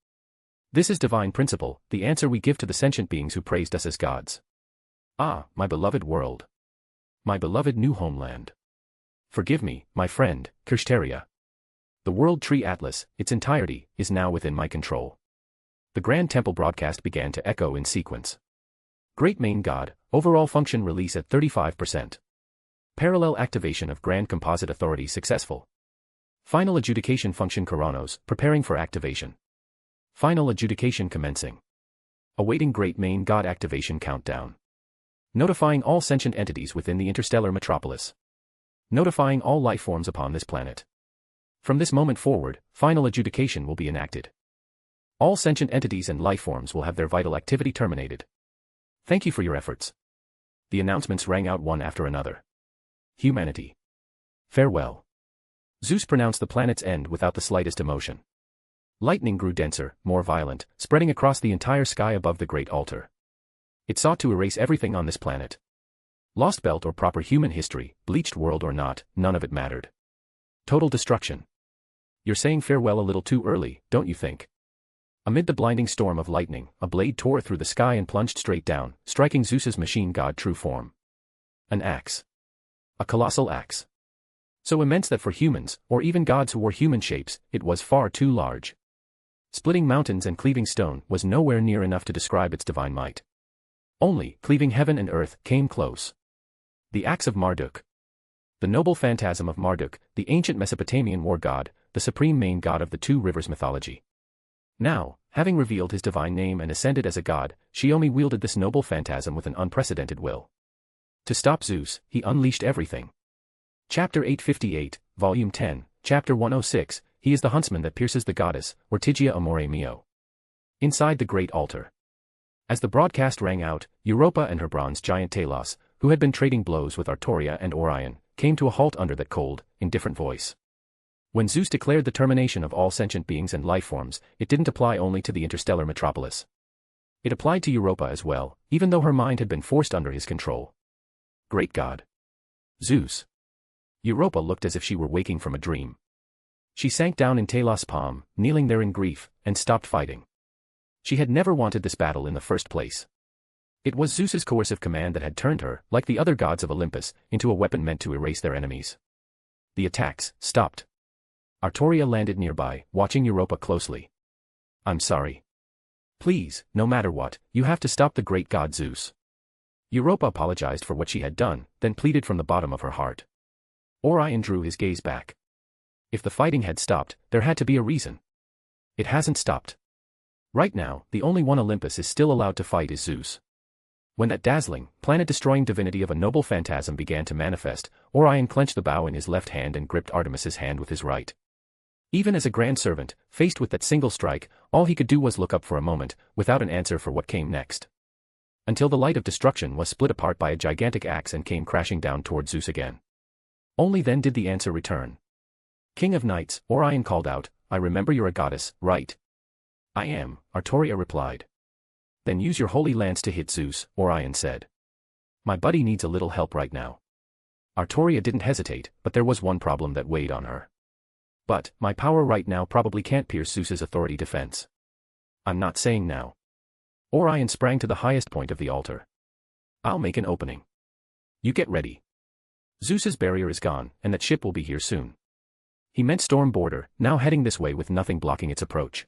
This is divine principle, the answer we give to the sentient beings who praised us as gods. Ah, my beloved world. My beloved new homeland. Forgive me, my friend, Kirsteria. The World Tree Atlas, its entirety, is now within my control. The Grand Temple broadcast began to echo in sequence. Great Main God, overall function release at 35%. Parallel activation of Grand Composite Authority successful. Final adjudication function Koronos, preparing for activation. Final adjudication commencing. Awaiting Great Main God activation countdown. Notifying all sentient entities within the interstellar metropolis. Notifying all life forms upon this planet. From this moment forward, final adjudication will be enacted. All sentient entities and life forms will have their vital activity terminated. Thank you for your efforts. The announcements rang out one after another. Humanity. Farewell. Zeus pronounced the planet's end without the slightest emotion. Lightning grew denser, more violent, spreading across the entire sky above the great altar. It sought to erase everything on this planet. Lost belt or proper human history, bleached world or not, none of it mattered. Total destruction. You're saying farewell a little too early, don't you think? Amid the blinding storm of lightning, a blade tore through the sky and plunged straight down, striking Zeus's machine god true form. An axe. A colossal axe. So immense that for humans, or even gods who wore human shapes, it was far too large. Splitting mountains and cleaving stone was nowhere near enough to describe its divine might. Only, cleaving heaven and earth, came close. The axe of Marduk. The noble phantasm of Marduk, the ancient Mesopotamian war god, the supreme main god of the Two Rivers mythology. Now, having revealed his divine name and ascended as a god, Shiomi wielded this noble phantasm with an unprecedented will. To stop Zeus, he unleashed everything. Chapter 858, Volume 10, Chapter 106, He is the huntsman that pierces the goddess, Ortigia amore mio. Inside the great altar. As the broadcast rang out, Europa and her bronze giant Talos, who had been trading blows with Artoria and Orion, came to a halt under that cold, indifferent voice. When Zeus declared the termination of all sentient beings and life forms, it didn't apply only to the interstellar metropolis. It applied to Europa as well, even though her mind had been forced under his control. Great God. Zeus. Europa looked as if she were waking from a dream. She sank down in Talos' palm, kneeling there in grief, and stopped fighting. She had never wanted this battle in the first place. It was Zeus's coercive command that had turned her, like the other gods of Olympus, into a weapon meant to erase their enemies. The attacks stopped. Artoria landed nearby, watching Europa closely. I'm sorry. Please, no matter what, you have to stop the great god Zeus. Europa apologized for what she had done, then pleaded from the bottom of her heart. Orion drew his gaze back. If the fighting had stopped, there had to be a reason. It hasn't stopped. Right now, the only one Olympus is still allowed to fight is Zeus. When that dazzling, planet-destroying divinity of a noble phantasm began to manifest, Orion clenched the bow in his left hand and gripped Artemis's hand with his right. Even as a grand servant, faced with that single strike, all he could do was look up for a moment, without an answer for what came next. Until the light of destruction was split apart by a gigantic axe and came crashing down toward Zeus again. Only then did the answer return. King of Knights, Orion called out, I remember you're a goddess, right? I am, Artoria replied. Then use your holy lance to hit Zeus, Orion said. My buddy needs a little help right now. Artoria didn't hesitate, but there was one problem that weighed on her. But, my power right now probably can't pierce Zeus's authority defense. I'm not saying now. Orion sprang to the highest point of the altar. I'll make an opening. You get ready. Zeus's barrier is gone, and that ship will be here soon. He meant storm border, now heading this way with nothing blocking its approach.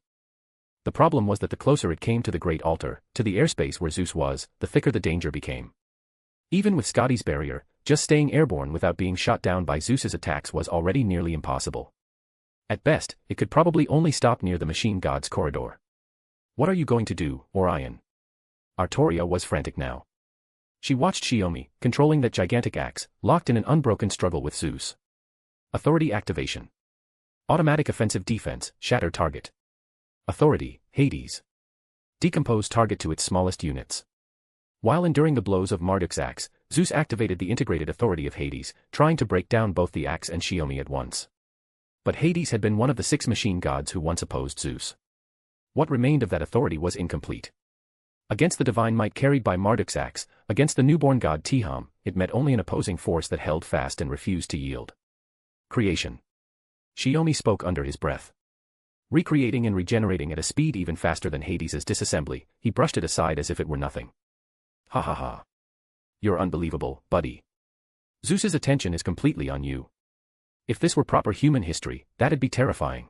The problem was that the closer it came to the great altar, to the airspace where Zeus was, the thicker the danger became. Even with Scotty's barrier, just staying airborne without being shot down by Zeus's attacks was already nearly impossible. At best, it could probably only stop near the machine god's corridor. What are you going to do, Orion? Artoria was frantic now. She watched Shiomi, controlling that gigantic axe, locked in an unbroken struggle with Zeus. Authority activation. Automatic offensive defense, shatter target. Authority, Hades. Decompose target to its smallest units. While enduring the blows of Marduk's axe, Zeus activated the integrated authority of Hades, trying to break down both the axe and Shiomi at once. But Hades had been one of the 6 machine gods who once opposed Zeus. What remained of that authority was incomplete. Against the divine might carried by Marduk's axe, against the newborn god Tiham, it met only an opposing force that held fast and refused to yield. Creation. Shiomi spoke under his breath. Recreating and regenerating at a speed even faster than Hades's disassembly, he brushed it aside as if it were nothing. Ha ha ha. You're unbelievable, buddy. Zeus's attention is completely on you. If this were proper human history, that'd be terrifying.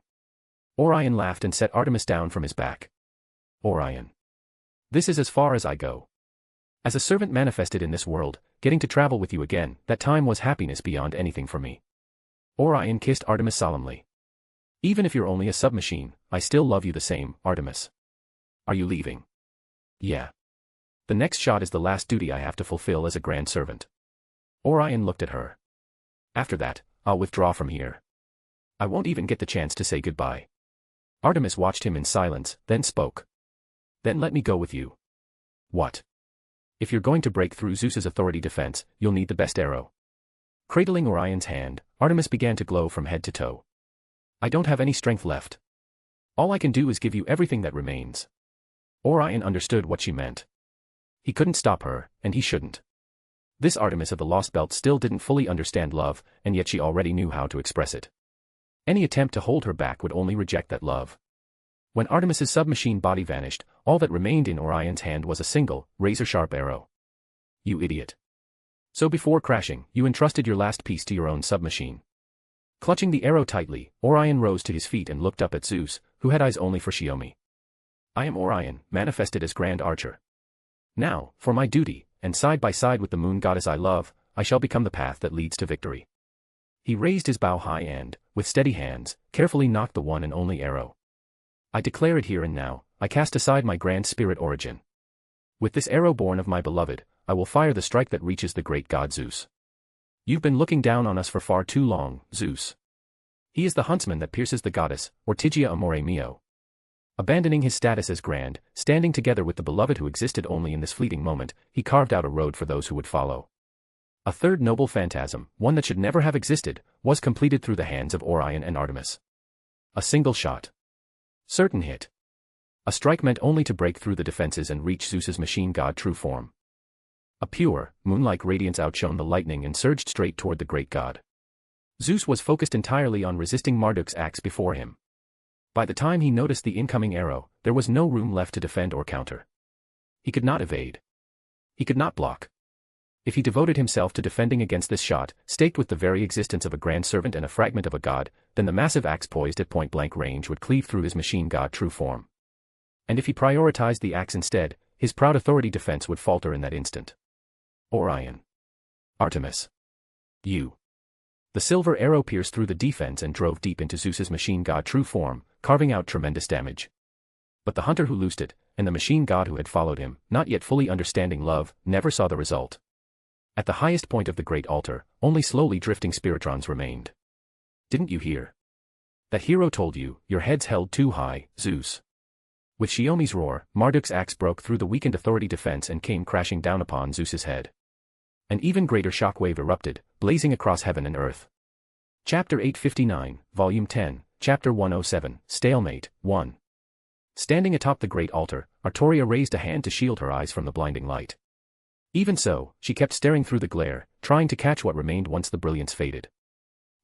Orion laughed and set Artemis down from his back. Orion. This is as far as I go. As a servant manifested in this world, getting to travel with you again, that time was happiness beyond anything for me. Orion kissed Artemis solemnly. Even if you're only a submachine, I still love you the same, Artemis. Are you leaving? Yeah. The next shot is the last duty I have to fulfill as a grand servant. Orion looked at her. After that, I'll withdraw from here. I won't even get the chance to say goodbye. Artemis watched him in silence, then spoke. Then let me go with you. What? If you're going to break through Zeus's authority defense, you'll need the best arrow. Cradling Orion's hand, Artemis began to glow from head to toe. I don't have any strength left. All I can do is give you everything that remains. Orion understood what she meant. He couldn't stop her, and he shouldn't. This Artemis of the Lost Belt still didn't fully understand love, and yet she already knew how to express it. Any attempt to hold her back would only reject that love. When Artemis's submachine body vanished, all that remained in Orion's hand was a single, razor-sharp arrow. You idiot. So before crashing, you entrusted your last piece to your own submachine. Clutching the arrow tightly, Orion rose to his feet and looked up at Zeus, who had eyes only for Shiomi. I am Orion, manifested as Grand Archer. Now, for my duty, and side by side with the moon goddess I love, I shall become the path that leads to victory. He raised his bow high and, with steady hands, carefully knocked the one and only arrow. I declare it here and now, I cast aside my grand spirit origin. With this arrow born of my beloved, I will fire the strike that reaches the great god Zeus. You've been looking down on us for far too long, Zeus. He is the huntsman that pierces the goddess, Ortigia amore mio. Abandoning his status as grand, standing together with the beloved who existed only in this fleeting moment, he carved out a road for those who would follow. A third noble phantasm, one that should never have existed, was completed through the hands of Orion and Artemis. A single shot. Certain hit. A strike meant only to break through the defenses and reach Zeus's machine god true form. A pure, moon-like radiance outshone the lightning and surged straight toward the great god. Zeus was focused entirely on resisting Marduk's axe before him. By the time he noticed the incoming arrow, there was no room left to defend or counter. He could not evade. He could not block. If he devoted himself to defending against this shot, staked with the very existence of a grand servant and a fragment of a god, then the massive axe poised at point-blank range would cleave through his machine god true form. And if he prioritized the axe instead, his proud authority defense would falter in that instant. Orion. Artemis. You. The silver arrow pierced through the defense and drove deep into Zeus's machine god true form, carving out tremendous damage. But the hunter who loosed it, and the machine god who had followed him, not yet fully understanding love, never saw the result. At the highest point of the great altar, only slowly drifting spiritrons remained. Didn't you hear? That hero told you, your head's held too high, Zeus. With Shiomi's roar, Marduk's axe broke through the weakened authority defense and came crashing down upon Zeus's head. An even greater shockwave erupted, blazing across heaven and earth. Chapter 859, Volume 10, Chapter 107, Stalemate, 1. Standing atop the great altar, Artoria raised a hand to shield her eyes from the blinding light. Even so, she kept staring through the glare, trying to catch what remained once the brilliance faded.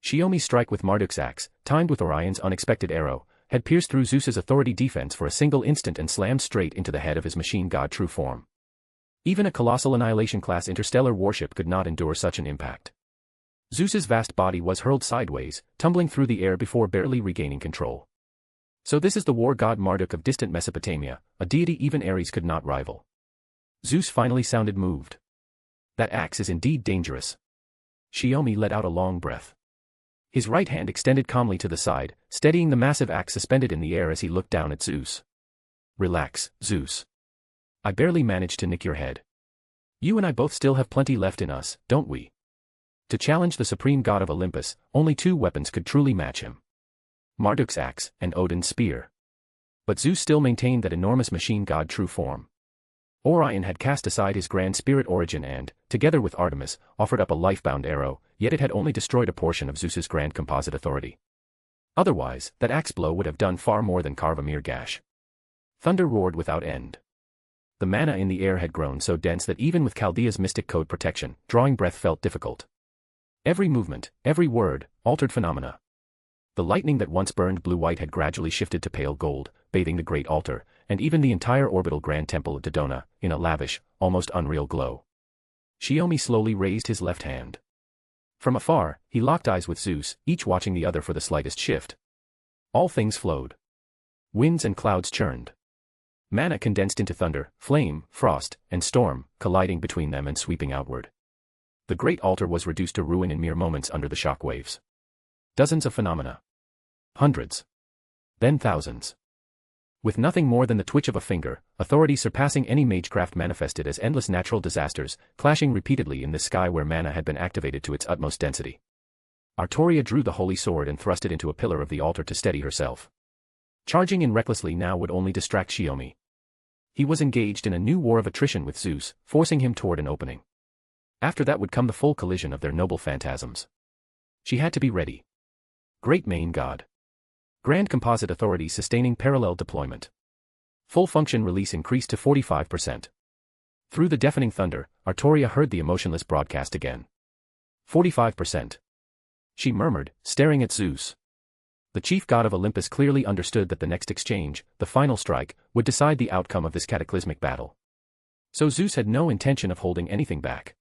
Shiomi's strike with Marduk's axe, timed with Orion's unexpected arrow, had pierced through Zeus's authority defense for a single instant and slammed straight into the head of his machine god true form. Even a colossal Annihilation-class interstellar warship could not endure such an impact. Zeus's vast body was hurled sideways, tumbling through the air before barely regaining control. So this is the war god Marduk of distant Mesopotamia, a deity even Ares could not rival. Zeus finally sounded moved. That axe is indeed dangerous. Shiomi let out a long breath. His right hand extended calmly to the side, steadying the massive axe suspended in the air as he looked down at Zeus. Relax, Zeus. I barely managed to nick your head. You and I both still have plenty left in us, don't we? To challenge the supreme god of Olympus, only two weapons could truly match him. Marduk's axe and Odin's spear. But Zeus still maintained that enormous machine god true form. Orion had cast aside his grand spirit origin and, together with Artemis, offered up a life-bound arrow, yet it had only destroyed a portion of Zeus's grand composite authority. Otherwise, that axe blow would have done far more than carve a mere gash. Thunder roared without end. The mana in the air had grown so dense that even with Chaldea's mystic code protection, drawing breath felt difficult. Every movement, every word, altered phenomena. The lightning that once burned blue-white had gradually shifted to pale gold, bathing the great altar, and even the entire orbital grand temple of Dodona, in a lavish, almost unreal glow. Shiomi slowly raised his left hand. From afar, he locked eyes with Zeus, each watching the other for the slightest shift. All things flowed. Winds and clouds churned. Mana condensed into thunder, flame, frost, and storm, colliding between them and sweeping outward. The great altar was reduced to ruin in mere moments under the shock waves. Dozens of phenomena. Hundreds. Then thousands. With nothing more than the twitch of a finger, authority surpassing any magecraft manifested as endless natural disasters, clashing repeatedly in the sky where mana had been activated to its utmost density. Artoria drew the holy sword and thrust it into a pillar of the altar to steady herself. Charging in recklessly now would only distract Shiomi. He was engaged in a new war of attrition with Zeus, forcing him toward an opening. After that would come the full collision of their noble phantasms. She had to be ready. Great main god. Grand composite authority sustaining parallel deployment. Full function release increased to 45%. Through the deafening thunder, Artoria heard the emotionless broadcast again. 45%. She murmured, staring at Zeus. The chief god of Olympus clearly understood that the next exchange, the final strike, would decide the outcome of this cataclysmic battle. So Zeus had no intention of holding anything back.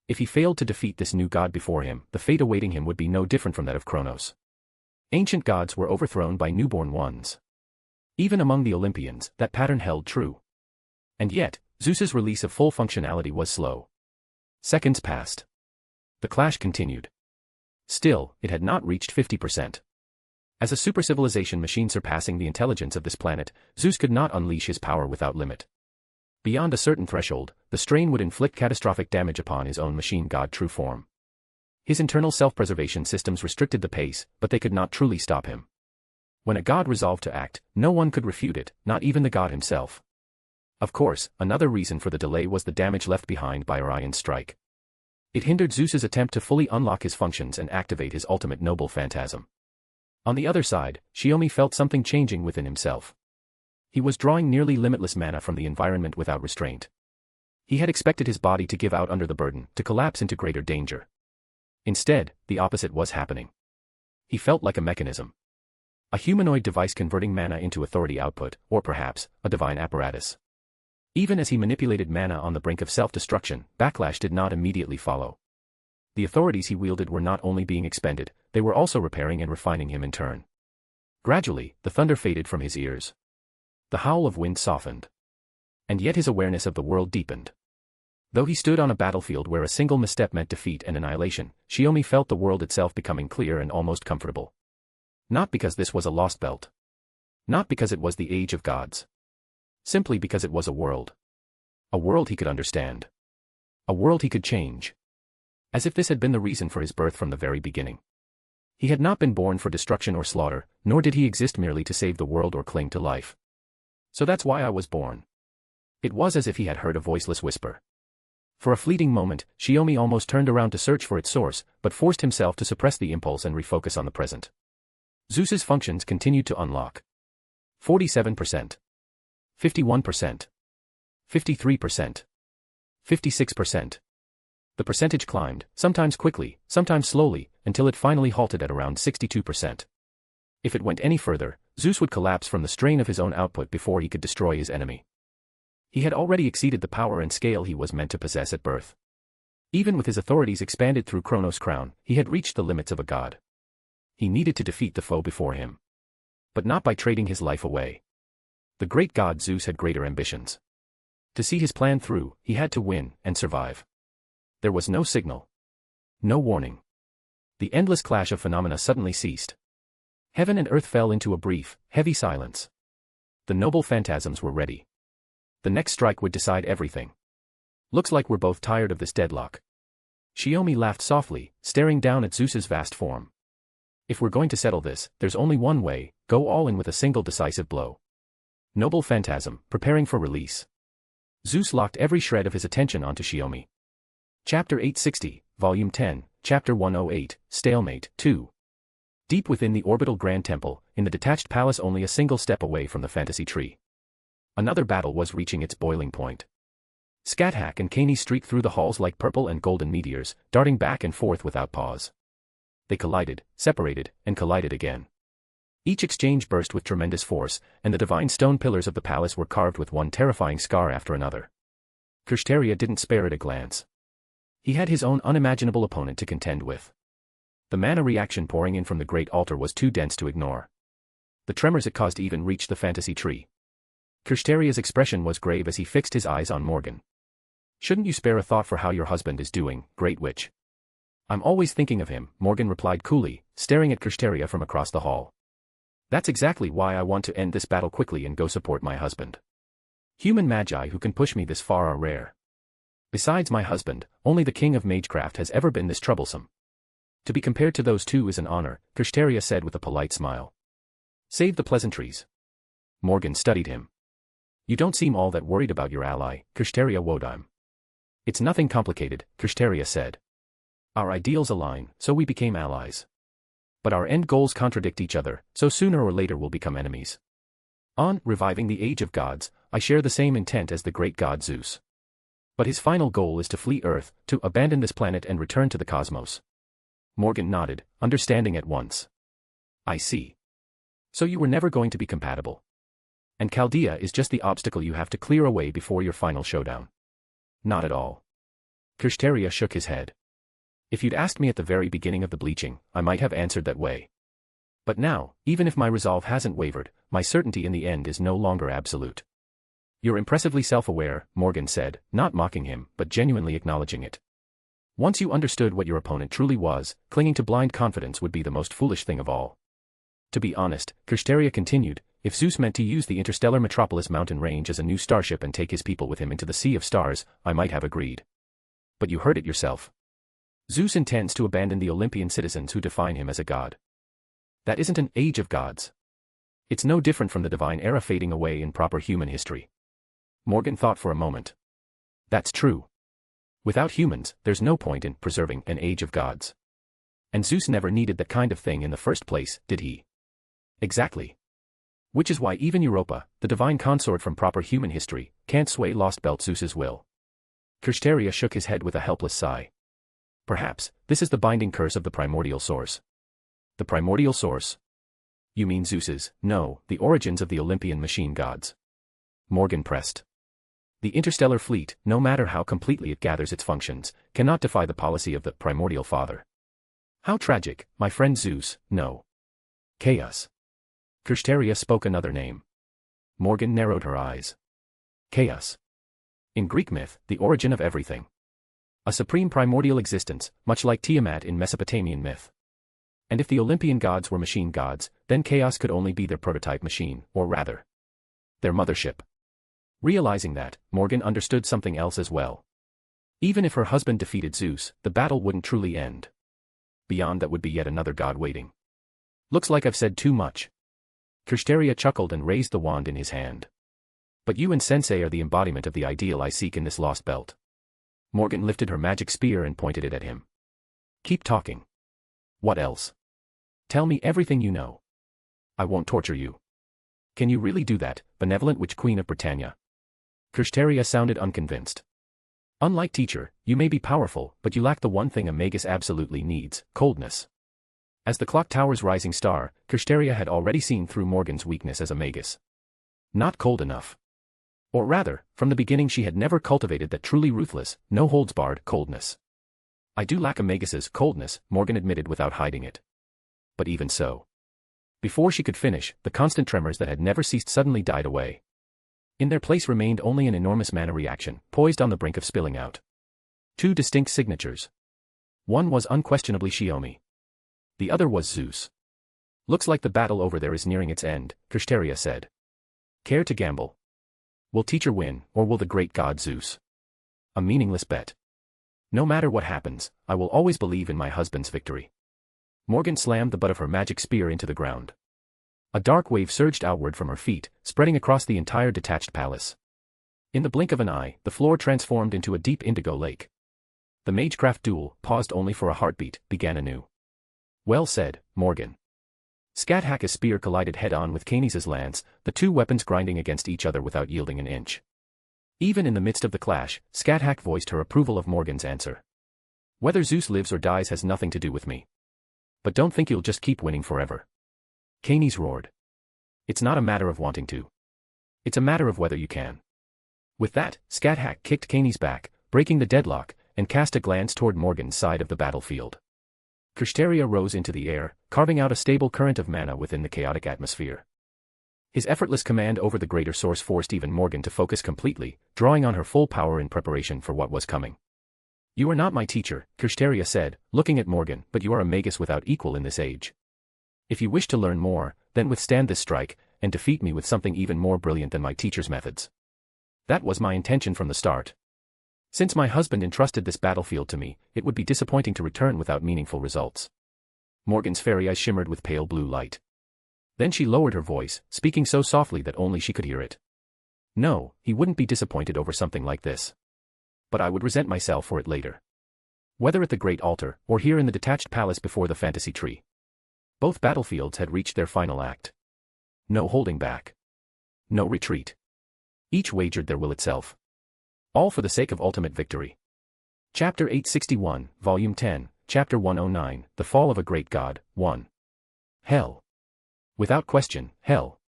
If he failed to defeat this new god before him, the fate awaiting him would be no different from that of Kronos. Ancient gods were overthrown by newborn ones. Even among the Olympians, that pattern held true. And yet, Zeus's release of full functionality was slow. Seconds passed. The clash continued. Still, it had not reached 50%. As a supercivilization machine surpassing the intelligence of this planet, Zeus could not unleash his power without limit. Beyond a certain threshold, the strain would inflict catastrophic damage upon his own machine god true form. His internal self-preservation systems restricted the pace, but they could not truly stop him. When a god resolved to act, no one could refute it, not even the god himself. Of course, another reason for the delay was the damage left behind by Orion's strike. It hindered Zeus's attempt to fully unlock his functions and activate his ultimate noble phantasm. On the other side, Shiomi felt something changing within himself. He was drawing nearly limitless mana from the environment without restraint. He had expected his body to give out under the burden, to collapse into greater danger. Instead, the opposite was happening. He felt like a mechanism. A humanoid device converting mana into authority output, or perhaps, a divine apparatus. Even as he manipulated mana on the brink of self-destruction, backlash did not immediately follow. The authorities he wielded were not only being expended, they were also repairing and refining him in turn. Gradually, the thunder faded from his ears. The howl of wind softened. And yet his awareness of the world deepened. Though he stood on a battlefield where a single misstep meant defeat and annihilation, Shiomi felt the world itself becoming clear and almost comfortable. Not because this was a lost belt. Not because it was the age of gods. Simply because it was a world. A world he could understand. A world he could change. As if this had been the reason for his birth from the very beginning. He had not been born for destruction or slaughter, nor did he exist merely to save the world or cling to life. So that's why I was born. It was as if he had heard a voiceless whisper. For a fleeting moment, Shiomi almost turned around to search for its source, but forced himself to suppress the impulse and refocus on the present. Zeus's functions continued to unlock. 47%. 51%. 53%. 56%. The percentage climbed, sometimes quickly, sometimes slowly, until it finally halted at around 62%. If it went any further, Zeus would collapse from the strain of his own output before he could destroy his enemy. He had already exceeded the power and scale he was meant to possess at birth. Even with his authorities expanded through Kronos' crown, he had reached the limits of a god. He needed to defeat the foe before him. But not by trading his life away. The great god Zeus had greater ambitions. To see his plan through, he had to win and survive. There was no signal. No warning. The endless clash of phenomena suddenly ceased. Heaven and earth fell into a brief, heavy silence. The noble phantasms were ready. The next strike would decide everything. Looks like we're both tired of this deadlock. Shiomi laughed softly, staring down at Zeus's vast form. If we're going to settle this, there's only one way, go all in with a single decisive blow. Noble phantasm, preparing for release. Zeus locked every shred of his attention onto Shiomi. Chapter 860, Volume 10, Chapter 108, Stalemate, 2. Deep within the orbital Grand Temple, in the detached palace only a single step away from the fantasy tree. Another battle was reaching its boiling point. Scáthach and Kirei streaked through the halls like purple and golden meteors, darting back and forth without pause. They collided, separated, and collided again. Each exchange burst with tremendous force, and the divine stone pillars of the palace were carved with one terrifying scar after another. Kirei didn't spare it a glance. He had his own unimaginable opponent to contend with. The mana reaction pouring in from the great altar was too dense to ignore. The tremors it caused even reached the fantasy tree. Kirei's expression was grave as he fixed his eyes on Morgan. Shouldn't you spare a thought for how your husband is doing, Great Witch? I'm always thinking of him, Morgan replied coolly, staring at Kirei from across the hall. That's exactly why I want to end this battle quickly and go support my husband. Human magi who can push me this far are rare. Besides my husband, only the king of magecraft has ever been this troublesome. To be compared to those two is an honor, Kirei said with a polite smile. Save the pleasantries. Morgan studied him. You don't seem all that worried about your ally, Kirei Wodime. It's nothing complicated, Kirei said. Our ideals align, so we became allies. But our end goals contradict each other, so sooner or later we'll become enemies. On reviving the Age of Gods, I share the same intent as the great god Zeus. But his final goal is to flee Earth, to abandon this planet and return to the cosmos. Morgan nodded, understanding at once. I see. So you were never going to be compatible. And Chaldea is just the obstacle you have to clear away before your final showdown. Not at all. Kirei shook his head. If you'd asked me at the very beginning of the bleaching, I might have answered that way. But now, even if my resolve hasn't wavered, my certainty in the end is no longer absolute. You're impressively self-aware, Morgan said, not mocking him, but genuinely acknowledging it. Once you understood what your opponent truly was, clinging to blind confidence would be the most foolish thing of all. To be honest, Kirei continued, if Zeus meant to use the interstellar metropolis mountain range as a new starship and take his people with him into the Sea of Stars, I might have agreed. But you heard it yourself. Zeus intends to abandon the Olympian citizens who define him as a god. That isn't an age of gods. It's no different from the divine era fading away in proper human history. Morgan thought for a moment. That's true. Without humans, there's no point in preserving an age of gods. And Zeus never needed that kind of thing in the first place, did he? Exactly. Which is why even Europa, the divine consort from proper human history, can't sway Lost Belt Zeus's will. Kirei shook his head with a helpless sigh. Perhaps, this is the binding curse of the primordial source. The primordial source? You mean Zeus's, no, the origins of the Olympian machine gods. Morgan pressed. The interstellar fleet, no matter how completely it gathers its functions, cannot defy the policy of the primordial father. How tragic, my friend Zeus, no. Chaos. Kirei spoke another name. Morgan narrowed her eyes. Chaos. In Greek myth, the origin of everything. A supreme primordial existence, much like Tiamat in Mesopotamian myth. And if the Olympian gods were machine gods, then chaos could only be their prototype machine, or rather, their mothership. Realizing that, Morgan understood something else as well. Even if her husband defeated Zeus, the battle wouldn't truly end. Beyond that would be yet another god waiting. Looks like I've said too much. Kirei chuckled and raised the wand in his hand. But you and Sensei are the embodiment of the ideal I seek in this lost belt. Morgan lifted her magic spear and pointed it at him. Keep talking. What else? Tell me everything you know. I won't torture you. Can you really do that, benevolent witch queen of Britannia? Kirei sounded unconvinced. Unlike teacher, you may be powerful, but you lack the one thing a magus absolutely needs, coldness. As the clock tower's rising star, Kirei had already seen through Morgan's weakness as a magus. Not cold enough. Or rather, from the beginning she had never cultivated that truly ruthless, no-holds-barred coldness. I do lack a Magus's coldness, Morgan admitted without hiding it. But even so. Before she could finish, the constant tremors that had never ceased suddenly died away. In their place remained only an enormous mana reaction, poised on the brink of spilling out. Two distinct signatures. One was unquestionably Shiomi. The other was Zeus. Looks like the battle over there is nearing its end, Kirei said. Care to gamble? Will teacher win, or will the great god Zeus? A meaningless bet. No matter what happens, I will always believe in my husband's victory. Morgan slammed the butt of her magic spear into the ground. A dark wave surged outward from her feet, spreading across the entire detached palace. In the blink of an eye, the floor transformed into a deep indigo lake. The magecraft duel, paused only for a heartbeat, began anew. Well said, Morgan. Scáthach's spear collided head-on with Canis' lance, the two weapons grinding against each other without yielding an inch. Even in the midst of the clash, Scáthach voiced her approval of Morgan's answer. Whether Zeus lives or dies has nothing to do with me. But don't think you'll just keep winning forever. Canis roared. It's not a matter of wanting to. It's a matter of whether you can. With that, Scáthach kicked Canis back, breaking the deadlock, and cast a glance toward Morgan's side of the battlefield. Kirei rose into the air, carving out a stable current of mana within the chaotic atmosphere. His effortless command over the greater source forced even Morgan to focus completely, drawing on her full power in preparation for what was coming. You are not my teacher, Kirei said, looking at Morgan, but you are a Magus without equal in this age. If you wish to learn more, then withstand this strike, and defeat me with something even more brilliant than my teacher's methods. That was my intention from the start. Since my husband entrusted this battlefield to me, it would be disappointing to return without meaningful results. Morgan's fairy eyes shimmered with pale blue light. Then she lowered her voice, speaking so softly that only she could hear it. No, he wouldn't be disappointed over something like this. But I would resent myself for it later. Whether at the Great Altar, or here in the detached palace before the fantasy tree. Both battlefields had reached their final act. No holding back. No retreat. Each wagered their will itself. All for the sake of ultimate victory. Chapter 861, Volume 10, Chapter 109, The Fall of a Great God, 1. Hell. Without question, hell.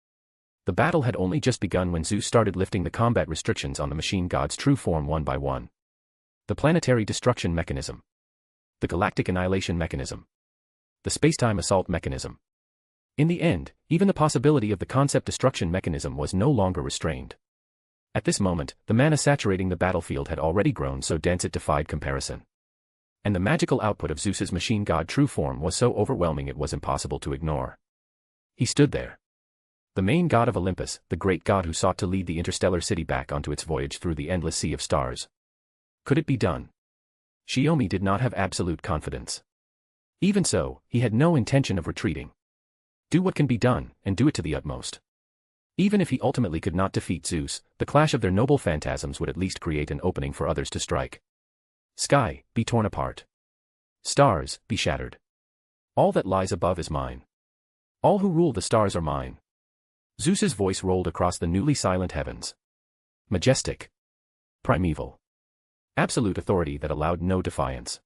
The battle had only just begun when Zeus started lifting the combat restrictions on the machine god's true form one by one. The planetary destruction mechanism. The galactic annihilation mechanism. The spacetime assault mechanism. In the end, even the possibility of the concept destruction mechanism was no longer restrained. At this moment, the mana saturating the battlefield had already grown so dense it defied comparison. And the magical output of Zeus's machine god true form was so overwhelming it was impossible to ignore. He stood there. The main god of Olympus, the great god who sought to lead the interstellar city back onto its voyage through the endless sea of stars. Could it be done? Shiomi did not have absolute confidence. Even so, he had no intention of retreating. Do what can be done, and do it to the utmost. Even if he ultimately could not defeat Zeus, the clash of their noble phantasms would at least create an opening for others to strike. Sky, be torn apart. Stars, be shattered. All that lies above is mine. All who rule the stars are mine. Zeus's voice rolled across the newly silent heavens. Majestic. Primeval. Absolute authority that allowed no defiance.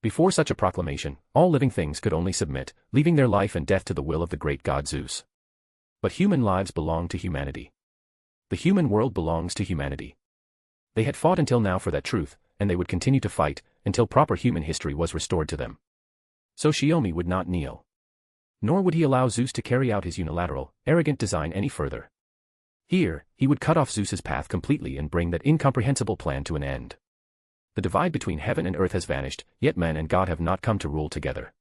Before such a proclamation, all living things could only submit, leaving their life and death to the will of the great god Zeus. But human lives belong to humanity. The human world belongs to humanity. They had fought until now for that truth, and they would continue to fight, until proper human history was restored to them. So Shiomi would not kneel. Nor would he allow Zeus to carry out his unilateral, arrogant design any further. Here, he would cut off Zeus's path completely and bring that incomprehensible plan to an end. The divide between heaven and earth has vanished, yet man and God have not come to rule together.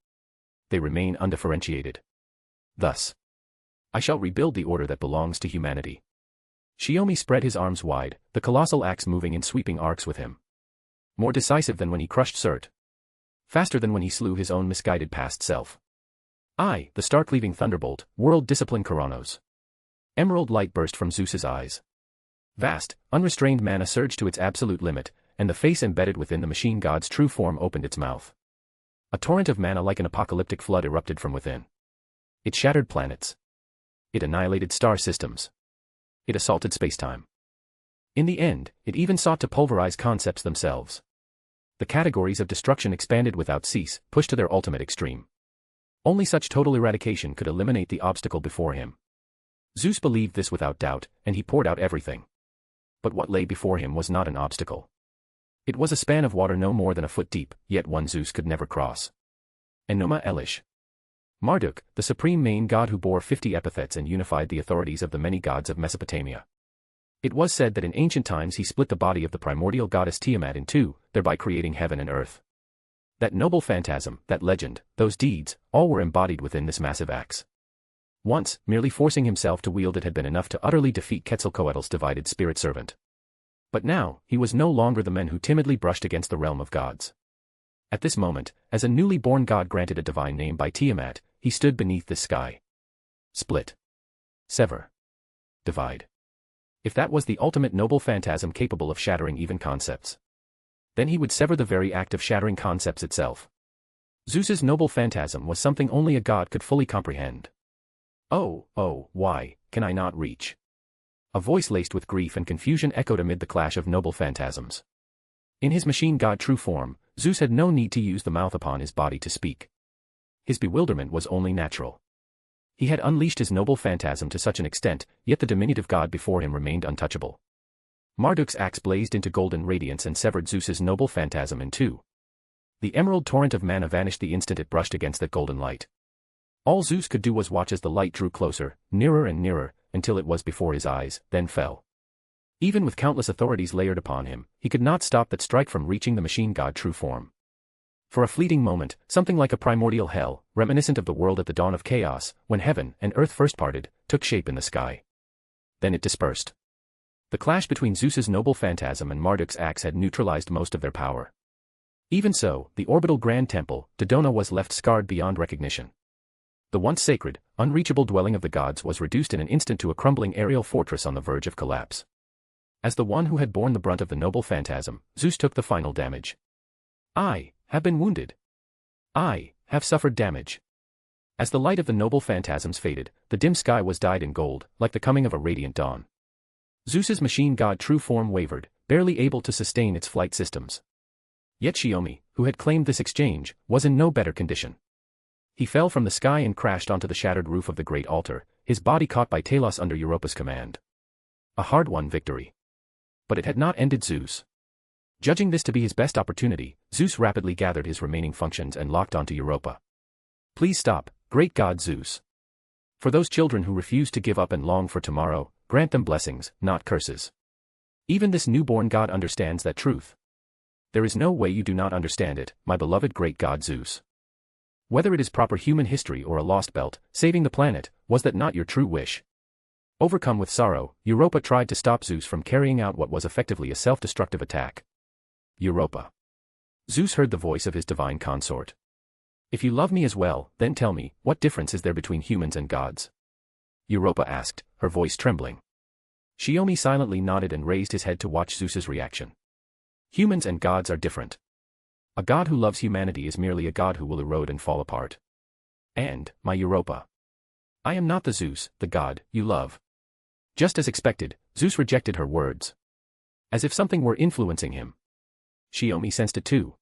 They remain undifferentiated. Thus, I shall rebuild the order that belongs to humanity. Shiomi spread his arms wide, the colossal axe moving in sweeping arcs with him. More decisive than when he crushed Surt. Faster than when he slew his own misguided past self. I, the stark-leaving thunderbolt, world discipline Koronos. Emerald light burst from Zeus's eyes. Vast, unrestrained mana surged to its absolute limit, and the face embedded within the machine god's true form opened its mouth. A torrent of mana like an apocalyptic flood erupted from within. It shattered planets. It annihilated star systems. It assaulted spacetime. In the end, it even sought to pulverize concepts themselves. The categories of destruction expanded without cease, pushed to their ultimate extreme. Only such total eradication could eliminate the obstacle before him. Zeus believed this without doubt, and he poured out everything. But what lay before him was not an obstacle. It was a span of water no more than a foot deep, yet one Zeus could never cross. Enoma Elish. Marduk, the supreme main god who bore 50 epithets and unified the authorities of the many gods of Mesopotamia. It was said that in ancient times he split the body of the primordial goddess Tiamat in two, thereby creating heaven and earth. That noble phantasm, that legend, those deeds, all were embodied within this massive axe. Once, merely forcing himself to wield it had been enough to utterly defeat Quetzalcoatl's divided spirit servant. But now, he was no longer the man who timidly brushed against the realm of gods. At this moment, as a newly born god granted a divine name by Tiamat, he stood beneath this sky. Split. Sever. Divide. If that was the ultimate noble phantasm capable of shattering even concepts, then he would sever the very act of shattering concepts itself. Zeus's noble phantasm was something only a god could fully comprehend. Oh, why can I not reach? A voice laced with grief and confusion echoed amid the clash of noble phantasms. In his machine god true form, Zeus had no need to use the mouth upon his body to speak. His bewilderment was only natural. He had unleashed his noble phantasm to such an extent, yet the diminutive god before him remained untouchable. Marduk's axe blazed into golden radiance and severed Zeus's noble phantasm in two. The emerald torrent of mana vanished the instant it brushed against that golden light. All Zeus could do was watch as the light drew closer, nearer and nearer, until it was before his eyes, then fell. Even with countless authorities layered upon him, he could not stop that strike from reaching the machine god true form. For a fleeting moment, something like a primordial hell, reminiscent of the world at the dawn of chaos, when heaven and earth first parted, took shape in the sky. Then it dispersed. The clash between Zeus's noble phantasm and Marduk's axe had neutralized most of their power. Even so, the orbital grand temple, Dodona, was left scarred beyond recognition. The once sacred, unreachable dwelling of the gods was reduced in an instant to a crumbling aerial fortress on the verge of collapse. As the one who had borne the brunt of the noble phantasm, Zeus took the final damage. I have been wounded. I have suffered damage. As the light of the noble phantasms faded, the dim sky was dyed in gold, like the coming of a radiant dawn. Zeus's machine god true form wavered, barely able to sustain its flight systems. Yet Shiomi, who had claimed this exchange, was in no better condition. He fell from the sky and crashed onto the shattered roof of the great altar, his body caught by Talos under Europa's command. A hard-won victory. But it had not ended Zeus. Judging this to be his best opportunity, Zeus rapidly gathered his remaining functions and locked onto Europa. Please stop, great god Zeus. For those children who refuse to give up and long for tomorrow, grant them blessings, not curses. Even this newborn god understands that truth. There is no way you do not understand it, my beloved great god Zeus. Whether it is proper human history or a lost belt, saving the planet, was that not your true wish? Overcome with sorrow, Europa tried to stop Zeus from carrying out what was effectively a self-destructive attack. Europa. Zeus heard the voice of his divine consort. If you love me as well, then tell me, what difference is there between humans and gods? Europa asked, her voice trembling. Shiomi silently nodded and raised his head to watch Zeus's reaction. Humans and gods are different. A god who loves humanity is merely a god who will erode and fall apart. And, my Europa. I am not the Zeus, the god, you love. Just as expected, Zeus rejected her words. As if something were influencing him. Shiomi sensed it too.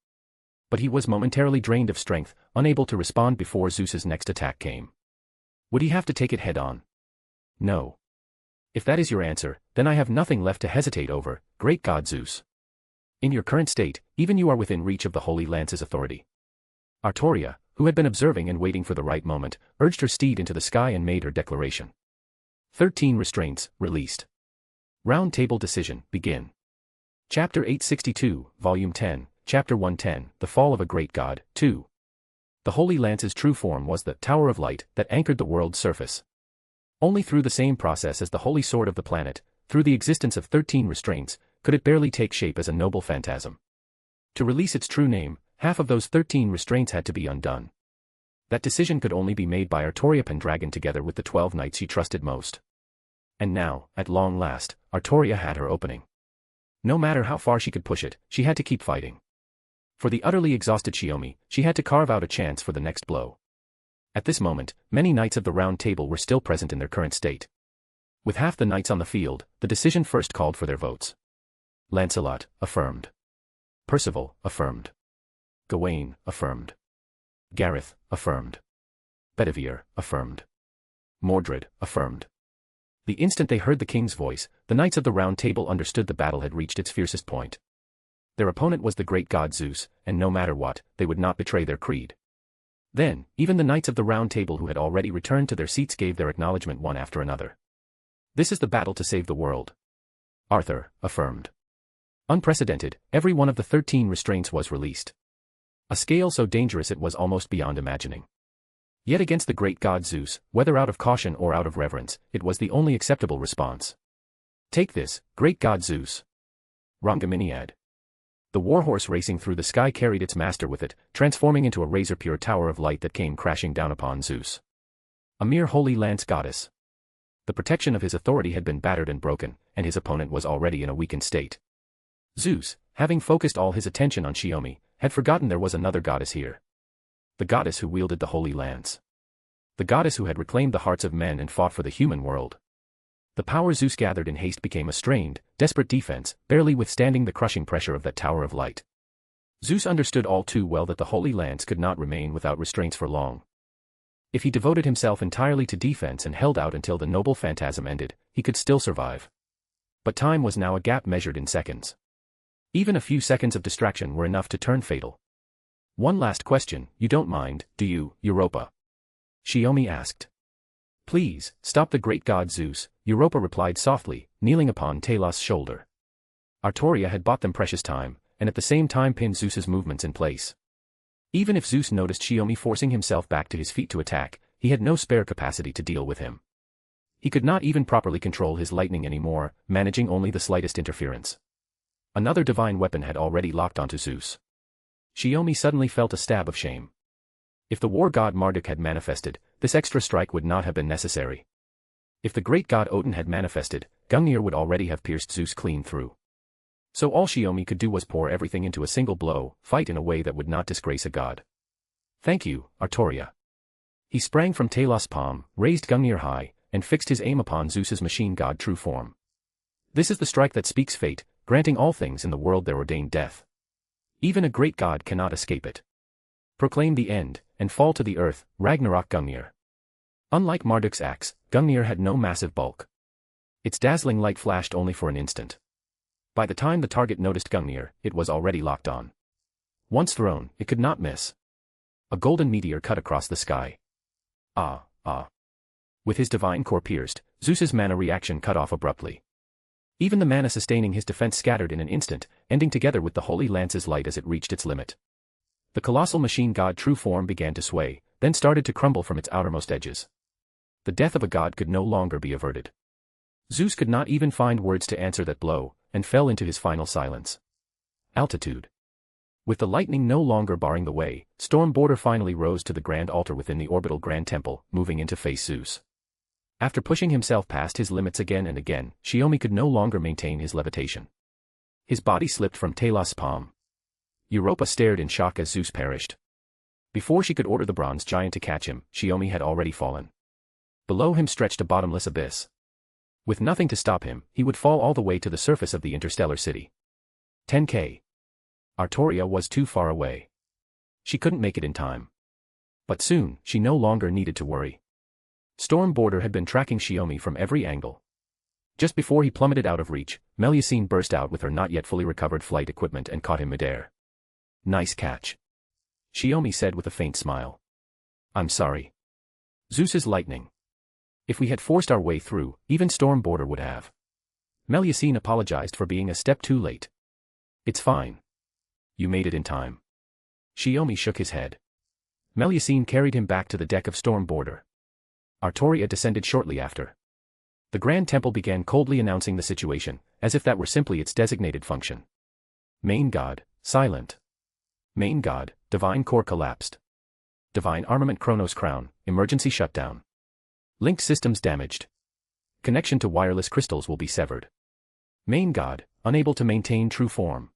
But he was momentarily drained of strength, unable to respond before Zeus's next attack came. Would he have to take it head-on? No. If that is your answer, then I have nothing left to hesitate over, great god Zeus. In your current state, even you are within reach of the Holy Lance's authority. Artoria, who had been observing and waiting for the right moment, urged her steed into the sky and made her declaration. 13 restraints, released. Round Table Decision, begin. Chapter 862, Volume 10, Chapter 110, The Fall of a Great God, 2. The Holy Lance's true form was the Tower of Light that anchored the world's surface. Only through the same process as the Holy Sword of the planet, through the existence of 13 restraints, could it barely take shape as a noble phantasm. To release its true name, half of those 13 restraints had to be undone. That decision could only be made by Artoria Pendragon together with the 12 knights she trusted most. And now, at long last, Artoria had her opening. No matter how far she could push it, she had to keep fighting. For the utterly exhausted Shiomi, she had to carve out a chance for the next blow. At this moment, many knights of the Round Table were still present in their current state. With half the knights on the field, the decision first called for their votes. Lancelot, affirmed. Percival, affirmed. Gawain, affirmed. Gareth, affirmed. Bedivere, affirmed. Mordred, affirmed. The instant they heard the king's voice, the knights of the Round Table understood the battle had reached its fiercest point. Their opponent was the great god Zeus, and no matter what, they would not betray their creed. Then, even the knights of the Round Table who had already returned to their seats gave their acknowledgement one after another. This is the battle to save the world, Arthur affirmed. Unprecedented, every one of the 13 restraints was released. A scale so dangerous it was almost beyond imagining. Yet against the great god Zeus, whether out of caution or out of reverence, it was the only acceptable response. Take this, great god Zeus. Rangominiad. The warhorse racing through the sky carried its master with it, transforming into a razor-pure tower of light that came crashing down upon Zeus. A mere holy lance goddess. The protection of his authority had been battered and broken, and his opponent was already in a weakened state. Zeus, having focused all his attention on Shiomi, had forgotten there was another goddess here. The goddess who wielded the holy lance. The goddess who had reclaimed the hearts of men and fought for the human world. The power Zeus gathered in haste became a strained, desperate defense, barely withstanding the crushing pressure of that tower of light. Zeus understood all too well that the holy lance could not remain without restraints for long. If he devoted himself entirely to defense and held out until the noble phantasm ended, he could still survive. But time was now a gap measured in seconds. Even a few seconds of distraction were enough to turn fatal. One last question, you don't mind, do you, Europa? Shiomi asked. Please, stop the great god Zeus, Europa replied softly, kneeling upon Talos' shoulder. Artoria had bought them precious time, and at the same time pinned Zeus's movements in place. Even if Zeus noticed Shiomi forcing himself back to his feet to attack, he had no spare capacity to deal with him. He could not even properly control his lightning anymore, managing only the slightest interference. Another divine weapon had already locked onto Zeus. Shiomi suddenly felt a stab of shame. If the war god Marduk had manifested, this extra strike would not have been necessary. If the great god Odin had manifested, Gungnir would already have pierced Zeus clean through. So all Shiomi could do was pour everything into a single blow, fight in a way that would not disgrace a god. Thank you, Artoria. He sprang from Talos' palm, raised Gungnir high, and fixed his aim upon Zeus's machine god true form. This is the strike that speaks fate, granting all things in the world their ordained death. Even a great god cannot escape it. Proclaim the end, and fall to the earth, Ragnarok Gungnir. Unlike Marduk's axe, Gungnir had no massive bulk. Its dazzling light flashed only for an instant. By the time the target noticed Gungnir, it was already locked on. Once thrown, it could not miss. A golden meteor cut across the sky. Ah. With his divine core pierced, Zeus's mana reaction cut off abruptly. Even the mana sustaining his defense scattered in an instant, ending together with the holy lance's light as it reached its limit. The colossal machine god true form began to sway, then started to crumble from its outermost edges. The death of a god could no longer be averted. Zeus could not even find words to answer that blow, and fell into his final silence. Altitude. With the lightning no longer barring the way, Storm Border finally rose to the grand altar within the orbital grand temple, moving in to face Zeus. After pushing himself past his limits again and again, Shiomi could no longer maintain his levitation. His body slipped from Talos' palm. Europa stared in shock as Zeus perished. Before she could order the bronze giant to catch him, Shiomi had already fallen. Below him stretched a bottomless abyss. With nothing to stop him, he would fall all the way to the surface of the interstellar city. Tenkei. Artoria was too far away. She couldn't make it in time. But soon, she no longer needed to worry. Storm Border had been tracking Shiomi from every angle. Just before he plummeted out of reach, Melusine burst out with her not yet fully recovered flight equipment and caught him midair. Nice catch. Shiomi said with a faint smile. I'm sorry. Zeus's lightning. If we had forced our way through, even Storm Border would have. Melusine apologized for being a step too late. It's fine. You made it in time. Shiomi shook his head. Melusine carried him back to the deck of Storm Border. Artoria descended shortly after. The Grand Temple began coldly announcing the situation, as if that were simply its designated function. Main God, silent. Main God, Divine Core collapsed. Divine Armament Chronos Crown, emergency shutdown. Linked systems damaged. Connection to wireless crystals will be severed. Main God, unable to maintain true form.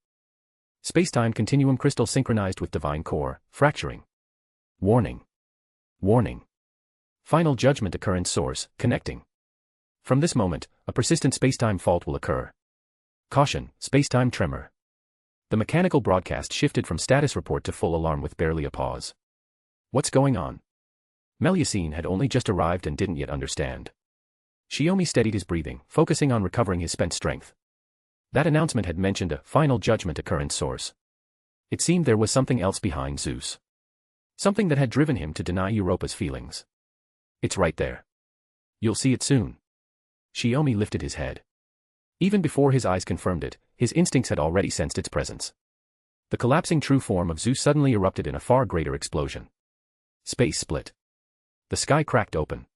Spacetime continuum crystal synchronized with Divine Core, fracturing. Warning. Warning. Final judgment occurrence source, connecting. From this moment, a persistent spacetime fault will occur. Caution, spacetime tremor. The mechanical broadcast shifted from status report to full alarm with barely a pause. What's going on? Melusine had only just arrived and didn't yet understand. Shiomi steadied his breathing, focusing on recovering his spent strength. That announcement had mentioned a final judgment occurrence source. It seemed there was something else behind Zeus. Something that had driven him to deny Europa's feelings. It's right there. You'll see it soon. Shiomi lifted his head. Even before his eyes confirmed it, his instincts had already sensed its presence. The collapsing true form of Zeus suddenly erupted in a far greater explosion. Space split. The sky cracked open.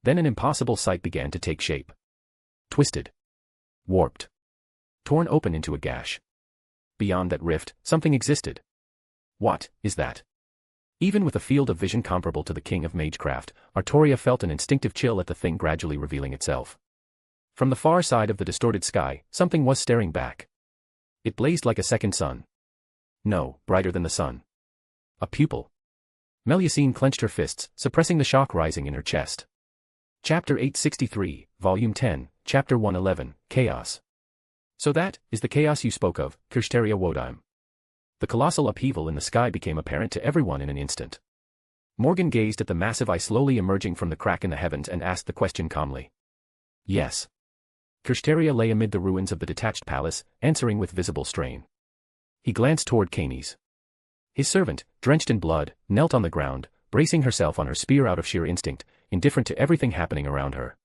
Then an impossible sight began to take shape. Twisted. Warped. Torn open into a gash. Beyond that rift, something existed. What is that? Even with a field of vision comparable to the king of magecraft, Artoria felt an instinctive chill at the thing gradually revealing itself. From the far side of the distorted sky, something was staring back. It blazed like a second sun. No, brighter than the sun. A pupil. Melusine clenched her fists, suppressing the shock rising in her chest. Chapter 863, Volume 10, Chapter 111, Chaos. So that is the chaos you spoke of, Kirsteria Wodime. The colossal upheaval in the sky became apparent to everyone in an instant. Morgan gazed at the massive eye slowly emerging from the crack in the heavens and asked the question calmly. Yes. Kirsteria lay amid the ruins of the detached palace, answering with visible strain. He glanced toward Canes. His servant, drenched in blood, knelt on the ground, bracing herself on her spear out of sheer instinct, indifferent to everything happening around her.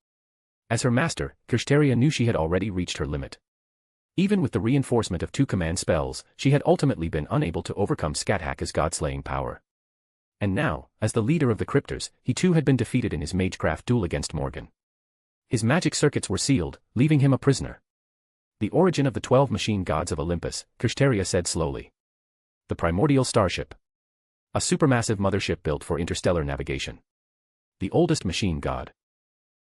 As her master, Kirsteria knew she had already reached her limit. Even with the reinforcement of 2 command spells, she had ultimately been unable to overcome Scáthach's god-slaying power. And now, as the leader of the Cryptors, he too had been defeated in his magecraft duel against Morgan. His magic circuits were sealed, leaving him a prisoner. The origin of the 12 machine gods of Olympus, Kirsteria said slowly. The primordial starship. A supermassive mothership built for interstellar navigation. The oldest machine god.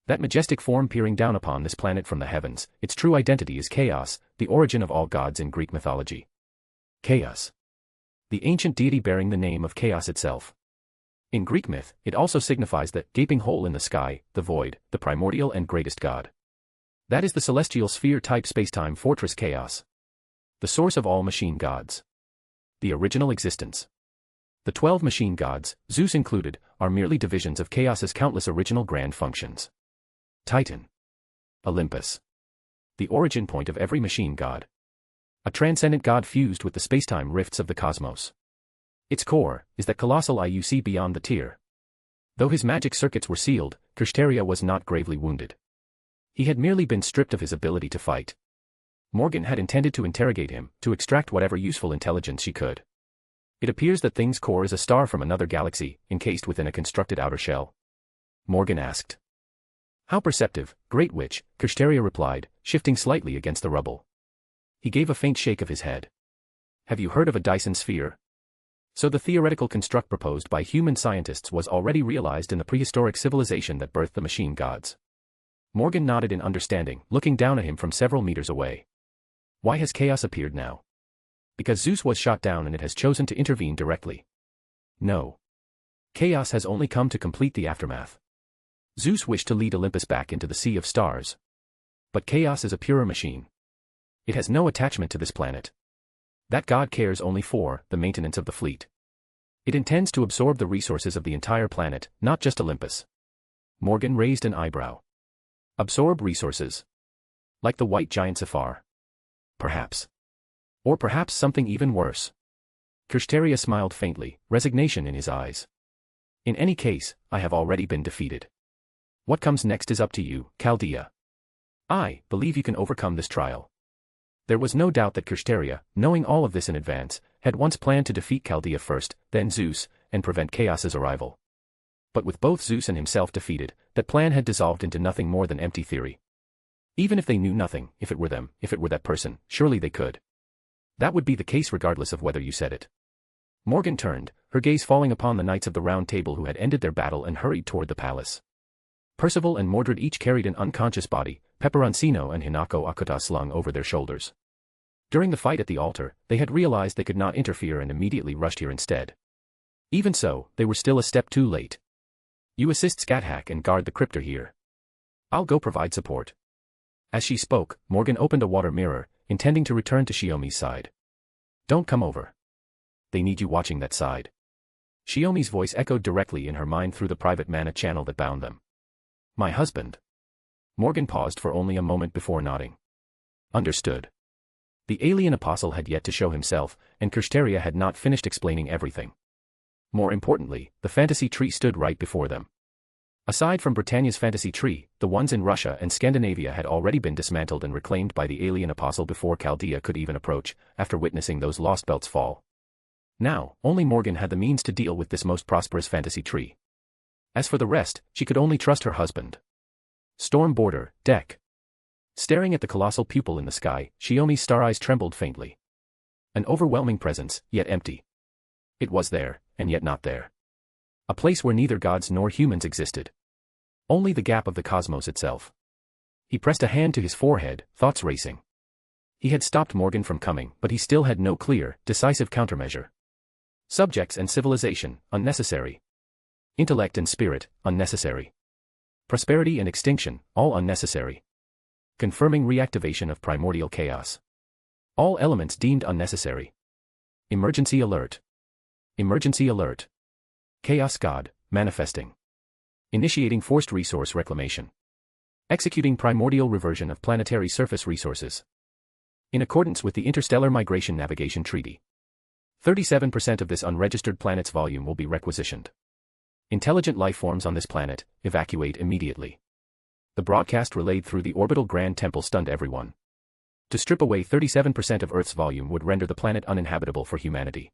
That majestic form peering down upon this planet from the heavens, its true identity is Chaos, the origin of all gods in Greek mythology. Chaos. The ancient deity bearing the name of Chaos itself. In Greek myth, it also signifies the gaping hole in the sky, the void, the primordial and greatest god. That is the celestial sphere-type spacetime fortress Chaos. The source of all machine gods. The original existence. The 12 machine gods, Zeus included, are merely divisions of Chaos's countless original grand functions. Titan. Olympus. The origin point of every machine god. A transcendent god fused with the spacetime rifts of the cosmos. Its core is that colossal eye you see beyond the tear. Though his magic circuits were sealed, Kirsteria was not gravely wounded. He had merely been stripped of his ability to fight. Morgan had intended to interrogate him, to extract whatever useful intelligence she could. It appears that Thing's core is a star from another galaxy, encased within a constructed outer shell. Morgan asked. How perceptive, Great Witch, Kirsteria replied, shifting slightly against the rubble. He gave a faint shake of his head. Have you heard of a Dyson sphere? So the theoretical construct proposed by human scientists was already realized in the prehistoric civilization that birthed the machine gods. Morgan nodded in understanding, looking down at him from several meters away. Why has chaos appeared now? Because Zeus was shot down and it has chosen to intervene directly. No. Chaos has only come to complete the aftermath. Zeus wished to lead Olympus back into the sea of stars. But Chaos is a purer machine. It has no attachment to this planet. That god cares only for the maintenance of the fleet. It intends to absorb the resources of the entire planet, not just Olympus. Morgan raised an eyebrow. Absorb resources. Like the white giant Safar. Perhaps. Or perhaps something even worse. Kirsteria smiled faintly, resignation in his eyes. In any case, I have already been defeated. What comes next is up to you, Chaldea. I believe you can overcome this trial. There was no doubt that Kirsteria, knowing all of this in advance, had once planned to defeat Chaldea first, then Zeus, and prevent Chaos's arrival. But with both Zeus and himself defeated, that plan had dissolved into nothing more than empty theory. Even if they knew nothing, if it were them, if it were that person, surely they could. That would be the case regardless of whether you said it. Morgan turned, her gaze falling upon the knights of the Round Table who had ended their battle and hurried toward the palace. Percival and Mordred each carried an unconscious body, Peperoncino and Hinako Akuta slung over their shoulders. During the fight at the altar, they had realized they could not interfere and immediately rushed here instead. Even so, they were still a step too late. You assist Scáthach and guard the cryptor here. I'll go provide support. As she spoke, Morgan opened a water mirror, intending to return to Shiomi's side. Don't come over. They need you watching that side. Shiomi's voice echoed directly in her mind through the private mana channel that bound them. My husband. Morgan paused for only a moment before nodding. Understood. The alien apostle had yet to show himself, and Kirsteria had not finished explaining everything. More importantly, the fantasy tree stood right before them. Aside from Britannia's fantasy tree, the ones in Russia and Scandinavia had already been dismantled and reclaimed by the alien apostle before Chaldea could even approach, after witnessing those lost belts fall. Now, only Morgan had the means to deal with this most prosperous fantasy tree. As for the rest, she could only trust her husband. Storm border, deck. Staring at the colossal pupil in the sky, Shiomi's star eyes trembled faintly. An overwhelming presence, yet empty. It was there, and yet not there. A place where neither gods nor humans existed. Only the gap of the cosmos itself. He pressed a hand to his forehead, thoughts racing. He had stopped Morgan from coming, but he still had no clear, decisive countermeasure. Subjects and civilization, unnecessary. Intellect and spirit, unnecessary. Prosperity and extinction, all unnecessary. Confirming reactivation of primordial chaos. All elements deemed unnecessary. Emergency alert. Emergency alert. Chaos God, manifesting. Initiating forced resource reclamation. Executing primordial reversion of planetary surface resources. In accordance with the Interstellar Migration Navigation Treaty. 37% of this unregistered planet's volume will be requisitioned. Intelligent life forms on this planet, evacuate immediately. The broadcast relayed through the orbital Grand Temple stunned everyone. To strip away 37% of Earth's volume would render the planet uninhabitable for humanity.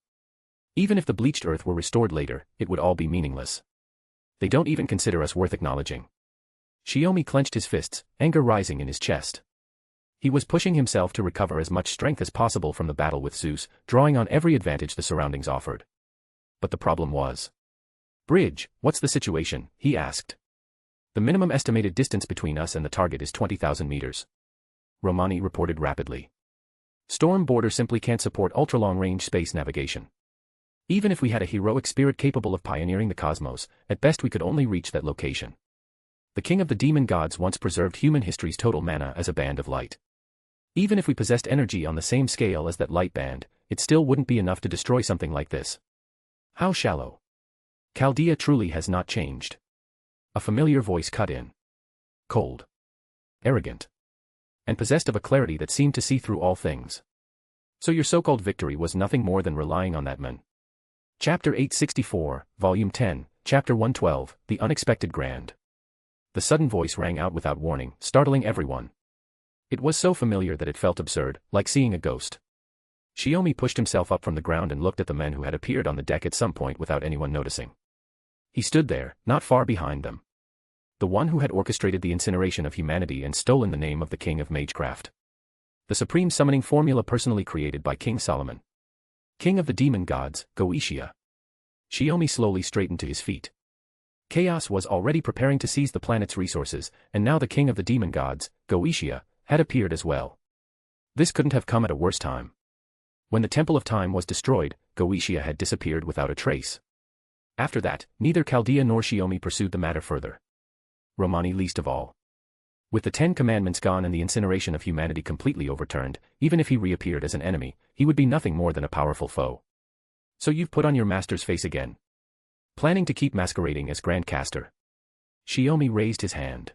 Even if the bleached Earth were restored later, it would all be meaningless. They don't even consider us worth acknowledging. Shiomi clenched his fists, anger rising in his chest. He was pushing himself to recover as much strength as possible from the battle with Zeus, drawing on every advantage the surroundings offered. But the problem was. Bridge, what's the situation? He asked. The minimum estimated distance between us and the target is 20,000 meters. Romani reported rapidly. Storm border simply can't support ultra-long-range space navigation. Even if we had a heroic spirit capable of pioneering the cosmos, at best we could only reach that location. The king of the demon gods once preserved human history's total mana as a band of light. Even if we possessed energy on the same scale as that light band, it still wouldn't be enough to destroy something like this. How shallow. Chaldea truly has not changed. A familiar voice cut in. Cold. Arrogant. And possessed of a clarity that seemed to see through all things. So your so-called victory was nothing more than relying on that man. Chapter 864, Volume 10, Chapter 112, The Unexpected Grand. The sudden voice rang out without warning, startling everyone. It was so familiar that it felt absurd, like seeing a ghost. Shiomi pushed himself up from the ground and looked at the men who had appeared on the deck at some point without anyone noticing. He stood there, not far behind them. The one who had orchestrated the incineration of humanity and stolen the name of the king of magecraft. The supreme summoning formula personally created by King Solomon. King of the demon gods, Goetia. Shiomi slowly straightened to his feet. Chaos was already preparing to seize the planet's resources, and now the king of the demon gods, Goetia, had appeared as well. This couldn't have come at a worse time. When the Temple of Time was destroyed, Goetia had disappeared without a trace. After that, neither Chaldea nor Shiomi pursued the matter further. Romani least of all. With the 10 Commandments gone and the incineration of humanity completely overturned, even if he reappeared as an enemy, he would be nothing more than a powerful foe. So you've put on your master's face again. Planning to keep masquerading as Grand Caster. Shiomi raised his hand.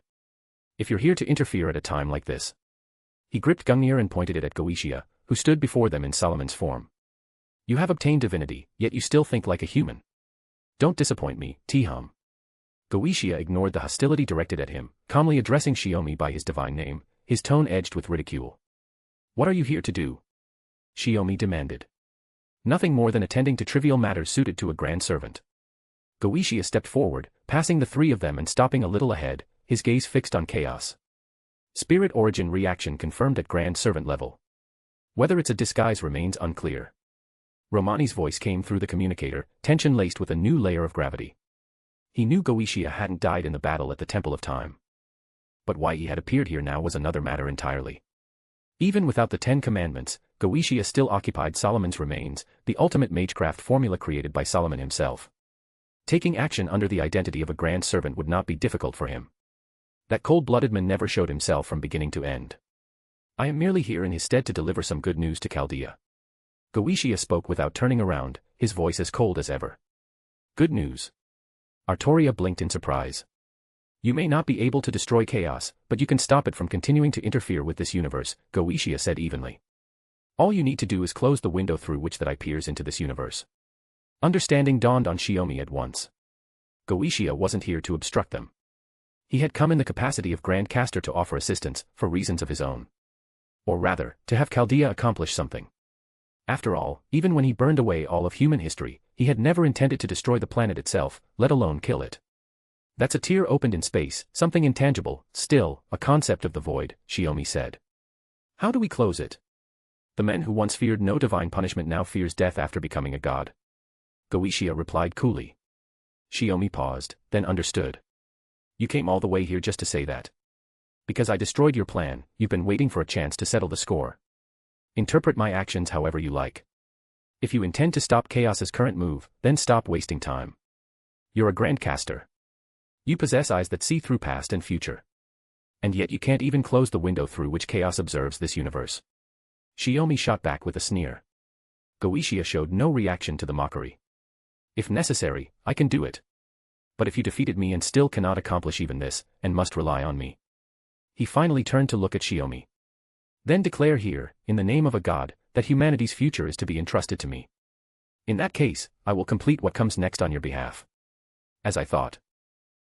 If you're here to interfere at a time like this. He gripped Gungnir and pointed it at Goetia, who stood before them in Solomon's form. You have obtained divinity, yet you still think like a human. Don't disappoint me, Tiham. Goetia ignored the hostility directed at him, calmly addressing Shiomi by his divine name, his tone edged with ridicule. What are you here to do? Shiomi demanded. Nothing more than attending to trivial matters suited to a grand servant. Goetia stepped forward, passing the three of them and stopping a little ahead, his gaze fixed on chaos. Spirit origin reaction confirmed at grand servant level. Whether it's a disguise remains unclear. Romani's voice came through the communicator, tension laced with a new layer of gravity. He knew Goetia hadn't died in the battle at the Temple of Time. But why he had appeared here now was another matter entirely. Even without the 10 Commandments, Goetia still occupied Solomon's remains, the ultimate magecraft formula created by Solomon himself. Taking action under the identity of a grand servant would not be difficult for him. That cold-blooded man never showed himself from beginning to end. I am merely here in his stead to deliver some good news to Chaldea. Goetia spoke without turning around, his voice as cold as ever. Good news. Artoria blinked in surprise. You may not be able to destroy chaos, but you can stop it from continuing to interfere with this universe, Goetia said evenly. All you need to do is close the window through which that eye peers into this universe. Understanding dawned on Shiomi at once. Goichia wasn't here to obstruct them. He had come in the capacity of Grand Caster to offer assistance, for reasons of his own. Or rather, to have Chaldea accomplish something. After all, even when he burned away all of human history, he had never intended to destroy the planet itself, let alone kill it. That's a tear opened in space, something intangible, still, a concept of the void, Shiomi said. How do we close it? The man who once feared no divine punishment now fears death after becoming a god. Goichia replied coolly. Shiomi paused, then understood. You came all the way here just to say that. Because I destroyed your plan, you've been waiting for a chance to settle the score. Interpret my actions however you like. If you intend to stop Chaos's current move, then stop wasting time. You're a Grand Caster. You possess eyes that see through past and future. And yet you can't even close the window through which Chaos observes this universe. Shiomi shot back with a sneer. Goichia showed no reaction to the mockery. If necessary, I can do it. But if you defeated me and still cannot accomplish even this, and must rely on me. He finally turned to look at Shiomi. Then declare here, in the name of a god, that humanity's future is to be entrusted to me. In that case, I will complete what comes next on your behalf. As I thought.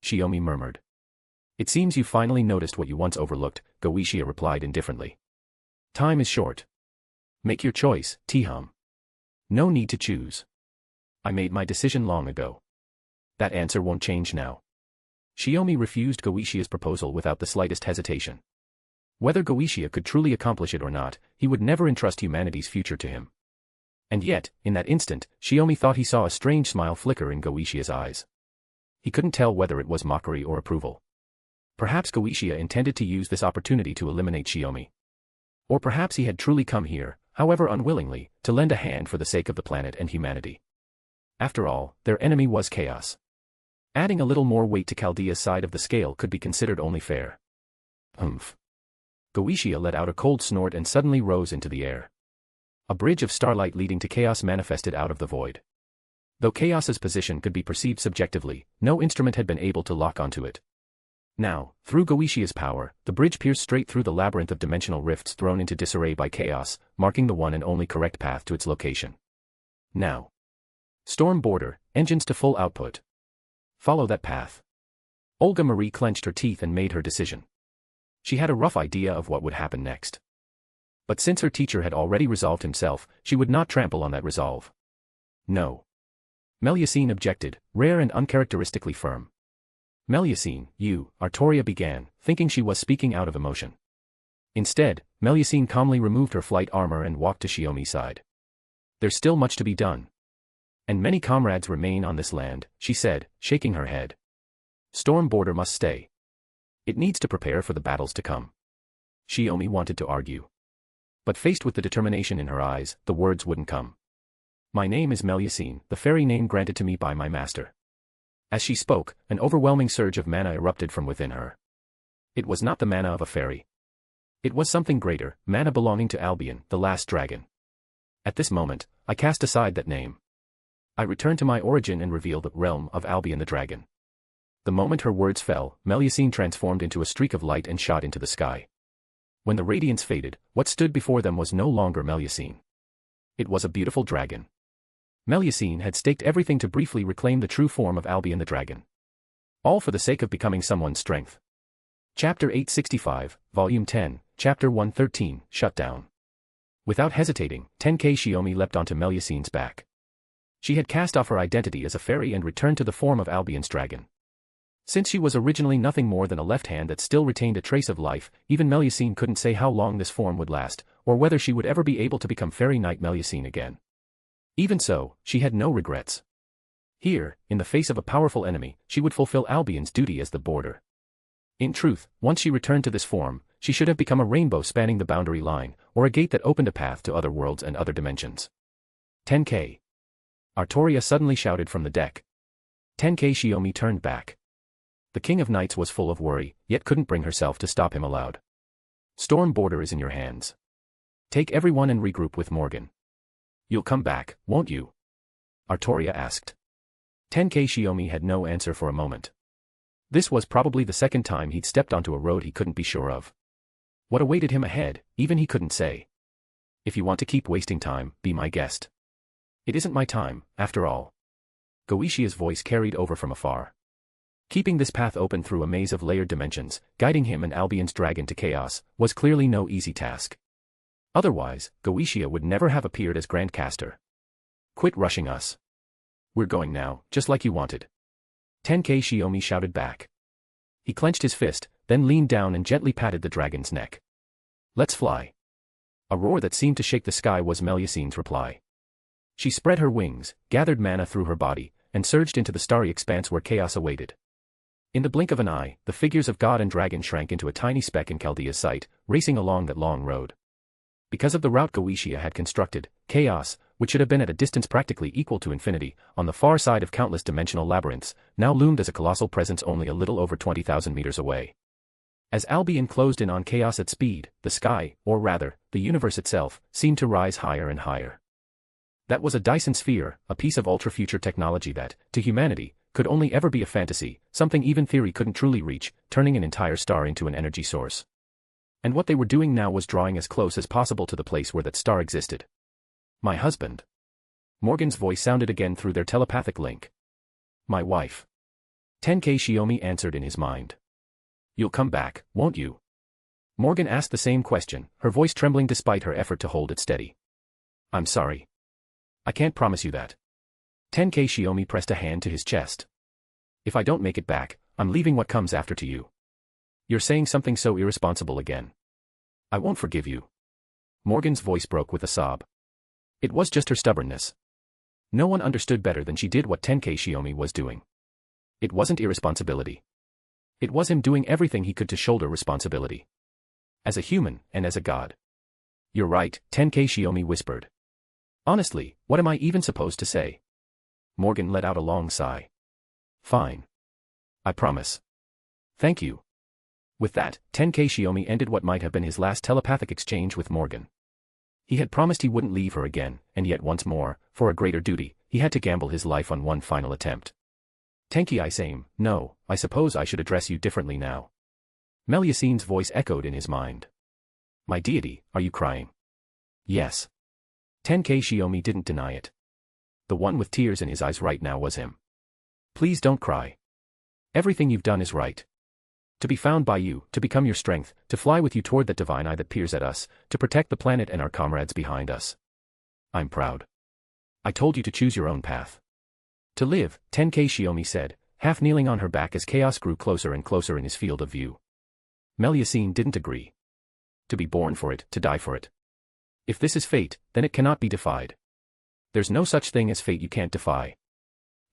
Shiomi murmured. It seems you finally noticed what you once overlooked, Goichia replied indifferently. Time is short. Make your choice, Tiham. No need to choose. I made my decision long ago. That answer won't change now. Shiomi refused Goichia's proposal without the slightest hesitation. Whether Goichia could truly accomplish it or not, he would never entrust humanity's future to him. And yet, in that instant, Shiomi thought he saw a strange smile flicker in Goichia's eyes. He couldn't tell whether it was mockery or approval. Perhaps Goichia intended to use this opportunity to eliminate Shiomi. Or perhaps he had truly come here, however unwillingly, to lend a hand for the sake of the planet and humanity. After all, their enemy was Chaos. Adding a little more weight to Chaldea's side of the scale could be considered only fair. Humph. Goichia let out a cold snort and suddenly rose into the air. A bridge of starlight leading to Chaos manifested out of the void. Though Chaos's position could be perceived subjectively, no instrument had been able to lock onto it. Now, through Goichia's power, the bridge pierced straight through the labyrinth of dimensional rifts thrown into disarray by Chaos, marking the one and only correct path to its location. Now. Storm border, engines to full output. Follow that path. Olga Marie clenched her teeth and made her decision. She had a rough idea of what would happen next. But since her teacher had already resolved himself, she would not trample on that resolve. No. Melusine objected, rare and uncharacteristically firm. Melusine, you, Artoria began, thinking she was speaking out of emotion. Instead, Melusine calmly removed her flight armor and walked to Shiomi's side. There's still much to be done. And many comrades remain on this land, she said, shaking her head. Storm border must stay. It needs to prepare for the battles to come. Shiomi wanted to argue. But faced with the determination in her eyes, the words wouldn't come. My name is Melusine, the fairy name granted to me by my master. As she spoke, an overwhelming surge of mana erupted from within her. It was not the mana of a fairy. It was something greater, mana belonging to Albion, the last dragon. At this moment, I cast aside that name. I return to my origin and reveal the realm of Albion the dragon. The moment her words fell, Melusine transformed into a streak of light and shot into the sky. When the radiance faded, what stood before them was no longer Melusine. It was a beautiful dragon. Melusine had staked everything to briefly reclaim the true form of Albion the dragon. All for the sake of becoming someone's strength. Chapter 865, Volume 10, Chapter 113, Shutdown. Without hesitating, Tenkei Shiomi leapt onto Melusine's back. She had cast off her identity as a fairy and returned to the form of Albion's dragon. Since she was originally nothing more than a left hand that still retained a trace of life, even Melusine couldn't say how long this form would last, or whether she would ever be able to become Fairy Knight Melusine again. Even so, she had no regrets. Here, in the face of a powerful enemy, she would fulfill Albion's duty as the border. In truth, once she returned to this form, she should have become a rainbow spanning the boundary line, or a gate that opened a path to other worlds and other dimensions. Tenkei. Artoria suddenly shouted from the deck. Tenkei Shiomi turned back. The King of Knights was full of worry, yet couldn't bring herself to stop him aloud. Storm border is in your hands. Take everyone and regroup with Morgan. You'll come back, won't you? Artoria asked. Tenkei Shiomi had no answer for a moment. This was probably the second time he'd stepped onto a road he couldn't be sure of. What awaited him ahead, even he couldn't say. If you want to keep wasting time, be my guest. It isn't my time, after all. Goishia's voice carried over from afar. Keeping this path open through a maze of layered dimensions, guiding him and Albion's dragon to chaos, was clearly no easy task. Otherwise, Goishia would never have appeared as Grand Caster. Quit rushing us. We're going now, just like you wanted. Tenkei Shiomi shouted back. He clenched his fist, then leaned down and gently patted the dragon's neck. Let's fly. A roar that seemed to shake the sky was Melusine's reply. She spread her wings, gathered mana through her body, and surged into the starry expanse where chaos awaited. In the blink of an eye, the figures of god and dragon shrank into a tiny speck in Chaldea's sight, racing along that long road. Because of the route Goishia had constructed, chaos, which should have been at a distance practically equal to infinity, on the far side of countless dimensional labyrinths, now loomed as a colossal presence only a little over 20,000 meters away. As Albion closed in on chaos at speed, the sky, or rather, the universe itself, seemed to rise higher and higher. That was a Dyson sphere, a piece of ultra-future technology that, to humanity, could only ever be a fantasy, something even theory couldn't truly reach, turning an entire star into an energy source. And what they were doing now was drawing as close as possible to the place where that star existed. My husband. Morgan's voice sounded again through their telepathic link. My wife. Tenkei Shiomi answered in his mind. You'll come back, won't you? Morgan asked the same question, her voice trembling despite her effort to hold it steady. I'm sorry. I can't promise you that. Tenkei Shiomi pressed a hand to his chest. If I don't make it back, I'm leaving what comes after to you. You're saying something so irresponsible again. I won't forgive you. Morgan's voice broke with a sob. It was just her stubbornness. No one understood better than she did what Tenkei Shiomi was doing. It wasn't irresponsibility. It was him doing everything he could to shoulder responsibility. As a human, and as a god. You're right, Tenkei Shiomi whispered. Honestly, what am I even supposed to say? Morgan let out a long sigh. Fine. I promise. Thank you. With that, Tenkei Shiomi ended what might have been his last telepathic exchange with Morgan. He had promised he wouldn't leave her again, and yet once more, for a greater duty, he had to gamble his life on one final attempt. Tenkei-sama, no, I suppose I should address you differently now. Melusine's voice echoed in his mind. My deity, are you crying? Yes. Tenkei Shiomi didn't deny it. The one with tears in his eyes right now was him. Please don't cry. Everything you've done is right. To be found by you, to become your strength, to fly with you toward that divine eye that peers at us, to protect the planet and our comrades behind us. I'm proud. I told you to choose your own path. To live, Tenkei Shiomi said, half kneeling on her back as chaos grew closer and closer in his field of view. Melusine didn't agree. To be born for it, to die for it. If this is fate, then it cannot be defied. There's no such thing as fate you can't defy.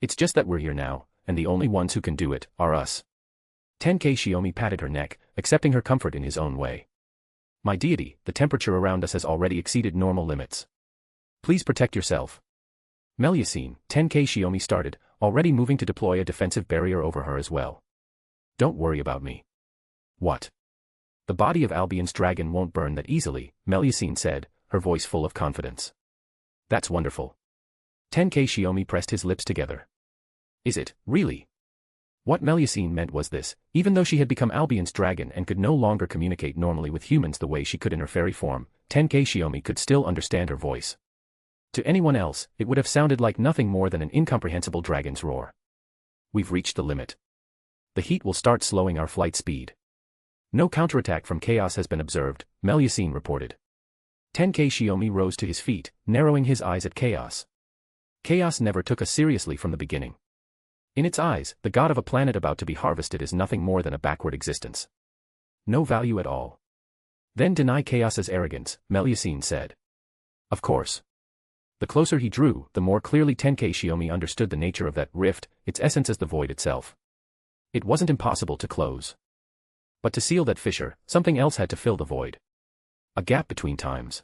It's just that we're here now, and the only ones who can do it are us. Tenkei Shiomi patted her neck, accepting her comfort in his own way. My deity, the temperature around us has already exceeded normal limits. Please protect yourself. Melusine, Tenkei Shiomi started, already moving to deploy a defensive barrier over her as well. Don't worry about me. What? The body of Albion's dragon won't burn that easily, Melusine said, her voice full of confidence. That's wonderful. Tenkei Shiomi pressed his lips together. Is it, really? What Melusine meant was this: even though she had become Albion's dragon and could no longer communicate normally with humans the way she could in her fairy form, Tenkei Shiomi could still understand her voice. To anyone else, it would have sounded like nothing more than an incomprehensible dragon's roar. We've reached the limit. The heat will start slowing our flight speed. No counterattack from chaos has been observed, Melusine reported. Tenkei Shiomi rose to his feet, narrowing his eyes at chaos. Chaos never took us seriously from the beginning. In its eyes, the god of a planet about to be harvested is nothing more than a backward existence. No value at all. Then deny chaos's arrogance, Melusine said. Of course. The closer he drew, the more clearly Tenkei Shiomi understood the nature of that rift, its essence as the void itself. It wasn't impossible to close. But to seal that fissure, something else had to fill the void. A gap between times.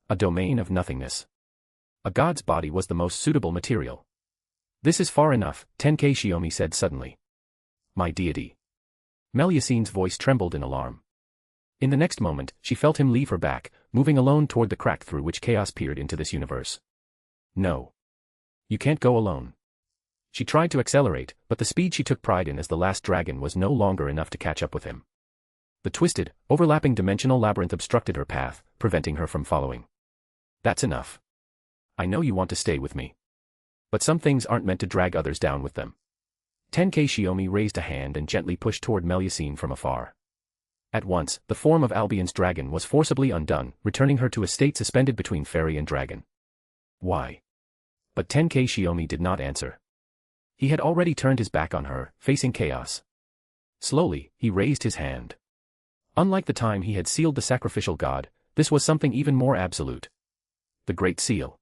A domain of nothingness. A god's body was the most suitable material. This is far enough, Tenkei Shiomi said suddenly. My deity. Melusine's voice trembled in alarm. In the next moment, she felt him leave her back, moving alone toward the crack through which chaos peered into this universe. No. You can't go alone. She tried to accelerate, but the speed she took pride in as the last dragon was no longer enough to catch up with him. The twisted, overlapping dimensional labyrinth obstructed her path, preventing her from following. That's enough. I know you want to stay with me. But some things aren't meant to drag others down with them. Tenkei Shiomi raised a hand and gently pushed toward Melusine from afar. At once, the form of Albion's dragon was forcibly undone, returning her to a state suspended between fairy and dragon. Why? But Tenkei Shiomi did not answer. He had already turned his back on her, facing chaos. Slowly, he raised his hand. Unlike the time he had sealed the sacrificial god, this was something even more absolute. The Great Seal.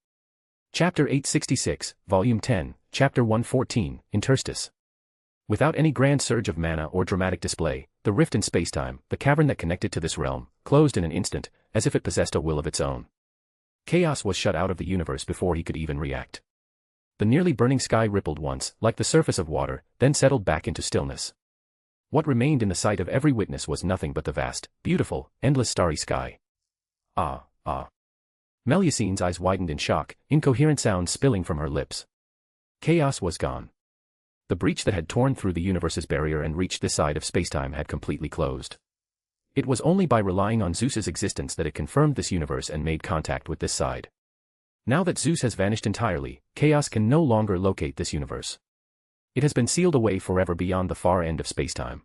Chapter 866, Volume 10, Chapter 114, Interstice. Without any grand surge of mana or dramatic display, the rift in spacetime, the cavern that connected to this realm, closed in an instant, as if it possessed a will of its own. Chaos was shut out of the universe before he could even react. The nearly burning sky rippled once, like the surface of water, then settled back into stillness. What remained in the sight of every witness was nothing but the vast, beautiful, endless starry sky. Ah. Melusine's eyes widened in shock, incoherent sounds spilling from her lips. Chaos was gone. The breach that had torn through the universe's barrier and reached this side of spacetime had completely closed. It was only by relying on Zeus's existence that it confirmed this universe and made contact with this side. Now that Zeus has vanished entirely, chaos can no longer locate this universe. It has been sealed away forever beyond the far end of spacetime.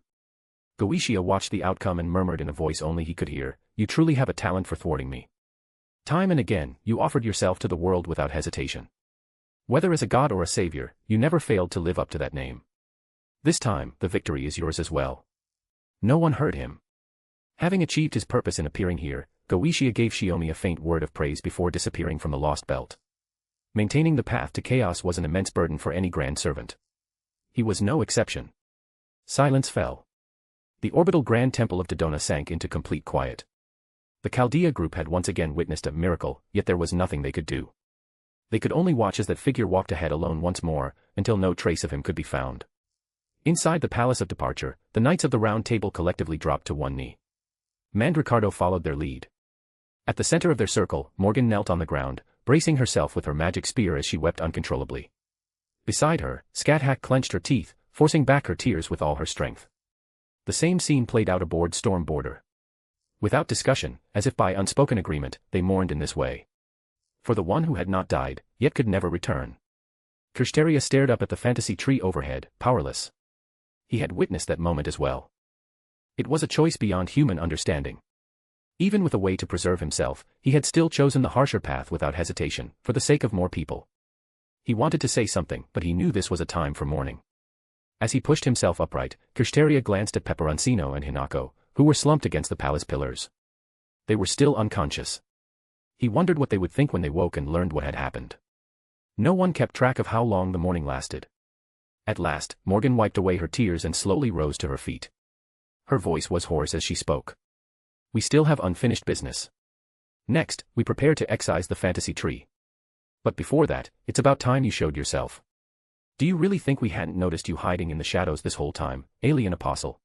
Goetia watched the outcome and murmured in a voice only he could hear, "You truly have a talent for thwarting me. Time and again, you offered yourself to the world without hesitation. Whether as a god or a savior, you never failed to live up to that name. This time, the victory is yours as well." No one heard him. Having achieved his purpose in appearing here, Goetia gave Shiomi a faint word of praise before disappearing from the lost belt. Maintaining the path to chaos was an immense burden for any grand servant. He was no exception. Silence fell. The orbital grand temple of Dodona sank into complete quiet. The Chaldea group had once again witnessed a miracle, yet there was nothing they could do. They could only watch as that figure walked ahead alone once more, until no trace of him could be found. Inside the Palace of Departure, the Knights of the Round Table collectively dropped to one knee. Mandricardo followed their lead. At the center of their circle, Morgan knelt on the ground, bracing herself with her magic spear as she wept uncontrollably. Beside her, Scáthach clenched her teeth, forcing back her tears with all her strength. The same scene played out aboard Storm Border. Without discussion, as if by unspoken agreement, they mourned in this way. For the one who had not died, yet could never return. Kirsteria stared up at the fantasy tree overhead, powerless. He had witnessed that moment as well. It was a choice beyond human understanding. Even with a way to preserve himself, he had still chosen the harsher path without hesitation, for the sake of more people. He wanted to say something, but he knew this was a time for mourning. As he pushed himself upright, Kirsteria glanced at Peperoncino and Hinako, who were slumped against the palace pillars. They were still unconscious. He wondered what they would think when they woke and learned what had happened. No one kept track of how long the mourning lasted. At last, Morgan wiped away her tears and slowly rose to her feet. Her voice was hoarse as she spoke. "We still have unfinished business. Next, we prepare to excise the fantasy tree. But before that, it's about time you showed yourself. Do you really think we hadn't noticed you hiding in the shadows this whole time, alien apostle?"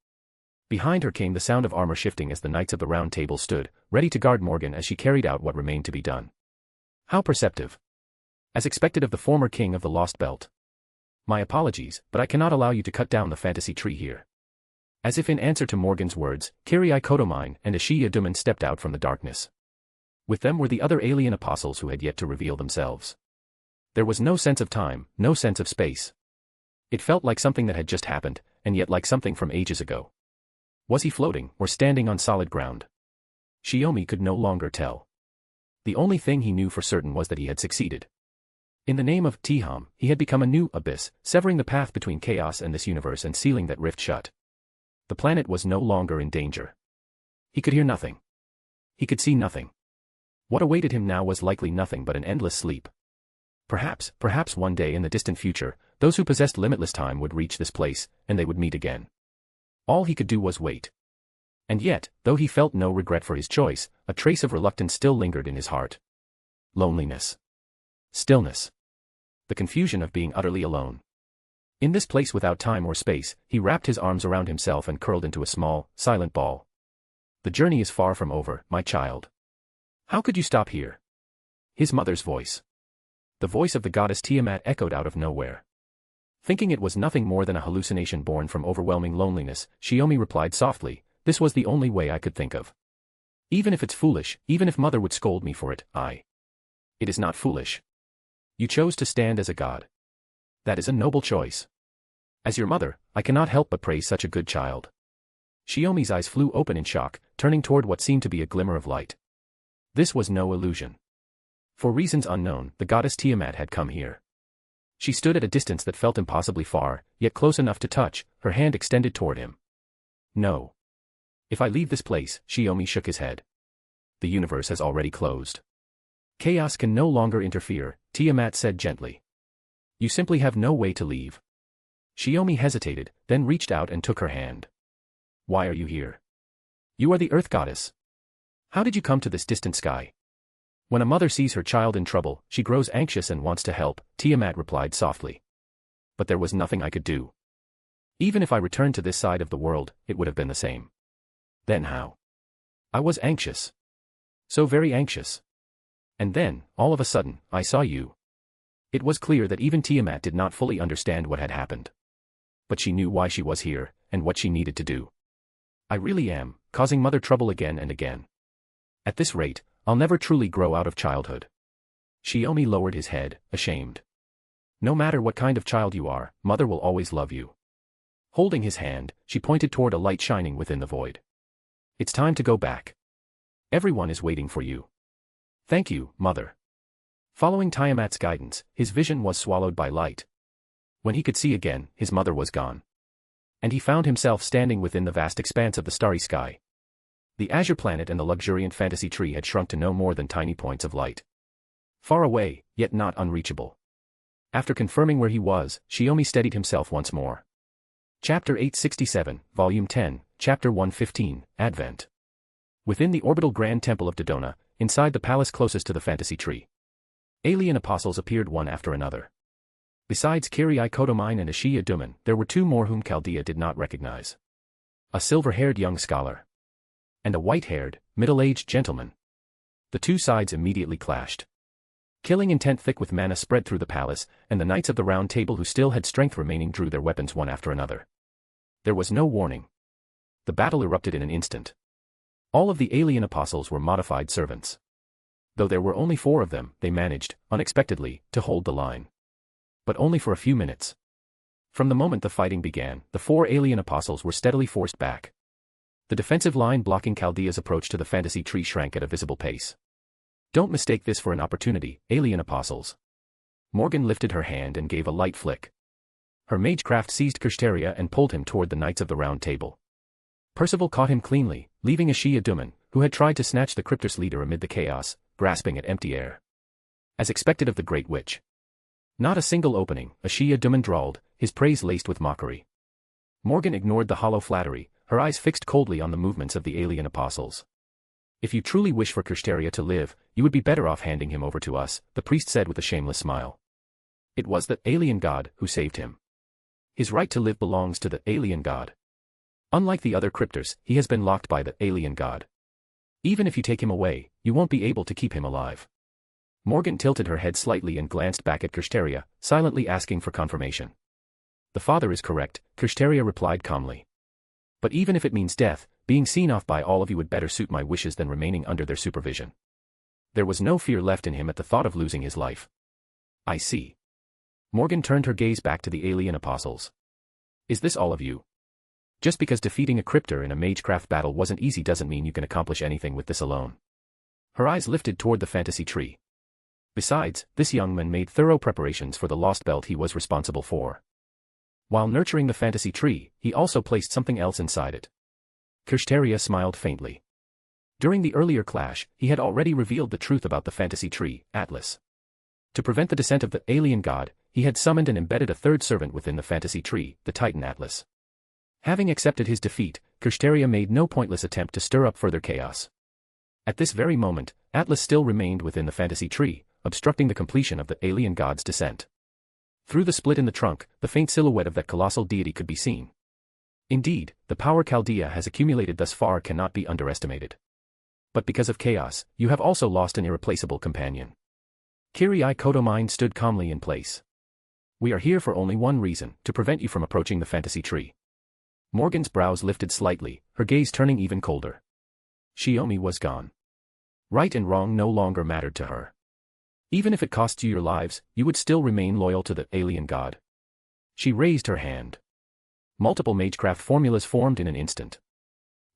Behind her came the sound of armor shifting as the Knights of the Round Table stood, ready to guard Morgan as she carried out what remained to be done. How perceptive. As expected of the former king of the Lost Belt. "My apologies, but I cannot allow you to cut down the fantasy tree here." As if in answer to Morgan's words, Kirei Kodomine and Ashiya Duman stepped out from the darkness. With them were the other alien apostles who had yet to reveal themselves. There was no sense of time, no sense of space. It felt like something that had just happened, and yet like something from ages ago. Was he floating, or standing on solid ground? Shiomi could no longer tell. The only thing he knew for certain was that he had succeeded. In the name of Tiham, he had become a new abyss, severing the path between chaos and this universe and sealing that rift shut. The planet was no longer in danger. He could hear nothing. He could see nothing. What awaited him now was likely nothing but an endless sleep. Perhaps one day in the distant future, those who possessed limitless time would reach this place, and they would meet again. All he could do was wait. And yet, though he felt no regret for his choice, a trace of reluctance still lingered in his heart. Loneliness. Stillness. The confusion of being utterly alone. In this place without time or space, he wrapped his arms around himself and curled into a small, silent ball. "The journey is far from over, my child. How could you stop here?" His mother's voice. The voice of the goddess Tiamat echoed out of nowhere. Thinking it was nothing more than a hallucination born from overwhelming loneliness, Shiomi replied softly, "This was the only way I could think of. Even if it's foolish, even if mother would scold me for it, I It is not foolish. You chose to stand as a god. That is a noble choice. As your mother, I cannot help but praise such a good child. Shiomi's eyes flew open in shock, turning toward what seemed to be a glimmer of light. This was no illusion. For reasons unknown, the goddess Tiamat had come here. She stood at a distance that felt impossibly far, yet close enough to touch, her hand extended toward him. No. If I leave this place, Shiomi shook his head. The universe has already closed. Chaos can no longer interfere, Tiamat said gently. You simply have no way to leave. Shiomi hesitated, then reached out and took her hand. Why are you here? You are the Earth Goddess. How did you come to this distant sky? When a mother sees her child in trouble, she grows anxious and wants to help, Tiamat replied softly. But there was nothing I could do. Even if I returned to this side of the world, it would have been the same. Then how? I was anxious. So very anxious. And then, all of a sudden, I saw you. It was clear that even Tiamat did not fully understand what had happened. But she knew why she was here, and what she needed to do. I really am, causing mother trouble again and again. At this rate, I'll never truly grow out of childhood. Shiomi lowered his head, ashamed. No matter what kind of child you are, mother will always love you. Holding his hand, she pointed toward a light shining within the void. It's time to go back. Everyone is waiting for you. Thank you, mother. Following Tiamat's guidance, his vision was swallowed by light. When he could see again, his mother was gone. And he found himself standing within the vast expanse of the starry sky. The azure planet and the luxuriant fantasy tree had shrunk to no more than tiny points of light. Far away, yet not unreachable. After confirming where he was, Shiomi steadied himself once more. Chapter 867, Volume 10, Chapter 115, Advent. Within the orbital Grand Temple of Dodona, inside the palace closest to the fantasy tree, alien apostles appeared one after another. Besides Kirei Kodomine and Ashiya Duman, there were two more whom Chaldea did not recognize. A silver-haired young scholar. And a white-haired, middle-aged gentleman. The two sides immediately clashed. Killing intent thick with mana spread through the palace, and the Knights of the Round Table who still had strength remaining drew their weapons one after another. There was no warning. The battle erupted in an instant. All of the alien apostles were modified servants. Though there were only 4 of them, they managed, unexpectedly, to hold the line. But only for a few minutes. From the moment the fighting began, the 4 alien apostles were steadily forced back. The defensive line blocking Chaldea's approach to the fantasy tree shrank at a visible pace. Don't mistake this for an opportunity, alien apostles. Morgan lifted her hand and gave a light flick. Her magecraft seized Kirsteria and pulled him toward the Knights of the Round Table. Percival caught him cleanly, leaving Ashiya Duman, who had tried to snatch the Cryptus leader amid the chaos, grasping at empty air. As expected of the Great Witch. Not a single opening, Ashiya Duman drawled, his praise laced with mockery. Morgan ignored the hollow flattery, her eyes fixed coldly on the movements of the alien apostles. If you truly wish for Kirsteria to live, you would be better off handing him over to us, the priest said with a shameless smile. It was the alien god who saved him. His right to live belongs to the alien god. Unlike the other cryptors, he has been locked by the alien god. Even if you take him away, you won't be able to keep him alive. Morgan tilted her head slightly and glanced back at Kirsteria, silently asking for confirmation. The father is correct, Kirsteria replied calmly. But even if it means death, being seen off by all of you would better suit my wishes than remaining under their supervision. There was no fear left in him at the thought of losing his life. I see. Morgan turned her gaze back to the alien apostles. Is this all of you? Just because defeating a cryptor in a magecraft battle wasn't easy doesn't mean you can accomplish anything with this alone. Her eyes lifted toward the fantasy tree. Besides, this young man made thorough preparations for the lost belt he was responsible for. While nurturing the fantasy tree, he also placed something else inside it. Kirsteria smiled faintly. During the earlier clash, he had already revealed the truth about the fantasy tree, Atlas. To prevent the descent of the alien god, he had summoned and embedded a third servant within the fantasy tree, the Titan Atlas. Having accepted his defeat, Kirsteria made no pointless attempt to stir up further chaos. At this very moment, Atlas still remained within the fantasy tree, obstructing the completion of the alien god's descent. Through the split in the trunk, the faint silhouette of that colossal deity could be seen. Indeed, the power Chaldea has accumulated thus far cannot be underestimated. But because of chaos, you have also lost an irreplaceable companion. Kirei Kodomine stood calmly in place. We are here for only one reason, to prevent you from approaching the fantasy tree. Morgan's brows lifted slightly, her gaze turning even colder. Shiomi was gone. Right and wrong no longer mattered to her. Even if it costs you your lives, you would still remain loyal to the alien god. She raised her hand. Multiple magecraft formulas formed in an instant.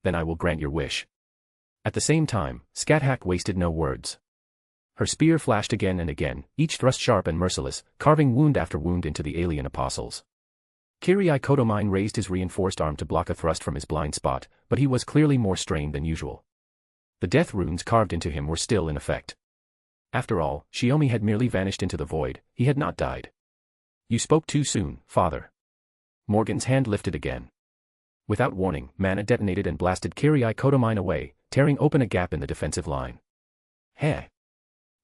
Then I will grant your wish. At the same time, Scáthach wasted no words. Her spear flashed again and again, each thrust sharp and merciless, carving wound after wound into the alien apostles. Kirei raised his reinforced arm to block a thrust from his blind spot, but he was clearly more strained than usual. The death runes carved into him were still in effect. After all, Shiomi had merely vanished into the void, he had not died. You spoke too soon, father. Morgan's hand lifted again. Without warning, mana detonated and blasted Kirei away, tearing open a gap in the defensive line. Heh.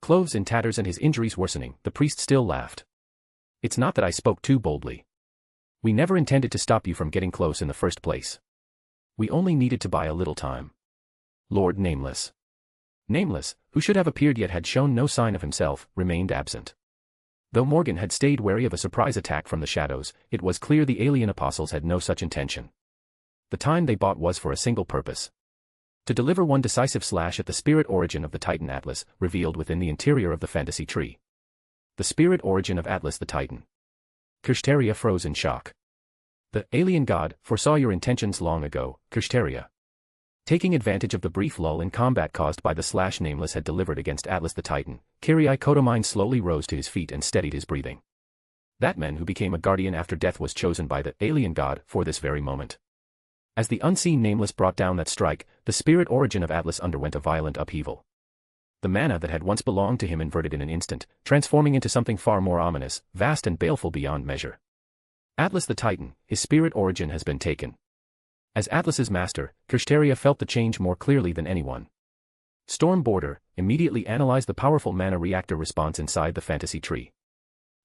Clothes in tatters and his injuries worsening, the priest still laughed. It's not that I spoke too boldly. We never intended to stop you from getting close in the first place. We only needed to buy a little time. Lord Nameless. Nameless, who should have appeared yet had shown no sign of himself, remained absent. Though Morgan had stayed wary of a surprise attack from the shadows, it was clear the alien apostles had no such intention. The time they bought was for a single purpose. To deliver one decisive slash at the spirit origin of the Titan Atlas, revealed within the interior of the fantasy tree. The spirit origin of Atlas the Titan. Kirsteria froze in shock. The alien god foresaw your intentions long ago, Kirsteria. Taking advantage of the brief lull in combat caused by the slash Nameless had delivered against Atlas the Titan, Kirei slowly rose to his feet and steadied his breathing. That man who became a guardian after death was chosen by the alien god for this very moment. As the unseen Nameless brought down that strike, the spirit origin of Atlas underwent a violent upheaval. The mana that had once belonged to him inverted in an instant, transforming into something far more ominous, vast and baleful beyond measure. Atlas the Titan, his spirit origin has been taken. As Atlas's master, Kirsteria felt the change more clearly than anyone. Storm Border immediately analyzed the powerful mana reactor response inside the fantasy tree.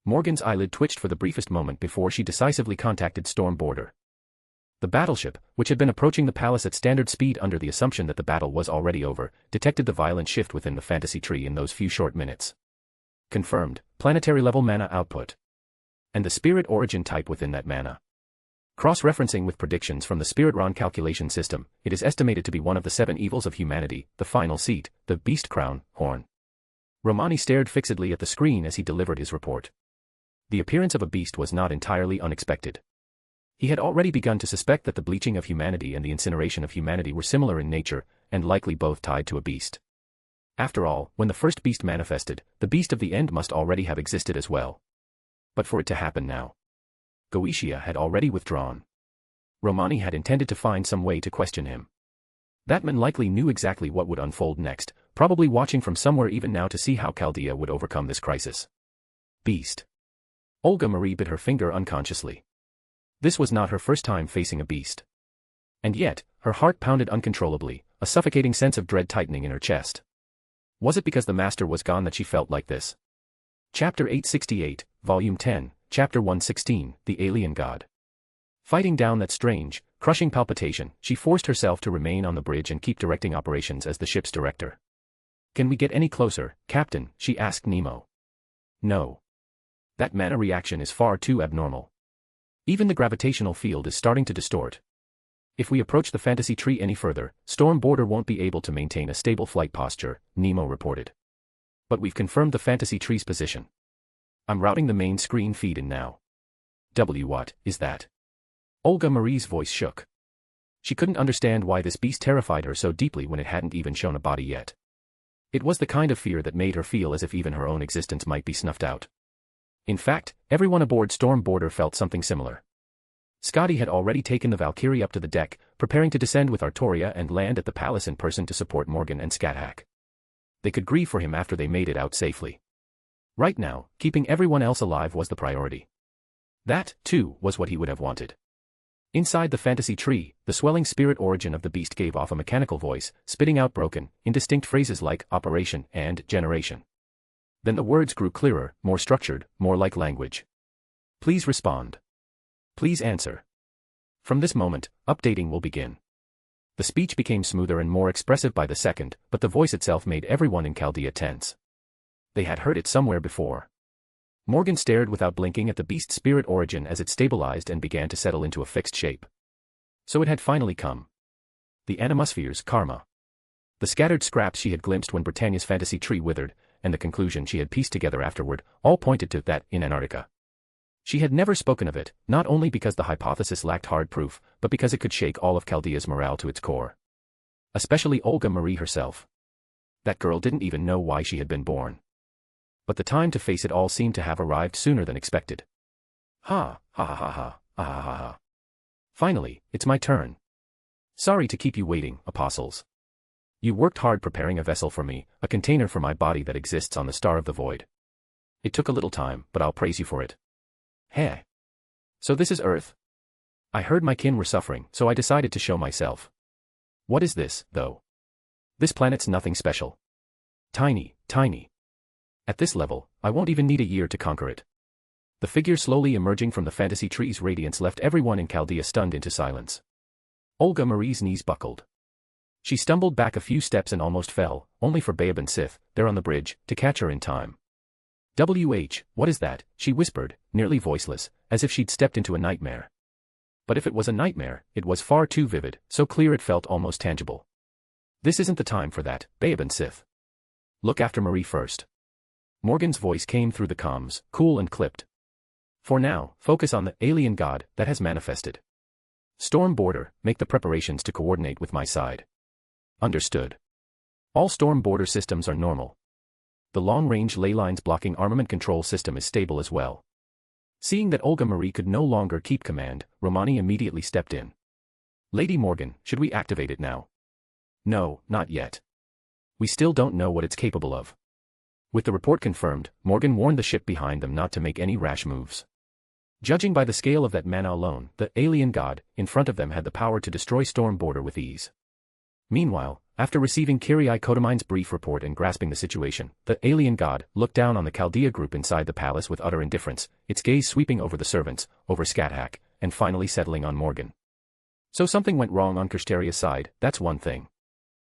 Morgan's eyelid twitched for the briefest moment before she decisively contacted Storm Border. The battleship, which had been approaching the palace at standard speed under the assumption that the battle was already over, detected the violent shift within the fantasy tree in those few short minutes. Confirmed, planetary-level mana output. And the spirit origin type within that mana. Cross-referencing with predictions from the Spiritron calculation system, it is estimated to be one of the 7 evils of humanity, the final seat, the beast crown, horn. Romani stared fixedly at the screen as he delivered his report. The appearance of a beast was not entirely unexpected. He had already begun to suspect that the bleaching of humanity and the incineration of humanity were similar in nature, and likely both tied to a beast. After all, when the first beast manifested, the beast of the end must already have existed as well. But for it to happen now. Goetia had already withdrawn. Romani had intended to find some way to question him. That man likely knew exactly what would unfold next, probably watching from somewhere even now to see how Chaldea would overcome this crisis. Beast. Olga Marie bit her finger unconsciously. This was not her first time facing a beast. And yet, her heart pounded uncontrollably, a suffocating sense of dread tightening in her chest. Was it because the master was gone that she felt like this? Chapter 868, Volume 10, Chapter 116, The Alien God. Fighting down that strange, crushing palpitation, she forced herself to remain on the bridge and keep directing operations as the ship's director. Can we get any closer, Captain? She asked Nemo. No. That mana reaction is far too abnormal. Even the gravitational field is starting to distort. If we approach the fantasy tree any further, Storm Border won't be able to maintain a stable flight posture, Nemo reported. But we've confirmed the fantasy tree's position. I'm routing the main screen feed in now. What is that? Olga Marie's voice shook. She couldn't understand why this beast terrified her so deeply when it hadn't even shown a body yet. It was the kind of fear that made her feel as if even her own existence might be snuffed out. In fact, everyone aboard Storm Border felt something similar. Scotty had already taken the Valkyrie up to the deck, preparing to descend with Artoria and land at the palace in person to support Morgan and Scáthach. They could grieve for him after they made it out safely. Right now, keeping everyone else alive was the priority. That, too, was what he would have wanted. Inside the fantasy tree, the swelling spirit origin of the beast gave off a mechanical voice, spitting out broken, indistinct phrases like operation and generation. Then the words grew clearer, more structured, more like language. Please respond. Please answer. From this moment, updating will begin. The speech became smoother and more expressive by the second, but the voice itself made everyone in Chaldea tense. They had heard it somewhere before. Morgan stared without blinking at the beast's spirit origin as it stabilized and began to settle into a fixed shape. So it had finally come. The Animosphere's karma. The scattered scraps she had glimpsed when Britannia's fantasy tree withered, and the conclusion she had pieced together afterward, all pointed to that in Antarctica. She had never spoken of it, not only because the hypothesis lacked hard proof, but because it could shake all of Chaldea's morale to its core. Especially Olga Marie herself. That girl didn't even know why she had been born. But the time to face it all seemed to have arrived sooner than expected. Ha, ha ha ha ha, ha ha ha ha. Finally, it's my turn. Sorry to keep you waiting, apostles. You worked hard preparing a vessel for me, a container for my body that exists on the Star of the Void. It took a little time, but I'll praise you for it. Heh. So this is Earth? I heard my kin were suffering, so I decided to show myself. What is this, though? This planet's nothing special. Tiny, tiny. At this level, I won't even need a year to conquer it. The figure slowly emerging from the fantasy tree's radiance left everyone in Chaldea stunned into silence. Olga Marie's knees buckled. She stumbled back a few steps and almost fell, only for Babe and Sith, there on the bridge, to catch her in time. What is that? She whispered, nearly voiceless, as if she'd stepped into a nightmare. But if it was a nightmare, it was far too vivid, so clear it felt almost tangible. This isn't the time for that, Babe and Sith. Look after Marie first. Morgan's voice came through the comms, cool and clipped. For now, focus on the alien god that has manifested. Storm Border, make the preparations to coordinate with my side. Understood. All Storm Border systems are normal. The long-range ley lines blocking armament control system is stable as well. Seeing that Olga Marie could no longer keep command, Romani immediately stepped in. Lady Morgan, should we activate it now? No, not yet. We still don't know what it's capable of. With the report confirmed, Morgan warned the ship behind them not to make any rash moves. Judging by the scale of that mana alone, the alien god in front of them had the power to destroy Storm Border with ease. Meanwhile, after receiving Kirei Kotomine's brief report and grasping the situation, the alien god looked down on the Chaldea group inside the palace with utter indifference, its gaze sweeping over the servants, over Scáthach, and finally settling on Morgan. So something went wrong on Kirstaria's side, that's one thing.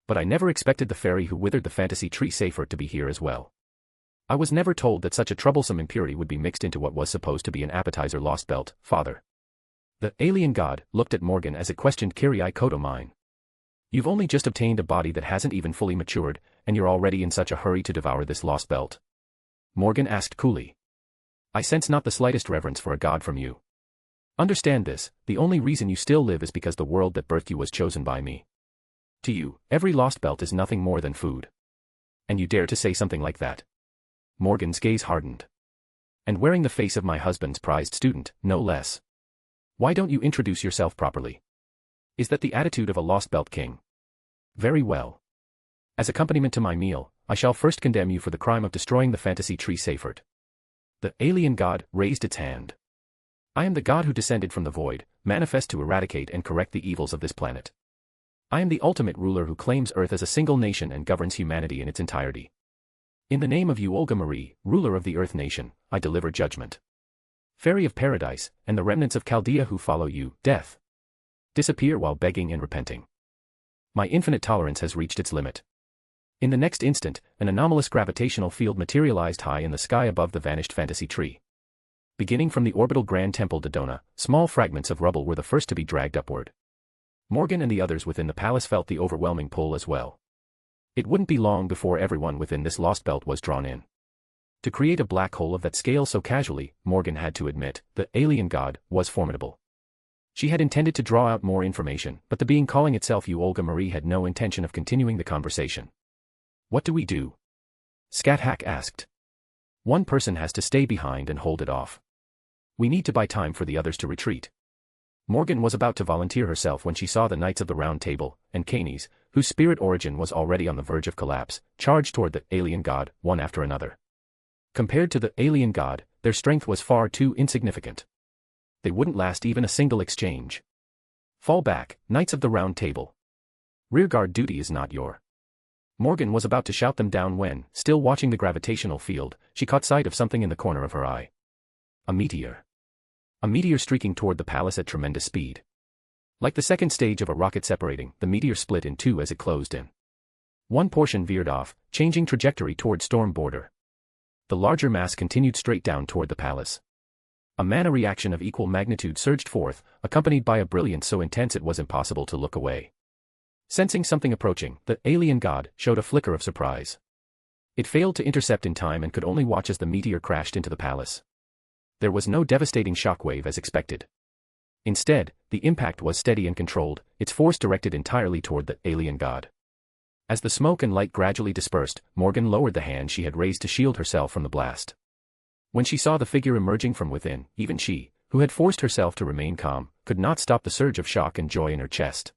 But I never expected the fairy who withered the fantasy tree safer to be here as well. I was never told that such a troublesome impurity would be mixed into what was supposed to be an appetizer lost belt, father. The alien god looked at Morgan as it questioned Kirei Kotomine. You've only just obtained a body that hasn't even fully matured, and you're already in such a hurry to devour this lost belt? Morgan asked coolly. I sense not the slightest reverence for a god from you. Understand this, the only reason you still live is because the world that birthed you was chosen by me. To you, every lost belt is nothing more than food. And you dare to say something like that? Morgan's gaze hardened. And wearing the face of my husband's prized student, no less. Why don't you introduce yourself properly? Is that the attitude of a lost belt king? Very well. As accompaniment to my meal, I shall first condemn you for the crime of destroying the fantasy tree Seyfert. The alien god raised its hand. I am the god who descended from the void, manifest to eradicate and correct the evils of this planet. I am the ultimate ruler who claims Earth as a single nation and governs humanity in its entirety. In the name of you Olga Marie, ruler of the Earth nation, I deliver judgment. Fairy of Paradise, and the remnants of Chaldea who follow you, death. Disappear while begging and repenting. My infinite tolerance has reached its limit. In the next instant, an anomalous gravitational field materialized high in the sky above the vanished fantasy tree. Beginning from the orbital Grand Temple Dodona, small fragments of rubble were the first to be dragged upward. Morgan and the others within the palace felt the overwhelming pull as well. It wouldn't be long before everyone within this lost belt was drawn in. To create a black hole of that scale so casually, Morgan had to admit, the alien god was formidable. She had intended to draw out more information, but the being calling itself you Olga Marie had no intention of continuing the conversation. What do we do? Scáthach asked. One person has to stay behind and hold it off. We need to buy time for the others to retreat. Morgan was about to volunteer herself when she saw the Knights of the Round Table, and Canes, whose spirit origin was already on the verge of collapse, charge toward the alien god, one after another. Compared to the alien god, their strength was far too insignificant. They wouldn't last even a single exchange. Fall back, Knights of the Round Table. Rearguard duty is not your. Morgan was about to shout them down when, still watching the gravitational field, she caught sight of something in the corner of her eye. A meteor. A meteor streaking toward the palace at tremendous speed. Like the second stage of a rocket separating, the meteor split in two as it closed in. One portion veered off, changing trajectory toward Storm Border. The larger mass continued straight down toward the palace. A mana reaction of equal magnitude surged forth, accompanied by a brilliance so intense it was impossible to look away. Sensing something approaching, the alien god showed a flicker of surprise. It failed to intercept in time and could only watch as the meteor crashed into the palace. There was no devastating shockwave as expected. Instead, the impact was steady and controlled, its force directed entirely toward the alien god. As the smoke and light gradually dispersed, Morgan lowered the hand she had raised to shield herself from the blast. When she saw the figure emerging from within, even she, who had forced herself to remain calm, could not stop the surge of shock and joy in her chest.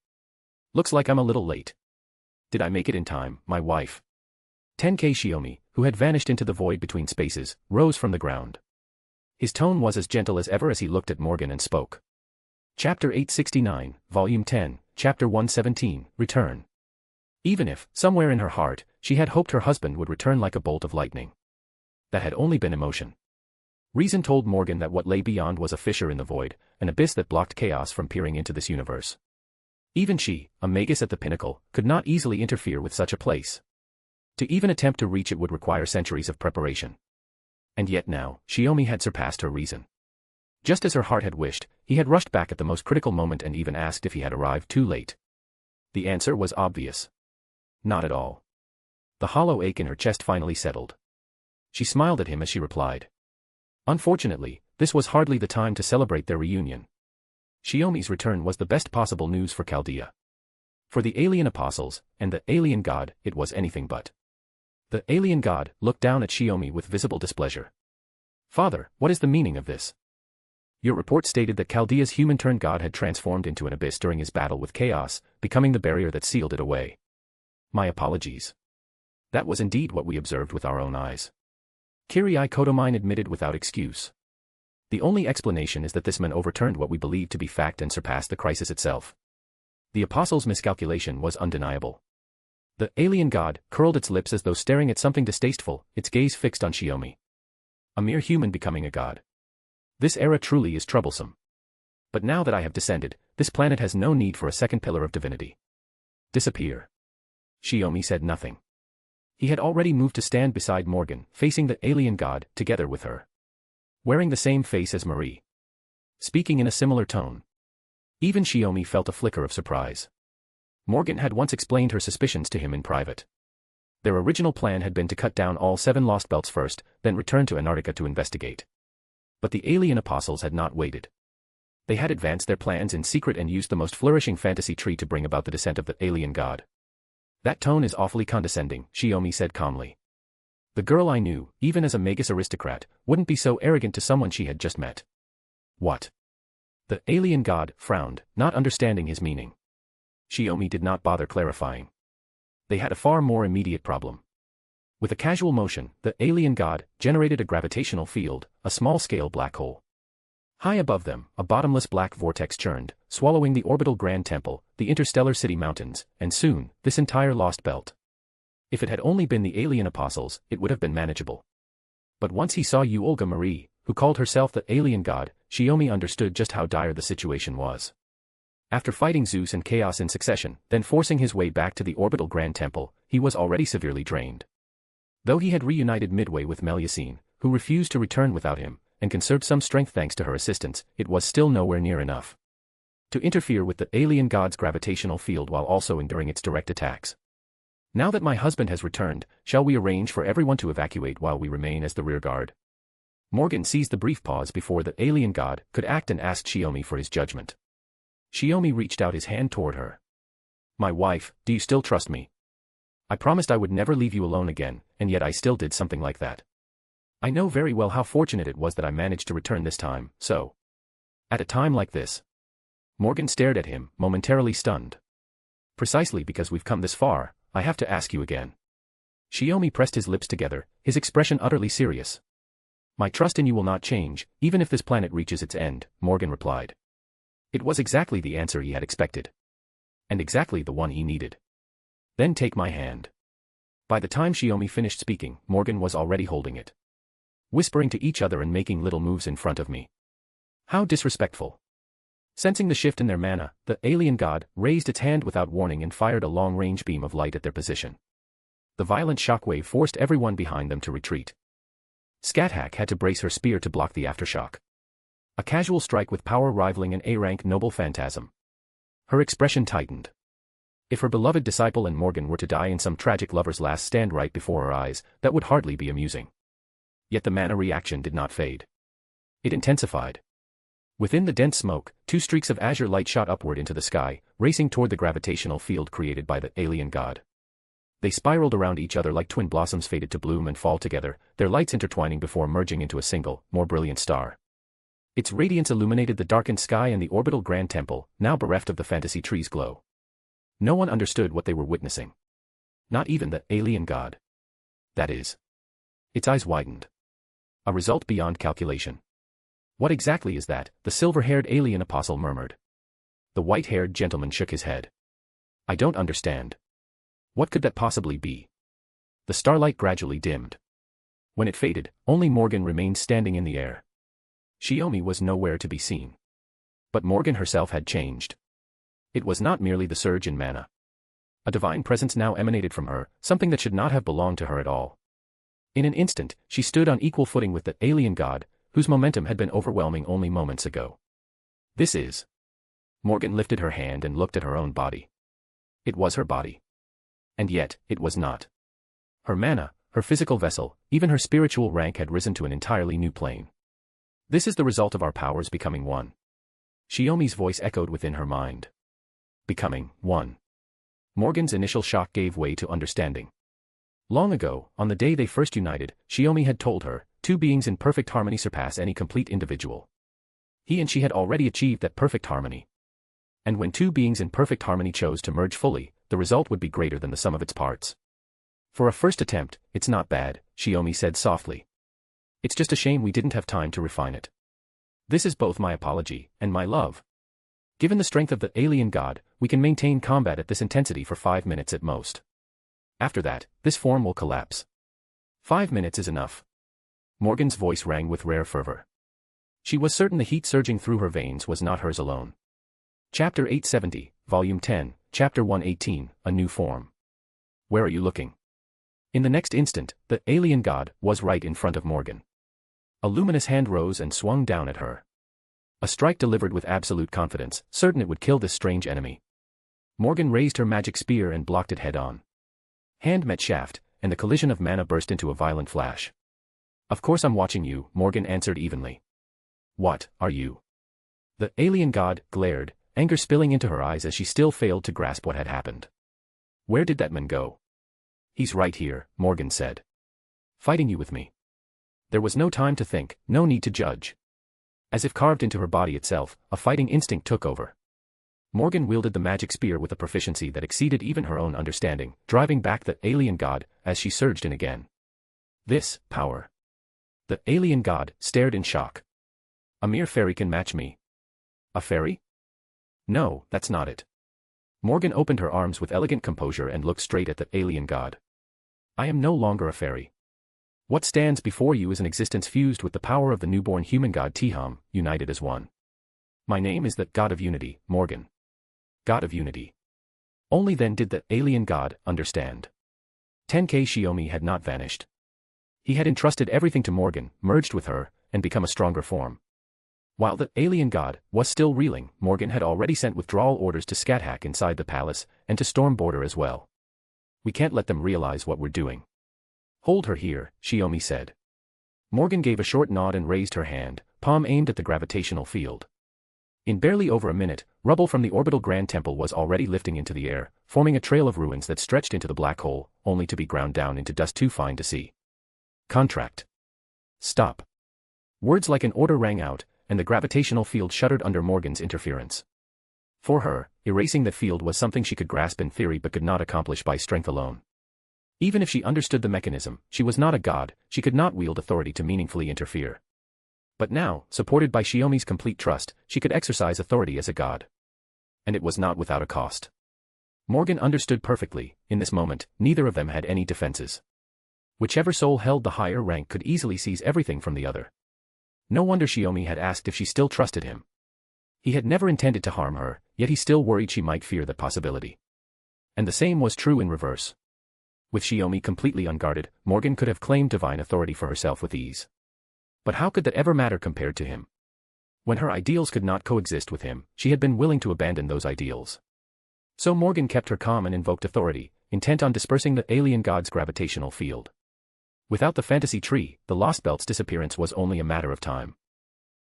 "Looks like I'm a little late. Did I make it in time, my wife?" Tenkei Shiomi, who had vanished into the void between spaces, rose from the ground. His tone was as gentle as ever as he looked at Morgan and spoke. Chapter 869, Volume 10, Chapter 117, Return. Even if, somewhere in her heart, she had hoped her husband would return like a bolt of lightning. That had only been emotion. Reason told Morgan that what lay beyond was a fissure in the void, an abyss that blocked chaos from peering into this universe. Even she, a magus at the pinnacle, could not easily interfere with such a place. To even attempt to reach it would require centuries of preparation. And yet now, Shiomi had surpassed her reason. Just as her heart had wished, he had rushed back at the most critical moment and even asked if he had arrived too late. The answer was obvious. Not at all. The hollow ache in her chest finally settled. She smiled at him as she replied. Unfortunately, this was hardly the time to celebrate their reunion. Shiomi's return was the best possible news for Chaldea. For the alien apostles, and the alien god, it was anything but. The alien god looked down at Shiomi with visible displeasure. "Father, what is the meaning of this? Your report stated that Chaldea's human-turned god had transformed into an abyss during his battle with chaos, becoming the barrier that sealed it away." "My apologies. That was indeed what we observed with our own eyes," Kirei Kodomine admitted without excuse. "The only explanation is that this man overturned what we believed to be fact and surpassed the crisis itself." The apostles' miscalculation was undeniable. The alien god curled its lips as though staring at something distasteful, its gaze fixed on Shiomi. A mere human becoming a god. This era truly is troublesome. But now that I have descended, this planet has no need for a second pillar of divinity. Disappear. Shiomi said nothing. He had already moved to stand beside Morgan, facing the alien god, together with her. Wearing the same face as Marie. Speaking in a similar tone. Even Shiomi felt a flicker of surprise. Morgan had once explained her suspicions to him in private. Their original plan had been to cut down all 7 lost belts first, then return to Antarctica to investigate. But the alien apostles had not waited. They had advanced their plans in secret and used the most flourishing fantasy tree to bring about the descent of the alien god. "That tone is awfully condescending," Shiomi said calmly. "The girl I knew, even as a magus aristocrat, wouldn't be so arrogant to someone she had just met." "What?" The alien god frowned, not understanding his meaning. Shiomi did not bother clarifying. They had a far more immediate problem. With a casual motion, the alien god generated a gravitational field, a small-scale black hole. High above them, a bottomless black vortex churned, swallowing the orbital Grand Temple, the interstellar city mountains, and soon, this entire lost belt. If it had only been the alien apostles, it would have been manageable. But once he saw Olga Marie, who called herself the alien god, Shiomi understood just how dire the situation was. After fighting Zeus and Chaos in succession, then forcing his way back to the orbital Grand Temple, he was already severely drained. Though he had reunited midway with Melusine, who refused to return without him, and conserved some strength thanks to her assistance, it was still nowhere near enough to interfere with the alien god's gravitational field while also enduring its direct attacks. "Now that my husband has returned, shall we arrange for everyone to evacuate while we remain as the rear guard?" Morgan seized the brief pause before the alien god could act and asked Shiomi for his judgment. Shiomi reached out his hand toward her. "My wife, do you still trust me? I promised I would never leave you alone again, and yet I still did something like that. I know very well how fortunate it was that I managed to return this time, so. At a time like this." Morgan stared at him, momentarily stunned. "Precisely because we've come this far, I have to ask you again." Shiomi pressed his lips together, his expression utterly serious. "My trust in you will not change, even if this planet reaches its end," Morgan replied. It was exactly the answer he had expected. And exactly the one he needed. "Then take my hand." By the time Shiomi finished speaking, Morgan was already holding it. Whispering to each other and making little moves in front of me. How disrespectful. Sensing the shift in their mana, the alien god raised its hand without warning and fired a long-range beam of light at their position. The violent shockwave forced everyone behind them to retreat. Scáthach had to brace her spear to block the aftershock. A casual strike with power rivaling an A-rank noble phantasm. Her expression tightened. If her beloved disciple and Morgan were to die in some tragic lover's last stand right before her eyes, that would hardly be amusing. Yet the mana reaction did not fade. It intensified. Within the dense smoke, two streaks of azure light shot upward into the sky, racing toward the gravitational field created by the alien god. They spiraled around each other like twin blossoms fated to bloom and fall together, their lights intertwining before merging into a single, more brilliant star. Its radiance illuminated the darkened sky and the orbital grand temple, now bereft of the fantasy tree's glow. No one understood what they were witnessing. Not even the alien god. That is. Its eyes widened. A result beyond calculation. What exactly is that? The silver-haired alien apostle murmured. The white-haired gentleman shook his head. I don't understand. What could that possibly be? The starlight gradually dimmed. When it faded, only Morgan remained standing in the air. Shiomi was nowhere to be seen. But Morgan herself had changed. It was not merely the surge in mana. A divine presence now emanated from her, something that should not have belonged to her at all. In an instant, she stood on equal footing with the alien god, whose momentum had been overwhelming only moments ago. This is. Morgan lifted her hand and looked at her own body. It was her body. And yet, it was not. Her mana, her physical vessel, even her spiritual rank had risen to an entirely new plane. This is the result of our powers becoming one. Shiomi's voice echoed within her mind. Becoming one. Morgan's initial shock gave way to understanding. Long ago, on the day they first united, Shiomi had told her, two beings in perfect harmony surpass any complete individual. He and she had already achieved that perfect harmony. And when two beings in perfect harmony chose to merge fully, the result would be greater than the sum of its parts. For a first attempt, it's not bad, Shiomi said softly. It's just a shame we didn't have time to refine it. This is both my apology and my love. Given the strength of the alien god, we can maintain combat at this intensity for 5 minutes at most. After that, this form will collapse. 5 minutes is enough. Morgan's voice rang with rare fervor. She was certain the heat surging through her veins was not hers alone. Chapter 870, Volume 10, Chapter 118, A New Form. Where are you looking? In the next instant, the alien god was right in front of Morgan. A luminous hand rose and swung down at her. A strike delivered with absolute confidence, certain it would kill this strange enemy. Morgan raised her magic spear and blocked it head-on. Hand met shaft, and the collision of mana burst into a violent flash. Of course I'm watching you, Morgan answered evenly. What are you? The alien god glared, anger spilling into her eyes as she still failed to grasp what had happened. Where did that man go? He's right here, Morgan said. Fighting you with me. There was no time to think, no need to judge. As if carved into her body itself, a fighting instinct took over. Morgan wielded the magic spear with a proficiency that exceeded even her own understanding, driving back the alien god as she surged in again. This power. The alien god stared in shock. A mere fairy can match me. A fairy? No, that's not it. Morgan opened her arms with elegant composure and looked straight at the alien god. I am no longer a fairy. What stands before you is an existence fused with the power of the newborn human god Tiham, united as one. My name is the God of Unity, Morgan. God of Unity. Only then did the alien god understand. Tenkei Shiomi had not vanished. He had entrusted everything to Morgan, merged with her, and become a stronger form. While the alien god was still reeling, Morgan had already sent withdrawal orders to Scáthach inside the palace, and to Storm Border as well. We can't let them realize what we're doing. Hold her here, Shiomi said. Morgan gave a short nod and raised her hand, palm aimed at the gravitational field. In barely over a minute, rubble from the orbital Grand Temple was already lifting into the air, forming a trail of ruins that stretched into the black hole, only to be ground down into dust too fine to see. Contract. Stop. Words like an order rang out, and the gravitational field shuddered under Morgan's interference. For her, erasing the field was something she could grasp in theory but could not accomplish by strength alone. Even if she understood the mechanism, she was not a god, she could not wield authority to meaningfully interfere. But now, supported by Shiomi's complete trust, she could exercise authority as a god. And it was not without a cost. Morgan understood perfectly, in this moment, neither of them had any defenses. Whichever soul held the higher rank could easily seize everything from the other. No wonder Shiomi had asked if she still trusted him. He had never intended to harm her, yet he still worried she might fear that possibility. And the same was true in reverse. With Shiomi completely unguarded, Morgan could have claimed divine authority for herself with ease. But how could that ever matter compared to him? When her ideals could not coexist with him, she had been willing to abandon those ideals. So Morgan kept her calm and invoked authority, intent on dispersing the alien god's gravitational field. Without the fantasy tree, the Lost Belt's disappearance was only a matter of time.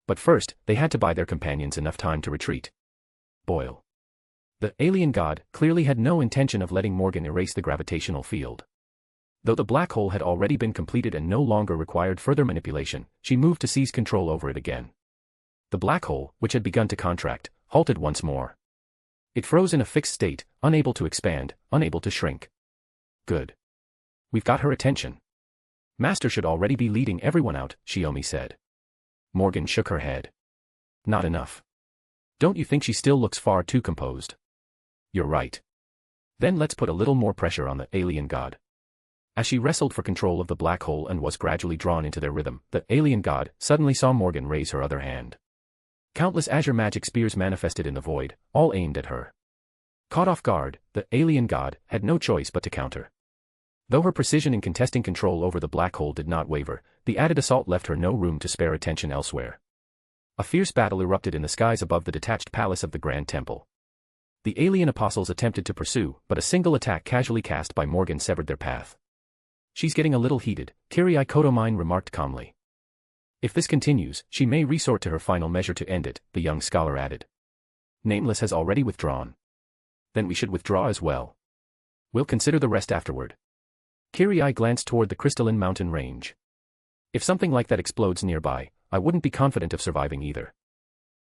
But first, they had to buy their companions enough time to retreat. Boil. The alien god clearly had no intention of letting Morgan erase the gravitational field. Though the black hole had already been completed and no longer required further manipulation, she moved to seize control over it again. The black hole, which had begun to contract, halted once more. It froze in a fixed state, unable to expand, unable to shrink. Good. We've got her attention. Master should already be leading everyone out, Shiomi said. Morgan shook her head. Not enough. Don't you think she still looks far too composed? You're right. Then let's put a little more pressure on the alien god. As she wrestled for control of the black hole and was gradually drawn into their rhythm, the alien god suddenly saw Morgan raise her other hand. Countless azure magic spears manifested in the void, all aimed at her. Caught off guard, the alien god had no choice but to counter. Though her precision in contesting control over the black hole did not waver, the added assault left her no room to spare attention elsewhere. A fierce battle erupted in the skies above the detached palace of the Grand Temple. The alien apostles attempted to pursue, but a single attack casually cast by Morgan severed their path. She's getting a little heated, Kirei Kotomine remarked calmly. If this continues, she may resort to her final measure to end it, the young scholar added. Nameless has already withdrawn. Then we should withdraw as well. We'll consider the rest afterward. Kirei glanced toward the crystalline mountain range. If something like that explodes nearby, I wouldn't be confident of surviving either.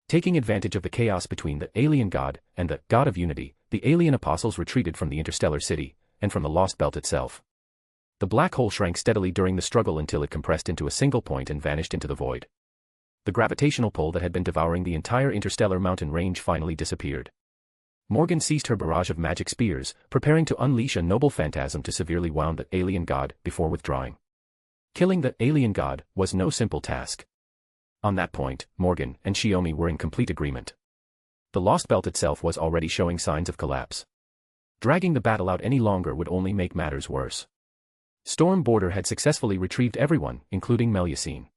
Taking advantage of the chaos between the alien god and the god of unity, the alien apostles retreated from the interstellar city, and from the Lost Belt itself. The black hole shrank steadily during the struggle until it compressed into a single point and vanished into the void. The gravitational pull that had been devouring the entire interstellar mountain range finally disappeared. Morgan ceased her barrage of magic spears, preparing to unleash a noble phantasm to severely wound the alien god before withdrawing. Killing the alien god was no simple task. On that point, Morgan and Shiomi were in complete agreement. The Lost Belt itself was already showing signs of collapse. Dragging the battle out any longer would only make matters worse. Storm Border had successfully retrieved everyone, including Melusine.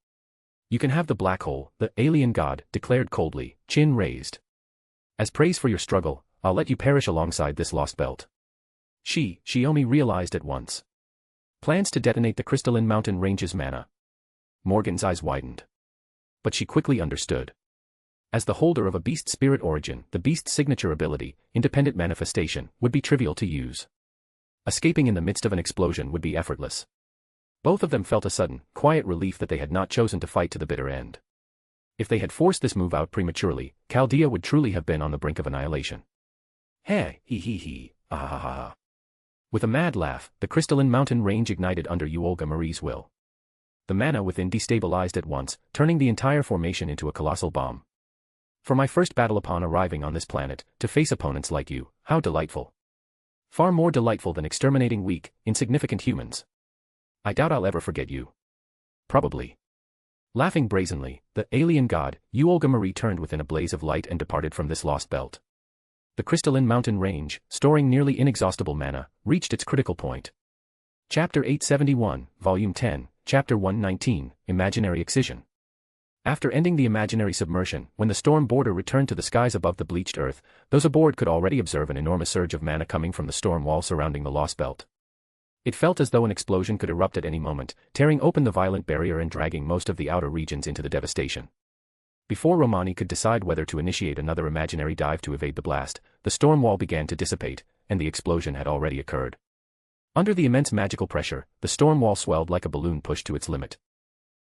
You can have the black hole, the alien god declared coldly, chin raised. As praise for your struggle, I'll let you perish alongside this Lost Belt. Shiomi realized at once. Plans to detonate the crystalline mountain range's mana. Morgan's eyes widened. But she quickly understood. As the holder of a beast spirit origin, the beast's signature ability, independent manifestation, would be trivial to use. Escaping in the midst of an explosion would be effortless. Both of them felt a sudden, quiet relief that they had not chosen to fight to the bitter end. If they had forced this move out prematurely, Chaldea would truly have been on the brink of annihilation. Hey, he, ah ha ha ha. With a mad laugh, the crystalline mountain range ignited under Olga Marie's will. The mana within destabilized at once, turning the entire formation into a colossal bomb. For my first battle upon arriving on this planet, to face opponents like you, how delightful. Far more delightful than exterminating weak, insignificant humans. I doubt I'll ever forget you. Probably. Laughing brazenly, the alien god, Olga Marie turned within a blaze of light and departed from this Lost Belt. The crystalline mountain range, storing nearly inexhaustible mana, reached its critical point. Chapter 871, Volume 10, Chapter 119, Imaginary Excision. After ending the imaginary submersion, when the Storm Border returned to the skies above the bleached earth, those aboard could already observe an enormous surge of mana coming from the storm wall surrounding the Lost Belt. It felt as though an explosion could erupt at any moment, tearing open the violent barrier and dragging most of the outer regions into the devastation. Before Romani could decide whether to initiate another imaginary dive to evade the blast, the storm wall began to dissipate, and the explosion had already occurred. Under the immense magical pressure, the storm wall swelled like a balloon pushed to its limit.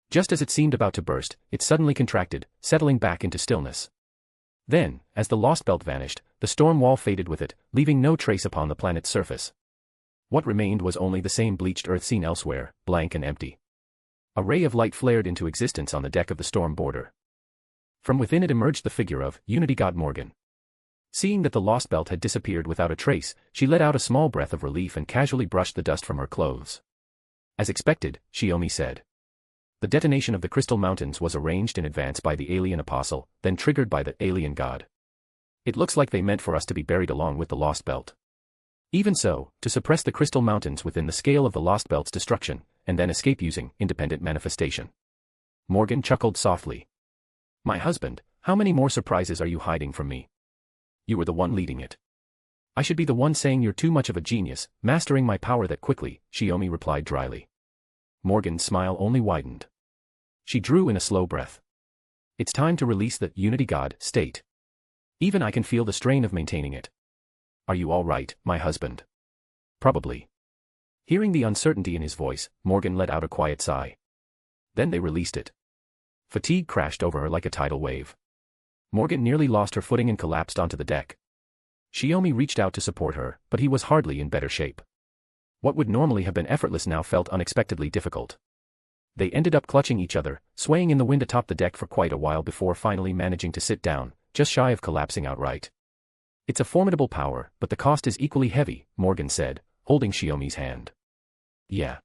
Just as it seemed about to burst, it suddenly contracted, settling back into stillness. Then, as the Lost Belt vanished, the storm wall faded with it, leaving no trace upon the planet's surface. What remained was only the same bleached earth seen elsewhere, blank and empty. A ray of light flared into existence on the deck of the Storm Border. From within it emerged the figure of Unity God Morgan. Seeing that the Lost Belt had disappeared without a trace, she let out a small breath of relief and casually brushed the dust from her clothes. As expected, Shiomi said. The detonation of the Crystal Mountains was arranged in advance by the alien apostle, then triggered by the alien god. It looks like they meant for us to be buried along with the Lost Belt. Even so, to suppress the Crystal Mountains within the scale of the Lost Belt's destruction, and then escape using independent manifestation. Morgan chuckled softly. My husband, how many more surprises are you hiding from me? You were the one leading it. I should be the one saying you're too much of a genius, mastering my power that quickly, Shiomi replied dryly. Morgan's smile only widened. She drew in a slow breath. It's time to release the Unity God state. Even I can feel the strain of maintaining it. Are you all right, my husband? Probably. Hearing the uncertainty in his voice, Morgan let out a quiet sigh. Then they released it. Fatigue crashed over her like a tidal wave. Morgan nearly lost her footing and collapsed onto the deck. Shiomi reached out to support her, but he was hardly in better shape. What would normally have been effortless now felt unexpectedly difficult. They ended up clutching each other, swaying in the wind atop the deck for quite a while before finally managing to sit down, just shy of collapsing outright. It's a formidable power, but the cost is equally heavy, Morgan said, holding Shiomi's hand. Yeah.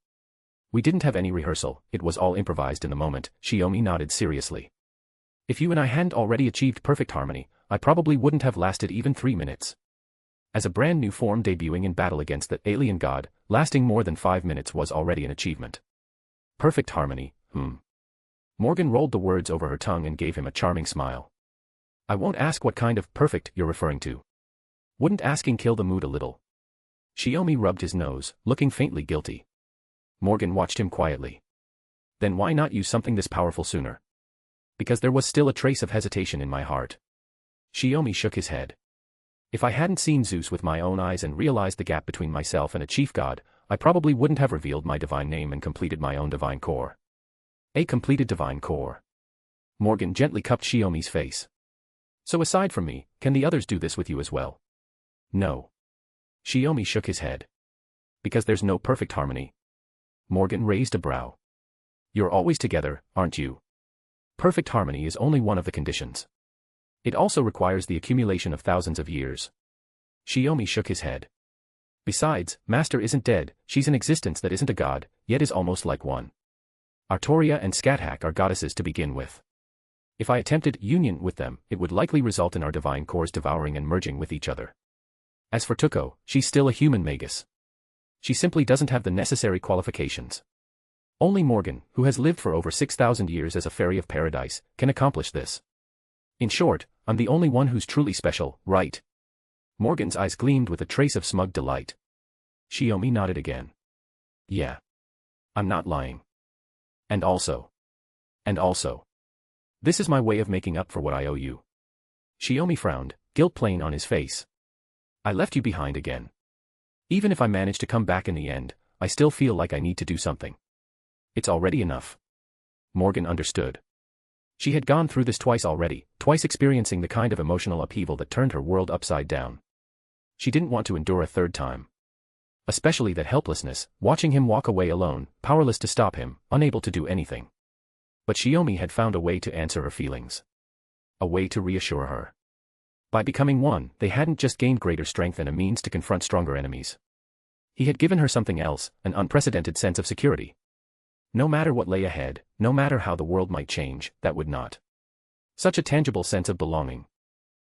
We didn't have any rehearsal, it was all improvised in the moment, Shiomi nodded seriously. If you and I hadn't already achieved perfect harmony, I probably wouldn't have lasted even 3 minutes. As a brand new form debuting in battle against the alien god, lasting more than 5 minutes was already an achievement. Perfect harmony, Morgan rolled the words over her tongue and gave him a charming smile. I won't ask what kind of perfect you're referring to. Wouldn't asking kill the mood a little? Shiomi rubbed his nose, looking faintly guilty. Morgan watched him quietly. Then why not use something this powerful sooner? Because there was still a trace of hesitation in my heart. Shiomi shook his head. If I hadn't seen Zeus with my own eyes and realized the gap between myself and a chief god, I probably wouldn't have revealed my divine name and completed my own divine core. A completed divine core. Morgan gently cupped Shiomi's face. So aside from me, can the others do this with you as well? No. Shiomi shook his head. Because there's no perfect harmony. Morgan raised a brow. You're always together, aren't you? Perfect harmony is only one of the conditions. It also requires the accumulation of thousands of years. Shiomi shook his head. Besides, Master isn't dead, she's an existence that isn't a god, yet is almost like one. Artoria and Scáthach are goddesses to begin with. If I attempted union with them, it would likely result in our divine cores devouring and merging with each other. As for Tuko, she's still a human magus. She simply doesn't have the necessary qualifications. Only Morgan, who has lived for over 6,000 years as a fairy of paradise, can accomplish this. In short, I'm the only one who's truly special, right? Morgan's eyes gleamed with a trace of smug delight. Shiomi nodded again. Yeah. I'm not lying. And also. This is my way of making up for what I owe you. Shiomi frowned, guilt plain on his face. I left you behind again. Even if I manage to come back in the end, I still feel like I need to do something. It's already enough. Morgan understood. She had gone through this twice already, twice experiencing the kind of emotional upheaval that turned her world upside down. She didn't want to endure a third time. Especially that helplessness, watching him walk away alone, powerless to stop him, unable to do anything. But Shiomi had found a way to answer her feelings. A way to reassure her. By becoming one, they hadn't just gained greater strength and a means to confront stronger enemies. He had given her something else, an unprecedented sense of security. No matter what lay ahead, no matter how the world might change, that would not. Such a tangible sense of belonging.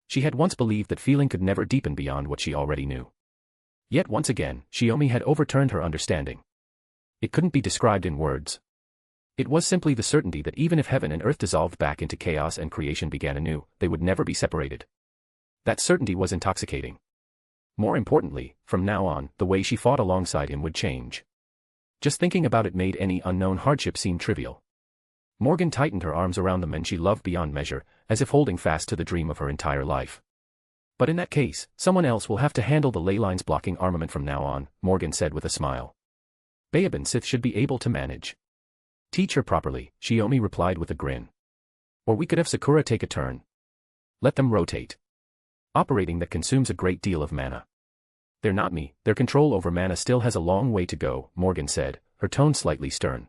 She had once believed that feeling could never deepen beyond what she already knew. Yet once again, Shiomi had overturned her understanding. It couldn't be described in words. It was simply the certainty that even if heaven and earth dissolved back into chaos and creation began anew, they would never be separated. That certainty was intoxicating. More importantly, from now on, the way she fought alongside him would change. Just thinking about it made any unknown hardship seem trivial. Morgan tightened her arms around the men she loved beyond measure, as if holding fast to the dream of her entire life. But in that case, someone else will have to handle the ley lines blocking armament from now on, Morgan said with a smile. Baobin Sith should be able to manage. Teach her properly, Shiomi replied with a grin. Or we could have Sakura take a turn. Let them rotate. Operating that consumes a great deal of mana. They're not me, their control over mana still has a long way to go, Morgan said, her tone slightly stern.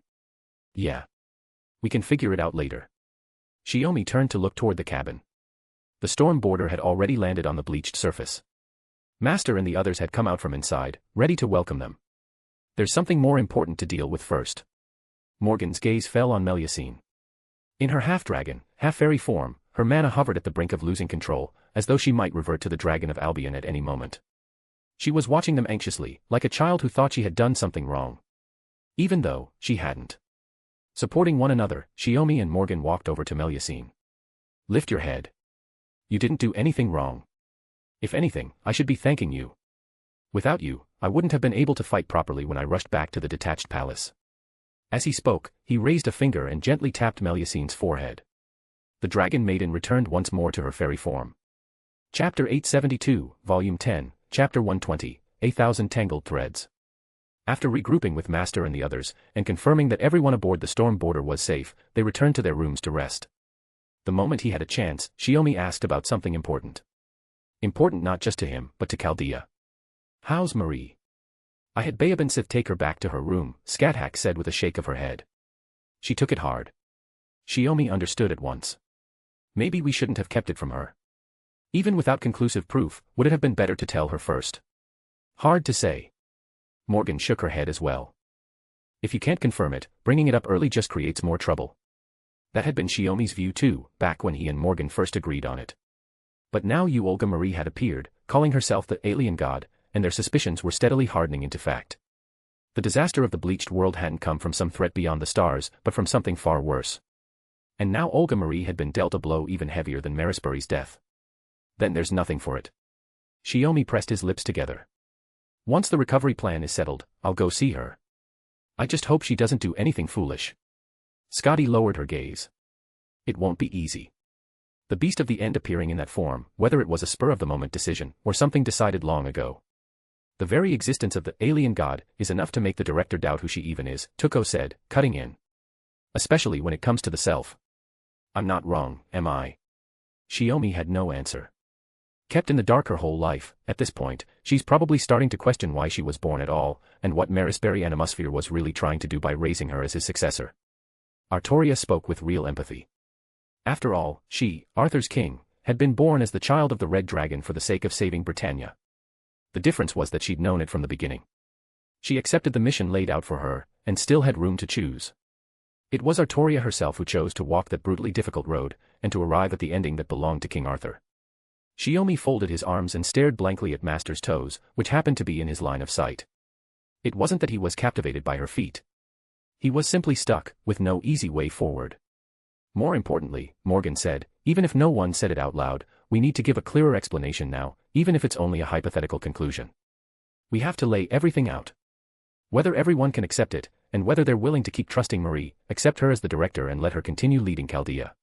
Yeah. We can figure it out later. Shiomi turned to look toward the cabin. The storm boarder had already landed on the bleached surface. Master and the others had come out from inside, ready to welcome them. There's something more important to deal with first. Morgan's gaze fell on Melusine. In her half-dragon, half-fairy form, her mana hovered at the brink of losing control, as though she might revert to the Dragon of Albion at any moment. She was watching them anxiously, like a child who thought she had done something wrong. Even though, she hadn't. Supporting one another, Shiomi and Morgan walked over to Melusine. Lift your head. You didn't do anything wrong. If anything, I should be thanking you. Without you, I wouldn't have been able to fight properly when I rushed back to the detached palace. As he spoke, he raised a finger and gently tapped Melusine's forehead. The dragon maiden returned once more to her fairy form. Chapter 872, Volume 10, Chapter 120, 1,000 Tangled Threads. After regrouping with Master and the others, and confirming that everyone aboard the storm boarder was safe, they returned to their rooms to rest. The moment he had a chance, Shiomi asked about something important. Important not just to him, but to Chaldea. "How's Marie?" "I had Bayabansith take her back to her room," Scáthach said with a shake of her head. "She took it hard." Shiomi understood at once. Maybe we shouldn't have kept it from her. Even without conclusive proof, would it have been better to tell her first? Hard to say. Morgan shook her head as well. If you can't confirm it, bringing it up early just creates more trouble. That had been Shiomi's view too, back when he and Morgan first agreed on it. But now Olga Marie had appeared, calling herself the alien god, and their suspicions were steadily hardening into fact. The disaster of the bleached world hadn't come from some threat beyond the stars, but from something far worse. And now Olga Marie had been dealt a blow even heavier than Marisbury's death. Then there's nothing for it. Shiomi pressed his lips together. Once the recovery plan is settled, I'll go see her. I just hope she doesn't do anything foolish. Scotty lowered her gaze. It won't be easy. The beast of the end appearing in that form, whether it was a spur-of-the-moment decision, or something decided long ago. The very existence of the alien god is enough to make the director doubt who she even is, Tuko said, cutting in. Especially when it comes to the self. I'm not wrong, am I? Shiomi had no answer. Kept in the dark her whole life, at this point, she's probably starting to question why she was born at all, and what Marisbury Animosphere was really trying to do by raising her as his successor. Artoria spoke with real empathy. After all, she, Arthur's king, had been born as the child of the Red Dragon for the sake of saving Britannia. The difference was that she'd known it from the beginning. She accepted the mission laid out for her, and still had room to choose. It was Artoria herself who chose to walk that brutally difficult road, and to arrive at the ending that belonged to King Arthur. Shiomi folded his arms and stared blankly at Master's toes, which happened to be in his line of sight. It wasn't that he was captivated by her feet. He was simply stuck, with no easy way forward. More importantly, Morgan said, even if no one said it out loud, we need to give a clearer explanation now, even if it's only a hypothetical conclusion. We have to lay everything out. Whether everyone can accept it, and whether they're willing to keep trusting Marie, accept her as the director and let her continue leading Chaldea.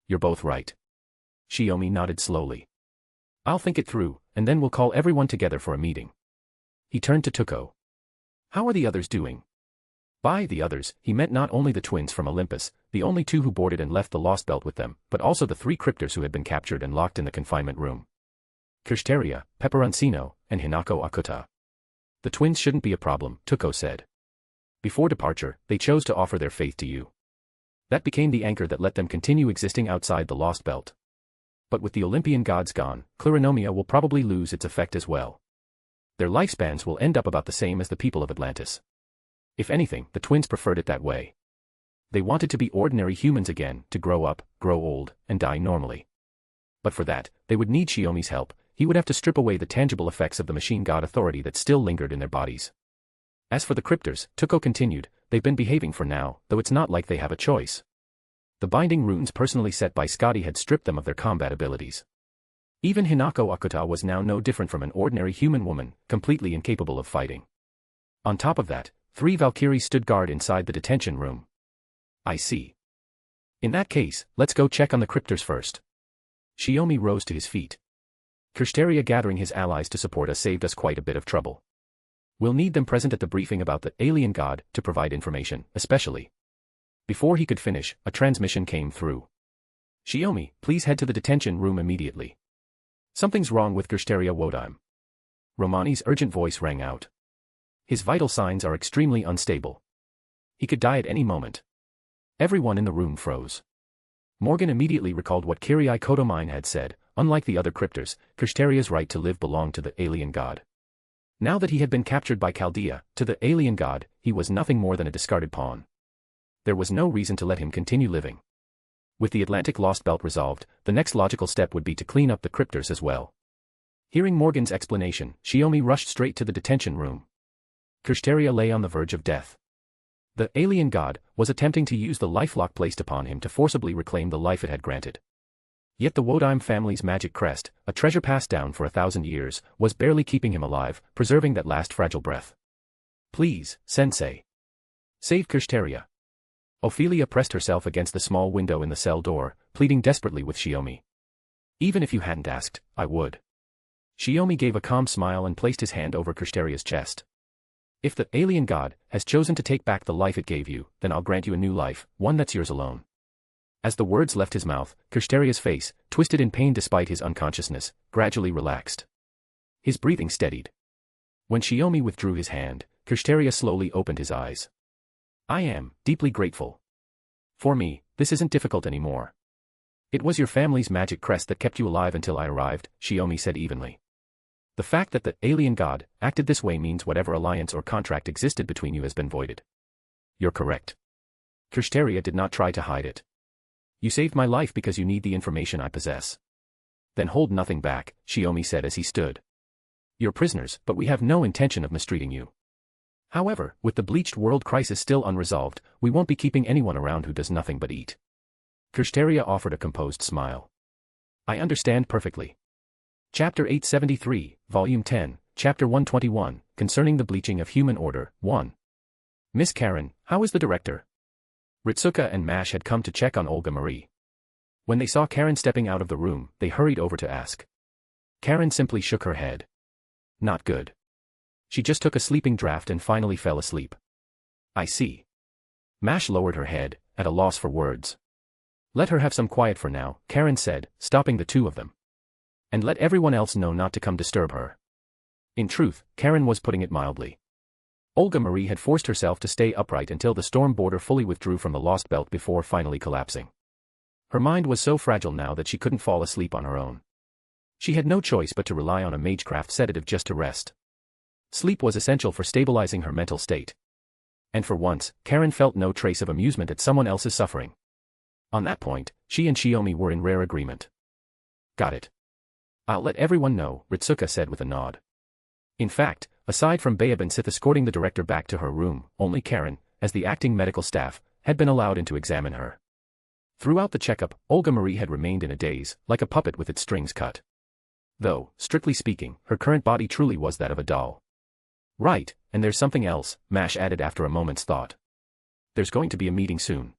You're both right. Shiomi nodded slowly. I'll think it through, and then we'll call everyone together for a meeting. He turned to Tuko. How are the others doing? By the others, he meant not only the twins from Olympus, the only two who boarded and left the Lost Belt with them, but also the 3 cryptors who had been captured and locked in the confinement room. Kirsteria, Peperoncino, and Hinako Akuta. The twins shouldn't be a problem, Tuko said. Before departure, they chose to offer their faith to you. That became the anchor that let them continue existing outside the Lost Belt. But with the Olympian gods gone, Clarinomia will probably lose its effect as well. Their lifespans will end up about the same as the people of Atlantis. If anything, the twins preferred it that way. They wanted to be ordinary humans again, to grow up, grow old, and die normally. But for that, they would need Shiomi's help. He would have to strip away the tangible effects of the machine god authority that still lingered in their bodies. As for the cryptors, Tuko continued, they've been behaving for now, though it's not like they have a choice. The binding runes personally set by Scotty had stripped them of their combat abilities. Even Hinako Akuta was now no different from an ordinary human woman, completely incapable of fighting. On top of that, 3 Valkyries stood guard inside the detention room. I see. In that case, let's go check on the cryptors first. Shiomi rose to his feet. Kirsteria gathering his allies to support us saved us quite a bit of trouble. We'll need them present at the briefing about the alien god to provide information, especially. Before he could finish, a transmission came through. Shiomi, please head to the detention room immediately. Something's wrong with Kirsteria Wodime. Romani's urgent voice rang out. His vital signs are extremely unstable. He could die at any moment. Everyone in the room froze. Morgan immediately recalled what Kirei Kotomine had said, unlike the other cryptors, Kirsteria's right to live belonged to the alien god. Now that he had been captured by Chaldea, to the alien god, he was nothing more than a discarded pawn. There was no reason to let him continue living. With the Atlantic Lost Belt resolved, the next logical step would be to clean up the cryptors as well. Hearing Morgan's explanation, Shiomi rushed straight to the detention room. Kirsteria lay on the verge of death. The alien god was attempting to use the lifelock placed upon him to forcibly reclaim the life it had granted. Yet the Wodaim family's magic crest, a treasure passed down for 1,000 years, was barely keeping him alive, preserving that last fragile breath. Please, Sensei. Save Kirsteria. Ophelia pressed herself against the small window in the cell door, pleading desperately with Shiomi. Even if you hadn't asked, I would. Shiomi gave a calm smile and placed his hand over Kirsteria's chest. If the alien god has chosen to take back the life it gave you, then I'll grant you a new life, one that's yours alone. As the words left his mouth, Kirsteria's face, twisted in pain despite his unconsciousness, gradually relaxed. His breathing steadied. When Shiomi withdrew his hand, Kirsteria slowly opened his eyes. I am deeply grateful. For me, this isn't difficult anymore. It was your family's magic crest that kept you alive until I arrived, Shiomi said evenly. The fact that the alien god acted this way means whatever alliance or contract existed between you has been voided. You're correct. Kirsteria did not try to hide it. You saved my life because you need the information I possess. Then hold nothing back, Shiomi said as he stood. You're prisoners, but we have no intention of mistreating you. However, with the bleached world crisis still unresolved, we won't be keeping anyone around who does nothing but eat. Kirsteria offered a composed smile. I understand perfectly. Chapter 873, Volume 10, Chapter 121, Concerning the Bleaching of Human Order, 1. Miss Caren, how is the director? Ritsuka and Mash had come to check on Olga Marie. When they saw Caren stepping out of the room, they hurried over to ask. Caren simply shook her head. Not good. She just took a sleeping draft and finally fell asleep. I see. Mash lowered her head, at a loss for words. Let her have some quiet for now, Caren said, stopping the two of them. And let everyone else know not to come disturb her. In truth, Caren was putting it mildly. Olga Marie had forced herself to stay upright until the storm border fully withdrew from the Lost Belt before finally collapsing. Her mind was so fragile now that she couldn't fall asleep on her own. She had no choice but to rely on a magecraft sedative just to rest. Sleep was essential for stabilizing her mental state. And for once, Caren felt no trace of amusement at someone else's suffering. On that point, she and Shiomi were in rare agreement. Got it. I'll let everyone know, Ritsuka said with a nod. In fact, aside from Babe and Sith escorting the director back to her room, only Caren, as the acting medical staff, had been allowed in to examine her. Throughout the checkup, Olga Marie had remained in a daze, like a puppet with its strings cut. Though, strictly speaking, her current body truly was that of a doll. Right, and there's something else, Mash added after a moment's thought. There's going to be a meeting soon.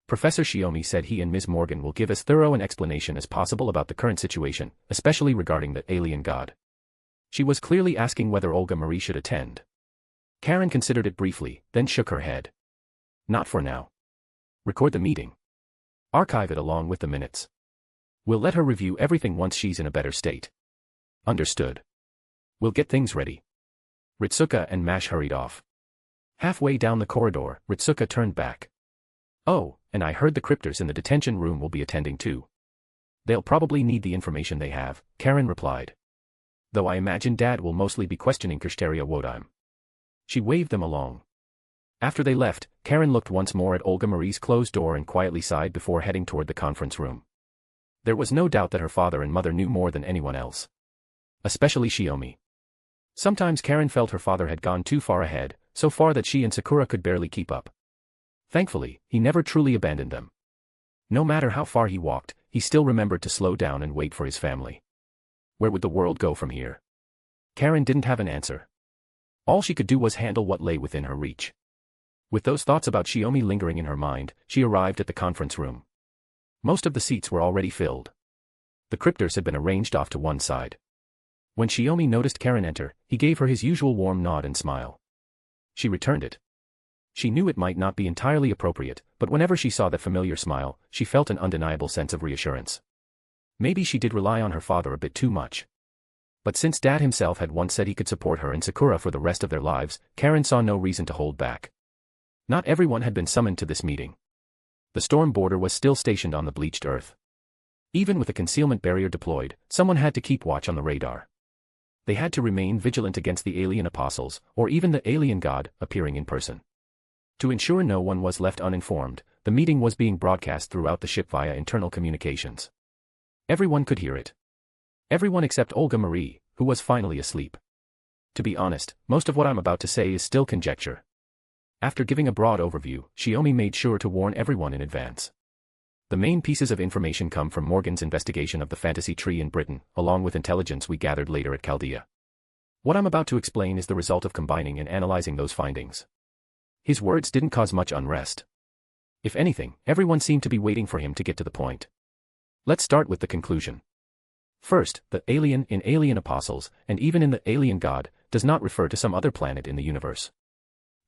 Professor Shiomi said he and Ms. Morgan will give as thorough an explanation as possible about the current situation, especially regarding the alien god. She was clearly asking whether Olga Marie should attend. Caren considered it briefly, then shook her head. Not for now. Record the meeting. Archive it along with the minutes. We'll let her review everything once she's in a better state. Understood. We'll get things ready. Ritsuka and Mash hurried off. Halfway down the corridor, Ritsuka turned back. Oh, and I heard the cryptors in the detention room will be attending too. They'll probably need the information they have, Caren replied. Though I imagine Dad will mostly be questioning Kirsteria Wodaim. She waved them along. After they left, Caren looked once more at Olga Marie's closed door and quietly sighed before heading toward the conference room. There was no doubt that her father and mother knew more than anyone else. Especially Shiomi. Sometimes Caren felt her father had gone too far ahead, so far that she and Sakura could barely keep up. Thankfully, he never truly abandoned them. No matter how far he walked, he still remembered to slow down and wait for his family. Where would the world go from here? Caren didn't have an answer. All she could do was handle what lay within her reach. With those thoughts about Shiomi lingering in her mind, she arrived at the conference room. Most of the seats were already filled. The cryptors had been arranged off to one side. When Shiomi noticed Caren enter, he gave her his usual warm nod and smile. She returned it. She knew it might not be entirely appropriate, but whenever she saw that familiar smile, she felt an undeniable sense of reassurance. Maybe she did rely on her father a bit too much. But since Dad himself had once said he could support her and Sakura for the rest of their lives, Caren saw no reason to hold back. Not everyone had been summoned to this meeting. The storm border was still stationed on the bleached earth. Even with a concealment barrier deployed, someone had to keep watch on the radar. They had to remain vigilant against the alien apostles, or even the alien god, appearing in person. To ensure no one was left uninformed, the meeting was being broadcast throughout the ship via internal communications. Everyone could hear it. Everyone except Olga Marie, who was finally asleep. To be honest, most of what I'm about to say is still conjecture. After giving a broad overview, Shiomi made sure to warn everyone in advance. The main pieces of information come from Morgan's investigation of the fantasy tree in Britain, along with intelligence we gathered later at Chaldea. What I'm about to explain is the result of combining and analyzing those findings. His words didn't cause much unrest. If anything, everyone seemed to be waiting for him to get to the point. Let's start with the conclusion. First, the alien in Alien Apostles, and even in the Alien God, does not refer to some other planet in the universe.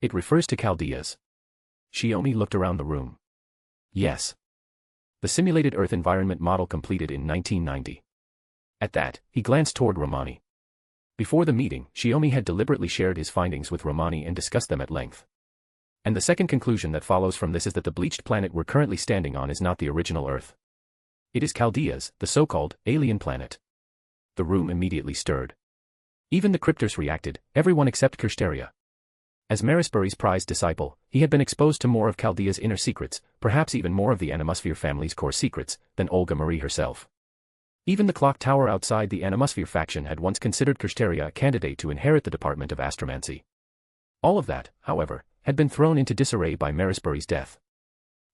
It refers to Chaldeas. Shiomi looked around the room. Yes. The simulated Earth environment model completed in 1990. At that, he glanced toward Romani. Before the meeting, Shiomi had deliberately shared his findings with Romani and discussed them at length. And the second conclusion that follows from this is that the bleached planet we're currently standing on is not the original Earth. It is Chaldeas, the so-called alien planet. The room immediately stirred. Even the cryptors reacted, everyone except Kirsteria. As Marisbury's prized disciple, he had been exposed to more of Chaldea's inner secrets, perhaps even more of the Animosphere family's core secrets, than Olga Marie herself. Even the clock tower outside the Animosphere faction had once considered Kirsteria a candidate to inherit the department of astromancy. All of that, however, had been thrown into disarray by Marisbury's death.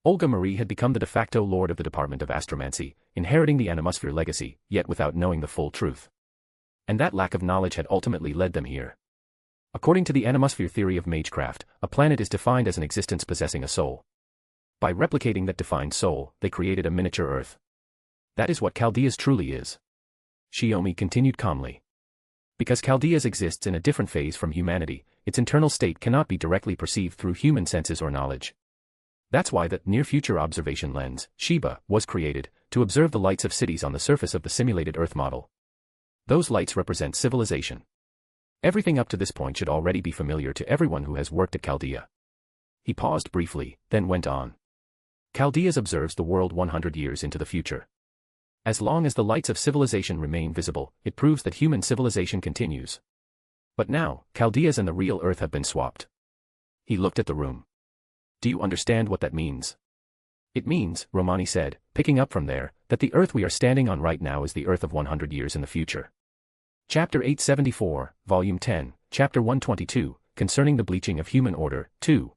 Olga Marie had become the de facto lord of the department of astromancy, inheriting the Animosphere legacy, yet without knowing the full truth. And that lack of knowledge had ultimately led them here. According to the Animosphere theory of magecraft, a planet is defined as an existence possessing a soul. By replicating that defined soul, they created a miniature Earth. That is what Chaldeas truly is. Shiomi continued calmly. Because Chaldeas exists in a different phase from humanity, its internal state cannot be directly perceived through human senses or knowledge. That's why the near-future observation lens, Sheba, was created, to observe the lights of cities on the surface of the simulated Earth model. Those lights represent civilization. Everything up to this point should already be familiar to everyone who has worked at Chaldea. He paused briefly, then went on. Chaldeas observes the world 100 years into the future. As long as the lights of civilization remain visible, it proves that human civilization continues. But now, Chaldeas and the real Earth have been swapped. He looked at the room. Do you understand what that means? It means, Romani said, picking up from there, that the Earth we are standing on right now is the Earth of 100 years in the future. Chapter 874, Volume 10, Chapter 122, Concerning the Bleaching of Human Order, 2.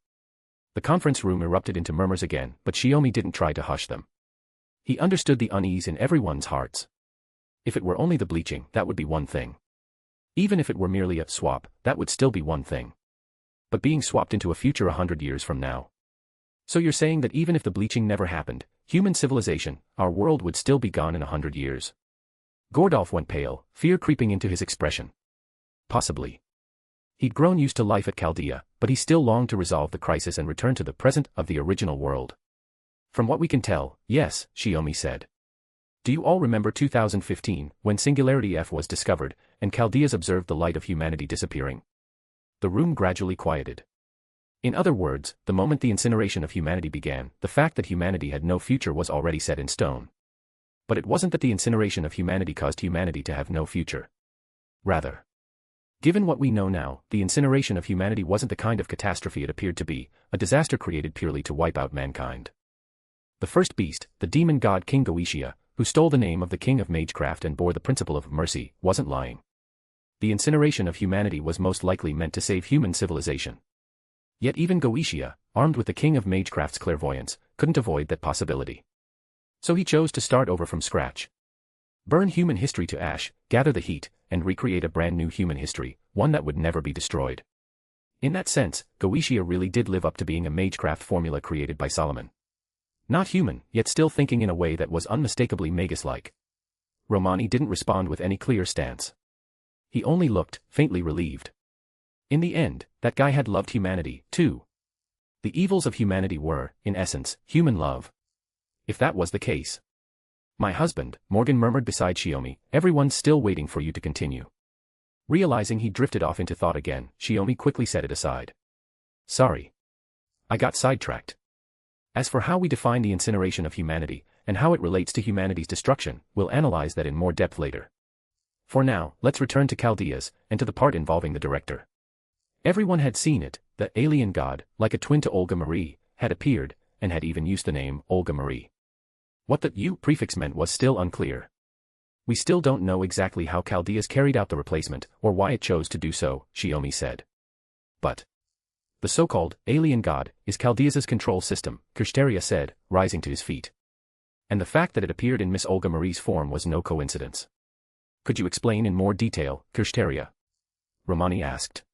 The conference room erupted into murmurs again, but Shiomi didn't try to hush them. He understood the unease in everyone's hearts. If it were only the bleaching, that would be one thing. Even if it were merely a swap, that would still be one thing. But being swapped into a future 100 years from now. So you're saying that even if the bleaching never happened, human civilization, our world would still be gone in 100 years? Gordolph went pale, fear creeping into his expression. Possibly. He'd grown used to life at Chaldea, but he still longed to resolve the crisis and return to the present of the original world. From what we can tell, yes, Shiomi said. Do you all remember 2015, when Singularity F was discovered, and Chaldeas observed the light of humanity disappearing? The room gradually quieted. In other words, the moment the incineration of humanity began, the fact that humanity had no future was already set in stone. But it wasn't that the incineration of humanity caused humanity to have no future. Rather, given what we know now, the incineration of humanity wasn't the kind of catastrophe it appeared to be, a disaster created purely to wipe out mankind. The first beast, the demon god King Goetia, who stole the name of the king of magecraft and bore the principle of mercy, wasn't lying. The incineration of humanity was most likely meant to save human civilization. Yet even Goetia, armed with the king of magecraft's clairvoyance, couldn't avoid that possibility. So he chose to start over from scratch. Burn human history to ash, gather the heat, and recreate a brand new human history, one that would never be destroyed. In that sense, Goetia really did live up to being a magecraft formula created by Solomon. Not human, yet still thinking in a way that was unmistakably Magus-like. Romani didn't respond with any clear stance. He only looked, faintly relieved. In the end, that guy had loved humanity, too. The evils of humanity were, in essence, human love. If that was the case. My husband, Morgan murmured beside Shiomi, everyone's still waiting for you to continue. Realizing he drifted off into thought again, Shiomi quickly set it aside. Sorry. I got sidetracked. As for how we define the incineration of humanity, and how it relates to humanity's destruction, we'll analyze that in more depth later. For now, let's return to Chaldeas, and to the part involving the director. Everyone had seen it, the alien god, like a twin to Olga Marie, had appeared, and had even used the name Olga Marie. What the U prefix meant was still unclear. We still don't know exactly how Chaldeas carried out the replacement, or why it chose to do so, Shiomi said. But the so-called alien god is Chaldeas' control system, Kirsteria said, rising to his feet. And the fact that it appeared in Miss Olga Marie's form was no coincidence. Could you explain in more detail, Kirsteria? Romani asked.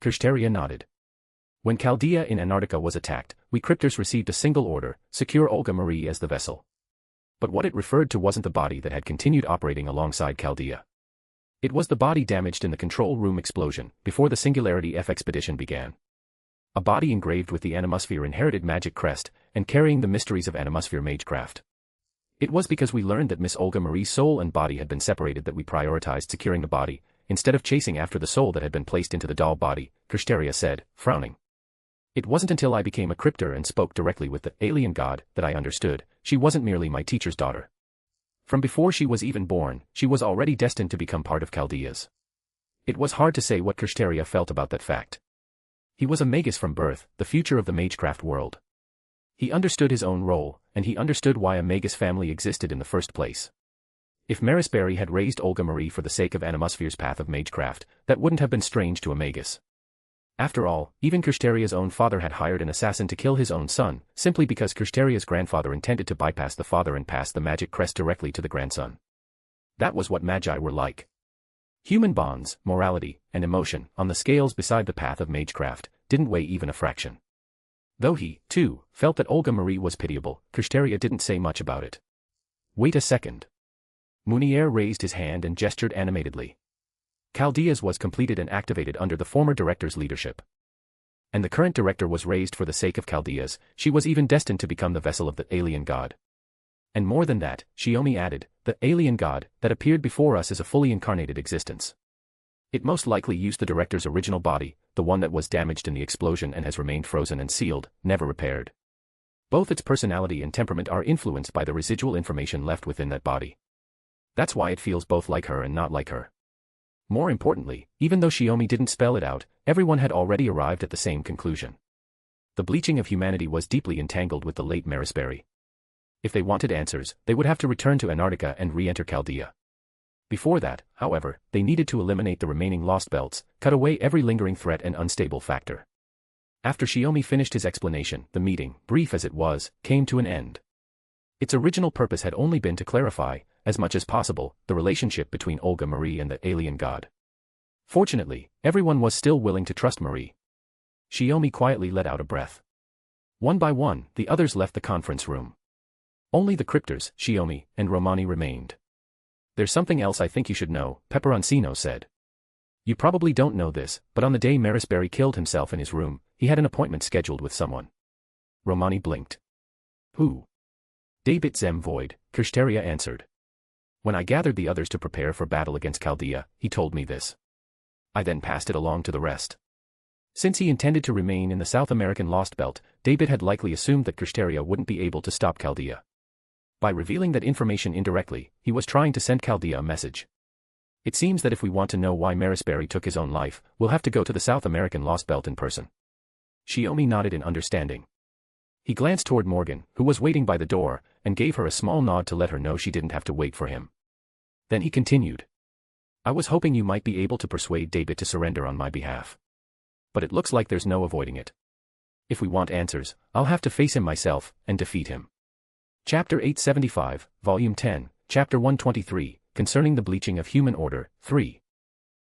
Kirsteria nodded. When Chaldea in Antarctica was attacked, we cryptors received a single order, secure Olga Marie as the vessel. But what it referred to wasn't the body that had continued operating alongside Chaldea. It was the body damaged in the control room explosion, before the Singularity F expedition began. A body engraved with the Animusphere inherited magic crest, and carrying the mysteries of Animusphere magecraft. It was because we learned that Miss Olga Marie's soul and body had been separated that we prioritized securing the body, instead of chasing after the soul that had been placed into the doll body, Kirsteria said, frowning. It wasn't until I became a cryptor and spoke directly with the alien god that I understood she wasn't merely my teacher's daughter. From before she was even born, she was already destined to become part of Chaldea's. It was hard to say what Kirsteria felt about that fact. He was a magus from birth, the future of the magecraft world. He understood his own role, and he understood why a magus family existed in the first place. If Marisberry had raised Olga Marie for the sake of Animusphere's path of magecraft, that wouldn't have been strange to a magus. After all, even Kirsteria's own father had hired an assassin to kill his own son, simply because Kirsteria's grandfather intended to bypass the father and pass the magic crest directly to the grandson. That was what magi were like. Human bonds, morality, and emotion, on the scales beside the path of magecraft, didn't weigh even a fraction. Though he, too, felt that Olga Marie was pitiable, Kirsteria didn't say much about it. Wait a second. Munier raised his hand and gestured animatedly. Chaldea's was completed and activated under the former director's leadership. And the current director was raised for the sake of Chaldea's, she was even destined to become the vessel of the alien god. And more than that, Shiomi added, the alien god that appeared before us is a fully incarnated existence. It most likely used the director's original body, the one that was damaged in the explosion and has remained frozen and sealed, never repaired. Both its personality and temperament are influenced by the residual information left within that body. That's why it feels both like her and not like her. More importantly, even though Shiomi didn't spell it out, everyone had already arrived at the same conclusion. The bleaching of humanity was deeply entangled with the late Marisberry. If they wanted answers, they would have to return to Antarctica and re-enter Chaldea. Before that, however, they needed to eliminate the remaining lost belts, cut away every lingering threat and unstable factor. After Shiomi finished his explanation, the meeting, brief as it was, came to an end. Its original purpose had only been to clarify, as much as possible, the relationship between Olga Marie and the alien god. Fortunately, everyone was still willing to trust Marie. Shiomi quietly let out a breath. One by one, the others left the conference room. Only the cryptors, Shiomi, and Romani remained. There's something else I think you should know, Peperoncino said. You probably don't know this, but on the day Marisberry killed himself in his room, he had an appointment scheduled with someone. Romani blinked. Who? Daebit Zem Void, Kirsteria answered. When I gathered the others to prepare for battle against Chaldea, he told me this. I then passed it along to the rest. Since he intended to remain in the South American Lost Belt, Daebit had likely assumed that Kirsteria wouldn't be able to stop Chaldea. By revealing that information indirectly, he was trying to send Chaldea a message. It seems that if we want to know why Marisberry took his own life, we'll have to go to the South American Lost Belt in person. Shiomi nodded in understanding. He glanced toward Morgan, who was waiting by the door, and gave her a small nod to let her know she didn't have to wait for him. Then he continued. I was hoping you might be able to persuade Daebit to surrender on my behalf. But it looks like there's no avoiding it. If we want answers, I'll have to face him myself, and defeat him. Chapter 875, Volume 10, Chapter 123, Concerning the Bleaching of Human Order, 3.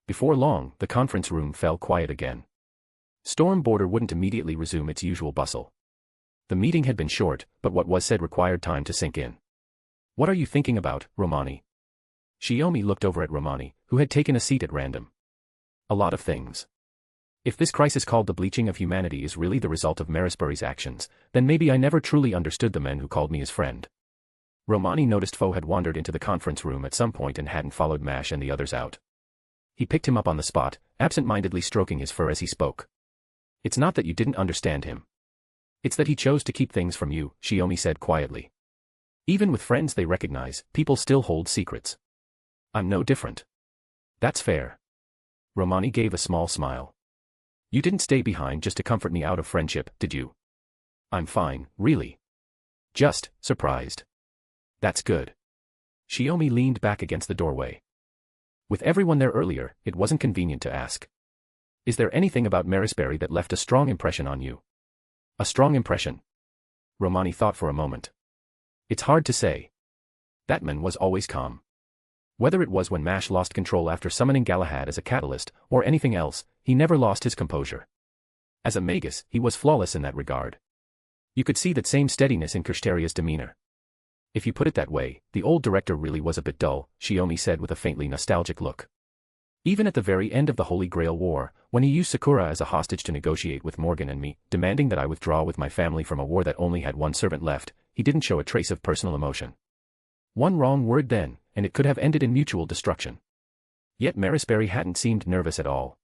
Before long, the conference room fell quiet again. Storm Border wouldn't immediately resume its usual bustle. The meeting had been short, but what was said required time to sink in. What are you thinking about, Romani? Shiomi looked over at Romani, who had taken a seat at random. A lot of things. If this crisis called the bleaching of humanity is really the result of Marisberry's actions, then maybe I never truly understood the men who called me his friend. Romani noticed Foe had wandered into the conference room at some point and hadn't followed Mash and the others out. He picked him up on the spot, absent-mindedly stroking his fur as he spoke. It's not that you didn't understand him. It's that he chose to keep things from you, Shiomi said quietly. Even with friends they recognize, people still hold secrets. I'm no different. That's fair. Romani gave a small smile. You didn't stay behind just to comfort me out of friendship, did you? I'm fine, really. Just surprised. That's good. Shiomi leaned back against the doorway. With everyone there earlier, it wasn't convenient to ask. Is there anything about Marisberry that left a strong impression on you? A strong impression? Romani thought for a moment. It's hard to say. That man was always calm. Whether it was when Mash lost control after summoning Galahad as a catalyst, or anything else, he never lost his composure. As a Magus, he was flawless in that regard. You could see that same steadiness in Kirstaria's demeanor. If you put it that way, the old director really was a bit dull, Shiomi said with a faintly nostalgic look. Even at the very end of the Holy Grail War, when he used Sakura as a hostage to negotiate with Morgan and me, demanding that I withdraw with my family from a war that only had one servant left, he didn't show a trace of personal emotion. One wrong word then, and it could have ended in mutual destruction. Yet Marisberry hadn't seemed nervous at all.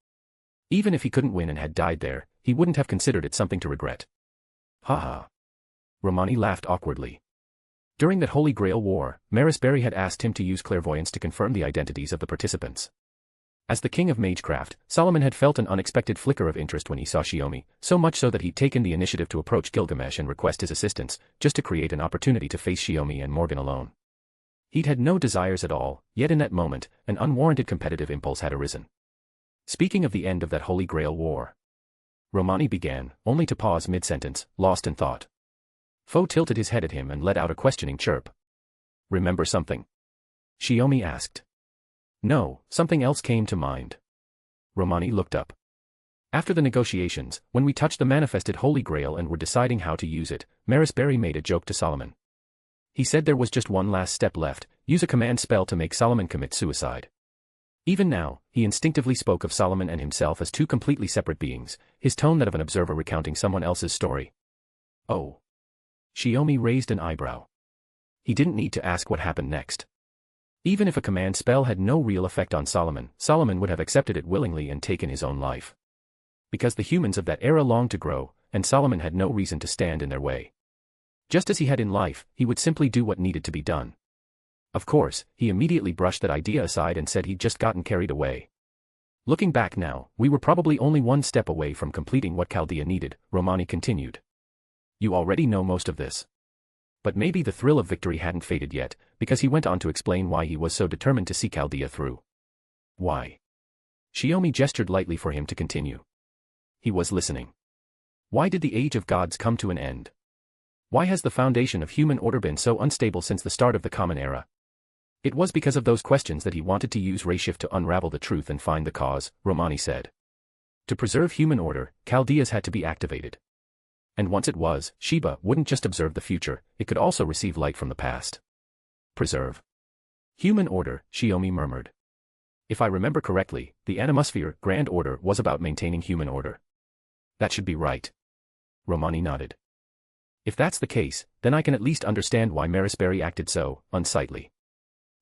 Even if he couldn't win and had died there, he wouldn't have considered it something to regret. Ha. Romani laughed awkwardly. During that Holy Grail War, Marisberry had asked him to use clairvoyance to confirm the identities of the participants. As the king of magecraft, Solomon had felt an unexpected flicker of interest when he saw Shiomi, so much so that he'd taken the initiative to approach Gilgamesh and request his assistance, just to create an opportunity to face Shiomi and Morgan alone. He'd had no desires at all, yet in that moment, an unwarranted competitive impulse had arisen. Speaking of the end of that Holy Grail War, Romani began, only to pause mid-sentence, lost in thought. Foe tilted his head at him and let out a questioning chirp. Remember something? Shiomi asked. No, something else came to mind. Romani looked up. After the negotiations, when we touched the manifested Holy Grail and were deciding how to use it, Marisberry made a joke to Solomon. He said there was just one last step left, use a command spell to make Solomon commit suicide. Even now, he instinctively spoke of Solomon and himself as two completely separate beings, his tone that of an observer recounting someone else's story. Oh. Shiomi raised an eyebrow. He didn't need to ask what happened next. Even if a command spell had no real effect on Solomon, Solomon would have accepted it willingly and taken his own life. Because the humans of that era longed to grow, and Solomon had no reason to stand in their way. Just as he had in life, he would simply do what needed to be done. Of course, he immediately brushed that idea aside and said he'd just gotten carried away. Looking back now, we were probably only one step away from completing what Chaldea needed, Romani continued. You already know most of this. But maybe the thrill of victory hadn't faded yet, because he went on to explain why he was so determined to see Chaldea through. Why? Shiomi gestured lightly for him to continue. He was listening. Why did the Age of Gods come to an end? Why has the foundation of human order been so unstable since the start of the Common Era? It was because of those questions that he wanted to use Rayshift to unravel the truth and find the cause, Romani said. To preserve human order, Chaldeas had to be activated. And once it was, Sheba wouldn't just observe the future, it could also receive light from the past. Preserve human order, Shiomi murmured. If I remember correctly, the Animosphere Grand Order was about maintaining human order. That should be right. Romani nodded. If that's the case, then I can at least understand why Marisberry acted so unsightly.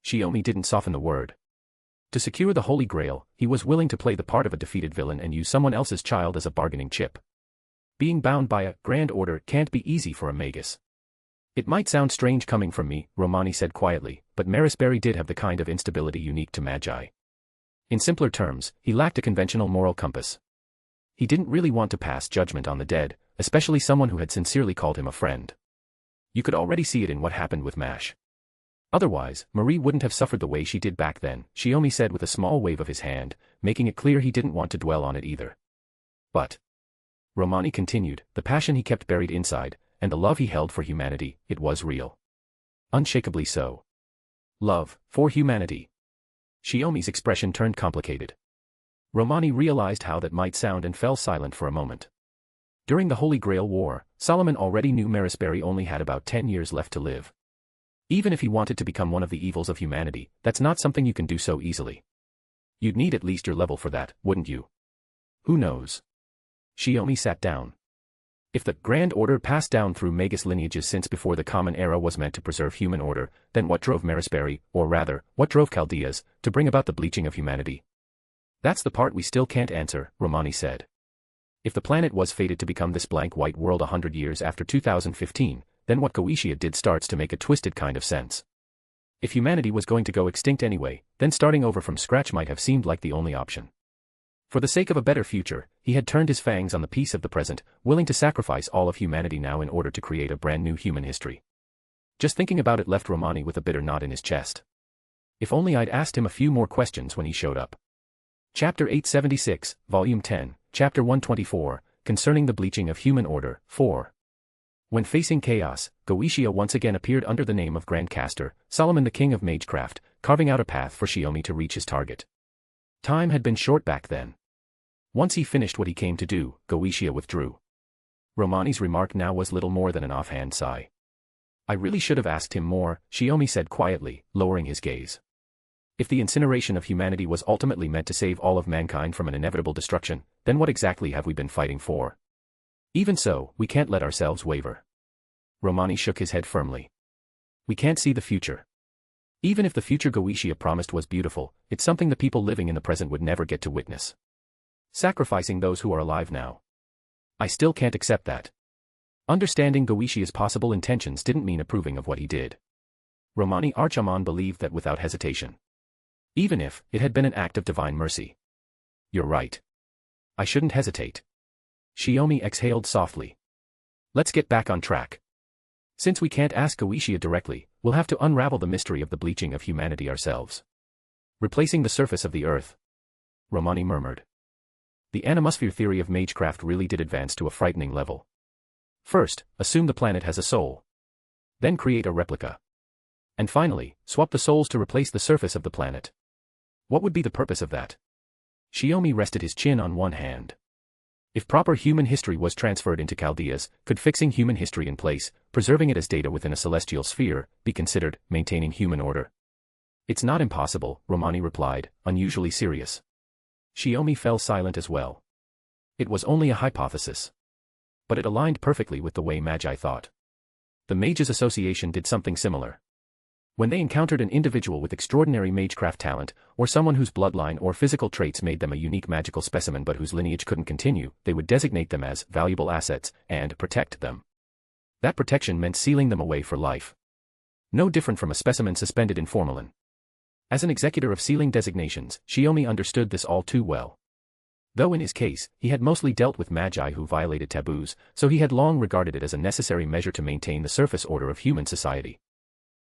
Shiomi didn't soften the word. To secure the Holy Grail, he was willing to play the part of a defeated villain and use someone else's child as a bargaining chip. Being bound by a Grand Order can't be easy for a Magus. It might sound strange coming from me, Romani said quietly, but Marisberry did have the kind of instability unique to Magi. In simpler terms, he lacked a conventional moral compass. He didn't really want to pass judgment on the dead, especially someone who had sincerely called him a friend. You could already see it in what happened with Mash. Otherwise, Marie wouldn't have suffered the way she did back then, Shiomi said with a small wave of his hand, making it clear he didn't want to dwell on it either. But Romani continued, the passion he kept buried inside, and the love he held for humanity, it was real. Unshakably so. Love, for humanity. Shiomi's expression turned complicated. Romani realized how that might sound and fell silent for a moment. During the Holy Grail War, Solomon already knew Marisberry only had about 10 years left to live. Even if he wanted to become one of the evils of humanity, that's not something you can do so easily. You'd need at least your level for that, wouldn't you? Who knows? Shiomi sat down. If the Grand Order passed down through Magus lineages since before the Common Era was meant to preserve human order, then what drove Marisberry, or rather, what drove Chaldeas, to bring about the bleaching of humanity? That's the part we still can't answer, Romani said. If the planet was fated to become this blank white world 100 years after 2015, then what Goetia did starts to make a twisted kind of sense. If humanity was going to go extinct anyway, then starting over from scratch might have seemed like the only option. For the sake of a better future, he had turned his fangs on the peace of the present, willing to sacrifice all of humanity now in order to create a brand new human history. Just thinking about it left Romani with a bitter knot in his chest. If only I'd asked him a few more questions when he showed up. Chapter 876, Volume 10, Chapter 124, Concerning the Bleaching of Human Order, 4. When facing chaos, Goetia once again appeared under the name of Grand Caster, Solomon the king of magecraft, carving out a path for Shiomi to reach his target. Time had been short back then. Once he finished what he came to do, Goetia withdrew. Romani's remark now was little more than an offhand sigh. I really should have asked him more, Shiomi said quietly, lowering his gaze. If the incineration of humanity was ultimately meant to save all of mankind from an inevitable destruction, then what exactly have we been fighting for? Even so, we can't let ourselves waver. Romani shook his head firmly. We can't see the future. Even if the future Goetia promised was beautiful, it's something the people living in the present would never get to witness. Sacrificing those who are alive now. I still can't accept that. Understanding Goetia's possible intentions didn't mean approving of what he did. Romani Archaman believed that without hesitation. Even if it had been an act of divine mercy. You're right. I shouldn't hesitate. Shiomi exhaled softly. Let's get back on track. Since we can't ask Goetia directly, we'll have to unravel the mystery of the bleaching of humanity ourselves. Replacing the surface of the earth. Romani murmured. The animosphere theory of magecraft really did advance to a frightening level. First, assume the planet has a soul. Then create a replica. And finally, swap the souls to replace the surface of the planet. What would be the purpose of that? Shiomi rested his chin on one hand. If proper human history was transferred into Chaldeas, could fixing human history in place, preserving it as data within a celestial sphere, be considered maintaining human order? It's not impossible, Romani replied, unusually serious. Shiomi fell silent as well. It was only a hypothesis. But it aligned perfectly with the way Magi thought. The Mages Association did something similar. When they encountered an individual with extraordinary magecraft talent, or someone whose bloodline or physical traits made them a unique magical specimen but whose lineage couldn't continue, they would designate them as valuable assets and protect them. That protection meant sealing them away for life. No different from a specimen suspended in formalin. As an executor of sealing designations, Shiomi understood this all too well. Though in his case, he had mostly dealt with magi who violated taboos, so he had long regarded it as a necessary measure to maintain the surface order of human society.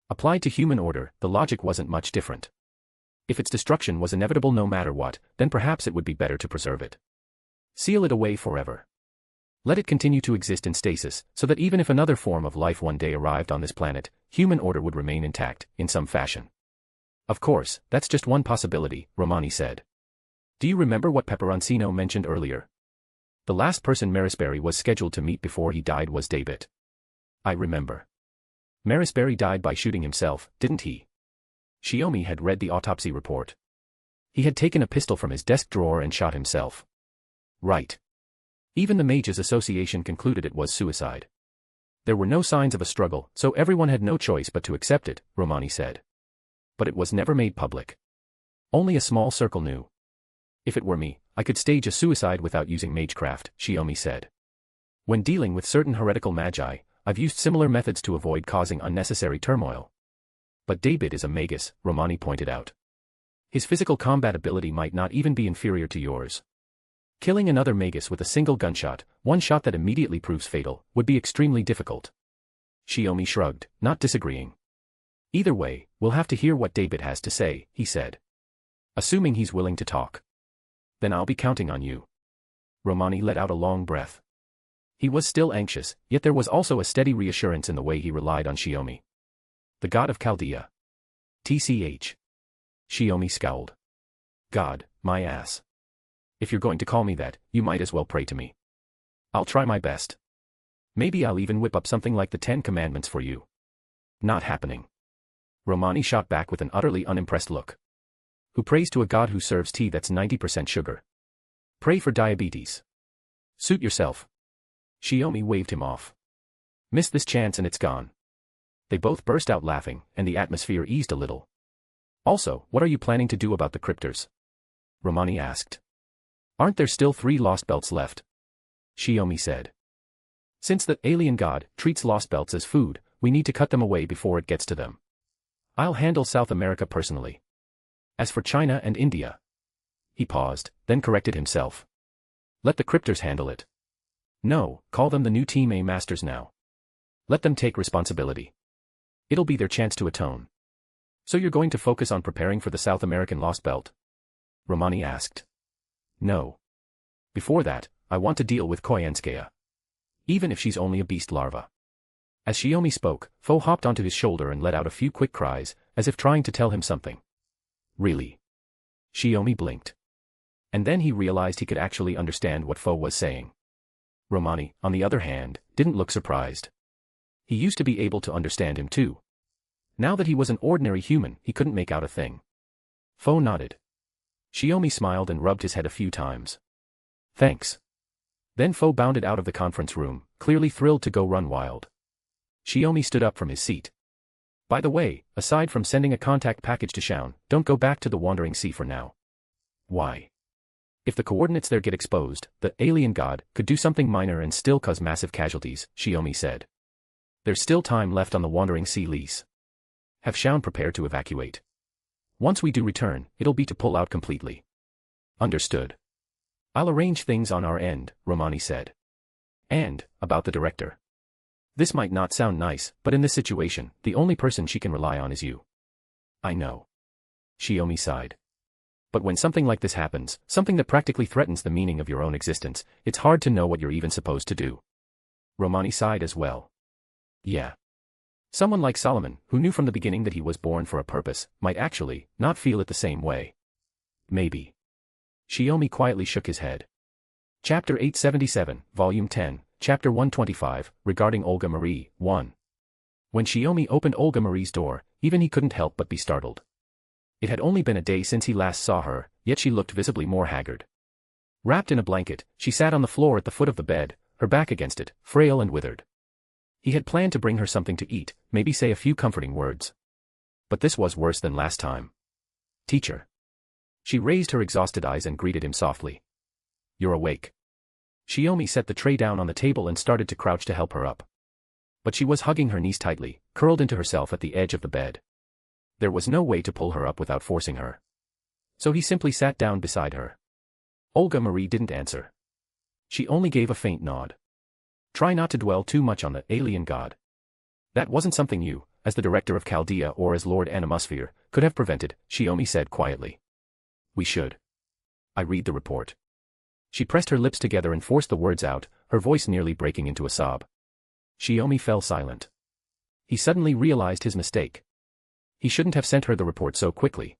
Applied to human order, the logic wasn't much different. If its destruction was inevitable no matter what, then perhaps it would be better to preserve it. Seal it away forever. Let it continue to exist in stasis, so that even if another form of life one day arrived on this planet, human order would remain intact, in some fashion. Of course, that's just one possibility, Romani said. Do you remember what Peperoncino mentioned earlier? The last person Marisberry was scheduled to meet before he died was David. I remember. Marisberry died by shooting himself, didn't he? Shiomi had read the autopsy report. He had taken a pistol from his desk drawer and shot himself. Right. Even the Mages Association concluded it was suicide. There were no signs of a struggle, so everyone had no choice but to accept it, Romani said. But it was never made public. Only a small circle knew. If it were me, I could stage a suicide without using magecraft, Shiomi said. When dealing with certain heretical magi, I've used similar methods to avoid causing unnecessary turmoil. But David is a magus, Romani pointed out. His physical combat ability might not even be inferior to yours. Killing another magus with a single gunshot, one shot that immediately proves fatal, would be extremely difficult. Shiomi shrugged, not disagreeing. Either way, we'll have to hear what David has to say, he said. Assuming he's willing to talk. Then I'll be counting on you. Romani let out a long breath. He was still anxious, yet there was also a steady reassurance in the way he relied on Shiomi. The god of Chaldea. TCH. Shiomi scowled. God, my ass. If you're going to call me that, you might as well pray to me. I'll try my best. Maybe I'll even whip up something like the 10 Commandments for you. Not happening. Romani shot back with an utterly unimpressed look. Who prays to a god who serves tea that's 90% sugar? Pray for diabetes. Suit yourself. Shiomi waved him off. Miss this chance and it's gone. They both burst out laughing, and the atmosphere eased a little. Also, what are you planning to do about the cryptors? Romani asked. Aren't there still 3 lost belts left? Shiomi said. Since the alien god treats lost belts as food, we need to cut them away before it gets to them. I'll handle South America personally. As for China and India. He paused, then corrected himself. Let the cryptors handle it. No, call them the new Team A Masters now. Let them take responsibility. It'll be their chance to atone. So you're going to focus on preparing for the South American Lost Belt? Romani asked. No. Before that, I want to deal with Koyanskaya. Even if she's only a beast larva. As Shiomi spoke, Fo hopped onto his shoulder and let out a few quick cries, as if trying to tell him something. Really? Shiomi blinked. And then he realized he could actually understand what Fo was saying. Romani, on the other hand, didn't look surprised. He used to be able to understand him too. Now that he was an ordinary human, he couldn't make out a thing. Fo nodded. Shiomi smiled and rubbed his head a few times. Thanks. Then Fo bounded out of the conference room, clearly thrilled to go run wild. Shiomi stood up from his seat. By the way, aside from sending a contact package to Shaun, don't go back to the Wandering Sea for now. Why? If the coordinates there get exposed, the alien god could do something minor and still cause massive casualties, Shiomi said. There's still time left on the Wandering Sea lease. Have Shaun prepare to evacuate. Once we do return, it'll be to pull out completely. Understood. I'll arrange things on our end, Romani said. And, about the director. This might not sound nice, but in this situation, the only person she can rely on is you. I know. Shiomi sighed. But when something like this happens, something that practically threatens the meaning of your own existence, it's hard to know what you're even supposed to do. Romani sighed as well. Yeah. Someone like Solomon, who knew from the beginning that he was born for a purpose, might actually not feel it the same way. Maybe. Shiomi quietly shook his head. Chapter 877, Volume 10, Chapter 125, regarding Olga Marie, 1. When Shiomi opened Olga Marie's door, even he couldn't help but be startled. It had only been a day since he last saw her, yet she looked visibly more haggard. Wrapped in a blanket, she sat on the floor at the foot of the bed, her back against it, frail and withered. He had planned to bring her something to eat, maybe say a few comforting words. But this was worse than last time. Teacher. She raised her exhausted eyes and greeted him softly. You're awake. Shiomi set the tray down on the table and started to crouch to help her up. But she was hugging her knees tightly, curled into herself at the edge of the bed. There was no way to pull her up without forcing her. So he simply sat down beside her. Olga Marie didn't answer. She only gave a faint nod. Try not to dwell too much on the alien god. That wasn't something you, as the director of Chaldea or as Lord Animosphere, could have prevented, Shiomi said quietly. We should. I read the report. She pressed her lips together and forced the words out, her voice nearly breaking into a sob. Shiomi fell silent. He suddenly realized his mistake. He shouldn't have sent her the report so quickly.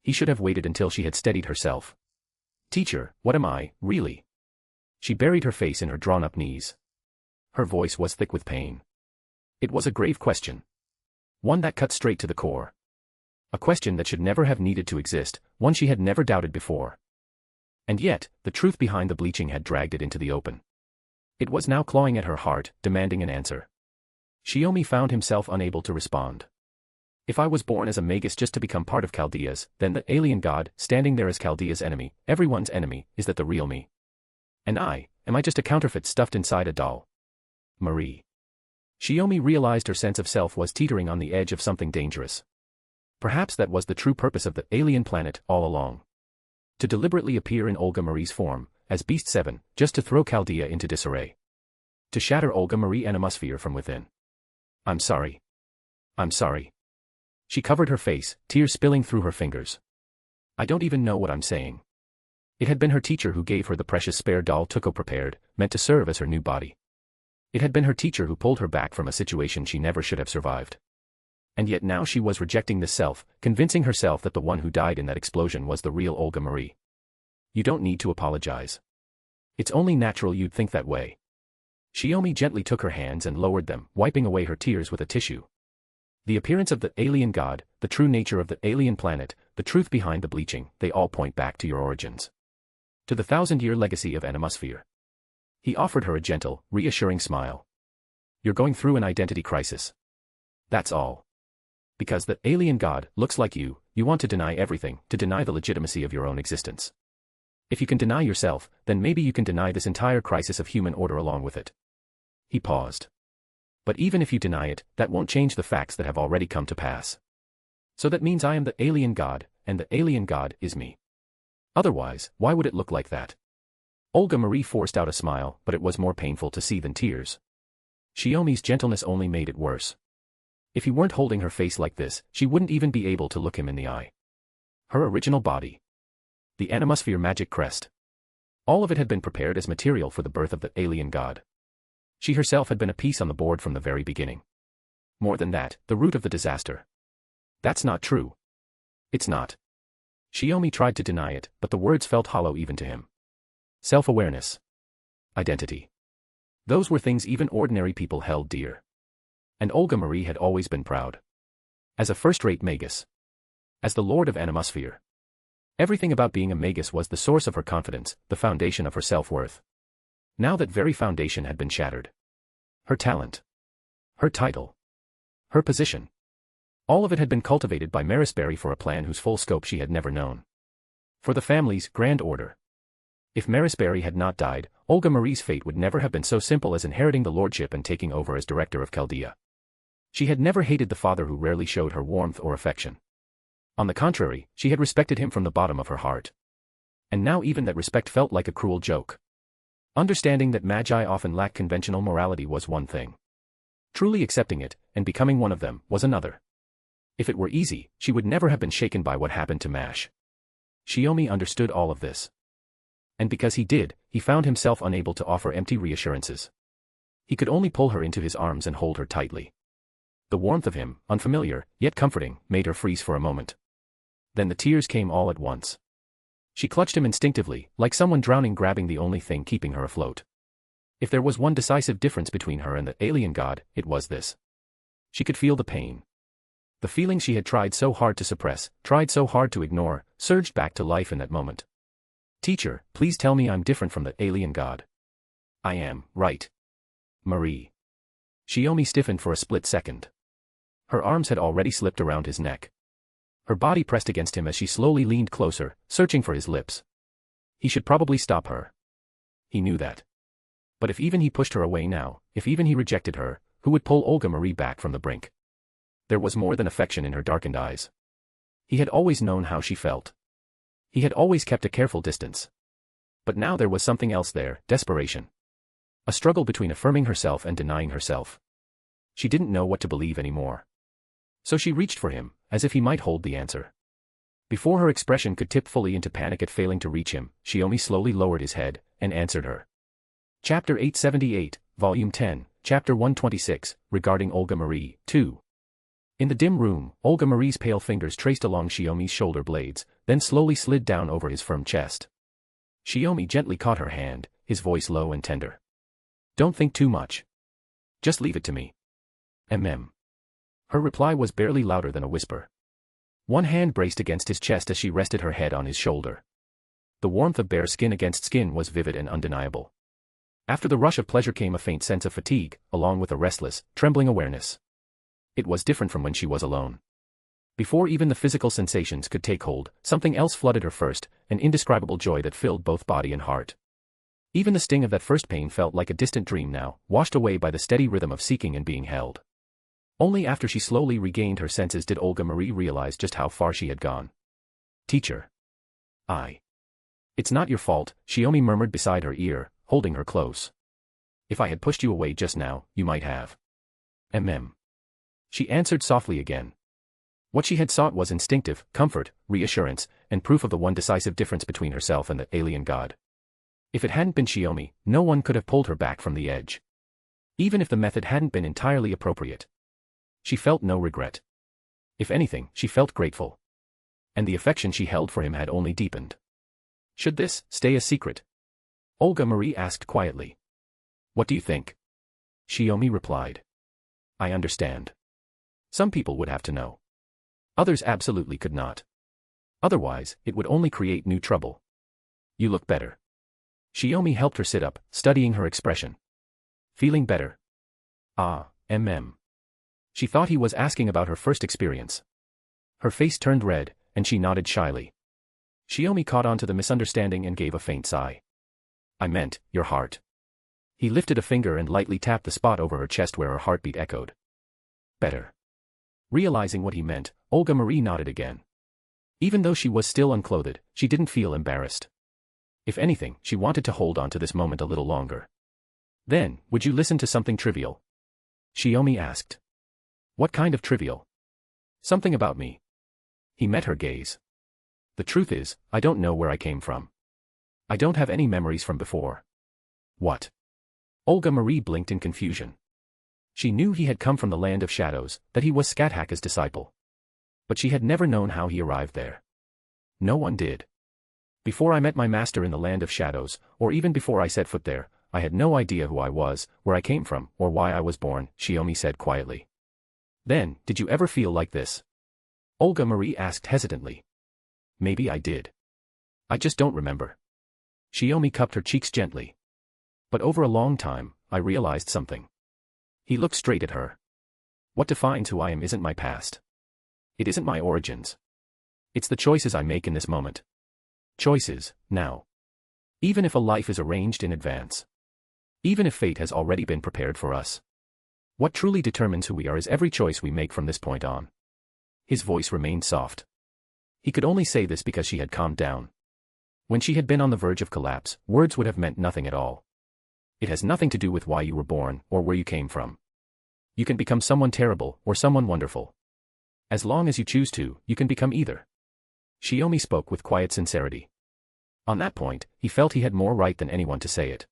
He should have waited until she had steadied herself. Teacher, what am I, really? She buried her face in her drawn-up knees. Her voice was thick with pain. It was a grave question. One that cut straight to the core. A question that should never have needed to exist, one she had never doubted before. And yet, the truth behind the bleaching had dragged it into the open. It was now clawing at her heart, demanding an answer. Shiomi found himself unable to respond. If I was born as a Magus just to become part of Chaldea's, then the alien god, standing there as Chaldea's enemy, everyone's enemy, is that the real me? And am I just a counterfeit stuffed inside a doll? Marie. Shiomi realized her sense of self was teetering on the edge of something dangerous. Perhaps that was the true purpose of the alien planet all along. To deliberately appear in Olga Marie's form, as Beast 7, just to throw Chaldea into disarray. To shatter Olga Marie Animosphere from within. I'm sorry. I'm sorry. She covered her face, tears spilling through her fingers. I don't even know what I'm saying. It had been her teacher who gave her the precious spare doll Tuko prepared, meant to serve as her new body. It had been her teacher who pulled her back from a situation she never should have survived. And yet now she was rejecting this self, convincing herself that the one who died in that explosion was the real Olga Marie. You don't need to apologize. It's only natural you'd think that way. Shiomi gently took her hands and lowered them, wiping away her tears with a tissue. The appearance of the alien god, the true nature of the alien planet, the truth behind the bleaching, they all point back to your origins. To the 1,000-year legacy of Animosphere. He offered her a gentle, reassuring smile. You're going through an identity crisis. That's all. Because the alien god looks like you want to deny everything, to deny the legitimacy of your own existence. If you can deny yourself, then maybe you can deny this entire crisis of human order along with it. He paused. But even if you deny it, that won't change the facts that have already come to pass. So that means I am the alien god, and the alien god is me. Otherwise, why would it look like that? Olga Marie forced out a smile, but it was more painful to see than tears. Shiomi's gentleness only made it worse. If he weren't holding her face like this, she wouldn't even be able to look him in the eye. Her original body. The Animosphere magic crest. All of it had been prepared as material for the birth of the alien god. She herself had been a piece on the board from the very beginning. More than that, the root of the disaster. That's not true. It's not. Shiomi tried to deny it, but the words felt hollow even to him. Self-awareness. Identity. Those were things even ordinary people held dear. And Olga Marie had always been proud. As a first-rate magus. As the lord of Animosphere. Everything about being a magus was the source of her confidence, the foundation of her self-worth. Now that very foundation had been shattered. Her talent. Her title. Her position. All of it had been cultivated by Marisberry for a plan whose full scope she had never known. For the family's grand order. If Marisberry had not died, Olga Marie's fate would never have been so simple as inheriting the lordship and taking over as director of Chaldea. She had never hated the father who rarely showed her warmth or affection. On the contrary, she had respected him from the bottom of her heart. And now even that respect felt like a cruel joke. Understanding that magi often lack conventional morality was one thing. Truly accepting it, and becoming one of them, was another. If it were easy, she would never have been shaken by what happened to Mash. Shiomi understood all of this. And because he did, he found himself unable to offer empty reassurances. He could only pull her into his arms and hold her tightly. The warmth of him, unfamiliar, yet comforting, made her freeze for a moment. Then the tears came all at once. She clutched him instinctively, like someone drowning grabbing the only thing keeping her afloat. If there was one decisive difference between her and the alien god, it was this. She could feel the pain. The feeling she had tried so hard to suppress, tried so hard to ignore, surged back to life in that moment. Teacher, please tell me I'm different from the alien god. I am, right? Marie. Shiomi stiffened for a split second. Her arms had already slipped around his neck. Her body pressed against him as she slowly leaned closer, searching for his lips. He should probably stop her. He knew that. But if even he pushed her away now, if even he rejected her, who would pull Olga Marie back from the brink? There was more than affection in her darkened eyes. He had always known how she felt. He had always kept a careful distance. But now there was something else there, desperation. A struggle between affirming herself and denying herself. She didn't know what to believe anymore. So she reached for him, as if he might hold the answer. Before her expression could tip fully into panic at failing to reach him, Shiomi slowly lowered his head, and answered her. Chapter 878, Volume 10, Chapter 126, Regarding Olga Marie, 2. In the dim room, Olga Marie's pale fingers traced along Shiomi's shoulder blades, then slowly slid down over his firm chest. Shiomi gently caught her hand, his voice low and tender. Don't think too much. Just leave it to me. Her reply was barely louder than a whisper. One hand braced against his chest as she rested her head on his shoulder. The warmth of bare skin against skin was vivid and undeniable. After the rush of pleasure came a faint sense of fatigue, along with a restless, trembling awareness. It was different from when she was alone. Before even the physical sensations could take hold, something else flooded her first, an indescribable joy that filled both body and heart. Even the sting of that first pain felt like a distant dream now, washed away by the steady rhythm of seeking and being held. Only after she slowly regained her senses did Olga Marie realize just how far she had gone. Teacher. It's not your fault, Shiomi murmured beside her ear, holding her close. If I had pushed you away just now, you might have. She answered softly again. What she had sought was instinctive, comfort, reassurance, and proof of the one decisive difference between herself and the alien god. If it hadn't been Shiomi, no one could have pulled her back from the edge. Even if the method hadn't been entirely appropriate. She felt no regret. If anything, she felt grateful. And the affection she held for him had only deepened. Should this stay a secret? Olga Marie asked quietly. What do you think? Shiomi replied. I understand. Some people would have to know. Others absolutely could not. Otherwise, it would only create new trouble. You look better. Shiomi helped her sit up, studying her expression. Feeling better? She thought he was asking about her first experience. Her face turned red, and she nodded shyly. Shiomi caught on to the misunderstanding and gave a faint sigh. I meant, your heart. He lifted a finger and lightly tapped the spot over her chest where her heartbeat echoed. Better. Realizing what he meant, Olga Marie nodded again. Even though she was still unclothed, she didn't feel embarrassed. If anything, she wanted to hold on to this moment a little longer. Then, would you listen to something trivial? Shiomi asked. What kind of trivial? Something about me. He met her gaze. The truth is, I don't know where I came from. I don't have any memories from before. What? Olga Marie blinked in confusion. She knew he had come from the land of shadows, that he was Scáthach's disciple. But she had never known how he arrived there. No one did. Before I met my master in the land of shadows, or even before I set foot there, I had no idea who I was, where I came from, or why I was born, Shiomi said quietly. Then, did you ever feel like this? Olga Marie asked hesitantly. Maybe I did. I just don't remember. Shiomi cupped her cheeks gently. But over a long time, I realized something. He looked straight at her. What defines who I am isn't my past. It isn't my origins. It's the choices I make in this moment. Choices, now. Even if a life is arranged in advance. Even if fate has already been prepared for us. What truly determines who we are is every choice we make from this point on. His voice remained soft. He could only say this because she had calmed down. When she had been on the verge of collapse, words would have meant nothing at all. It has nothing to do with why you were born, or where you came from. You can become someone terrible, or someone wonderful. As long as you choose to, you can become either. Shiomi spoke with quiet sincerity. On that point, he felt he had more right than anyone to say it.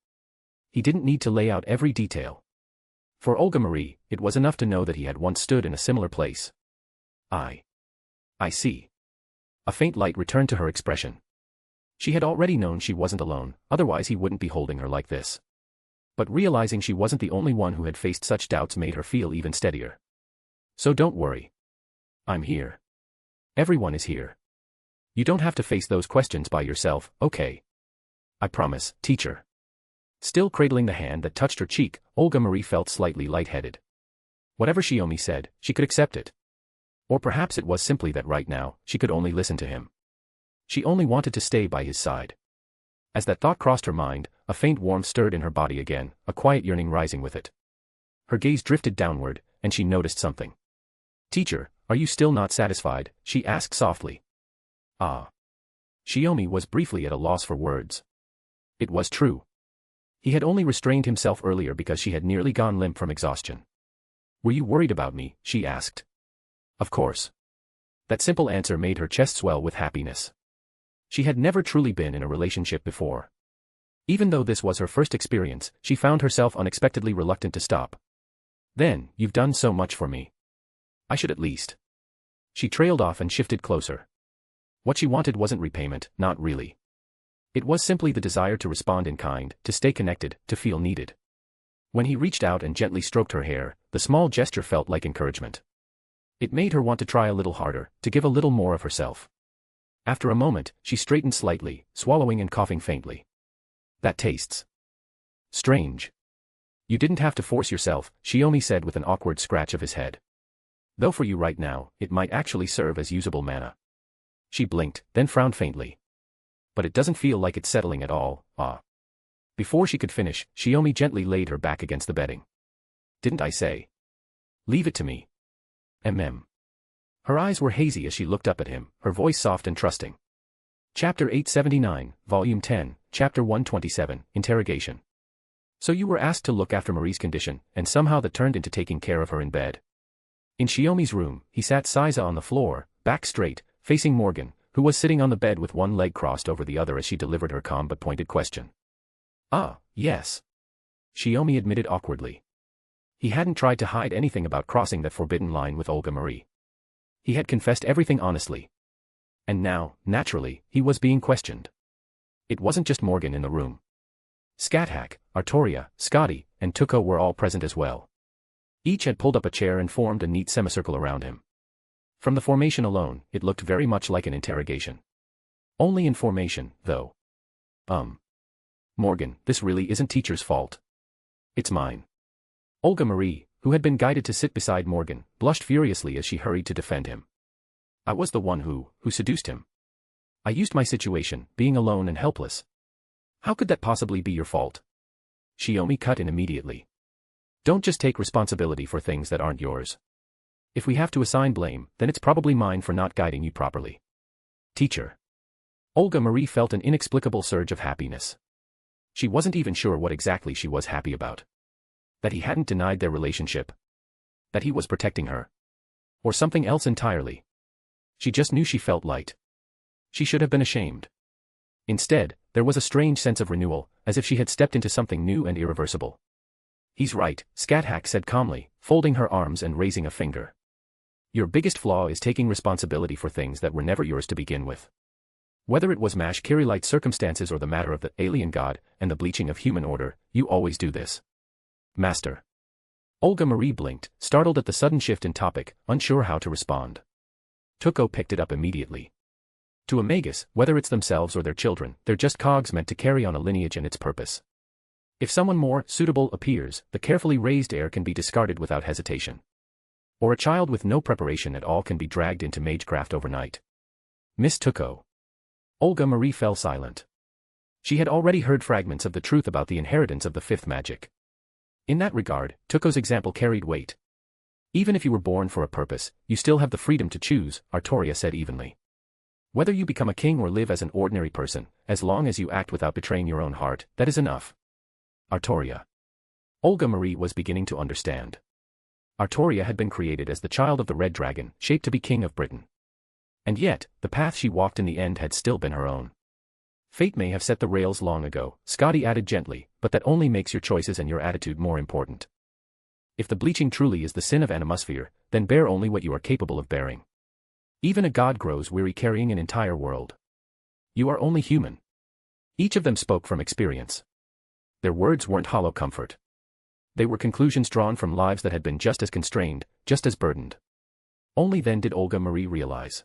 He didn't need to lay out every detail. For Olga Marie, it was enough to know that he had once stood in a similar place. I see. A faint light returned to her expression. She had already known she wasn't alone, otherwise he wouldn't be holding her like this. But realizing she wasn't the only one who had faced such doubts made her feel even steadier. So don't worry. I'm here. Everyone is here. You don't have to face those questions by yourself, okay? I promise, teacher. Still cradling the hand that touched her cheek, Olga Marie felt slightly lightheaded. Whatever Shiomi said, she could accept it. Or perhaps it was simply that right now, she could only listen to him. She only wanted to stay by his side. As that thought crossed her mind, a faint warmth stirred in her body again, a quiet yearning rising with it. Her gaze drifted downward, and she noticed something. Teacher, are you still not satisfied? She asked softly. Ah. Shiomi was briefly at a loss for words. It was true. He had only restrained himself earlier because she had nearly gone limp from exhaustion. Were you worried about me? She asked. Of course. That simple answer made her chest swell with happiness. She had never truly been in a relationship before. Even though this was her first experience, she found herself unexpectedly reluctant to stop. Then, you've done so much for me. I should at least. She trailed off and shifted closer. What she wanted wasn't repayment, not really. It was simply the desire to respond in kind, to stay connected, to feel needed. When he reached out and gently stroked her hair, the small gesture felt like encouragement. It made her want to try a little harder, to give a little more of herself. After a moment, she straightened slightly, swallowing and coughing faintly. That tastes strange. You didn't have to force yourself, Shiomi said with an awkward scratch of his head. Though for you right now, it might actually serve as usable mana. She blinked, then frowned faintly. But it doesn't feel like it's settling at all, ah. Before she could finish, Shiomi gently laid her back against the bedding. Didn't I say? Leave it to me. Her eyes were hazy as she looked up at him, her voice soft and trusting. Chapter 879, Volume 10, Chapter 127, Interrogation. So you were asked to look after Marie's condition, and somehow that turned into taking care of her in bed. In Shiomi's room, he sat Saiza on the floor, back straight, facing Morgan, who was sitting on the bed with one leg crossed over the other as she delivered her calm but pointed question. Ah, yes. Shiomi admitted awkwardly. He hadn't tried to hide anything about crossing that forbidden line with Olga Marie. He had confessed everything honestly. And now, naturally, he was being questioned. It wasn't just Morgan in the room. Scáthach, Artoria, Scotty, and Tuko were all present as well. Each had pulled up a chair and formed a neat semicircle around him. From the formation alone, it looked very much like an interrogation. Only in formation, though. Morgan, this really isn't teacher's fault. It's mine. Olga Marie, who had been guided to sit beside Morgan, blushed furiously as she hurried to defend him. I was the one who seduced him. I used my situation, being alone and helpless. How could that possibly be your fault? Shiomi cut in immediately. Don't just take responsibility for things that aren't yours. If we have to assign blame, then it's probably mine for not guiding you properly. Teacher. Olga Marie felt an inexplicable surge of happiness. She wasn't even sure what exactly she was happy about. That he hadn't denied their relationship. That he was protecting her. Or something else entirely. She just knew she felt light. She should have been ashamed. Instead, there was a strange sense of renewal, as if she had stepped into something new and irreversible. He's right, Scáthach said calmly, folding her arms and raising a finger. Your biggest flaw is taking responsibility for things that were never yours to begin with. Whether it was Kirei-like circumstances or the matter of the alien god and the bleaching of human order, you always do this. Master. Olga Marie blinked, startled at the sudden shift in topic, unsure how to respond. Toko picked it up immediately. To a Magus, whether it's themselves or their children, they're just cogs meant to carry on a lineage and its purpose. If someone more suitable appears, the carefully raised heir can be discarded without hesitation. Or a child with no preparation at all can be dragged into magecraft overnight. Miss Toko. Olga Marie fell silent. She had already heard fragments of the truth about the inheritance of the fifth magic. In that regard, Toko's example carried weight. Even if you were born for a purpose, you still have the freedom to choose, Artoria said evenly. Whether you become a king or live as an ordinary person, as long as you act without betraying your own heart, that is enough. Artoria. Olga Marie was beginning to understand. Artoria had been created as the child of the Red Dragon, shaped to be king of Britain. And yet, the path she walked in the end had still been her own. Fate may have set the rails long ago, Scotty added gently, but that only makes your choices and your attitude more important. If the bleaching truly is the sin of Animosphere, then bear only what you are capable of bearing. Even a god grows weary carrying an entire world. You are only human. Each of them spoke from experience. Their words weren't hollow comfort. They were conclusions drawn from lives that had been just as constrained, just as burdened. Only then did Olga Marie realize.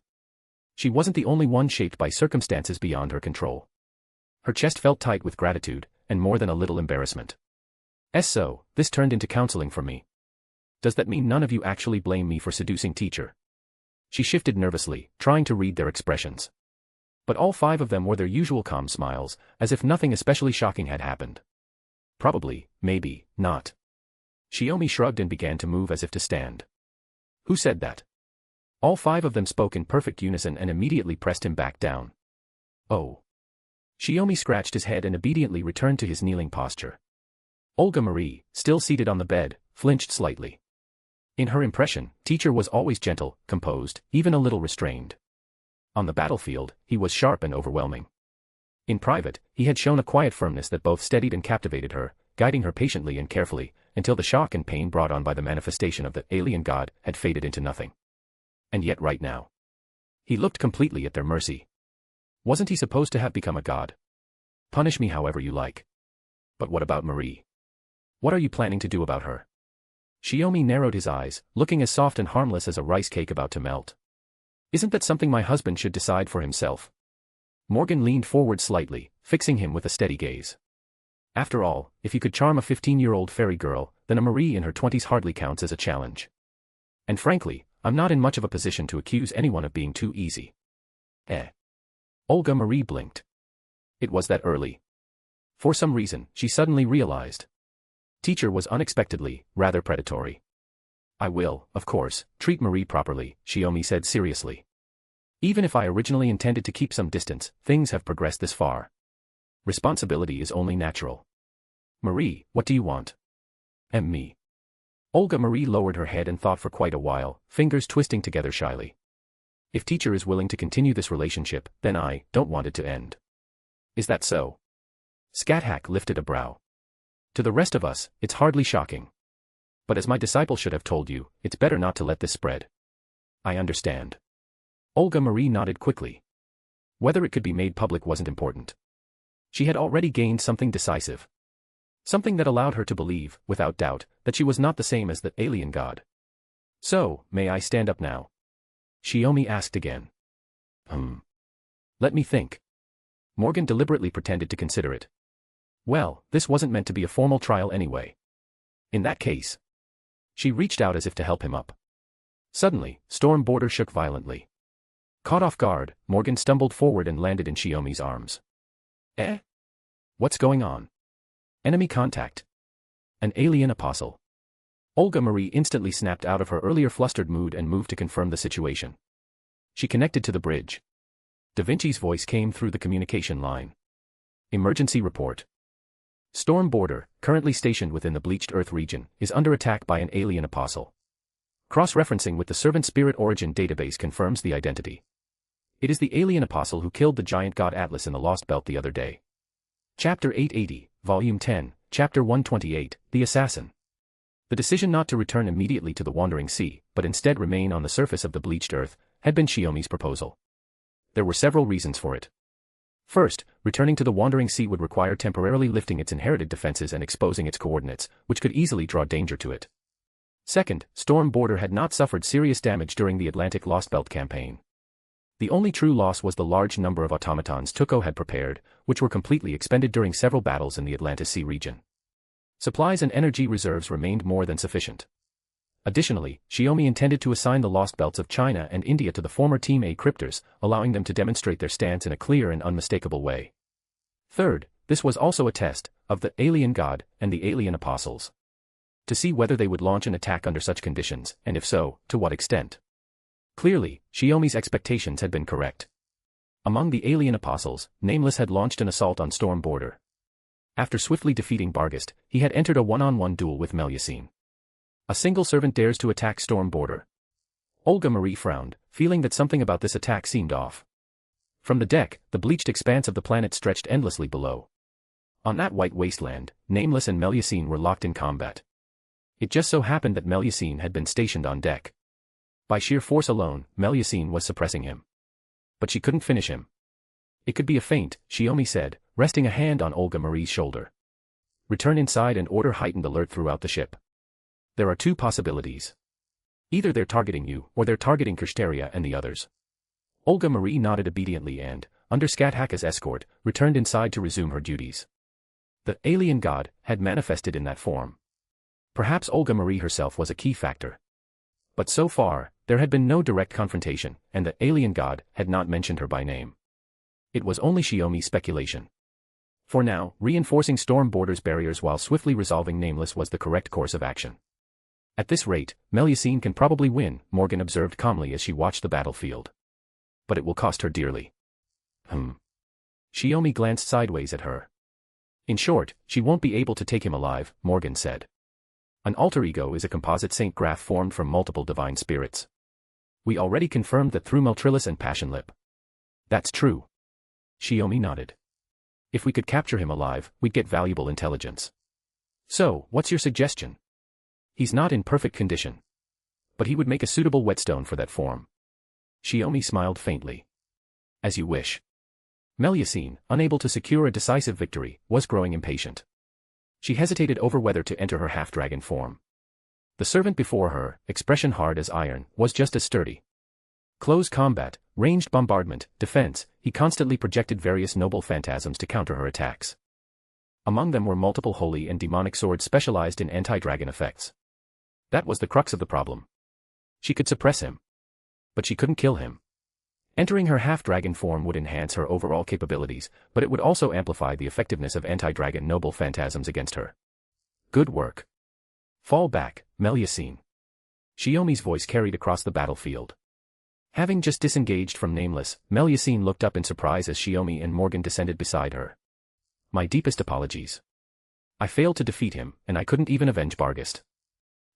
She wasn't the only one shaped by circumstances beyond her control. Her chest felt tight with gratitude, and more than a little embarrassment. So, this turned into counseling for me. Does that mean none of you actually blame me for seducing teacher? She shifted nervously, trying to read their expressions. But all five of them wore their usual calm smiles, as if nothing especially shocking had happened. Probably, maybe, not. Shiomi shrugged and began to move as if to stand. Who said that? All five of them spoke in perfect unison and immediately pressed him back down. Oh. Shiomi scratched his head and obediently returned to his kneeling posture. Olga Marie, still seated on the bed, flinched slightly. In her impression, teacher was always gentle, composed, even a little restrained. On the battlefield, he was sharp and overwhelming. In private, he had shown a quiet firmness that both steadied and captivated her, guiding her patiently and carefully, until the shock and pain brought on by the manifestation of the alien god had faded into nothing. And yet right now, he looked completely at their mercy. Wasn't he supposed to have become a god? Punish me however you like. But what about Marie? What are you planning to do about her? Shiomi narrowed his eyes, looking as soft and harmless as a rice cake about to melt. Isn't that something my husband should decide for himself? Morgan leaned forward slightly, fixing him with a steady gaze. After all, if you could charm a 15-year-old fairy girl, then a Marie in her 20s hardly counts as a challenge. And frankly, I'm not in much of a position to accuse anyone of being too easy. Olga Marie blinked. It was that early. For some reason, she suddenly realized. Teacher was unexpectedly, rather predatory. I will, of course, treat Marie properly, Shiomi said seriously. Even if I originally intended to keep some distance, things have progressed this far. Responsibility is only natural. Marie, what do you want? Me. Olga Marie lowered her head and thought for quite a while, fingers twisting together shyly. If teacher is willing to continue this relationship, then I don't want it to end. Is that so? Scáthach lifted a brow. To the rest of us, it's hardly shocking. But as my disciple should have told you, it's better not to let this spread. I understand. Olga Marie nodded quickly. Whether it could be made public wasn't important. She had already gained something decisive. Something that allowed her to believe, without doubt, that she was not the same as the alien god. So, may I stand up now? Shiomi asked again. Let me think. Morgan deliberately pretended to consider it. Well, this wasn't meant to be a formal trial anyway. In that case. She reached out as if to help him up. Suddenly, Storm Border shook violently. Caught off guard, Morgan stumbled forward and landed in Shiomi's arms. What's going on? Enemy contact. An alien apostle. Olga Marie instantly snapped out of her earlier flustered mood and moved to confirm the situation. She connected to the bridge. Da Vinci's voice came through the communication line. Emergency report. Storm Border, currently stationed within the Bleached Earth region, is under attack by an alien apostle. Cross-referencing with the Servant Spirit Origin database confirms the identity. It is the alien apostle who killed the giant god Atlas in the Lost Belt the other day. Chapter 880, Volume 10, Chapter 128, The Assassin. The decision not to return immediately to the Wandering Sea, but instead remain on the surface of the bleached earth, had been Shiomi's proposal. There were several reasons for it. First, returning to the Wandering Sea would require temporarily lifting its inherited defenses and exposing its coordinates, which could easily draw danger to it. Second, Storm Border had not suffered serious damage during the Atlantic Lost Belt campaign. The only true loss was the large number of automatons Tuko had prepared, which were completely expended during several battles in the Atlantis Sea region. Supplies and energy reserves remained more than sufficient. Additionally, Shiomi intended to assign the Lost Belts of China and India to the former Team A cryptors, allowing them to demonstrate their stance in a clear and unmistakable way. Third, this was also a test of the alien god and the alien apostles, to see whether they would launch an attack under such conditions, and if so, to what extent. Clearly, Shiomi's expectations had been correct. Among the alien apostles, Nameless had launched an assault on Storm Border. After swiftly defeating Barghest, he had entered a one-on-one duel with Melusine. A single servant dares to attack Storm Border. Olga Marie frowned, feeling that something about this attack seemed off. From the deck, the bleached expanse of the planet stretched endlessly below. On that white wasteland, Nameless and Melusine were locked in combat. It just so happened that Melusine had been stationed on deck. By sheer force alone, Melusine was suppressing him. But she couldn't finish him. It could be a feint, Shiomi said, resting a hand on Olga Marie's shoulder. Return inside and order heightened alert throughout the ship. There are two possibilities. Either they're targeting you, or they're targeting Kirsteria and the others. Olga Marie nodded obediently and, under Scáthach's escort, returned inside to resume her duties. The alien god had manifested in that form. Perhaps Olga Marie herself was a key factor. But so far, there had been no direct confrontation, and the alien god had not mentioned her by name. It was only Shiomi's speculation. For now, reinforcing Storm Border's barriers while swiftly resolving Nameless was the correct course of action. At this rate, Melusine can probably win, Morgan observed calmly as she watched the battlefield. But it will cost her dearly. Shiomi glanced sideways at her. In short, she won't be able to take him alive, Morgan said. An alter ego is a composite saint graph formed from multiple divine spirits. We already confirmed that through Meltrilus and Passionlip. That's true. Shiomi nodded. If we could capture him alive, we'd get valuable intelligence. So, what's your suggestion? He's not in perfect condition. But he would make a suitable whetstone for that form. Shiomi smiled faintly. As you wish. Melusine, unable to secure a decisive victory, was growing impatient. She hesitated over whether to enter her half-dragon form. The servant before her, expression hard as iron, was just as sturdy. Close combat, ranged bombardment, defense, he constantly projected various noble phantasms to counter her attacks. Among them were multiple holy and demonic swords specialized in anti-dragon effects. That was the crux of the problem. She could suppress him. But she couldn't kill him. Entering her half-dragon form would enhance her overall capabilities, but it would also amplify the effectiveness of anti-dragon noble phantasms against her. Good work. Fall back, Melusine. Shiomi's voice carried across the battlefield. Having just disengaged from Nameless, Melusine looked up in surprise as Shiomi and Morgan descended beside her. My deepest apologies. I failed to defeat him, and I couldn't even avenge Barghest.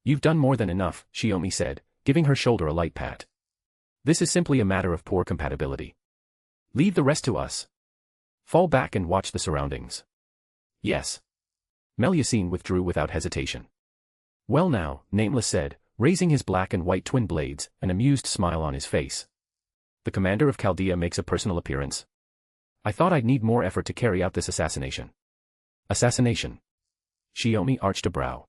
You've done more than enough, Shiomi said, giving her shoulder a light pat. This is simply a matter of poor compatibility. Leave the rest to us. Fall back and watch the surroundings. Yes. Melusine withdrew without hesitation. Well now, Nameless said, raising his black and white twin blades, an amused smile on his face. The commander of Chaldea makes a personal appearance. I thought I'd need more effort to carry out this assassination. Assassination? Shiomi arched a brow.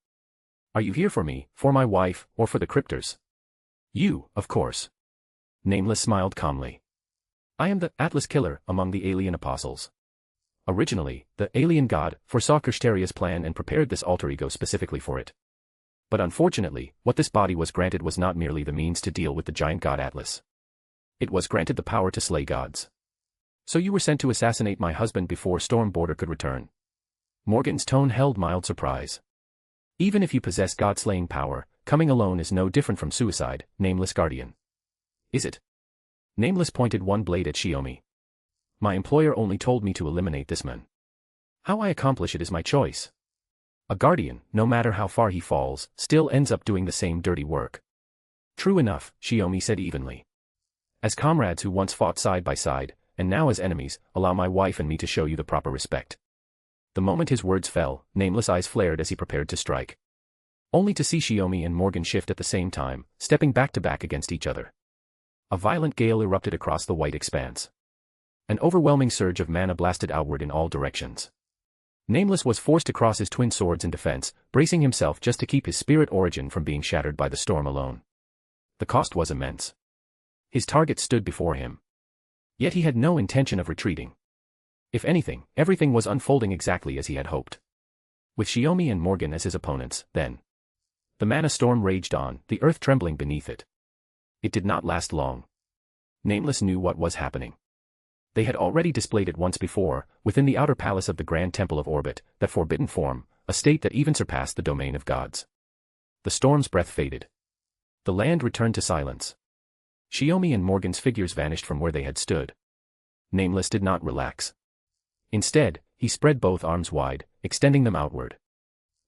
Are you here for me, for my wife, or for the cryptors? You, of course. Nameless smiled calmly. I am the Atlas Killer among the alien apostles. Originally, the alien god foresaw Kirsteria's plan and prepared this alter ego specifically for it. But unfortunately, what this body was granted was not merely the means to deal with the giant god Atlas. It was granted the power to slay gods. So you were sent to assassinate my husband before Storm Border could return. Morgan's tone held mild surprise. Even if you possess god-slaying power, coming alone is no different from suicide, Nameless Guardian. Is it? Nameless pointed one blade at Shiomi. My employer only told me to eliminate this man. How I accomplish it is my choice. A guardian, no matter how far he falls, still ends up doing the same dirty work. True enough, Shiomi said evenly. As comrades who once fought side by side, and now as enemies, allow my wife and me to show you the proper respect. The moment his words fell, Nameless eyes flared as he prepared to strike. only to see Shiomi and Morgan shift at the same time, stepping back to back against each other. A violent gale erupted across the white expanse. An overwhelming surge of mana blasted outward in all directions. Nameless was forced to cross his twin swords in defense, bracing himself just to keep his spirit origin from being shattered by the storm alone. The cost was immense. His target stood before him. Yet he had no intention of retreating. If anything, everything was unfolding exactly as he had hoped. With Shiomi and Morgan as his opponents, then. The mana storm raged on, the earth trembling beneath it. It did not last long. Nameless knew what was happening. They had already displayed it once before, within the outer palace of the Grand Temple of Orbit, that forbidden form, a state that even surpassed the domain of gods. The storm's breath faded. The land returned to silence. Shiomi and Morgan's figures vanished from where they had stood. Nameless did not relax. Instead, he spread both arms wide, extending them outward.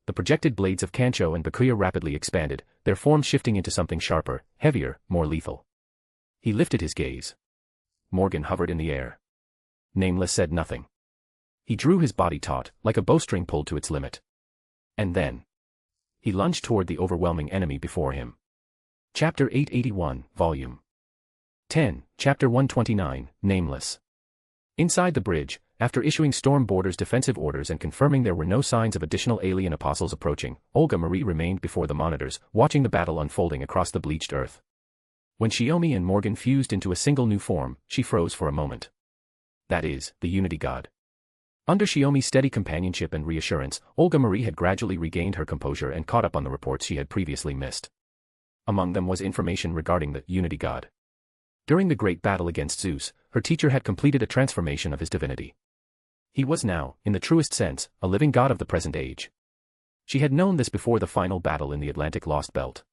The projected blades of Kancho and Bakuya rapidly expanded, their forms shifting into something sharper, heavier, more lethal. He lifted his gaze. Morgan hovered in the air. Nameless said nothing. He drew his body taut, like a bowstring pulled to its limit. And then. He lunged toward the overwhelming enemy before him. Chapter 881, Volume 10, Chapter 129, Nameless. Inside the bridge, after issuing Storm Border's defensive orders and confirming there were no signs of additional alien apostles approaching, Olga Marie remained before the monitors, watching the battle unfolding across the bleached earth. When Shiomi and Morgan fused into a single new form, she froze for a moment. That is, the Unity God. Under Shiomi's steady companionship and reassurance, Olga Marie had gradually regained her composure and caught up on the reports she had previously missed. Among them was information regarding the Unity God. During the great battle against Zeus, her teacher had completed a transformation of his divinity. He was now, in the truest sense, a living god of the present age. She had known this before the final battle in the Atlantic Lost Belt.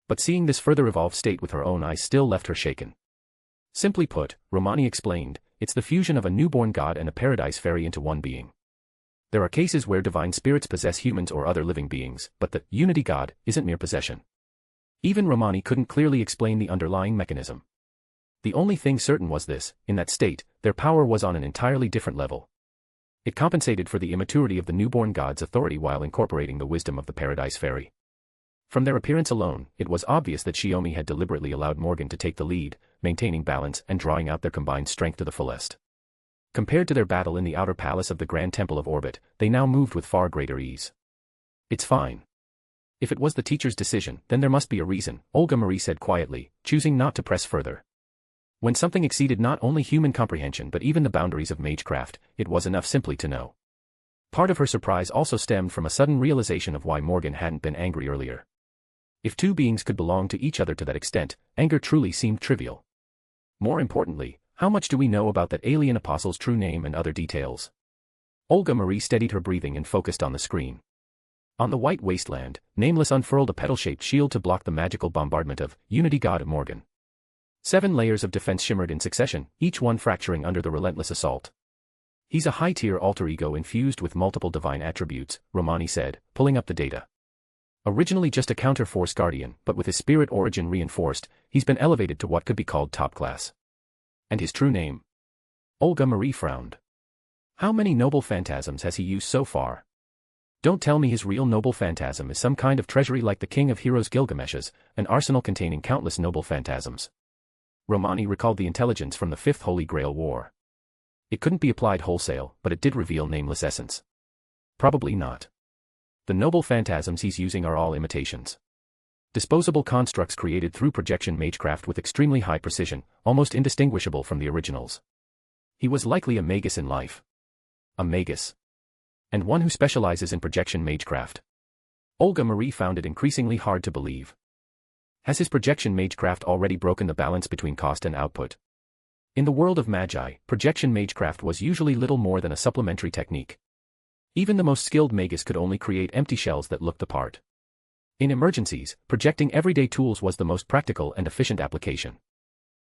But seeing this further evolved state with her own eyes still left her shaken. Simply put, Romani explained, it's the fusion of a newborn god and a paradise fairy into one being. There are cases where divine spirits possess humans or other living beings, but the Unity God isn't mere possession. Even Romani couldn't clearly explain the underlying mechanism. The only thing certain was this: in that state, their power was on an entirely different level. It compensated for the immaturity of the newborn god's authority while incorporating the wisdom of the paradise fairy. From their appearance alone, it was obvious that Shiomi had deliberately allowed Morgan to take the lead, maintaining balance and drawing out their combined strength to the fullest. Compared to their battle in the outer palace of the Grand Temple of Orbit, they now moved with far greater ease. It's fine. If it was the teacher's decision, then there must be a reason, Olga Marie said quietly, choosing not to press further. When something exceeded not only human comprehension but even the boundaries of magecraft, it was enough simply to know. Part of her surprise also stemmed from a sudden realization of why Morgan hadn't been angry earlier. If two beings could belong to each other to that extent, anger truly seemed trivial. More importantly, how much do we know about that alien apostle's true name and other details? Olga Marie steadied her breathing and focused on the screen. On the white wasteland, Nameless unfurled a petal-shaped shield to block the magical bombardment of Unity God Morgan. 7 layers of defense shimmered in succession, each one fracturing under the relentless assault. He's a high-tier alter ego infused with multiple divine attributes, Romani said, pulling up the data. Originally just a counter-force guardian, but with his spirit origin reinforced, he's been elevated to what could be called top class. And his true name? Olga Marie frowned. How many noble phantasms has he used so far? Don't tell me his real noble phantasm is some kind of treasury like the King of Heroes Gilgamesh's, an arsenal containing countless noble phantasms. Romani recalled the intelligence from the 5th Holy Grail War. It couldn't be applied wholesale, but it did reveal Nameless essence. Probably not. The noble phantasms he's using are all imitations. Disposable constructs created through projection magecraft with extremely high precision, almost indistinguishable from the originals. He was likely a magus in life. A magus. And one who specializes in projection magecraft. Olga Marie found it increasingly hard to believe. Has his projection magecraft already broken the balance between cost and output? In the world of magi, projection magecraft was usually little more than a supplementary technique. Even the most skilled magus could only create empty shells that looked the part. In emergencies, projecting everyday tools was the most practical and efficient application.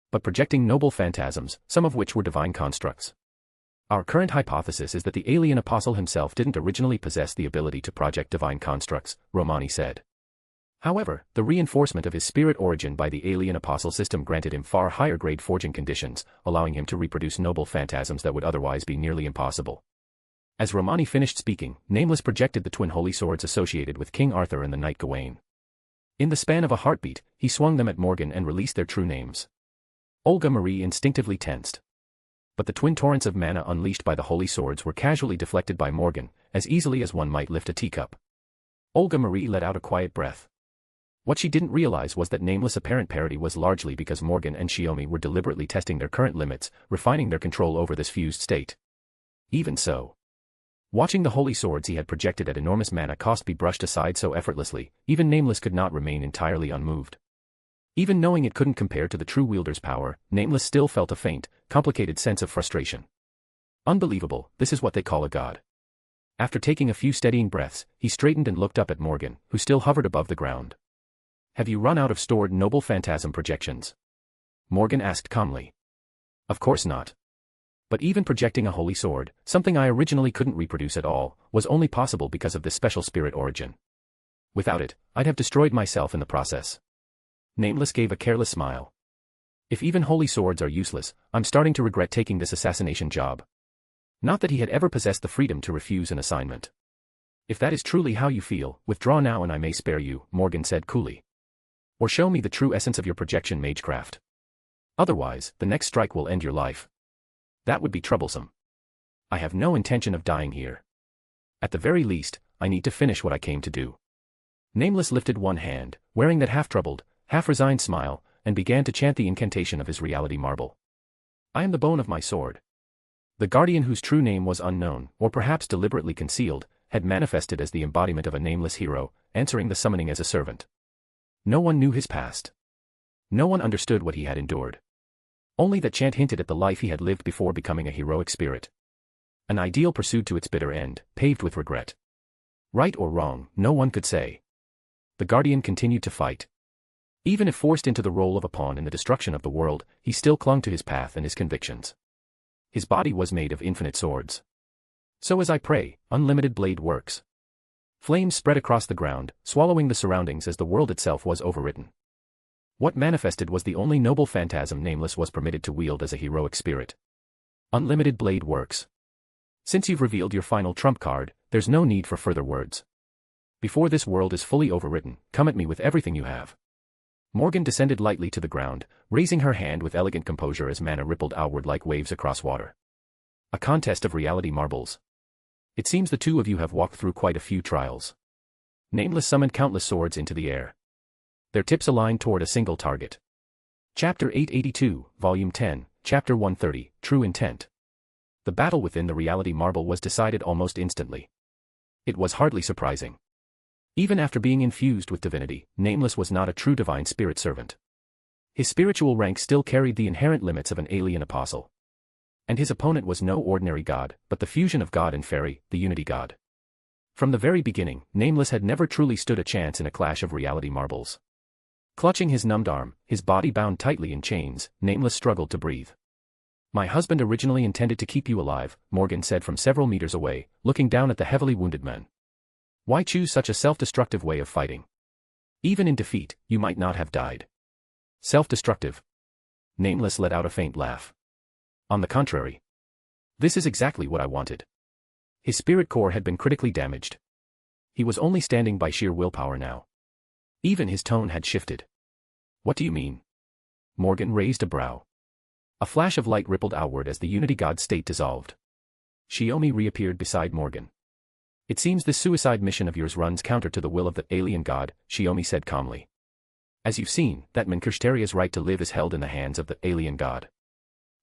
But projecting noble phantasms, some of which were divine constructs. Our current hypothesis is that the alien apostle himself didn't originally possess the ability to project divine constructs, Romani said. However, the reinforcement of his spirit origin by the alien apostle system granted him far higher grade forging conditions, allowing him to reproduce noble phantasms that would otherwise be nearly impossible. As Romani finished speaking, Nameless projected the twin holy swords associated with King Arthur and the Knight Gawain. In the span of a heartbeat, he swung them at Morgan and released their true names. Olga Marie instinctively tensed. But the twin torrents of mana unleashed by the holy swords were casually deflected by Morgan, as easily as one might lift a teacup. Olga Marie let out a quiet breath. What she didn't realize was that Nameless' apparent parity was largely because Morgan and Shiomi were deliberately testing their current limits, refining their control over this fused state. Even so, watching the holy swords he had projected at enormous mana cost be brushed aside so effortlessly, even Nameless could not remain entirely unmoved. Even knowing it couldn't compare to the true wielder's power, Nameless still felt a faint, complicated sense of frustration. Unbelievable, this is what they call a god. After taking a few steadying breaths, he straightened and looked up at Morgan, who still hovered above the ground. Have you run out of stored noble phantasm projections? Morgan asked calmly. Of course not. But even projecting a holy sword, something I originally couldn't reproduce at all, was only possible because of this special spirit origin. Without it, I'd have destroyed myself in the process. Nameless gave a careless smile. If even holy swords are useless, I'm starting to regret taking this assassination job. Not that he had ever possessed the freedom to refuse an assignment. If that is truly how you feel, withdraw now and I may spare you, Morgan said coolly. Or show me the true essence of your projection magecraft. Otherwise, the next strike will end your life. That would be troublesome. I have no intention of dying here. At the very least, I need to finish what I came to do. Nameless lifted one hand, wearing that half-troubled, half-resigned smile, and began to chant the incantation of his reality marble. I am the bone of my sword. The guardian whose true name was unknown, or perhaps deliberately concealed, had manifested as the embodiment of a nameless hero, answering the summoning as a servant. No one knew his past. No one understood what he had endured. Only that chant hinted at the life he had lived before becoming a heroic spirit. An ideal pursued to its bitter end, paved with regret. Right or wrong, no one could say. The guardian continued to fight. Even if forced into the role of a pawn in the destruction of the world, he still clung to his path and his convictions. His body was made of infinite swords. So as I pray, unlimited blade works. Flames spread across the ground, swallowing the surroundings as the world itself was overwritten. What manifested was the only noble phantasm Nameless was permitted to wield as a heroic spirit. Unlimited blade works. Since you've revealed your final trump card, there's no need for further words. Before this world is fully overwritten, come at me with everything you have. Morgan descended lightly to the ground, raising her hand with elegant composure as mana rippled outward like waves across water. A contest of reality marbles. It seems the two of you have walked through quite a few trials. Nameless summoned countless swords into the air. Their tips aligned toward a single target. Chapter 882, Volume 10, Chapter 130, True Intent. The battle within the reality marble was decided almost instantly. It was hardly surprising. Even after being infused with divinity, Nameless was not a true divine spirit servant. His spiritual rank still carried the inherent limits of an alien apostle. And his opponent was no ordinary god, but the fusion of god and fairy, the unity god. From the very beginning, Nameless had never truly stood a chance in a clash of reality marbles. Clutching his numbed arm, his body bound tightly in chains, Nameless struggled to breathe. My husband originally intended to keep you alive, Morgan said from several meters away, looking down at the heavily wounded man. Why choose such a self-destructive way of fighting? Even in defeat, you might not have died. Self-destructive. Nameless let out a faint laugh. On the contrary. This is exactly what I wanted. His spirit core had been critically damaged. He was only standing by sheer willpower now. Even his tone had shifted. What do you mean? Morgan raised a brow. A flash of light rippled outward as the unity god state dissolved. Shiomi reappeared beside Morgan. It seems this suicide mission of yours runs counter to the will of the alien god, Shiomi said calmly. As you've seen, that Mankirshteria's right to live is held in the hands of the alien god.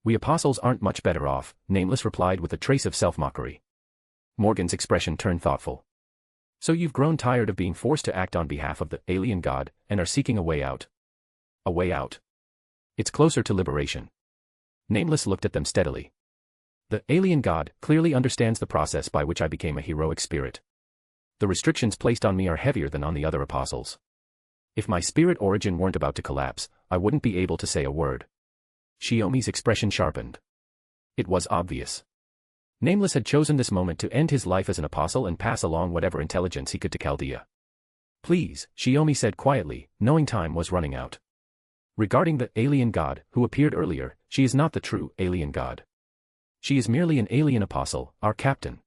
We apostles aren't much better off, Nameless replied with a trace of self-mockery. Morgan's expression turned thoughtful. So you've grown tired of being forced to act on behalf of the alien god, and are seeking a way out. A way out. It's closer to liberation. Nameless looked at them steadily. The alien god clearly understands the process by which I became a heroic spirit. The restrictions placed on me are heavier than on the other apostles. If my spirit origin weren't about to collapse, I wouldn't be able to say a word. Shiomi's expression sharpened. It was obvious. Nameless had chosen this moment to end his life as an apostle and pass along whatever intelligence he could to Chaldea. Please, Shiomi said quietly, knowing time was running out. Regarding the alien god, who appeared earlier, she is not the true alien god. She is merely an alien apostle, our captain.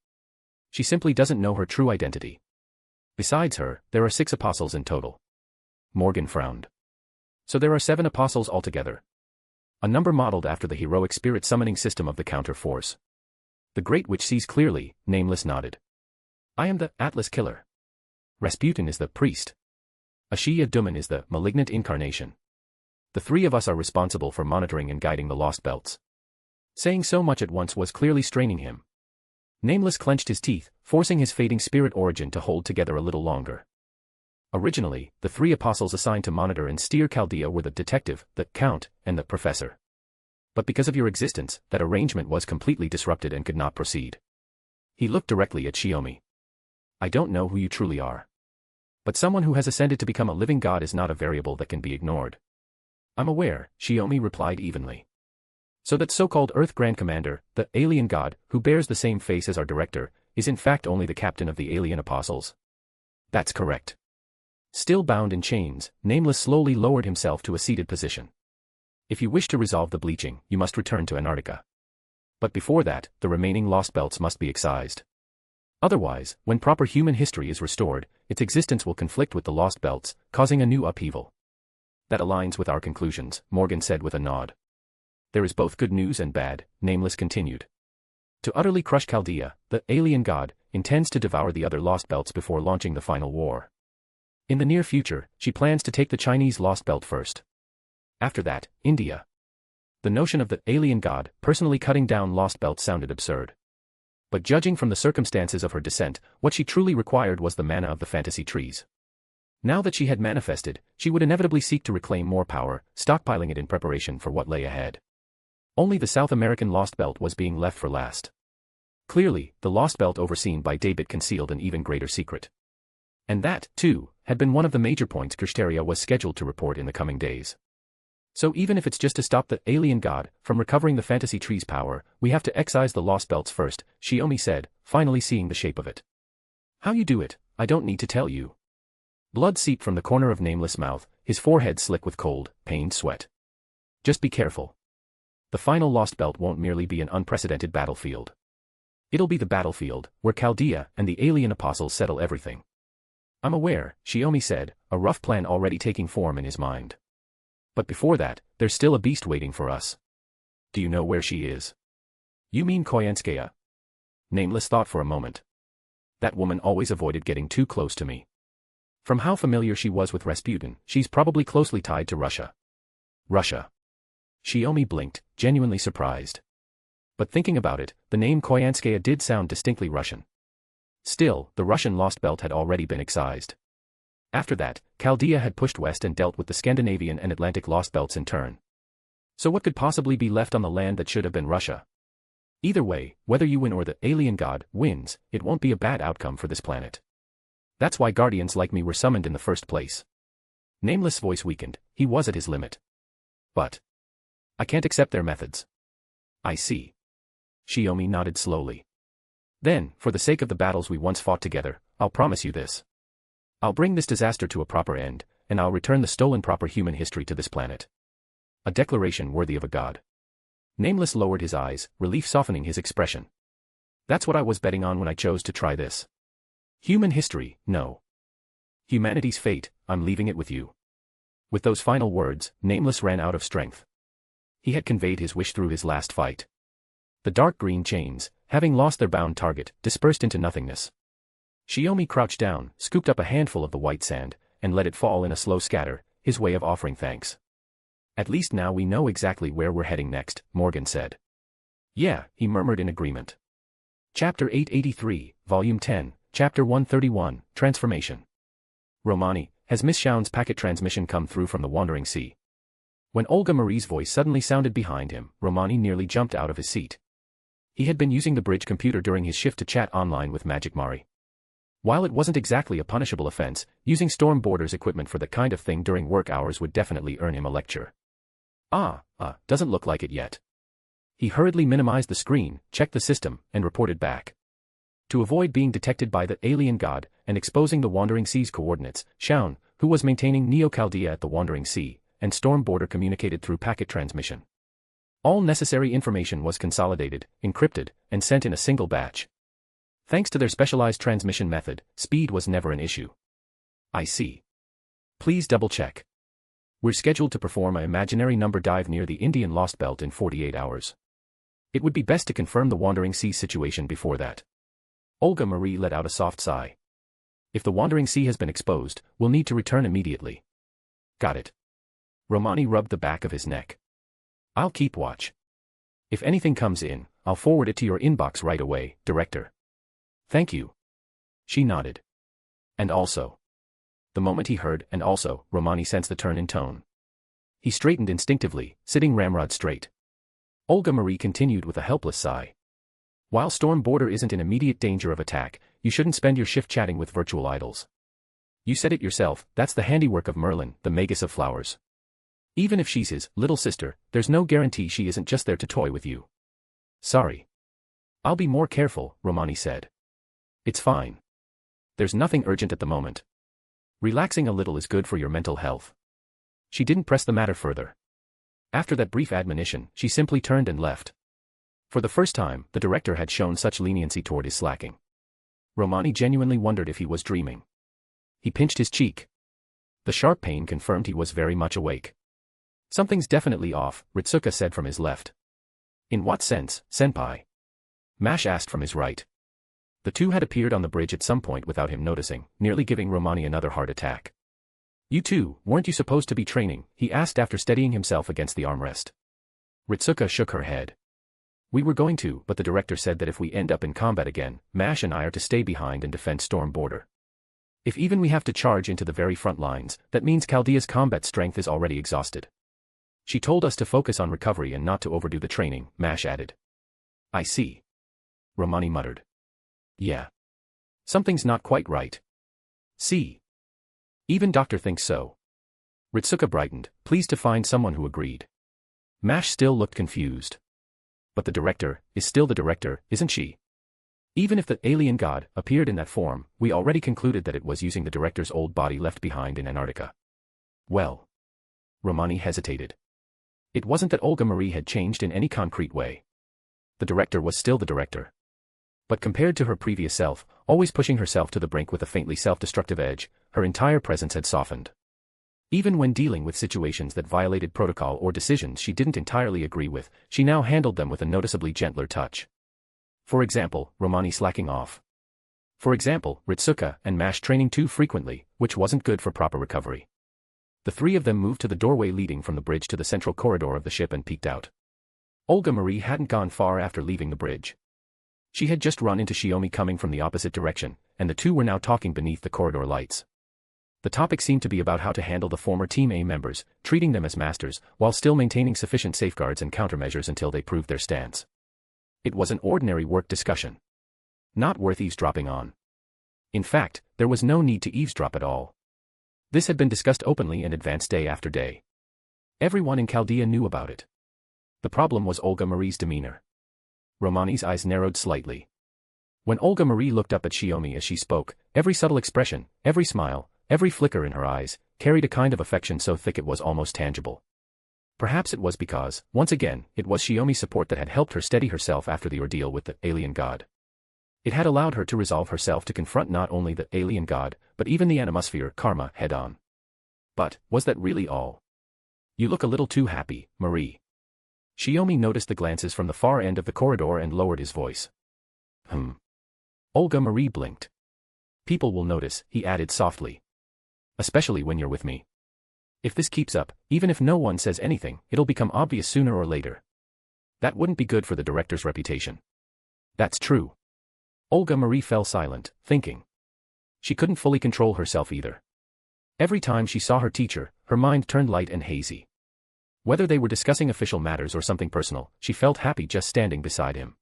She simply doesn't know her true identity. Besides her, there are 6 apostles in total. Morgan frowned. So there are 7 apostles altogether. A number modeled after the heroic spirit summoning system of the counter-force. The Great Witch sees clearly, Nameless nodded. I am the Atlas Killer. Rasputin is the priest. Ashiya Duman is the malignant incarnation. The 3 of us are responsible for monitoring and guiding the Lost Belts. Saying so much at once was clearly straining him. Nameless clenched his teeth, forcing his fading spirit origin to hold together a little longer. Originally, the 3 apostles assigned to monitor and steer Chaldea were the detective, the count, and the professor. But because of your existence, that arrangement was completely disrupted and could not proceed. He looked directly at Shiomi. I don't know who you truly are. But someone who has ascended to become a living god is not a variable that can be ignored. I'm aware, Shiomi replied evenly. So that so-called Earth Grand Commander, the alien god, who bears the same face as our director, is in fact only the captain of the alien apostles? That's correct. Still bound in chains, Nameless slowly lowered himself to a seated position. If you wish to resolve the bleaching, you must return to Antarctica. But before that, the remaining Lost Belts must be excised. Otherwise, when proper human history is restored, its existence will conflict with the Lost Belts, causing a new upheaval. That aligns with our conclusions, Morgan said with a nod. There is both good news and bad, Nameless continued. To utterly crush Chaldea, the alien god intends to devour the other Lost Belts before launching the final war. In the near future, she plans to take the Chinese Lost Belt first. After that, India. The notion of the alien god personally cutting down Lost Belts sounded absurd. But judging from the circumstances of her descent, what she truly required was the mana of the fantasy trees. Now that she had manifested, she would inevitably seek to reclaim more power, stockpiling it in preparation for what lay ahead. Only the South American Lost Belt was being left for last. Clearly, the Lost Belt overseen by David concealed an even greater secret. And that, too, had been one of the major points Kirsteria was scheduled to report in the coming days. So even if it's just to stop the alien god from recovering the fantasy tree's power, we have to excise the Lost Belts first, Shiomi said, finally seeing the shape of it. How you do it, I don't need to tell you. Blood seeped from the corner of Nameless' mouth, his forehead slick with cold, pained sweat. Just be careful. The final Lost Belt won't merely be an unprecedented battlefield. It'll be the battlefield, where Chaldea and the alien apostles settle everything. I'm aware, Shiomi said, a rough plan already taking form in his mind. But before that, there's still a beast waiting for us. Do you know where she is? You mean Koyanskaya? Nameless thought for a moment. That woman always avoided getting too close to me. From how familiar she was with Rasputin, she's probably closely tied to Russia. Russia. Shiomi blinked, genuinely surprised. But thinking about it, the name Koyanskaya did sound distinctly Russian. Still, the Russian Lost Belt had already been excised. After that, Chaldea had pushed west and dealt with the Scandinavian and Atlantic Lost Belts in turn. So what could possibly be left on the land that should have been Russia? Either way, whether you win or the alien god wins, it won't be a bad outcome for this planet. That's why guardians like me were summoned in the first place. Nameless' voice weakened, he was at his limit. But I can't accept their methods. I see. Shiomi nodded slowly. Then, for the sake of the battles we once fought together, I'll promise you this. I'll bring this disaster to a proper end, and I'll return the stolen proper human history to this planet. A declaration worthy of a god. Nameless lowered his eyes, relief softening his expression. That's what I was betting on when I chose to try this. Human history, no. Humanity's fate, I'm leaving it with you. With those final words, Nameless ran out of strength. He had conveyed his wish through his last fight. The dark green chains, having lost their bound target, dispersed into nothingness. Shiomi crouched down, scooped up a handful of the white sand, and let it fall in a slow scatter, his way of offering thanks. At least now we know exactly where we're heading next, Morgan said. Yeah, he murmured in agreement. Chapter 883, Volume 10, Chapter 131, Transformation. Romani, has Miss Shaun's packet transmission come through from the Wandering Sea? When Olga Marie's voice suddenly sounded behind him, Romani nearly jumped out of his seat. He had been using the bridge computer during his shift to chat online with Magic Mari. While it wasn't exactly a punishable offense, using Storm Border's equipment for that kind of thing during work hours would definitely earn him a lecture. Doesn't look like it yet. He hurriedly minimized the screen, checked the system, and reported back. To avoid being detected by the alien god and exposing the Wandering Sea's coordinates, Shaun, who was maintaining Neo-Chaldea at the Wandering Sea, and Storm Border communicated through packet transmission. All necessary information was consolidated, encrypted, and sent in a single batch. Thanks to their specialized transmission method, speed was never an issue. I see. Please double-check. We're scheduled to perform an imaginary number dive near the Indian Lost Belt in 48 hours. It would be best to confirm the Wandering Sea situation before that. Olga Marie let out a soft sigh. If the Wandering Sea has been exposed, we'll need to return immediately. Got it. Romani rubbed the back of his neck. I'll keep watch. If anything comes in, I'll forward it to your inbox right away, Director. Thank you. She nodded. And also. The moment he heard "and also," Romani sensed the turn in tone. He straightened instinctively, sitting ramrod straight. Olga Marie continued with a helpless sigh. While Storm Border isn't in immediate danger of attack, you shouldn't spend your shift chatting with virtual idols. You said it yourself, that's the handiwork of Merlin, the Magus of Flowers. Even if she's his little sister, there's no guarantee she isn't just there to toy with you. Sorry. I'll be more careful, Romani said. It's fine. There's nothing urgent at the moment. Relaxing a little is good for your mental health. She didn't press the matter further. After that brief admonition, she simply turned and left. For the first time, the director had shown such leniency toward his slacking. Romani genuinely wondered if he was dreaming. He pinched his cheek. The sharp pain confirmed he was very much awake. Something's definitely off, Ritsuka said from his left. In what sense, senpai? Mash asked from his right. The two had appeared on the bridge at some point without him noticing, nearly giving Romani another heart attack. You two, weren't you supposed to be training? He asked after steadying himself against the armrest. Ritsuka shook her head. We were going to, but the director said that if we end up in combat again, Mash and I are to stay behind and defend Storm Border. If even we have to charge into the very front lines, that means Chaldea's combat strength is already exhausted. She told us to focus on recovery and not to overdo the training, Mash added. I see. Romani muttered. Yeah. Something's not quite right. See. Even Doctor thinks so. Ritsuka brightened, pleased to find someone who agreed. Mash still looked confused. But the director is still the director, isn't she? Even if the alien god appeared in that form, we already concluded that it was using the director's old body left behind in Antarctica. Well. Romani hesitated. It wasn't that Olga Marie had changed in any concrete way. The director was still the director. But compared to her previous self, always pushing herself to the brink with a faintly self-destructive edge, her entire presence had softened. Even when dealing with situations that violated protocol or decisions she didn't entirely agree with, she now handled them with a noticeably gentler touch. For example, Romani slacking off. For example, Ritsuka and Mash training too frequently, which wasn't good for proper recovery. The three of them moved to the doorway leading from the bridge to the central corridor of the ship and peeked out. Olga Marie hadn't gone far after leaving the bridge. She had just run into Shiomi coming from the opposite direction, and the two were now talking beneath the corridor lights. The topic seemed to be about how to handle the former Team A members, treating them as masters, while still maintaining sufficient safeguards and countermeasures until they proved their stance. It was an ordinary work discussion. Not worth eavesdropping on. In fact, there was no need to eavesdrop at all. This had been discussed openly and advanced day after day. Everyone in Chaldea knew about it. The problem was Olga Marie's demeanor. Romani's eyes narrowed slightly. When Olga Marie looked up at Shiomi as she spoke, every subtle expression, every smile, every flicker in her eyes, carried a kind of affection so thick it was almost tangible. Perhaps it was because, once again, it was Shiomi's support that had helped her steady herself after the ordeal with the alien god. It had allowed her to resolve herself to confront not only the alien god, but even the Animosphere karma head-on. But, was that really all? You look a little too happy, Marie. Shiomi noticed the glances from the far end of the corridor and lowered his voice. Olga Marie blinked. People will notice, he added softly. Especially when you're with me. If this keeps up, even if no one says anything, it'll become obvious sooner or later. That wouldn't be good for the director's reputation. That's true. Olga Marie fell silent, thinking. She couldn't fully control herself either. Every time she saw her teacher, her mind turned light and hazy. Whether they were discussing official matters or something personal, she felt happy just standing beside him.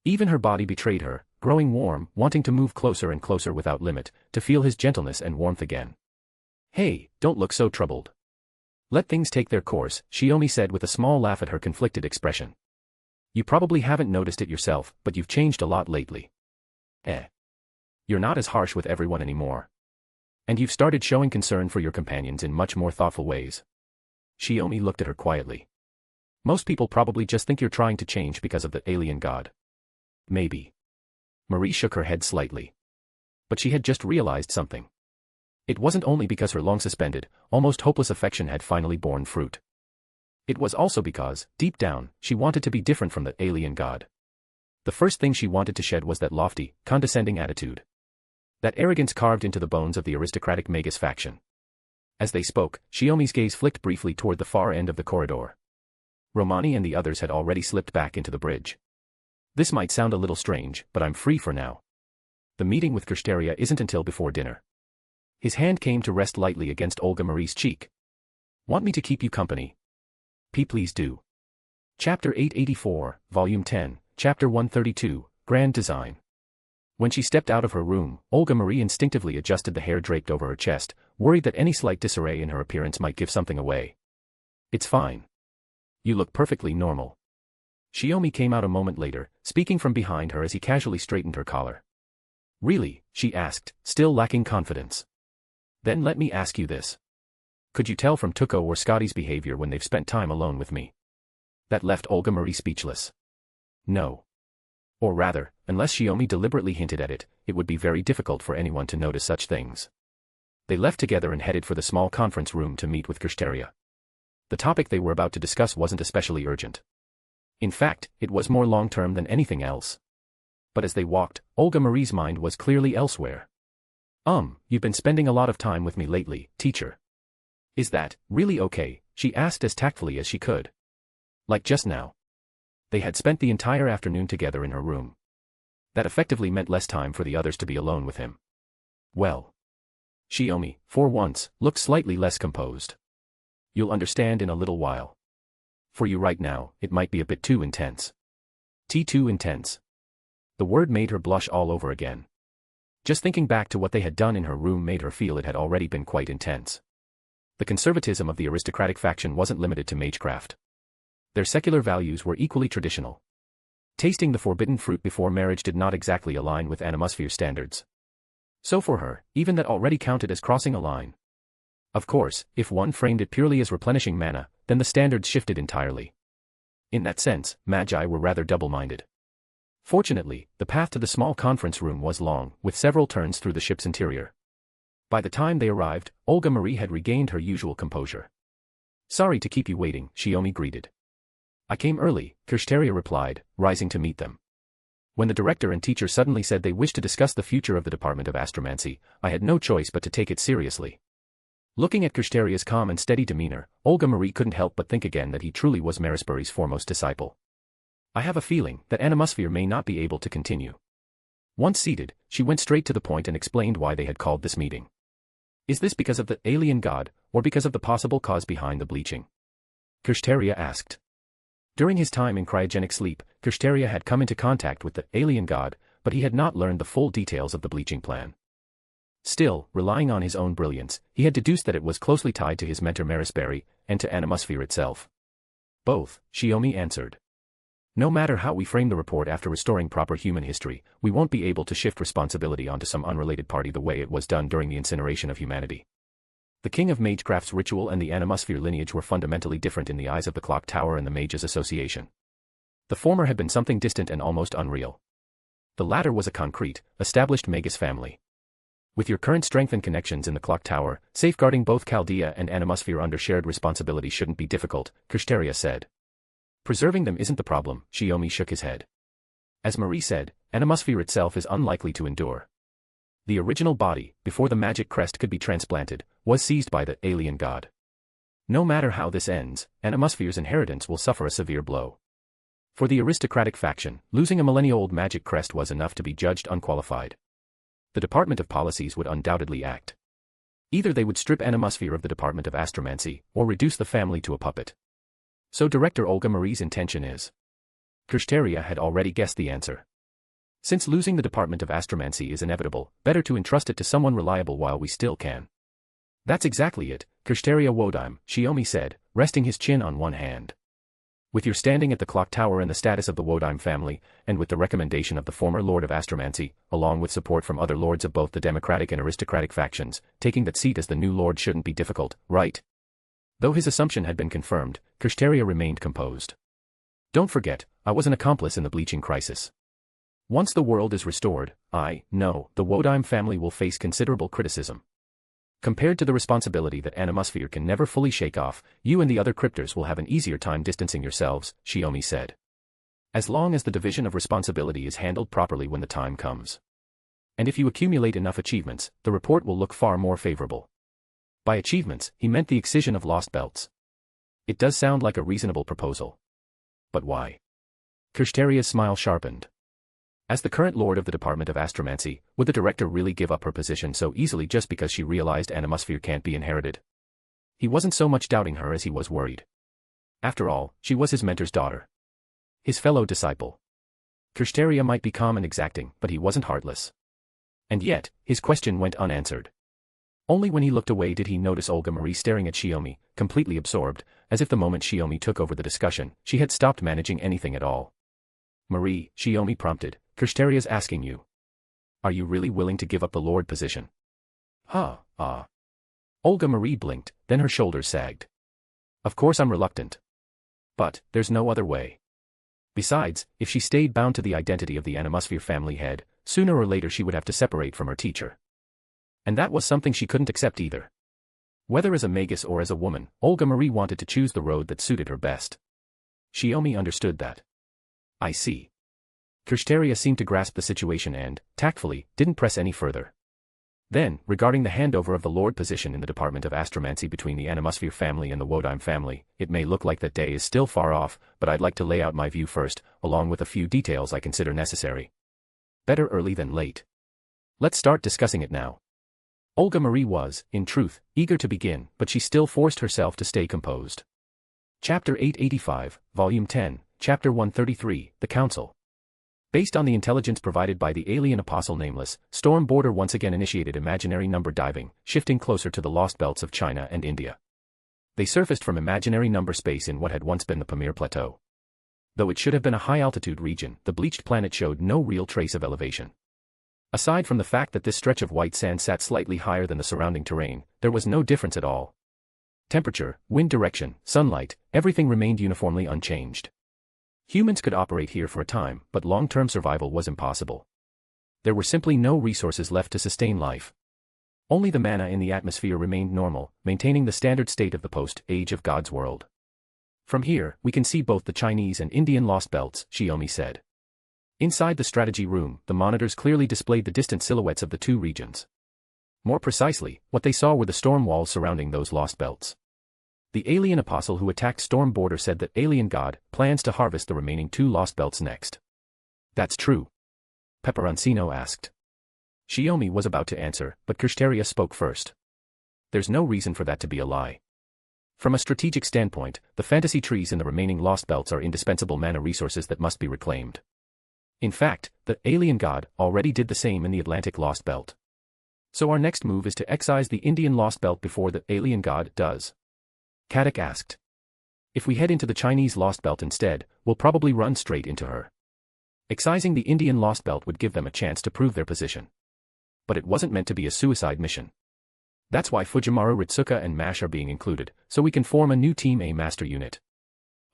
Even her body betrayed her, growing warm, wanting to move closer and closer without limit, to feel his gentleness and warmth again. Hey, don't look so troubled. Let things take their course, Shiomi said with a small laugh at her conflicted expression. You probably haven't noticed it yourself, but you've changed a lot lately. You're not as harsh with everyone anymore. And you've started showing concern for your companions in much more thoughtful ways. Shiomi looked at her quietly. Most people probably just think you're trying to change because of the alien god. Maybe. Marie shook her head slightly. But she had just realized something. It wasn't only because her long-suspended, almost hopeless affection had finally borne fruit. It was also because, deep down, she wanted to be different from the alien god. The first thing she wanted to shed was that lofty, condescending attitude. That arrogance carved into the bones of the aristocratic Magus faction. As they spoke, Shiomi's gaze flicked briefly toward the far end of the corridor. Romani and the others had already slipped back into the bridge. This might sound a little strange, but I'm free for now. The meeting with Kirsteria isn't until before dinner. His hand came to rest lightly against Olga Marie's cheek. Want me to keep you company? Please do. Chapter 884, Volume 10, Chapter 132, Grand Design. When she stepped out of her room, Olga Marie instinctively adjusted the hair draped over her chest, worried that any slight disarray in her appearance might give something away. It's fine. You look perfectly normal. Shiomi came out a moment later, speaking from behind her as he casually straightened her collar. Really? She asked, still lacking confidence. Then let me ask you this. Could you tell from Tuko or Scotty's behavior when they've spent time alone with me? That left Olga Marie speechless. No. Or rather, unless Shiomi deliberately hinted at it, it would be very difficult for anyone to notice such things. They left together and headed for the small conference room to meet with Kirsteria. The topic they were about to discuss wasn't especially urgent. In fact, it was more long-term than anything else. But as they walked, Olga Marie's mind was clearly elsewhere. You've been spending a lot of time with me lately, teacher. Is that really okay? She asked as tactfully as she could. Like just now. They had spent the entire afternoon together in her room. That effectively meant less time for the others to be alone with him. Well. Shiomi, for once, looked slightly less composed. You'll understand in a little while. For you right now, it might be a bit too intense. Too intense. The word made her blush all over again. Just thinking back to what they had done in her room made her feel it had already been quite intense. The conservatism of the aristocratic faction wasn't limited to magecraft. Their secular values were equally traditional. Tasting the forbidden fruit before marriage did not exactly align with Animosphere standards. So for her, even that already counted as crossing a line. Of course, if one framed it purely as replenishing mana, then the standards shifted entirely. In that sense, magi were rather double-minded. Fortunately, the path to the small conference room was long, with several turns through the ship's interior. By the time they arrived, Olga Marie had regained her usual composure. Sorry to keep you waiting, Shiomi greeted. I came early, Kirsteria replied, rising to meet them. When the director and teacher suddenly said they wished to discuss the future of the Department of Astromancy, I had no choice but to take it seriously. Looking at Kirsteria's calm and steady demeanor, Olga Marie couldn't help but think again that he truly was Marisbury's foremost disciple. I have a feeling that Animosphere may not be able to continue. Once seated, she went straight to the point and explained why they had called this meeting. Is this because of the alien god, or because of the possible cause behind the bleaching? Kirsteria asked. During his time in cryogenic sleep, Kirsteria had come into contact with the alien god, but he had not learned the full details of the bleaching plan. Still, relying on his own brilliance, he had deduced that it was closely tied to his mentor Marisbury, and to Animosphere itself. Both, Shiomi answered. No matter how we frame the report after restoring proper human history, we won't be able to shift responsibility onto some unrelated party the way it was done during the incineration of humanity. The King of Magecraft's ritual and the Animosphere lineage were fundamentally different in the eyes of the Clock Tower and the Mages Association. The former had been something distant and almost unreal. The latter was a concrete, established Magus family. With your current strength and connections in the Clock Tower, safeguarding both Chaldea and Animosphere under shared responsibility shouldn't be difficult, Kirsteria said. Preserving them isn't the problem, Shiomi shook his head. As Marie said, Animosphere itself is unlikely to endure. The original body, before the magic crest could be transplanted, was seized by the alien god. No matter how this ends, Animosphere's inheritance will suffer a severe blow. For the aristocratic faction, losing a millennia-old magic crest was enough to be judged unqualified. The Department of Policies would undoubtedly act. Either they would strip Animosphere of the Department of Astromancy, or reduce the family to a puppet. So Director Olga Marie's intention is. Kirsteria had already guessed the answer. Since losing the Department of Astromancy is inevitable, better to entrust it to someone reliable while we still can. That's exactly it, Kirsteria Wodime, Shiomi said, resting his chin on one hand. With your standing at the Clock Tower and the status of the Wodime family, and with the recommendation of the former Lord of Astromancy, along with support from other lords of both the democratic and aristocratic factions, taking that seat as the new lord shouldn't be difficult, right? Though his assumption had been confirmed, Kirsteria remained composed. Don't forget, I was an accomplice in the bleaching crisis. Once the world is restored, I know the Wodime family will face considerable criticism. Compared to the responsibility that Animusphere can never fully shake off, you and the other cryptors will have an easier time distancing yourselves, Shiomi said. As long as the division of responsibility is handled properly when the time comes. And if you accumulate enough achievements, the report will look far more favorable. By achievements, he meant the excision of lost belts. It does sound like a reasonable proposal. But why? Kirshteria's smile sharpened. As the current lord of the Department of Astromancy, would the director really give up her position so easily just because she realized Animusphere can't be inherited? He wasn't so much doubting her as he was worried. After all, she was his mentor's daughter. His fellow disciple. Kirsteria might be calm and exacting, but he wasn't heartless. And yet, his question went unanswered. Only when he looked away did he notice Olga Marie staring at Shiomi, completely absorbed, as if the moment Shiomi took over the discussion, she had stopped managing anything at all. Marie, Shiomi prompted, Kirsteria's asking you. Are you really willing to give up the lord position? Olga Marie blinked, then her shoulders sagged. Of course I'm reluctant. But, there's no other way. Besides, if she stayed bound to the identity of the Animusphere family head, sooner or later she would have to separate from her teacher. And that was something she couldn't accept either. Whether as a magus or as a woman, Olga Marie wanted to choose the road that suited her best. Shiomi understood that. I see. Kirsteria seemed to grasp the situation and, tactfully, didn't press any further. Then, regarding the handover of the lord position in the Department of Astromancy between the Animusphere family and the Wodime family, it may look like that day is still far off, but I'd like to lay out my view first, along with a few details I consider necessary. Better early than late. Let's start discussing it now. Olga Marie was, in truth, eager to begin, but she still forced herself to stay composed. Chapter 885, Volume 10, Chapter 133, The Council. Based on the intelligence provided by the alien apostle Nameless, Storm Border once again initiated imaginary number diving, shifting closer to the lost belts of China and India. They surfaced from imaginary number space in what had once been the Pamir Plateau. Though it should have been a high-altitude region, the bleached planet showed no real trace of elevation. Aside from the fact that this stretch of white sand sat slightly higher than the surrounding terrain, there was no difference at all. Temperature, wind direction, sunlight, everything remained uniformly unchanged. Humans could operate here for a time, but long-term survival was impossible. There were simply no resources left to sustain life. Only the mana in the atmosphere remained normal, maintaining the standard state of the post-Age of God's world. From here, we can see both the Chinese and Indian lost belts, Shiomi said. Inside the strategy room, the monitors clearly displayed the distant silhouettes of the two regions. More precisely, what they saw were the storm walls surrounding those lost belts. The alien apostle who attacked Storm Border said that Alien God plans to harvest the remaining two lost belts next. That's true? Peperoncino asked. Shiomi was about to answer, but Kirsteria spoke first. There's no reason for that to be a lie. From a strategic standpoint, the fantasy trees in the remaining lost belts are indispensable mana resources that must be reclaimed. In fact, the Alien God already did the same in the Atlantic Lost Belt. So our next move is to excise the Indian Lost Belt before the Alien God does. Scáthach asked. If we head into the Chinese Lost Belt instead, we'll probably run straight into her. Excising the Indian Lost Belt would give them a chance to prove their position. But it wasn't meant to be a suicide mission. That's why Fujimaru, Ritsuka and Mash are being included, so we can form a new Team A master unit.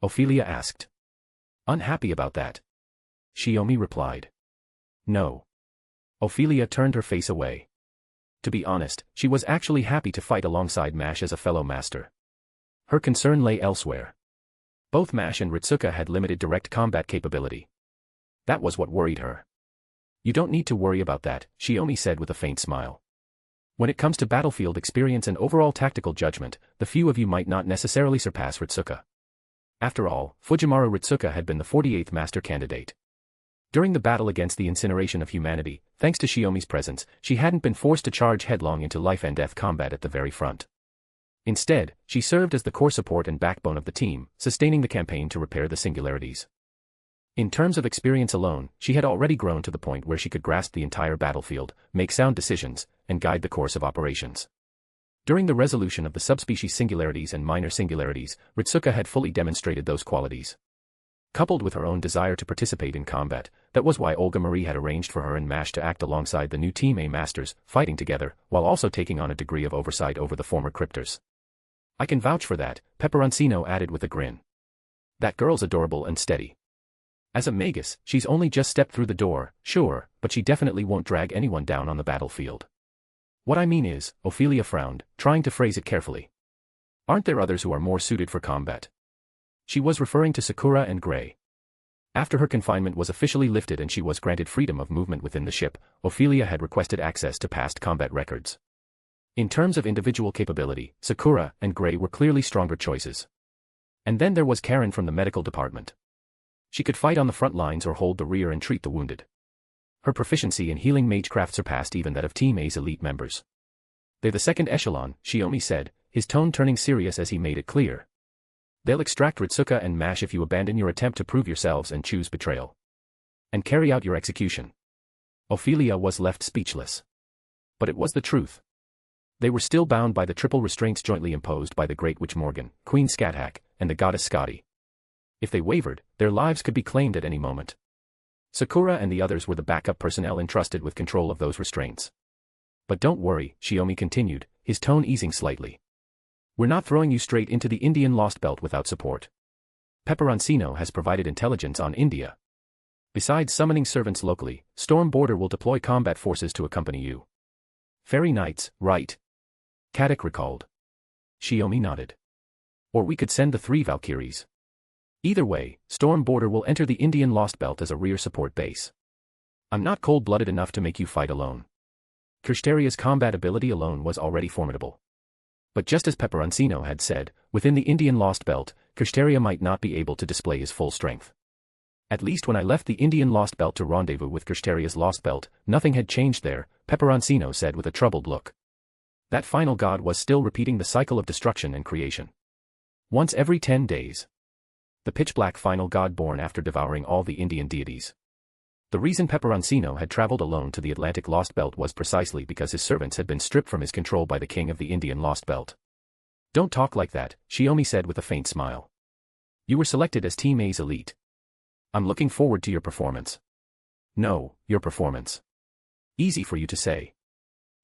Ophelia asked. Unhappy about that? Shiomi replied. No. Ophelia turned her face away. To be honest, she was actually happy to fight alongside Mash as a fellow master. Her concern lay elsewhere. Both Mash and Ritsuka had limited direct combat capability. That was what worried her. You don't need to worry about that, Shiomi said with a faint smile. When it comes to battlefield experience and overall tactical judgment, the few of you might not necessarily surpass Ritsuka. After all, Fujimaru Ritsuka had been the 48th master candidate. During the battle against the incineration of humanity, thanks to Shiomi's presence, she hadn't been forced to charge headlong into life-and-death combat at the very front. Instead, she served as the core support and backbone of the team, sustaining the campaign to repair the singularities. In terms of experience alone, she had already grown to the point where she could grasp the entire battlefield, make sound decisions, and guide the course of operations. During the resolution of the subspecies singularities and minor singularities, Ritsuka had fully demonstrated those qualities. Coupled with her own desire to participate in combat, that was why Olga Marie had arranged for her and Mash to act alongside the new Team A masters, fighting together, while also taking on a degree of oversight over the former cryptors. I can vouch for that, Peperoncino added with a grin. That girl's adorable and steady. As a Magus, she's only just stepped through the door, sure, but she definitely won't drag anyone down on the battlefield. What I mean is, Ophelia frowned, trying to phrase it carefully. Aren't there others who are more suited for combat? She was referring to Sakura and Gray. After her confinement was officially lifted and she was granted freedom of movement within the ship, Ophelia had requested access to past combat records. In terms of individual capability, Sakura and Gray were clearly stronger choices. And then there was Caren from the medical department. She could fight on the front lines or hold the rear and treat the wounded. Her proficiency in healing magecraft surpassed even that of Team A's elite members. They're the second echelon, Shiomi said, his tone turning serious as he made it clear. They'll extract Ritsuka and Mash if you abandon your attempt to prove yourselves and choose betrayal. And carry out your execution. Ophelia was left speechless. But it was the truth. They were still bound by the triple restraints jointly imposed by the Great Witch Morgan, Queen Scáthach, and the goddess Scotty. If they wavered, their lives could be claimed at any moment. Sakura and the others were the backup personnel entrusted with control of those restraints. But don't worry, Shiomi continued, his tone easing slightly. We're not throwing you straight into the Indian Lost Belt without support. Peperoncino has provided intelligence on India. Besides summoning servants locally, Storm Border will deploy combat forces to accompany you. Fairy Knights, right? Scáthach recalled. Shiomi nodded. Or we could send the 3 Valkyries. Either way, Storm Border will enter the Indian Lost Belt as a rear support base. I'm not cold-blooded enough to make you fight alone. Kirstaria's combat ability alone was already formidable. But just as Peperoncino had said, within the Indian Lost Belt, Kirstaria might not be able to display his full strength. At least when I left the Indian Lost Belt to rendezvous with Kirstaria's Lost Belt, nothing had changed there, Peperoncino said with a troubled look. That final god was still repeating the cycle of destruction and creation. Once every 10 days. The pitch-black final god born after devouring all the Indian deities. The reason Peperoncino had traveled alone to the Atlantic Lost Belt was precisely because his servants had been stripped from his control by the king of the Indian Lost Belt. Don't talk like that, Shiomi said with a faint smile. You were selected as Team A's elite. I'm looking forward to your performance. No, your performance. Easy for you to say.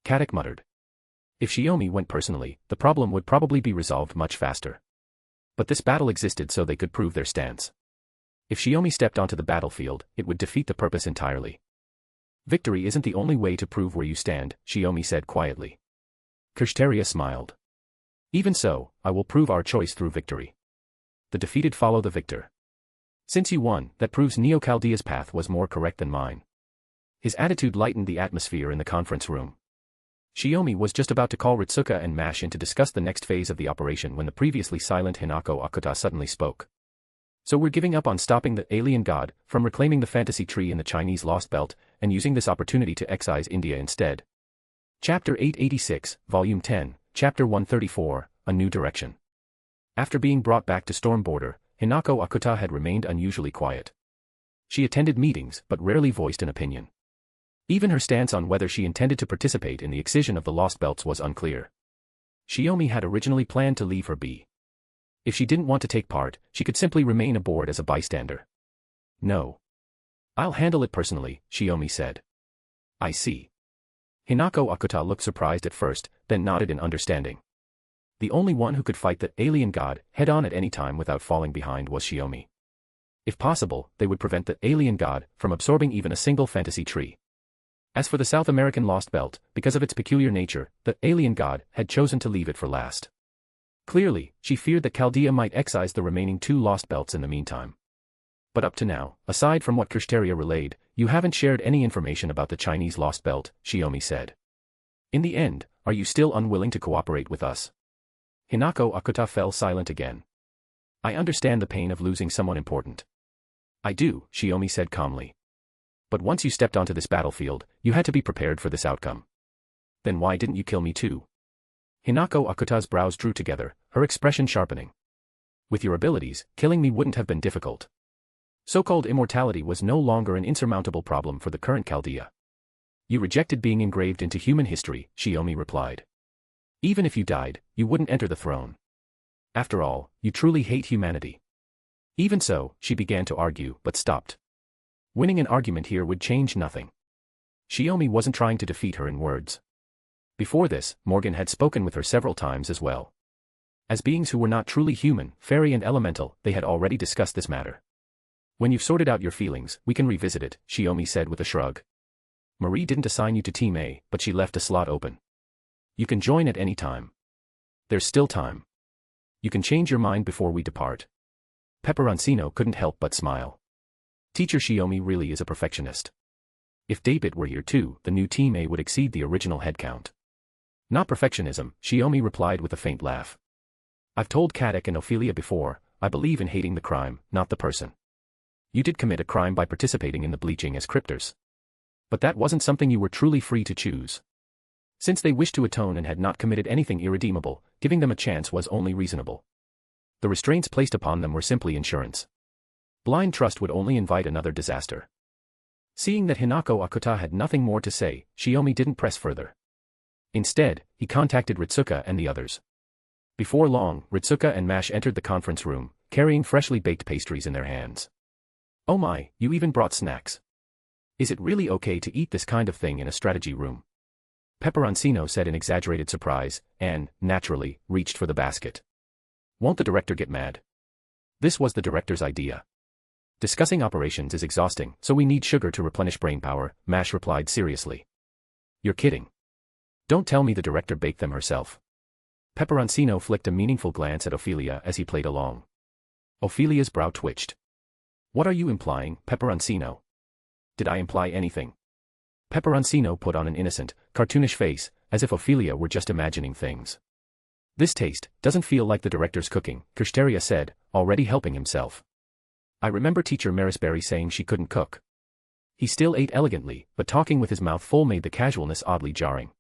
Scáthach muttered. If Shiomi went personally, the problem would probably be resolved much faster. But this battle existed so they could prove their stance. If Shiomi stepped onto the battlefield, it would defeat the purpose entirely. Victory isn't the only way to prove where you stand, Shiomi said quietly. Kirstaria smiled. Even so, I will prove our choice through victory. The defeated follow the victor. Since you won, that proves Neo-Chaldea's path was more correct than mine. His attitude lightened the atmosphere in the conference room. Shiomi was just about to call Ritsuka and Mash in to discuss the next phase of the operation when the previously silent Hinako Akuta suddenly spoke. So we're giving up on stopping the alien god from reclaiming the fantasy tree in the Chinese Lost Belt, and using this opportunity to excise India instead. Chapter 886, Volume 10, Chapter 134, A New Direction. After being brought back to Storm Border, Hinako Akuta had remained unusually quiet. She attended meetings but rarely voiced an opinion. Even her stance on whether she intended to participate in the excision of the Lost Belts was unclear. Shiomi had originally planned to leave her be. If she didn't want to take part, she could simply remain aboard as a bystander. No. I'll handle it personally, Shiomi said. I see. Hinako Akuta looked surprised at first, then nodded in understanding. The only one who could fight the alien god head-on at any time without falling behind was Shiomi. If possible, they would prevent the alien god from absorbing even a single fantasy tree. As for the South American Lost Belt, because of its peculiar nature, the alien god had chosen to leave it for last. Clearly, she feared that Chaldea might excise the remaining 2 Lost Belts in the meantime. But up to now, aside from what Kirstaria relayed, you haven't shared any information about the Chinese Lost Belt, Shiomi said. In the end, are you still unwilling to cooperate with us? Hinako Akuta fell silent again. I understand the pain of losing someone important. I do, Shiomi said calmly. But once you stepped onto this battlefield, you had to be prepared for this outcome. Then why didn't you kill me too? Hinako Akuta's brows drew together, her expression sharpening. With your abilities, killing me wouldn't have been difficult. So-called immortality was no longer an insurmountable problem for the current Chaldea. You rejected being engraved into human history, Shiomi replied. Even if you died, you wouldn't enter the throne. After all, you truly hate humanity. Even so, she began to argue, but stopped. Winning an argument here would change nothing. Shiomi wasn't trying to defeat her in words. Before this, Morgan had spoken with her several times as well. As beings who were not truly human, fairy and elemental, they had already discussed this matter. When you've sorted out your feelings, we can revisit it, Shiomi said with a shrug. Marie didn't assign you to Team A, but she left a slot open. You can join at any time. There's still time. You can change your mind before we depart. Peperoncino couldn't help but smile. Teacher Shiomi really is a perfectionist. If David were here too, the new Team A would exceed the original head count. Not perfectionism, Shiomi replied with a faint laugh. I've told Scáthach and Ophelia before, I believe in hating the crime, not the person. You did commit a crime by participating in the bleaching as cryptors. But that wasn't something you were truly free to choose. Since they wished to atone and had not committed anything irredeemable, giving them a chance was only reasonable. The restraints placed upon them were simply insurance. Blind trust would only invite another disaster. Seeing that Hinako Akuta had nothing more to say, Shiomi didn't press further. Instead, he contacted Ritsuka and the others. Before long, Ritsuka and Mash entered the conference room, carrying freshly baked pastries in their hands. Oh my, you even brought snacks. Is it really okay to eat this kind of thing in a strategy room? Peperoncino said in exaggerated surprise, and, naturally, reached for the basket. Won't the director get mad? This was the director's idea. Discussing operations is exhausting, so we need sugar to replenish brainpower, Mash replied seriously. You're kidding. Don't tell me the director baked them herself. Peperoncino flicked a meaningful glance at Ophelia as he played along. Ophelia's brow twitched. What are you implying, Peperoncino? Did I imply anything? Peperoncino put on an innocent, cartoonish face, as if Ophelia were just imagining things. This taste doesn't feel like the director's cooking, Kirsteria said, already helping himself. I remember teacher Marisberry saying she couldn't cook. He still ate elegantly, but talking with his mouth full made the casualness oddly jarring.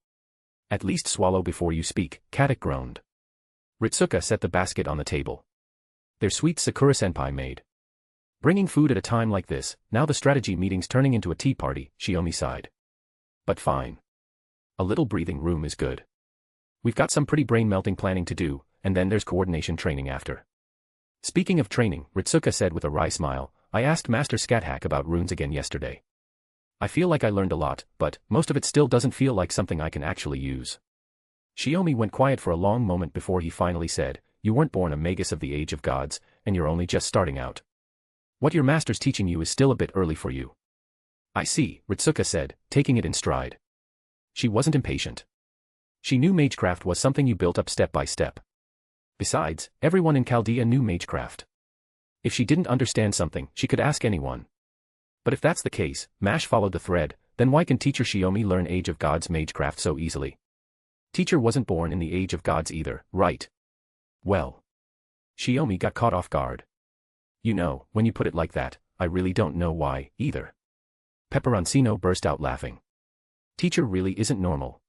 At least swallow before you speak, Scáthach groaned. Ritsuka set the basket on the table. Their sweet Sakura-senpai made. Bringing food at a time like this, now the strategy meeting's turning into a tea party, Shiomi sighed. But fine. A little breathing room is good. We've got some pretty brain-melting planning to do, and then there's coordination training after. Speaking of training, Ritsuka said with a wry smile, I asked Master Scáthach about runes again yesterday. I feel like I learned a lot, but most of it still doesn't feel like something I can actually use. Shiomi went quiet for a long moment before he finally said, you weren't born a magus of the Age of Gods, and you're only just starting out. What your master's teaching you is still a bit early for you. I see, Ritsuka said, taking it in stride. She wasn't impatient. She knew magecraft was something you built up step by step. Besides, everyone in Chaldea knew magecraft. If she didn't understand something, she could ask anyone. But if that's the case, Mash followed the thread, then why can teacher Shiomi learn Age of Gods magecraft so easily? Teacher wasn't born in the Age of Gods either, right? Well. Shiomi got caught off guard. You know, when you put it like that, I really don't know why, either. Peperoncino burst out laughing. Teacher really isn't normal.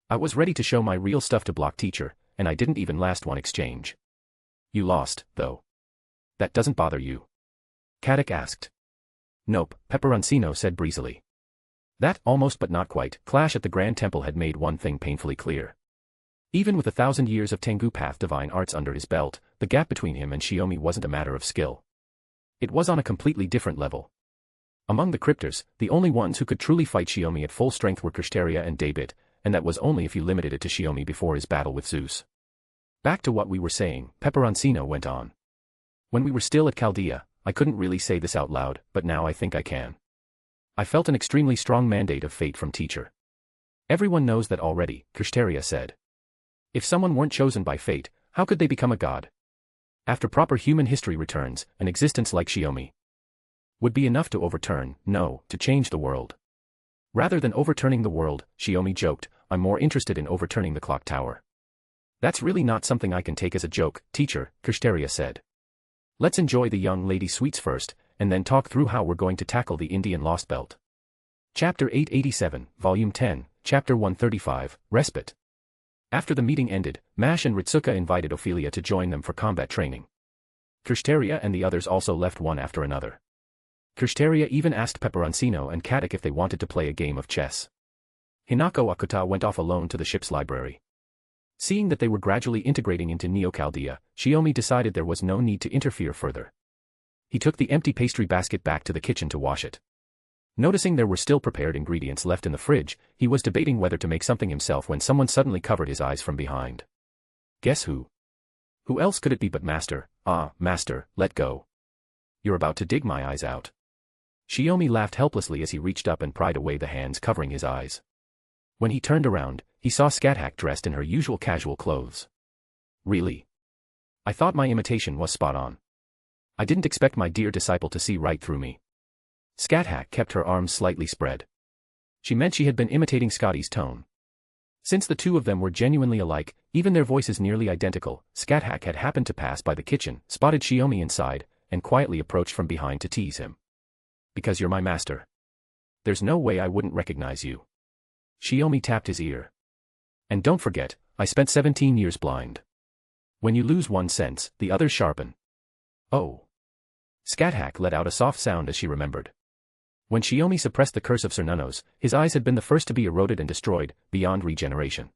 I was ready to show my real stuff to block teacher, and I didn't even last one exchange. You lost, though. That doesn't bother you? Scáthach asked. Nope, Peperoncino said breezily. That, almost but not quite, clash at the Grand Temple had made one thing painfully clear. Even with 1,000 years of Tengu Path divine arts under his belt, the gap between him and Shiomi wasn't a matter of skill. It was on a completely different level. Among the cryptors, the only ones who could truly fight Shiomi at full strength were Kirsteria and David, and that was only if you limited it to Shiomi before his battle with Zeus. Back to what we were saying, Peperoncino went on. When we were still at Chaldea, I couldn't really say this out loud, but now I think I can. I felt an extremely strong mandate of fate from teacher. Everyone knows that already, Kirsteria said. If someone weren't chosen by fate, how could they become a god? After proper human history returns, an existence like Shiomi would be enough to overturn, no, to change the world. Rather than overturning the world, Shiomi joked, I'm more interested in overturning the clock tower. That's really not something I can take as a joke, teacher, Kirsteria said. Let's enjoy the young lady sweets first, and then talk through how we're going to tackle the Indian Lost Belt. Chapter 887, Volume 10, Chapter 135, Respite. After the meeting ended, Mash and Ritsuka invited Ophelia to join them for combat training. Kirsteria and the others also left one after another. Kirsteria even asked Peperoncino and Scáthach if they wanted to play a game of chess. Hinako Akuta went off alone to the ship's library. Seeing that they were gradually integrating into Neo-Chaldea, Shiomi decided there was no need to interfere further. He took the empty pastry basket back to the kitchen to wash it. Noticing there were still prepared ingredients left in the fridge, he was debating whether to make something himself when someone suddenly covered his eyes from behind. Guess who? Who else could it be but Master? Ah, Master, let go. You're about to dig my eyes out. Shiomi laughed helplessly as he reached up and pried away the hands covering his eyes. When he turned around, he saw Scáthach dressed in her usual casual clothes. Really? I thought my imitation was spot on. I didn't expect my dear disciple to see right through me. Scáthach kept her arms slightly spread. She meant she had been imitating Scotty's tone. Since the two of them were genuinely alike, even their voices nearly identical, Scáthach had happened to pass by the kitchen, spotted Shiomi inside, and quietly approached from behind to tease him. Because you're my master. There's no way I wouldn't recognize you. Shiomi tapped his ear. And don't forget, I spent 17 years blind. When you lose one sense, the others sharpen. Oh. Scáthach let out a soft sound as she remembered. When Shiomi suppressed the curse of Cernunos, his eyes had been the first to be eroded and destroyed, beyond regeneration.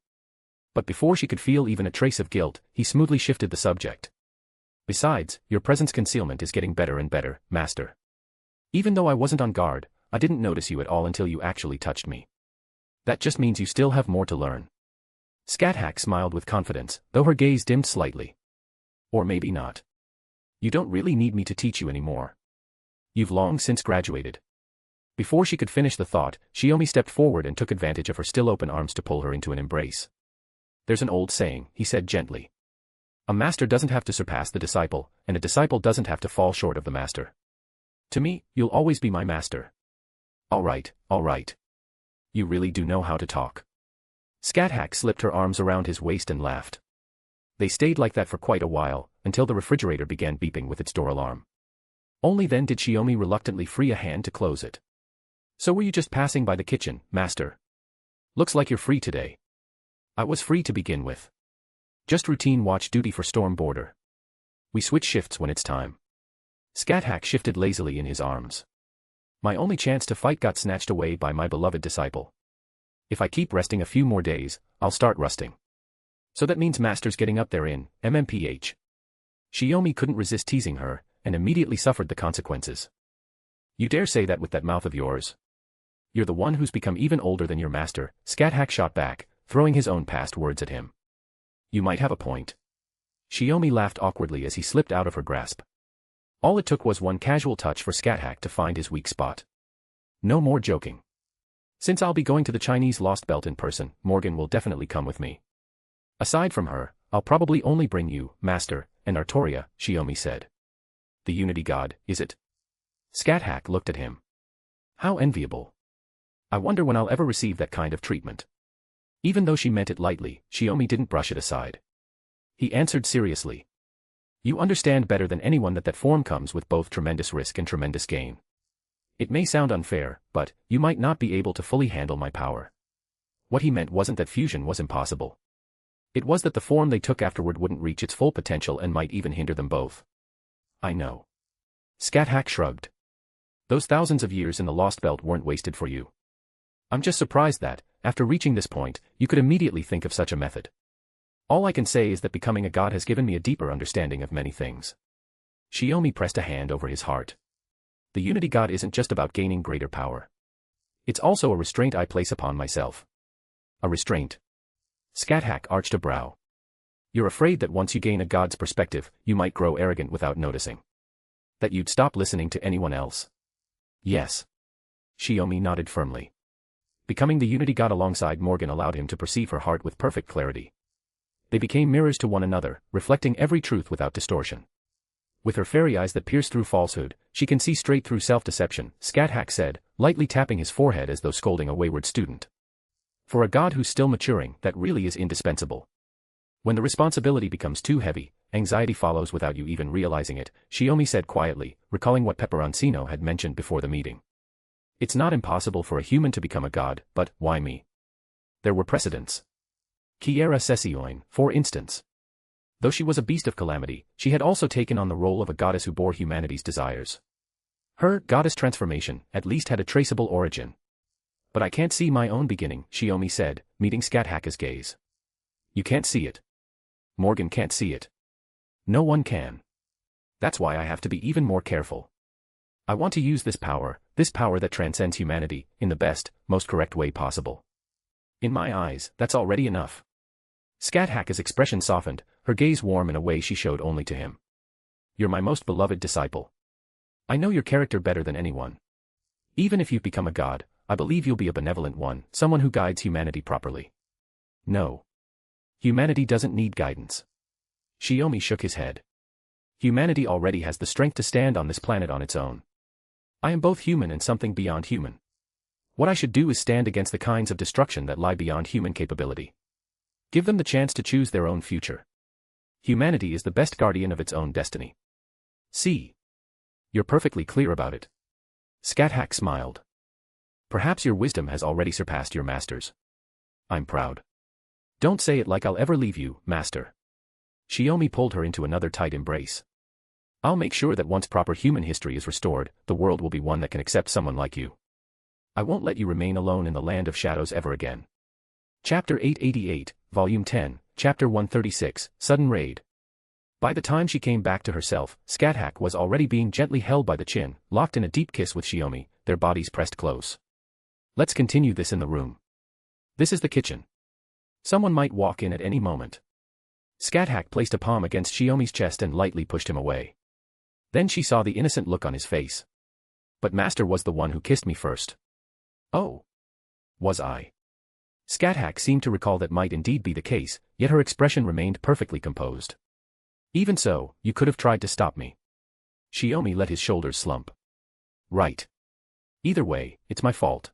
But before she could feel even a trace of guilt, he smoothly shifted the subject. Besides, your presence concealment is getting better and better, master. Even though I wasn't on guard, I didn't notice you at all until you actually touched me. That just means you still have more to learn. Scáthach smiled with confidence, though her gaze dimmed slightly. Or maybe not. You don't really need me to teach you anymore. You've long since graduated. Before she could finish the thought, Shiomi stepped forward and took advantage of her still open arms to pull her into an embrace. There's an old saying, he said gently. A master doesn't have to surpass the disciple, and a disciple doesn't have to fall short of the master. To me, you'll always be my master. All right, all right. You really do know how to talk. Scáthach slipped her arms around his waist and laughed. They stayed like that for quite a while, until the refrigerator began beeping with its door alarm. Only then did Shiomi reluctantly free a hand to close it. So were you just passing by the kitchen, master? Looks like you're free today. I was free to begin with. Just routine watch duty for Storm Border. We switch shifts when it's time. Scáthach shifted lazily in his arms. My only chance to fight got snatched away by my beloved disciple. If I keep resting a few more days, I'll start rusting. So that means master's getting up there in MMPH. Shiomi couldn't resist teasing her, and immediately suffered the consequences. You dare say that with that mouth of yours? You're the one who's become even older than your master, Scáthach shot back, throwing his own past words at him. You might have a point. Shiomi laughed awkwardly as he slipped out of her grasp. All it took was one casual touch for Scáthach to find his weak spot. No more joking. Since I'll be going to the Chinese Lost Belt in person, Morgan will definitely come with me. Aside from her, I'll probably only bring you, master, and Artoria, Shiomi said. The Unity God, is it? Scáthach looked at him. How enviable. I wonder when I'll ever receive that kind of treatment. Even though she meant it lightly, Shiomi didn't brush it aside. He answered seriously. You understand better than anyone that form comes with both tremendous risk and tremendous gain. It may sound unfair, but you might not be able to fully handle my power. What he meant wasn't that fusion was impossible. It was that the form they took afterward wouldn't reach its full potential and might even hinder them both. I know. Scáthach shrugged. Those thousands of years in the Lost Belt weren't wasted for you. I'm just surprised that, after reaching this point, you could immediately think of such a method. All I can say is that becoming a god has given me a deeper understanding of many things. Shiomi pressed a hand over his heart. The Unity God isn't just about gaining greater power. It's also a restraint I place upon myself. A restraint. Scáthach arched a brow. You're afraid that once you gain a god's perspective, you might grow arrogant without noticing. That you'd stop listening to anyone else. Yes. Shiomi nodded firmly. Becoming the Unity God alongside Morgan allowed him to perceive her heart with perfect clarity. They became mirrors to one another, reflecting every truth without distortion. With her fairy eyes that pierce through falsehood, she can see straight through self-deception, Scáthach said, lightly tapping his forehead as though scolding a wayward student. For a god who's still maturing, that really is indispensable. When the responsibility becomes too heavy, anxiety follows without you even realizing it, Shiomi said quietly, recalling what Peperoncino had mentioned before the meeting. It's not impossible for a human to become a god, but why me? There were precedents. Kiera Sesioin, for instance. Though she was a beast of calamity, she had also taken on the role of a goddess who bore humanity's desires. Her goddess transformation at least had a traceable origin. But I can't see my own beginning, Shiomi said, meeting Scáthach's gaze. You can't see it. Morgan can't see it. No one can. That's why I have to be even more careful. I want to use this power that transcends humanity, in the best, most correct way possible. In my eyes, that's already enough. Scáthach's expression softened, her gaze warm in a way she showed only to him. You're my most beloved disciple. I know your character better than anyone. Even if you've become a god, I believe you'll be a benevolent one, someone who guides humanity properly. No. Humanity doesn't need guidance. Shiomi shook his head. Humanity already has the strength to stand on this planet on its own. I am both human and something beyond human. What I should do is stand against the kinds of destruction that lie beyond human capability. Give them the chance to choose their own future. Humanity is the best guardian of its own destiny. See. You're perfectly clear about it. Scáthach smiled. Perhaps your wisdom has already surpassed your master's. I'm proud. Don't say it like I'll ever leave you, master. Shiomi pulled her into another tight embrace. I'll make sure that once proper human history is restored, the world will be one that can accept someone like you. I won't let you remain alone in the land of shadows ever again. Chapter 888, Volume 10, Chapter 136, Sudden Raid. By the time she came back to herself, Scáthach was already being gently held by the chin, locked in a deep kiss with Shiomi, their bodies pressed close. Let's continue this in the room. This is the kitchen. Someone might walk in at any moment. Scáthach placed a palm against Shiomi's chest and lightly pushed him away. Then she saw the innocent look on his face. But master was the one who kissed me first. Oh. Was I? Scáthach seemed to recall that might indeed be the case, yet her expression remained perfectly composed. Even so, you could have tried to stop me. Shiomi let his shoulders slump. Right. Either way, it's my fault.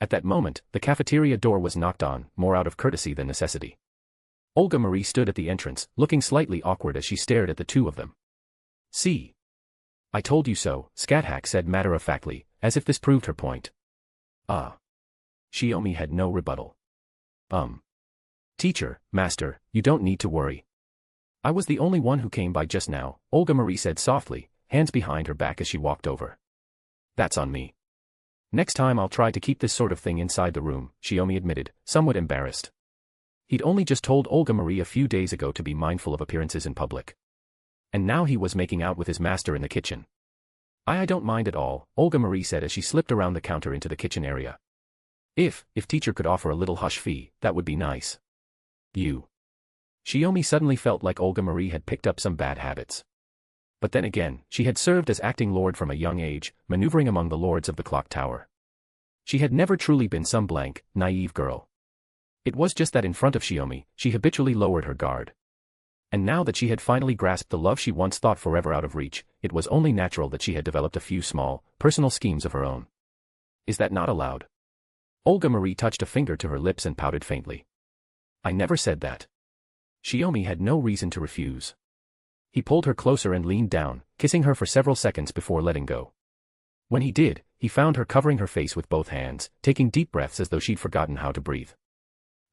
At that moment, the cafeteria door was knocked on, more out of courtesy than necessity. Olga Marie stood at the entrance, looking slightly awkward as she stared at the two of them. See. I told you so, Scáthach said matter-of-factly, as if this proved her point. Shiomi had no rebuttal. Teacher, master, you don't need to worry. I was the only one who came by just now, Olga Marie said softly, hands behind her back as she walked over. That's on me. Next time I'll try to keep this sort of thing inside the room, Shiomi admitted, somewhat embarrassed. He'd only just told Olga Marie a few days ago to be mindful of appearances in public. And now he was making out with his master in the kitchen. I don't mind at all, Olga Marie said as she slipped around the counter into the kitchen area. If teacher could offer a little hush fee, that would be nice. You. Shiomi suddenly felt like Olga Marie had picked up some bad habits. But then again, she had served as acting lord from a young age, maneuvering among the lords of the clock tower. She had never truly been some blank, naive girl. It was just that in front of Shiomi, she habitually lowered her guard. And now that she had finally grasped the love she once thought forever out of reach, it was only natural that she had developed a few small, personal schemes of her own. Is that not allowed? Olga Marie touched a finger to her lips and pouted faintly. I never said that. Shiomi had no reason to refuse. He pulled her closer and leaned down, kissing her for several seconds before letting go. When he did, he found her covering her face with both hands, taking deep breaths as though she'd forgotten how to breathe.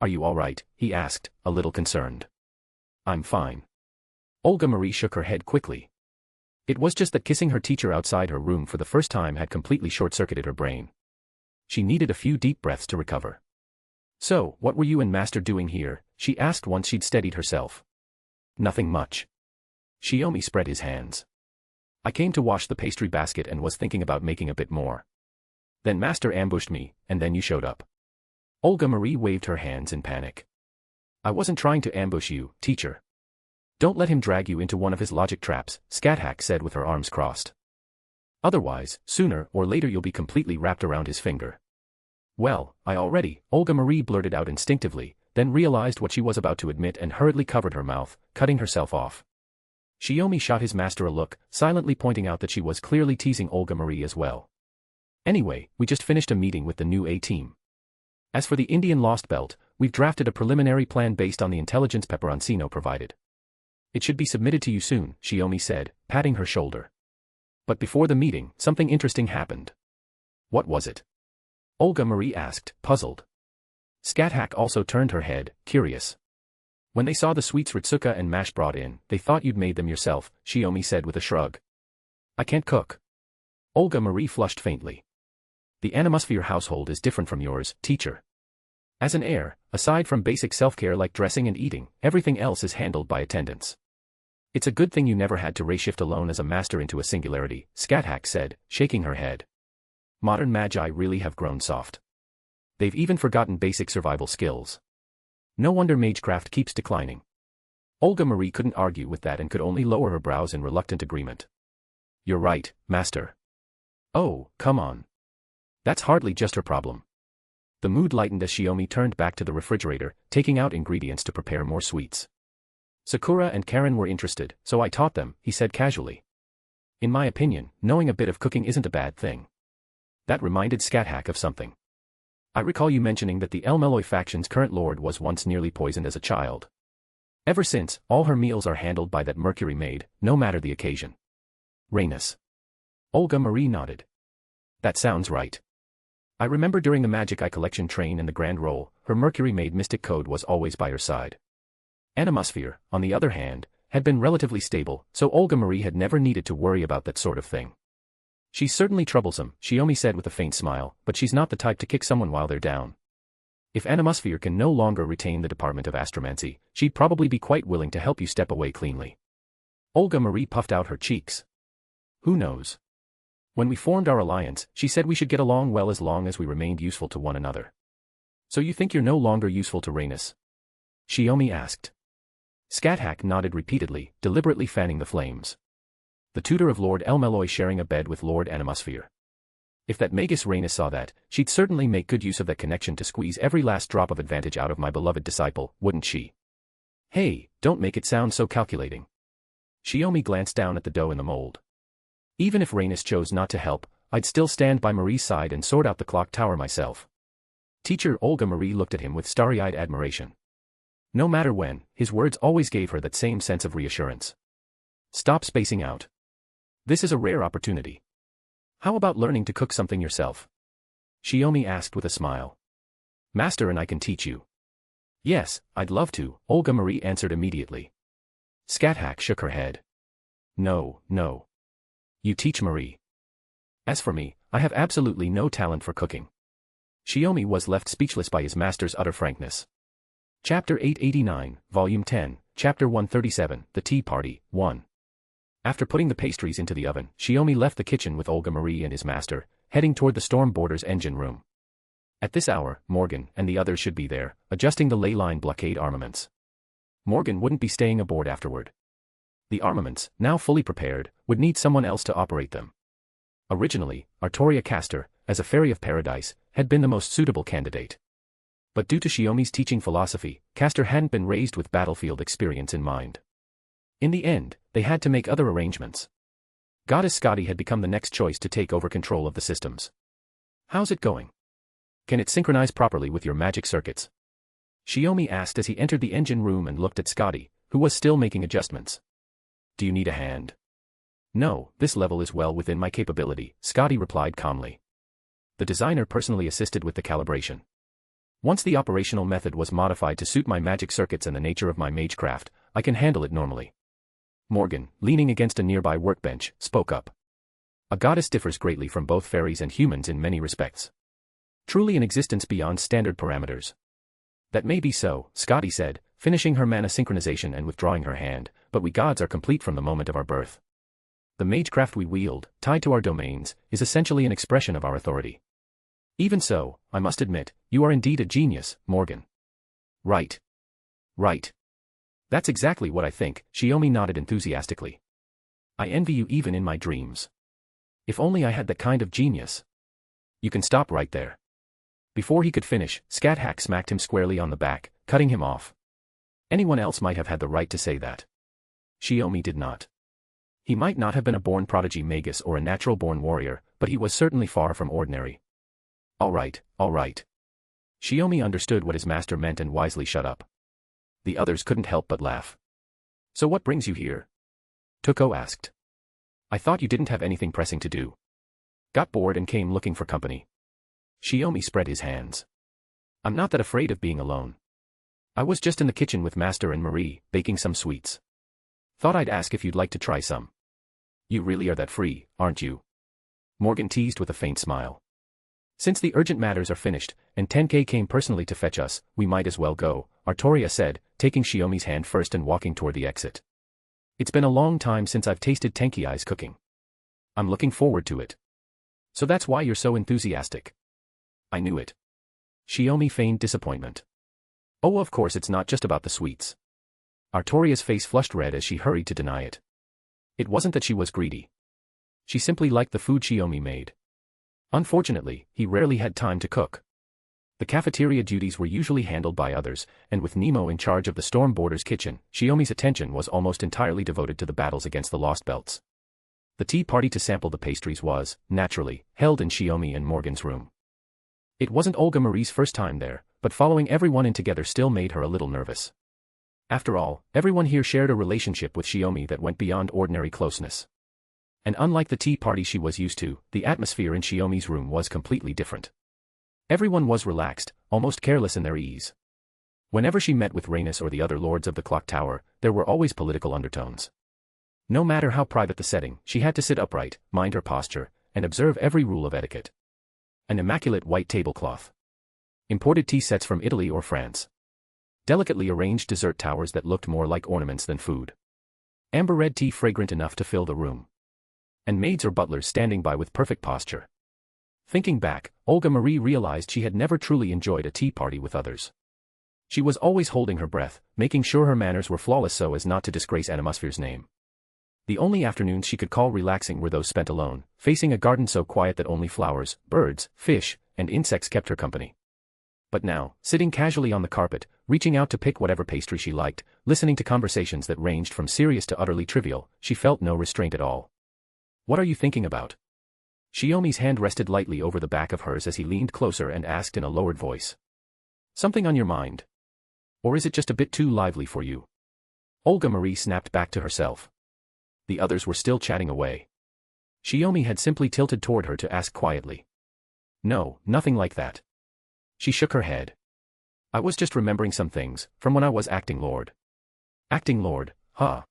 Are you all right? He asked, a little concerned. I'm fine. Olga Marie shook her head quickly. It was just that kissing her teacher outside her room for the first time had completely short-circuited her brain. She needed a few deep breaths to recover. So, what were you and Master doing here? She asked once she'd steadied herself. Nothing much. Shiomi spread his hands. I came to wash the pastry basket and was thinking about making a bit more. Then Master ambushed me, and then you showed up. Olga Marie waved her hands in panic. I wasn't trying to ambush you, teacher. Don't let him drag you into one of his logic traps, Scáthach said with her arms crossed. Otherwise, sooner or later you'll be completely wrapped around his finger. Well, Olga Marie blurted out instinctively, then realized what she was about to admit and hurriedly covered her mouth, cutting herself off. Shiomi shot his master a look, silently pointing out that she was clearly teasing Olga Marie as well. Anyway, we just finished a meeting with the new A-team. As for the Indian Lost Belt, we've drafted a preliminary plan based on the intelligence Peperoncino provided. It should be submitted to you soon, Shiomi said, patting her shoulder. But before the meeting, something interesting happened. What was it? Olga Marie asked, puzzled. Scáthach also turned her head, curious. When they saw the sweets Ritsuka and Mash brought in, they thought you'd made them yourself, Shiomi said with a shrug. I can't cook. Olga Marie flushed faintly. The Animosphere household is different from yours, teacher. As an heir, aside from basic self-care like dressing and eating, everything else is handled by attendants. It's a good thing you never had to reshift alone as a master into a singularity, Scáthach said, shaking her head. Modern magi really have grown soft. They've even forgotten basic survival skills. No wonder magecraft keeps declining. Olga Marie couldn't argue with that and could only lower her brows in reluctant agreement. You're right, master. Oh, come on. That's hardly just her problem. The mood lightened as Shiomi turned back to the refrigerator, taking out ingredients to prepare more sweets. Sakura and Caren were interested, so I taught them, he said casually. In my opinion, knowing a bit of cooking isn't a bad thing. That reminded Scáthach of something. I recall you mentioning that the Elmeloi faction's current lord was once nearly poisoned as a child. Ever since, all her meals are handled by that Mercury maid, no matter the occasion. Rhaenys. Olga Marie nodded. That sounds right. I remember during the Magic Eye Collection train and the Grand Roll, her Mercury maid Mystic Code was always by her side. Animosphere, on the other hand, had been relatively stable, so Olga Marie had never needed to worry about that sort of thing. She's certainly troublesome, Shiomi said with a faint smile, but she's not the type to kick someone while they're down. If Animosphere can no longer retain the Department of Astromancy, she'd probably be quite willing to help you step away cleanly. Olga Marie puffed out her cheeks. Who knows? When we formed our alliance, she said we should get along well as long as we remained useful to one another. So you think you're no longer useful to Rhaenys? Shiomi asked. Scáthach nodded repeatedly, deliberately fanning the flames. The tutor of Lord Elmeloi sharing a bed with Lord Animosphere. If that Magus Rhaenys saw that, she'd certainly make good use of that connection to squeeze every last drop of advantage out of my beloved disciple, wouldn't she? Hey, don't make it sound so calculating. Shiomi glanced down at the dough in the mold. Even if Rhaenys chose not to help, I'd still stand by Marie's side and sort out the clock tower myself. Teacher Olga Marie looked at him with starry-eyed admiration. No matter when, his words always gave her that same sense of reassurance. Stop spacing out. This is a rare opportunity. How about learning to cook something yourself? Shiomi asked with a smile. Master and I can teach you. Yes, I'd love to, Olga Marie answered immediately. Scáthach shook her head. No, no. You teach Marie. As for me, I have absolutely no talent for cooking. Shiomi was left speechless by his master's utter frankness. Chapter 889, Volume 10, Chapter 137, The Tea Party, 1. After putting the pastries into the oven, Shiomi left the kitchen with Olga Marie and his master, heading toward the Storm Border's engine room. At this hour, Morgan and the others should be there, adjusting the ley line blockade armaments. Morgan wouldn't be staying aboard afterward. The armaments, now fully prepared, would need someone else to operate them. Originally, Artoria Castor, as a fairy of paradise, had been the most suitable candidate. But due to Shiomi's teaching philosophy, Castor hadn't been raised with battlefield experience in mind. In the end, they had to make other arrangements. Goddess Scotty had become the next choice to take over control of the systems. How's it going? Can it synchronize properly with your magic circuits? Shiomi asked as he entered the engine room and looked at Scotty, who was still making adjustments. Do you need a hand? No, this level is well within my capability, Scotty replied calmly. The designer personally assisted with the calibration. Once the operational method was modified to suit my magic circuits and the nature of my magecraft, I can handle it normally. Morgan, leaning against a nearby workbench, spoke up. A goddess differs greatly from both fairies and humans in many respects. Truly an existence beyond standard parameters. That may be so, Scotty said, finishing her mana synchronization and withdrawing her hand, but we gods are complete from the moment of our birth. The magecraft we wield, tied to our domains, is essentially an expression of our authority. Even so, I must admit, you are indeed a genius, Morgan. Right. Right. That's exactly what I think, Shiomi nodded enthusiastically. I envy you even in my dreams. If only I had that kind of genius. You can stop right there. Before he could finish, Scáthach smacked him squarely on the back, cutting him off. Anyone else might have had the right to say that. Shiomi did not. He might not have been a born prodigy magus or a natural-born warrior, but he was certainly far from ordinary. All right, all right. Shiomi understood what his master meant and wisely shut up. The others couldn't help but laugh. So what brings you here? Tuko asked. I thought you didn't have anything pressing to do. Got bored and came looking for company. Shiomi spread his hands. I'm not that afraid of being alone. I was just in the kitchen with Master and Marie, baking some sweets. Thought I'd ask if you'd like to try some. You really are that free, aren't you? Morgan teased with a faint smile. Since the urgent matters are finished, and Tenkei came personally to fetch us, we might as well go, Artoria said, taking Shiomi's hand first and walking toward the exit. It's been a long time since I've tasted Tenkei's cooking. I'm looking forward to it. So that's why you're so enthusiastic. I knew it. Shiomi feigned disappointment. Oh, of course it's not just about the sweets. Artoria's face flushed red as she hurried to deny it. It wasn't that she was greedy. She simply liked the food Shiomi made. Unfortunately, he rarely had time to cook. The cafeteria duties were usually handled by others, and with Nemo in charge of the Storm Border's kitchen, Shiomi's attention was almost entirely devoted to the battles against the Lost Belts. The tea party to sample the pastries was, naturally, held in Shiomi and Morgan's room. It wasn't Olga Marie's first time there, but following everyone in together still made her a little nervous. After all, everyone here shared a relationship with Shiomi that went beyond ordinary closeness. And unlike the tea party she was used to, the atmosphere in Shiomi's room was completely different. Everyone was relaxed, almost careless in their ease. Whenever she met with Rhaenys or the other lords of the clock tower, there were always political undertones. No matter how private the setting, she had to sit upright, mind her posture, and observe every rule of etiquette. An immaculate white tablecloth. Imported tea sets from Italy or France. Delicately arranged dessert towers that looked more like ornaments than food. Amber red tea fragrant enough to fill the room. And maids or butlers standing by with perfect posture. Thinking back, Olga Marie realized she had never truly enjoyed a tea party with others. She was always holding her breath, making sure her manners were flawless so as not to disgrace Animusphere's name. The only afternoons she could call relaxing were those spent alone, facing a garden so quiet that only flowers, birds, fish, and insects kept her company. But now, sitting casually on the carpet, reaching out to pick whatever pastry she liked, listening to conversations that ranged from serious to utterly trivial, she felt no restraint at all. "What are you thinking about?" Shiomi's hand rested lightly over the back of hers as he leaned closer and asked in a lowered voice. "Something on your mind? Or is it just a bit too lively for you?" Olga Marie snapped back to herself. The others were still chatting away. Shiomi had simply tilted toward her to ask quietly. "No, nothing like that." She shook her head. "I was just remembering some things, from when I was acting lord." "Acting lord, huh?"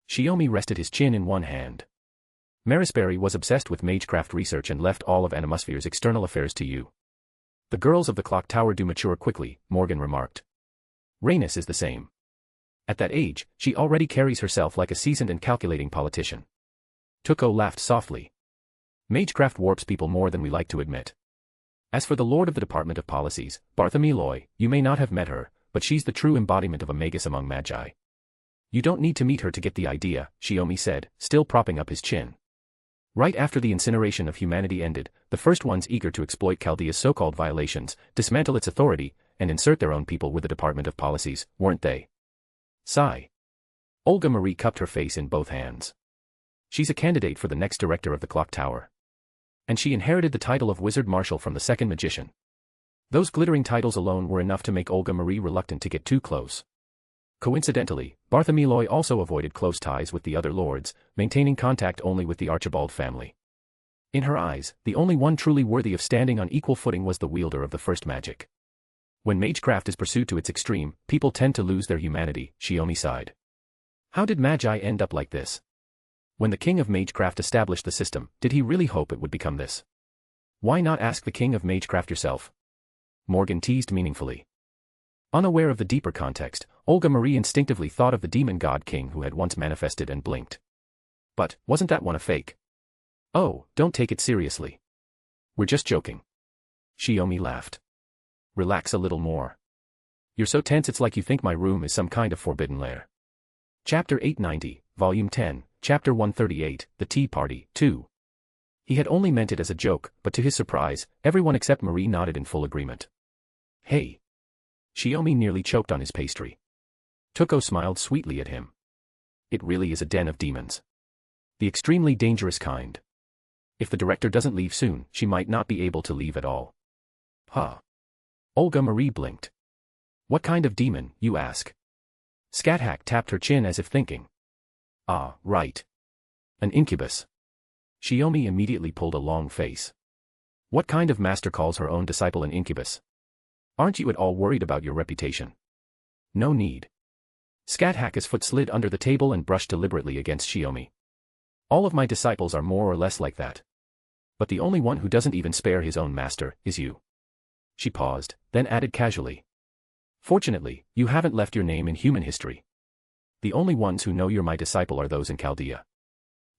Shiomi rested his chin in one hand. "Marisberry was obsessed with magecraft research and left all of Animusphere's external affairs to you." "The girls of the clock tower do mature quickly," Morgan remarked. "Rhaenys is the same. At that age, she already carries herself like a seasoned and calculating politician." Tuko laughed softly. "Magecraft warps people more than we like to admit. As for the Lord of the Department of Policies, Bartholomew, you may not have met her, but she's the true embodiment of a magus among magi." "You don't need to meet her to get the idea," Shiomi said, still propping up his chin. Right after the incineration of humanity ended, the first ones eager to exploit Chaldea's so-called violations, dismantle its authority, and insert their own people were the Department of Policies, weren't they? Sigh. Olga Marie cupped her face in both hands. She's a candidate for the next director of the clock tower. And she inherited the title of Wizard Marshal from the second magician. Those glittering titles alone were enough to make Olga Marie reluctant to get too close. Coincidentally, Bartholomew also avoided close ties with the other lords, maintaining contact only with the Archibald family. In her eyes, the only one truly worthy of standing on equal footing was the wielder of the first magic. When magecraft is pursued to its extreme, people tend to lose their humanity, Shiomi sighed. How did Magi end up like this? When the king of magecraft established the system, did he really hope it would become this? Why not ask the king of magecraft yourself? Morgan teased meaningfully. Unaware of the deeper context, Olga Marie instinctively thought of the demon god king who had once manifested and blinked. But, wasn't that one a fake? Oh, don't take it seriously. We're just joking. Shiomi laughed. Relax a little more. You're so tense it's like you think my room is some kind of forbidden lair. Chapter 890, Volume 10, Chapter 138, The Tea Party, 2. He had only meant it as a joke, but to his surprise, everyone except Marie nodded in full agreement. Hey. Shiomi nearly choked on his pastry. Tuko smiled sweetly at him. It really is a den of demons. The extremely dangerous kind. If the director doesn't leave soon, she might not be able to leave at all. Huh. Olga Marie blinked. What kind of demon, you ask? Scáthach tapped her chin as if thinking. Ah, right. An incubus. Shiomi immediately pulled a long face. What kind of master calls her own disciple an incubus? Aren't you at all worried about your reputation? No need. Scáthach's foot slid under the table and brushed deliberately against Shiomi. All of my disciples are more or less like that. But the only one who doesn't even spare his own master is you. She paused, then added casually. Fortunately, you haven't left your name in human history. The only ones who know you're my disciple are those in Chaldea.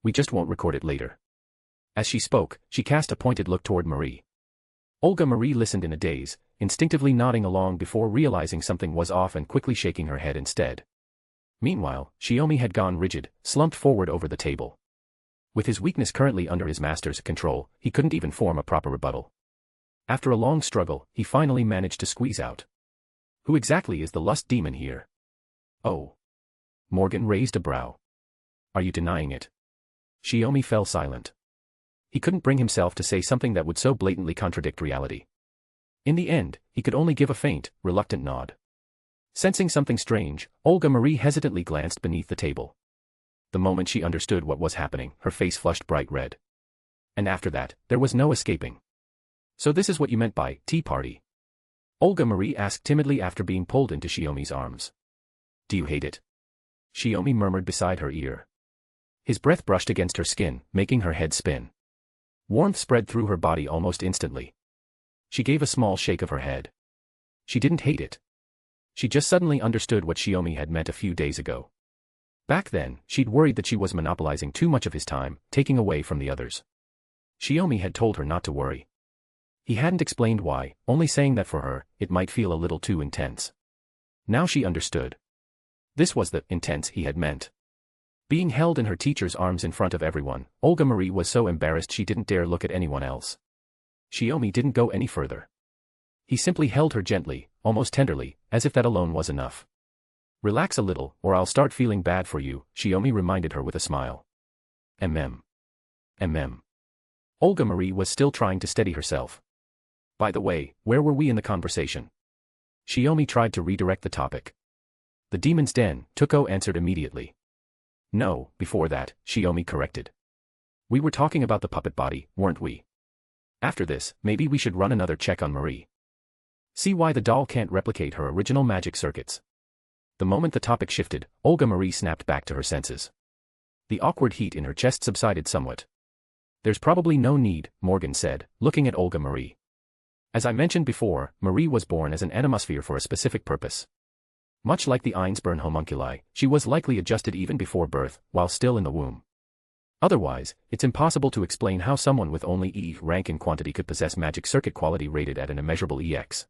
We just won't record it later. As she spoke, she cast a pointed look toward Marie. Olga Marie listened in a daze, instinctively nodding along before realizing something was off and quickly shaking her head instead. Meanwhile, Shiomi had gone rigid, slumped forward over the table. With his weakness currently under his master's control, he couldn't even form a proper rebuttal. After a long struggle, he finally managed to squeeze out. Who exactly is the lust demon here? Oh. Morgan raised a brow. Are you denying it? Shiomi fell silent. He couldn't bring himself to say something that would so blatantly contradict reality. In the end, he could only give a faint, reluctant nod. Sensing something strange, Olga Marie hesitantly glanced beneath the table. The moment she understood what was happening, her face flushed bright red. And after that, there was no escaping. So this is what you meant by tea party? Olga Marie asked timidly after being pulled into Shiomi's arms. Do you hate it? Shiomi murmured beside her ear. His breath brushed against her skin, making her head spin. Warmth spread through her body almost instantly. She gave a small shake of her head. She didn't hate it. She just suddenly understood what Shiomi had meant a few days ago. Back then, she'd worried that she was monopolizing too much of his time, taking away from the others. Shiomi had told her not to worry. He hadn't explained why, only saying that for her, it might feel a little too intense. Now she understood. This was the intense he had meant. Being held in her teacher's arms in front of everyone, Olga Marie was so embarrassed she didn't dare look at anyone else. Shiomi didn't go any further. He simply held her gently, almost tenderly, as if that alone was enough. Relax a little, or I'll start feeling bad for you, Shiomi reminded her with a smile. Olga Marie was still trying to steady herself. By the way, where were we in the conversation? Shiomi tried to redirect the topic. The demon's den, Tuko answered immediately. No, before that, Shiomi corrected. We were talking about the puppet body, weren't we? After this, maybe we should run another check on Marie. See why the doll can't replicate her original magic circuits. The moment the topic shifted, Olga Marie snapped back to her senses. The awkward heat in her chest subsided somewhat. There's probably no need, Morgan said, looking at Olga Marie. As I mentioned before, Marie was born as an animosphere for a specific purpose. Much like the Einsborn homunculi, she was likely adjusted even before birth, while still in the womb. Otherwise, it's impossible to explain how someone with only E rank in quantity could possess magic circuit quality rated at an immeasurable EX.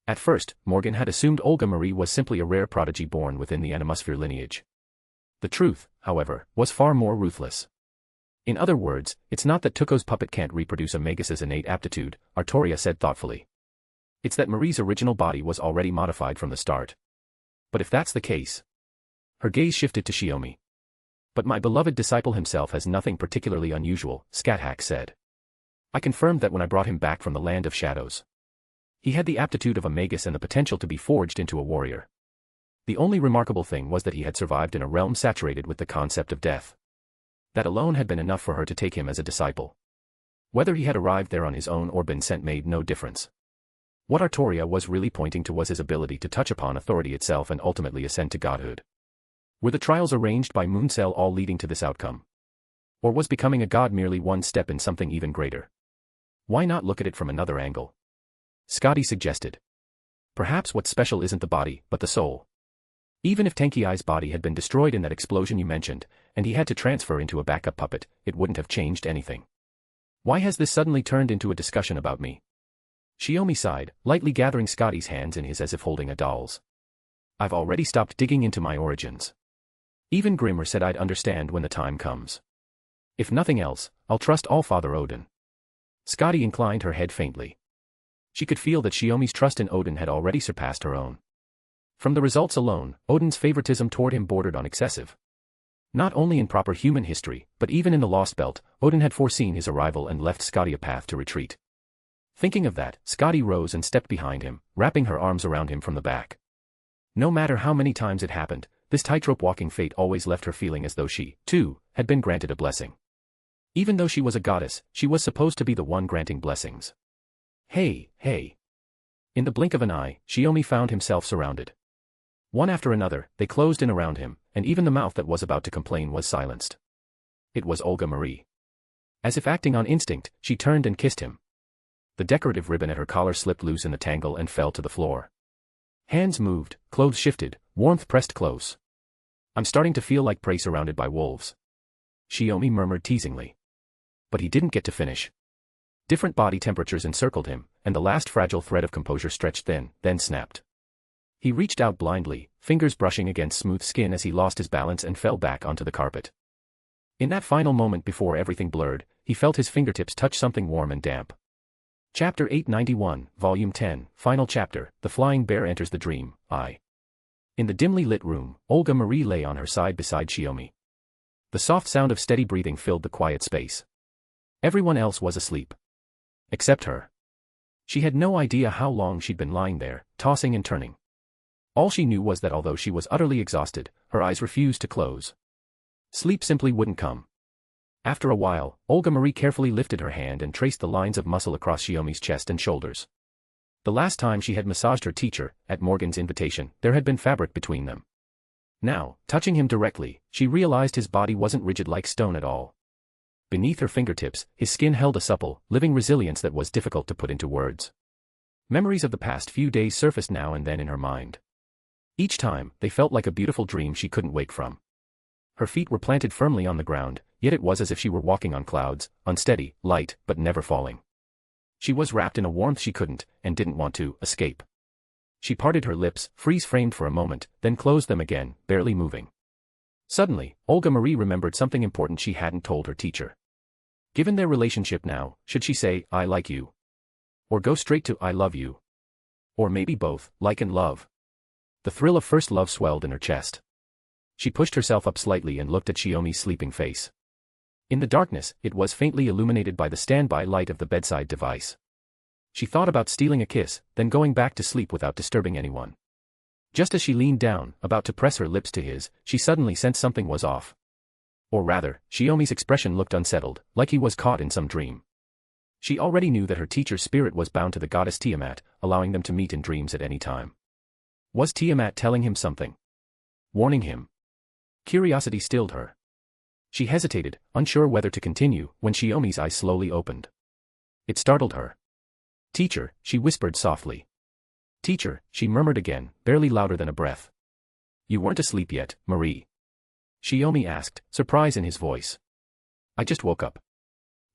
At first, Morgan had assumed Olga Marie was simply a rare prodigy born within the Animosphere lineage. The truth, however, was far more ruthless. In other words, it's not that Tuko's puppet can't reproduce a Magus's innate aptitude, Artoria said thoughtfully. It's that Marie's original body was already modified from the start. But if that's the case... Her gaze shifted to Shiomi. But my beloved disciple himself has nothing particularly unusual, Scáthach said. I confirmed that when I brought him back from the land of shadows. He had the aptitude of a Magus and the potential to be forged into a warrior. The only remarkable thing was that he had survived in a realm saturated with the concept of death. That alone had been enough for her to take him as a disciple. Whether he had arrived there on his own or been sent made no difference. What Artoria was really pointing to was his ability to touch upon authority itself and ultimately ascend to godhood. Were the trials arranged by Mooncell all leading to this outcome? Or was becoming a god merely one step in something even greater? Why not look at it from another angle? Scotty suggested. Perhaps what's special isn't the body, but the soul. Even if Tenkei's body had been destroyed in that explosion you mentioned, and he had to transfer into a backup puppet, it wouldn't have changed anything. Why has this suddenly turned into a discussion about me? Shiomi sighed, lightly gathering Scotty's hands in his as if holding a doll's. I've already stopped digging into my origins. Even Grimmer said I'd understand when the time comes. If nothing else, I'll trust All-Father Odin. Scotty inclined her head faintly. She could feel that Shiomi's trust in Odin had already surpassed her own. From the results alone, Odin's favoritism toward him bordered on excessive. Not only in proper human history, but even in the Lost Belt, Odin had foreseen his arrival and left Scotty a path to retreat. Thinking of that, Scotty rose and stepped behind him, wrapping her arms around him from the back. No matter how many times it happened, this tightrope walking fate always left her feeling as though she, too, had been granted a blessing. Even though she was a goddess, she was supposed to be the one granting blessings. Hey. In the blink of an eye, Shiomi found himself surrounded. One after another, they closed in around him, and even the mouth that was about to complain was silenced. It was Olga Marie. As if acting on instinct, she turned and kissed him. The decorative ribbon at her collar slipped loose in the tangle and fell to the floor. Hands moved, clothes shifted, warmth pressed close. I'm starting to feel like prey surrounded by wolves. Shiomi murmured teasingly. But he didn't get to finish. Different body temperatures encircled him, and the last fragile thread of composure stretched thin, then snapped. He reached out blindly, fingers brushing against smooth skin as he lost his balance and fell back onto the carpet. In that final moment before everything blurred, he felt his fingertips touch something warm and damp. Chapter 891, Volume 10, Final Chapter, The Flying Bear Enters the Dream, I. In the dimly lit room, Olga Marie lay on her side beside Shiomi. The soft sound of steady breathing filled the quiet space. Everyone else was asleep. Except her. She had no idea how long she'd been lying there, tossing and turning. All she knew was that although she was utterly exhausted, her eyes refused to close. Sleep simply wouldn't come. After a while, Olga Marie carefully lifted her hand and traced the lines of muscle across Shiomi's chest and shoulders. The last time she had massaged her teacher, at Morgan's invitation, there had been fabric between them. Now, touching him directly, she realized his body wasn't rigid like stone at all. Beneath her fingertips, his skin held a supple, living resilience that was difficult to put into words. Memories of the past few days surfaced now and then in her mind. Each time, they felt like a beautiful dream she couldn't wake from. Her feet were planted firmly on the ground, yet it was as if she were walking on clouds, unsteady, light, but never falling. She was wrapped in a warmth she couldn't, and didn't want to, escape. She parted her lips, freeze-framed for a moment, then closed them again, barely moving. Suddenly, Olga Marie remembered something important she hadn't told her teacher. Given their relationship now, should she say, "I like you"? Or go straight to "I love you"? Or maybe both, like and love? The thrill of first love swelled in her chest. She pushed herself up slightly and looked at Shiomi's sleeping face. In the darkness, it was faintly illuminated by the standby light of the bedside device. She thought about stealing a kiss, then going back to sleep without disturbing anyone. Just as she leaned down, about to press her lips to his, she suddenly sensed something was off. Or rather, Shiomi's expression looked unsettled, like he was caught in some dream. She already knew that her teacher's spirit was bound to the goddess Tiamat, allowing them to meet in dreams at any time. Was Tiamat telling him something? Warning him? Curiosity stilled her. She hesitated, unsure whether to continue, when Shiomi's eyes slowly opened. It startled her. "Teacher," she whispered softly. "Teacher," she murmured again, barely louder than a breath. "You weren't asleep yet, Marie?" Shiomi asked, surprise in his voice. "I just woke up.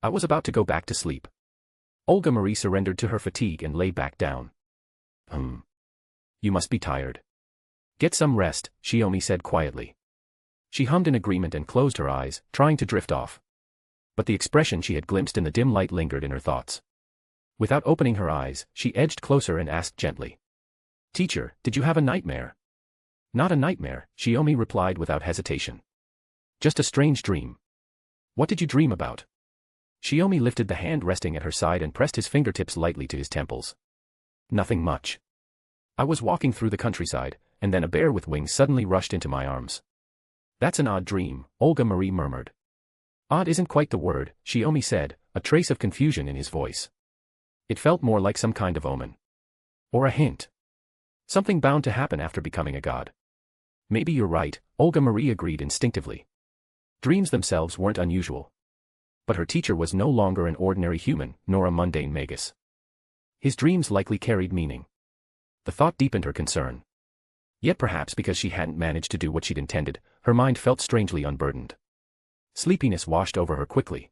I was about to go back to sleep." Olga Marie surrendered to her fatigue and lay back down. You must be tired. Get some rest," Shiomi said quietly. She hummed in agreement and closed her eyes, trying to drift off. But the expression she had glimpsed in the dim light lingered in her thoughts. Without opening her eyes, she edged closer and asked gently. "Teacher, did you have a nightmare?" "Not a nightmare," Shiomi replied without hesitation. "Just a strange dream." "What did you dream about?" Shiomi lifted the hand resting at her side and pressed his fingertips lightly to his temples. "Nothing much. I was walking through the countryside, and then a bear with wings suddenly rushed into my arms." "That's an odd dream," Olga Marie murmured. "Odd isn't quite the word," Shiomi said, a trace of confusion in his voice. "It felt more like some kind of omen. Or a hint. Something bound to happen after becoming a god." "Maybe you're right," Olga Marie agreed instinctively. Dreams themselves weren't unusual. But her teacher was no longer an ordinary human, nor a mundane magus. His dreams likely carried meaning. The thought deepened her concern. Yet perhaps because she hadn't managed to do what she'd intended, her mind felt strangely unburdened. Sleepiness washed over her quickly.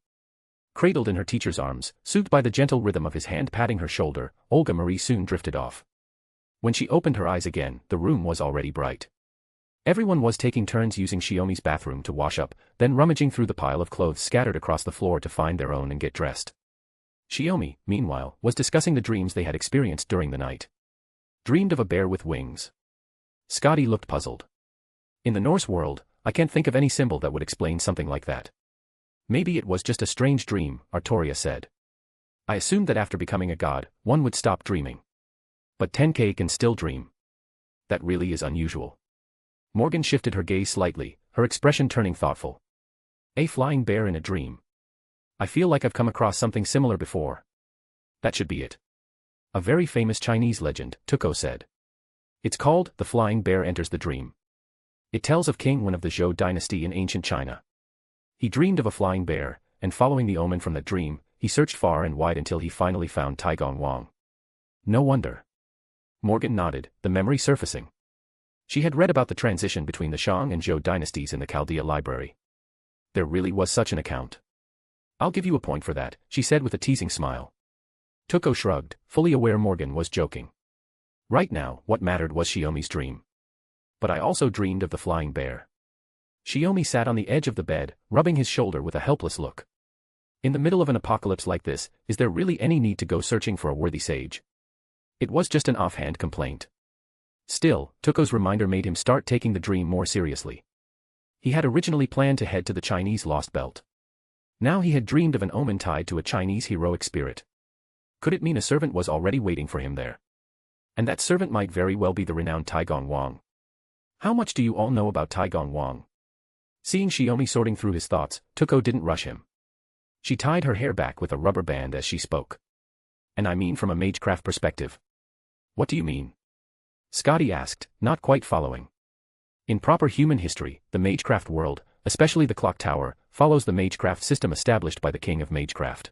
Cradled in her teacher's arms, soothed by the gentle rhythm of his hand patting her shoulder, Olga Marie soon drifted off. When she opened her eyes again, the room was already bright. Everyone was taking turns using Shiomi's bathroom to wash up, then rummaging through the pile of clothes scattered across the floor to find their own and get dressed. Shiomi, meanwhile, was discussing the dreams they had experienced during the night. Dreamed of a bear with wings. Scotty looked puzzled. "In the Norse world, I can't think of any symbol that would explain something like that." "Maybe it was just a strange dream," Artoria said. "I assumed that after becoming a god, one would stop dreaming. But Tenkei can still dream. That really is unusual." Morgan shifted her gaze slightly, her expression turning thoughtful. "A flying bear in a dream. I feel like I've come across something similar before." "That should be it. A very famous Chinese legend," Tuko said. "It's called The Flying Bear Enters the Dream. It tells of King Wen of the Zhou dynasty in ancient China. He dreamed of a flying bear, and following the omen from that dream, he searched far and wide until he finally found Taigong Wang." "No wonder." Morgan nodded, the memory surfacing. She had read about the transition between the Shang and Zhou dynasties in the Chaldea library. There really was such an account. "I'll give you a point for that," she said with a teasing smile. Tuko shrugged, fully aware Morgan was joking. Right now, what mattered was Shiomi's dream. "But I also dreamed of the flying bear." Shiomi sat on the edge of the bed, rubbing his shoulder with a helpless look. In the middle of an apocalypse like this, is there really any need to go searching for a worthy sage? It was just an offhand complaint. Still, Tuko's reminder made him start taking the dream more seriously. He had originally planned to head to the Chinese Lost Belt. Now he had dreamed of an omen tied to a Chinese heroic spirit. Could it mean a servant was already waiting for him there? And that servant might very well be the renowned Taigong Wang. How much do you all know about Taigong Wang? Seeing Shiomi sorting through his thoughts, Tuko didn't rush him. She tied her hair back with a rubber band as she spoke. And I mean from a magecraft perspective. What do you mean? Scotty asked, not quite following. In proper human history, the magecraft world, especially the clock tower, follows the magecraft system established by the king of magecraft.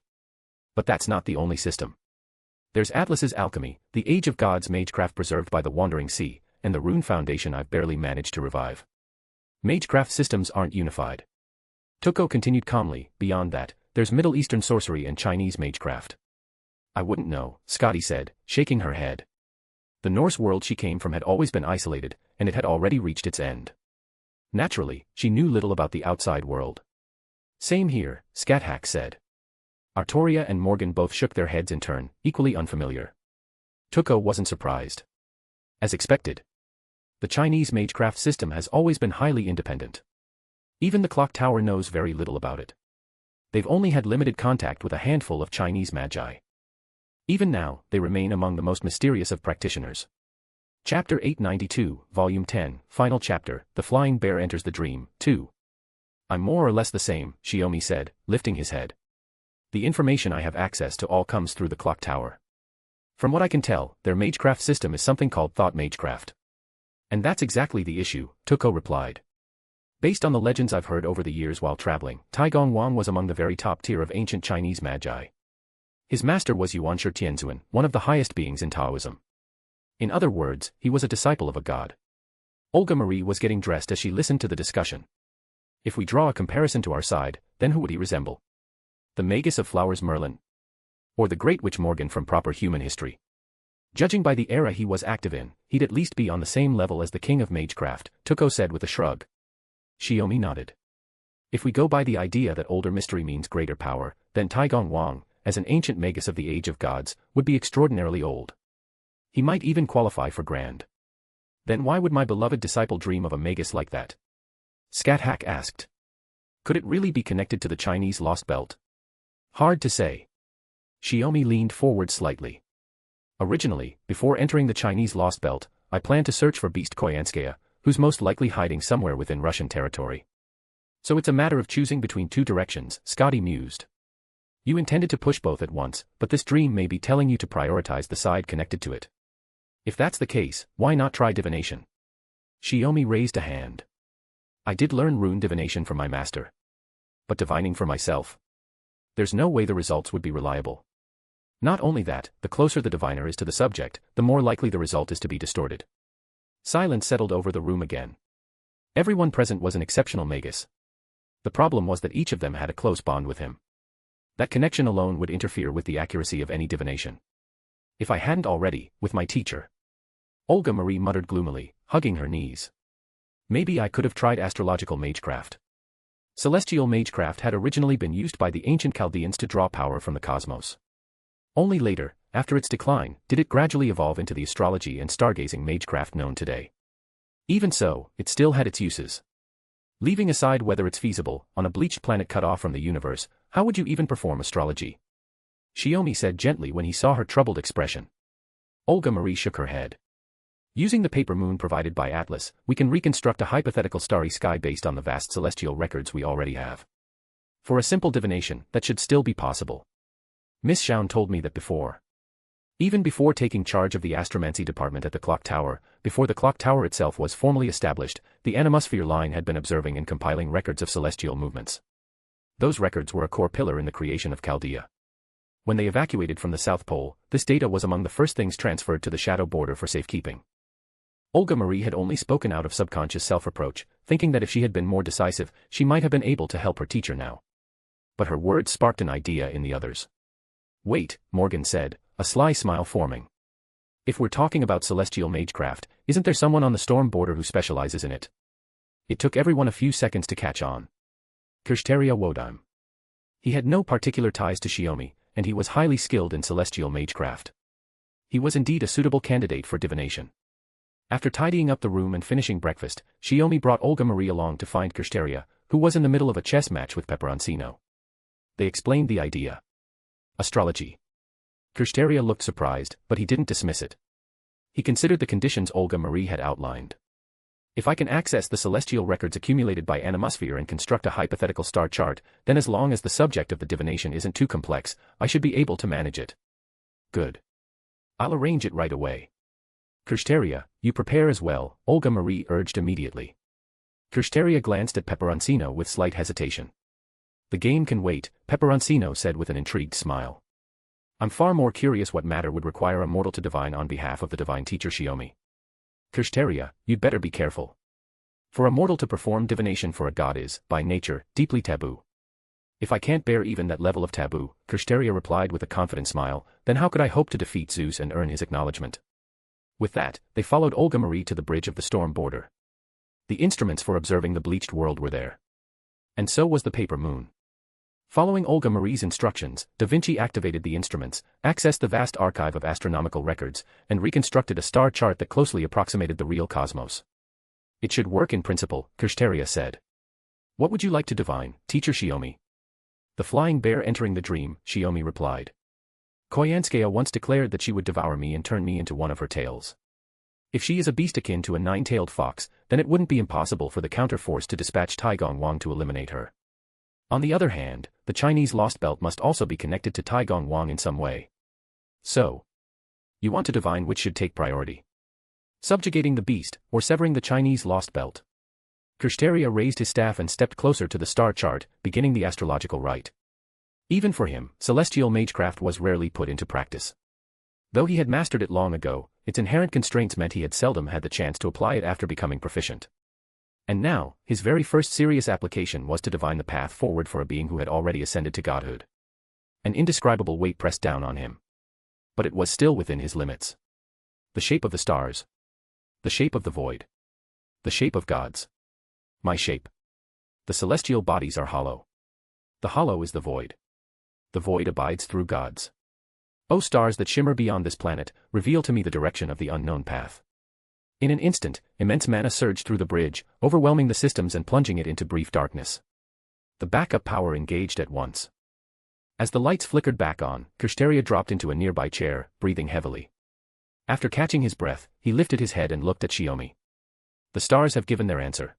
But that's not the only system. There's Atlas's alchemy, the age of gods magecraft preserved by the wandering sea, and the rune foundation I've barely managed to revive. Magecraft systems aren't unified. Tuko continued calmly, beyond that, there's Middle Eastern sorcery and Chinese magecraft. I wouldn't know, Scotty said, shaking her head. The Norse world she came from had always been isolated, and it had already reached its end. Naturally, she knew little about the outside world. Same here, Scáthach said. Artoria and Morgan both shook their heads in turn, equally unfamiliar. Tuko wasn't surprised. As expected. The Chinese magecraft system has always been highly independent. Even the clock tower knows very little about it. They've only had limited contact with a handful of Chinese magi. Even now, they remain among the most mysterious of practitioners. Chapter 892, Volume 10, Final Chapter, The Flying Bear Enters the Dream, 2. I'm more or less the same, Shiomi said, lifting his head. The information I have access to all comes through the clock tower. From what I can tell, their magecraft system is something called thought magecraft. And that's exactly the issue, Tuko replied. Based on the legends I've heard over the years while traveling, Taigong Wang was among the very top tier of ancient Chinese magi. His master was Yuanshi Tianzuan, one of the highest beings in Taoism. In other words, he was a disciple of a god. Olga Marie was getting dressed as she listened to the discussion. If we draw a comparison to our side, then who would he resemble? The Magus of Flowers Merlin? Or the Great Witch Morgan from proper human history? Judging by the era he was active in, he'd at least be on the same level as the king of magecraft, Tuko said with a shrug. Shiomi nodded. If we go by the idea that older mystery means greater power, then Taigong Wang, as an ancient magus of the age of gods, would be extraordinarily old. He might even qualify for grand. Then why would my beloved disciple dream of a magus like that? Scáthach asked. Could it really be connected to the Chinese Lost Belt? Hard to say. Shiomi leaned forward slightly. Originally, before entering the Chinese Lost Belt, I planned to search for Beast Koyanskaya, who's most likely hiding somewhere within Russian territory. So it's a matter of choosing between two directions, Scotty mused. You intended to push both at once, but this dream may be telling you to prioritize the side connected to it. If that's the case, why not try divination? Shiomi raised a hand. I did learn rune divination from my master. But divining for myself? There's no way the results would be reliable. Not only that, the closer the diviner is to the subject, the more likely the result is to be distorted. Silence settled over the room again. Everyone present was an exceptional magus. The problem was that each of them had a close bond with him. That connection alone would interfere with the accuracy of any divination. If I hadn't already, with my teacher. Olga Marie muttered gloomily, hugging her knees. Maybe I could have tried astrological magecraft. Celestial magecraft had originally been used by the ancient Chaldeans to draw power from the cosmos. Only later, after its decline, did it gradually evolve into the astrology and stargazing magecraft known today. Even so, it still had its uses. Leaving aside whether it's feasible, on a bleached planet cut off from the universe, how would you even perform astrology? Shiomi said gently when he saw her troubled expression. Olga Marie shook her head. Using the paper moon provided by Atlas, we can reconstruct a hypothetical starry sky based on the vast celestial records we already have. For a simple divination, that should still be possible. Miss Shaun told me that before. Even before taking charge of the astromancy department at the clock tower, before the clock tower itself was formally established, the Animosphere line had been observing and compiling records of celestial movements. Those records were a core pillar in the creation of Chaldea. When they evacuated from the South Pole, this data was among the first things transferred to the shadow border for safekeeping. Olga Marie had only spoken out of subconscious self-reproach, thinking that if she had been more decisive, she might have been able to help her teacher now. But her words sparked an idea in the others. Wait, Morgan said, a sly smile forming. If we're talking about celestial magecraft, isn't there someone on the storm border who specializes in it? It took everyone a few seconds to catch on. Kirsteria Wodime. He had no particular ties to Shiomi, and he was highly skilled in celestial magecraft. He was indeed a suitable candidate for divination. After tidying up the room and finishing breakfast, Shiomi brought Olga Marie along to find Kirsteria, who was in the middle of a chess match with Peperoncino. They explained the idea. Astrology. Kirsteria looked surprised, but he didn't dismiss it. He considered the conditions Olga Marie had outlined. If I can access the celestial records accumulated by Animosphere and construct a hypothetical star chart, then as long as the subject of the divination isn't too complex, I should be able to manage it. Good. I'll arrange it right away. Kirsteria, you prepare as well, Olga Marie urged immediately. Kirsteria glanced at Peperoncino with slight hesitation. The game can wait, Peperoncino said with an intrigued smile. I'm far more curious what matter would require a mortal to divine on behalf of the divine teacher Shiomi. Kirsteria, you'd better be careful. For a mortal to perform divination for a god is, by nature, deeply taboo. If I can't bear even that level of taboo, Kirsteria replied with a confident smile, then how could I hope to defeat Zeus and earn his acknowledgement? With that, they followed Olga Marie to the bridge of the storm border. The instruments for observing the bleached world were there. And so was the paper moon. Following Olga Marie's instructions, Da Vinci activated the instruments, accessed the vast archive of astronomical records, and reconstructed a star chart that closely approximated the real cosmos. It should work in principle, Kirsteria said. What would you like to divine, Teacher Shiomi? The flying bear entering the dream, Shiomi replied. Koyanskaya once declared that she would devour me and turn me into one of her tails. If she is a beast akin to a nine-tailed fox, then it wouldn't be impossible for the counterforce to dispatch Taigong Wang to eliminate her. On the other hand, the Chinese lost belt must also be connected to Taigong Wang in some way. So, you want to divine which should take priority? Subjugating the beast, or severing the Chinese lost belt? Kirsteria raised his staff and stepped closer to the star chart, beginning the astrological rite. Even for him, celestial magecraft was rarely put into practice. Though he had mastered it long ago, its inherent constraints meant he had seldom had the chance to apply it after becoming proficient. And now, his very first serious application was to divine the path forward for a being who had already ascended to godhood. An indescribable weight pressed down on him. But it was still within his limits. The shape of the stars. The shape of the void. The shape of gods. My shape. The celestial bodies are hollow. The hollow is the void. The void abides through gods. O stars that shimmer beyond this planet, reveal to me the direction of the unknown path. In an instant, immense mana surged through the bridge, overwhelming the systems and plunging it into brief darkness. The backup power engaged at once. As the lights flickered back on, Kirsteria dropped into a nearby chair, breathing heavily. After catching his breath, he lifted his head and looked at Shiomi. The stars have given their answer.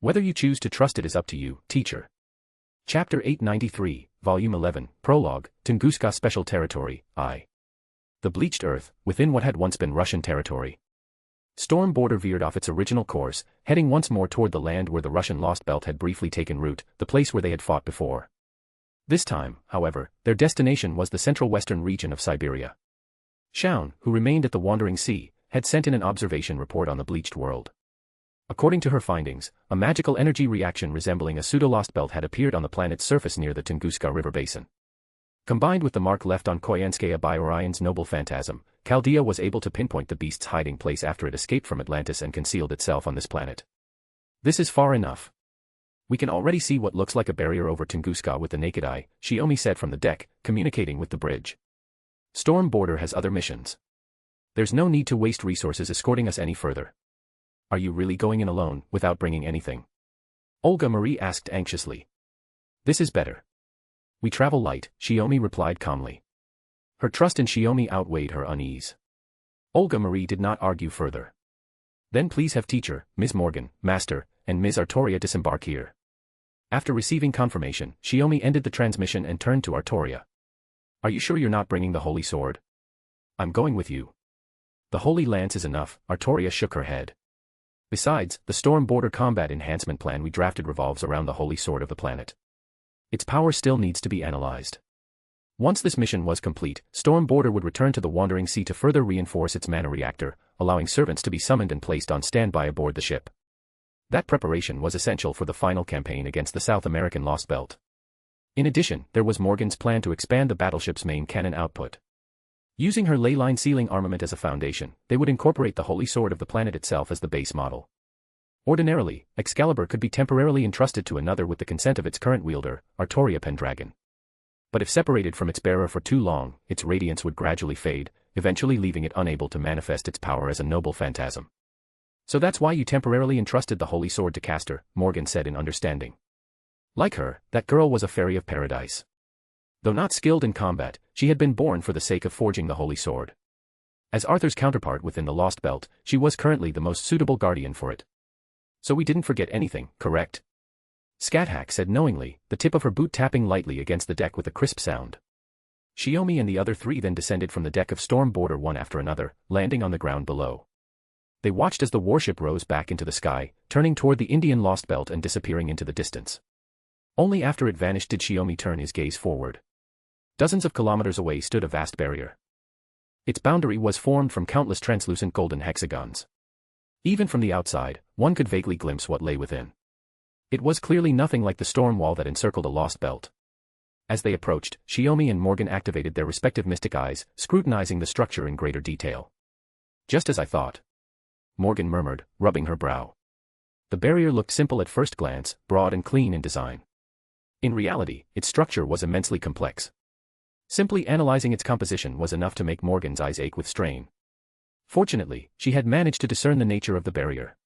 Whether you choose to trust it is up to you, teacher. Chapter 893, Volume 11, Prologue, Tunguska Special Territory, I. The bleached earth, within what had once been Russian territory. Storm Border veered off its original course, heading once more toward the land where the Russian Lost Belt had briefly taken root, the place where they had fought before. This time, however, their destination was the central western region of Siberia. Shaun, who remained at the Wandering Sea, had sent in an observation report on the bleached world. According to her findings, a magical energy reaction resembling a pseudo-lost belt had appeared on the planet's surface near the Tunguska River basin. Combined with the mark left on Koyanskaya by Orion's noble phantasm, Chaldea was able to pinpoint the beast's hiding place after it escaped from Atlantis and concealed itself on this planet. This is far enough. We can already see what looks like a barrier over Tunguska with the naked eye, Shiomi said from the deck, communicating with the bridge. Storm Border has other missions. There's no need to waste resources escorting us any further. Are you really going in alone, without bringing anything? Olga Marie asked anxiously. This is better. We travel light, Shiomi replied calmly. Her trust in Shiomi outweighed her unease. Olga Marie did not argue further. Then please have teacher, Ms. Morgan, master, and Ms. Artoria disembark here. After receiving confirmation, Shiomi ended the transmission and turned to Artoria. Are you sure you're not bringing the holy sword? I'm going with you. The holy lance is enough, Artoria shook her head. Besides, the Storm Border combat enhancement plan we drafted revolves around the holy sword of the planet. Its power still needs to be analyzed. Once this mission was complete, Storm Border would return to the Wandering Sea to further reinforce its mana reactor, allowing servants to be summoned and placed on standby aboard the ship. That preparation was essential for the final campaign against the South American Lost Belt. In addition, there was Morgan's plan to expand the battleship's main cannon output. Using her ley line sealing armament as a foundation, they would incorporate the holy sword of the planet itself as the base model. Ordinarily, Excalibur could be temporarily entrusted to another with the consent of its current wielder, Artoria Pendragon. But if separated from its bearer for too long, its radiance would gradually fade, eventually leaving it unable to manifest its power as a noble phantasm. So that's why you temporarily entrusted the holy sword to Castor, Morgan said in understanding. Like her, that girl was a fairy of paradise. Though not skilled in combat, she had been born for the sake of forging the holy sword. As Arthur's counterpart within the Lost Belt, she was currently the most suitable guardian for it. So we didn't forget anything, correct? Scáthach said knowingly, the tip of her boot tapping lightly against the deck with a crisp sound. Shiomi and the other three then descended from the deck of Storm Border one after another, landing on the ground below. They watched as the warship rose back into the sky, turning toward the Indian Lost Belt and disappearing into the distance. Only after it vanished did Shiomi turn his gaze forward. Dozens of kilometers away stood a vast barrier. Its boundary was formed from countless translucent golden hexagons. Even from the outside, one could vaguely glimpse what lay within. It was clearly nothing like the storm wall that encircled a Lost Belt. As they approached, Shiomi and Morgan activated their respective mystic eyes, scrutinizing the structure in greater detail. Just as I thought, Morgan murmured, rubbing her brow. The barrier looked simple at first glance, broad and clean in design. In reality, its structure was immensely complex. Simply analyzing its composition was enough to make Morgan's eyes ache with strain. Fortunately, she had managed to discern the nature of the barrier.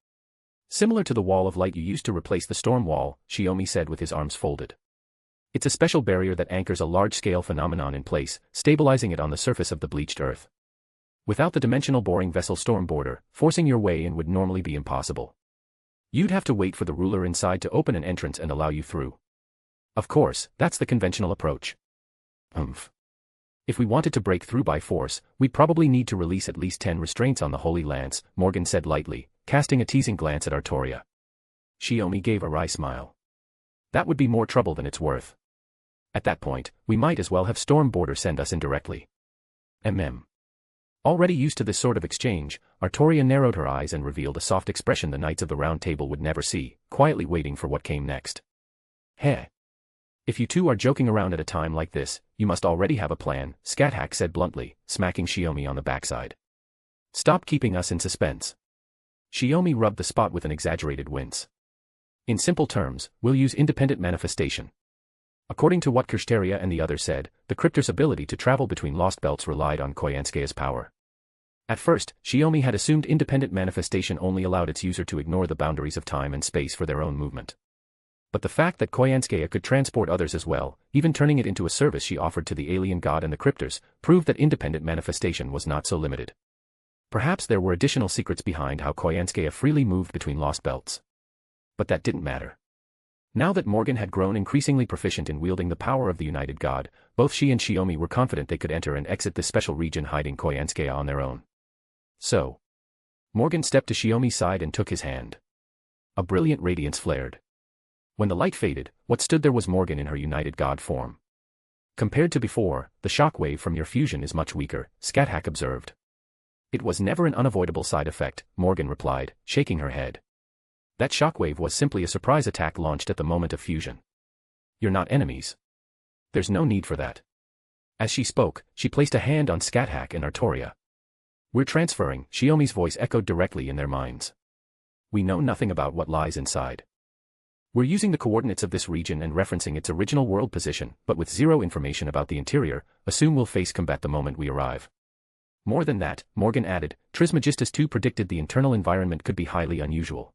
Similar to the wall of light you used to replace the storm wall, Shiomi said with his arms folded. It's a special barrier that anchors a large-scale phenomenon in place, stabilizing it on the surface of the bleached earth. Without the dimensional boring vessel Storm Border, forcing your way in would normally be impossible. You'd have to wait for the ruler inside to open an entrance and allow you through. Of course, that's the conventional approach. If we wanted to break through by force, we'd probably need to release at least 10 restraints on the Holy Lance, Morgan said lightly, casting a teasing glance at Artoria. Shiomi gave a wry smile. That would be more trouble than it's worth. At that point, we might as well have Storm Border send us in directly. Already used to this sort of exchange, Artoria narrowed her eyes and revealed a soft expression the Knights of the Round Table would never see, quietly waiting for what came next. Heh. If you two are joking around at a time like this, you must already have a plan, Scáthach said bluntly, smacking Shiomi on the backside. Stop keeping us in suspense. Shiomi rubbed the spot with an exaggerated wince. In simple terms, we'll use independent manifestation. According to what Kirsteria and the others said, the Cryptor's ability to travel between Lost Belts relied on Koyanskea's power. At first, Shiomi had assumed independent manifestation only allowed its user to ignore the boundaries of time and space for their own movement. But the fact that Koyanskea could transport others as well, even turning it into a service she offered to the alien god and the Cryptors, proved that independent manifestation was not so limited. Perhaps there were additional secrets behind how Koyanskea freely moved between Lost Belts. But that didn't matter. Now that Morgan had grown increasingly proficient in wielding the power of the United God, both she and Shiomi were confident they could enter and exit this special region hiding Koyanskea on their own. So, Morgan stepped to Shiomi's side and took his hand. A brilliant radiance flared. When the light faded, what stood there was Morgan in her United God form. Compared to before, the shockwave from your fusion is much weaker, Scáthach observed. It was never an unavoidable side effect, Morgan replied, shaking her head. That shockwave was simply a surprise attack launched at the moment of fusion. You're not enemies. There's no need for that. As she spoke, she placed a hand on Scáthach and Artoria. We're transferring, Shiomi's voice echoed directly in their minds. We know nothing about what lies inside. We're using the coordinates of this region and referencing its original world position, but with zero information about the interior, assume we'll face combat the moment we arrive. More than that, Morgan added, Trismegistus II predicted the internal environment could be highly unusual.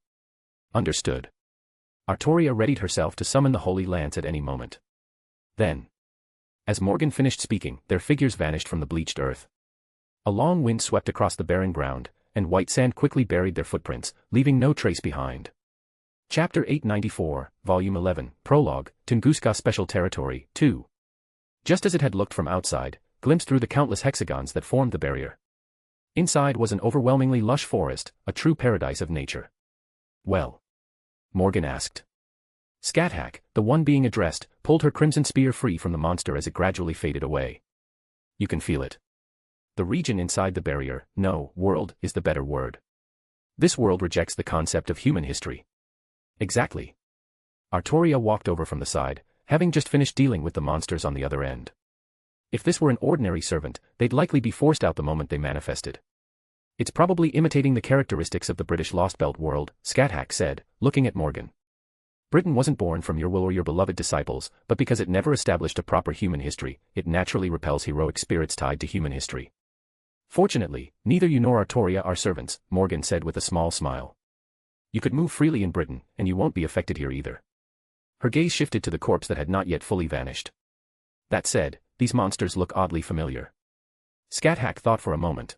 Understood. Artoria readied herself to summon the Holy Lance at any moment. Then, as Morgan finished speaking, their figures vanished from the bleached earth. A long wind swept across the barren ground, and white sand quickly buried their footprints, leaving no trace behind. Chapter 894, Volume 11, Prologue, Tunguska Special Territory, 2. Just as it had looked from outside, glimpsed through the countless hexagons that formed the barrier. Inside was an overwhelmingly lush forest, a true paradise of nature. Well? Morgan asked. Scáthach, the one being addressed, pulled her crimson spear free from the monster as it gradually faded away. You can feel it. The region inside the barrier, no, world, is the better word. This world rejects the concept of human history. Exactly. Artoria walked over from the side, having just finished dealing with the monsters on the other end. If this were an ordinary servant, they'd likely be forced out the moment they manifested. It's probably imitating the characteristics of the British Lost Belt world, Scáthach said, looking at Morgan. Britain wasn't born from your will or your beloved disciples, but because it never established a proper human history, it naturally repels heroic spirits tied to human history. Fortunately, neither you nor Artoria are servants, Morgan said with a small smile. You could move freely in Britain, and you won't be affected here either. Her gaze shifted to the corpse that had not yet fully vanished. That said, these monsters look oddly familiar. Scáthach thought for a moment.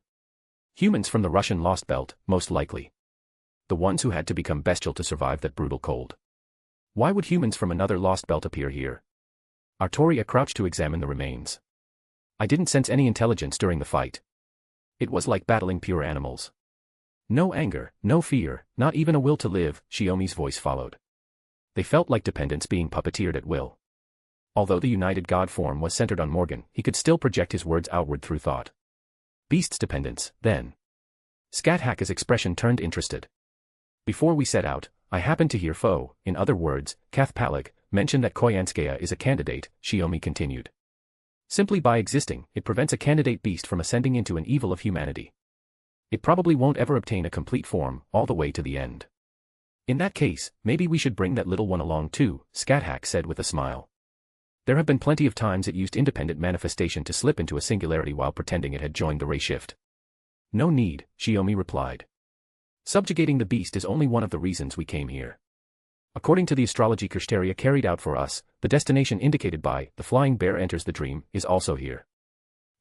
Humans from the Russian Lost Belt, most likely. The ones who had to become bestial to survive that brutal cold. Why would humans from another Lost Belt appear here? Artoria crouched to examine the remains. I didn't sense any intelligence during the fight. It was like battling pure animals. No anger, no fear, not even a will to live, Shiomi's voice followed. They felt like dependents being puppeteered at will. Although the united god form was centered on Morgan, he could still project his words outward through thought. Beasts' dependents, then. Scáthach's expression turned interested. Before we set out, I happened to hear Foe, in other words, Cathpallic, mention that Koyanskaya is a candidate, Shiomi continued. Simply by existing, it prevents a candidate beast from ascending into an evil of humanity. It probably won't ever obtain a complete form, all the way to the end. In that case, maybe we should bring that little one along too, Scáthach said with a smile. There have been plenty of times it used independent manifestation to slip into a singularity while pretending it had joined the ray shift. No need, Shiomi replied. Subjugating the beast is only one of the reasons we came here. According to the astrology Kirsteria carried out for us, the destination indicated by the flying bear enters the dream is also here.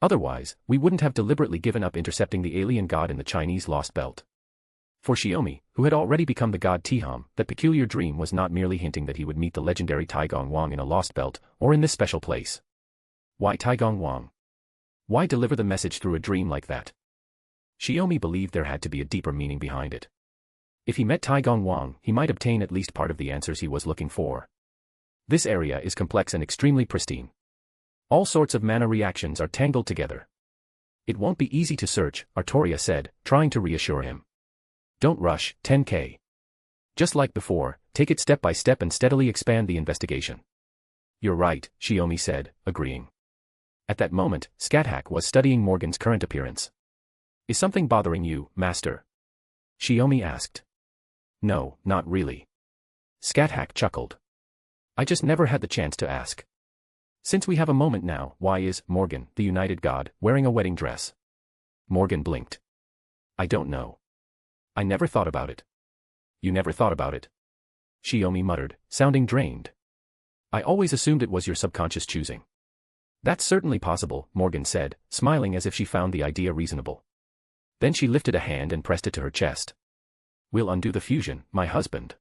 Otherwise, we wouldn't have deliberately given up intercepting the alien god in the Chinese Lost Belt. For Shiomi, who had already become the god Tiham, that peculiar dream was not merely hinting that he would meet the legendary Taigong Wang in a Lost Belt, or in this special place. Why Taigong Wang? Why deliver the message through a dream like that? Shiomi believed there had to be a deeper meaning behind it. If he met Taigong Wang, he might obtain at least part of the answers he was looking for. This area is complex and extremely pristine. All sorts of mana reactions are tangled together. It won't be easy to search, Artoria said, trying to reassure him. Don't rush, Tenkei. Just like before, take it step by step and steadily expand the investigation. You're right, Shiomi said, agreeing. At that moment, Scáthach was studying Morgan's current appearance. Is something bothering you, Master? Shiomi asked. No, not really. Scáthach chuckled. I just never had the chance to ask. Since we have a moment now, why is Morgan, the united god, wearing a wedding dress? Morgan blinked. I don't know. I never thought about it. You never thought about it? Shiomi muttered, sounding drained. I always assumed it was your subconscious choosing. That's certainly possible, Morgan said, smiling as if she found the idea reasonable. Then she lifted a hand and pressed it to her chest. We'll undo the fusion, my husband.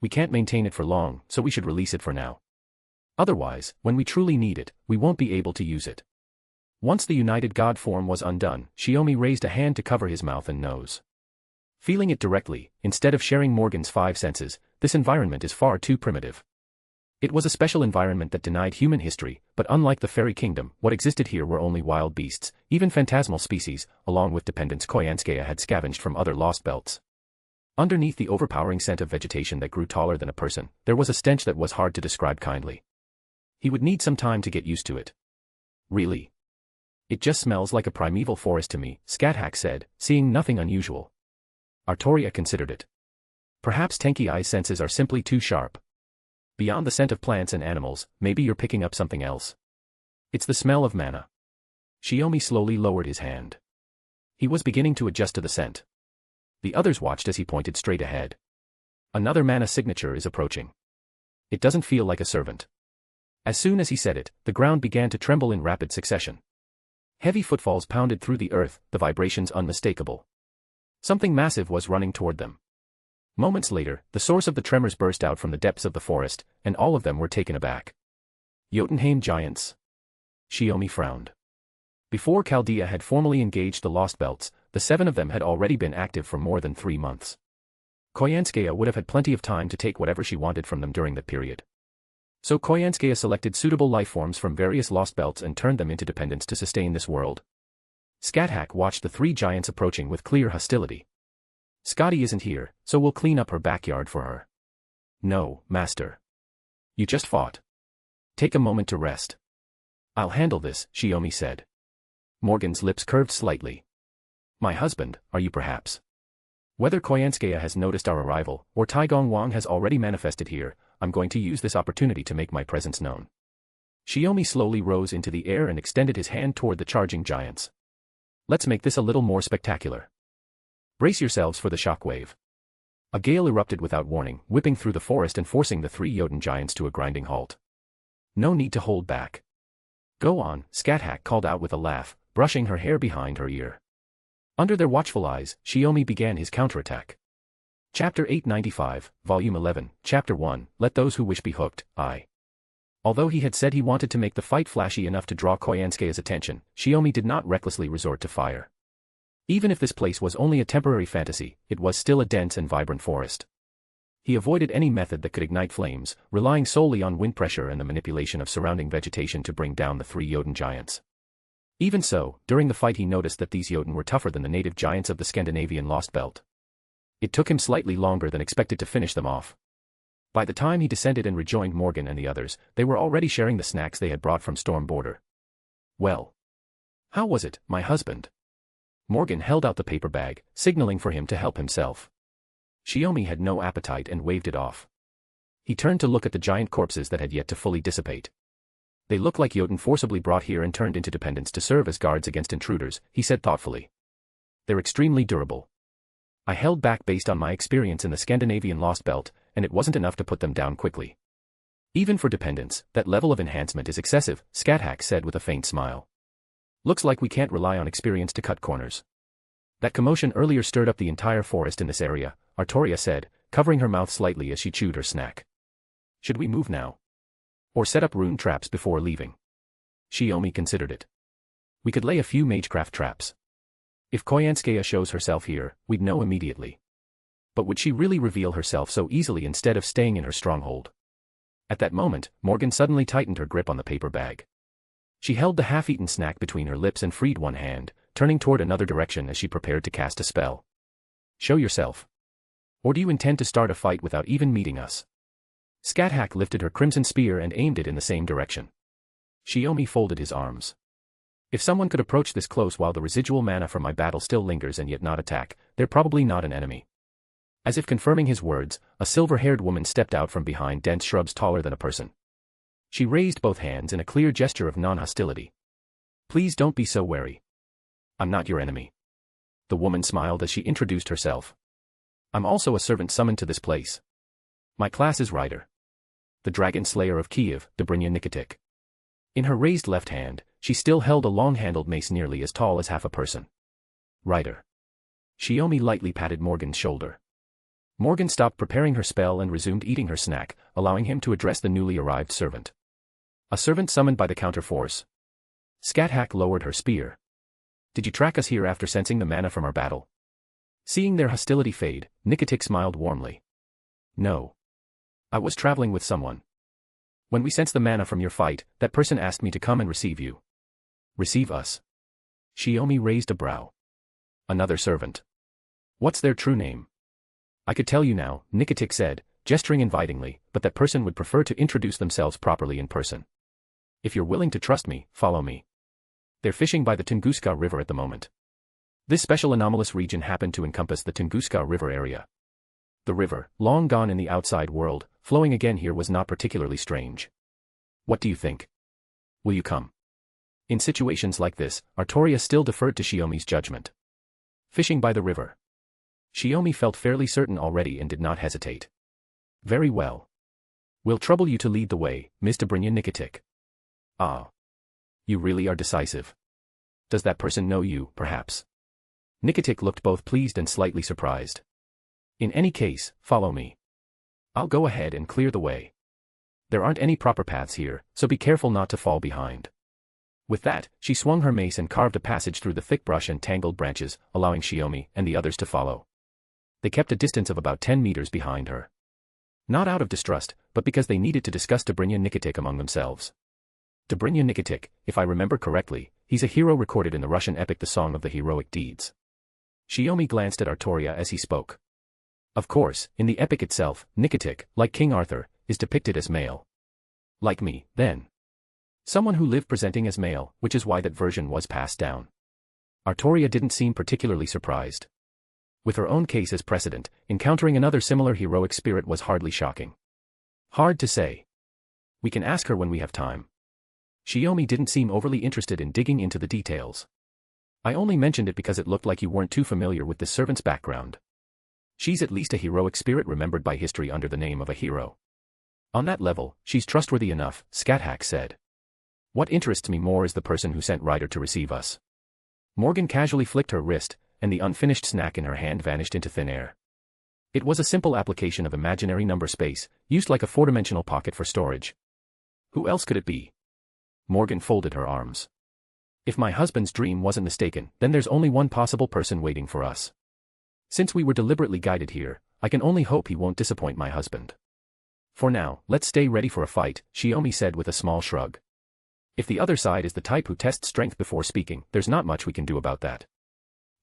We can't maintain it for long, so we should release it for now. Otherwise, when we truly need it, we won't be able to use it. Once the united god form was undone, Shiomi raised a hand to cover his mouth and nose. Feeling it directly, instead of sharing Morgan's 5 senses, this environment is far too primitive. It was a special environment that denied human history, but unlike the fairy kingdom, what existed here were only wild beasts, even phantasmal species, along with dependents Koyanskaya had scavenged from other lost belts. Underneath the overpowering scent of vegetation that grew taller than a person, there was a stench that was hard to describe kindly. He would need some time to get used to it. Really? It just smells like a primeval forest to me, Scáthach said, seeing nothing unusual. Artoria considered it. Perhaps Tenkei's senses are simply too sharp. Beyond the scent of plants and animals, maybe you're picking up something else. It's the smell of mana. Shiomi slowly lowered his hand. He was beginning to adjust to the scent. The others watched as he pointed straight ahead. Another mana signature is approaching. It doesn't feel like a servant. As soon as he said it, the ground began to tremble in rapid succession. Heavy footfalls pounded through the earth, the vibrations unmistakable. Something massive was running toward them. Moments later, the source of the tremors burst out from the depths of the forest, and all of them were taken aback. Jotunheim giants. Shiomi frowned. Before Chaldea had formally engaged the Lost Belts, the 7 of them had already been active for more than 3 months. Koyanskaya would have had plenty of time to take whatever she wanted from them during that period. So Koyanskaya selected suitable life forms from various Lost Belts and turned them into dependents to sustain this world. Scáthach watched the 3 giants approaching with clear hostility. Scotty isn't here, so we'll clean up her backyard for her. No, Master. You just fought. Take a moment to rest. I'll handle this, Shiomi said. Morgan's lips curved slightly. My husband, are you perhaps? Whether Koyanskaya has noticed our arrival, or Taigong Wang has already manifested here, I'm going to use this opportunity to make my presence known. Shiomi slowly rose into the air and extended his hand toward the charging giants. Let's make this a little more spectacular. Brace yourselves for the shockwave. A gale erupted without warning, whipping through the forest and forcing the 3 Jotun giants to a grinding halt. No need to hold back. Go on, Scáthach called out with a laugh, brushing her hair behind her ear. Under their watchful eyes, Shiomi began his counterattack. Chapter 895, Volume 11, Chapter 1, Let Those Who Wish Be Hooked, I. Although he had said he wanted to make the fight flashy enough to draw Koyanskaya's attention, Shiomi did not recklessly resort to fire. Even if this place was only a temporary fantasy, it was still a dense and vibrant forest. He avoided any method that could ignite flames, relying solely on wind pressure and the manipulation of surrounding vegetation to bring down the 3 Jotun giants. Even so, during the fight he noticed that these Jotun were tougher than the native giants of the Scandinavian Lost Belt. It took him slightly longer than expected to finish them off. By the time he descended and rejoined Morgan and the others, they were already sharing the snacks they had brought from Storm Border. Well. How was it, my husband? Morgan held out the paper bag, signaling for him to help himself. Shiomi had no appetite and waved it off. He turned to look at the giant corpses that had yet to fully dissipate. They look like Jotun forcibly brought here and turned into dependents to serve as guards against intruders, he said thoughtfully. They're extremely durable. I held back based on my experience in the Scandinavian Lost Belt, and it wasn't enough to put them down quickly. Even for dependents, that level of enhancement is excessive, Scáthach said with a faint smile. Looks like we can't rely on experience to cut corners. That commotion earlier stirred up the entire forest in this area, Artoria said, covering her mouth slightly as she chewed her snack. Should we move now? Or set up rune traps before leaving? Shiomi considered it. We could lay a few magecraft traps. If Koyanskaya shows herself here, we'd know immediately. But would she really reveal herself so easily instead of staying in her stronghold? At that moment, Morgan suddenly tightened her grip on the paper bag. She held the half-eaten snack between her lips and freed one hand, turning toward another direction as she prepared to cast a spell. Show yourself. Or do you intend to start a fight without even meeting us? Scáthach lifted her crimson spear and aimed it in the same direction. Shiomi folded his arms. If someone could approach this close while the residual mana from my battle still lingers and yet not attack, they're probably not an enemy. As if confirming his words, a silver-haired woman stepped out from behind dense shrubs taller than a person. She raised both hands in a clear gesture of non-hostility. Please don't be so wary. I'm not your enemy. The woman smiled as she introduced herself. I'm also a servant summoned to this place. My class is Rider. The Dragon Slayer of Kiev, Dobrynya Nikotik. In her raised left hand, she still held a long-handled mace nearly as tall as half a person. Rider. Shiomi lightly patted Morgan's shoulder. Morgan stopped preparing her spell and resumed eating her snack, allowing him to address the newly arrived servant. A servant summoned by the counterforce. Scáthach lowered her spear. Did you track us here after sensing the mana from our battle? Seeing their hostility fade, Nikotik smiled warmly. No. I was traveling with someone. When we sensed the mana from your fight, that person asked me to come and receive you. Receive us. Shiomi raised a brow. Another servant. What's their true name? I could tell you now, Nikotik said, gesturing invitingly, but that person would prefer to introduce themselves properly in person. If you're willing to trust me, follow me. They're fishing by the Tunguska River at the moment. This special anomalous region happened to encompass the Tunguska River area. The river, long gone in the outside world, flowing again here was not particularly strange. What do you think? Will you come? In situations like this, Artoria still deferred to Shiomi's judgment. Fishing by the river. Shiomi felt fairly certain already and did not hesitate. Very well. We'll trouble you to lead the way, Ms. Dobrynya Nikotik. Ah. You really are decisive. Does that person know you, perhaps? Nikotik looked both pleased and slightly surprised. In any case, follow me. I'll go ahead and clear the way. There aren't any proper paths here, so be careful not to fall behind. With that, she swung her mace and carved a passage through the thick brush and tangled branches, allowing Shiomi and the others to follow. They kept a distance of about 10 meters behind her. Not out of distrust, but because they needed to discuss Dobrynya Nikotik among themselves. Dobrynya Nikotik, if I remember correctly, he's a hero recorded in the Russian epic The Song of the Heroic Deeds. Shiomi glanced at Artoria as he spoke. Of course, in the epic itself, Nikotik, like King Arthur, is depicted as male. Like me, then. Someone who lived presenting as male, which is why that version was passed down. Artoria didn't seem particularly surprised. With her own case as precedent, encountering another similar heroic spirit was hardly shocking. Hard to say. We can ask her when we have time. Shiomi didn't seem overly interested in digging into the details. I only mentioned it because it looked like you weren't too familiar with this servant's background. She's at least a heroic spirit remembered by history under the name of a hero. On that level, she's trustworthy enough, Scáthach said. What interests me more is the person who sent Ryder to receive us. Morgan casually flicked her wrist, and the unfinished snack in her hand vanished into thin air. It was a simple application of imaginary number space, used like a four-dimensional pocket for storage. Who else could it be? Morgan folded her arms. If my husband's dream wasn't mistaken, then there's only one possible person waiting for us. Since we were deliberately guided here, I can only hope he won't disappoint my husband. For now, let's stay ready for a fight, Shiomi said with a small shrug. If the other side is the type who tests strength before speaking, there's not much we can do about that.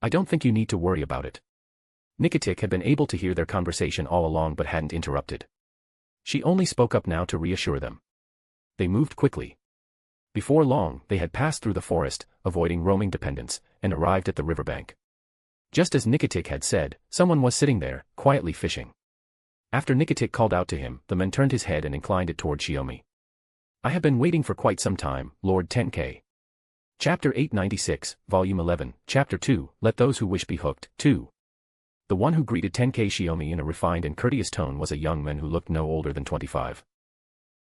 I don't think you need to worry about it. Nikitik had been able to hear their conversation all along but hadn't interrupted. She only spoke up now to reassure them. They moved quickly. Before long, they had passed through the forest, avoiding roaming dependents, and arrived at the riverbank. Just as Nikitik had said, someone was sitting there, quietly fishing. After Nikitik called out to him, the man turned his head and inclined it toward Shiomi. I have been waiting for quite some time, Lord Tenkei. Chapter 896, Volume 11, Chapter 2, Let Those Who Wish Be Hooked, 2. The one who greeted Tenkei Shiomi in a refined and courteous tone was a young man who looked no older than 25.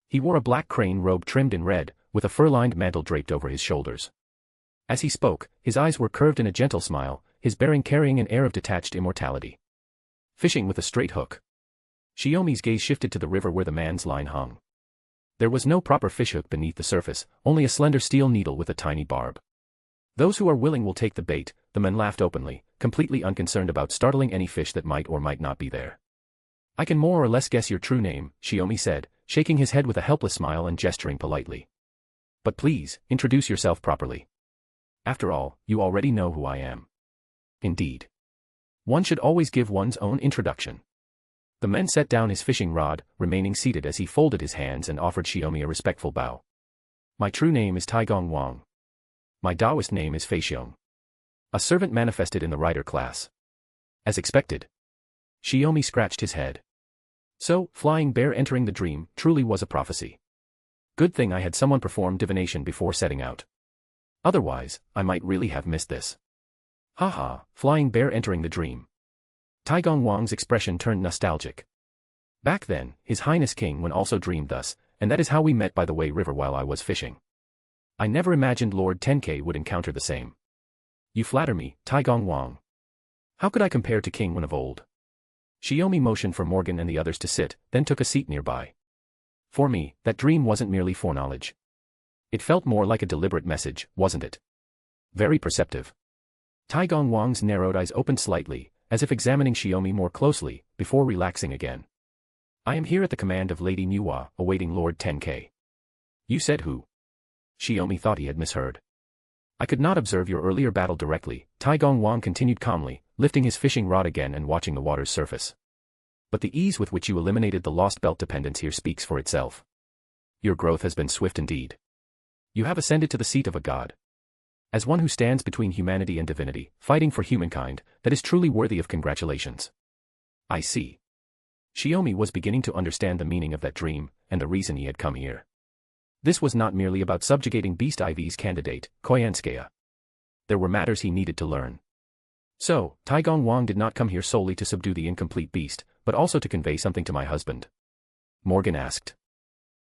He wore a black crane robe trimmed in red, with a fur-lined mantle draped over his shoulders. As he spoke, his eyes were curved in a gentle smile, his bearing carrying an air of detached immortality. Fishing with a straight hook. Shiomi's gaze shifted to the river where the man's line hung. There was no proper fishhook beneath the surface, only a slender steel needle with a tiny barb. Those who are willing will take the bait, the man laughed openly, completely unconcerned about startling any fish that might or might not be there. I can more or less guess your true name, Shiomi said, shaking his head with a helpless smile and gesturing politely. But please, introduce yourself properly. After all, you already know who I am. Indeed. One should always give one's own introduction. The man set down his fishing rod, remaining seated as he folded his hands and offered Shiomi a respectful bow. My true name is Taigong Wang. My Taoist name is Feixiong. A servant manifested in the rider class. As expected. Shiomi scratched his head. So, flying bear entering the dream truly was a prophecy. Good thing I had someone perform divination before setting out. Otherwise, I might really have missed this. Haha, flying bear entering the dream. Taigong Wang's expression turned nostalgic. Back then, His Highness King Wen also dreamed thus, and that is how we met by the Wei River while I was fishing. I never imagined Lord Tenkei would encounter the same. You flatter me, Taigong Wang. How could I compare to King Wen of old? Shiomi motioned for Morgan and the others to sit, then took a seat nearby. For me, that dream wasn't merely foreknowledge. It felt more like a deliberate message, wasn't it? Very perceptive. Taigong Wang's narrowed eyes opened slightly, as if examining Shiomi more closely, before relaxing again. I am here at the command of Lady Nuwa, awaiting Lord Tenkei. You said who? Shiomi thought he had misheard. I could not observe your earlier battle directly, Taigong Wang continued calmly, lifting his fishing rod again and watching the water's surface. But the ease with which you eliminated the lost belt dependence here speaks for itself. Your growth has been swift indeed. You have ascended to the seat of a god. As one who stands between humanity and divinity, fighting for humankind, that is truly worthy of congratulations. I see. Shiomi was beginning to understand the meaning of that dream, and the reason he had come here. This was not merely about subjugating Beast IV's candidate, Koyanskaya. There were matters he needed to learn. So, Taigong Wang did not come here solely to subdue the incomplete beast, but also to convey something to my husband. Morgan asked.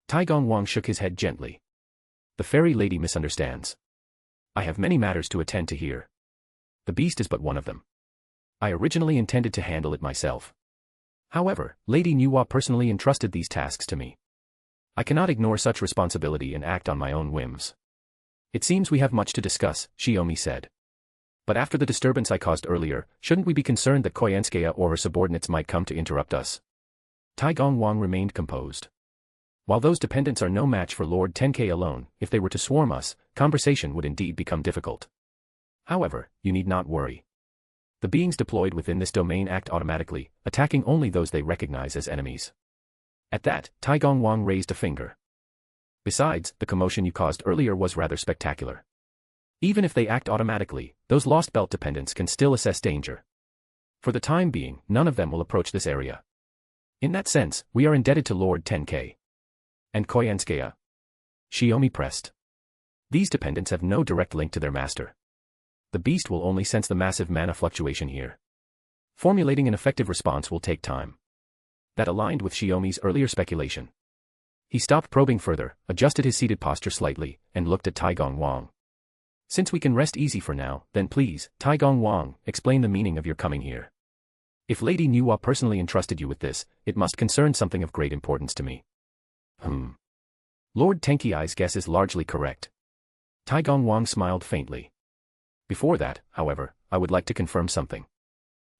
Taigong Wang shook his head gently. The fairy lady misunderstands. I have many matters to attend to here. The beast is but one of them. I originally intended to handle it myself. However, Lady Nuwa personally entrusted these tasks to me. I cannot ignore such responsibility and act on my own whims. It seems we have much to discuss, Shiomi said. But after the disturbance I caused earlier, shouldn't we be concerned that Koyanskaya or her subordinates might come to interrupt us? Taigong Wang remained composed. While those dependents are no match for Lord Tenkei alone, if they were to swarm us, conversation would indeed become difficult. However, you need not worry. The beings deployed within this domain act automatically, attacking only those they recognize as enemies. At that, Taigong Wang raised a finger. Besides, the commotion you caused earlier was rather spectacular. Even if they act automatically, those lost belt dependents can still assess danger. For the time being, none of them will approach this area. In that sense, we are indebted to Lord Tenkei. And Koyansukeya? Shiomi pressed. These dependents have no direct link to their master. The beast will only sense the massive mana fluctuation here. Formulating an effective response will take time. That aligned with Shiomi's earlier speculation. He stopped probing further, adjusted his seated posture slightly, and looked at Taigong Wang. Since we can rest easy for now, then please, Taigong Wang, explain the meaning of your coming here. If Lady Nuwa personally entrusted you with this, it must concern something of great importance to me. Lord Tenkei's guess is largely correct. Taigong Wang smiled faintly. Before that, however, I would like to confirm something.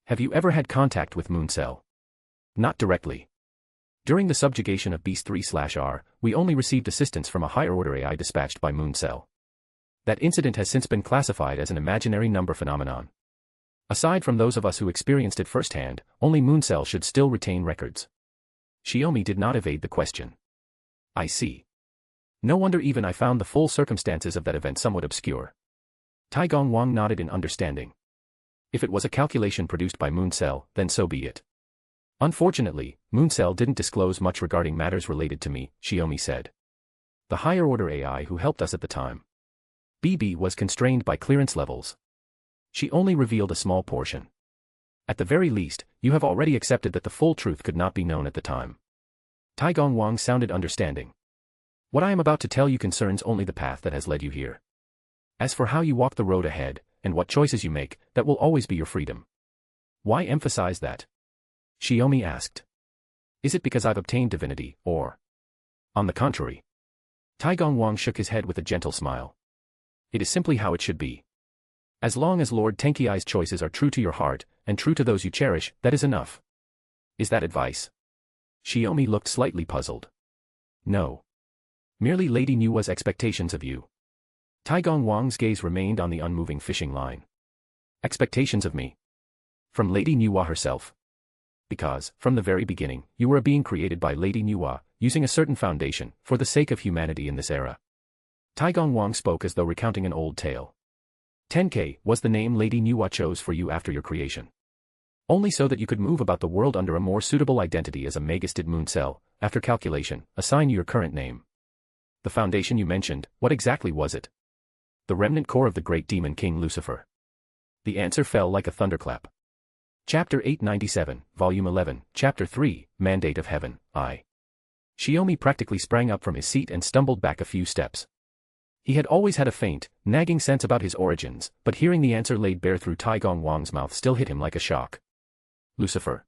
Have you ever had contact with Mooncell? Not directly. During the subjugation of Beast 3/R, we only received assistance from a higher-order AI dispatched by Mooncell. That incident has since been classified as an imaginary number phenomenon. Aside from those of us who experienced it firsthand, only Mooncell should still retain records. Shiomi did not evade the question. I see. No wonder even I found the full circumstances of that event somewhat obscure. Taigong Wang nodded in understanding. If it was a calculation produced by Mooncell, then so be it. Unfortunately, Mooncell didn't disclose much regarding matters related to me, Shiomi said. The higher-order AI who helped us at the time. BB was constrained by clearance levels. She only revealed a small portion. At the very least, you have already accepted that the full truth could not be known at the time. Taigong Wang sounded understanding. What I am about to tell you concerns only the path that has led you here. As for how you walk the road ahead, and what choices you make, that will always be your freedom. Why emphasize that? Shiomi asked. Is it because I've obtained divinity, or? On the contrary. Taigong Wang shook his head with a gentle smile. It is simply how it should be. As long as Lord Tenkei's choices are true to your heart, and true to those you cherish, that is enough. Is that advice? Shiomi looked slightly puzzled. No. Merely Lady Nuwa's expectations of you. Taigong Wang's gaze remained on the unmoving fishing line. Expectations of me? From Lady Nuwa herself. Because, from the very beginning, you were a being created by Lady Nuwa, using a certain foundation, for the sake of humanity in this era. Taigong Wang spoke as though recounting an old tale. Tenkei was the name Lady Nuwa chose for you after your creation. Only so that you could move about the world under a more suitable identity as a Magus did Mooncell, after calculation, assign you your current name. The foundation you mentioned, what exactly was it? The remnant core of the great demon king Lucifer. The answer fell like a thunderclap. Chapter 897, Volume 11, Chapter 3, Mandate of Heaven, I. Shiomi practically sprang up from his seat and stumbled back a few steps. He had always had a faint, nagging sense about his origins, but hearing the answer laid bare through Taigong Wang's mouth still hit him like a shock. Lucifer.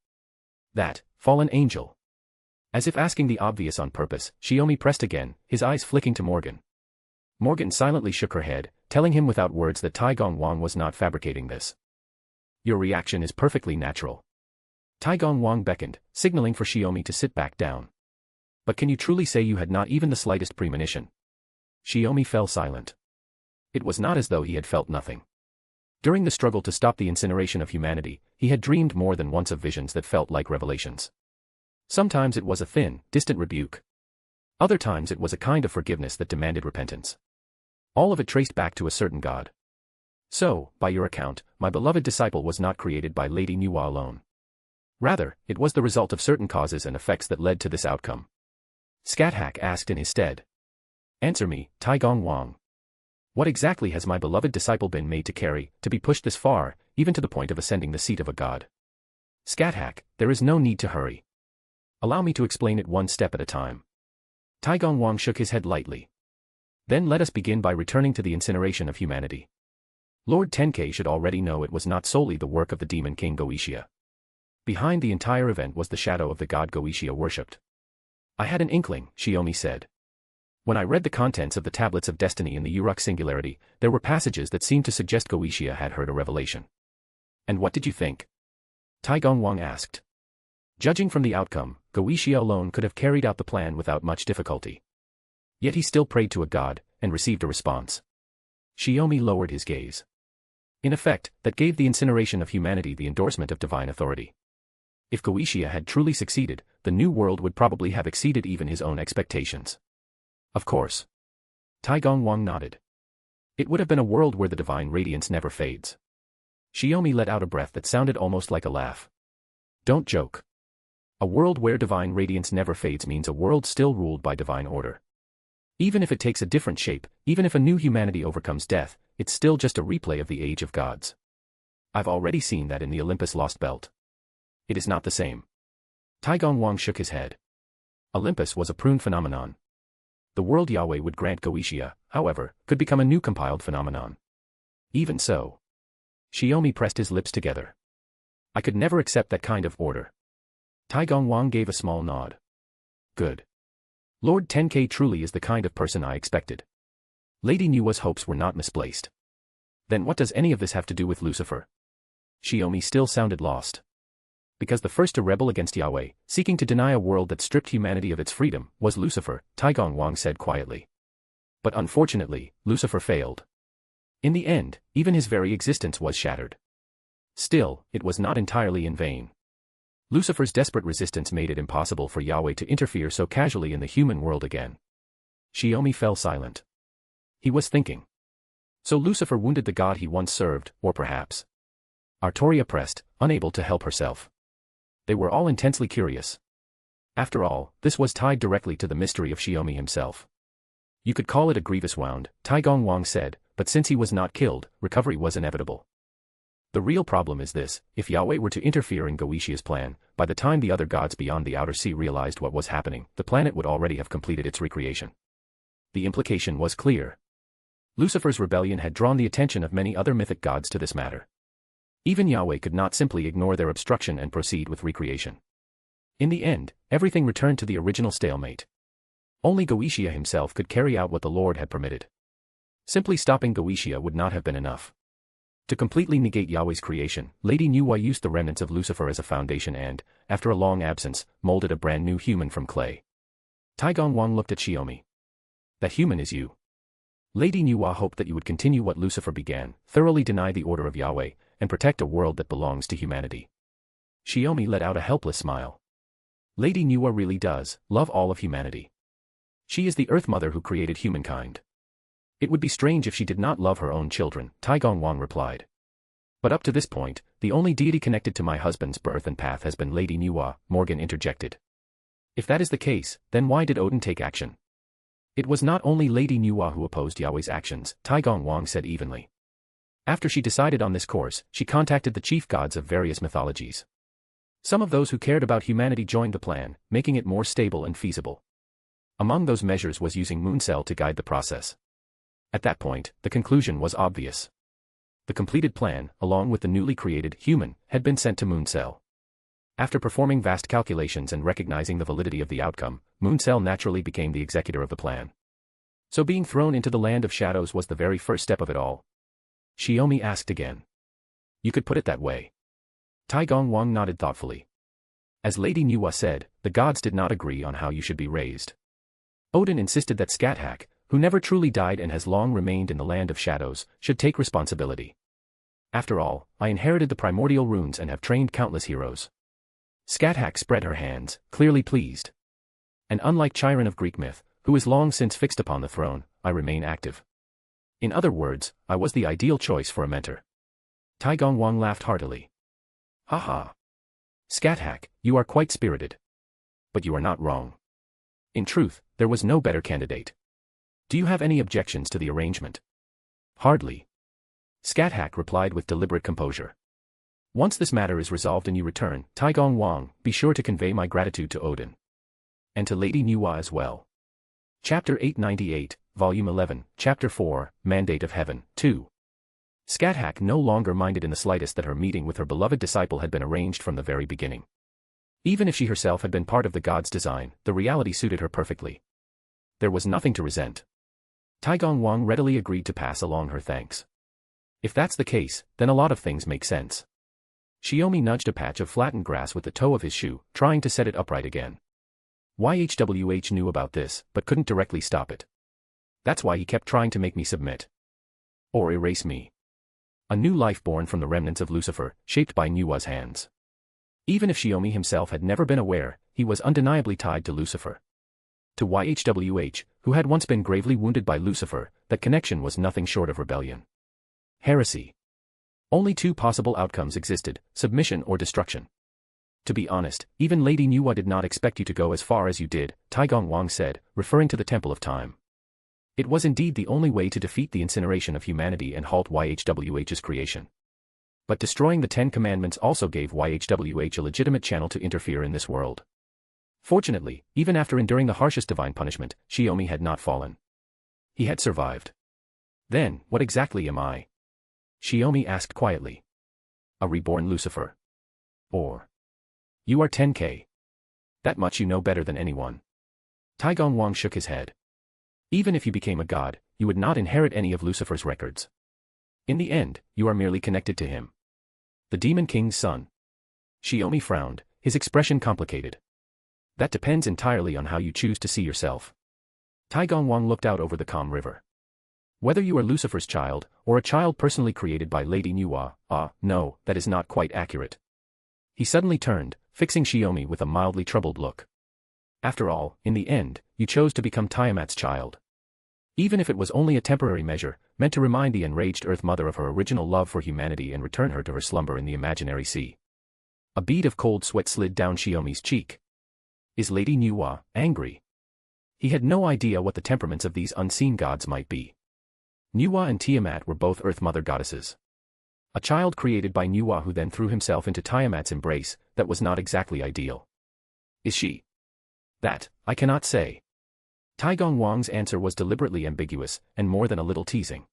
That, fallen angel. As if asking the obvious on purpose, Shiomi pressed again, his eyes flicking to Morgan. Morgan silently shook her head, telling him without words that Taigong Wang was not fabricating this. Your reaction is perfectly natural. Taigong Wang beckoned, signaling for Shiomi to sit back down. But can you truly say you had not even the slightest premonition? Shiomi fell silent. It was not as though he had felt nothing. During the struggle to stop the incineration of humanity, he had dreamed more than once of visions that felt like revelations. Sometimes it was a thin, distant rebuke. Other times it was a kind of forgiveness that demanded repentance. All of it traced back to a certain god. So, by your account, my beloved disciple was not created by Lady Nuwa alone. Rather, it was the result of certain causes and effects that led to this outcome. Scáthach asked in his stead. Answer me, Taigong Wang. What exactly has my beloved disciple been made to carry, to be pushed this far, even to the point of ascending the seat of a god? Scáthach, there is no need to hurry. Allow me to explain it one step at a time. Taigong Wang shook his head lightly. Then let us begin by returning to the incineration of humanity. Lord Tenkei should already know it was not solely the work of the demon king Goetia. Behind the entire event was the shadow of the god Goetia worshipped. I had an inkling, Shiomi said. When I read the contents of the Tablets of Destiny in the Uruk Singularity, there were passages that seemed to suggest Goetia had heard a revelation. And what did you think? Taigong Wang asked. Judging from the outcome, Goetia alone could have carried out the plan without much difficulty. Yet he still prayed to a god, and received a response. Shiomi lowered his gaze. In effect, that gave the incineration of humanity the endorsement of divine authority. If Goetia had truly succeeded, the new world would probably have exceeded even his own expectations. Of course. Taigong Wang nodded. It would have been a world where the divine radiance never fades. Shiomi let out a breath that sounded almost like a laugh. Don't joke. A world where divine radiance never fades means a world still ruled by divine order. Even if it takes a different shape, even if a new humanity overcomes death, it's still just a replay of the age of gods. I've already seen that in the Olympus Lost Belt. It is not the same. Taigong Wang shook his head. Olympus was a pruned phenomenon. The world Yahweh would grant Goetia, however, could become a new compiled phenomenon. Even so. Shiomi pressed his lips together. I could never accept that kind of order. Taigong Wang gave a small nod. Good. Lord Tenkei truly is the kind of person I expected. Lady Nuwa's hopes were not misplaced. Then what does any of this have to do with Lucifer? Shiomi still sounded lost. Because the first to rebel against Yahweh, seeking to deny a world that stripped humanity of its freedom, was Lucifer, Taigong Wang said quietly. But unfortunately, Lucifer failed. In the end, even his very existence was shattered. Still, it was not entirely in vain. Lucifer's desperate resistance made it impossible for Yahweh to interfere so casually in the human world again. Shiomi fell silent. He was thinking. So Lucifer wounded the god he once served, or perhaps. Artoria pressed, unable to help herself. They were all intensely curious. After all, this was tied directly to the mystery of Shiomi himself. You could call it a grievous wound, Taigong Wang said, but since he was not killed, recovery was inevitable. The real problem is this: if Yahweh were to interfere in Goetia's plan, by the time the other gods beyond the outer sea realized what was happening, the planet would already have completed its recreation. The implication was clear. Lucifer's rebellion had drawn the attention of many other mythic gods to this matter. Even Yahweh could not simply ignore their obstruction and proceed with recreation. In the end, everything returned to the original stalemate. Only Goetia himself could carry out what the Lord had permitted. Simply stopping Goetia would not have been enough. To completely negate Yahweh's creation, Lady Nuwa used the remnants of Lucifer as a foundation and, after a long absence, molded a brand new human from clay. Taigong Wang looked at Shiomi. That human is you. Lady Nuwa hoped that you would continue what Lucifer began, thoroughly deny the order of Yahweh, and protect a world that belongs to humanity. Shiomi let out a helpless smile. Lady Nuwa really does love all of humanity. She is the Earth Mother who created humankind. It would be strange if she did not love her own children, Taigong Wang replied. But up to this point, the only deity connected to my husband's birth and path has been Lady Nuwa, Morgan interjected. If that is the case, then why did Odin take action? It was not only Lady Nuwa who opposed Yahweh's actions, Taigong Wang said evenly. After she decided on this course, she contacted the chief gods of various mythologies. Some of those who cared about humanity joined the plan, making it more stable and feasible. Among those measures was using Mooncell to guide the process. At that point, the conclusion was obvious. The completed plan, along with the newly created human, had been sent to Mooncell. After performing vast calculations and recognizing the validity of the outcome, Mooncell naturally became the executor of the plan. So being thrown into the land of shadows was the very first step of it all. Shiomi asked again. You could put it that way. Taigong Wang nodded thoughtfully. As Lady Nuwa said, the gods did not agree on how you should be raised. Odin insisted that Scáthach, who never truly died and has long remained in the land of shadows, should take responsibility. After all, I inherited the primordial runes and have trained countless heroes. Scáthach spread her hands, clearly pleased. And unlike Chiron of Greek myth, who is long since fixed upon the throne, I remain active. In other words, I was the ideal choice for a mentor. Taigong Wang laughed heartily. Ha ha. Scáthach, you are quite spirited. But you are not wrong. In truth, there was no better candidate. Do you have any objections to the arrangement? Hardly. Scáthach replied with deliberate composure. Once this matter is resolved and you return, Taigong Wang, be sure to convey my gratitude to Odin. And to Lady Nuwa as well. Chapter 898, Volume 11, Chapter 4, Mandate of Heaven, 2. Scáthach no longer minded in the slightest that her meeting with her beloved disciple had been arranged from the very beginning. Even if she herself had been part of the god's design, the reality suited her perfectly. There was nothing to resent. Taigong Wang readily agreed to pass along her thanks. If that's the case, then a lot of things make sense. Shiomi nudged a patch of flattened grass with the toe of his shoe, trying to set it upright again. YHWH knew about this, but couldn't directly stop it. That's why he kept trying to make me submit. Or erase me. A new life born from the remnants of Lucifer, shaped by Nuwa's hands. Even if Shiomi himself had never been aware, he was undeniably tied to Lucifer. To YHWH, who had once been gravely wounded by Lucifer, that connection was nothing short of rebellion. Heresy. Only two possible outcomes existed, submission or destruction. To be honest, even Lady Nuwa did not expect you to go as far as you did, Taigong Wang said, referring to the Temple of Time. It was indeed the only way to defeat the incineration of humanity and halt YHWH's creation. But destroying the Ten Commandments also gave YHWH a legitimate channel to interfere in this world. Fortunately, even after enduring the harshest divine punishment, Shiomi had not fallen. He had survived. Then, what exactly am I? Shiomi asked quietly. A reborn Lucifer. Or. You are Tenkei. That much you know better than anyone. Taigong Wang shook his head. Even if you became a god, you would not inherit any of Lucifer's records. In the end, you are merely connected to him. The Demon King's son. Shiomi frowned, his expression complicated. That depends entirely on how you choose to see yourself. Taigong Wang looked out over the calm river. Whether you are Lucifer's child, or a child personally created by Lady Nuwa, no, that is not quite accurate. He suddenly turned, fixing Shiomi with a mildly troubled look. After all, in the end, you chose to become Tiamat's child. Even if it was only a temporary measure, meant to remind the enraged Earth Mother of her original love for humanity and return her to her slumber in the imaginary sea. A bead of cold sweat slid down Shiomi's cheek. Is Lady Nuwa angry? He had no idea what the temperaments of these unseen gods might be. Nuwa and Tiamat were both Earth Mother goddesses. A child created by Nuwa who then threw himself into Tiamat's embrace, that was not exactly ideal. Is she? That, I cannot say. Taigong Wang's answer was deliberately ambiguous, and more than a little teasing.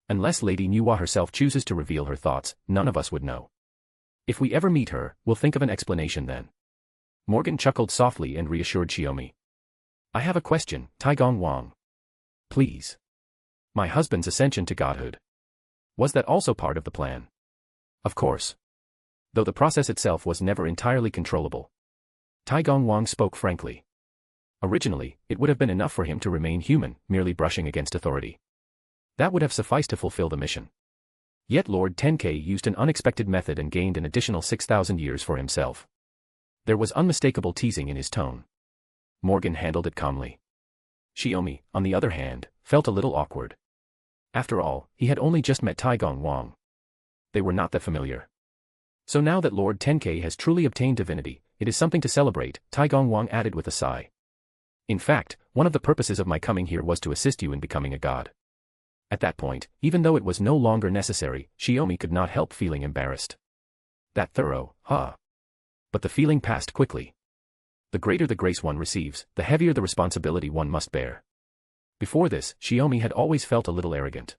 Unless Lady Nuwa herself chooses to reveal her thoughts, none of us would know. If we ever meet her, we'll think of an explanation then. Morgan chuckled softly and reassured Shiomi. I have a question, Taigong Wang. Please. My husband's ascension to godhood. Was that also part of the plan? Of course. Though the process itself was never entirely controllable. Taigong Wang spoke frankly. Originally, it would have been enough for him to remain human, merely brushing against authority. That would have sufficed to fulfill the mission. Yet Lord Tenkei used an unexpected method and gained an additional 6,000 years for himself. There was unmistakable teasing in his tone. Morgan handled it calmly. Shiomi, on the other hand, felt a little awkward. After all, he had only just met Taigong Wang. They were not that familiar. So now that Lord Tenkei has truly obtained divinity, it is something to celebrate, Taigong Wang added with a sigh. In fact, one of the purposes of my coming here was to assist you in becoming a god. At that point, even though it was no longer necessary, Shiomi could not help feeling embarrassed. That thorough, huh? But the feeling passed quickly. The greater the grace one receives, the heavier the responsibility one must bear. Before this, Shiomi had always felt a little arrogant.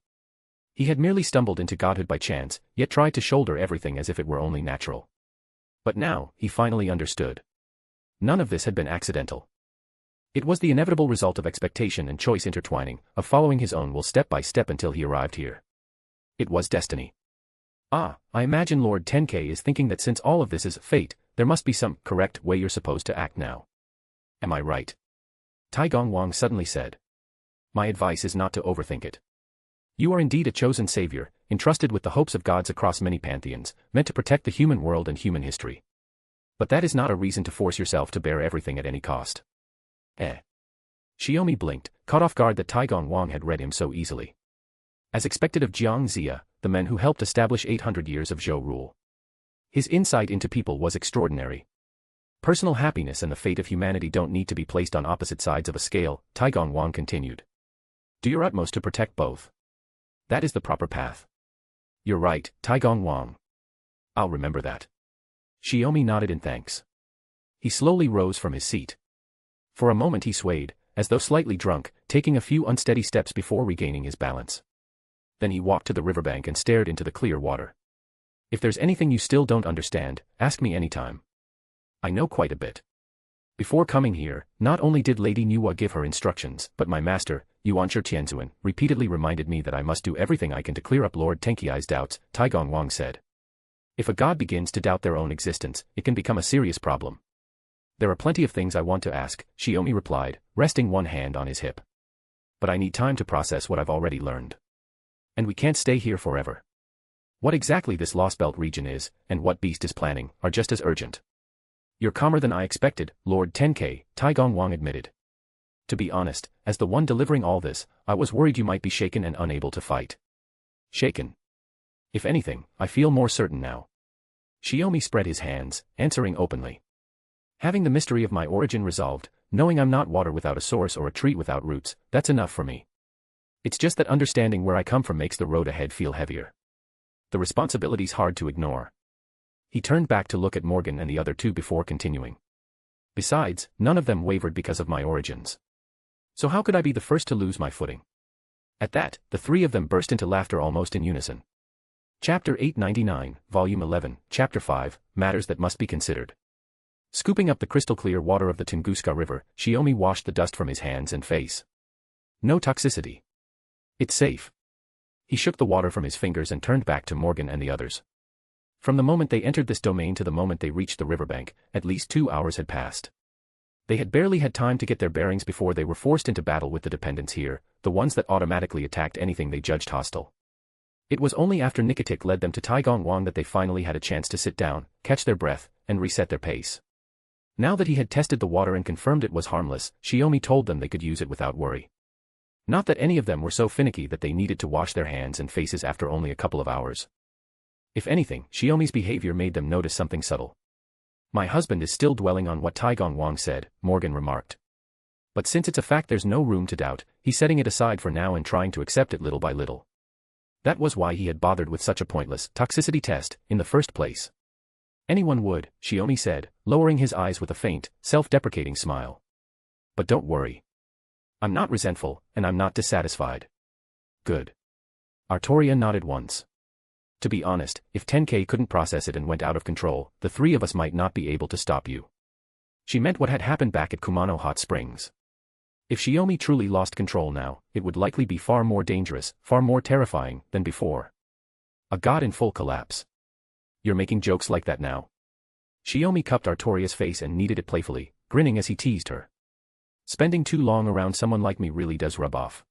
He had merely stumbled into godhood by chance, yet tried to shoulder everything as if it were only natural. But now, he finally understood. None of this had been accidental. It was the inevitable result of expectation and choice intertwining, of following his own will step by step until he arrived here. It was destiny. I imagine Lord Tenkei is thinking that since all of this is fate, there must be some correct way you're supposed to act now. Am I right? Taigong Wang suddenly said. My advice is not to overthink it. You are indeed a chosen savior, entrusted with the hopes of gods across many pantheons, meant to protect the human world and human history. But that is not a reason to force yourself to bear everything at any cost. Shiomi blinked, caught off guard that Taigong Wang had read him so easily. As expected of Jiang Zia, the men who helped establish 800 years of Zhou rule. His insight into people was extraordinary. Personal happiness and the fate of humanity don't need to be placed on opposite sides of a scale, Taigong Wang continued. Do your utmost to protect both. That is the proper path. You're right, Taigong Wang. I'll remember that. Shiomi nodded in thanks. He slowly rose from his seat. For a moment he swayed, as though slightly drunk, taking a few unsteady steps before regaining his balance. Then he walked to the riverbank and stared into the clear water. If there's anything you still don't understand, ask me anytime. I know quite a bit. Before coming here, not only did Lady Nuwa give her instructions, but my master, Yuanshi Tianzuan, repeatedly reminded me that I must do everything I can to clear up Lord Tenkei's doubts, Taigong Wang said. If a god begins to doubt their own existence, it can become a serious problem. There are plenty of things I want to ask, Shiomi replied, resting one hand on his hip. But I need time to process what I've already learned. And we can't stay here forever. What exactly this Lost Belt region is, and what Beast is planning, are just as urgent. You're calmer than I expected, Lord Tenkei, Taigong Wang admitted. To be honest, as the one delivering all this, I was worried you might be shaken and unable to fight. Shaken? If anything, I feel more certain now. Shiomi spread his hands, answering openly. Having the mystery of my origin resolved, knowing I'm not water without a source or a tree without roots, that's enough for me. It's just that understanding where I come from makes the road ahead feel heavier. The responsibility's hard to ignore. He turned back to look at Morgan and the other two before continuing. Besides, none of them wavered because of my origins. So how could I be the first to lose my footing? At that, the three of them burst into laughter almost in unison. Chapter 899, Volume 11, Chapter 5, Matters That Must Be Considered. Scooping up the crystal-clear water of the Tunguska River, Shiomi washed the dust from his hands and face. No toxicity. It's safe. He shook the water from his fingers and turned back to Morgan and the others. From the moment they entered this domain to the moment they reached the riverbank, at least 2 hours had passed. They had barely had time to get their bearings before they were forced into battle with the dependents here, the ones that automatically attacked anything they judged hostile. It was only after Nikatik led them to Taigong Wang that they finally had a chance to sit down, catch their breath, and reset their pace. Now that he had tested the water and confirmed it was harmless, Shiomi told them they could use it without worry. Not that any of them were so finicky that they needed to wash their hands and faces after only a couple of hours. If anything, Shiomi's behavior made them notice something subtle. My husband is still dwelling on what Taigong Wang said, Morgan remarked. But since it's a fact there's no room to doubt, he's setting it aside for now and trying to accept it little by little. That was why he had bothered with such a pointless toxicity test in the first place. Anyone would, Shiomi said, lowering his eyes with a faint, self-deprecating smile. But don't worry. I'm not resentful, and I'm not dissatisfied. Good. Artoria nodded once. To be honest, if Tenkei couldn't process it and went out of control, the three of us might not be able to stop you. She meant what had happened back at Kumano Hot Springs. If Shiomi truly lost control now, it would likely be far more dangerous, far more terrifying, than before. A god in full collapse. You're making jokes like that now? Shiomi cupped Artoria's face and kneaded it playfully, grinning as he teased her. Spending too long around someone like me really does rub off.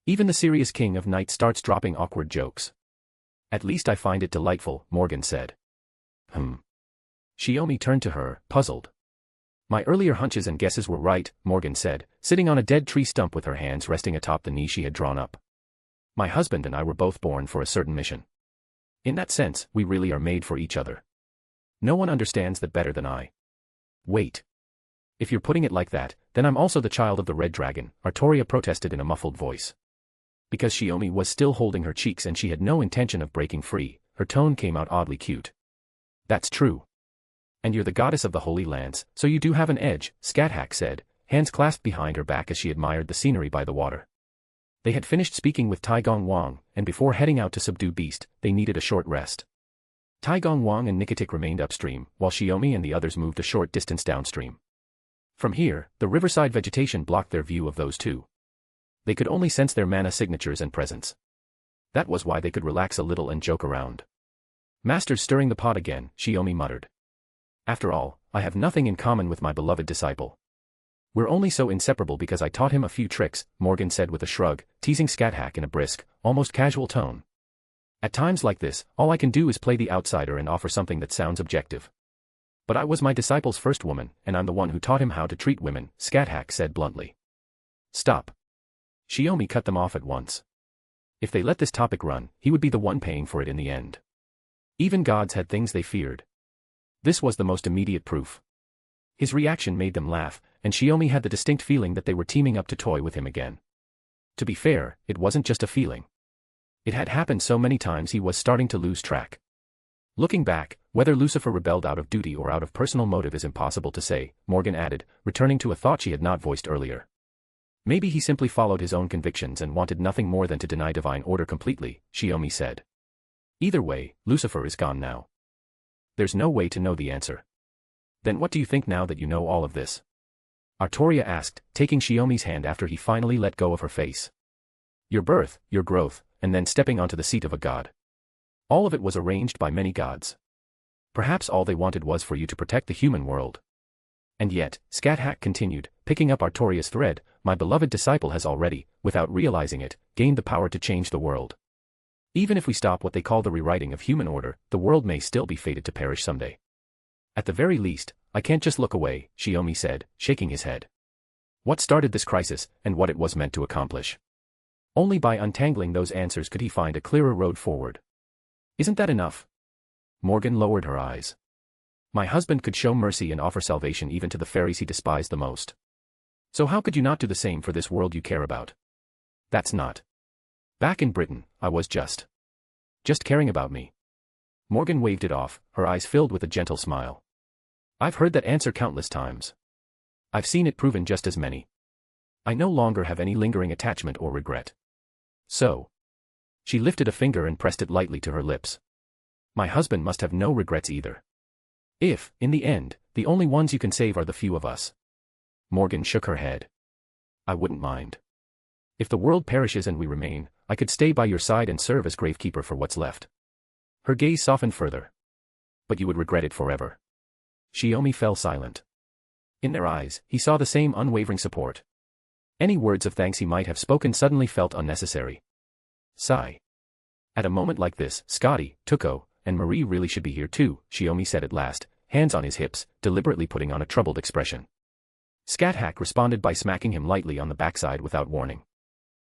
Even the serious king of night starts dropping awkward jokes. At least I find it delightful, Morgan said. Shiomi turned to her, puzzled. My earlier hunches and guesses were right, Morgan said, sitting on a dead tree stump with her hands resting atop the knee she had drawn up. My husband and I were both born for a certain mission. In that sense, we really are made for each other. No one understands that better than I. Wait. If you're putting it like that, then I'm also the child of the Red Dragon, Artoria protested in a muffled voice. Because Shiomi was still holding her cheeks and she had no intention of breaking free, her tone came out oddly cute. That's true. And you're the goddess of the Holy Lands, so you do have an edge, Scáthach said, hands clasped behind her back as she admired the scenery by the water. They had finished speaking with Taigong Wang, and before heading out to subdue Beast, they needed a short rest. Taigong Wang and Nikatik remained upstream, while Shiomi and the others moved a short distance downstream. From here, the riverside vegetation blocked their view of those two. They could only sense their mana signatures and presence. That was why they could relax a little and joke around. Master's stirring the pot again, Shiomi muttered. After all, I have nothing in common with my beloved disciple. We're only so inseparable because I taught him a few tricks, Morgan said with a shrug, teasing Scáthach in a brisk, almost casual tone. At times like this, all I can do is play the outsider and offer something that sounds objective. But I was my disciple's first woman, and I'm the one who taught him how to treat women, Scáthach said bluntly. Stop. Shiomi cut them off at once. If they let this topic run, he would be the one paying for it in the end. Even gods had things they feared. This was the most immediate proof. His reaction made them laugh, and Shiomi had the distinct feeling that they were teaming up to toy with him again. To be fair, it wasn't just a feeling. It had happened so many times he was starting to lose track. Looking back, whether Lucifer rebelled out of duty or out of personal motive is impossible to say, Morgan added, returning to a thought she had not voiced earlier. Maybe he simply followed his own convictions and wanted nothing more than to deny divine order completely, Shiomi said. Either way, Lucifer is gone now. There's no way to know the answer. Then what do you think now that you know all of this? Artoria asked, taking Shiomi's hand after he finally let go of her face. Your birth, your growth, and then stepping onto the seat of a god. All of it was arranged by many gods. Perhaps all they wanted was for you to protect the human world. And yet, Scáthach continued, picking up Artoria's thread, my beloved disciple has already, without realizing it, gained the power to change the world. Even if we stop what they call the rewriting of human order, the world may still be fated to perish someday. At the very least, I can't just look away, Shiomi said, shaking his head. What started this crisis, and what it was meant to accomplish? Only by untangling those answers could he find a clearer road forward. Isn't that enough? Morgan lowered her eyes. My husband could show mercy and offer salvation even to the fairies he despised the most. So how could you not do the same for this world you care about? That's not. Back in Britain, I was just caring about me. Morgan waved it off, her eyes filled with a gentle smile. I've heard that answer countless times. I've seen it proven just as many. I no longer have any lingering attachment or regret. So. She lifted a finger and pressed it lightly to her lips. My husband must have no regrets either. If, in the end, the only ones you can save are the few of us. Morgan shook her head. I wouldn't mind. If the world perishes and we remain, I could stay by your side and serve as gravekeeper for what's left. Her gaze softened further. But you would regret it forever. Shiomi fell silent. In their eyes, he saw the same unwavering support. Any words of thanks he might have spoken suddenly felt unnecessary. Sigh. At a moment like this, Scotty, Tuko, and Marie really should be here too, Shiomi said at last, hands on his hips, deliberately putting on a troubled expression. Scáthach responded by smacking him lightly on the backside without warning.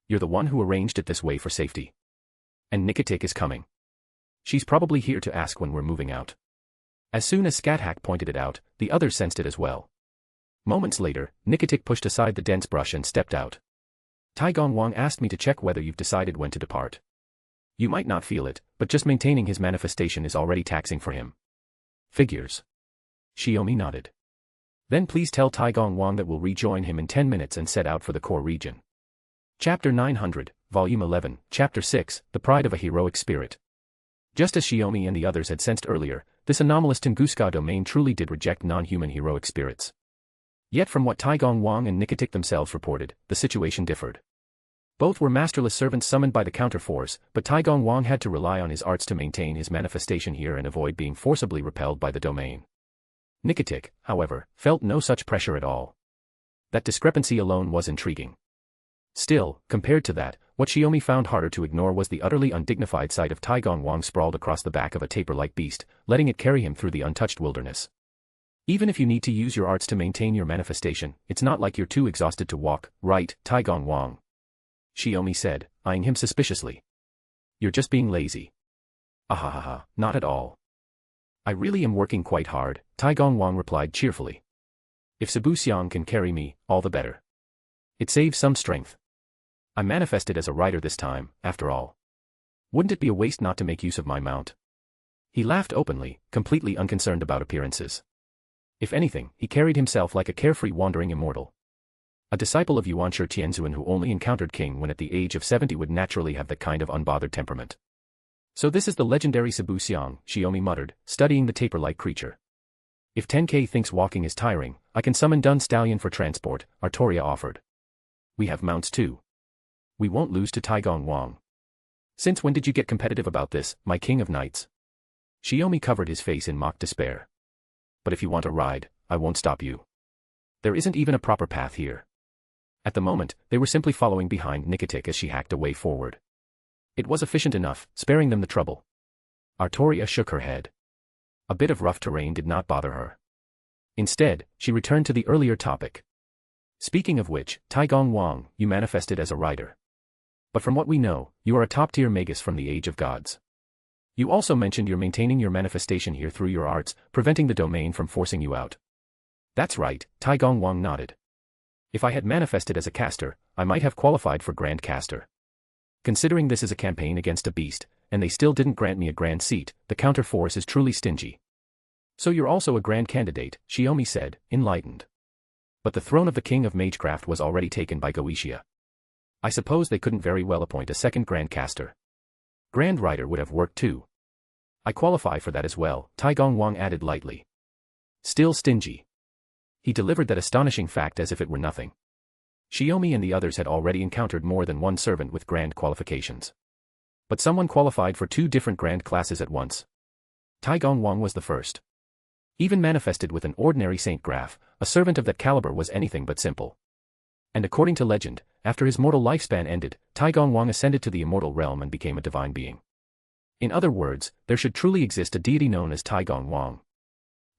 You're the one who arranged it this way for safety. And Nikatik is coming. She's probably here to ask when we're moving out. As soon as Scáthach pointed it out, the others sensed it as well. Moments later, Nikatik pushed aside the dense brush and stepped out. Taigong Wang asked me to check whether you've decided when to depart. You might not feel it, but just maintaining his manifestation is already taxing for him. Figures. Shiomi nodded. Then please tell Taigong Wang that we'll rejoin him in 10 minutes and set out for the core region. Chapter 900, Volume 11, Chapter 6, The Pride of a Heroic Spirit. Just as Shiomi and the others had sensed earlier, this anomalous Tunguska domain truly did reject non-human heroic spirits. Yet from what Taigong Wang and Nikatik themselves reported, the situation differed. Both were masterless servants summoned by the counterforce, but Taigong Wang had to rely on his arts to maintain his manifestation here and avoid being forcibly repelled by the domain. Nikatik, however, felt no such pressure at all. That discrepancy alone was intriguing. Still, compared to that, what Shiomi found harder to ignore was the utterly undignified sight of Taigong Wang sprawled across the back of a tapir-like beast, letting it carry him through the untouched wilderness. Even if you need to use your arts to maintain your manifestation, it's not like you're too exhausted to walk, right, Taigong Wang? Shiomi said, eyeing him suspiciously. You're just being lazy. Ahahaha, not at all. I really am working quite hard, Taigong Wang replied cheerfully. If Sabuxiang can carry me, all the better. It saves some strength. I manifested as a rider this time, after all. Wouldn't it be a waste not to make use of my mount? He laughed openly, completely unconcerned about appearances. If anything, he carried himself like a carefree wandering immortal. A disciple of Yuanshi Tianzuan who only encountered King when at the age of 70 would naturally have that kind of unbothered temperament. So this is the legendary Sabuxiang, Shiomi muttered, studying the tapir-like creature. If Tenkei thinks walking is tiring, I can summon Dun Stallion for transport, Artoria offered. We have mounts too. We won't lose to Taigong Wang. Since when did you get competitive about this, my king of knights? Shiomi covered his face in mock despair. But if you want a ride, I won't stop you. There isn't even a proper path here. At the moment, they were simply following behind Nikatik as she hacked a way forward. It was efficient enough, sparing them the trouble. Artoria shook her head. A bit of rough terrain did not bother her. Instead, she returned to the earlier topic. Speaking of which, Taigong Wang, you manifested as a rider. But from what we know, you are a top-tier magus from the Age of Gods. You also mentioned you're maintaining your manifestation here through your arts, preventing the domain from forcing you out. That's right, Taigong Wang nodded. If I had manifested as a caster, I might have qualified for Grand Caster. Considering this is a campaign against a beast, and they still didn't grant me a grand seat, the counter-force is truly stingy. So you're also a grand candidate, Shiomi said, enlightened. But the throne of the king of magecraft was already taken by Goetia. I suppose they couldn't very well appoint a second Grand Caster. Grand Rider would have worked too. I qualify for that as well, Taigong Wang added lightly. Still stingy. He delivered that astonishing fact as if it were nothing. Shiomi and the others had already encountered more than one servant with grand qualifications. But someone qualified for 2 different grand classes at once. Taigong Wang was the first. Even manifested with an ordinary Saint Graph, a servant of that caliber was anything but simple. And according to legend, after his mortal lifespan ended, Taigong Wang ascended to the immortal realm and became a divine being. In other words, there should truly exist a deity known as Taigong Wang.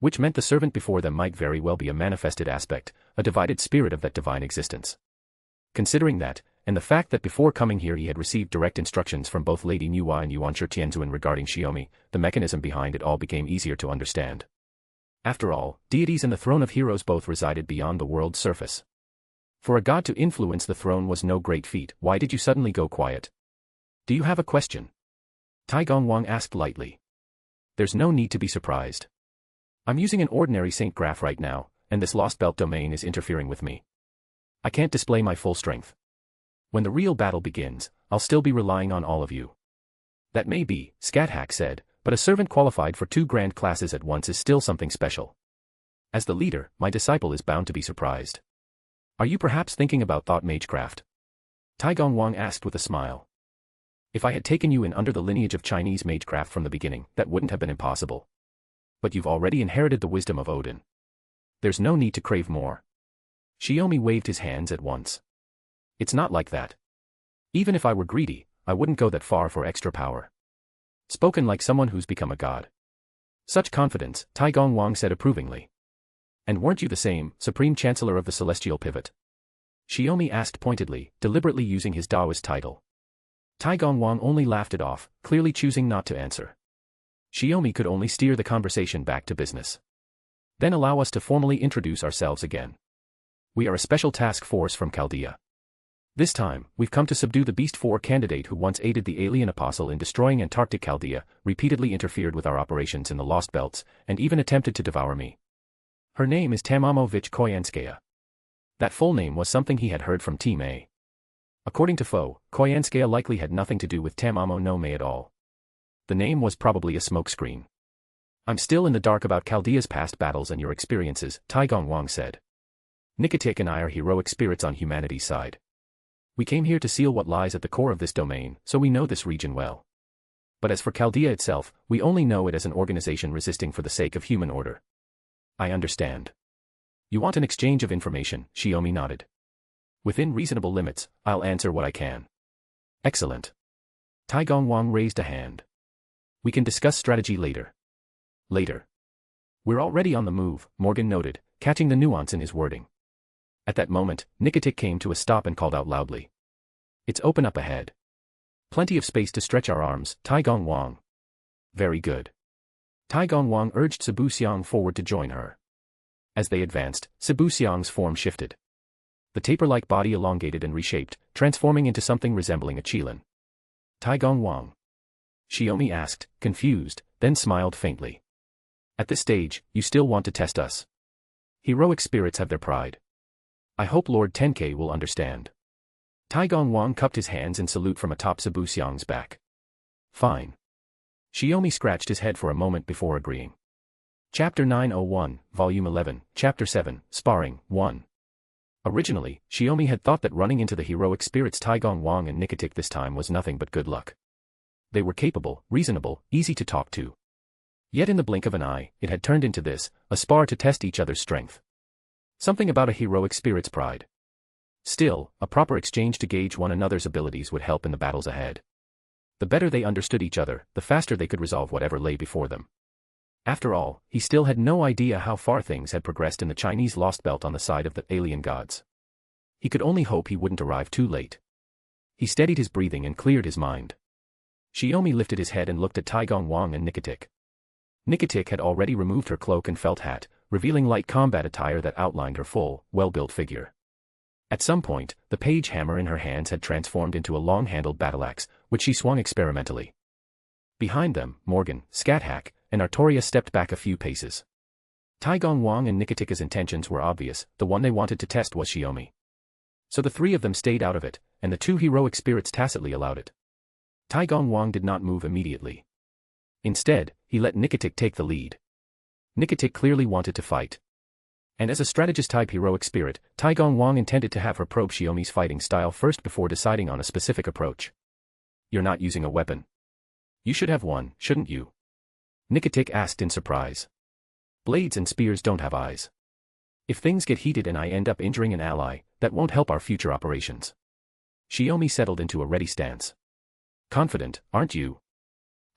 Which meant the servant before them might very well be a manifested aspect, a divided spirit of that divine existence. Considering that, and the fact that before coming here he had received direct instructions from both Lady Nuwa and Yuan Tianzuan regarding Shiomi, the mechanism behind it all became easier to understand. After all, deities and the throne of heroes both resided beyond the world's surface. For a god to influence the throne was no great feat. Why did you suddenly go quiet? Do you have a question? Tai Gongwang asked lightly. There's no need to be surprised. I'm using an ordinary Saint Graph right now, and this Lost Belt domain is interfering with me. I can't display my full strength. When the real battle begins, I'll still be relying on all of you. That may be, Scáthach said, but a servant qualified for 2 grand classes at once is still something special. As the leader, my disciple is bound to be surprised. Are you perhaps thinking about Thought Magecraft? Tai Gongwang asked with a smile. If I had taken you in under the lineage of Chinese magecraft from the beginning, that wouldn't have been impossible. But you've already inherited the wisdom of Odin. There's no need to crave more. Shiomi waved his hands at once. It's not like that. Even if I were greedy, I wouldn't go that far for extra power. Spoken like someone who's become a god. Such confidence, Tai Gongwang said approvingly. And weren't you the same, Supreme Chancellor of the Celestial Pivot? Shiomi asked pointedly, deliberately using his Taoist title. Tai Gongwang only laughed it off, clearly choosing not to answer. Shiomi could only steer the conversation back to business. Then allow us to formally introduce ourselves again. We are a special task force from Chaldea. This time, we've come to subdue the Beast 4 candidate who once aided the alien apostle in destroying Antarctic Chaldea, repeatedly interfered with our operations in the Lost Belts, and even attempted to devour me. Her name is Tamamovich Koyanskaya. That full name was something he had heard from Team A. According to Foe, Koyanskaya likely had nothing to do with Tamamo no Me at all. The name was probably a smokescreen. I'm still in the dark about Chaldea's past battles and your experiences, Tai Gongwang said. Nikatik and I are heroic spirits on humanity's side. We came here to seal what lies at the core of this domain, so we know this region well. But as for Chaldea itself, we only know it as an organization resisting for the sake of human order. I understand. You want an exchange of information, Shiomi nodded. Within reasonable limits, I'll answer what I can. Excellent. Tai Gongwang raised a hand. We can discuss strategy later. Later. We're already on the move, Morgan noted, catching the nuance in his wording. At that moment, Nikatik came to a stop and called out loudly. It's open up ahead. Plenty of space to stretch our arms, Tai Gongwang. Very good. Tai Gongwang urged Cebu Xiang forward to join her. As they advanced, Cebu Xiang's form shifted. The taper-like body elongated and reshaped, transforming into something resembling a qilin. Tai Gongwang? Shiomi asked, confused, then smiled faintly. At this stage, you still want to test us. Heroic spirits have their pride. I hope Lord Tenkei will understand. Tai Gongwang cupped his hands in salute from atop Cebu Xiang's back. Fine. Shiomi scratched his head for a moment before agreeing. Chapter 901, Volume 11, Chapter 7, Sparring, 1. Originally, Shiomi had thought that running into the heroic spirits Tai Gongwang and Nikatik this time was nothing but good luck. They were capable, reasonable, easy to talk to. Yet in the blink of an eye, it had turned into this, a spar to test each other's strength. Something about a heroic spirit's pride. Still, a proper exchange to gauge one another's abilities would help in the battles ahead. The better they understood each other, the faster they could resolve whatever lay before them. After all, he still had no idea how far things had progressed in the Chinese Lost Belt on the side of the alien gods. He could only hope he wouldn't arrive too late. He steadied his breathing and cleared his mind. Shiomi lifted his head and looked at Tai Gongwang and Nikatik. Nikatik had already removed her cloak and felt hat, revealing light combat attire that outlined her full, well-built figure. At some point, the page hammer in her hands had transformed into a long-handled battle-axe, which she swung experimentally. Behind them, Morgan, Scáthach, and Artoria stepped back a few paces. Tai Gongwang and Nikatika's intentions were obvious, the one they wanted to test was Shiomi. So the three of them stayed out of it, and the two heroic spirits tacitly allowed it. Tai Gongwang did not move immediately. Instead, he let Nikatik take the lead. Nikatik clearly wanted to fight. And as a strategist-type heroic spirit, Tai Gongwang intended to have her probe Shiomi's fighting style first before deciding on a specific approach. You're not using a weapon. You should have one, shouldn't you? Nikatik asked in surprise. Blades and spears don't have eyes. If things get heated and I end up injuring an ally, that won't help our future operations. Shiomi settled into a ready stance. Confident, aren't you?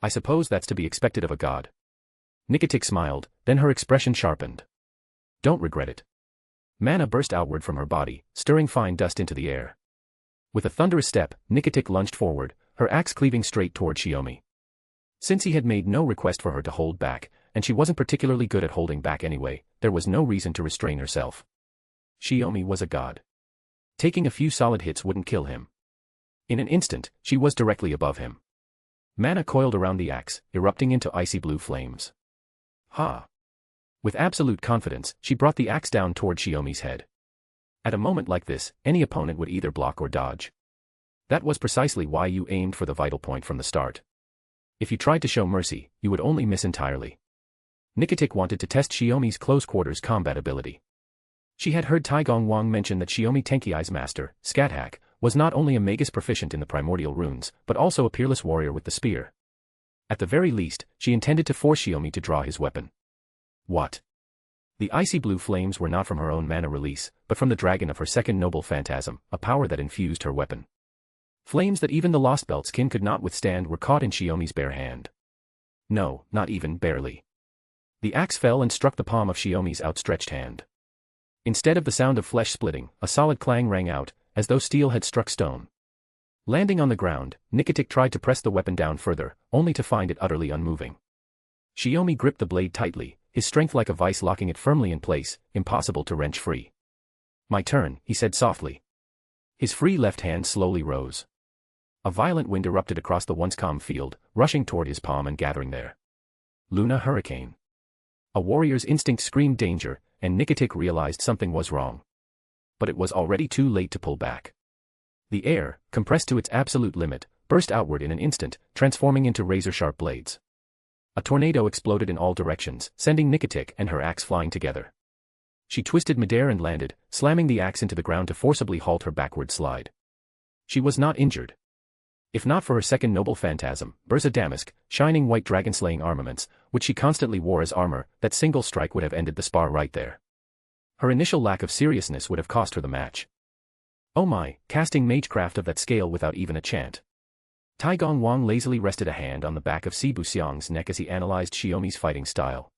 I suppose that's to be expected of a god. Nikitik smiled, then her expression sharpened. Don't regret it. Mana burst outward from her body, stirring fine dust into the air. With a thunderous step, Nikitik lunged forward, her axe cleaving straight toward Shiomi. Since he had made no request for her to hold back, and she wasn't particularly good at holding back anyway, there was no reason to restrain herself. Shiomi was a god. Taking a few solid hits wouldn't kill him. In an instant, she was directly above him. Mana coiled around the axe, erupting into icy blue flames. Ha! With absolute confidence, she brought the axe down toward Shiomi's head. At a moment like this, any opponent would either block or dodge. That was precisely why you aimed for the vital point from the start. If you tried to show mercy, you would only miss entirely. Nikitik wanted to test Shiomi's close-quarters combat ability. She had heard Taigong Wang mention that Shiomi Tenkei's master, Scáthach, was not only a magus proficient in the primordial runes, but also a peerless warrior with the spear. At the very least, she intended to force Shiomi to draw his weapon. What? The icy blue flames were not from her own mana release, but from the dragon of her second noble phantasm, a power that infused her weapon. Flames that even the Lost Belt's kin could not withstand were caught in Shiomi's bare hand. No, not even barely. The axe fell and struck the palm of Shiomi's outstretched hand. Instead of the sound of flesh splitting, a solid clang rang out, as though steel had struck stone. Landing on the ground, Nikitik tried to press the weapon down further, only to find it utterly unmoving. Shiomi gripped the blade tightly, his strength like a vice locking it firmly in place, impossible to wrench free. My turn, he said softly. His free left hand slowly rose. A violent wind erupted across the once calm field, rushing toward his palm and gathering there. Luna Hurricane. A warrior's instinct screamed danger, and Nikitik realized something was wrong. But it was already too late to pull back. The air, compressed to its absolute limit, burst outward in an instant, transforming into razor-sharp blades. A tornado exploded in all directions, sending Nikitik and her axe flying together. She twisted midair and landed, slamming the axe into the ground to forcibly halt her backward slide. She was not injured. If not for her second noble phantasm, Burza Damask, shining white dragon-slaying armaments, which she constantly wore as armor, that single strike would have ended the spar right there. Her initial lack of seriousness would have cost her the match. Oh my, casting magecraft of that scale without even a chant. Taigong Wang lazily rested a hand on the back of Sibu Xiang's neck as he analyzed Shiomi's fighting style.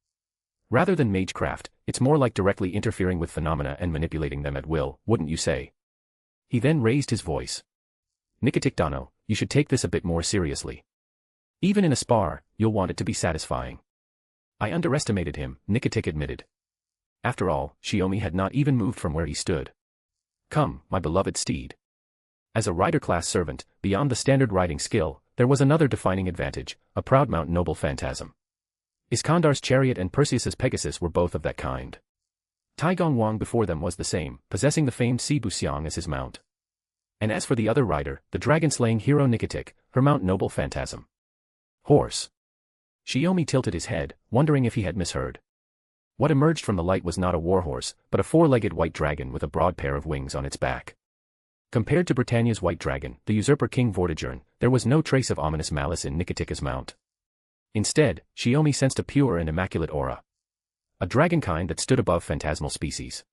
Rather than magecraft, it's more like directly interfering with phenomena and manipulating them at will, wouldn't you say? He then raised his voice. Nikitik Dano, you should take this a bit more seriously. Even in a spar, you'll want it to be satisfying. I underestimated him, Nikitik admitted. After all, Shiomi had not even moved from where he stood. Come, my beloved steed. As a rider-class servant, beyond the standard riding skill, there was another defining advantage, a proud-mount noble phantasm. Iskandar's chariot and Perseus's Pegasus were both of that kind. Taigong Wang before them was the same, possessing the famed Sibu Xiang as his mount. And as for the other rider, the dragon-slaying hero Nikitik, her mount noble phantasm. Horse. Shiomi tilted his head, wondering if he had misheard. What emerged from the light was not a warhorse, but a four-legged white dragon with a broad pair of wings on its back. Compared to Britannia's white dragon, the usurper King Vortigern, there was no trace of ominous malice in Nikitik's mount. Instead, Shiomi sensed a pure and immaculate aura. A dragonkind that stood above phantasmal species.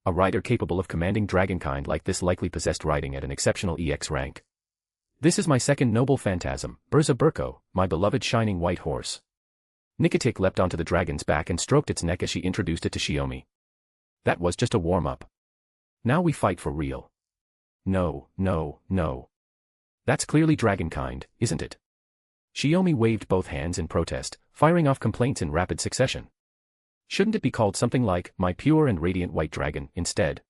A rider capable of commanding dragonkind like this likely possessed riding at an exceptional EX rank. This is my second noble phantasm, Burza Burko, my beloved shining white horse. Nikitik leapt onto the dragon's back and stroked its neck as she introduced it to Shiomi. That was just a warm-up. Now we fight for real. No, no, no. That's clearly dragonkind, isn't it? Shiomi waved both hands in protest, firing off complaints in rapid succession. Shouldn't it be called something like, my pure and radiant white dragon, instead?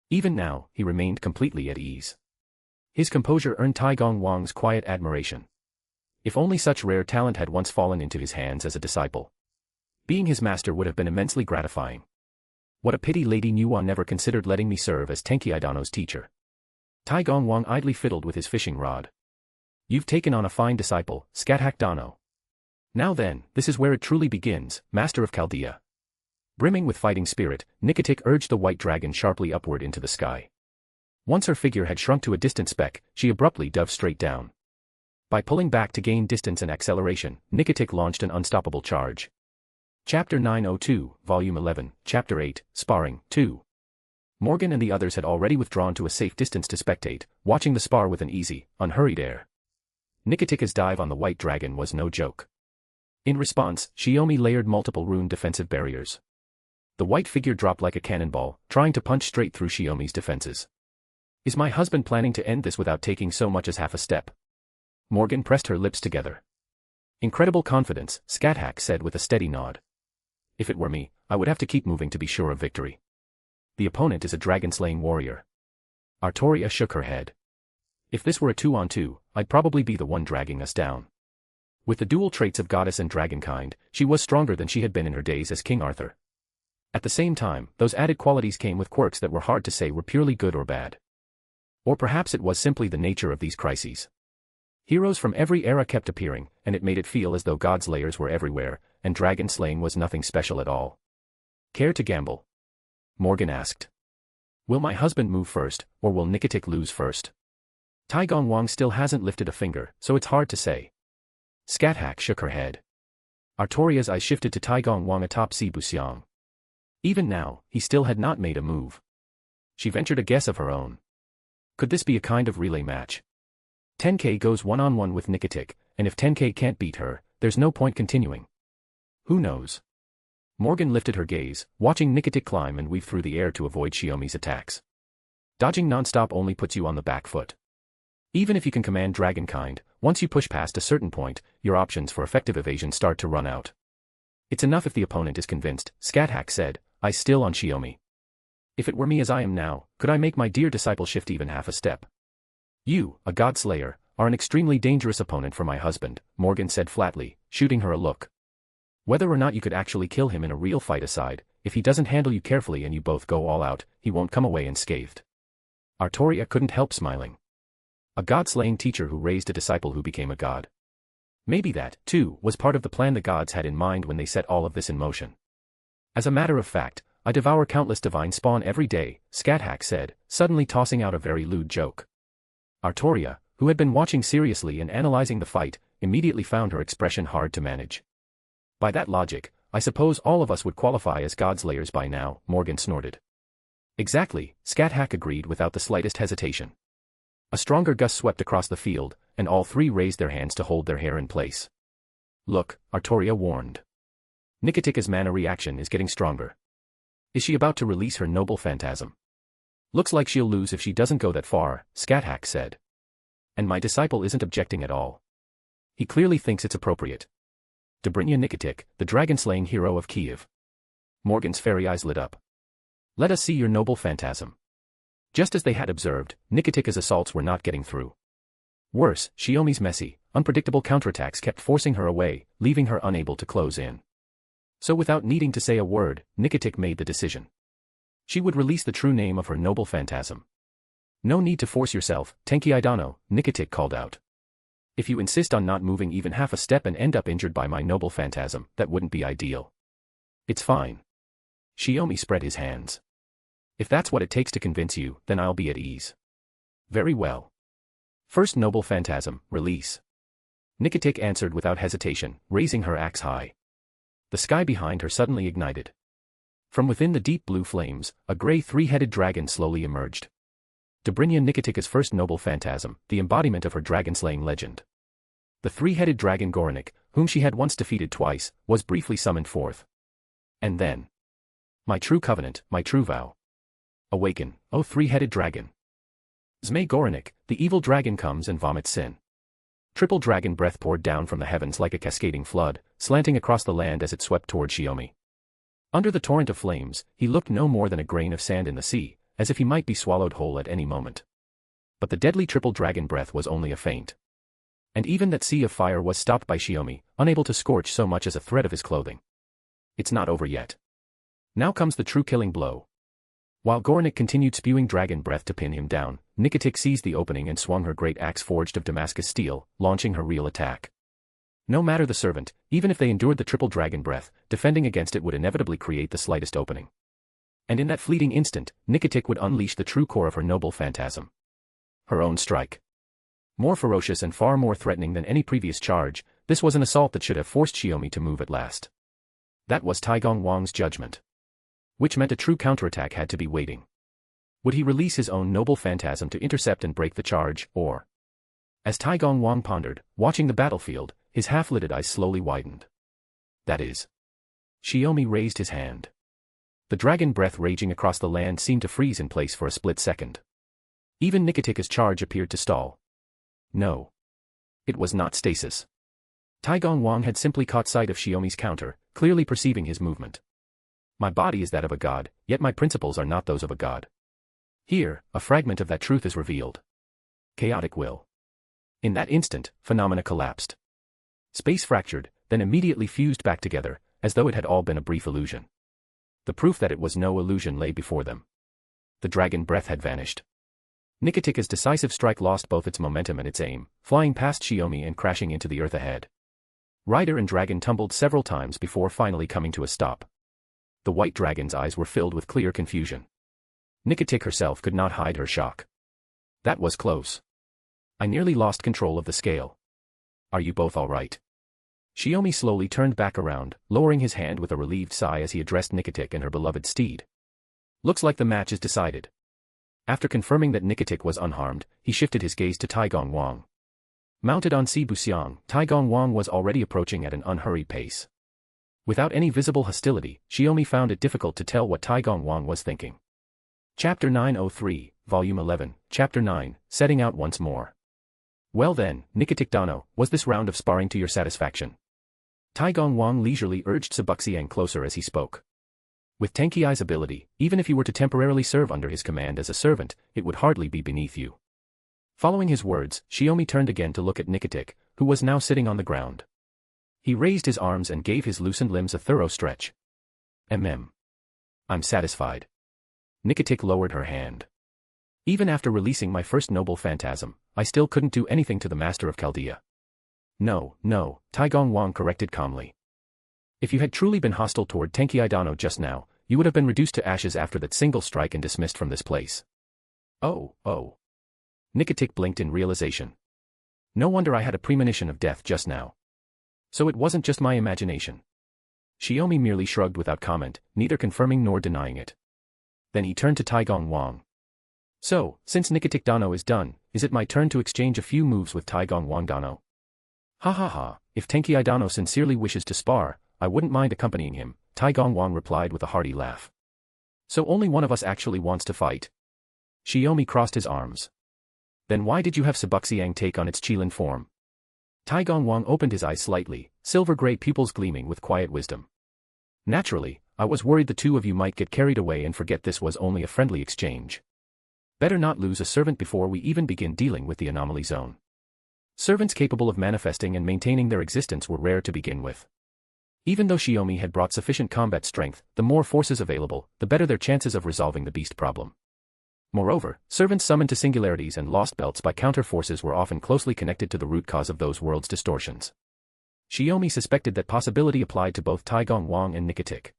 Even now, he remained completely at ease. His composure earned Taigong Wang's quiet admiration. If only such rare talent had once fallen into his hands as a disciple. Being his master would have been immensely gratifying. What a pity Lady Nuwa never considered letting me serve as Tenkei Dano's teacher. Taigong Wang idly fiddled with his fishing rod. You've taken on a fine disciple, Scáthach Dano. Now then, this is where it truly begins, Master of Chaldea. Brimming with fighting spirit, Nikitik urged the white dragon sharply upward into the sky. Once her figure had shrunk to a distant speck, she abruptly dove straight down. By pulling back to gain distance and acceleration, Nikitik launched an unstoppable charge. Chapter 902, Volume 11, Chapter 8, Sparring, 2. Morgan and the others had already withdrawn to a safe distance to spectate, watching the spar with an easy, unhurried air. Nikitik's dive on the white dragon was no joke. In response, Shiomi layered multiple rune defensive barriers. The white figure dropped like a cannonball, trying to punch straight through Shiomi's defenses. Is my husband planning to end this without taking so much as half a step? Morgan pressed her lips together. Incredible confidence, Scáthach said with a steady nod. If it were me, I would have to keep moving to be sure of victory. The opponent is a dragon-slaying warrior. Artoria shook her head. If this were a 2-on-2, I'd probably be the one dragging us down. With the dual traits of goddess and dragonkind, she was stronger than she had been in her days as King Arthur. At the same time, those added qualities came with quirks that were hard to say were purely good or bad. Or perhaps it was simply the nature of these crises. Heroes from every era kept appearing, and it made it feel as though god slayers were everywhere, and dragon slaying was nothing special at all. Care to gamble? Morgan asked. Will my husband move first, or will Nickatic lose first? Taigong Wang still hasn't lifted a finger, so it's hard to say. Scáthach shook her head. Artoria's eyes shifted to Taigong Wang atop Si Buxiang. Even now, he still had not made a move. She ventured a guess of her own. Could this be a kind of relay match? Tenkei goes one-on-one with Nickatic, and if Tenkei can't beat her, there's no point continuing. Who knows? Morgan lifted her gaze, watching Nickatic climb and weave through the air to avoid Shiomi's attacks. Dodging non-stop only puts you on the back foot. Even if you can command dragonkind, once you push past a certain point, your options for effective evasion start to run out. It's enough if the opponent is convinced, Scáthach said, eyes still on Shiomi. If it were me as I am now, could I make my dear disciple shift even half a step? You, a god slayer, are an extremely dangerous opponent for my husband, Morgan said flatly, shooting her a look. Whether or not you could actually kill him in a real fight aside, if he doesn't handle you carefully and you both go all out, he won't come away unscathed. Artoria couldn't help smiling. A god-slaying teacher who raised a disciple who became a god. Maybe that, too, was part of the plan the gods had in mind when they set all of this in motion. As a matter of fact, I devour countless divine spawn every day, Scáthach said, suddenly tossing out a very lewd joke. Artoria, who had been watching seriously and analyzing the fight, immediately found her expression hard to manage. By that logic, I suppose all of us would qualify as godslayers by now, Morgan snorted. Exactly, Scáthach agreed without the slightest hesitation. A stronger gust swept across the field, and all three raised their hands to hold their hair in place. Look, Artoria warned. Nickatic's mana reaction is getting stronger. Is she about to release her noble phantasm? Looks like she'll lose if she doesn't go that far, Scáthach said. And my disciple isn't objecting at all. He clearly thinks it's appropriate. Dobrynya Nickatic, the dragon-slaying hero of Kiev. Morgan's fairy eyes lit up. Let us see your noble phantasm. Just as they had observed, Nickatic's assaults were not getting through. Worse, Shiomi's messy, unpredictable counterattacks kept forcing her away, leaving her unable to close in. So without needing to say a word, Nickatic made the decision. She would release the true name of her noble phantasm. No need to force yourself, Tenkei Idano, Nickatic called out. If you insist on not moving even half a step and end up injured by my noble phantasm, that wouldn't be ideal. It's fine. Shiomi spread his hands. If that's what it takes to convince you, then I'll be at ease. Very well. First noble phantasm, release. Nickatic answered without hesitation, raising her axe high. The sky behind her suddenly ignited. From within the deep blue flames, a grey three-headed dragon slowly emerged. Dobrynya Nickatic's first noble phantasm, the embodiment of her dragon-slaying legend. The three-headed dragon Goranik, whom she had once defeated twice, was briefly summoned forth. And then. My true covenant, my true vow. Awaken, O three-headed dragon. Zmei Goranik, the evil dragon comes and vomits sin. Triple dragon breath poured down from the heavens like a cascading flood, slanting across the land as it swept toward Shiomi. Under the torrent of flames, he looked no more than a grain of sand in the sea, as if he might be swallowed whole at any moment. But the deadly triple dragon breath was only a feint. And even that sea of fire was stopped by Shiomi, unable to scorch so much as a thread of his clothing. It's not over yet. Now comes the true killing blow. While Goranik continued spewing dragon breath to pin him down, Nickatic seized the opening and swung her great axe forged of Damascus steel, launching her real attack. No matter the servant, even if they endured the triple dragon breath, defending against it would inevitably create the slightest opening. And in that fleeting instant, Nickatic would unleash the true core of her noble phantasm. Her own strike. More ferocious and far more threatening than any previous charge, this was an assault that should have forced Shiomi to move at last. That was Taigong Wang's judgment. Which meant a true counterattack had to be waiting. Would he release his own noble phantasm to intercept and break the charge, or? As Taigong Wang pondered, watching the battlefield, his half-lidded eyes slowly widened. that is. Shiomi raised his hand. The dragon breath raging across the land seemed to freeze in place for a split second. Even Nikitika's charge appeared to stall. No. It was not stasis. Taigong Wang had simply caught sight of Shiomi's counter, clearly perceiving his movement. My body is that of a god, yet my principles are not those of a god. Here, a fragment of that truth is revealed. Chaotic will. In that instant, phenomena collapsed. Space fractured, then immediately fused back together, as though it had all been a brief illusion. The proof that it was no illusion lay before them. The dragon breath had vanished. Nikitika's decisive strike lost both its momentum and its aim, flying past Shiomi and crashing into the earth ahead. Rider and dragon tumbled several times before finally coming to a stop. The white dragon's eyes were filled with clear confusion. Nikitik herself could not hide her shock. That was close. I nearly lost control of the scale. Are you both all right? Shiomi slowly turned back around, lowering his hand with a relieved sigh as he addressed Nikitik and her beloved steed. Looks like the match is decided. After confirming that Nikitik was unharmed, he shifted his gaze to Taigong Wang. Mounted on Si Buxiang, Taigong Wang was already approaching at an unhurried pace. Without any visible hostility, Shiomi found it difficult to tell what Taigong Wang was thinking. Chapter 903, Volume 11, Chapter 9, Setting Out Once More. Well then, Nikitik Dano, was this round of sparring to your satisfaction? Taigong Wang leisurely urged Sibuxiang closer as he spoke. With Tenkei's ability, even if you were to temporarily serve under his command as a servant, it would hardly be beneath you. Following his words, Shiomi turned again to look at Nikitik, who was now sitting on the ground. He raised his arms and gave his loosened limbs a thorough stretch. I'm satisfied. Nikitik lowered her hand. Even after releasing my first noble phantasm, I still couldn't do anything to the master of Chaldea. No, Taigong Wang corrected calmly. If you had truly been hostile toward Tenkei Dano just now, you would have been reduced to ashes after that single strike and dismissed from this place. Oh. Nikitik blinked in realization. No wonder I had a premonition of death just now. So it wasn't just my imagination. Shiomi merely shrugged without comment, neither confirming nor denying it. Then he turned to Taigong Wang. So, since Nikitik Dano is done, is it my turn to exchange a few moves with Taigong Wang Dano? Ha, if Tenkei Dano sincerely wishes to spar, I wouldn't mind accompanying him, Taigong Wang replied with a hearty laugh. So only one of us actually wants to fight? Shiomi crossed his arms. Then why did you have Sibuxiang take on its Qilin form? Taigong Wang opened his eyes slightly, silver-gray pupils gleaming with quiet wisdom. Naturally, I was worried the two of you might get carried away and forget this was only a friendly exchange. Better not lose a servant before we even begin dealing with the anomaly zone. Servants capable of manifesting and maintaining their existence were rare to begin with. Even though Shiomi had brought sufficient combat strength, the more forces available, the better their chances of resolving the beast problem. Moreover, servants summoned to singularities and lost belts by counter-forces were often closely connected to the root cause of those worlds' distortions. Shiomi suspected that possibility applied to both Taigong Wang and Nikitik.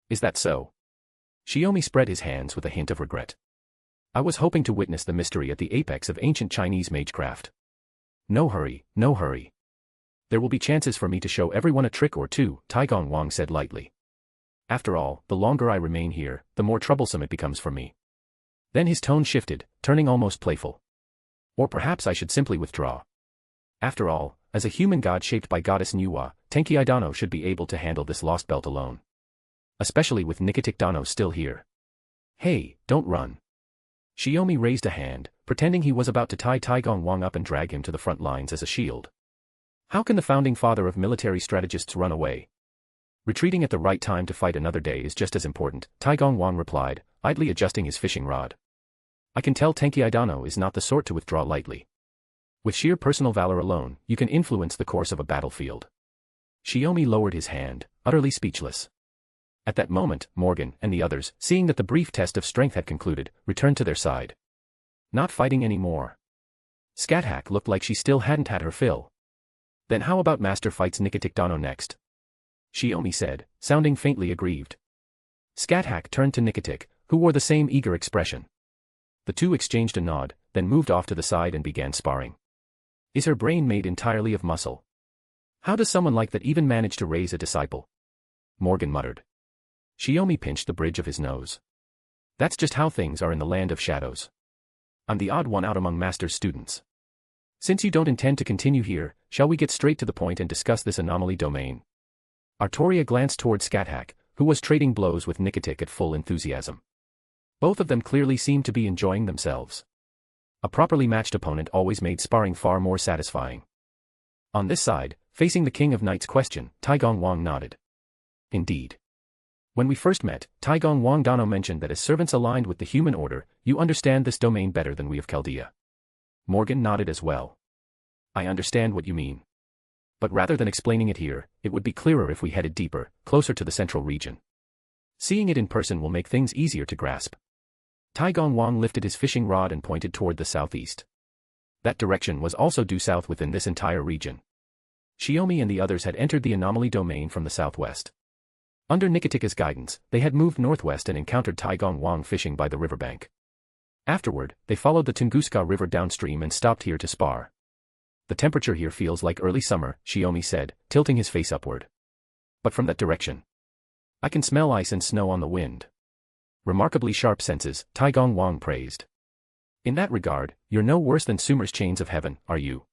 Is that so? Shiomi spread his hands with a hint of regret. I was hoping to witness the mystery at the apex of ancient Chinese magecraft. No hurry. There will be chances for me to show everyone a trick or two, Taigong Wang said lightly. After all, the longer I remain here, the more troublesome it becomes for me. Then his tone shifted, turning almost playful. Or perhaps I should simply withdraw. After all, as a human god shaped by goddess Nuwa, Tenkei Dano should be able to handle this lost belt alone. Especially with Nikitik Dano still here. Hey, don't run. Shiomi raised a hand, pretending he was about to tie Taigong Wang up and drag him to the front lines as a shield. How can the founding father of military strategists run away? Retreating at the right time to fight another day is just as important, Taigong Wang replied, idly adjusting his fishing rod. I can tell Tenkei Dano is not the sort to withdraw lightly. With sheer personal valor alone, you can influence the course of a battlefield. Shiomi lowered his hand, utterly speechless. At that moment, Morgan and the others, seeing that the brief test of strength had concluded, returned to their side. Not fighting anymore. Scáthach looked like she still hadn't had her fill. Then how about Master fights Nikitik Dano next? Shiomi said, sounding faintly aggrieved. Scáthach turned to Nikitik, who wore the same eager expression. The two exchanged a nod, then moved off to the side and began sparring. Is her brain made entirely of muscle? How does someone like that even manage to raise a disciple? Morgan muttered. Shiomi pinched the bridge of his nose. That's just how things are in the land of shadows. I'm the odd one out among Master's students. Since you don't intend to continue here, shall we get straight to the point and discuss this anomaly domain? Artoria glanced toward Scáthach, who was trading blows with Nikitic at full enthusiasm. Both of them clearly seemed to be enjoying themselves. A properly matched opponent always made sparring far more satisfying. On this side, facing the King of Knights question, Taigong Wang nodded. Indeed. When we first met, Taigong Wang Dano mentioned that as servants aligned with the human order, you understand this domain better than we of Chaldea. Morgan nodded as well. I understand what you mean. But rather than explaining it here, it would be clearer if we headed deeper, closer to the central region. Seeing it in person will make things easier to grasp. Taigong Wang lifted his fishing rod and pointed toward the southeast. That direction was also due south within this entire region. Shiomi and the others had entered the anomaly domain from the southwest. Under Nikitika's guidance, they had moved northwest and encountered Taigong Wang fishing by the riverbank. Afterward, they followed the Tunguska River downstream and stopped here to spar. The temperature here feels like early summer, Shiomi said, tilting his face upward. But from that direction, I can smell ice and snow on the wind. Remarkably sharp senses, Taigong Wang praised. In that regard, you're no worse than Sumer's Chains of Heaven, are you?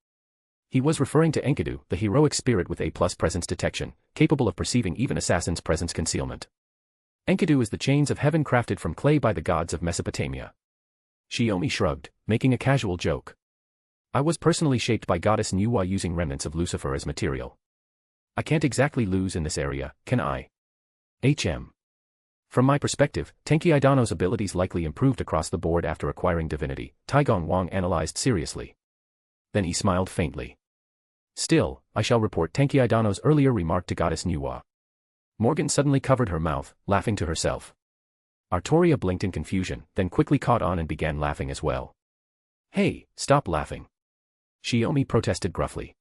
He was referring to Enkidu, the heroic spirit with A+ presence detection, capable of perceiving even assassins' presence concealment. Enkidu is the chains of heaven crafted from clay by the gods of Mesopotamia. Shiomi shrugged, making a casual joke. I was personally shaped by goddess Nuwa using remnants of Lucifer as material. I can't exactly lose in this area, can I? From my perspective, Tenkei Idano's abilities likely improved across the board after acquiring divinity, Taigong Wang analyzed seriously. Then he smiled faintly. Still, I shall report Tenkei Idano's earlier remark to goddess Nuwa. Morgan suddenly covered her mouth, laughing to herself. Artoria blinked in confusion, then quickly caught on and began laughing as well. Hey, stop laughing. Shiomi protested gruffly.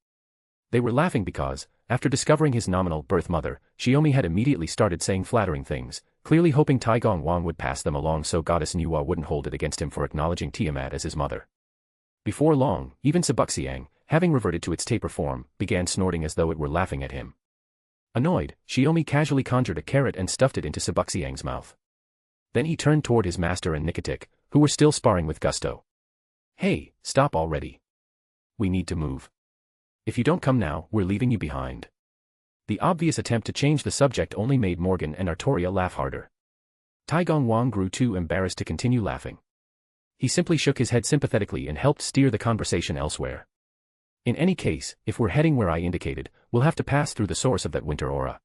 They were laughing because, after discovering his nominal birth mother, Shiomi had immediately started saying flattering things, clearly hoping Taigong Wang would pass them along so goddess Nuwa wouldn't hold it against him for acknowledging Tiamat as his mother. Before long, even Sabuxiang, having reverted to its taper form, began snorting as though it were laughing at him. Annoyed, Shiomi casually conjured a carrot and stuffed it into Sabuxiang's mouth. Then he turned toward his master and Nikitic, who were still sparring with gusto. Hey, stop already. We need to move. If you don't come now, we're leaving you behind. The obvious attempt to change the subject only made Morgan and Artoria laugh harder. Taigong Wang grew too embarrassed to continue laughing. He simply shook his head sympathetically and helped steer the conversation elsewhere. In any case, if we're heading where I indicated, we'll have to pass through the source of that winter aura.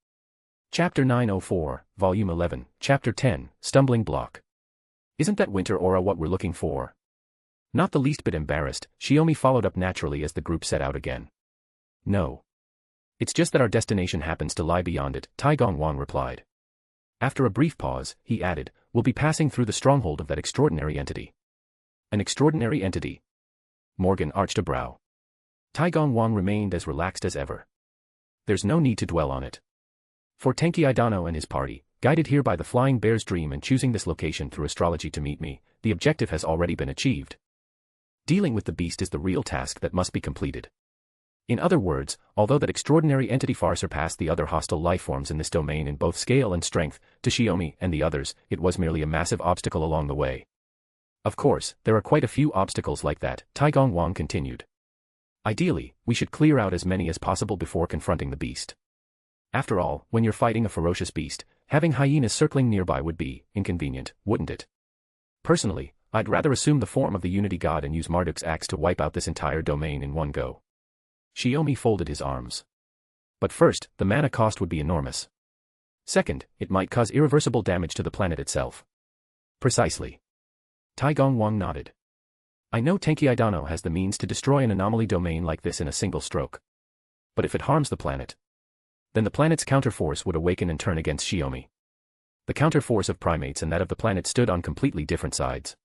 Chapter 904, Volume 11, Chapter 10, Stumbling Block. Isn't that winter aura what we're looking for? Not the least bit embarrassed, Shiomi followed up naturally as the group set out again. No. It's just that our destination happens to lie beyond it, Taigong Wang replied. After a brief pause, he added, we'll be passing through the stronghold of that extraordinary entity. An extraordinary entity? Morgan arched a brow. Taigong Wang remained as relaxed as ever. There's no need to dwell on it. For Tenkei Idano and his party, guided here by the Flying Bear's dream and choosing this location through astrology to meet me, the objective has already been achieved. Dealing with the beast is the real task that must be completed. In other words, although that extraordinary entity far surpassed the other hostile lifeforms in this domain in both scale and strength, to Shiomi and the others, it was merely a massive obstacle along the way. Of course, there are quite a few obstacles like that, Taigong Wang continued. Ideally, we should clear out as many as possible before confronting the beast. After all, when you're fighting a ferocious beast, having hyenas circling nearby would be inconvenient, wouldn't it? Personally, I'd rather assume the form of the Unity God and use Marduk's axe to wipe out this entire domain in one go. Shiomi folded his arms. But first, the mana cost would be enormous. Second, it might cause irreversible damage to the planet itself. Precisely. Taigong Wang nodded. I know Tenkei Idano has the means to destroy an anomaly domain like this in a single stroke. But if it harms the planet, then the planet's counterforce would awaken and turn against Shiomi. The counterforce of primates and that of the planet stood on completely different sides.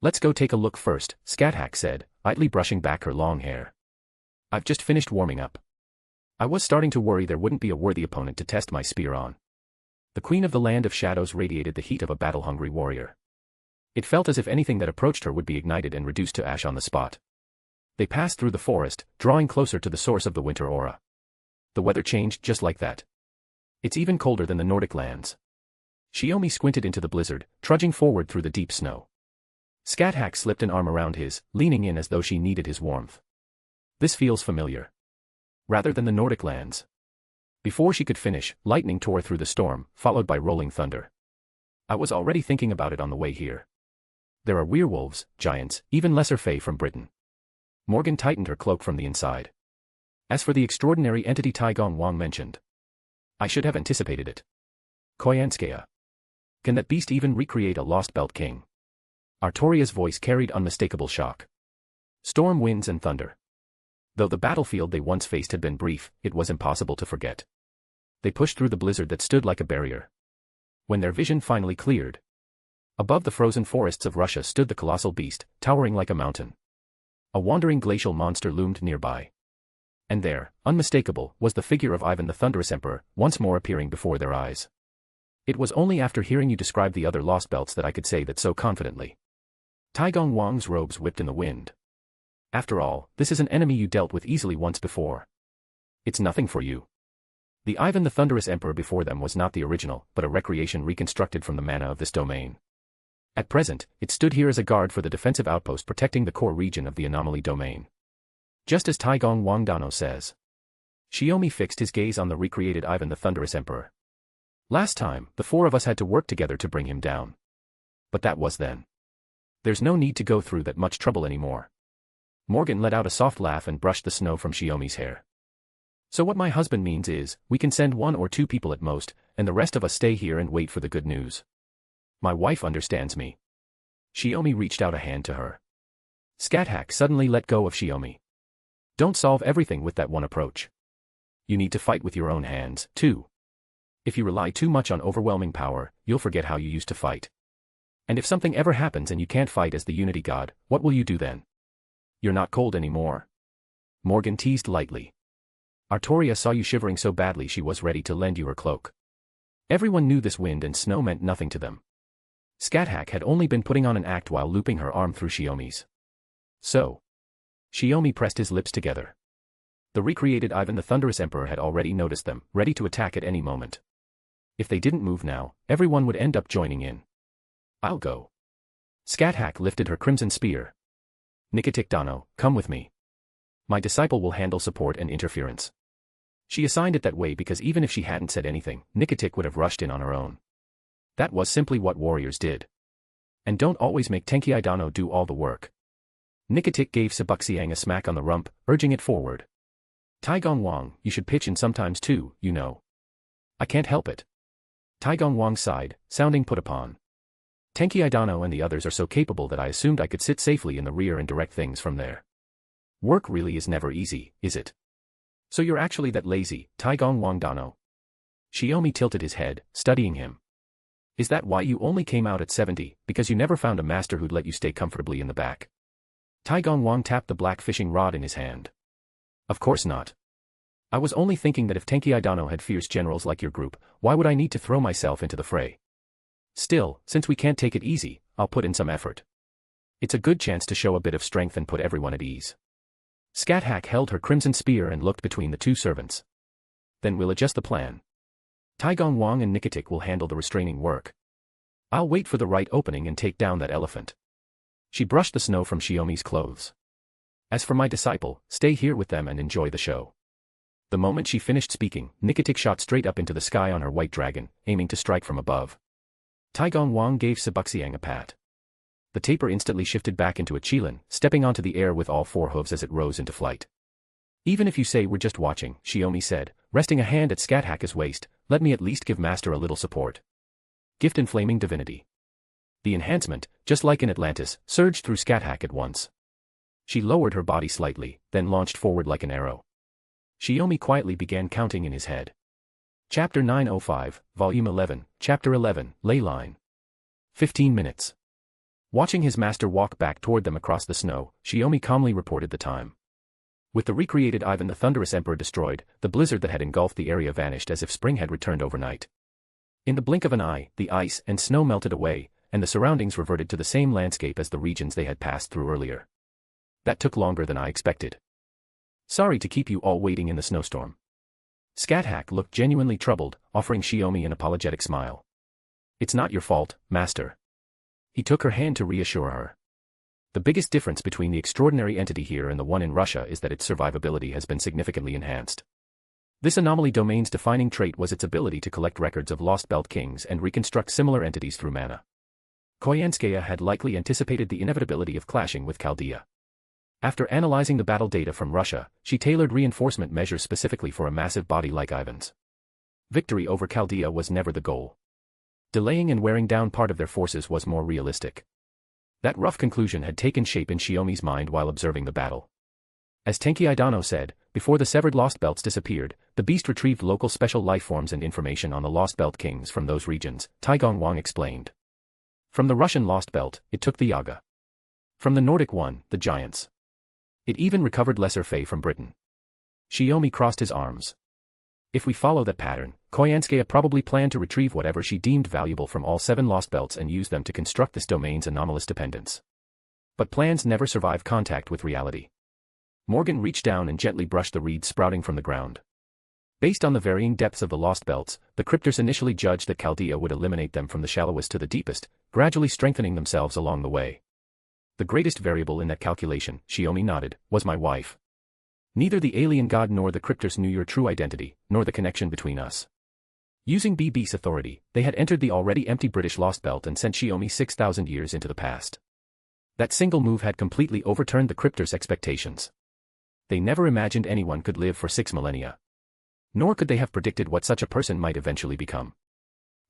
Let's go take a look first, Scáthach said, idly brushing back her long hair. I've just finished warming up. I was starting to worry there wouldn't be a worthy opponent to test my spear on. The Queen of the Land of Shadows radiated the heat of a battle-hungry warrior. It felt as if anything that approached her would be ignited and reduced to ash on the spot. They passed through the forest, drawing closer to the source of the winter aura. The weather changed just like that. It's even colder than the Nordic lands. Shiomi squinted into the blizzard, trudging forward through the deep snow. Scáthach slipped an arm around his, leaning in as though she needed his warmth. This feels familiar. Rather than the Nordic lands. Before she could finish, lightning tore through the storm, followed by rolling thunder. I was already thinking about it on the way here. There are werewolves, giants, even lesser fae from Britain. Morgan tightened her cloak from the inside. As for the extraordinary entity Taigong Wang mentioned, I should have anticipated it. Koyanskaya. Can that beast even recreate a lost belt king? Artoria's voice carried unmistakable shock. Storm winds and thunder. Though the battlefield they once faced had been brief, it was impossible to forget. They pushed through the blizzard that stood like a barrier. When their vision finally cleared, above the frozen forests of Russia stood the colossal beast, towering like a mountain. A wandering glacial monster loomed nearby. And there, unmistakable, was the figure of Ivan the Thunderous Emperor, once more appearing before their eyes. It was only after hearing you describe the other lost belts that I could say that so confidently. Taigong Wang's robes whipped in the wind. After all, this is an enemy you dealt with easily once before. It's nothing for you. The Ivan the Thunderous Emperor before them was not the original, but a recreation reconstructed from the mana of this domain. At present, it stood here as a guard for the defensive outpost protecting the core region of the anomaly domain. Just as Taigong Wang Dano says. Shiomi fixed his gaze on the recreated Ivan the Thunderous Emperor. Last time, the four of us had to work together to bring him down. But that was then. There's no need to go through that much trouble anymore. Morgan let out a soft laugh and brushed the snow from Shiomi's hair. So what my husband means is, we can send 1 or 2 people at most, and the rest of us stay here and wait for the good news. My wife understands me. Shiomi reached out a hand to her. Scáthach suddenly let go of Shiomi. Don't solve everything with that one approach. You need to fight with your own hands, too. If you rely too much on overwhelming power, you'll forget how you used to fight. And if something ever happens and you can't fight as the Unity God, what will you do then? You're not cold anymore. Morgan teased lightly. Artoria saw you shivering so badly she was ready to lend you her cloak. Everyone knew this wind and snow meant nothing to them. Scáthach had only been putting on an act while looping her arm through Shiomi's. So. Shiomi pressed his lips together. The recreated Ivan the Thunderous Emperor had already noticed them, ready to attack at any moment. If they didn't move now, everyone would end up joining in. I'll go. Scáthach lifted her crimson spear. Nikatik Dano, come with me. My disciple will handle support and interference. She assigned it that way because even if she hadn't said anything, Nikatik would have rushed in on her own. That was simply what warriors did. And don't always make Tenkei Dano do all the work. Nikatik gave Sabuxiang a smack on the rump, urging it forward. Taigong Wang, you should pitch in sometimes too, you know. I can't help it. Taigong Wang sighed, sounding put upon. Tenkei Dano and the others are so capable that I assumed I could sit safely in the rear and direct things from there. Work really is never easy, is it? So you're actually that lazy, Taigong Wang Dano? Shiomi tilted his head, studying him. Is that why you only came out at 70, because you never found a master who'd let you stay comfortably in the back? Taigong Wang tapped the black fishing rod in his hand. Of course not. I was only thinking that if Tenkei Dano had fierce generals like your group, why would I need to throw myself into the fray? Still, since we can't take it easy, I'll put in some effort. It's a good chance to show a bit of strength and put everyone at ease. Scáthach held her crimson spear and looked between the two servants. Then we'll adjust the plan. Taigong Wang and Nikatik will handle the restraining work. I'll wait for the right opening and take down that elephant. She brushed the snow from Shiomi's clothes. As for my disciple, stay here with them and enjoy the show. The moment she finished speaking, Nikatik shot straight up into the sky on her white dragon, aiming to strike from above. Taigong Wang gave Sabuxiang a pat. The tapir instantly shifted back into a qilin, stepping onto the air with all 4 hooves as it rose into flight. Even if you say we're just watching, Shiomi said, resting a hand at Scáthach's waist, let me at least give Master a little support. Gift in Flaming Divinity. The enhancement, just like in Atlantis, surged through Scáthach at once. She lowered her body slightly, then launched forward like an arrow. Shiomi quietly began counting in his head. Chapter 905, Volume 11, Chapter 11, Ley Line. 15 minutes. Watching his master walk back toward them across the snow, Shiomi calmly reported the time. With the recreated Ivan the Thunderous Emperor destroyed, the blizzard that had engulfed the area vanished as if spring had returned overnight. In the blink of an eye, the ice and snow melted away, and the surroundings reverted to the same landscape as the regions they had passed through earlier. That took longer than I expected. Sorry to keep you all waiting in the snowstorm. Scáthach looked genuinely troubled, offering Shiomi an apologetic smile. It's not your fault, Master. He took her hand to reassure her. The biggest difference between the extraordinary entity here and the one in Russia is that its survivability has been significantly enhanced. This anomaly domain's defining trait was its ability to collect records of Lost Belt kings and reconstruct similar entities through mana. Koyanskaya had likely anticipated the inevitability of clashing with Chaldea. After analyzing the battle data from Russia, she tailored reinforcement measures specifically for a massive body like Ivan's. Victory over Chaldea was never the goal. Delaying and wearing down part of their forces was more realistic. That rough conclusion had taken shape in Shiomi's mind while observing the battle. As Tenkei Shiomi said, before the severed Lost Belts disappeared, the beast retrieved local special lifeforms and information on the Lost Belt kings from those regions, Taigong Wang explained. From the Russian Lost Belt, it took the Yaga. From the Nordic one, the Giants. It even recovered Lesser Fae from Britain. Shiomi crossed his arms. If we follow that pattern, Koyanskaya probably planned to retrieve whatever she deemed valuable from all 7 Lost Belts and use them to construct this domain's anomalous dependence. But plans never survive contact with reality. Morgan reached down and gently brushed the reeds sprouting from the ground. Based on the varying depths of the Lost Belts, the cryptors initially judged that Chaldea would eliminate them from the shallowest to the deepest, gradually strengthening themselves along the way. The greatest variable in that calculation, Shiomi nodded, was my wife. Neither the alien god nor the cryptors knew your true identity, nor the connection between us. Using BB's authority, they had entered the already empty British Lost Belt and sent Shiomi 6,000 years into the past. That single move had completely overturned the cryptors' expectations. They never imagined anyone could live for 6 millennia. Nor could they have predicted what such a person might eventually become.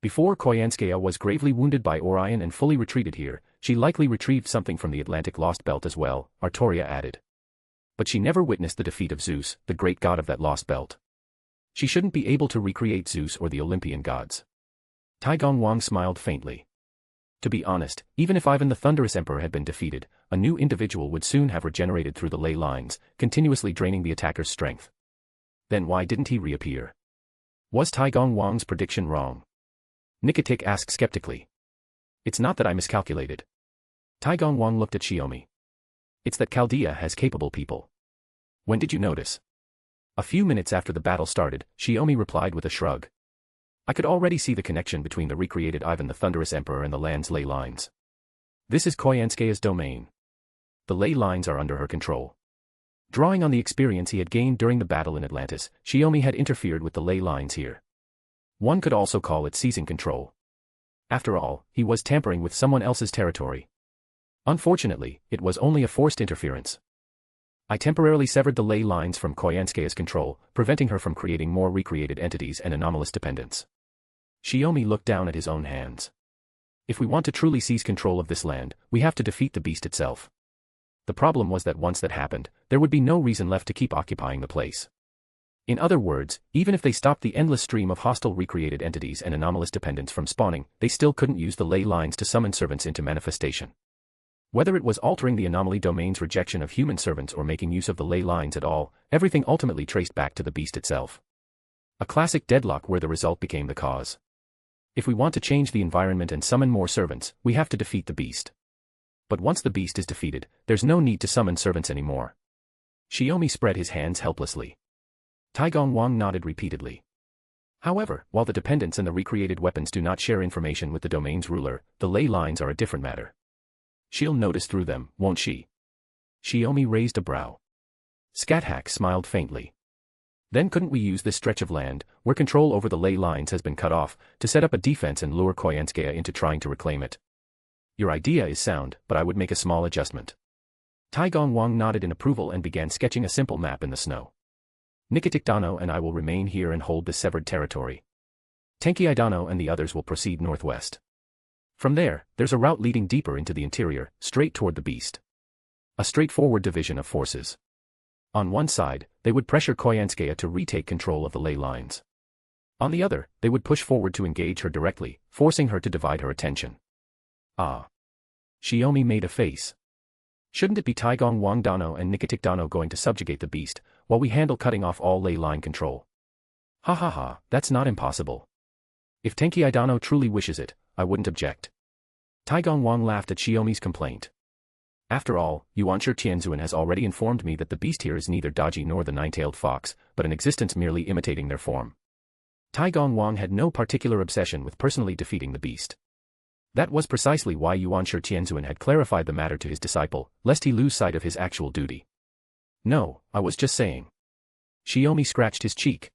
Before Koyanskaya was gravely wounded by Orion and fully retreated here, she likely retrieved something from the Atlantic Lost Belt as well, Artoria added. But she never witnessed the defeat of Zeus, the great god of that Lost Belt. She shouldn't be able to recreate Zeus or the Olympian gods. Taigong Wang smiled faintly. To be honest, even if Ivan the Thunderous Emperor had been defeated, a new individual would soon have regenerated through the ley lines, continuously draining the attacker's strength. Then why didn't he reappear? Was Taigong Wang's prediction wrong? Nikitik asked skeptically. It's not that I miscalculated. Taigong Wang looked at Shiomi. It's that Chaldea has capable people. When did you notice? A few minutes after the battle started, Shiomi replied with a shrug. I could already see the connection between the recreated Ivan the Thunderous Emperor and the land's ley lines. This is Koyanskaya's domain. The ley lines are under her control. Drawing on the experience he had gained during the battle in Atlantis, Shiomi had interfered with the ley lines here. One could also call it seizing control. After all, he was tampering with someone else's territory. Unfortunately, it was only a forced interference. I temporarily severed the ley lines from Koyanskaya's control, preventing her from creating more recreated entities and anomalous dependence. Shiomi looked down at his own hands. If we want to truly seize control of this land, we have to defeat the beast itself. The problem was that once that happened, there would be no reason left to keep occupying the place. In other words, even if they stopped the endless stream of hostile recreated entities and anomalous dependents from spawning, they still couldn't use the ley lines to summon servants into manifestation. Whether it was altering the anomaly domain's rejection of human servants or making use of the ley lines at all, everything ultimately traced back to the beast itself. A classic deadlock where the result became the cause. If we want to change the environment and summon more servants, we have to defeat the beast. But once the beast is defeated, there's no need to summon servants anymore. Shiomi spread his hands helplessly. Taigong Wang nodded repeatedly. However, while the dependents and the recreated weapons do not share information with the domain's ruler, the ley lines are a different matter. She'll notice through them, won't she? Shiomi raised a brow. Scáthach smiled faintly. Then couldn't we use this stretch of land, where control over the ley lines has been cut off, to set up a defense and lure Koyanskaya into trying to reclaim it? Your idea is sound, but I would make a small adjustment. Taigong Wang nodded in approval and began sketching a simple map in the snow. Nikitik Dano and I will remain here and hold this severed territory. Tenkei Dano and the others will proceed northwest. From there, there's a route leading deeper into the interior, straight toward the beast. A straightforward division of forces. On one side, they would pressure Koyanskaya to retake control of the ley lines. On the other, they would push forward to engage her directly, forcing her to divide her attention. Ah. Shiomi made a face. Shouldn't it be Taigong Wang Dano and Nikitik Dano going to subjugate the beast, while we handle cutting off all ley line control? Ha ha ha, that's not impossible. If Tenkei Dano truly wishes it, I wouldn't object. Taigong Wang laughed at Shiomi's complaint. After all, Yuanshi Tianzuan has already informed me that the beast here is neither Daji nor the nine-tailed fox, but an existence merely imitating their form. Taigong Wang had no particular obsession with personally defeating the beast. That was precisely why Yuanshi Tianzuan had clarified the matter to his disciple, lest he lose sight of his actual duty. No, I was just saying. Shiomi scratched his cheek.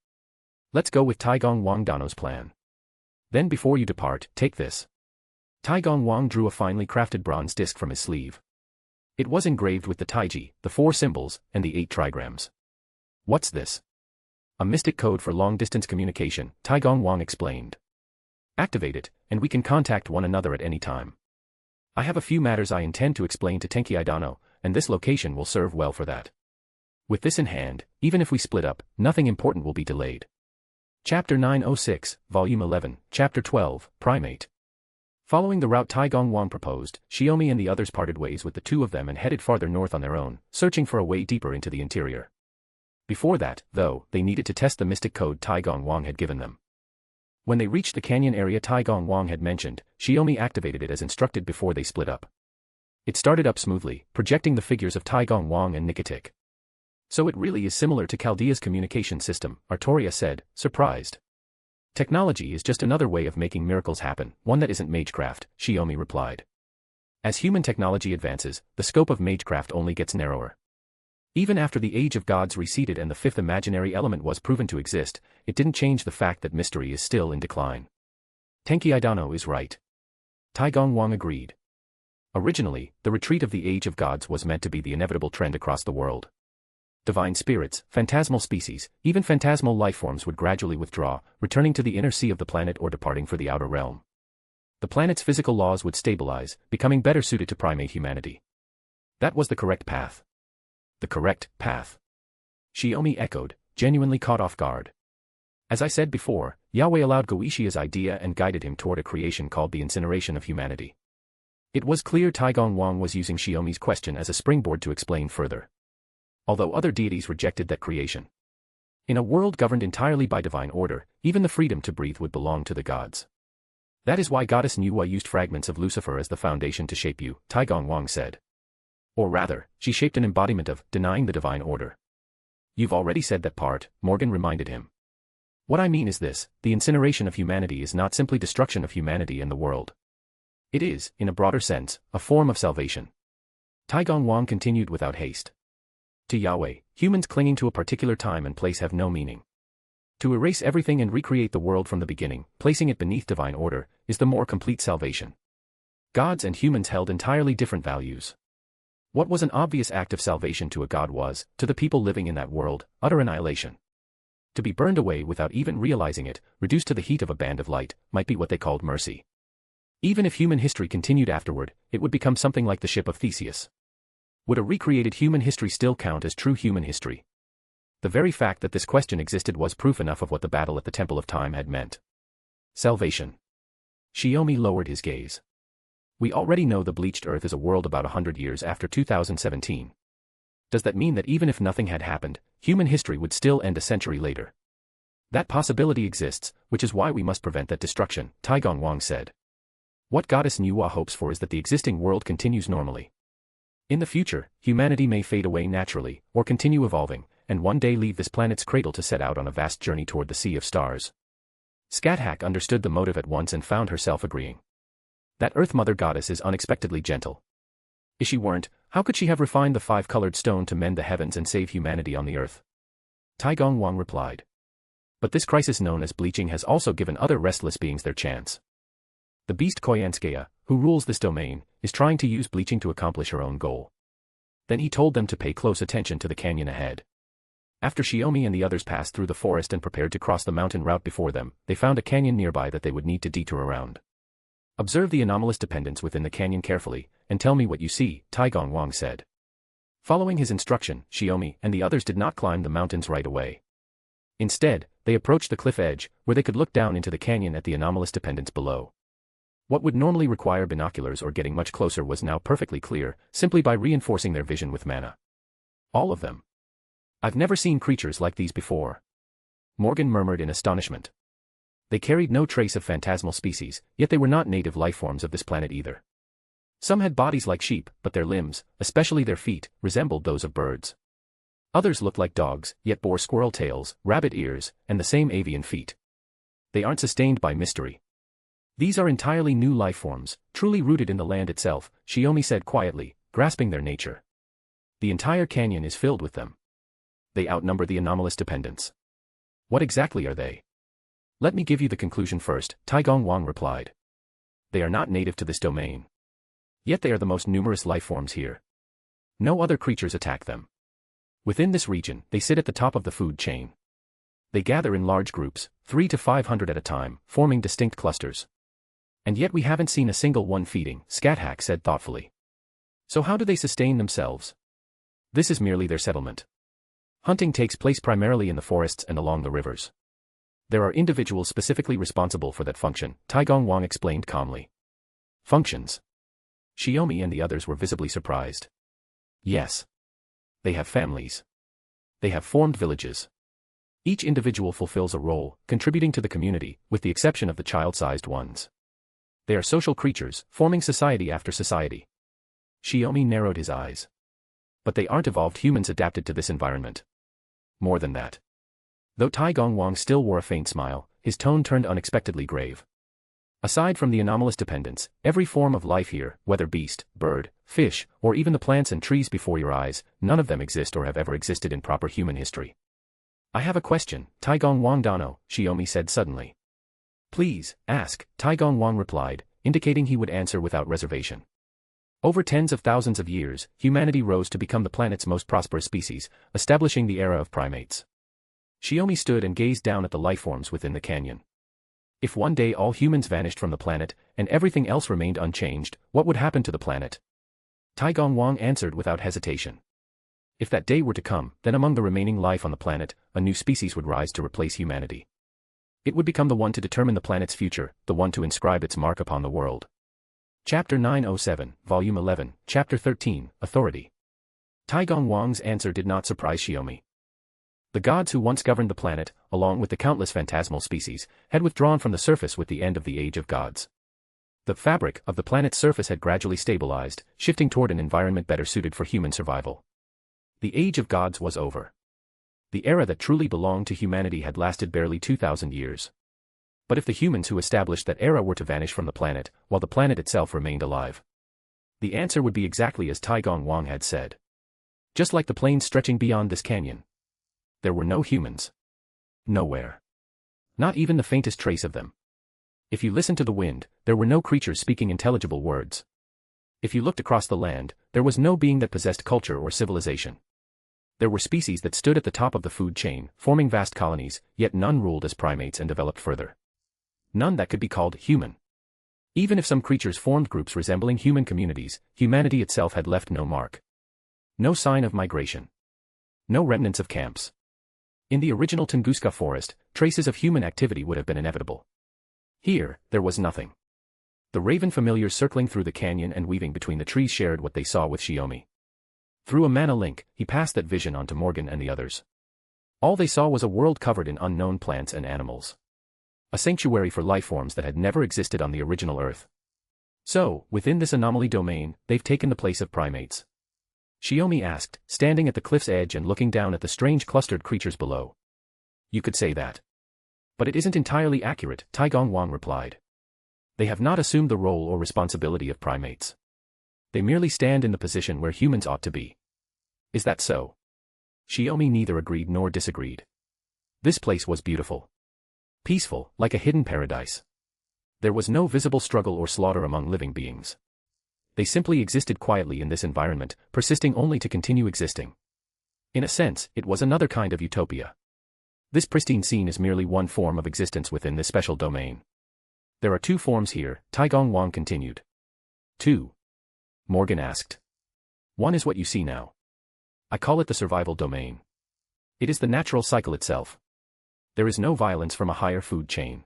Let's go with Taigong Wang Dano's plan. Then before you depart, take this. Taigong Wang drew a finely crafted bronze disc from his sleeve. It was engraved with the taiji, the 4 symbols, and the 8 trigrams. What's this? A mystic code for long-distance communication, Taigong Wang explained. Activate it, and we can contact one another at any time. I have a few matters I intend to explain to Tenkei Dano, and this location will serve well for that. With this in hand, even if we split up, nothing important will be delayed. Chapter 906, Volume 11, Chapter 12, Primate. Following the route Taigong Wang proposed, Shiomi and the others parted ways with the 2 of them and headed farther north on their own, searching for a way deeper into the interior. Before that, though, they needed to test the mystic code Taigong Wang had given them. When they reached the canyon area Taigong Wang had mentioned, Shiomi activated it as instructed before they split up. It started up smoothly, projecting the figures of Taigong Wang and Nikatik. So it really is similar to Chaldea's communication system, Artoria said, surprised. Technology is just another way of making miracles happen, one that isn't magecraft, Shiomi replied. As human technology advances, the scope of magecraft only gets narrower. Even after the Age of Gods receded and the 5th imaginary element was proven to exist, it didn't change the fact that mystery is still in decline. Tenkei Dano is right. Taigong Wang agreed. Originally, the retreat of the Age of Gods was meant to be the inevitable trend across the world. Divine spirits, phantasmal species, even phantasmal lifeforms would gradually withdraw, returning to the inner sea of the planet or departing for the outer realm. The planet's physical laws would stabilize, becoming better suited to primate humanity. That was the correct path. The correct path. Shiomi echoed, genuinely caught off guard. As I said before, Yahweh allowed Goetia idea and guided him toward a creation called the incineration of humanity. It was clear Taigong Wang was using Shiomi's question as a springboard to explain further. Although other deities rejected that creation. In a world governed entirely by divine order, even the freedom to breathe would belong to the gods. That is why Goddess Nuwa used fragments of Lucifer as the foundation to shape you, Taigong Wang said. Or rather, she shaped an embodiment of denying the divine order. You've already said that part, Morgan reminded him. What I mean is this, the incineration of humanity is not simply destruction of humanity and the world. It is, in a broader sense, a form of salvation. Taigong Wang continued without haste. To Yahweh, humans clinging to a particular time and place have no meaning. To erase everything and recreate the world from the beginning, placing it beneath divine order, is the more complete salvation. Gods and humans held entirely different values. What was an obvious act of salvation to a god was, to the people living in that world, utter annihilation. To be burned away without even realizing it, reduced to the heat of a band of light, might be what they called mercy. Even if human history continued afterward, it would become something like the ship of Theseus. Would a recreated human history still count as true human history? The very fact that this question existed was proof enough of what the battle at the Temple of Time had meant. Salvation. Shiomi lowered his gaze. We already know the bleached earth is a world about 100 years after 2017. Does that mean that even if nothing had happened, human history would still end a century later? That possibility exists, which is why we must prevent that destruction, Taigong Wang said. What Goddess Nuwa hopes for is that the existing world continues normally. In the future, humanity may fade away naturally, or continue evolving, and one day leave this planet's cradle to set out on a vast journey toward the sea of stars. Scáthach understood the motive at once and found herself agreeing. That Earth Mother Goddess is unexpectedly gentle. If she weren't, how could she have refined the 5-colored stone to mend the heavens and save humanity on the earth? Taigong Wang replied. But this crisis known as bleaching has also given other restless beings their chance. The beast Koyanskaya, who rules this domain, is trying to use bleaching to accomplish her own goal. Then he told them to pay close attention to the canyon ahead. After Shiomi and the others passed through the forest and prepared to cross the mountain route before them, they found a canyon nearby that they would need to detour around. Observe the anomalous dependence within the canyon carefully, and tell me what you see, Taigong Wang said. Following his instruction, Shiomi and the others did not climb the mountains right away. Instead, they approached the cliff edge, where they could look down into the canyon at the anomalous dependence below. What would normally require binoculars or getting much closer was now perfectly clear, simply by reinforcing their vision with mana. All of them. I've never seen creatures like these before. Morgan murmured in astonishment. They carried no trace of phantasmal species, yet they were not native lifeforms of this planet either. Some had bodies like sheep, but their limbs, especially their feet, resembled those of birds. Others looked like dogs, yet bore squirrel tails, rabbit ears, and the same avian feet. They aren't sustained by mystery. These are entirely new lifeforms, truly rooted in the land itself, Shiomi said quietly, grasping their nature. The entire canyon is filled with them. They outnumber the anomalous dependents. What exactly are they? Let me give you the conclusion first, Taigong Wang replied. They are not native to this domain. Yet they are the most numerous life forms here. No other creatures attack them. Within this region, they sit at the top of the food chain. They gather in large groups, 300 to 500 at a time, forming distinct clusters. And yet we haven't seen a single one feeding, Scáthach said thoughtfully. So how do they sustain themselves? This is merely their settlement. Hunting takes place primarily in the forests and along the rivers. There are individuals specifically responsible for that function, Taigong Wang explained calmly. Functions? Shiomi and the others were visibly surprised. Yes. They have families. They have formed villages. Each individual fulfills a role, contributing to the community, with the exception of the child-sized ones. They are social creatures, forming society after society. Shiomi narrowed his eyes. But they aren't evolved humans adapted to this environment. More than that. Though Taigong Wang still wore a faint smile, his tone turned unexpectedly grave. Aside from the anomalous dependence, every form of life here, whether beast, bird, fish, or even the plants and trees before your eyes, none of them exist or have ever existed in proper human history. I have a question, Taigong Wang Dano, Shiomi said suddenly. Please, ask, Taigong Wang replied, indicating he would answer without reservation. Over tens of thousands of years, humanity rose to become the planet's most prosperous species, establishing the era of primates. Shiomi stood and gazed down at the lifeforms within the canyon. If one day all humans vanished from the planet, and everything else remained unchanged, what would happen to the planet? Taigong Wang answered without hesitation. If that day were to come, then among the remaining life on the planet, a new species would rise to replace humanity. It would become the one to determine the planet's future, the one to inscribe its mark upon the world. Chapter 907, Volume 11, Chapter 13, Authority. Taigong Wang's answer did not surprise Shiomi. The gods who once governed the planet, along with the countless phantasmal species, had withdrawn from the surface with the end of the Age of Gods. The fabric of the planet's surface had gradually stabilized, shifting toward an environment better suited for human survival. The Age of Gods was over. The era that truly belonged to humanity had lasted barely 2,000 years. But if the humans who established that era were to vanish from the planet, while the planet itself remained alive, the answer would be exactly as Taigong Wang had said. Just like the plains stretching beyond this canyon. There were no humans. Nowhere. Not even the faintest trace of them. If you listened to the wind, there were no creatures speaking intelligible words. If you looked across the land, there was no being that possessed culture or civilization. There were species that stood at the top of the food chain, forming vast colonies, yet none ruled as primates and developed further. None that could be called human. Even if some creatures formed groups resembling human communities, humanity itself had left no mark. No sign of migration. No remnants of camps. In the original Tunguska forest, traces of human activity would have been inevitable. Here, there was nothing. The raven familiars circling through the canyon and weaving between the trees shared what they saw with Shiomi. Through a mana link, he passed that vision on to Morgan and the others. All they saw was a world covered in unknown plants and animals. A sanctuary for lifeforms that had never existed on the original Earth. So, within this anomaly domain, they've taken the place of primates. Shiomi asked, standing at the cliff's edge and looking down at the strange clustered creatures below. You could say that. But it isn't entirely accurate, Taigong Wang replied. They have not assumed the role or responsibility of primates. They merely stand in the position where humans ought to be. Is that so? Shiomi neither agreed nor disagreed. This place was beautiful. Peaceful, like a hidden paradise. There was no visible struggle or slaughter among living beings. They simply existed quietly in this environment, persisting only to continue existing. In a sense, it was another kind of utopia. This pristine scene is merely one form of existence within this special domain. There are two forms here, Taigong Wang continued. Two? Morgan asked. One is what you see now. I call it the survival domain. It is the natural cycle itself. There is no violence from a higher food chain.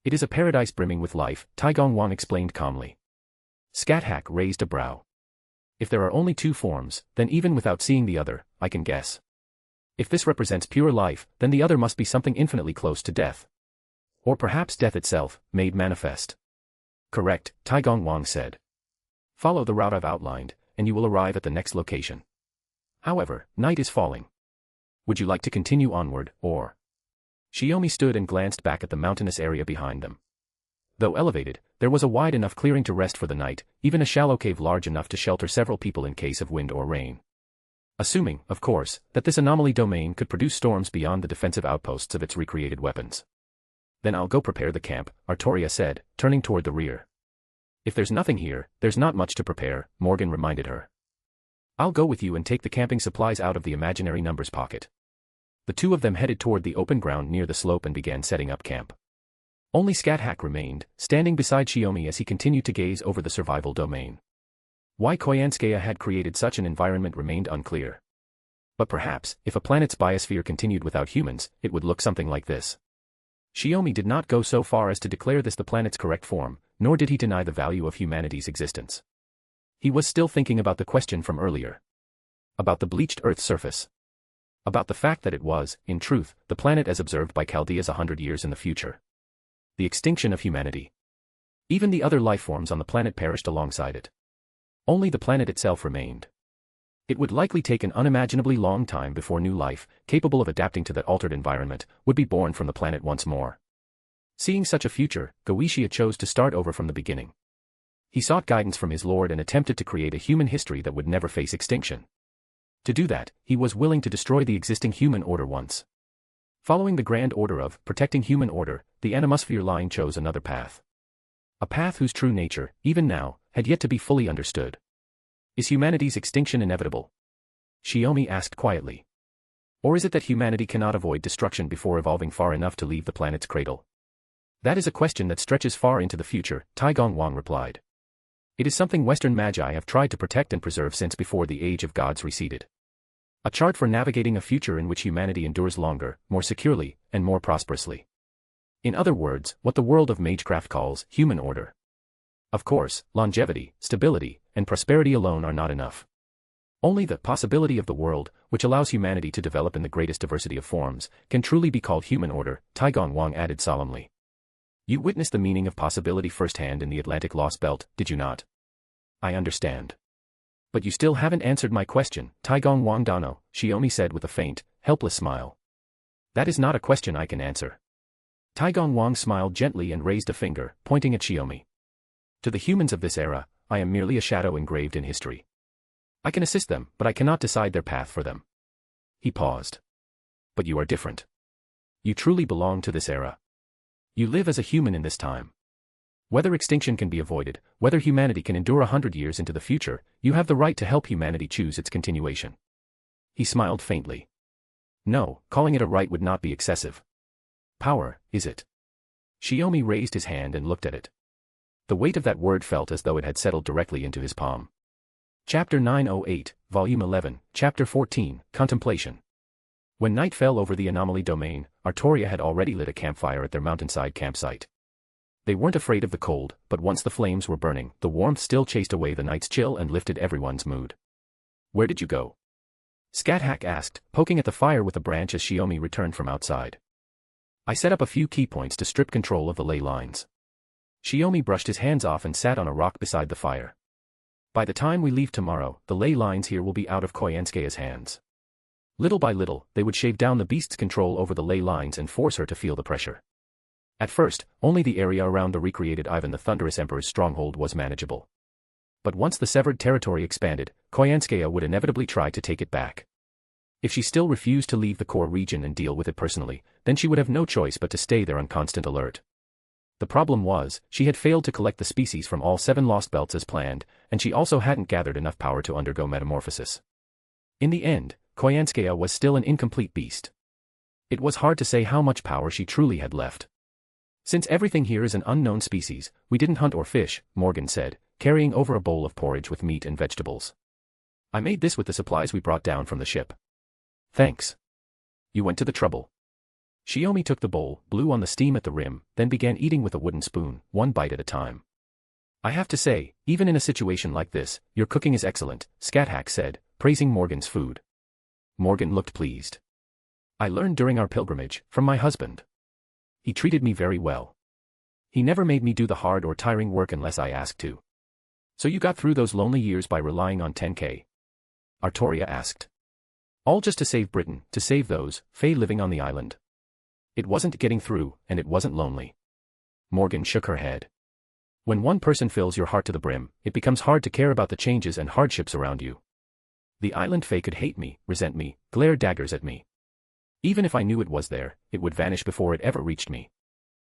It is a paradise brimming with life, Taigong Wang explained calmly. Scáthach raised a brow. If there are only two forms, then even without seeing the other, I can guess. If this represents pure life, then the other must be something infinitely close to death. Or perhaps death itself, made manifest. Correct, Taigong Wang said. Follow the route I've outlined, and you will arrive at the next location. However, night is falling. Would you like to continue onward, or? Shiomi stood and glanced back at the mountainous area behind them. Though elevated, there was a wide enough clearing to rest for the night, even a shallow cave large enough to shelter several people in case of wind or rain. Assuming, of course, that this anomaly domain could produce storms beyond the defensive outposts of its recreated weapons. Then I'll go prepare the camp, Artoria said, turning toward the rear. If there's nothing here, there's not much to prepare, Morgan reminded her. I'll go with you and take the camping supplies out of the imaginary numbers pocket. The two of them headed toward the open ground near the slope and began setting up camp. Only Scáthach remained, standing beside Shiomi as he continued to gaze over the survival domain. Why Koyanskaya had created such an environment remained unclear. But perhaps, if a planet's biosphere continued without humans, it would look something like this. Shiomi did not go so far as to declare this the planet's correct form, nor did he deny the value of humanity's existence. He was still thinking about the question from earlier. About the bleached Earth's surface. About the fact that it was, in truth, the planet as observed by Chaldeas 100 years in the future. The extinction of humanity. Even the other life forms on the planet perished alongside it. Only the planet itself remained. It would likely take an unimaginably long time before new life, capable of adapting to that altered environment, would be born from the planet once more. Seeing such a future, Goetia chose to start over from the beginning. He sought guidance from his lord and attempted to create a human history that would never face extinction. To do that, he was willing to destroy the existing human order once. Following the grand order of protecting human order, the Animosphere line chose another path. A path whose true nature, even now, had yet to be fully understood. Is humanity's extinction inevitable? Shiomi asked quietly. Or is it that humanity cannot avoid destruction before evolving far enough to leave the planet's cradle? That is a question that stretches far into the future, Taigong Wang replied. It is something Western magi have tried to protect and preserve since before the age of gods receded. A chart for navigating a future in which humanity endures longer, more securely, and more prosperously. In other words, what the world of magecraft calls human order. Of course, longevity, stability, and prosperity alone are not enough. Only the possibility of the world, which allows humanity to develop in the greatest diversity of forms, can truly be called human order, Taigong Wang added solemnly. You witnessed the meaning of possibility firsthand in the Atlantic Lost Belt, did you not? I understand. But you still haven't answered my question, Taigong Wang Dano, Shiomi said with a faint, helpless smile. That is not a question I can answer. Taigong Wang smiled gently and raised a finger, pointing at Shiomi. To the humans of this era, I am merely a shadow engraved in history. I can assist them, but I cannot decide their path for them. He paused. But you are different. You truly belong to this era. You live as a human in this time. Whether extinction can be avoided, whether humanity can endure 100 years into the future, you have the right to help humanity choose its continuation. He smiled faintly. No, calling it a right would not be excessive. Power, is it? Shiomi raised his hand and looked at it. The weight of that word felt as though it had settled directly into his palm. Chapter 908, Volume 11, Chapter 14, Contemplation. When night fell over the anomaly domain, Artoria had already lit a campfire at their mountainside campsite. They weren't afraid of the cold, but once the flames were burning, the warmth still chased away the night's chill and lifted everyone's mood. Where did you go? Scáthach asked, poking at the fire with a branch as Shiomi returned from outside. I set up a few key points to strip control of the ley lines. Shiomi brushed his hands off and sat on a rock beside the fire. By the time we leave tomorrow, the ley lines here will be out of Koyanskaya's hands. Little by little, they would shave down the beast's control over the ley lines and force her to feel the pressure. At first, only the area around the recreated Ivan the Thunderous Emperor's stronghold was manageable. But once the severed territory expanded, Koyanskaya would inevitably try to take it back. If she still refused to leave the core region and deal with it personally, then she would have no choice but to stay there on constant alert. The problem was, she had failed to collect the species from all 7 lost belts as planned, and she also hadn't gathered enough power to undergo metamorphosis. In the end, Koyanskaya was still an incomplete beast. It was hard to say how much power she truly had left. Since everything here is an unknown species, we didn't hunt or fish, Morgan said, carrying over a bowl of porridge with meat and vegetables. I made this with the supplies we brought down from the ship. Thanks. You went to the trouble. Shiomi took the bowl, blew on the steam at the rim, then began eating with a wooden spoon, one bite at a time. I have to say, even in a situation like this, your cooking is excellent, Scáthach said, praising Morgan's food. Morgan looked pleased. I learned during our pilgrimage, from my husband. He treated me very well. He never made me do the hard or tiring work unless I asked to. So you got through those lonely years by relying on Tenkei? Artoria asked. All just to save Britain, to save those, Fae living on the island. It wasn't getting through, and it wasn't lonely. Morgan shook her head. When one person fills your heart to the brim, it becomes hard to care about the changes and hardships around you. The island fae could hate me, resent me, glare daggers at me. Even if I knew it was there, it would vanish before it ever reached me.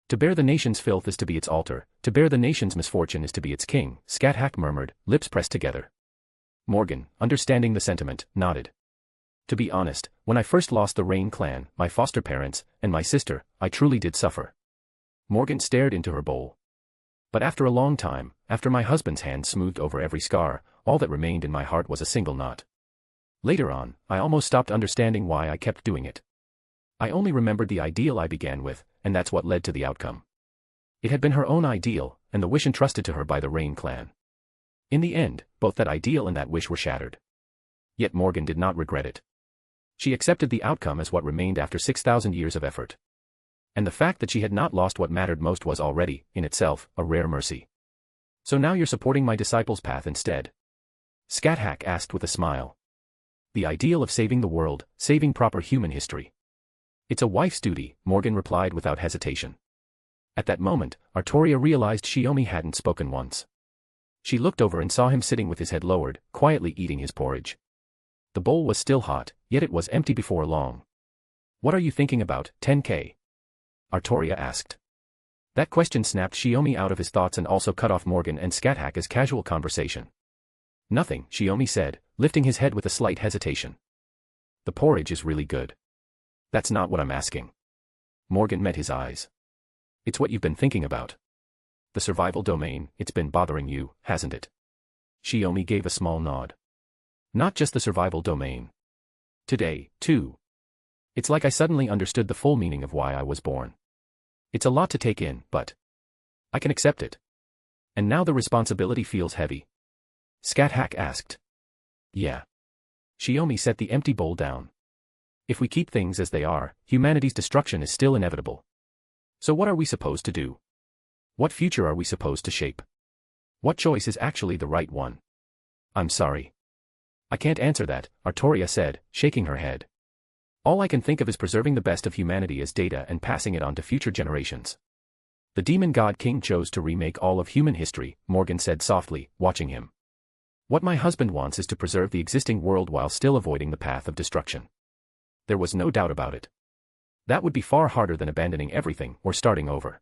To bear the nation's filth is to be its altar, to bear the nation's misfortune is to be its king, Scáthach murmured, lips pressed together. Morgan, understanding the sentiment, nodded. To be honest, when I first lost the Rain clan, my foster parents, and my sister, I truly did suffer. Morgan stared into her bowl. But after a long time, after my husband's hand smoothed over every scar, all that remained in my heart was a single knot. Later on, I almost stopped understanding why I kept doing it. I only remembered the ideal I began with, and that's what led to the outcome. It had been her own ideal, and the wish entrusted to her by the Rain clan. In the end, both that ideal and that wish were shattered. Yet Morgan did not regret it. She accepted the outcome as what remained after 6,000 years of effort. And the fact that she had not lost what mattered most was already, in itself, a rare mercy. So now you're supporting my disciple's path instead? Scáthach asked with a smile. The ideal of saving the world, saving proper human history. It's a wife's duty, Morgan replied without hesitation. At that moment, Artoria realized Shiomi hadn't spoken once. She looked over and saw him sitting with his head lowered, quietly eating his porridge. The bowl was still hot, yet it was empty before long. What are you thinking about, Tenkei? Artoria asked. That question snapped Shiomi out of his thoughts and also cut off Morgan and Scáthach's casual conversation. Nothing, Shiomi said, lifting his head with a slight hesitation. The porridge is really good. That's not what I'm asking. Morgan met his eyes. It's what you've been thinking about. The survival domain, it's been bothering you, hasn't it? Shiomi gave a small nod. Not just the survival domain. Today, too. It's like I suddenly understood the full meaning of why I was born. It's a lot to take in, but I can accept it. And now the responsibility feels heavy. Scáthach asked. Yeah. Shiomi set the empty bowl down. If we keep things as they are, humanity's destruction is still inevitable. So what are we supposed to do? What future are we supposed to shape? What choice is actually the right one? I'm sorry. I can't answer that, Artoria said, shaking her head. All I can think of is preserving the best of humanity as data and passing it on to future generations. The demon god king chose to remake all of human history, Morgan said softly, watching him. What my husband wants is to preserve the existing world while still avoiding the path of destruction. There was no doubt about it. That would be far harder than abandoning everything or starting over.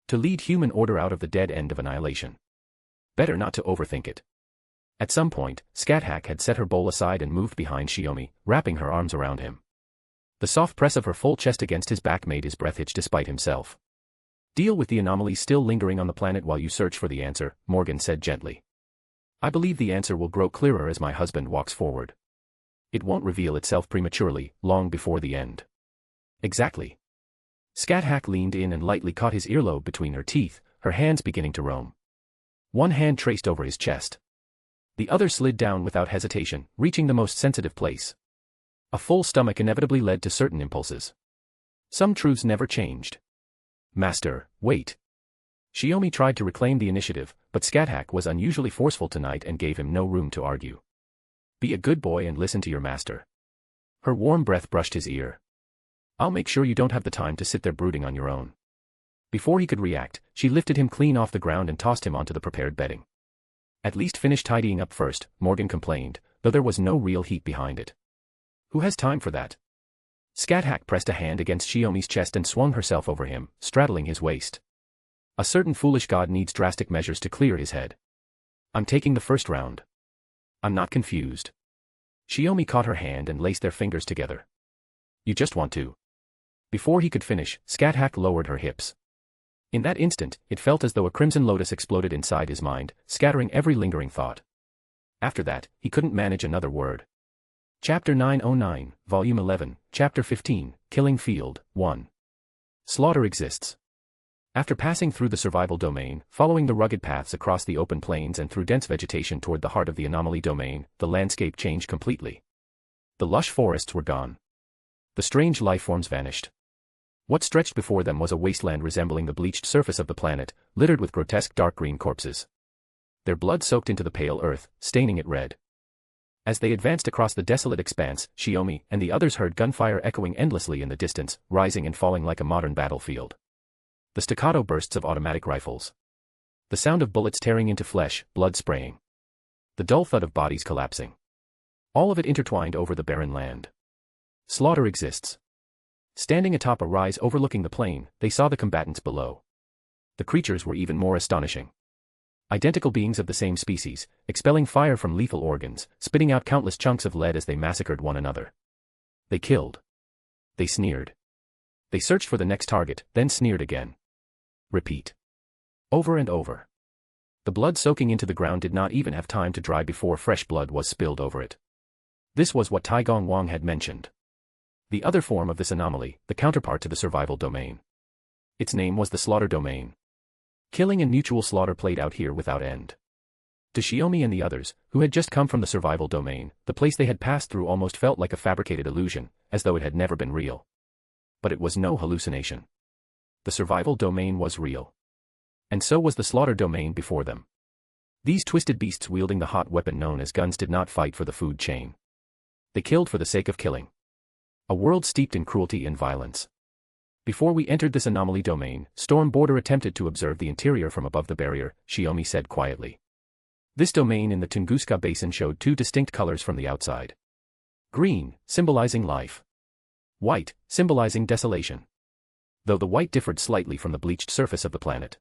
To lead human order out of the dead end of annihilation. Better not to overthink it. At some point, Scáthach had set her bowl aside and moved behind Shiomi, wrapping her arms around him. The soft press of her full chest against his back made his breath hitch despite himself. Deal with the anomalies still lingering on the planet while you search for the answer, Morgan said gently. I believe the answer will grow clearer as my husband walks forward. It won't reveal itself prematurely, long before the end. Exactly. Scáthach leaned in and lightly caught his earlobe between her teeth, her hands beginning to roam. One hand traced over his chest. The other slid down without hesitation, reaching the most sensitive place. A full stomach inevitably led to certain impulses. Some truths never changed. Master, wait. Shiomi tried to reclaim the initiative, but Scáthach was unusually forceful tonight and gave him no room to argue. Be a good boy and listen to your master. Her warm breath brushed his ear. I'll make sure you don't have the time to sit there brooding on your own. Before he could react, she lifted him clean off the ground and tossed him onto the prepared bedding. At least finish tidying up first, Morgan complained, though there was no real heat behind it. Who has time for that? Scáthach pressed a hand against Shiomi's chest and swung herself over him, straddling his waist. A certain foolish god needs drastic measures to clear his head. I'm taking the first round. I'm not confused. Shiomi caught her hand and laced their fingers together. You just want to. Before he could finish, Scáthach lowered her hips. In that instant, it felt as though a crimson lotus exploded inside his mind, scattering every lingering thought. After that, he couldn't manage another word. Chapter 909, Volume 11, Chapter 15, Killing Field, 1. Slaughter exists. After passing through the survival domain, following the rugged paths across the open plains and through dense vegetation toward the heart of the anomaly domain, the landscape changed completely. The lush forests were gone. The strange lifeforms vanished. What stretched before them was a wasteland resembling the bleached surface of the planet, littered with grotesque dark green corpses. Their blood soaked into the pale earth, staining it red. As they advanced across the desolate expanse, Shiomi and the others heard gunfire echoing endlessly in the distance, rising and falling like a modern battlefield. The staccato bursts of automatic rifles. The sound of bullets tearing into flesh, blood spraying. The dull thud of bodies collapsing. All of it intertwined over the barren land. Slaughter exists. Standing atop a rise overlooking the plain, they saw the combatants below. The creatures were even more astonishing. Identical beings of the same species, expelling fire from lethal organs, spitting out countless chunks of lead as they massacred one another. They killed. They sneered. They searched for the next target, then sneered again. Repeat. Over and over. The blood soaking into the ground did not even have time to dry before fresh blood was spilled over it. This was what Taigong Wang had mentioned. The other form of this anomaly, the counterpart to the survival domain. Its name was the slaughter domain. Killing and mutual slaughter played out here without end. To Shiomi and the others, who had just come from the survival domain, the place they had passed through almost felt like a fabricated illusion, as though it had never been real. But it was no hallucination. The survival domain was real. And so was the slaughter domain before them. These twisted beasts wielding the hot weapon known as guns did not fight for the food chain. They killed for the sake of killing. A world steeped in cruelty and violence. Before we entered this anomaly domain, Storm Border attempted to observe the interior from above the barrier, Shiomi said quietly. This domain in the Tunguska Basin showed two distinct colors from the outside. Green, symbolizing life. White, symbolizing desolation. Though the white differed slightly from the bleached surface of the planet.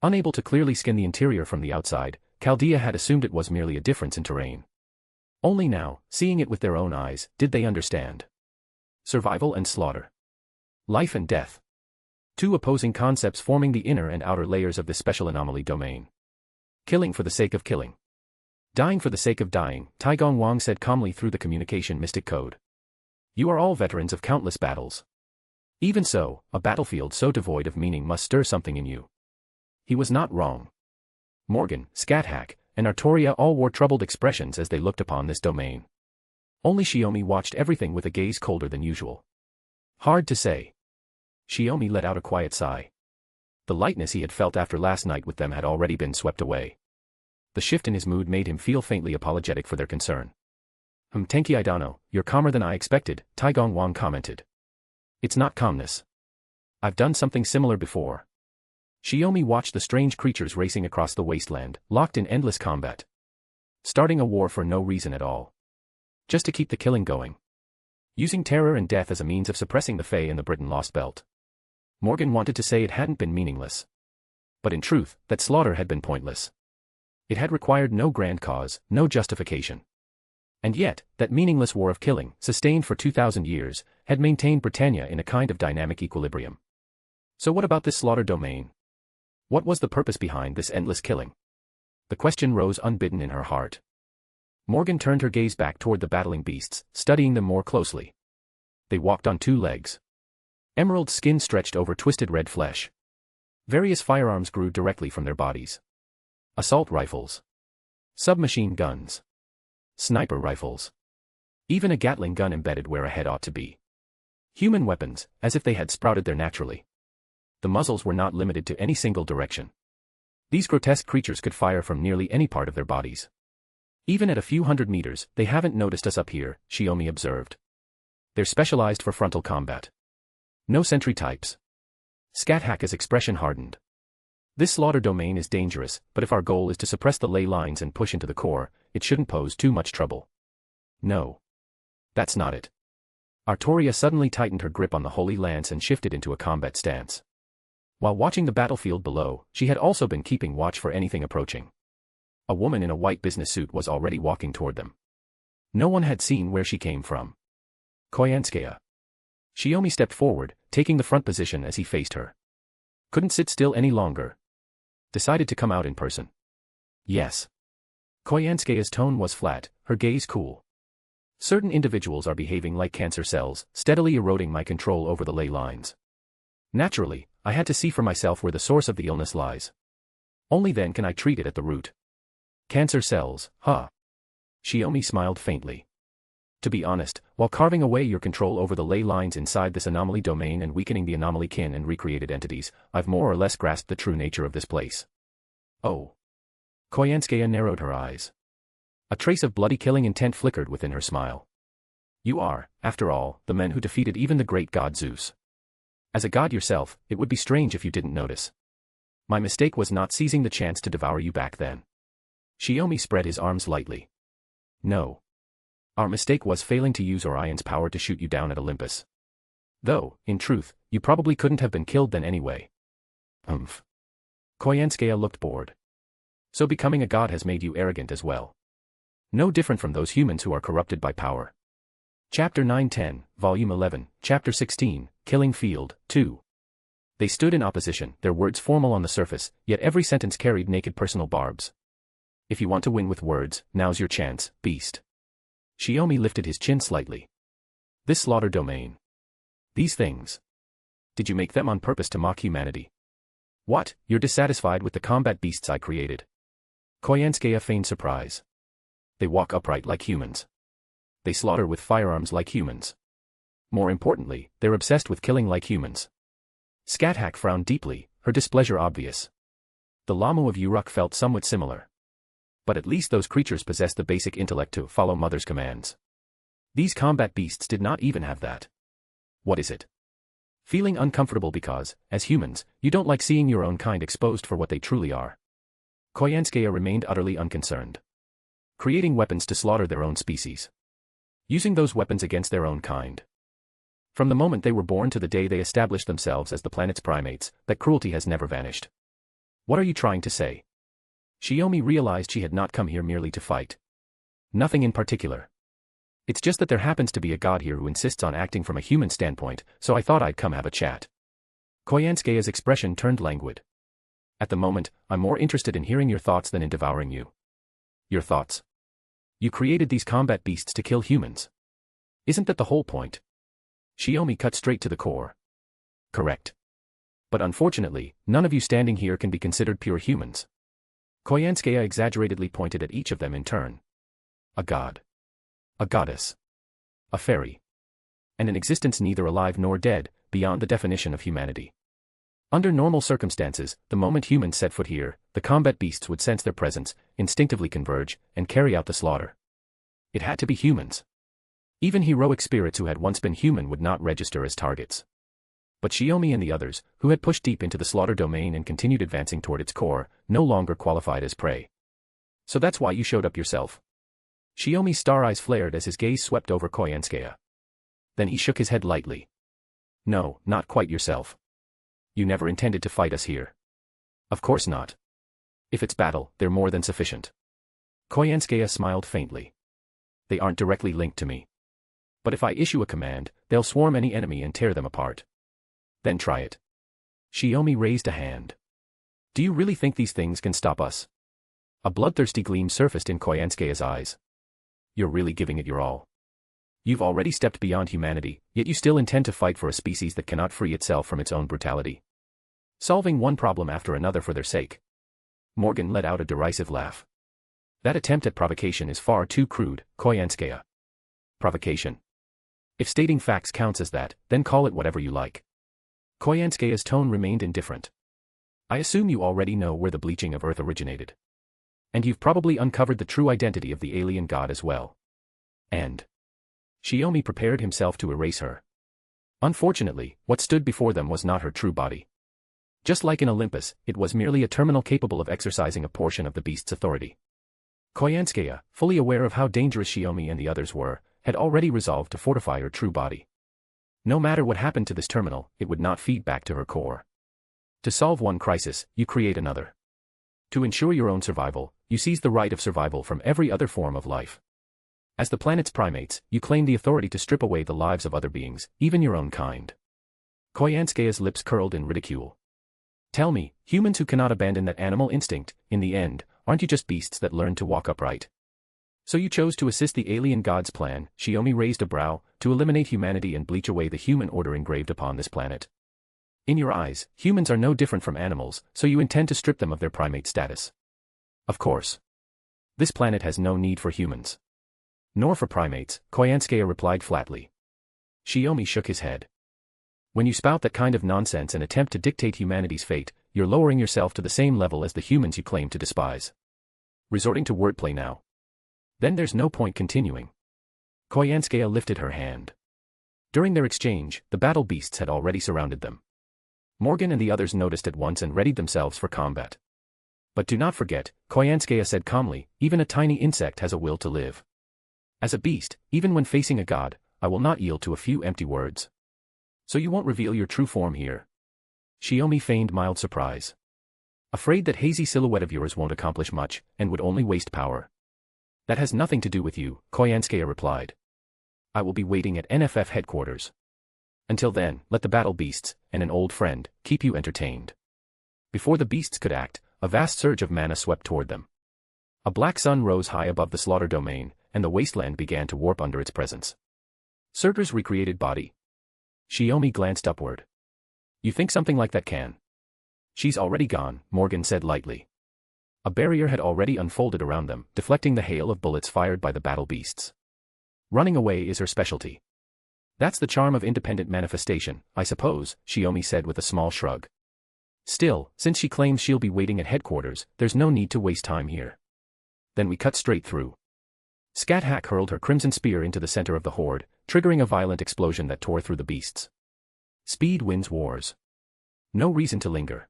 Unable to clearly skin the interior from the outside, Chaldea had assumed it was merely a difference in terrain. Only now, seeing it with their own eyes, did they understand. Survival and slaughter. Life and death. Two opposing concepts forming the inner and outer layers of this special anomaly domain. Killing for the sake of killing. Dying for the sake of dying, Taigong Wang said calmly through the communication mystic code. You are all veterans of countless battles. Even so, a battlefield so devoid of meaning must stir something in you. He was not wrong. Morgan, Scáthach, and Artoria all wore troubled expressions as they looked upon this domain. Only Shiomi watched everything with a gaze colder than usual. Hard to say. Shiomi let out a quiet sigh. The lightness he had felt after last night with them had already been swept away. The shift in his mood made him feel faintly apologetic for their concern. Tenki Idano, you're calmer than I expected, Taigong Wang commented. It's not calmness. I've done something similar before. Shiomi watched the strange creatures racing across the wasteland, locked in endless combat. Starting a war for no reason at all. Just to keep the killing going. Using terror and death as a means of suppressing the Fae in the Britain Lost Belt. Morgan wanted to say it hadn't been meaningless. But in truth, that slaughter had been pointless. It had required no grand cause, no justification. And yet, that meaningless war of killing, sustained for 2,000 years, had maintained Britannia in a kind of dynamic equilibrium. So what about this slaughter domain? What was the purpose behind this endless killing? The question rose unbidden in her heart. Morgan turned her gaze back toward the battling beasts, studying them more closely. They walked on two legs. Emerald skin stretched over twisted red flesh. Various firearms grew directly from their bodies. Assault rifles. Submachine guns. Sniper rifles. Even a Gatling gun embedded where a head ought to be. Human weapons, as if they had sprouted there naturally. The muzzles were not limited to any single direction. These grotesque creatures could fire from nearly any part of their bodies. Even at a few hundred meters, they haven't noticed us up here, Shiomi observed. They're specialized for frontal combat. No sentry types. Scáthach's expression hardened. This slaughter domain is dangerous, but if our goal is to suppress the ley lines and push into the core, it shouldn't pose too much trouble. No. That's not it. Artoria suddenly tightened her grip on the holy lance and shifted into a combat stance. While watching the battlefield below, she had also been keeping watch for anything approaching. A woman in a white business suit was already walking toward them. No one had seen where she came from. Koyanskaya. Shiomi stepped forward, taking the front position as he faced her. Couldn't sit still any longer. Decided to come out in person. Yes. Koyanskaya's tone was flat, her gaze cool. Certain individuals are behaving like cancer cells, steadily eroding my control over the ley lines. Naturally, I had to see for myself where the source of the illness lies. Only then can I treat it at the root. Cancer cells, huh? Shiomi smiled faintly. To be honest, while carving away your control over the ley lines inside this anomaly domain and weakening the anomaly kin and recreated entities, I've more or less grasped the true nature of this place. Oh. Koyanskaya narrowed her eyes. A trace of bloody killing intent flickered within her smile. You are, after all, the men who defeated even the great god Zeus. As a god yourself, it would be strange if you didn't notice. My mistake was not seizing the chance to devour you back then. Shiomi spread his arms lightly. No. Our mistake was failing to use Orion's power to shoot you down at Olympus. Though, in truth, you probably couldn't have been killed then anyway. Koyanskaya looked bored. So becoming a god has made you arrogant as well. No different from those humans who are corrupted by power. Chapter 9-10, Volume 11, Chapter 16, Killing Field, 2. They stood in opposition, their words formal on the surface, yet every sentence carried naked personal barbs. If you want to win with words, now's your chance, beast. Shiomi lifted his chin slightly. This slaughter domain. These things. Did you make them on purpose to mock humanity? What, you're dissatisfied with the combat beasts I created? Koyanskaya feigned surprise. They walk upright like humans. They slaughter with firearms like humans. More importantly, they're obsessed with killing like humans. Scáthach frowned deeply, her displeasure obvious. The Lamu of Uruk felt somewhat similar. But at least those creatures possessed the basic intellect to follow Mother's commands. These combat beasts did not even have that. What is it? Feeling uncomfortable because, as humans, you don't like seeing your own kind exposed for what they truly are. Koyanskaya remained utterly unconcerned. Creating weapons to slaughter their own species. Using those weapons against their own kind. From the moment they were born to the day they established themselves as the planet's primates, that cruelty has never vanished. What are you trying to say? Shiomi realized she had not come here merely to fight. Nothing in particular. It's just that there happens to be a god here who insists on acting from a human standpoint, so I thought I'd come have a chat. Koyanskaya's expression turned languid. At the moment, I'm more interested in hearing your thoughts than in devouring you. Your thoughts? You created these combat beasts to kill humans. Isn't that the whole point? Shiomi cut straight to the core. Correct. But unfortunately, none of you standing here can be considered pure humans. Koyanskaya exaggeratedly pointed at each of them in turn. A god. A goddess. A fairy. And an existence neither alive nor dead, beyond the definition of humanity. Under normal circumstances, the moment humans set foot here, the combat beasts would sense their presence, instinctively converge, and carry out the slaughter. It had to be humans. Even heroic spirits who had once been human would not register as targets. But Shiomi and the others, who had pushed deep into the slaughter domain and continued advancing toward its core, no longer qualified as prey. So that's why you showed up yourself. Shiomi's star eyes flared as his gaze swept over Koyanskaya. Then he shook his head lightly. No, not quite yourself. You never intended to fight us here. Of course not. If it's battle, they're more than sufficient. Koyanskaya smiled faintly. They aren't directly linked to me. But if I issue a command, they'll swarm any enemy and tear them apart. Then try it. Shiomi raised a hand. Do you really think these things can stop us? A bloodthirsty gleam surfaced in Koyanskaya's eyes. You're really giving it your all. You've already stepped beyond humanity, yet you still intend to fight for a species that cannot free itself from its own brutality. Solving one problem after another for their sake. Morgan let out a derisive laugh. That attempt at provocation is far too crude, Koyanskaya. Provocation. If stating facts counts as that, then call it whatever you like. Koyanskaya's tone remained indifferent. I assume you already know where the bleaching of Earth originated. And you've probably uncovered the true identity of the alien god as well. And Shiomi prepared himself to erase her. Unfortunately, what stood before them was not her true body. Just like in Olympus, it was merely a terminal capable of exercising a portion of the beast's authority. Koyanskaya, fully aware of how dangerous Shiomi and the others were, had already resolved to fortify her true body. No matter what happened to this terminal, it would not feed back to her core. To solve one crisis, you create another. To ensure your own survival, you seize the right of survival from every other form of life. As the planet's primates, you claim the authority to strip away the lives of other beings, even your own kind. Koyanskaya's lips curled in ridicule. Tell me, humans who cannot abandon that animal instinct, in the end, aren't you just beasts that learn to walk upright? So you chose to assist the alien god's plan, Shiomi raised a brow, to eliminate humanity and bleach away the human order engraved upon this planet. In your eyes, humans are no different from animals, so you intend to strip them of their primate status. Of course. This planet has no need for humans. Nor for primates, Koyanskaya replied flatly. Shiomi shook his head. When you spout that kind of nonsense and attempt to dictate humanity's fate, you're lowering yourself to the same level as the humans you claim to despise. Resorting to wordplay now. Then there's no point continuing. Koyanskaya lifted her hand. During their exchange, the battle beasts had already surrounded them. Morgan and the others noticed at once and readied themselves for combat. But do not forget, Koyanskaya said calmly, even a tiny insect has a will to live. As a beast, even when facing a god, I will not yield to a few empty words. So you won't reveal your true form here? Shiomi feigned mild surprise. Afraid that hazy silhouette of yours won't accomplish much, and would only waste power. That has nothing to do with you, Koyansuke replied. I will be waiting at NFF headquarters. Until then, let the battle beasts, and an old friend, keep you entertained. Before the beasts could act, a vast surge of mana swept toward them. A black sun rose high above the slaughter domain, and the wasteland began to warp under its presence. Surtur's recreated body. Shiomi glanced upward. You think something like that can? She's already gone, Morgan said lightly. A barrier had already unfolded around them, deflecting the hail of bullets fired by the battle beasts. Running away is her specialty. That's the charm of independent manifestation, I suppose, Shiomi said with a small shrug. Still, since she claims she'll be waiting at headquarters, there's no need to waste time here. Then we cut straight through. Scáthach hurled her crimson spear into the center of the horde, triggering a violent explosion that tore through the beasts. Speed wins wars. No reason to linger.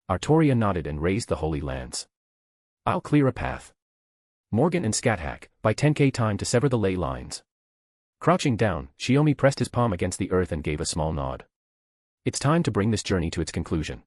Artoria nodded and raised the holy lance. I'll clear a path. Morgan and Scáthach, by Tenkei time to sever the ley lines. Crouching down, Shiomi pressed his palm against the earth and gave a small nod. It's time to bring this journey to its conclusion.